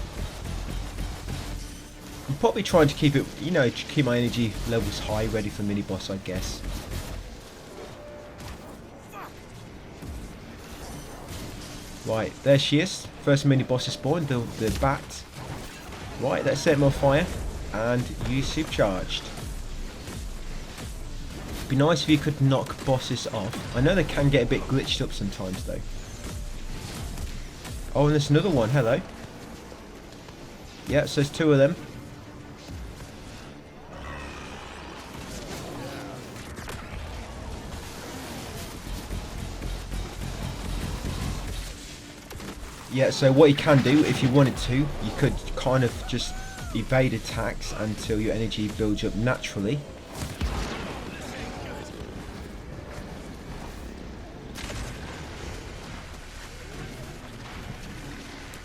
I'm probably trying to keep it, you know, to keep my energy levels high, ready for mini boss, I guess. Right, there she is. First mini boss is spawned, the bat. Right, let's set him on fire and use supercharged. Be nice if you could knock bosses off. I know they can get a bit glitched up sometimes though. Oh, and there's another one. Hello. Yeah, so there's two of them. Yeah, so what you can do, if you wanted to, you could kind of just evade attacks until your energy builds up naturally.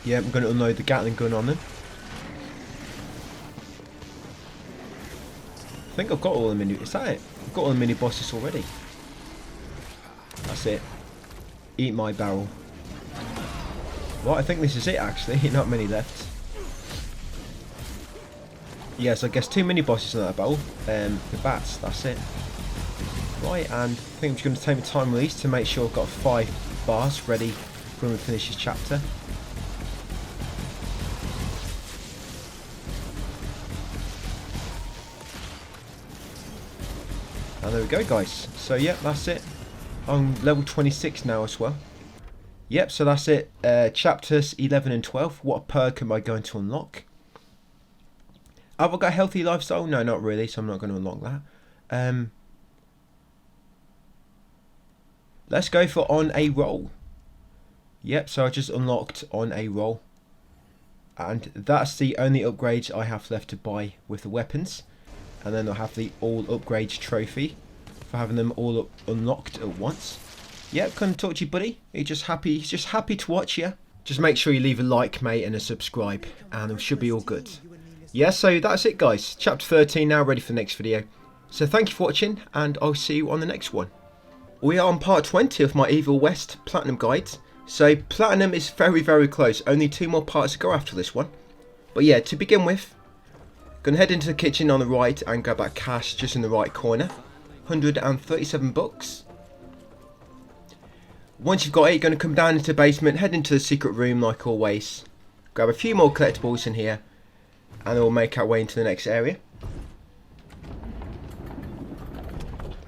Yeah, I'm going to unload the Gatling gun on them. I think I've got all the mini... Is that it? I've got all the mini bosses already. That's it. Eat my barrel. Right, I think this is it actually. Not many left. Yes, I guess 2 mini bosses in that barrel. The bats, that's it. Right, and I think I'm just going to take my time release to make sure I've got 5 bars ready for when we finish this chapter. And there we go, guys. So yep, that's it. I'm level 26 now as well. Yep, so that's it. Chapters 11 and 12. What perk am I going to unlock? Have I got a healthy lifestyle? No, not really, so I'm not going to unlock that. Let's go for on a roll. Yep, so I just unlocked on a roll. And that's the only upgrades I have left to buy with the weapons. And then I'll have the all upgrades trophy for having them all unlocked at once. Yep, couldn't talk to you, buddy. He's just happy to watch you. Just make sure you leave a like, mate, and a subscribe, and it should be all good. Yeah, so that's it, guys. Chapter 13 now, ready for the next video. So thank you for watching, and I'll see you on the next one. We are on part 20 of my Evil West Platinum Guide. So Platinum is very, very close. Only 2 more parts to go after this one. But yeah, to begin with, gonna head into the kitchen on the right and grab that cash just in the right corner. 137 bucks. Once you've got it, you're going to come down into the basement, head into the secret room like always. Grab a few more collectibles in here, and then we'll make our way into the next area.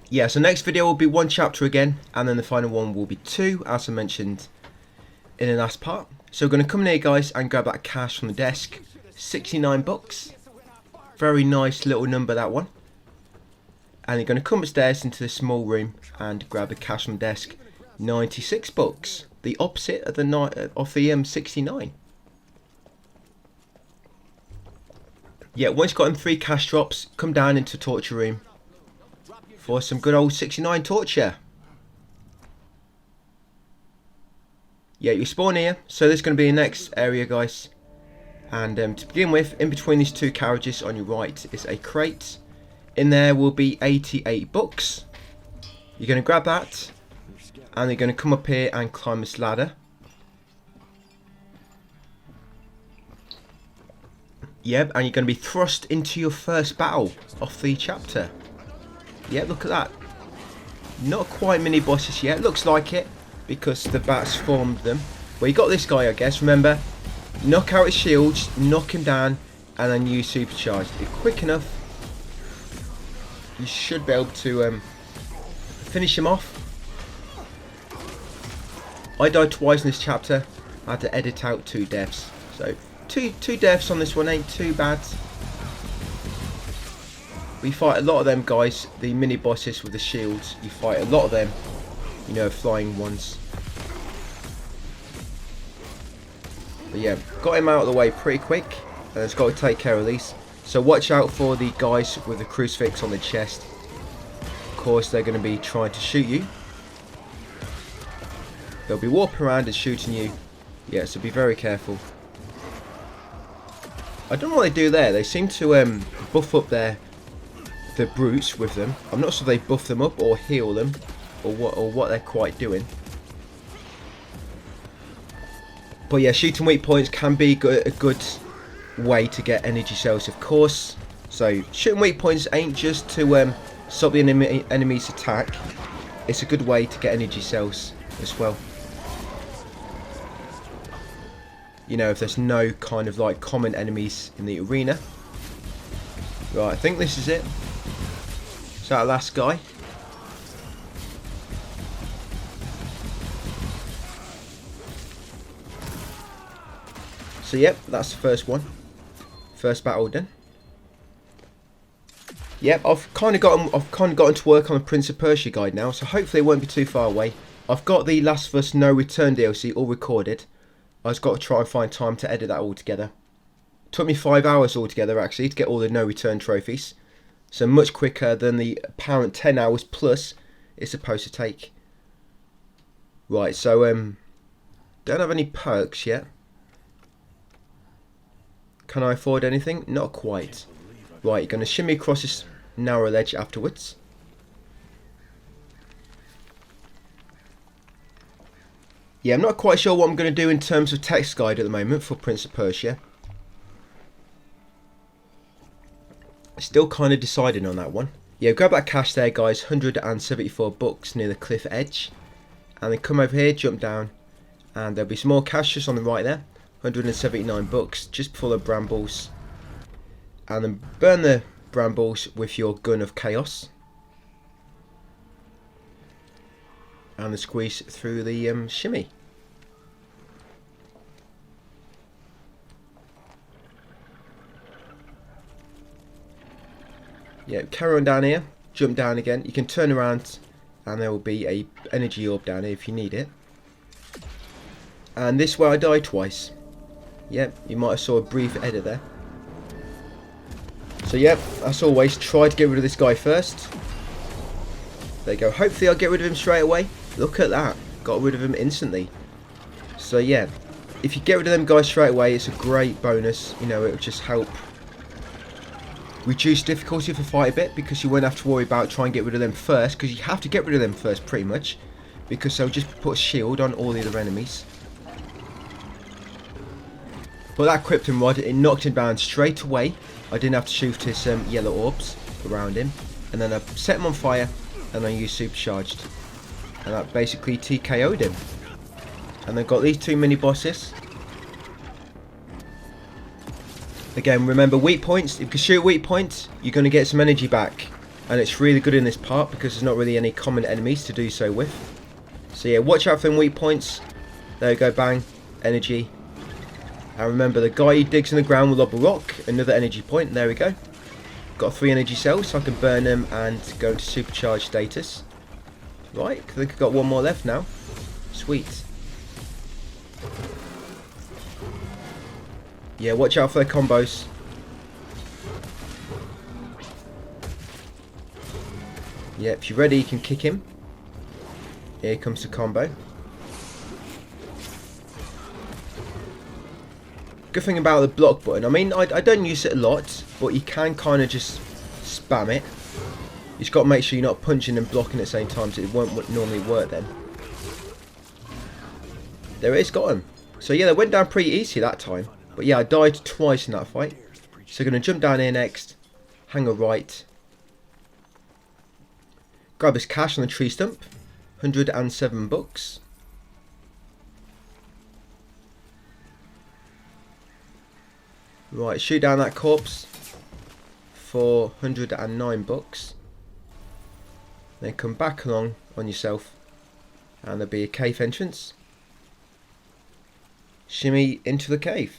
Yeah, so next video will be 1 chapter again, and then the final one will be 2, as I mentioned in the last part. So we're going to come in here, guys, and grab that cash from the desk. 69 bucks. Very nice little number, that one. And you're going to come upstairs into the small room and grab the cash from the desk. 96 bucks, the opposite of the 69. Yeah, once you've got them 3 cash drops, come down into torture room for some good old 69 torture. Yeah, you spawn here, so this is going to be the next area, guys. And to begin with, in between these 2 carriages on your right is a crate. In there will be 88 bucks. You're going to grab that. And they're going to come up here and climb this ladder. Yep, and you're going to be thrust into your first battle of the chapter. Yep, look at that. Not quite mini bosses yet. Looks like it because the bats formed them. Well, you got this guy, I guess. Remember, knock out his shields, knock him down, and then use supercharge. If quick enough, you should be able to finish him off. I died twice in this chapter. I had to edit out 2 deaths. So, two deaths on this one ain't too bad. We fight a lot of them, guys. The mini bosses with the shields. You fight a lot of them. You know, flying ones. But yeah, got him out of the way pretty quick. And it's got to take care of these. So watch out for the guys with the crucifix on the chest. Of course, they're going to be trying to shoot you. They'll be warping around and shooting you. Yeah, so be very careful. I don't know what they do there. They seem to buff up the brutes with them. I'm not sure they buff them up or heal them, or what they're quite doing. But yeah, shooting weak points can be a good way to get energy cells, of course. So shooting weak points ain't just to stop the enemy's attack. It's a good way to get energy cells as well. You know, if there's no kind of like common enemies in the arena. Right, I think this is it. Is that the last guy? So yep, that's the first one. First battle done. Yep, I've kind of gotten to work on the Prince of Persia guide now, so hopefully it won't be too far away. I've got the Last of Us No Return DLC all recorded. I've just got to try and find time to edit that all together. Took me 5 hours altogether actually to get all the No Return trophies. So much quicker than the apparent 10 hours plus it's supposed to take. Right, so don't have any perks yet. Can I afford anything? Not quite. Right, you're going to shimmy across this narrow ledge afterwards. Yeah, I'm not quite sure what I'm going to do in terms of text guide at the moment for Prince of Persia. Still kind of deciding on that one. Yeah, grab that cache there, guys. 174 bucks near the cliff edge. And then come over here, jump down. And there'll be some more cash just on the right there. 179 bucks just before the brambles. And then burn the brambles with your gun of chaos. And then squeeze through the shimmy. Yeah, carry on down here, jump down again. You can turn around and there will be a energy orb down here if you need it. And this way I died twice. Yep, you might have saw a brief edit there. So yep, as always, try to get rid of this guy first. There you go. Hopefully I'll get rid of him straight away. Look at that. Got rid of him instantly. So yeah, if you get rid of them guys straight away, it's a great bonus. You know, it'll just help reduce difficulty of the fight a bit, because you won't have to worry about trying to get rid of them first, because you have to get rid of them first pretty much, because they'll just put a shield on all the other enemies. But that Krypton Rod, it knocked him down straight away. I didn't have to shoot his yellow orbs around him, and then I set him on fire and I used supercharged, and that basically TKO'd him. And then got these two mini bosses. Again, remember weak points. If you can shoot weak points, you're going to get some energy back. And it's really good in this part because there's not really any common enemies to do so with. So yeah, watch out for them weak points. There you go, bang, energy. And remember, the guy who digs in the ground will lob a rock, another energy point. There we go. Got 3 energy cells, so I can burn them and go into supercharged status. Right, I think I've got one more left now. Sweet. Yeah, watch out for their combos. Yeah, if you're ready, you can kick him. Here comes the combo. Good thing about the block button, I mean, I don't use it a lot, but you can kind of just spam it. You just got to make sure you're not punching and blocking at the same time, so it won't normally work then. There it is, got him. So yeah, they went down pretty easy that time. But yeah, I died twice in that fight. So going to jump down here next. Hang a right. Grab this cash on the tree stump. 107 bucks. Right, shoot down that corpse for 109 bucks. Then come back along on yourself. And there'll be a cave entrance. Shimmy into the cave.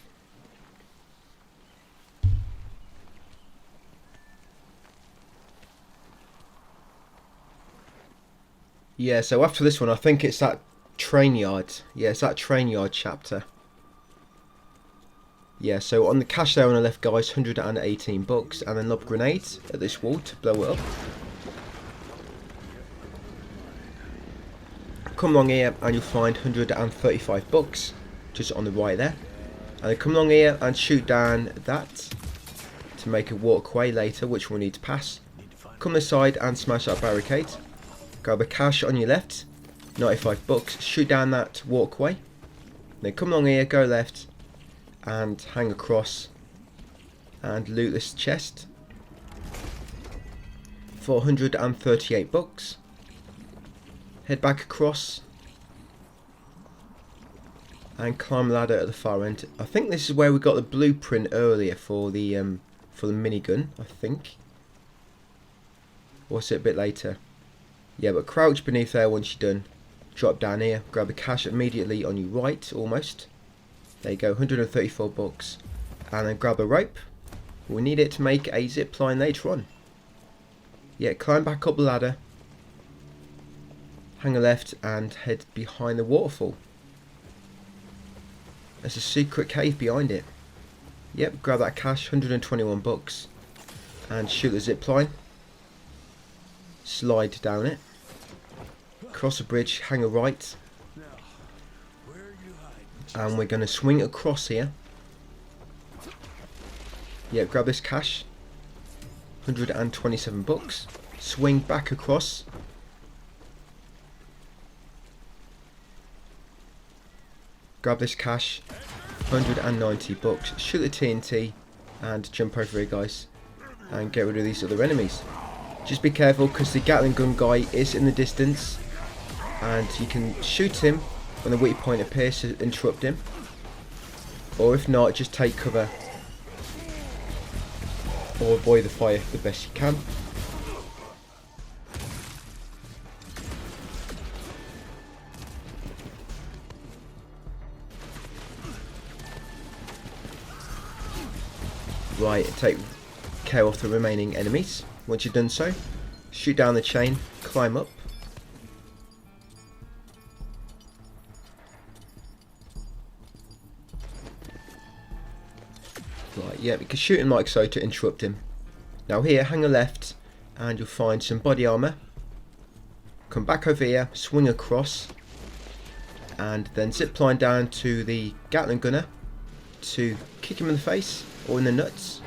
Yeah, so after this one, I think it's that train yard. Yeah, it's that train yard chapter. Yeah, so on the cash there on the left, guys, 118 bucks, and then lob grenades at this wall to blow it up. come along here and you'll find 135 bucks just on the right there. And then come along here and shoot down that to make a walkway later, which we'll need to pass. Come this side and smash that barricade. Grab a cash on your left, 95 bucks, shoot down that walkway. Then come along here, go left and hang across and loot this chest for 138 bucks. Head back across and climb the ladder at the far end. I think this is where we got the blueprint earlier for the minigun, I think. Or was it a bit later? Yeah, but crouch beneath there once you're done. Drop down here, grab the cash immediately on your right, almost. There you go, 134 bucks. And then grab a rope. We need it to make a zip line later on. Yeah, climb back up the ladder. Hang a left and head behind the waterfall. There's a secret cave behind it. Yep, grab that cash, 121 bucks. And shoot the zip line. Slide down it. Cross a bridge, hang a right. And we're going to swing across here. Yeah, grab this cash. 127 bucks. Swing back across. Grab this cash. 190 bucks. Shoot the TNT and jump over here, guys, and get rid of these other enemies. Just be careful because the Gatling gun guy is in the distance and you can shoot him when the weak point appears to interrupt him, or if not, just take cover or avoid the fire the best you can. Right, take care of the remaining enemies. Once you've done so, shoot down the chain, climb up. Right, yeah, we can shoot him like so to interrupt him. Now here, hang a left and you'll find some body armour. Come back over here, swing across and then zip line down to the Gatling gunner to kick him in the face or in the nuts.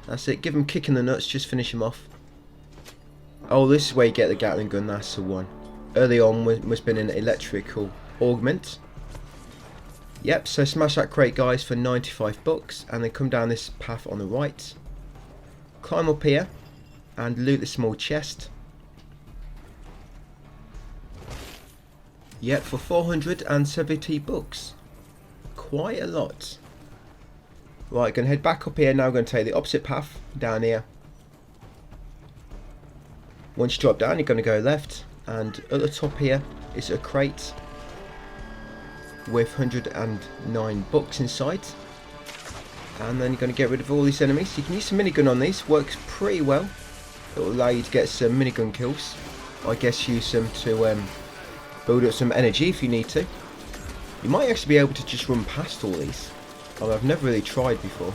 That's it, give him a kick in the nuts, just finish him off. Oh, this is where you get the Gatling gun, that's the one. Early on must have been an electrical augment. Yep, so smash that crate, guys, for 95 bucks and then come down this path on the right. Climb up here and loot the small chest. Yep, for 470 bucks. Quite a lot. Right, going to head back up here. Now I'm going to take the opposite path down here. Once you drop down, you're going to go left, and at the top here is a crate with 109 bucks inside. And then you're going to get rid of all these enemies. You can use some minigun on these, works pretty well. It will allow you to get some minigun kills. I guess use them to build up some energy if you need to. You might actually be able to just run past all these. I've never really tried before,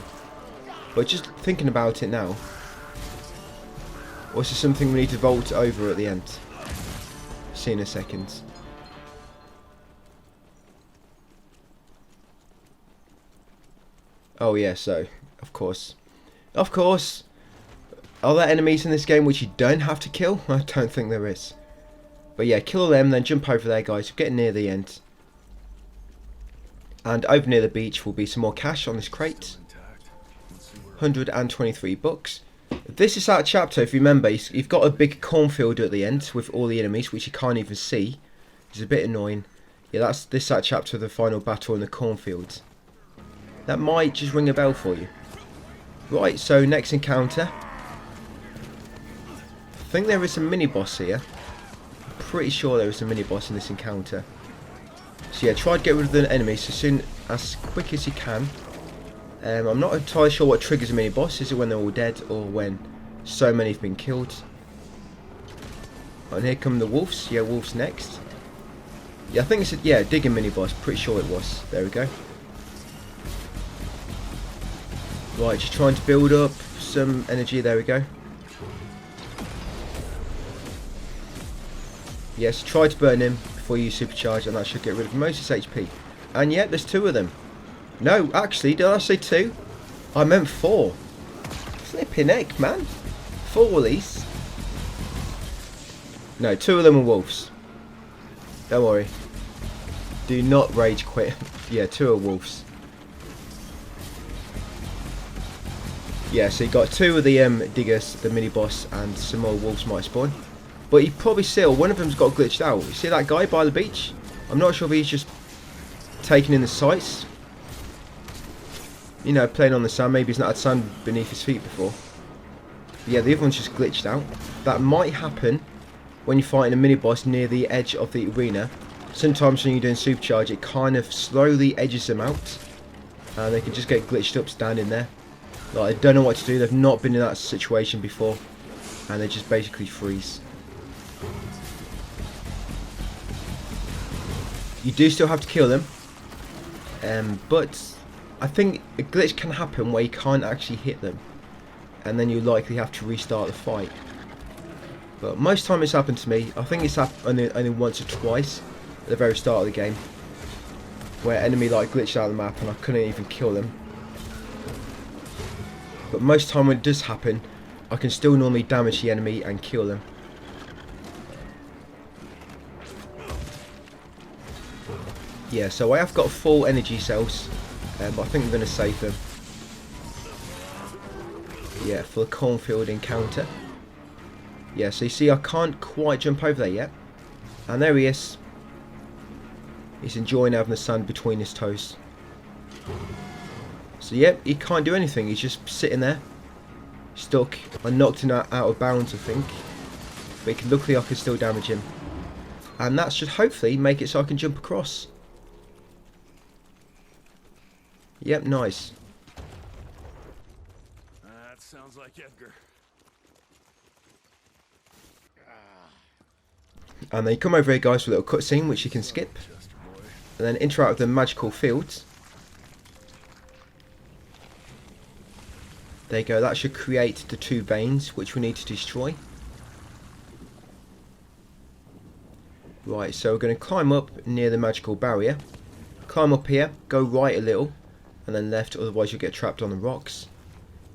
but just thinking about it now. Or is there something we need to vault over at the end? See in a second. Oh yeah, so of course, are there enemies in this game which you don't have to kill? I don't think there is. But yeah, kill them, then jump over there, guys. We're getting near the end. And over near the beach will be some more cash on this crate. 123 bucks. This is that chapter, if you remember, you've got a big cornfield at the end with all the enemies which you can't even see. It's a bit annoying. Yeah, that's that chapter of the final battle in the cornfield. That might just ring a bell for you. Right, so next encounter. I think there is a mini-boss here. I'm pretty sure there is a mini-boss in this encounter. So yeah, try to get rid of the enemies as quick as you can. I'm not entirely sure what triggers a mini-boss. Is it when they're all dead or when so many have been killed? And here come the wolves. Yeah, wolves next. Yeah, I think it's a digging mini-boss. Pretty sure it was. There we go. Right, just trying to build up some energy. There we go. Yes, try to burn him before you supercharge, and that should get rid of most of his HP. And yet, there's 2 of them. No, actually, did I say 2? I meant 4. Flipping heck, man. 4 Woolies. No, 2 of them are wolves. Don't worry. Do not rage quit. Yeah, 2 are wolves. Yeah, so you got 2 of the diggers, the mini boss, and some more wolves might spawn. But you probably see one of them's got glitched out. You see that guy by the beach? I'm not sure if he's just taking in the sights. You know, playing on the sand. Maybe he's not had sand beneath his feet before. But yeah, the other one's just glitched out. That might happen when you're fighting a mini boss near the edge of the arena. Sometimes when you're doing supercharge, it kind of slowly edges them out, and they can just get glitched up standing there. Like, they don't know what to do. They've not been in that situation before, and they just basically freeze. You do still have to kill them, but I think a glitch can happen where you can't actually hit them, and then you likely have to restart the fight. But most time it's happened to me. I think it's happened only once or twice at the very start of the game, where enemy like glitched out of the map and I couldn't even kill them. But most time when it does happen, I can still normally damage the enemy and kill them. Yeah, so I have got full energy cells, but I think I'm going to save them. Yeah, for the cornfield encounter. Yeah, so you see I can't quite jump over there yet. And there he is. He's enjoying having the sand between his toes. So yep, he can't do anything. He's just sitting there, stuck. I knocked him out of bounds, I think. But luckily I can still damage him. And that should hopefully make it so I can jump across. Yep, nice. That sounds like Edgar. And then you come over here, guys, for a little cutscene which you can skip. And then interact with the magical fields. There you go, that should create the 2 veins which we need to destroy. Right, so we're going to climb up near the magical barrier. Climb up here, go right a little, and then left, otherwise you'll get trapped on the rocks.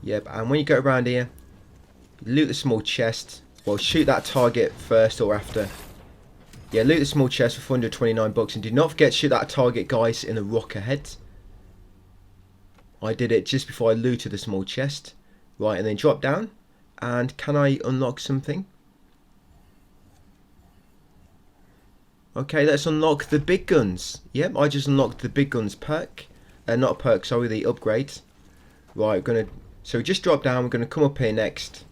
Yep, and when you go around here, loot the small chest. Well, shoot that target first or after. Yeah, loot the small chest for 429 bucks, and do not forget to shoot that target, guys, in the rock ahead. I did it just before I looted the small chest. Right, and then drop down. And can I unlock something? Okay, let's unlock the big guns. Yep, I just unlocked the big guns perk. Not perk, sorry, the upgrade. Right, so just drop down. We're gonna come up here next,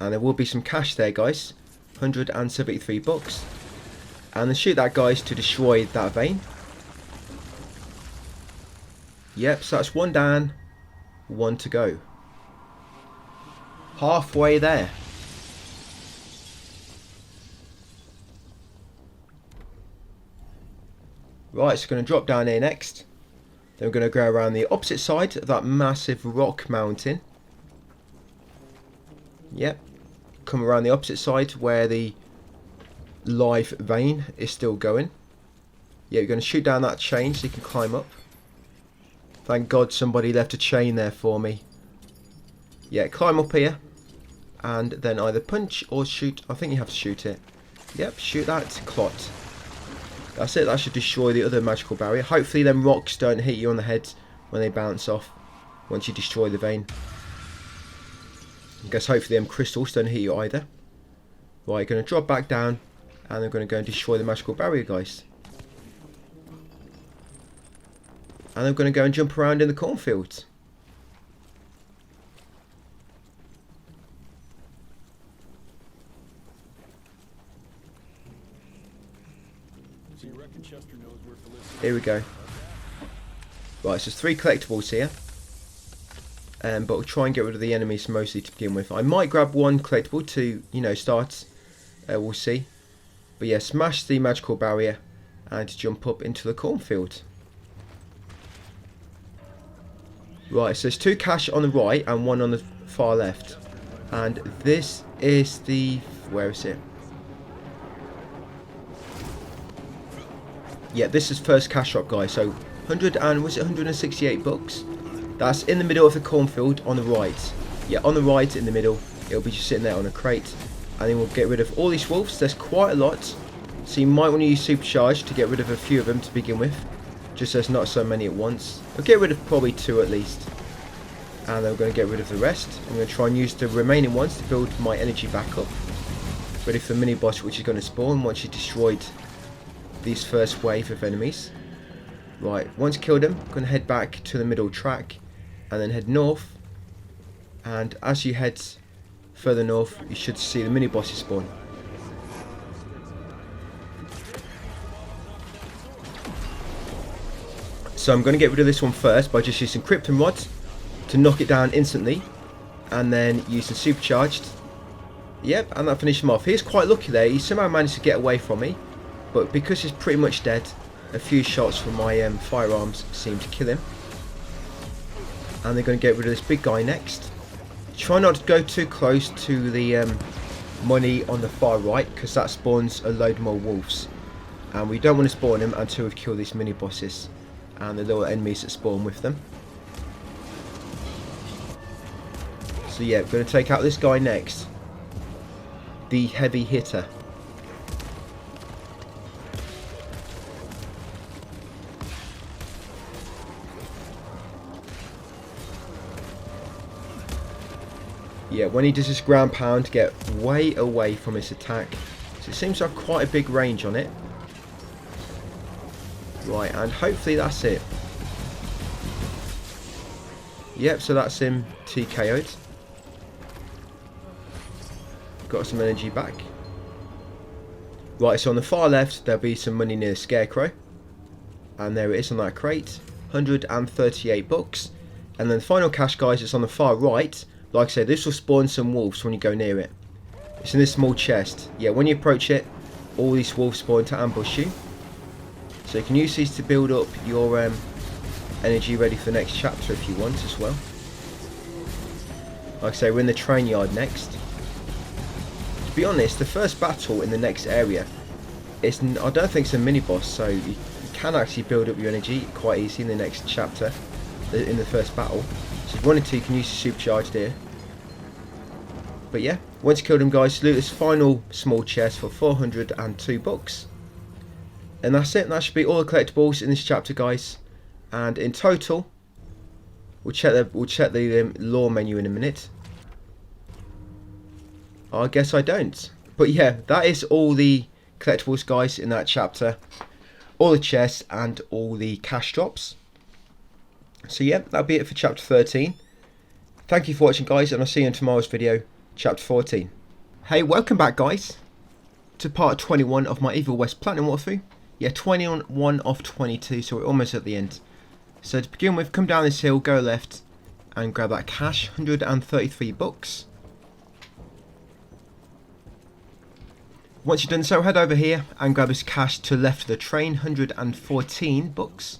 and there will be some cash there, guys. 173 bucks. And then shoot that, guys, to destroy that vein. Yep, so that's 1 down, 1 to go. Halfway there. Right, so we're going to drop down here next. Then we're going to go around the opposite side of that massive rock mountain. Yep. Come around the opposite side where the live vein is still going. Yeah, you're going to shoot down that chain so you can climb up. Thank God somebody left a chain there for me. Yeah, climb up here. And then either punch or shoot. I think you have to shoot it. Yep, shoot that clot. That's it, that should destroy the other magical barrier. Hopefully them rocks don't hit you on the head when they bounce off once you destroy the vein. I guess hopefully them crystals don't hit you either. Right, going to drop back down, and they're going to go and destroy the magical barrier, guys. And I'm going to go and jump around in the cornfields. Here we go. Right, so there's 3 collectibles here. But we'll try and get rid of the enemies mostly to begin with. I might grab 1 collectible to, you know, start. We'll see. But yeah, smash the magical barrier and jump up into the cornfield. Right, so there's 2 cache on the right and 1 on the far left. And this is the... where is it? Yeah, this is first cash drop, guys. So 168 bucks. That's in the middle of the cornfield on the right. Yeah, on the right in the middle. It'll be just sitting there on a crate. And then we'll get rid of all these wolves. There's quite a lot. So you might want to use supercharge to get rid of a few of them to begin with. Just so there's not so many at once. We'll get rid of probably 2 at least. And then we're going to get rid of the rest. I'm going to try and use the remaining ones to build my energy back up. Ready for the mini boss, which is going to spawn once you destroyed these first wave of enemies. Right, once killed them, I'm going to head back to the middle track. And then head north. And as you head further north, you should see the mini bosses spawn. So I'm going to get rid of this one first by just using Krypton Rods to knock it down instantly, and then using Supercharged. Yep, and that finished him off. He was quite lucky there. He somehow managed to get away from me, but because he's pretty much dead, a few shots from my firearms seemed to kill him. And they're going to get rid of this big guy next. Try not to go too close to the money on the far right, because that spawns a load more wolves. And we don't want to spawn them until we've killed these mini bosses and the little enemies that spawn with them. So yeah, we're going to take out this guy next. The heavy hitter. Yeah, when he does his ground pound, get way away from his attack. So it seems to have quite a big range on it. Right, and hopefully that's it. Yep, so that's him TKO'd. Got some energy back. Right, so on the far left, there'll be some money near the Scarecrow. And there it is on that crate. 138 bucks. And then the final cash, guys, is on the far right. Like I said, this will spawn some wolves when you go near it. It's in this small chest. Yeah, when you approach it, all these wolves spawn to ambush you. So you can use these to build up your energy ready for the next chapter if you want as well. Like I say, we're in the train yard next. To be honest, the first battle in the next area, I don't think it's a mini boss, so you can actually build up your energy quite easy in the next chapter, in the first battle. So if you wanted to, you can use your supercharged here. But yeah, once you killed him, guys, loot this final small chest for 402 bucks. And that's it. That should be all the collectibles in this chapter, guys. And in total, we'll check the lore menu in a minute. I guess I don't. But yeah, that is all the collectibles, guys, in that chapter. All the chests and all the cash drops. So yeah, that'll be it for chapter 13. Thank you for watching, guys, and I'll see you in tomorrow's video, chapter 14. Hey, welcome back, guys, to part 21 of my Evil West Platinum walkthrough. Yeah, 21 of 22, so we're almost at the end. So to begin with, come down this hill, go left, and grab that cash, 133 bucks. Once you've done so, head over here and grab this cash to the left of the train, 114 bucks.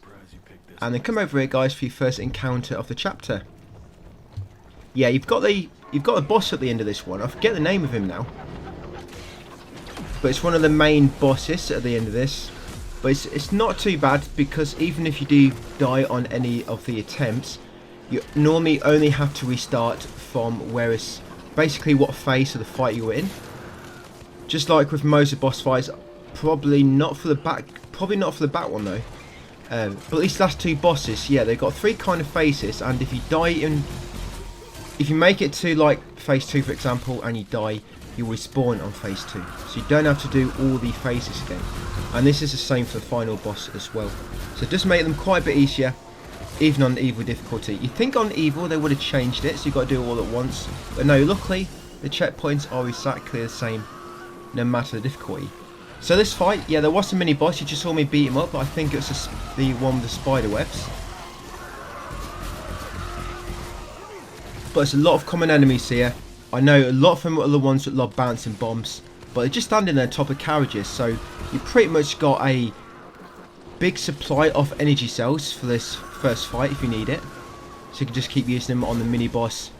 And then come over here, guys, for your first encounter of the chapter. Yeah, you've got the boss at the end of this one. I forget the name of him now, but it's one of the main bosses at the end of this. But it's not too bad, because even if you do die on any of the attempts, you normally only have to restart from where it's basically what phase of the fight you were in. Just like with most of the boss fights, probably not for the back one though. But at least the last two bosses, yeah, they've got 3 kind of phases, and if you die if you make it to like phase 2, for example, and you die, you respawn on phase 2. So you don't have to do all the phases again. And this is the same for the final boss as well. So it does make them quite a bit easier, even on evil difficulty. You'd think on evil they would have changed it, so you've got to do it all at once. But no, luckily, the checkpoints are exactly the same, no matter the difficulty. So this fight, yeah, there was some mini boss. You just saw me beat him up, but I think it was the one with the spider webs. But there's a lot of common enemies here. I know a lot of them are the ones that love bouncing bombs, but they're just standing there on top of carriages, so you pretty much got a big supply of energy cells for this first fight if you need it. So you can just keep using them on the mini boss.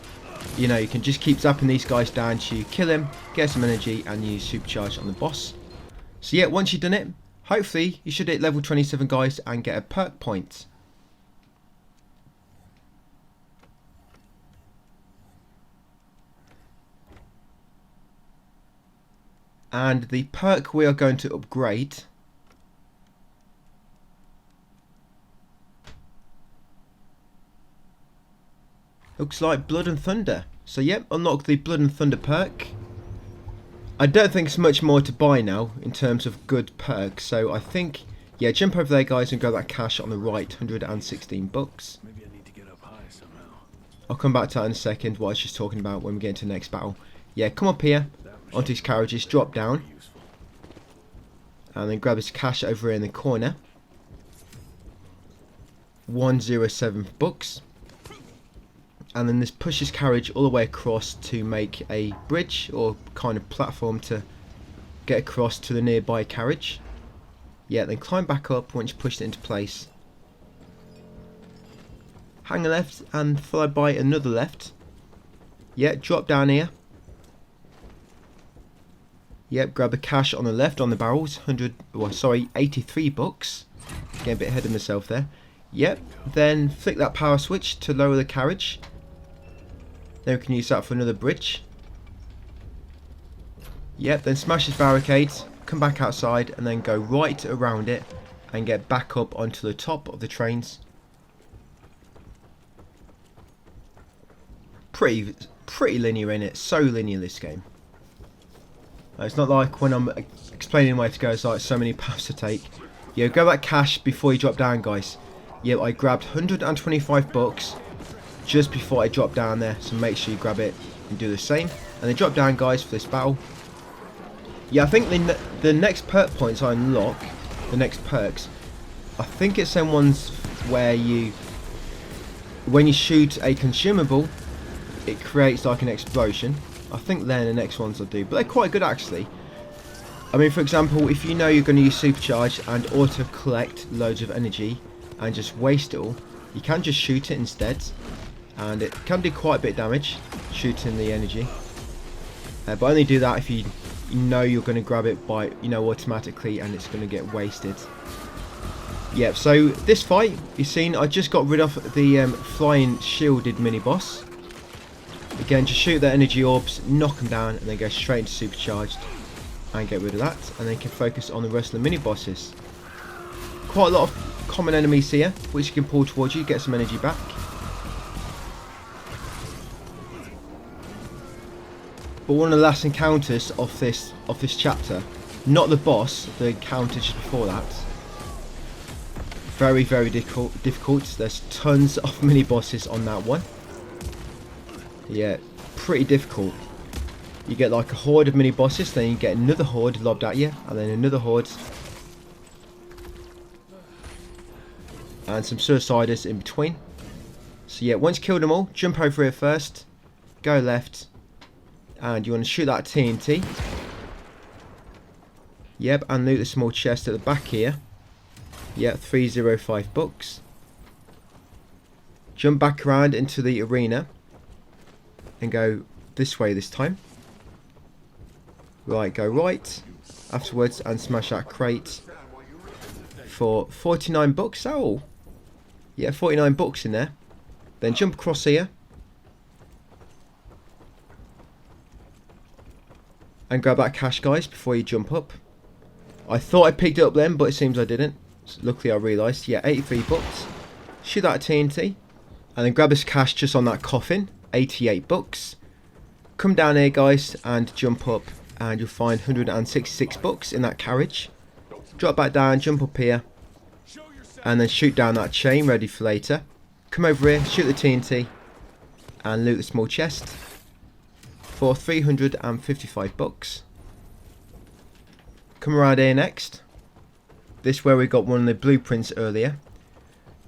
You know, you can just keep zapping these guys down to kill him, get some energy, and use supercharge on the boss. So yeah, once you've done it, hopefully you should hit level 27 guys and get a perk point. And the perk we are going to upgrade looks like Blood and Thunder. So yep, unlock the Blood and Thunder perk. I don't think it's much more to buy now in terms of good perks. So I think, yeah, jump over there guys and grab that cash on the right, 116 bucks. Maybe I need to get up high somehow. I'll come back to that in a second, what I was just talking about when we get into the next battle. Yeah, come up here onto these carriages, drop down, and then grab his cash over here in the corner. 107 bucks. And then this pushes carriage all the way across to make a bridge or kind of platform to get across to the nearby carriage. Yeah, then climb back up once you push it into place. Hang a left and followed by another left. Yeah, drop down here. Yep, grab the cash on the left on the barrels, 83 bucks. Getting a bit ahead of myself there. Yep, then flick that power switch to lower the carriage. Then we can use that for another bridge. Yep, then smash this barricade, come back outside and then go right around it and get back up onto the top of the trains. Pretty linear in it, so linear this game. It's not like when I'm explaining where to go, it's like so many paths to take. Yeah, grab that cash before you drop down guys. Yeah, I grabbed 125 bucks just before I dropped down there, so make sure you grab it and do the same. And then drop down guys for this battle. Yeah, I think the next perk points I unlock, the next perks, I think it's some ones where when you shoot a consumable, it creates like an explosion. I think they're the next ones I do, but they're quite good actually. I mean, for example, if you know you're going to use supercharge and auto collect loads of energy and just waste it all, you can just shoot it instead, and it can do quite a bit of damage shooting the energy. But only do that if you know you're going to grab it by automatically and it's going to get wasted. Yeah, so this fight, you've seen, I just got rid of the flying shielded mini boss. Again, just shoot the energy orbs, knock them down, and then go straight into supercharged and get rid of that, and then you can focus on the rest of the mini bosses. Quite a lot of common enemies here, which you can pull towards you, get some energy back. But one of the last encounters of this chapter, not the boss, the encounter just before that. Very difficult. There's tons of mini bosses on that one. Yeah, pretty difficult. You get like a horde of mini bosses, then you get another horde lobbed at you, and then another horde. And some suiciders in between. So yeah, once you kill them all, jump over here first, go left, and you want to shoot that TNT. Yep, and loot the small chest at the back here. Yep, 305 bucks. Jump back around into the arena and go this way this time. Right, go right afterwards and smash that crate for 49 bucks. Oh, yeah, 49 bucks in there. Then jump across here and grab that cash, guys, before you jump up. I thought I picked it up then, but it seems I didn't. So luckily I realised. Yeah, 83 bucks. Shoot that TNT and then grab this cash just on that coffin. 88 bucks. Come down here, guys, and jump up, and you'll find 166 bucks in that carriage. Drop back down, jump up here, and then shoot down that chain ready for later. Come over here, shoot the TNT, and loot the small chest for 355 bucks. Come around here next. This is where we got one of the blueprints earlier.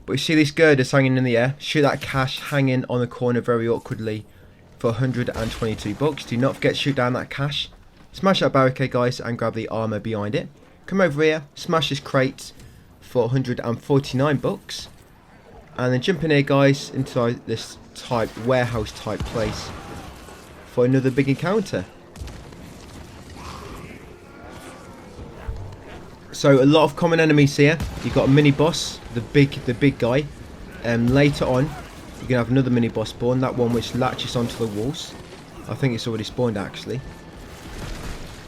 But you see these girders hanging in the air. Shoot that cash hanging on the corner very awkwardly for 122 bucks. Do not forget to shoot down that cash. Smash that barricade, guys, and grab the armor behind it. Come over here, smash this crate for 149 bucks. And then jump in here, guys, into this type warehouse type place for another big encounter. So a lot of common enemies here. You've got a mini boss, the big guy. Later on, you're gonna have another mini boss spawn. That one which latches onto the walls. I think it's already spawned actually.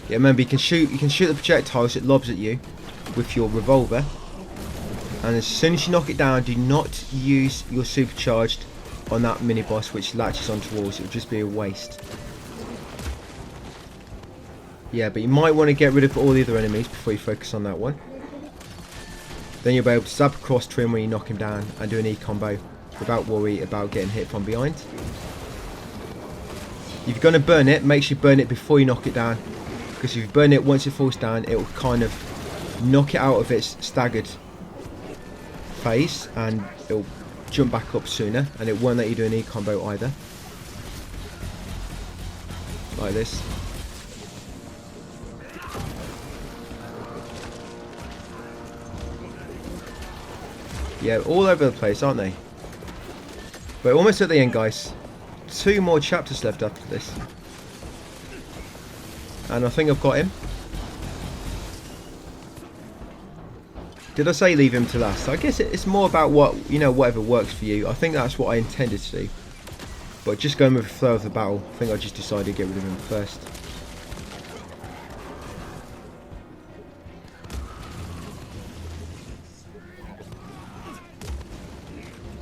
Yeah, remember you can shoot the projectiles it lobs at you with your revolver. And as soon as you knock it down, do not use your supercharged on that mini boss which latches onto walls. It would just be a waste. Yeah, but you might want to get rid of all the other enemies before you focus on that one. Then you'll be able to zap across to him when you knock him down and do an E-combo without worry about getting hit from behind. If you're going to burn it, make sure you burn it before you knock it down. Because if you burn it once it falls down, it will kind of knock it out of its staggered phase and it'll jump back up sooner, and it won't let you do an E-combo either. Like this. Yeah, all over the place, aren't they? We're almost at the end, guys. 2 more chapters left after this. And I think I've got him. Did I say leave him to last? I guess it's more about what, you know, whatever works for you. I think that's what I intended to do. But just going with the flow of the battle, I think I just decided to get rid of him first.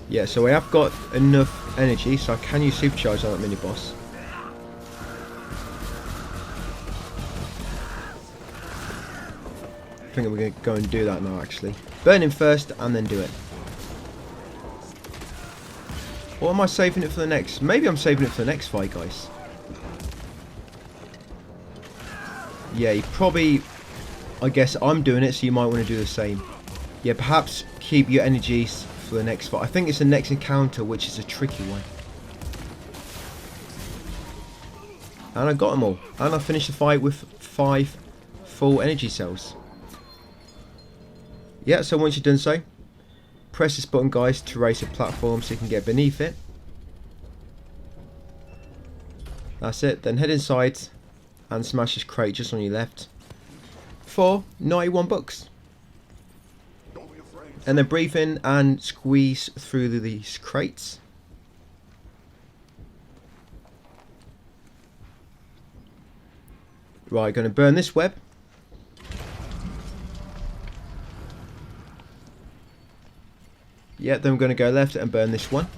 Yeah, so I have got enough energy, so I can use supercharge on that mini boss. I think we're going to go and do that now, actually. Burn him first, and then do it. Or am I saving it for the next? Maybe I'm saving it for the next fight, guys. Yeah, you probably... I guess I'm doing it, so you might want to do the same. Yeah, perhaps keep your energies for the next fight. I think it's the next encounter, which is a tricky one. And I got them all. And I finished the fight with 5 full energy cells. Yeah, so once you've done so, press this button, guys, to raise a platform so you can get beneath it. That's it. Then head inside and smash this crate just on your left for 91 bucks. And then breathe in and squeeze through these crates. Right, going to burn this web. Yeah, then we're going to go left and burn this one.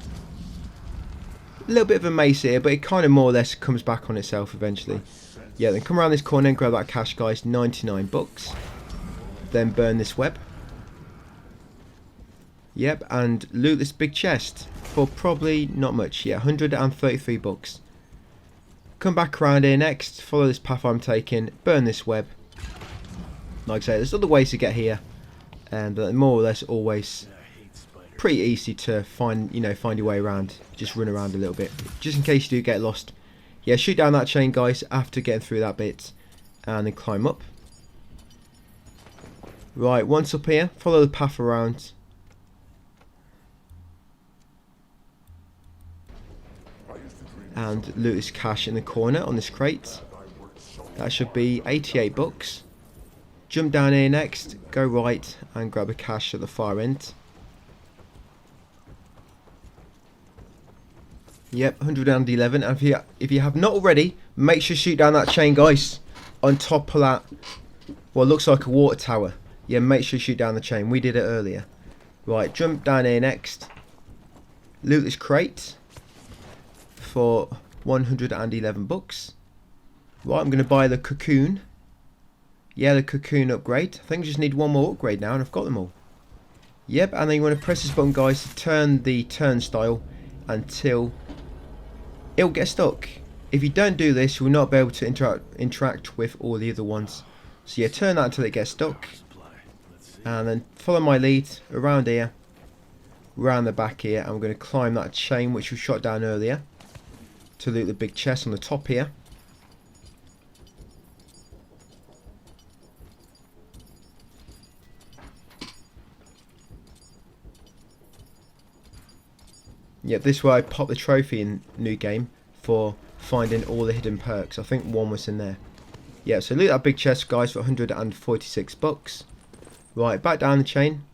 A little bit of a mace here, but it kind of more or less comes back on itself eventually. Yeah, then come around this corner and grab that cash, guys, 99 bucks. Then burn this web. Yep, and loot this big chest for probably not much. Yeah, 133 bucks. Come back around here next, follow this path I'm taking, burn this web. Like I say, there's other ways to get here, and more or less always pretty easy to find, you know, find your way around. Just run around a little bit, just in case you do get lost. Yeah, shoot down that chain, guys, after getting through that bit, and then climb up. Right, once up here, follow the path around. And loot this cash in the corner on this crate. That should be 88 bucks. Jump down here next, go right and grab a cash at the far end. Yep, 111. And if you have not already, make sure you shoot down that chain, guys, on top of that, well, it looks like a water tower. Yeah, make sure you shoot down the chain. We did it earlier. Right, jump down here next. Loot this crate for 111 bucks. Right, I'm going to buy the cocoon. Yeah, the cocoon upgrade. I think I just need one more upgrade now, and I've got them all. Yep, and then you want to press this button, guys, to turn the turnstile until it'll get stuck. If you don't do this, you will not be able to interact with all the other ones. So yeah, turn that until it gets stuck. And then follow my lead around here, around the back here, and we're going to climb that chain which we shot down earlier to loot the big chest on the top here. Yep, this way I pop the trophy in new game for finding all the hidden perks. I think one was in there. Yeah, so loot that big chest, guys, for 146 bucks. Right, back down the chain.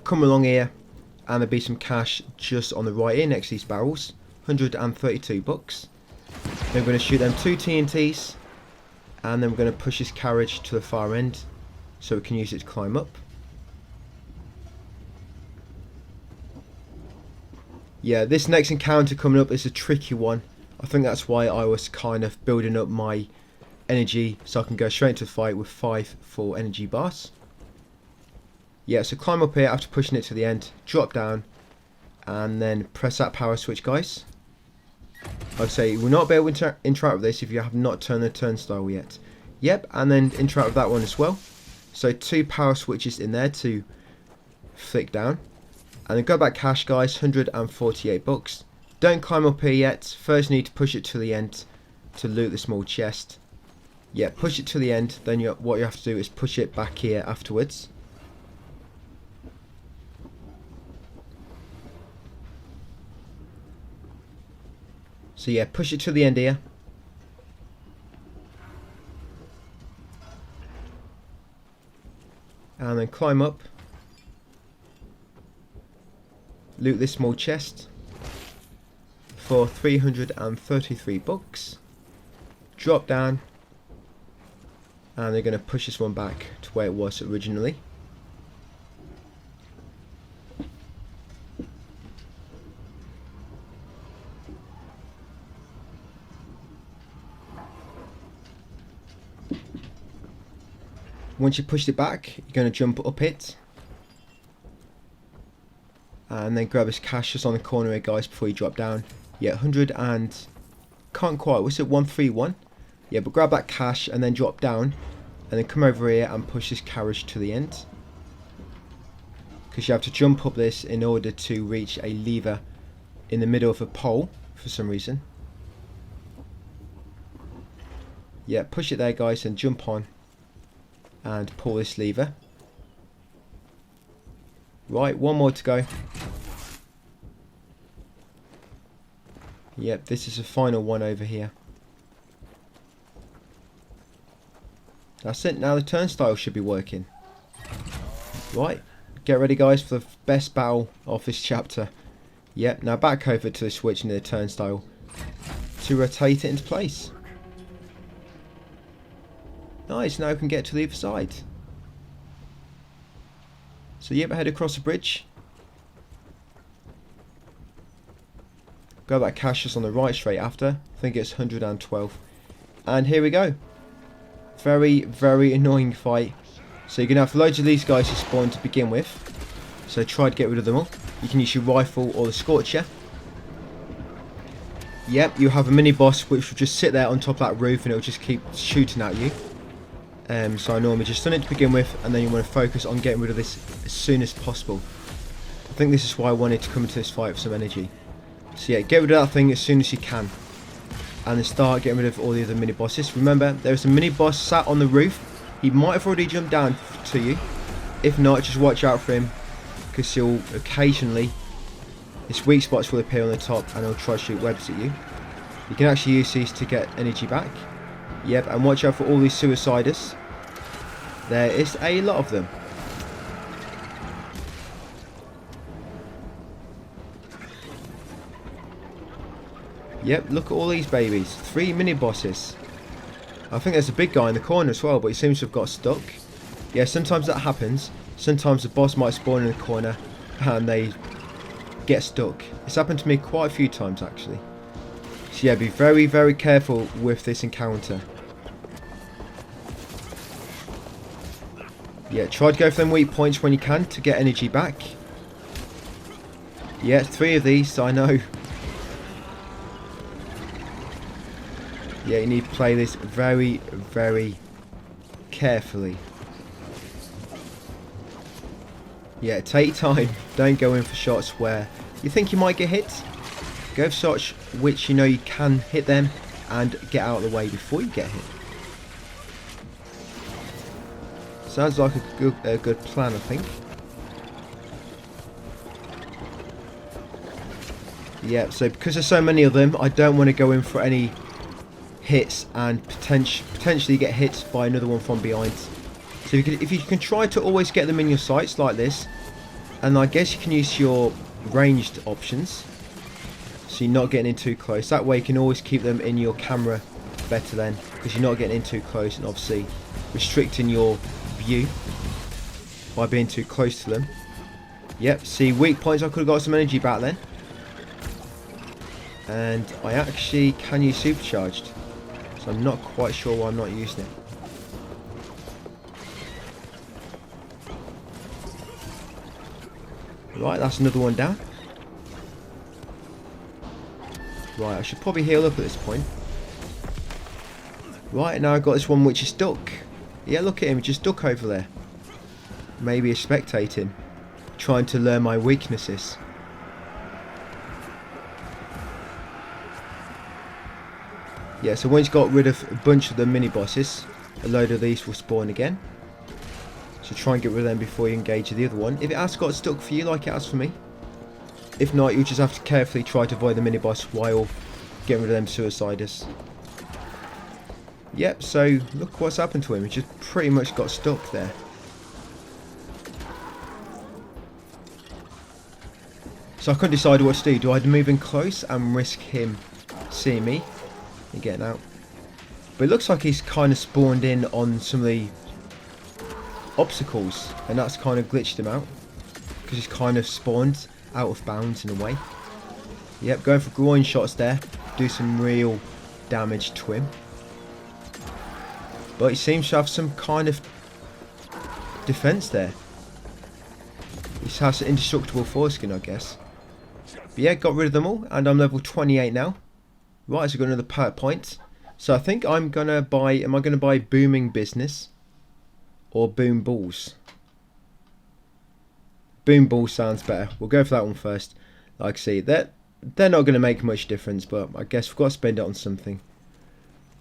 Come along here, and there'll be some cash just on the right here next to these barrels. 132 bucks. Then we're going to shoot them 2 TNTs, and then we're going to push this carriage to the far end so we can use it to climb up. Yeah, this next encounter coming up is a tricky one. I think that's why I was kind of building up my energy so I can go straight into the fight with 5 full energy bars. Yeah, so climb up here after pushing it to the end, drop down, and then press that power switch, guys. Like I say, you will not be able to interact with this if you have not turned the turnstile yet. Yep, and then interact with that one as well. So 2 power switches in there to flick down. And then go back cash, guys, 148 bucks. Don't climb up here yet. First need to push it to the end to loot the small chest. Yeah, push it to the end. Then what you have to do is push it back here afterwards. So yeah, push it to the end here. And then climb up. Loot this small chest for 333 bucks. Drop down, and they're going to push this one back to where it was originally. Once you pushed it back, you're going to jump up it. And then grab his cash just on the corner here, guys, before you drop down. Yeah, 100 and... can't quite, what's it, 131? Yeah, but grab that cash and then drop down. And then come over here and push this carriage to the end. Because you have to jump up this in order to reach a lever in the middle of a pole, for some reason. Yeah, push it there, guys, and jump on. And pull this lever. Right, one more to go. Yep, this is the final one over here. That's it, now the turnstile should be working. Right, get ready, guys, for the best battle of this chapter. Yep, now back over to the switch near the turnstile to rotate it into place. Nice, now we can get to the other side. So yep, head across the bridge. Grab that cash just on the right straight after. I think it's 112. And here we go. Very, very annoying fight. So you're going to have loads of these guys to spawn to begin with. So try to get rid of them all. You can use your rifle or the scorcher. Yep, you have a mini boss which will just sit there on top of that roof and it will just keep shooting at you. So I normally just stun it to begin with, and then you want to focus on getting rid of this as soon as possible. I think this is why I wanted to come into this fight with some energy. So yeah, get rid of that thing as soon as you can. And then start getting rid of all the other mini bosses. Remember, there's a mini boss sat on the roof. He might have already jumped down to you. If not, just watch out for him, because he'll occasionally, his weak spots will appear on the top and he'll try to shoot webs at you. You can actually use these to get energy back. Yep, and watch out for all these suiciders. There is a lot of them. Yep, look at all these babies. 3 mini bosses. I think there's a big guy in the corner as well, but he seems to have got stuck. Yeah, sometimes that happens. Sometimes the boss might spawn in the corner and they get stuck. It's happened to me quite a few times actually. So yeah, be very, very careful with this encounter. Yeah, try to go for them weak points when you can to get energy back. Yeah, 3 of these, I know. Yeah, you need to play this very, very carefully. Yeah, take time. Don't go in for shots where you think you might get hit. Go for shots which you know you can hit them and get out of the way before you get hit. Sounds like a good plan, I think. Yeah, so because there's so many of them, I don't want to go in for any hits and potentially get hit by another one from behind. So if you can try to always get them in your sights like this, and I guess you can use your ranged options, so you're not getting in too close. That way you can always keep them in your camera better then, because you're not getting in too close and obviously restricting your view by being too close to them. Yep, see, weak points, I could have got some energy back then. And I actually can use supercharged, so I'm not quite sure why I'm not using it. Right, that's another one down. Right, I should probably heal up at this point. Right, now I've got this one which is stuck. Yeah, look at him, just stuck over there. Maybe he's spectating, trying to learn my weaknesses. Yeah, so once you got rid of a bunch of the mini bosses, a load of these will spawn again. So try and get rid of them before you engage the other one. If it has got stuck for you like it has for me. If not, you just have to carefully try to avoid the mini boss while getting rid of them suiciders. Yep, so look what's happened to him. He just pretty much got stuck there. So I couldn't decide what to do. Do I move in close and risk him seeing me and getting out? But it looks like he's kind of spawned in on some of the obstacles, and that's kind of glitched him out because he's kind of spawned out of bounds in a way. Yep, going for groin shots there, do some real damage to him, but he seems to have some kind of defense there. He has an indestructible foreskin, I guess. But yeah, got rid of them all, and I'm level 28 now. Right, so I've got another perk point. So I think I'm gonna buy, am I gonna buy Booming Business or Boom Balls? Boom Balls sounds better. We'll go for that one first. Like I see, they're not going to make much difference, but I guess we've got to spend it on something.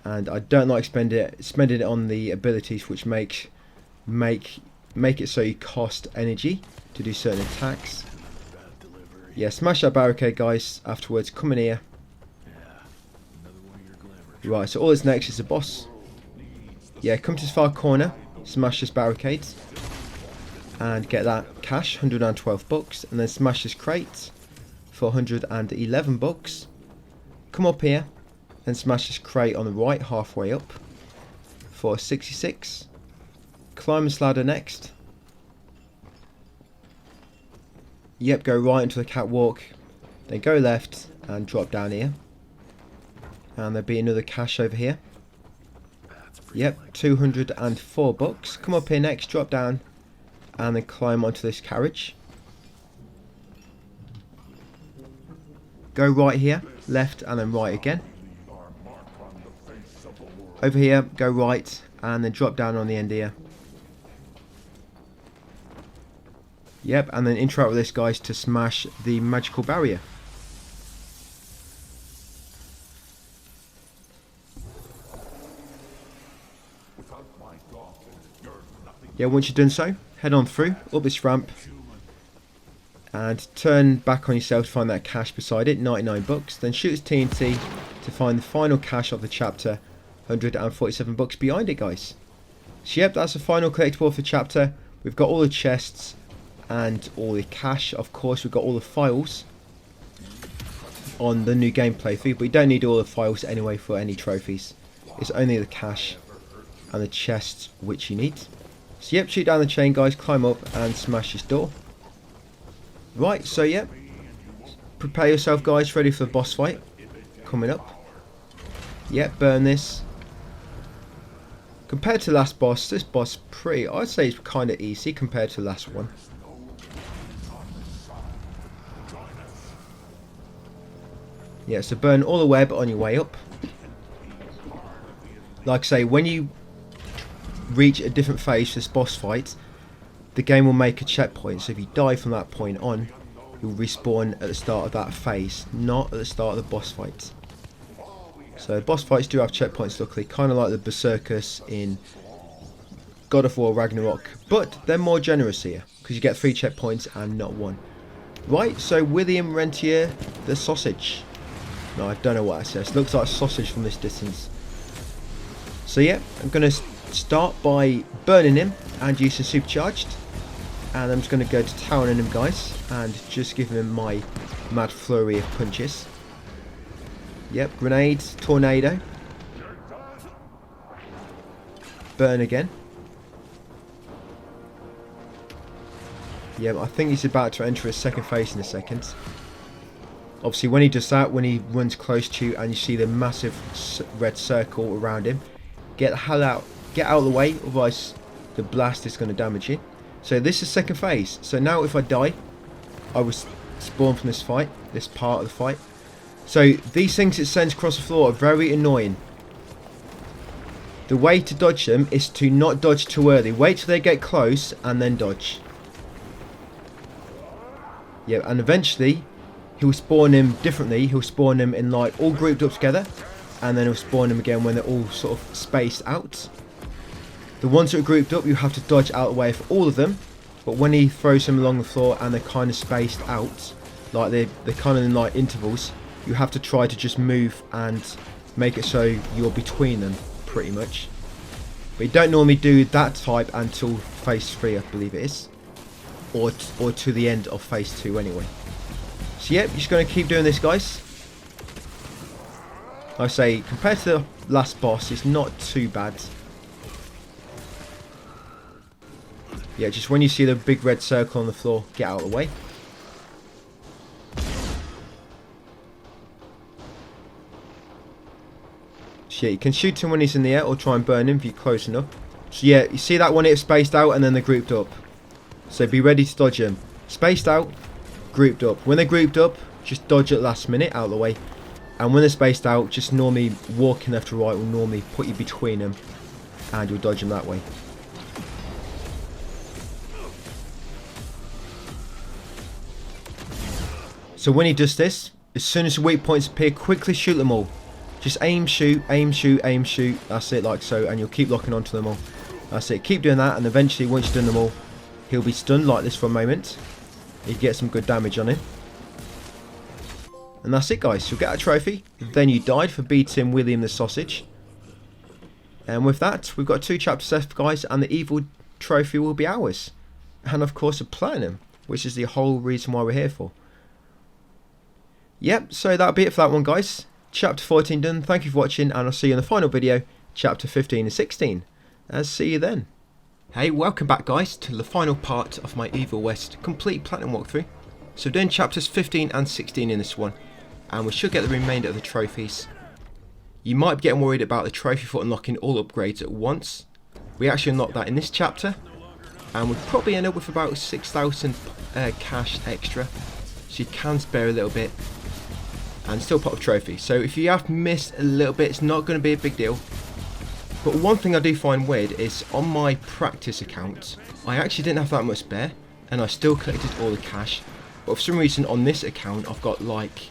And I don't like spending it on the abilities which make it so you cost energy to do certain attacks. Yeah, smash that barricade, guys. Afterwards, come in here. Right, so all that's next is a boss. Yeah, come to this far corner. Smash this barricade and get that cash, 112 bucks, and then smash this crate for 111 bucks. Come up here and smash this crate on the right halfway up for 66. Climb this ladder next. Yep, go right into the catwalk, then go left and drop down here, and there'll be another cache over here. Yep, 204 bucks. Come up here next, drop down, and then climb onto this carriage. Go right here, left, and then right again. Over here, go right, and then drop down on the end here. Yep, and then interact with this, guys, to smash the magical barrier. Yeah, once you've done so, head on through, up this ramp, and turn back on yourself to find that cache beside it, 99 bucks. Then shoot his TNT to find the final cache of the chapter, 147 bucks behind it, guys. So yep, that's the final collectible of the chapter. We've got all the chests and all the cache. Of course, we've got all the files on the new game playthrough, but we don't need all the files anyway for any trophies. It's only the cache and the chests which you need. So yep, shoot down the chain, guys, climb up and smash this door. Right, so yep, prepare yourself, guys, ready for the boss fight coming up. Yep, burn this. Compared to the last boss, this boss I'd say it's kind of easy compared to the last one. Yeah, so burn all the web on your way up. Like I say, when you reach a different phase for this boss fight, the game will make a checkpoint, so if you die from that point on, you'll respawn at the start of that phase, not at the start of the boss fight. So boss fights do have checkpoints, luckily, kind of like the Berserkers in God of War Ragnarok, but they're more generous here, because you get 3 checkpoints and not 1. Right, so William Rentier, the sausage. No, I don't know what that says. Looks like sausage from this distance. So yeah, I'm going to start by burning him and using supercharged. And I'm just going to go to town on him, guys, and just give him my mad flurry of punches. Yep, grenades, tornado. Burn again. Yeah, I think he's about to enter his second phase in a second. Obviously, when he does that, when he runs close to you and you see the massive red circle around him, get the hell out. Get out of the way, otherwise the blast is going to damage you. So this is second phase. So now if I die, I was spawned from this fight, this part of the fight. So these things it sends across the floor are very annoying. The way to dodge them is to not dodge too early. Wait till they get close and then dodge. Yeah, and eventually he'll spawn him differently. He'll spawn him in like all grouped up together, and then he'll spawn him again when they're all sort of spaced out. The ones that are grouped up, you have to dodge out of the way for all of them. But when he throws them along the floor and they're kind of spaced out, like they're kind of in like intervals, you have to try to just move and make it so you're between them, pretty much. But you don't normally do that type until phase 3, I believe it is. Or to the end of phase 2 anyway. So yeah, you're just going to keep doing this, guys. Like I say, compared to the last boss, it's not too bad. Yeah, just when you see the big red circle on the floor, get out of the way. So yeah, you can shoot him when he's in the air or try and burn him if you're close enough. So yeah, you see that one, it's spaced out and then they're grouped up. So be ready to dodge them. Spaced out, grouped up. When they're grouped up, just dodge at last minute, out of the way. And when they're spaced out, just normally walking left to right will normally put you between them. And you'll dodge them that way. So when he does this, as soon as the weak points appear, quickly shoot them all. Just aim, shoot, aim, shoot, aim, shoot. That's it, like so. And you'll keep locking onto them all. That's it. Keep doing that, and eventually, once you've done them all, he'll be stunned like this for a moment. You get some good damage on him. And that's it, guys. You'll get a trophy. Then you died for beating William the Sausage. And with that, we've got 2 chapters left, guys, and the evil trophy will be ours. And of course, a platinum, which is the whole reason why we're here for. Yep, so that'll be it for that one, guys. Chapter 14 done. Thank you for watching, and I'll see you in the final video, chapter 15 and 16. I'll see you then. Hey, welcome back, guys, to the final part of my Evil West complete platinum walkthrough. So doing chapters 15 and 16 in this one, and we should get the remainder of the trophies. You might be getting worried about the trophy for unlocking all upgrades at once. We actually unlocked that in this chapter, and we'll probably end up with about 6,000 cash extra, so you can spare a little bit and still pop a trophy. So if you have missed a little bit, it's not going to be a big deal. But one thing I do find weird is on my practice account, I actually didn't have that much spare, and I still collected all the cash. But for some reason on this account, I've got like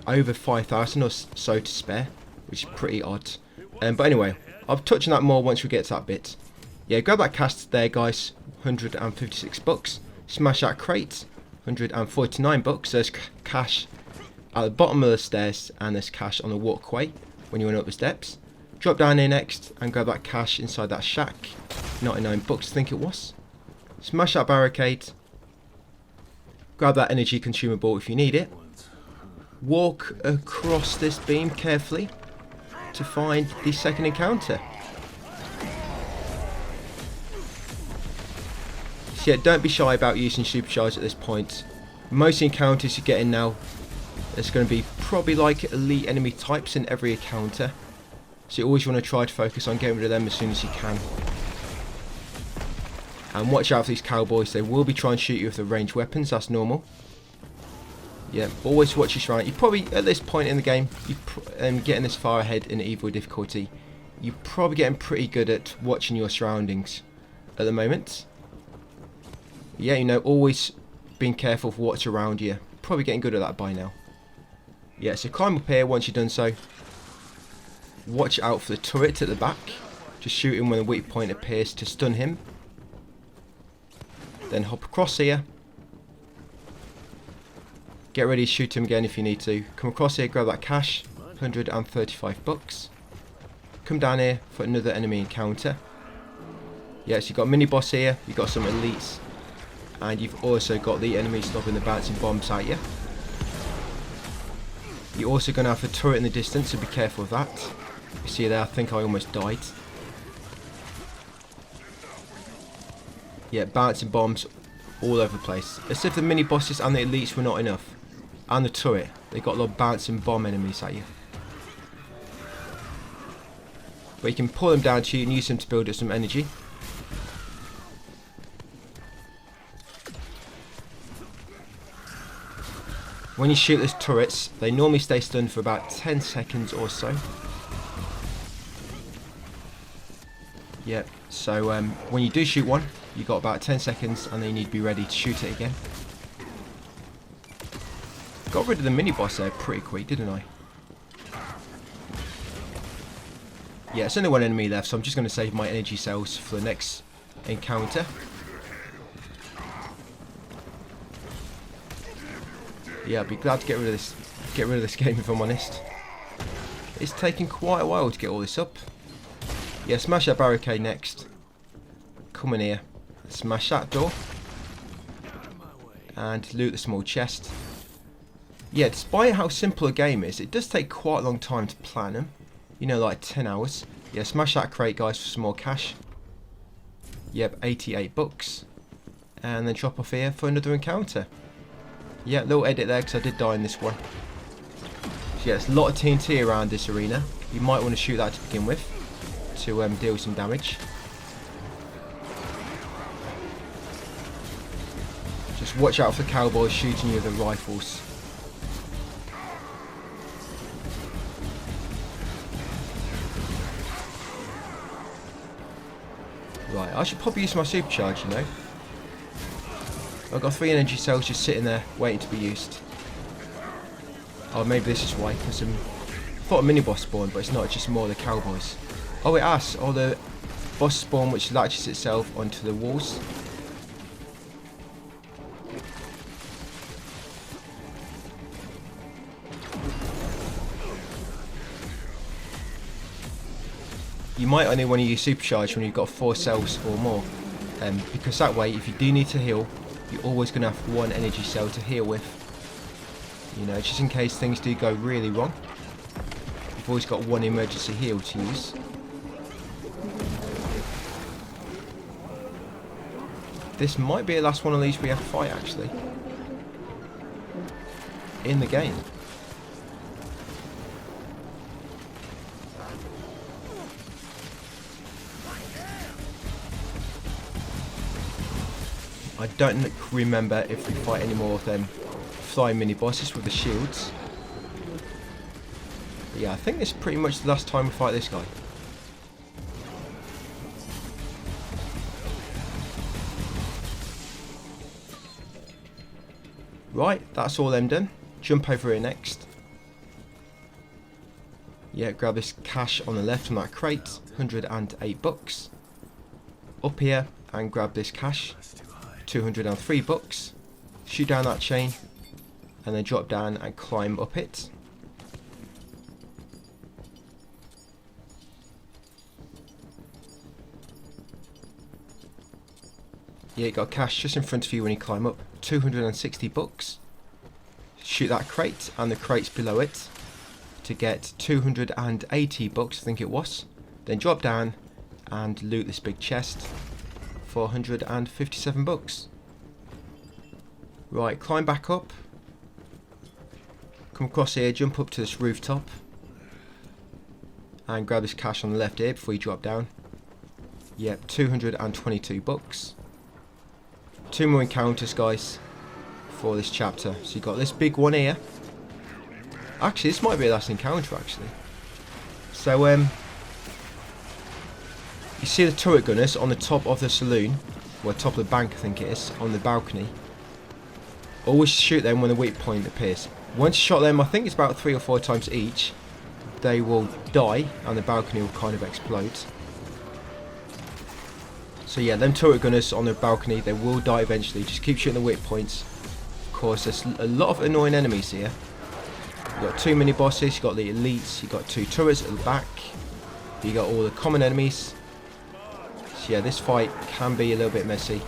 over 5,000 or so to spare, which is pretty odd. But anyway, I'll touch on that more once we get to that bit. Yeah, grab that cash there, guys. 156 bucks. Smash that crate. 149 bucks. There's cash at the bottom of the stairs, and there's cash on the walkway when you went up the steps. Drop down here next and grab that cash inside that shack. 99 bucks, I think it was. Smash that barricade. Grab that energy consumable if you need it. Walk across this beam carefully to find the second encounter. So yeah, don't be shy about using supercharge at this point. Most encounters you get in now, there's going to be probably like elite enemy types in every encounter. So you always want to try to focus on getting rid of them as soon as you can. And watch out for these cowboys, they will be trying to shoot you with the ranged weapons, that's normal. Yeah, always watch your surroundings. You probably, at this point in the game, getting this far ahead in evil difficulty, you're probably getting pretty good at watching your surroundings at the moment. Yeah, you know, always being careful of what's around you. Probably getting good at that by now. Yeah, so climb up here once you've done so. Watch out for the turret at the back. Just shoot him when the weak point appears to stun him. Then hop across here. Get ready to shoot him again if you need to. Come across here, grab that cash. 135 bucks. Come down here for another enemy encounter. Yes, you've got a mini boss here, you've got some elites, and you've also got the enemies stopping the bouncing bombs at you. You're also going to have a turret in the distance, so be careful of that. You see there, I think I almost died. Yeah, bouncing bombs all over the place. As if the mini bosses and the elites were not enough. And the turret, they got a lot of bouncing bomb enemies at you. But you can pull them down to you and use them to build up some energy. When you shoot these turrets, they normally stay stunned for about 10 seconds or so. Yep, so when you do shoot one, you got about 10 seconds and then you need to be ready to shoot it again. Got rid of the mini boss there pretty quick, didn't I? Yeah, it's only one enemy left, so I'm just going to save my energy cells for the next encounter. Yeah, I'd be glad to get rid of this game if I'm honest. It's taking quite a while to get all this up. Yeah, smash that barricade next. Come in here. Smash that door. And loot the small chest. Yeah, despite how simple a game is, it does take quite a long time to plan them. You know, like 10 hours. Yeah, smash that crate, guys, for some more cash. Yep, 88 bucks. And then drop off here for another encounter. Yeah, little edit there because I did die in this one. So yeah, there's a lot of TNT around this arena. You might want to shoot that to begin with to deal some damage. Just watch out for cowboys shooting you with their rifles. Right, I should probably use my supercharge, you know. I've got 3 energy cells just sitting there waiting to be used. Oh, maybe this is why, because I thought a mini boss spawned, but it's not, it's just more the cowboys. Oh, it has. Oh, the boss spawn which latches itself onto the walls. You might only want to use supercharge when you've got 4 cells or more, because that way, if you do need to heal, you're always going to have 1 energy cell to heal with. You know, just in case things do go really wrong. You've always got 1 emergency heal to use. This might be the last one of these we have to fight, actually. In the game. I don't remember if we fight any more of them flying mini bosses with the shields. But yeah, I think this is pretty much the last time we fight this guy. Right, that's all them done. Jump over here next. Yeah, grab this cash on the left from that crate, 108 bucks. Up here and grab this cash, 203 bucks. Shoot down that chain and then drop down and climb up it. Yeah, you got cash just in front of you when you climb up, 260 bucks. Shoot that crate and the crates below it to get 280 bucks, I think it was. Then drop down and loot this big chest for 157 bucks. Right, climb back up. Come across here, jump up to this rooftop. And grab this cash on the left here before you drop down. Yep, 222 bucks. 2 more encounters, guys, for this chapter. So you got this big one here. Actually, this might be the last encounter, actually. So, you see the turret gunners on the top of the saloon, or top of the bank, I think it is, on the balcony. Always shoot them when the weak point appears. Once you shot them, I think it's about 3 or 4 times each, they will die and the balcony will kind of explode. So yeah, them turret gunners on the balcony, they will die eventually. Just keep shooting the weak points. Of course, there's a lot of annoying enemies here. You've got 2 mini bosses, you've got the elites, you've got 2 turrets at the back. You got all the common enemies. So yeah, this fight can be a little bit messy.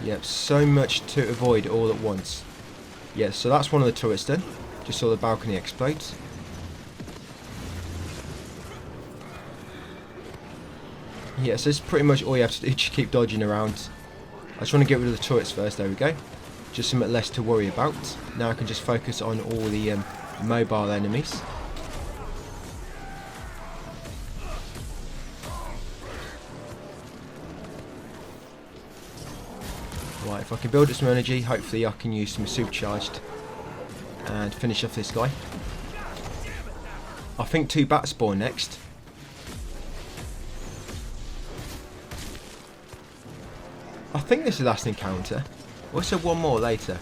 Yep, so much to avoid all at once. Yeah, so that's one of the turrets done. Just saw the balcony explode. Yeah, so this is pretty much all you have to do, just keep dodging around. I just want to get rid of the turrets first, there we go. Just something less to worry about. Now I can just focus on all the mobile enemies. Right, if I can build up some energy, hopefully I can use some supercharged and finish off this guy. I think 2 bats spawn next. I think this is the last encounter. Or is there one more later?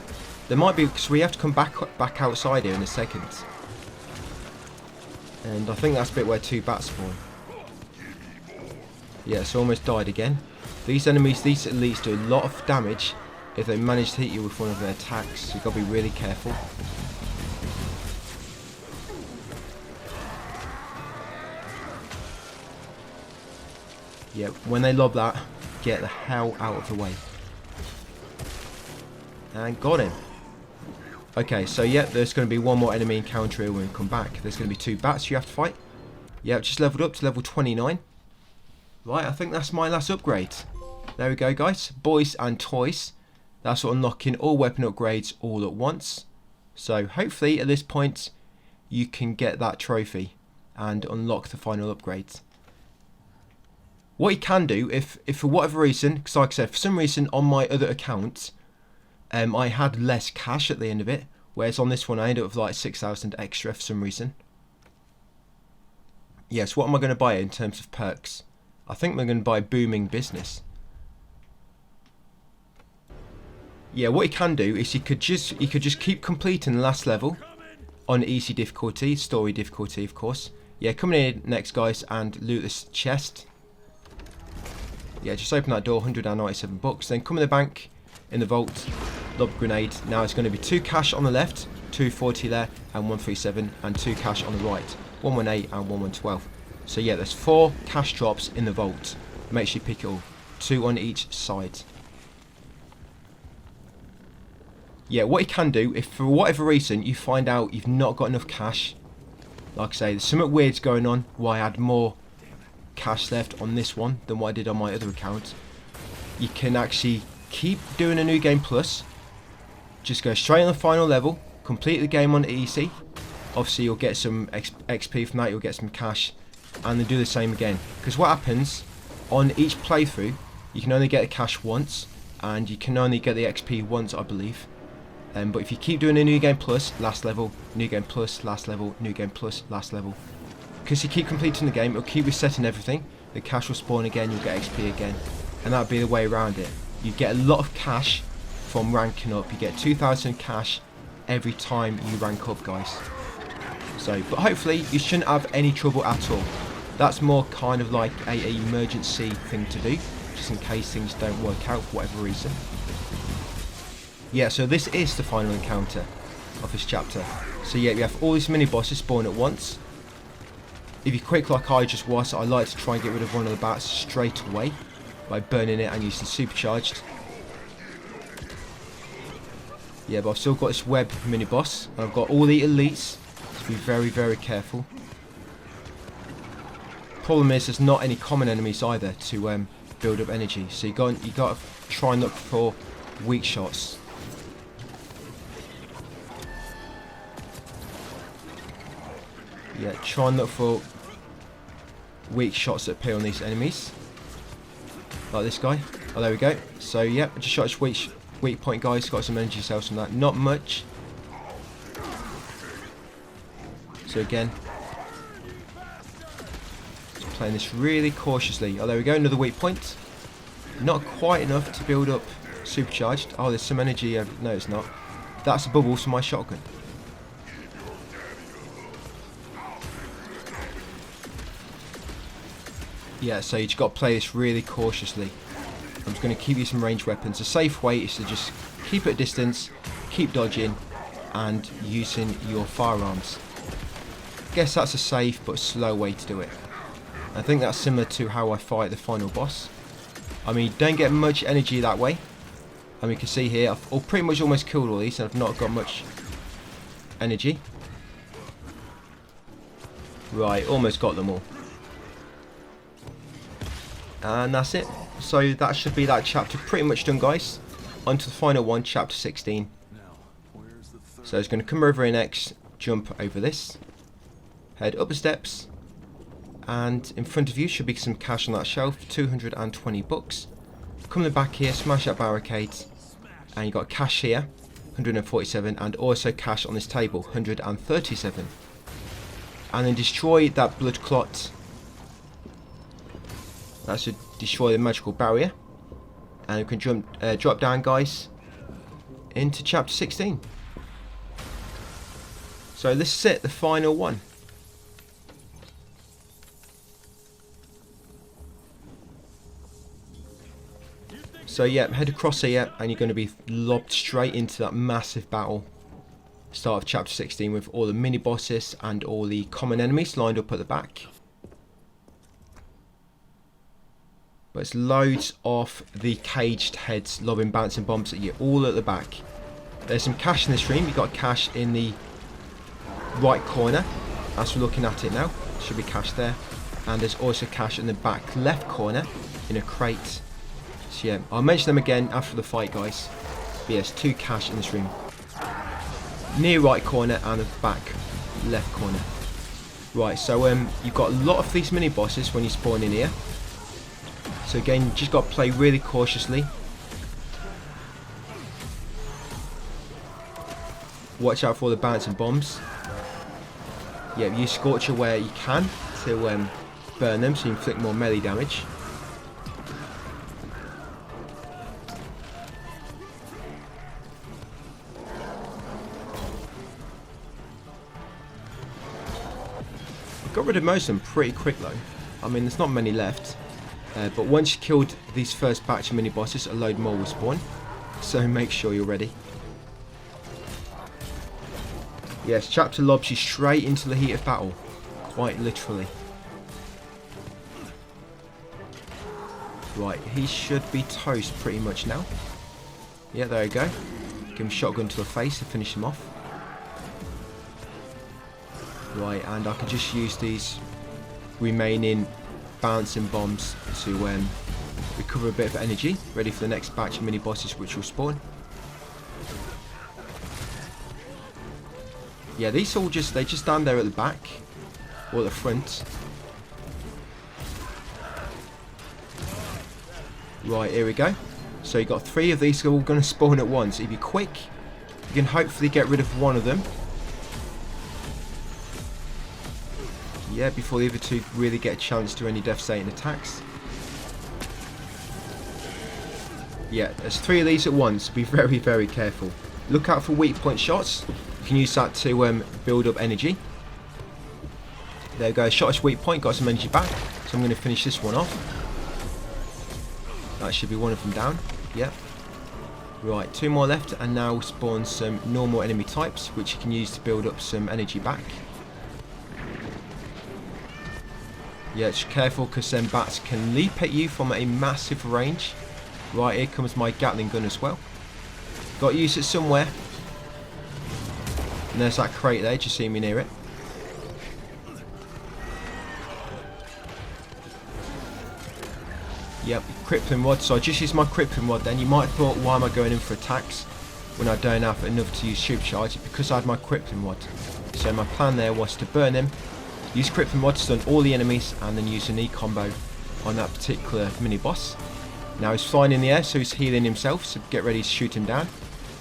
There might be, because we have to come back outside here in a second. And I think that's the bit where 2 bats spawn. Yeah, so almost died again. These enemies, these elites do a lot of damage if they manage to hit you with one of their attacks. So you've got to be really careful. Yeah, when they lob that, get the hell out of the way. And got him. Okay, so yeah, there's going to be one more enemy encounter here when we come back. There's going to be 2 bats you have to fight. Yeah, just leveled up to level 29. Right, I think that's my last upgrade. There we go, guys. Boys and toys. That's unlocking all weapon upgrades all at once. So hopefully at this point you can get that trophy and unlock the final upgrades. What you can do, if for whatever reason, because like I said, for some reason on my other account, I had less cash at the end of it, whereas on this one I ended up with like 6,000 extra for some reason. Yes, what am I going to buy in terms of perks? I think we're going to buy booming business. Yeah, what you can do is you could just keep completing the last level on easy difficulty, story difficulty of course. Yeah, come in next guys and loot this chest. Yeah, just open that door, 197 bucks. Then come in the bank, in the vault, lob grenade. Now it's going to be 2 cash on the left, 240 there, and 137, and 2 cash on the right, 118 and 1112. So yeah, there's 4 cash drops in the vault. Make sure you pick it all, 2 on each side. Yeah, what you can do, if for whatever reason you find out you've not got enough cash, like I say, there's something weird's going on, why I had more cash left on this one than what I did on my other account. You can actually keep doing a new game plus, just go straight on the final level, complete the game on easy. Obviously you'll get some XP from that, you'll get some cash, and then do the same again. Because what happens on each playthrough, you can only get the cash once, and you can only get the XP once, I believe. But if you keep doing a new game plus, last level, new game plus, last level, new game plus, last level, because you keep completing the game, it'll keep resetting everything. The cash will spawn again, you'll get XP again, and that'll be the way around it. You get a lot of cash from ranking up. You get 2,000 cash every time you rank up, guys. So, but hopefully you shouldn't have any trouble at all. That's more kind of like a emergency thing to do, just in case things don't work out for whatever reason. Yeah, so this is the final encounter of this chapter. So yeah, we have all these mini bosses spawn at once. If you're quick like I just was, I like to try and get rid of one of the bats straight away by burning it and using supercharged. Yeah, but I've still got this web mini boss, and I've got all the elites, so be very, very careful. Problem is, there's not any common enemies either to build up energy, so you got to try and look for weak shots. Yeah, try and look for weak shots that appear on these enemies. Like this guy. Oh, there we go. So, yeah, just shot his weak point, guys. Got some energy cells from that. Not much. So, again, just playing this really cautiously. Oh, there we go. Another weak point. Not quite enough to build up supercharged. Oh, there's some energy. No, it's not. That's the bubbles from my shotgun. Yeah, so you just got to play this really cautiously. I'm just going to keep you some ranged weapons. A safe way is to just keep at distance, keep dodging, and using your firearms. guess that's a safe but slow way to do it. I think that's similar to how I fight the final boss. I mean, you don't get much energy that way. I mean, you can see here, I've pretty much almost killed all these, and I've not got much energy. Right, almost got them all. And that's it. So that should be that chapter pretty much done, guys. On to the final one, chapter 16. So it's going to come over here next, jump over this, head up the steps, and in front of you should be some cash on that shelf, 220 bucks. Come in the back here, smash that barricade, and you got cash here, 147, and also cash on this table, 137. And then destroy that blood clot. That should destroy the magical barrier. And you can drop down, guys, into chapter 16. So this is it, the final one. So yeah, head across here and you're going to be lobbed straight into that massive battle. Start of chapter 16 with all the mini bosses and all the common enemies lined up at the back. But it's loads of the caged heads lobbing bouncing bombs at you all at the back. There's some cash in this room. You've got cash in the right corner as we're looking at it now. Should be cash there. And there's also cash in the back left corner in a crate. So yeah, I'll mention them again after the fight, guys. But yes, 2 cash in this room. Near right corner and the back left corner. Right, so you've got a lot of these mini bosses when you spawn in here. So again, you just got to play really cautiously. Watch out for all the bouncing bombs. Yeah, use Scorcher where you can to burn them so you inflict more melee damage. Got rid of most of them pretty quick though. I mean, there's not many left. But once you killed these first batch of mini bosses, a load more will spawn. So make sure you're ready. Yes, chapter lobs you straight into the heat of battle. Quite literally. Right, he should be toast pretty much now. Yeah, there you go. Give him a shotgun to the face to finish him off. Right, and I can just use these remaining bouncing bombs to recover a bit of energy, ready for the next batch of mini bosses which will spawn. Yeah, these all just stand there at the back or at the front. Right, here we go. So you got 3 of these all going to spawn at once. If you're quick, you can hopefully get rid of one of them. Yeah, before the other 2 really get a chance to do any devastating attacks. Yeah, there's 3 of these at once. Be very, very careful. Look out for weak point shots. You can use that to build up energy. There we go. Shot us weak point, got some energy back. So I'm going to finish this one off. That should be one of them down. Yep. Right, 2 more left, and now spawn some normal enemy types, which you can use to build up some energy back. Yeah, just careful because then bats can leap at you from a massive range. Right, here comes my Gatling gun as well. Got to use it somewhere. And there's that crate there, just see me near it. Yep, crippling rod. So I just used my crippling rod then. You might have thought, why am I going in for attacks when I don't have enough to use supercharge? Because I had my crippling rod. So my plan there was to burn him, use crippling rod to stun all the enemies, and then use an E-combo on that particular mini boss. Now he's flying in the air, so he's healing himself, so get ready to shoot him down.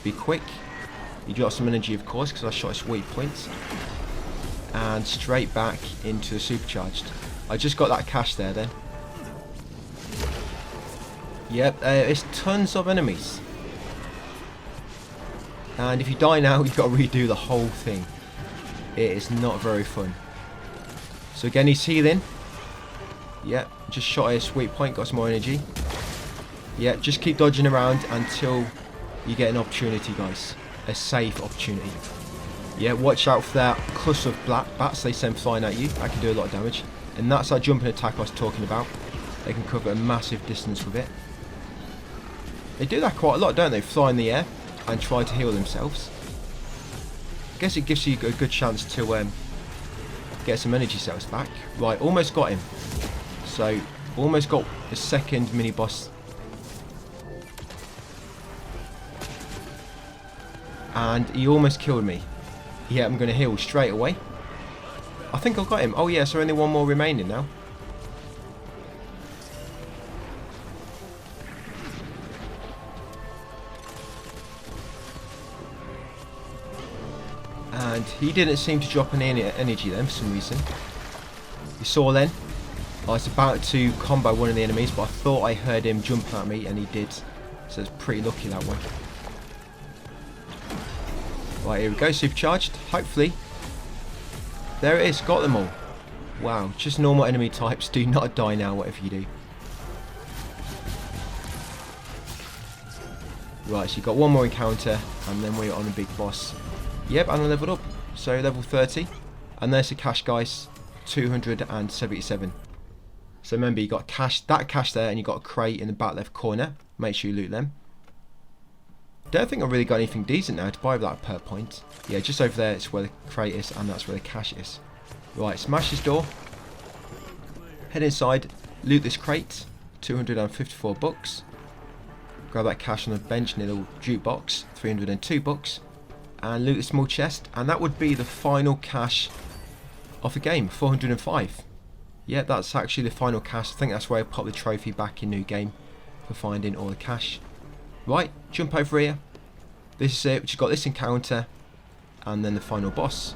Be quick. He got some energy, of course, because I shot his weak points. And straight back into the supercharged. I just got that cash there then. Yep, there's tons of enemies. And if you die now, you've got to redo the whole thing. It is not very fun. So again, he's healing. Yep, just shot his sweet point, got some more energy. Yep, just keep dodging around until you get an opportunity, guys. A safe opportunity. Yeah, watch out for that cluster of black bats they send flying at you. That can do a lot of damage. And that's that jumping attack I was talking about. They can cover a massive distance with it. They do that quite a lot, don't they? Fly in the air and try to heal themselves. I guess it gives you a good chance to get some energy cells back. Right, almost got him. So, almost got the second mini-boss. And he almost killed me. Yeah, I'm going to heal straight away. I think I got him. Oh yeah, so only one more remaining now. And he didn't seem to drop any energy then for some reason. You saw then, I was about to combo one of the enemies, but I thought I heard him jump at me, and he did. So it's pretty lucky that way. Right, here we go, supercharged. Hopefully. There it is, got them all. Wow, just normal enemy types. Do not die now, whatever you do. Right, so you got one more encounter, and then we're on a big boss. Yep, and I leveled up. So level 30. And there's the cash, guys. 277. So remember, you got cash, that cash there, and you got a crate in the back left corner. Make sure you loot them. Don't think I've really got anything decent now to buy with that per point. Yeah, just over there it's where the crate is, and that's where the cash is. Right, smash this door. Head inside, loot this crate. 254 bucks. Grab that cash on the bench near the jukebox. 302 bucks. And loot a small chest, and that would be the final cash of the game. 405. Yeah, that's actually the final cash. I think that's where I pop the trophy back in new game for finding all the cash. Right, jump over here. This is it. You've got this encounter, and then the final boss.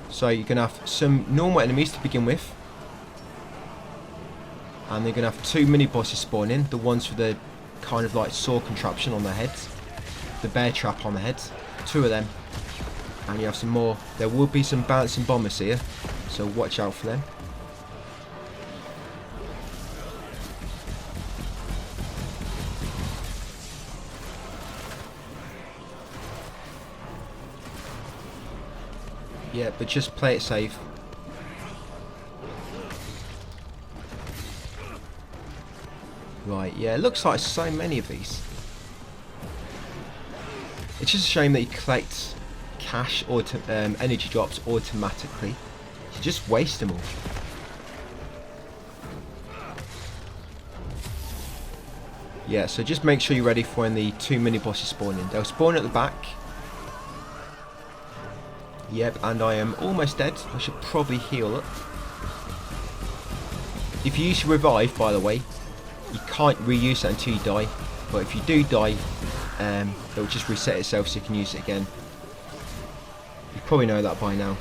So you're gonna have some normal enemies to begin with, and they're gonna have two mini bosses spawn in. The ones with the kind of like saw contraption on their heads, the bear trap on the heads. Two of them, and you have some more. There will be some bouncing bombers here, so watch out for them. Yeah, but just play it safe. Right, yeah, it looks like so many of these. It's just a shame that you collect cash or energy drops automatically. You just waste them all. Yeah, so just make sure you're ready for when the two mini bosses spawn in. They'll spawn at the back. Yep, and I am almost dead. I should probably heal up. If you use your revive, by the way, you can't reuse it until you die. But if you do die, it'll just reset itself so you can use it again. You probably know that by now.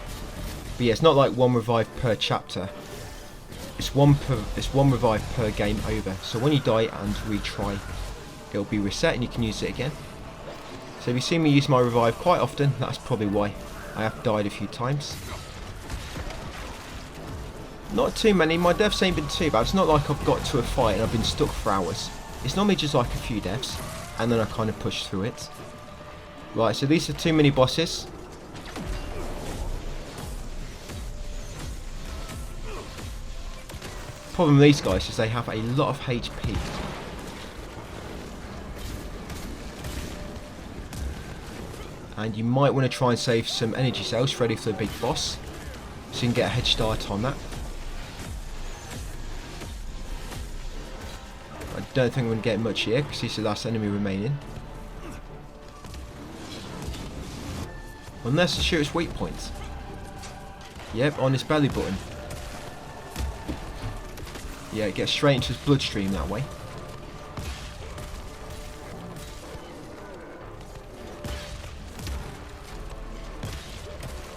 But yeah, it's not like one revive per chapter. It's one revive per game over. So when you die and retry, it'll be reset and you can use it again. So if you see me use my revive quite often, that's probably why. I have died a few times. Not too many. My deaths ain't been too bad. It's not like I've got to a fight and I've been stuck for hours. It's normally just like a few deaths, and then I kind of push through it. Right, so these are two mini bosses. Problem with these guys is they have a lot of HP. And you might want to try and save some energy cells ready for the big boss, so you can get a head start on that. I don't think we're going to get much here because he's the last enemy remaining. Unless the shooter's weak point. Yep, on his belly button. Yeah, it gets straight into his bloodstream that way.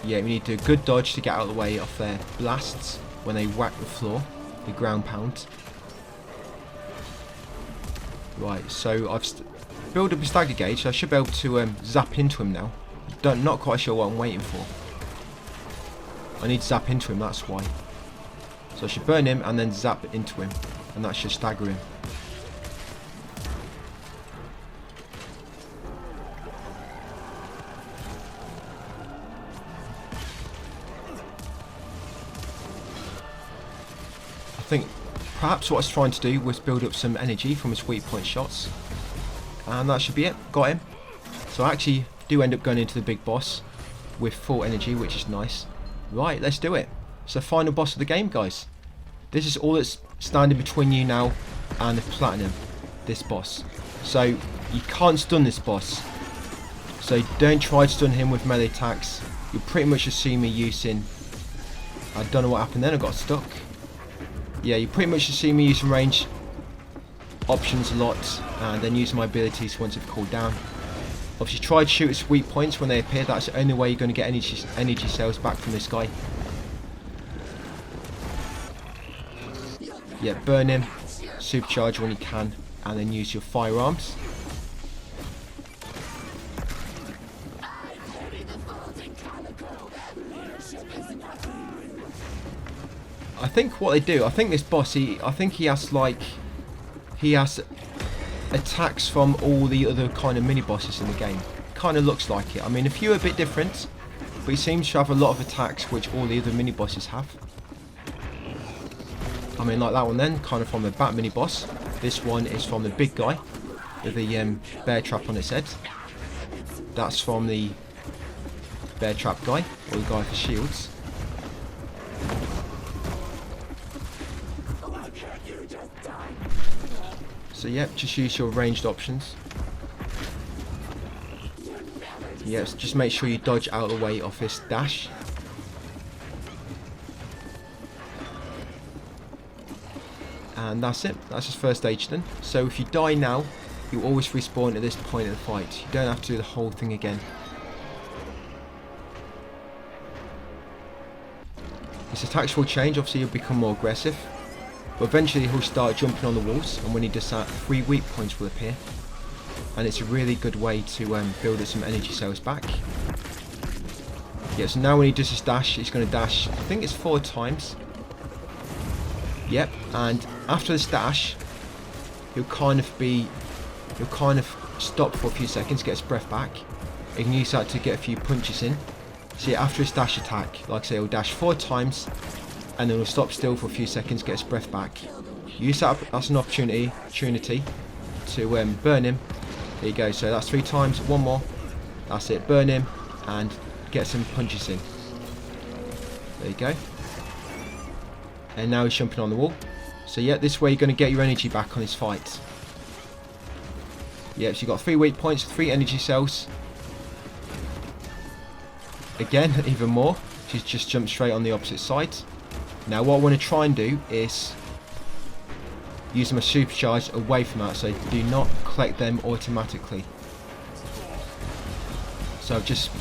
Yeah, we need to do a good dodge to get out of the way of their blasts when they whack the floor, the ground pound. Right, so I've built up a stagger gauge, so I should be able to zap into him now. Not quite sure what I'm waiting for. I need to zap into him, that's why. So I should burn him and then zap into him, and that should stagger him. think perhaps what I was trying to do was build up some energy from his weak point shots. And that should be it. Got him. So I actually do end up going into the big boss with full energy, which is nice. Right, let's do it. It's the final boss of the game, guys. This is all that's standing between you now and the platinum, this boss. So you can't stun this boss. So don't try to stun him with melee attacks. You'll pretty much just see me using... I don't know what happened then, I got stuck. Yeah, you pretty much just see me using range options a lot, and then using my abilities once they've cooled down. Obviously try to shoot at weak points when they appear. That's the only way you're going to get energy cells back from this guy. Yeah, burn him, supercharge when you can, and then use your firearms. I think what they do, I think this boss, I think he has attacks from all the other kind of mini bosses in the game. Kind of looks like it. I mean, a few are a bit different, but he seems to have a lot of attacks which all the other mini bosses have. I mean, like that one then, kind of from the Bat mini boss. This one is from the big guy with the bear trap on its head. That's from the bear trap guy, or the guy with the shields. So yep, just use your ranged options. Yes, just make sure you dodge out of the way of this dash. And that's it, that's his first stage done. So if you die now, you always respawn at this point of the fight. You don't have to do the whole thing again. His attacks will change, obviously he'll become more aggressive. But eventually he'll start jumping on the walls, and when he does that, 3 weak points will appear. And it's a really good way to build up some energy cells back. Yeah, so now when he does his dash, he's going to dash, I think it's 4 times. Yep, and after this dash, he'll kind of stop for a few seconds, get his breath back. He can use that to get a few punches in. So yeah, after his dash attack, like I say, he'll dash 4 times. And then we'll stop still for a few seconds, get his breath back. Use that as an opportunity to burn him. There you go, so that's 3 times, 1 more. That's it, burn him and get some punches in. There you go. And now he's jumping on the wall. So yeah, this way you're going to get your energy back on this fight. Yeah, so you've got 3 weak points, 3 energy cells. Again, even more. Just jump straight on the opposite side. Now what I want to try and do is use my supercharge away from that, so do not collect them automatically. So I've just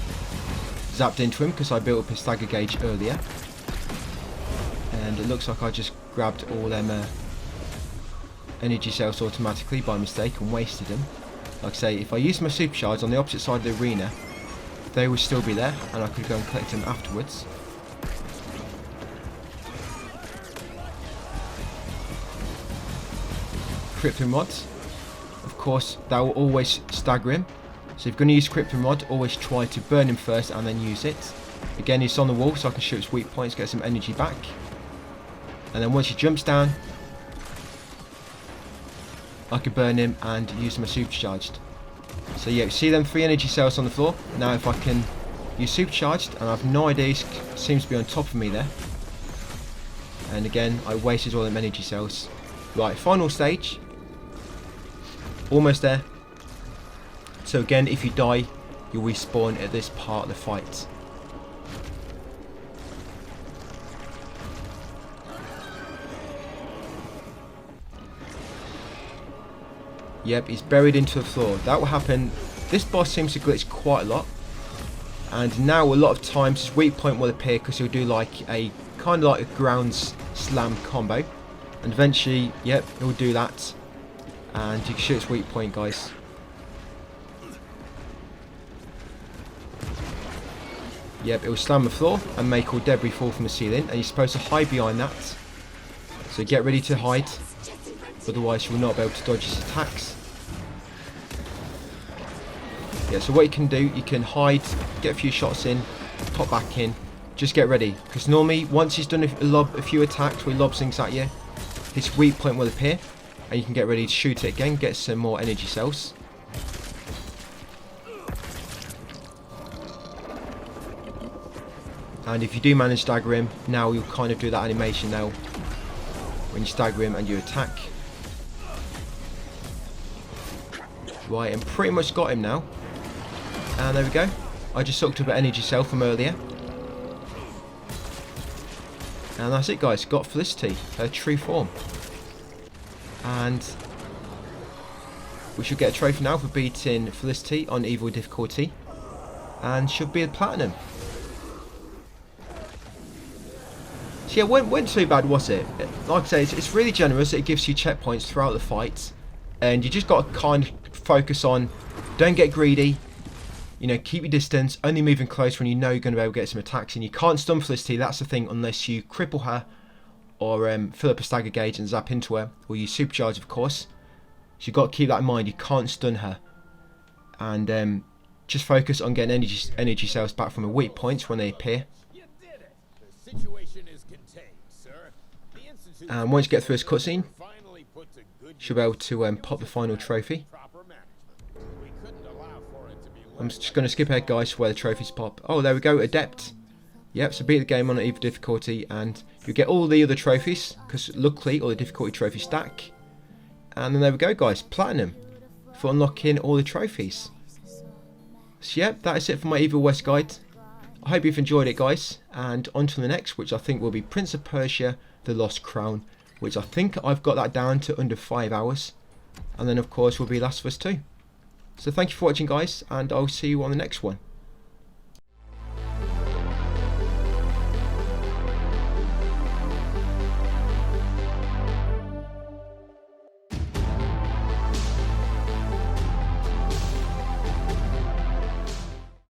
zapped into him because I built up his stagger gauge earlier. And it looks like I just grabbed all them energy cells automatically by mistake and wasted them. Like I say, if I use my supercharge on the opposite side of the arena, they will still be there and I could go and collect them afterwards. Krypton rods, of course, that will always stagger him. So if you're going to use Krypton rod, always try to burn him first and then use it. Again, he's on the wall, so I can shoot his weak points, get some energy back. And then once he jumps down, I can burn him and use my supercharged. So yeah, you see them 3 energy cells on the floor. Now if I can use supercharged, and I have no idea, he seems to be on top of me there. And again, I wasted all them energy cells. Right, final stage. Almost there. So again, if you die, you'll respawn at this part of the fight. Yep, he's buried into the floor. That will happen. This boss seems to glitch quite a lot. And now a lot of times his weak point will appear because he'll do like a kind of like a ground slam combo. And eventually, yep, he'll do that. And you can shoot his weak point, guys. Yep, it will slam the floor and make all debris fall from the ceiling. And you're supposed to hide behind that. So get ready to hide. Otherwise you will not be able to dodge his attacks. Yeah, so what you can do, you can hide, get a few shots in, pop back in. Just get ready. Because normally, once he's done a few attacks where he lobs things at you, this weak point will appear, and you can get ready to shoot it again, get some more energy cells. And if you do manage to stagger him, now you'll kind of do that animation now when you stagger him and you attack. Right, and pretty much got him now. And there we go. I just sucked up an energy cell from earlier. And that's it, guys. Got Felicity, her true form. And we should get a trophy now for beating Felicity on evil difficulty. And should be a platinum. So yeah, wasn't too bad, was it? Like I say, it's really generous. It gives you checkpoints throughout the fight. And you just got to kind of focus on, don't get greedy. You know, keep your distance, only moving close when you know you're going to be able to get some attacks. And you can't stun Felicity, that's the thing, unless you cripple her. Or fill up a stagger gauge and zap into her. Or you supercharge, of course. So you've got to keep that in mind, you can't stun her. And just focus on getting energy cells back from her weak points when they appear. You did it. The situation is contained, sir. The Institute And once you get through this cutscene, finally put to good you'll be able to pop the final trophy. proper management. We couldn't allow for it to be I'm just going to skip ahead, guys, to where the trophies pop. Oh, there we go, Adept. Yep, so beat the game on an evil difficulty and you get all the other trophies, because luckily all the difficulty trophies stack. And then there we go, guys, Platinum for unlocking all the trophies. So yep, that is it for my Evil West guide. I hope you've enjoyed it, guys, and on to the next, which I think will be Prince of Persia, The Lost Crown, which I think I've got that down to under 5 hours. And then of course will be Last of Us 2. So thank you for watching, guys, and I'll see you on the next one.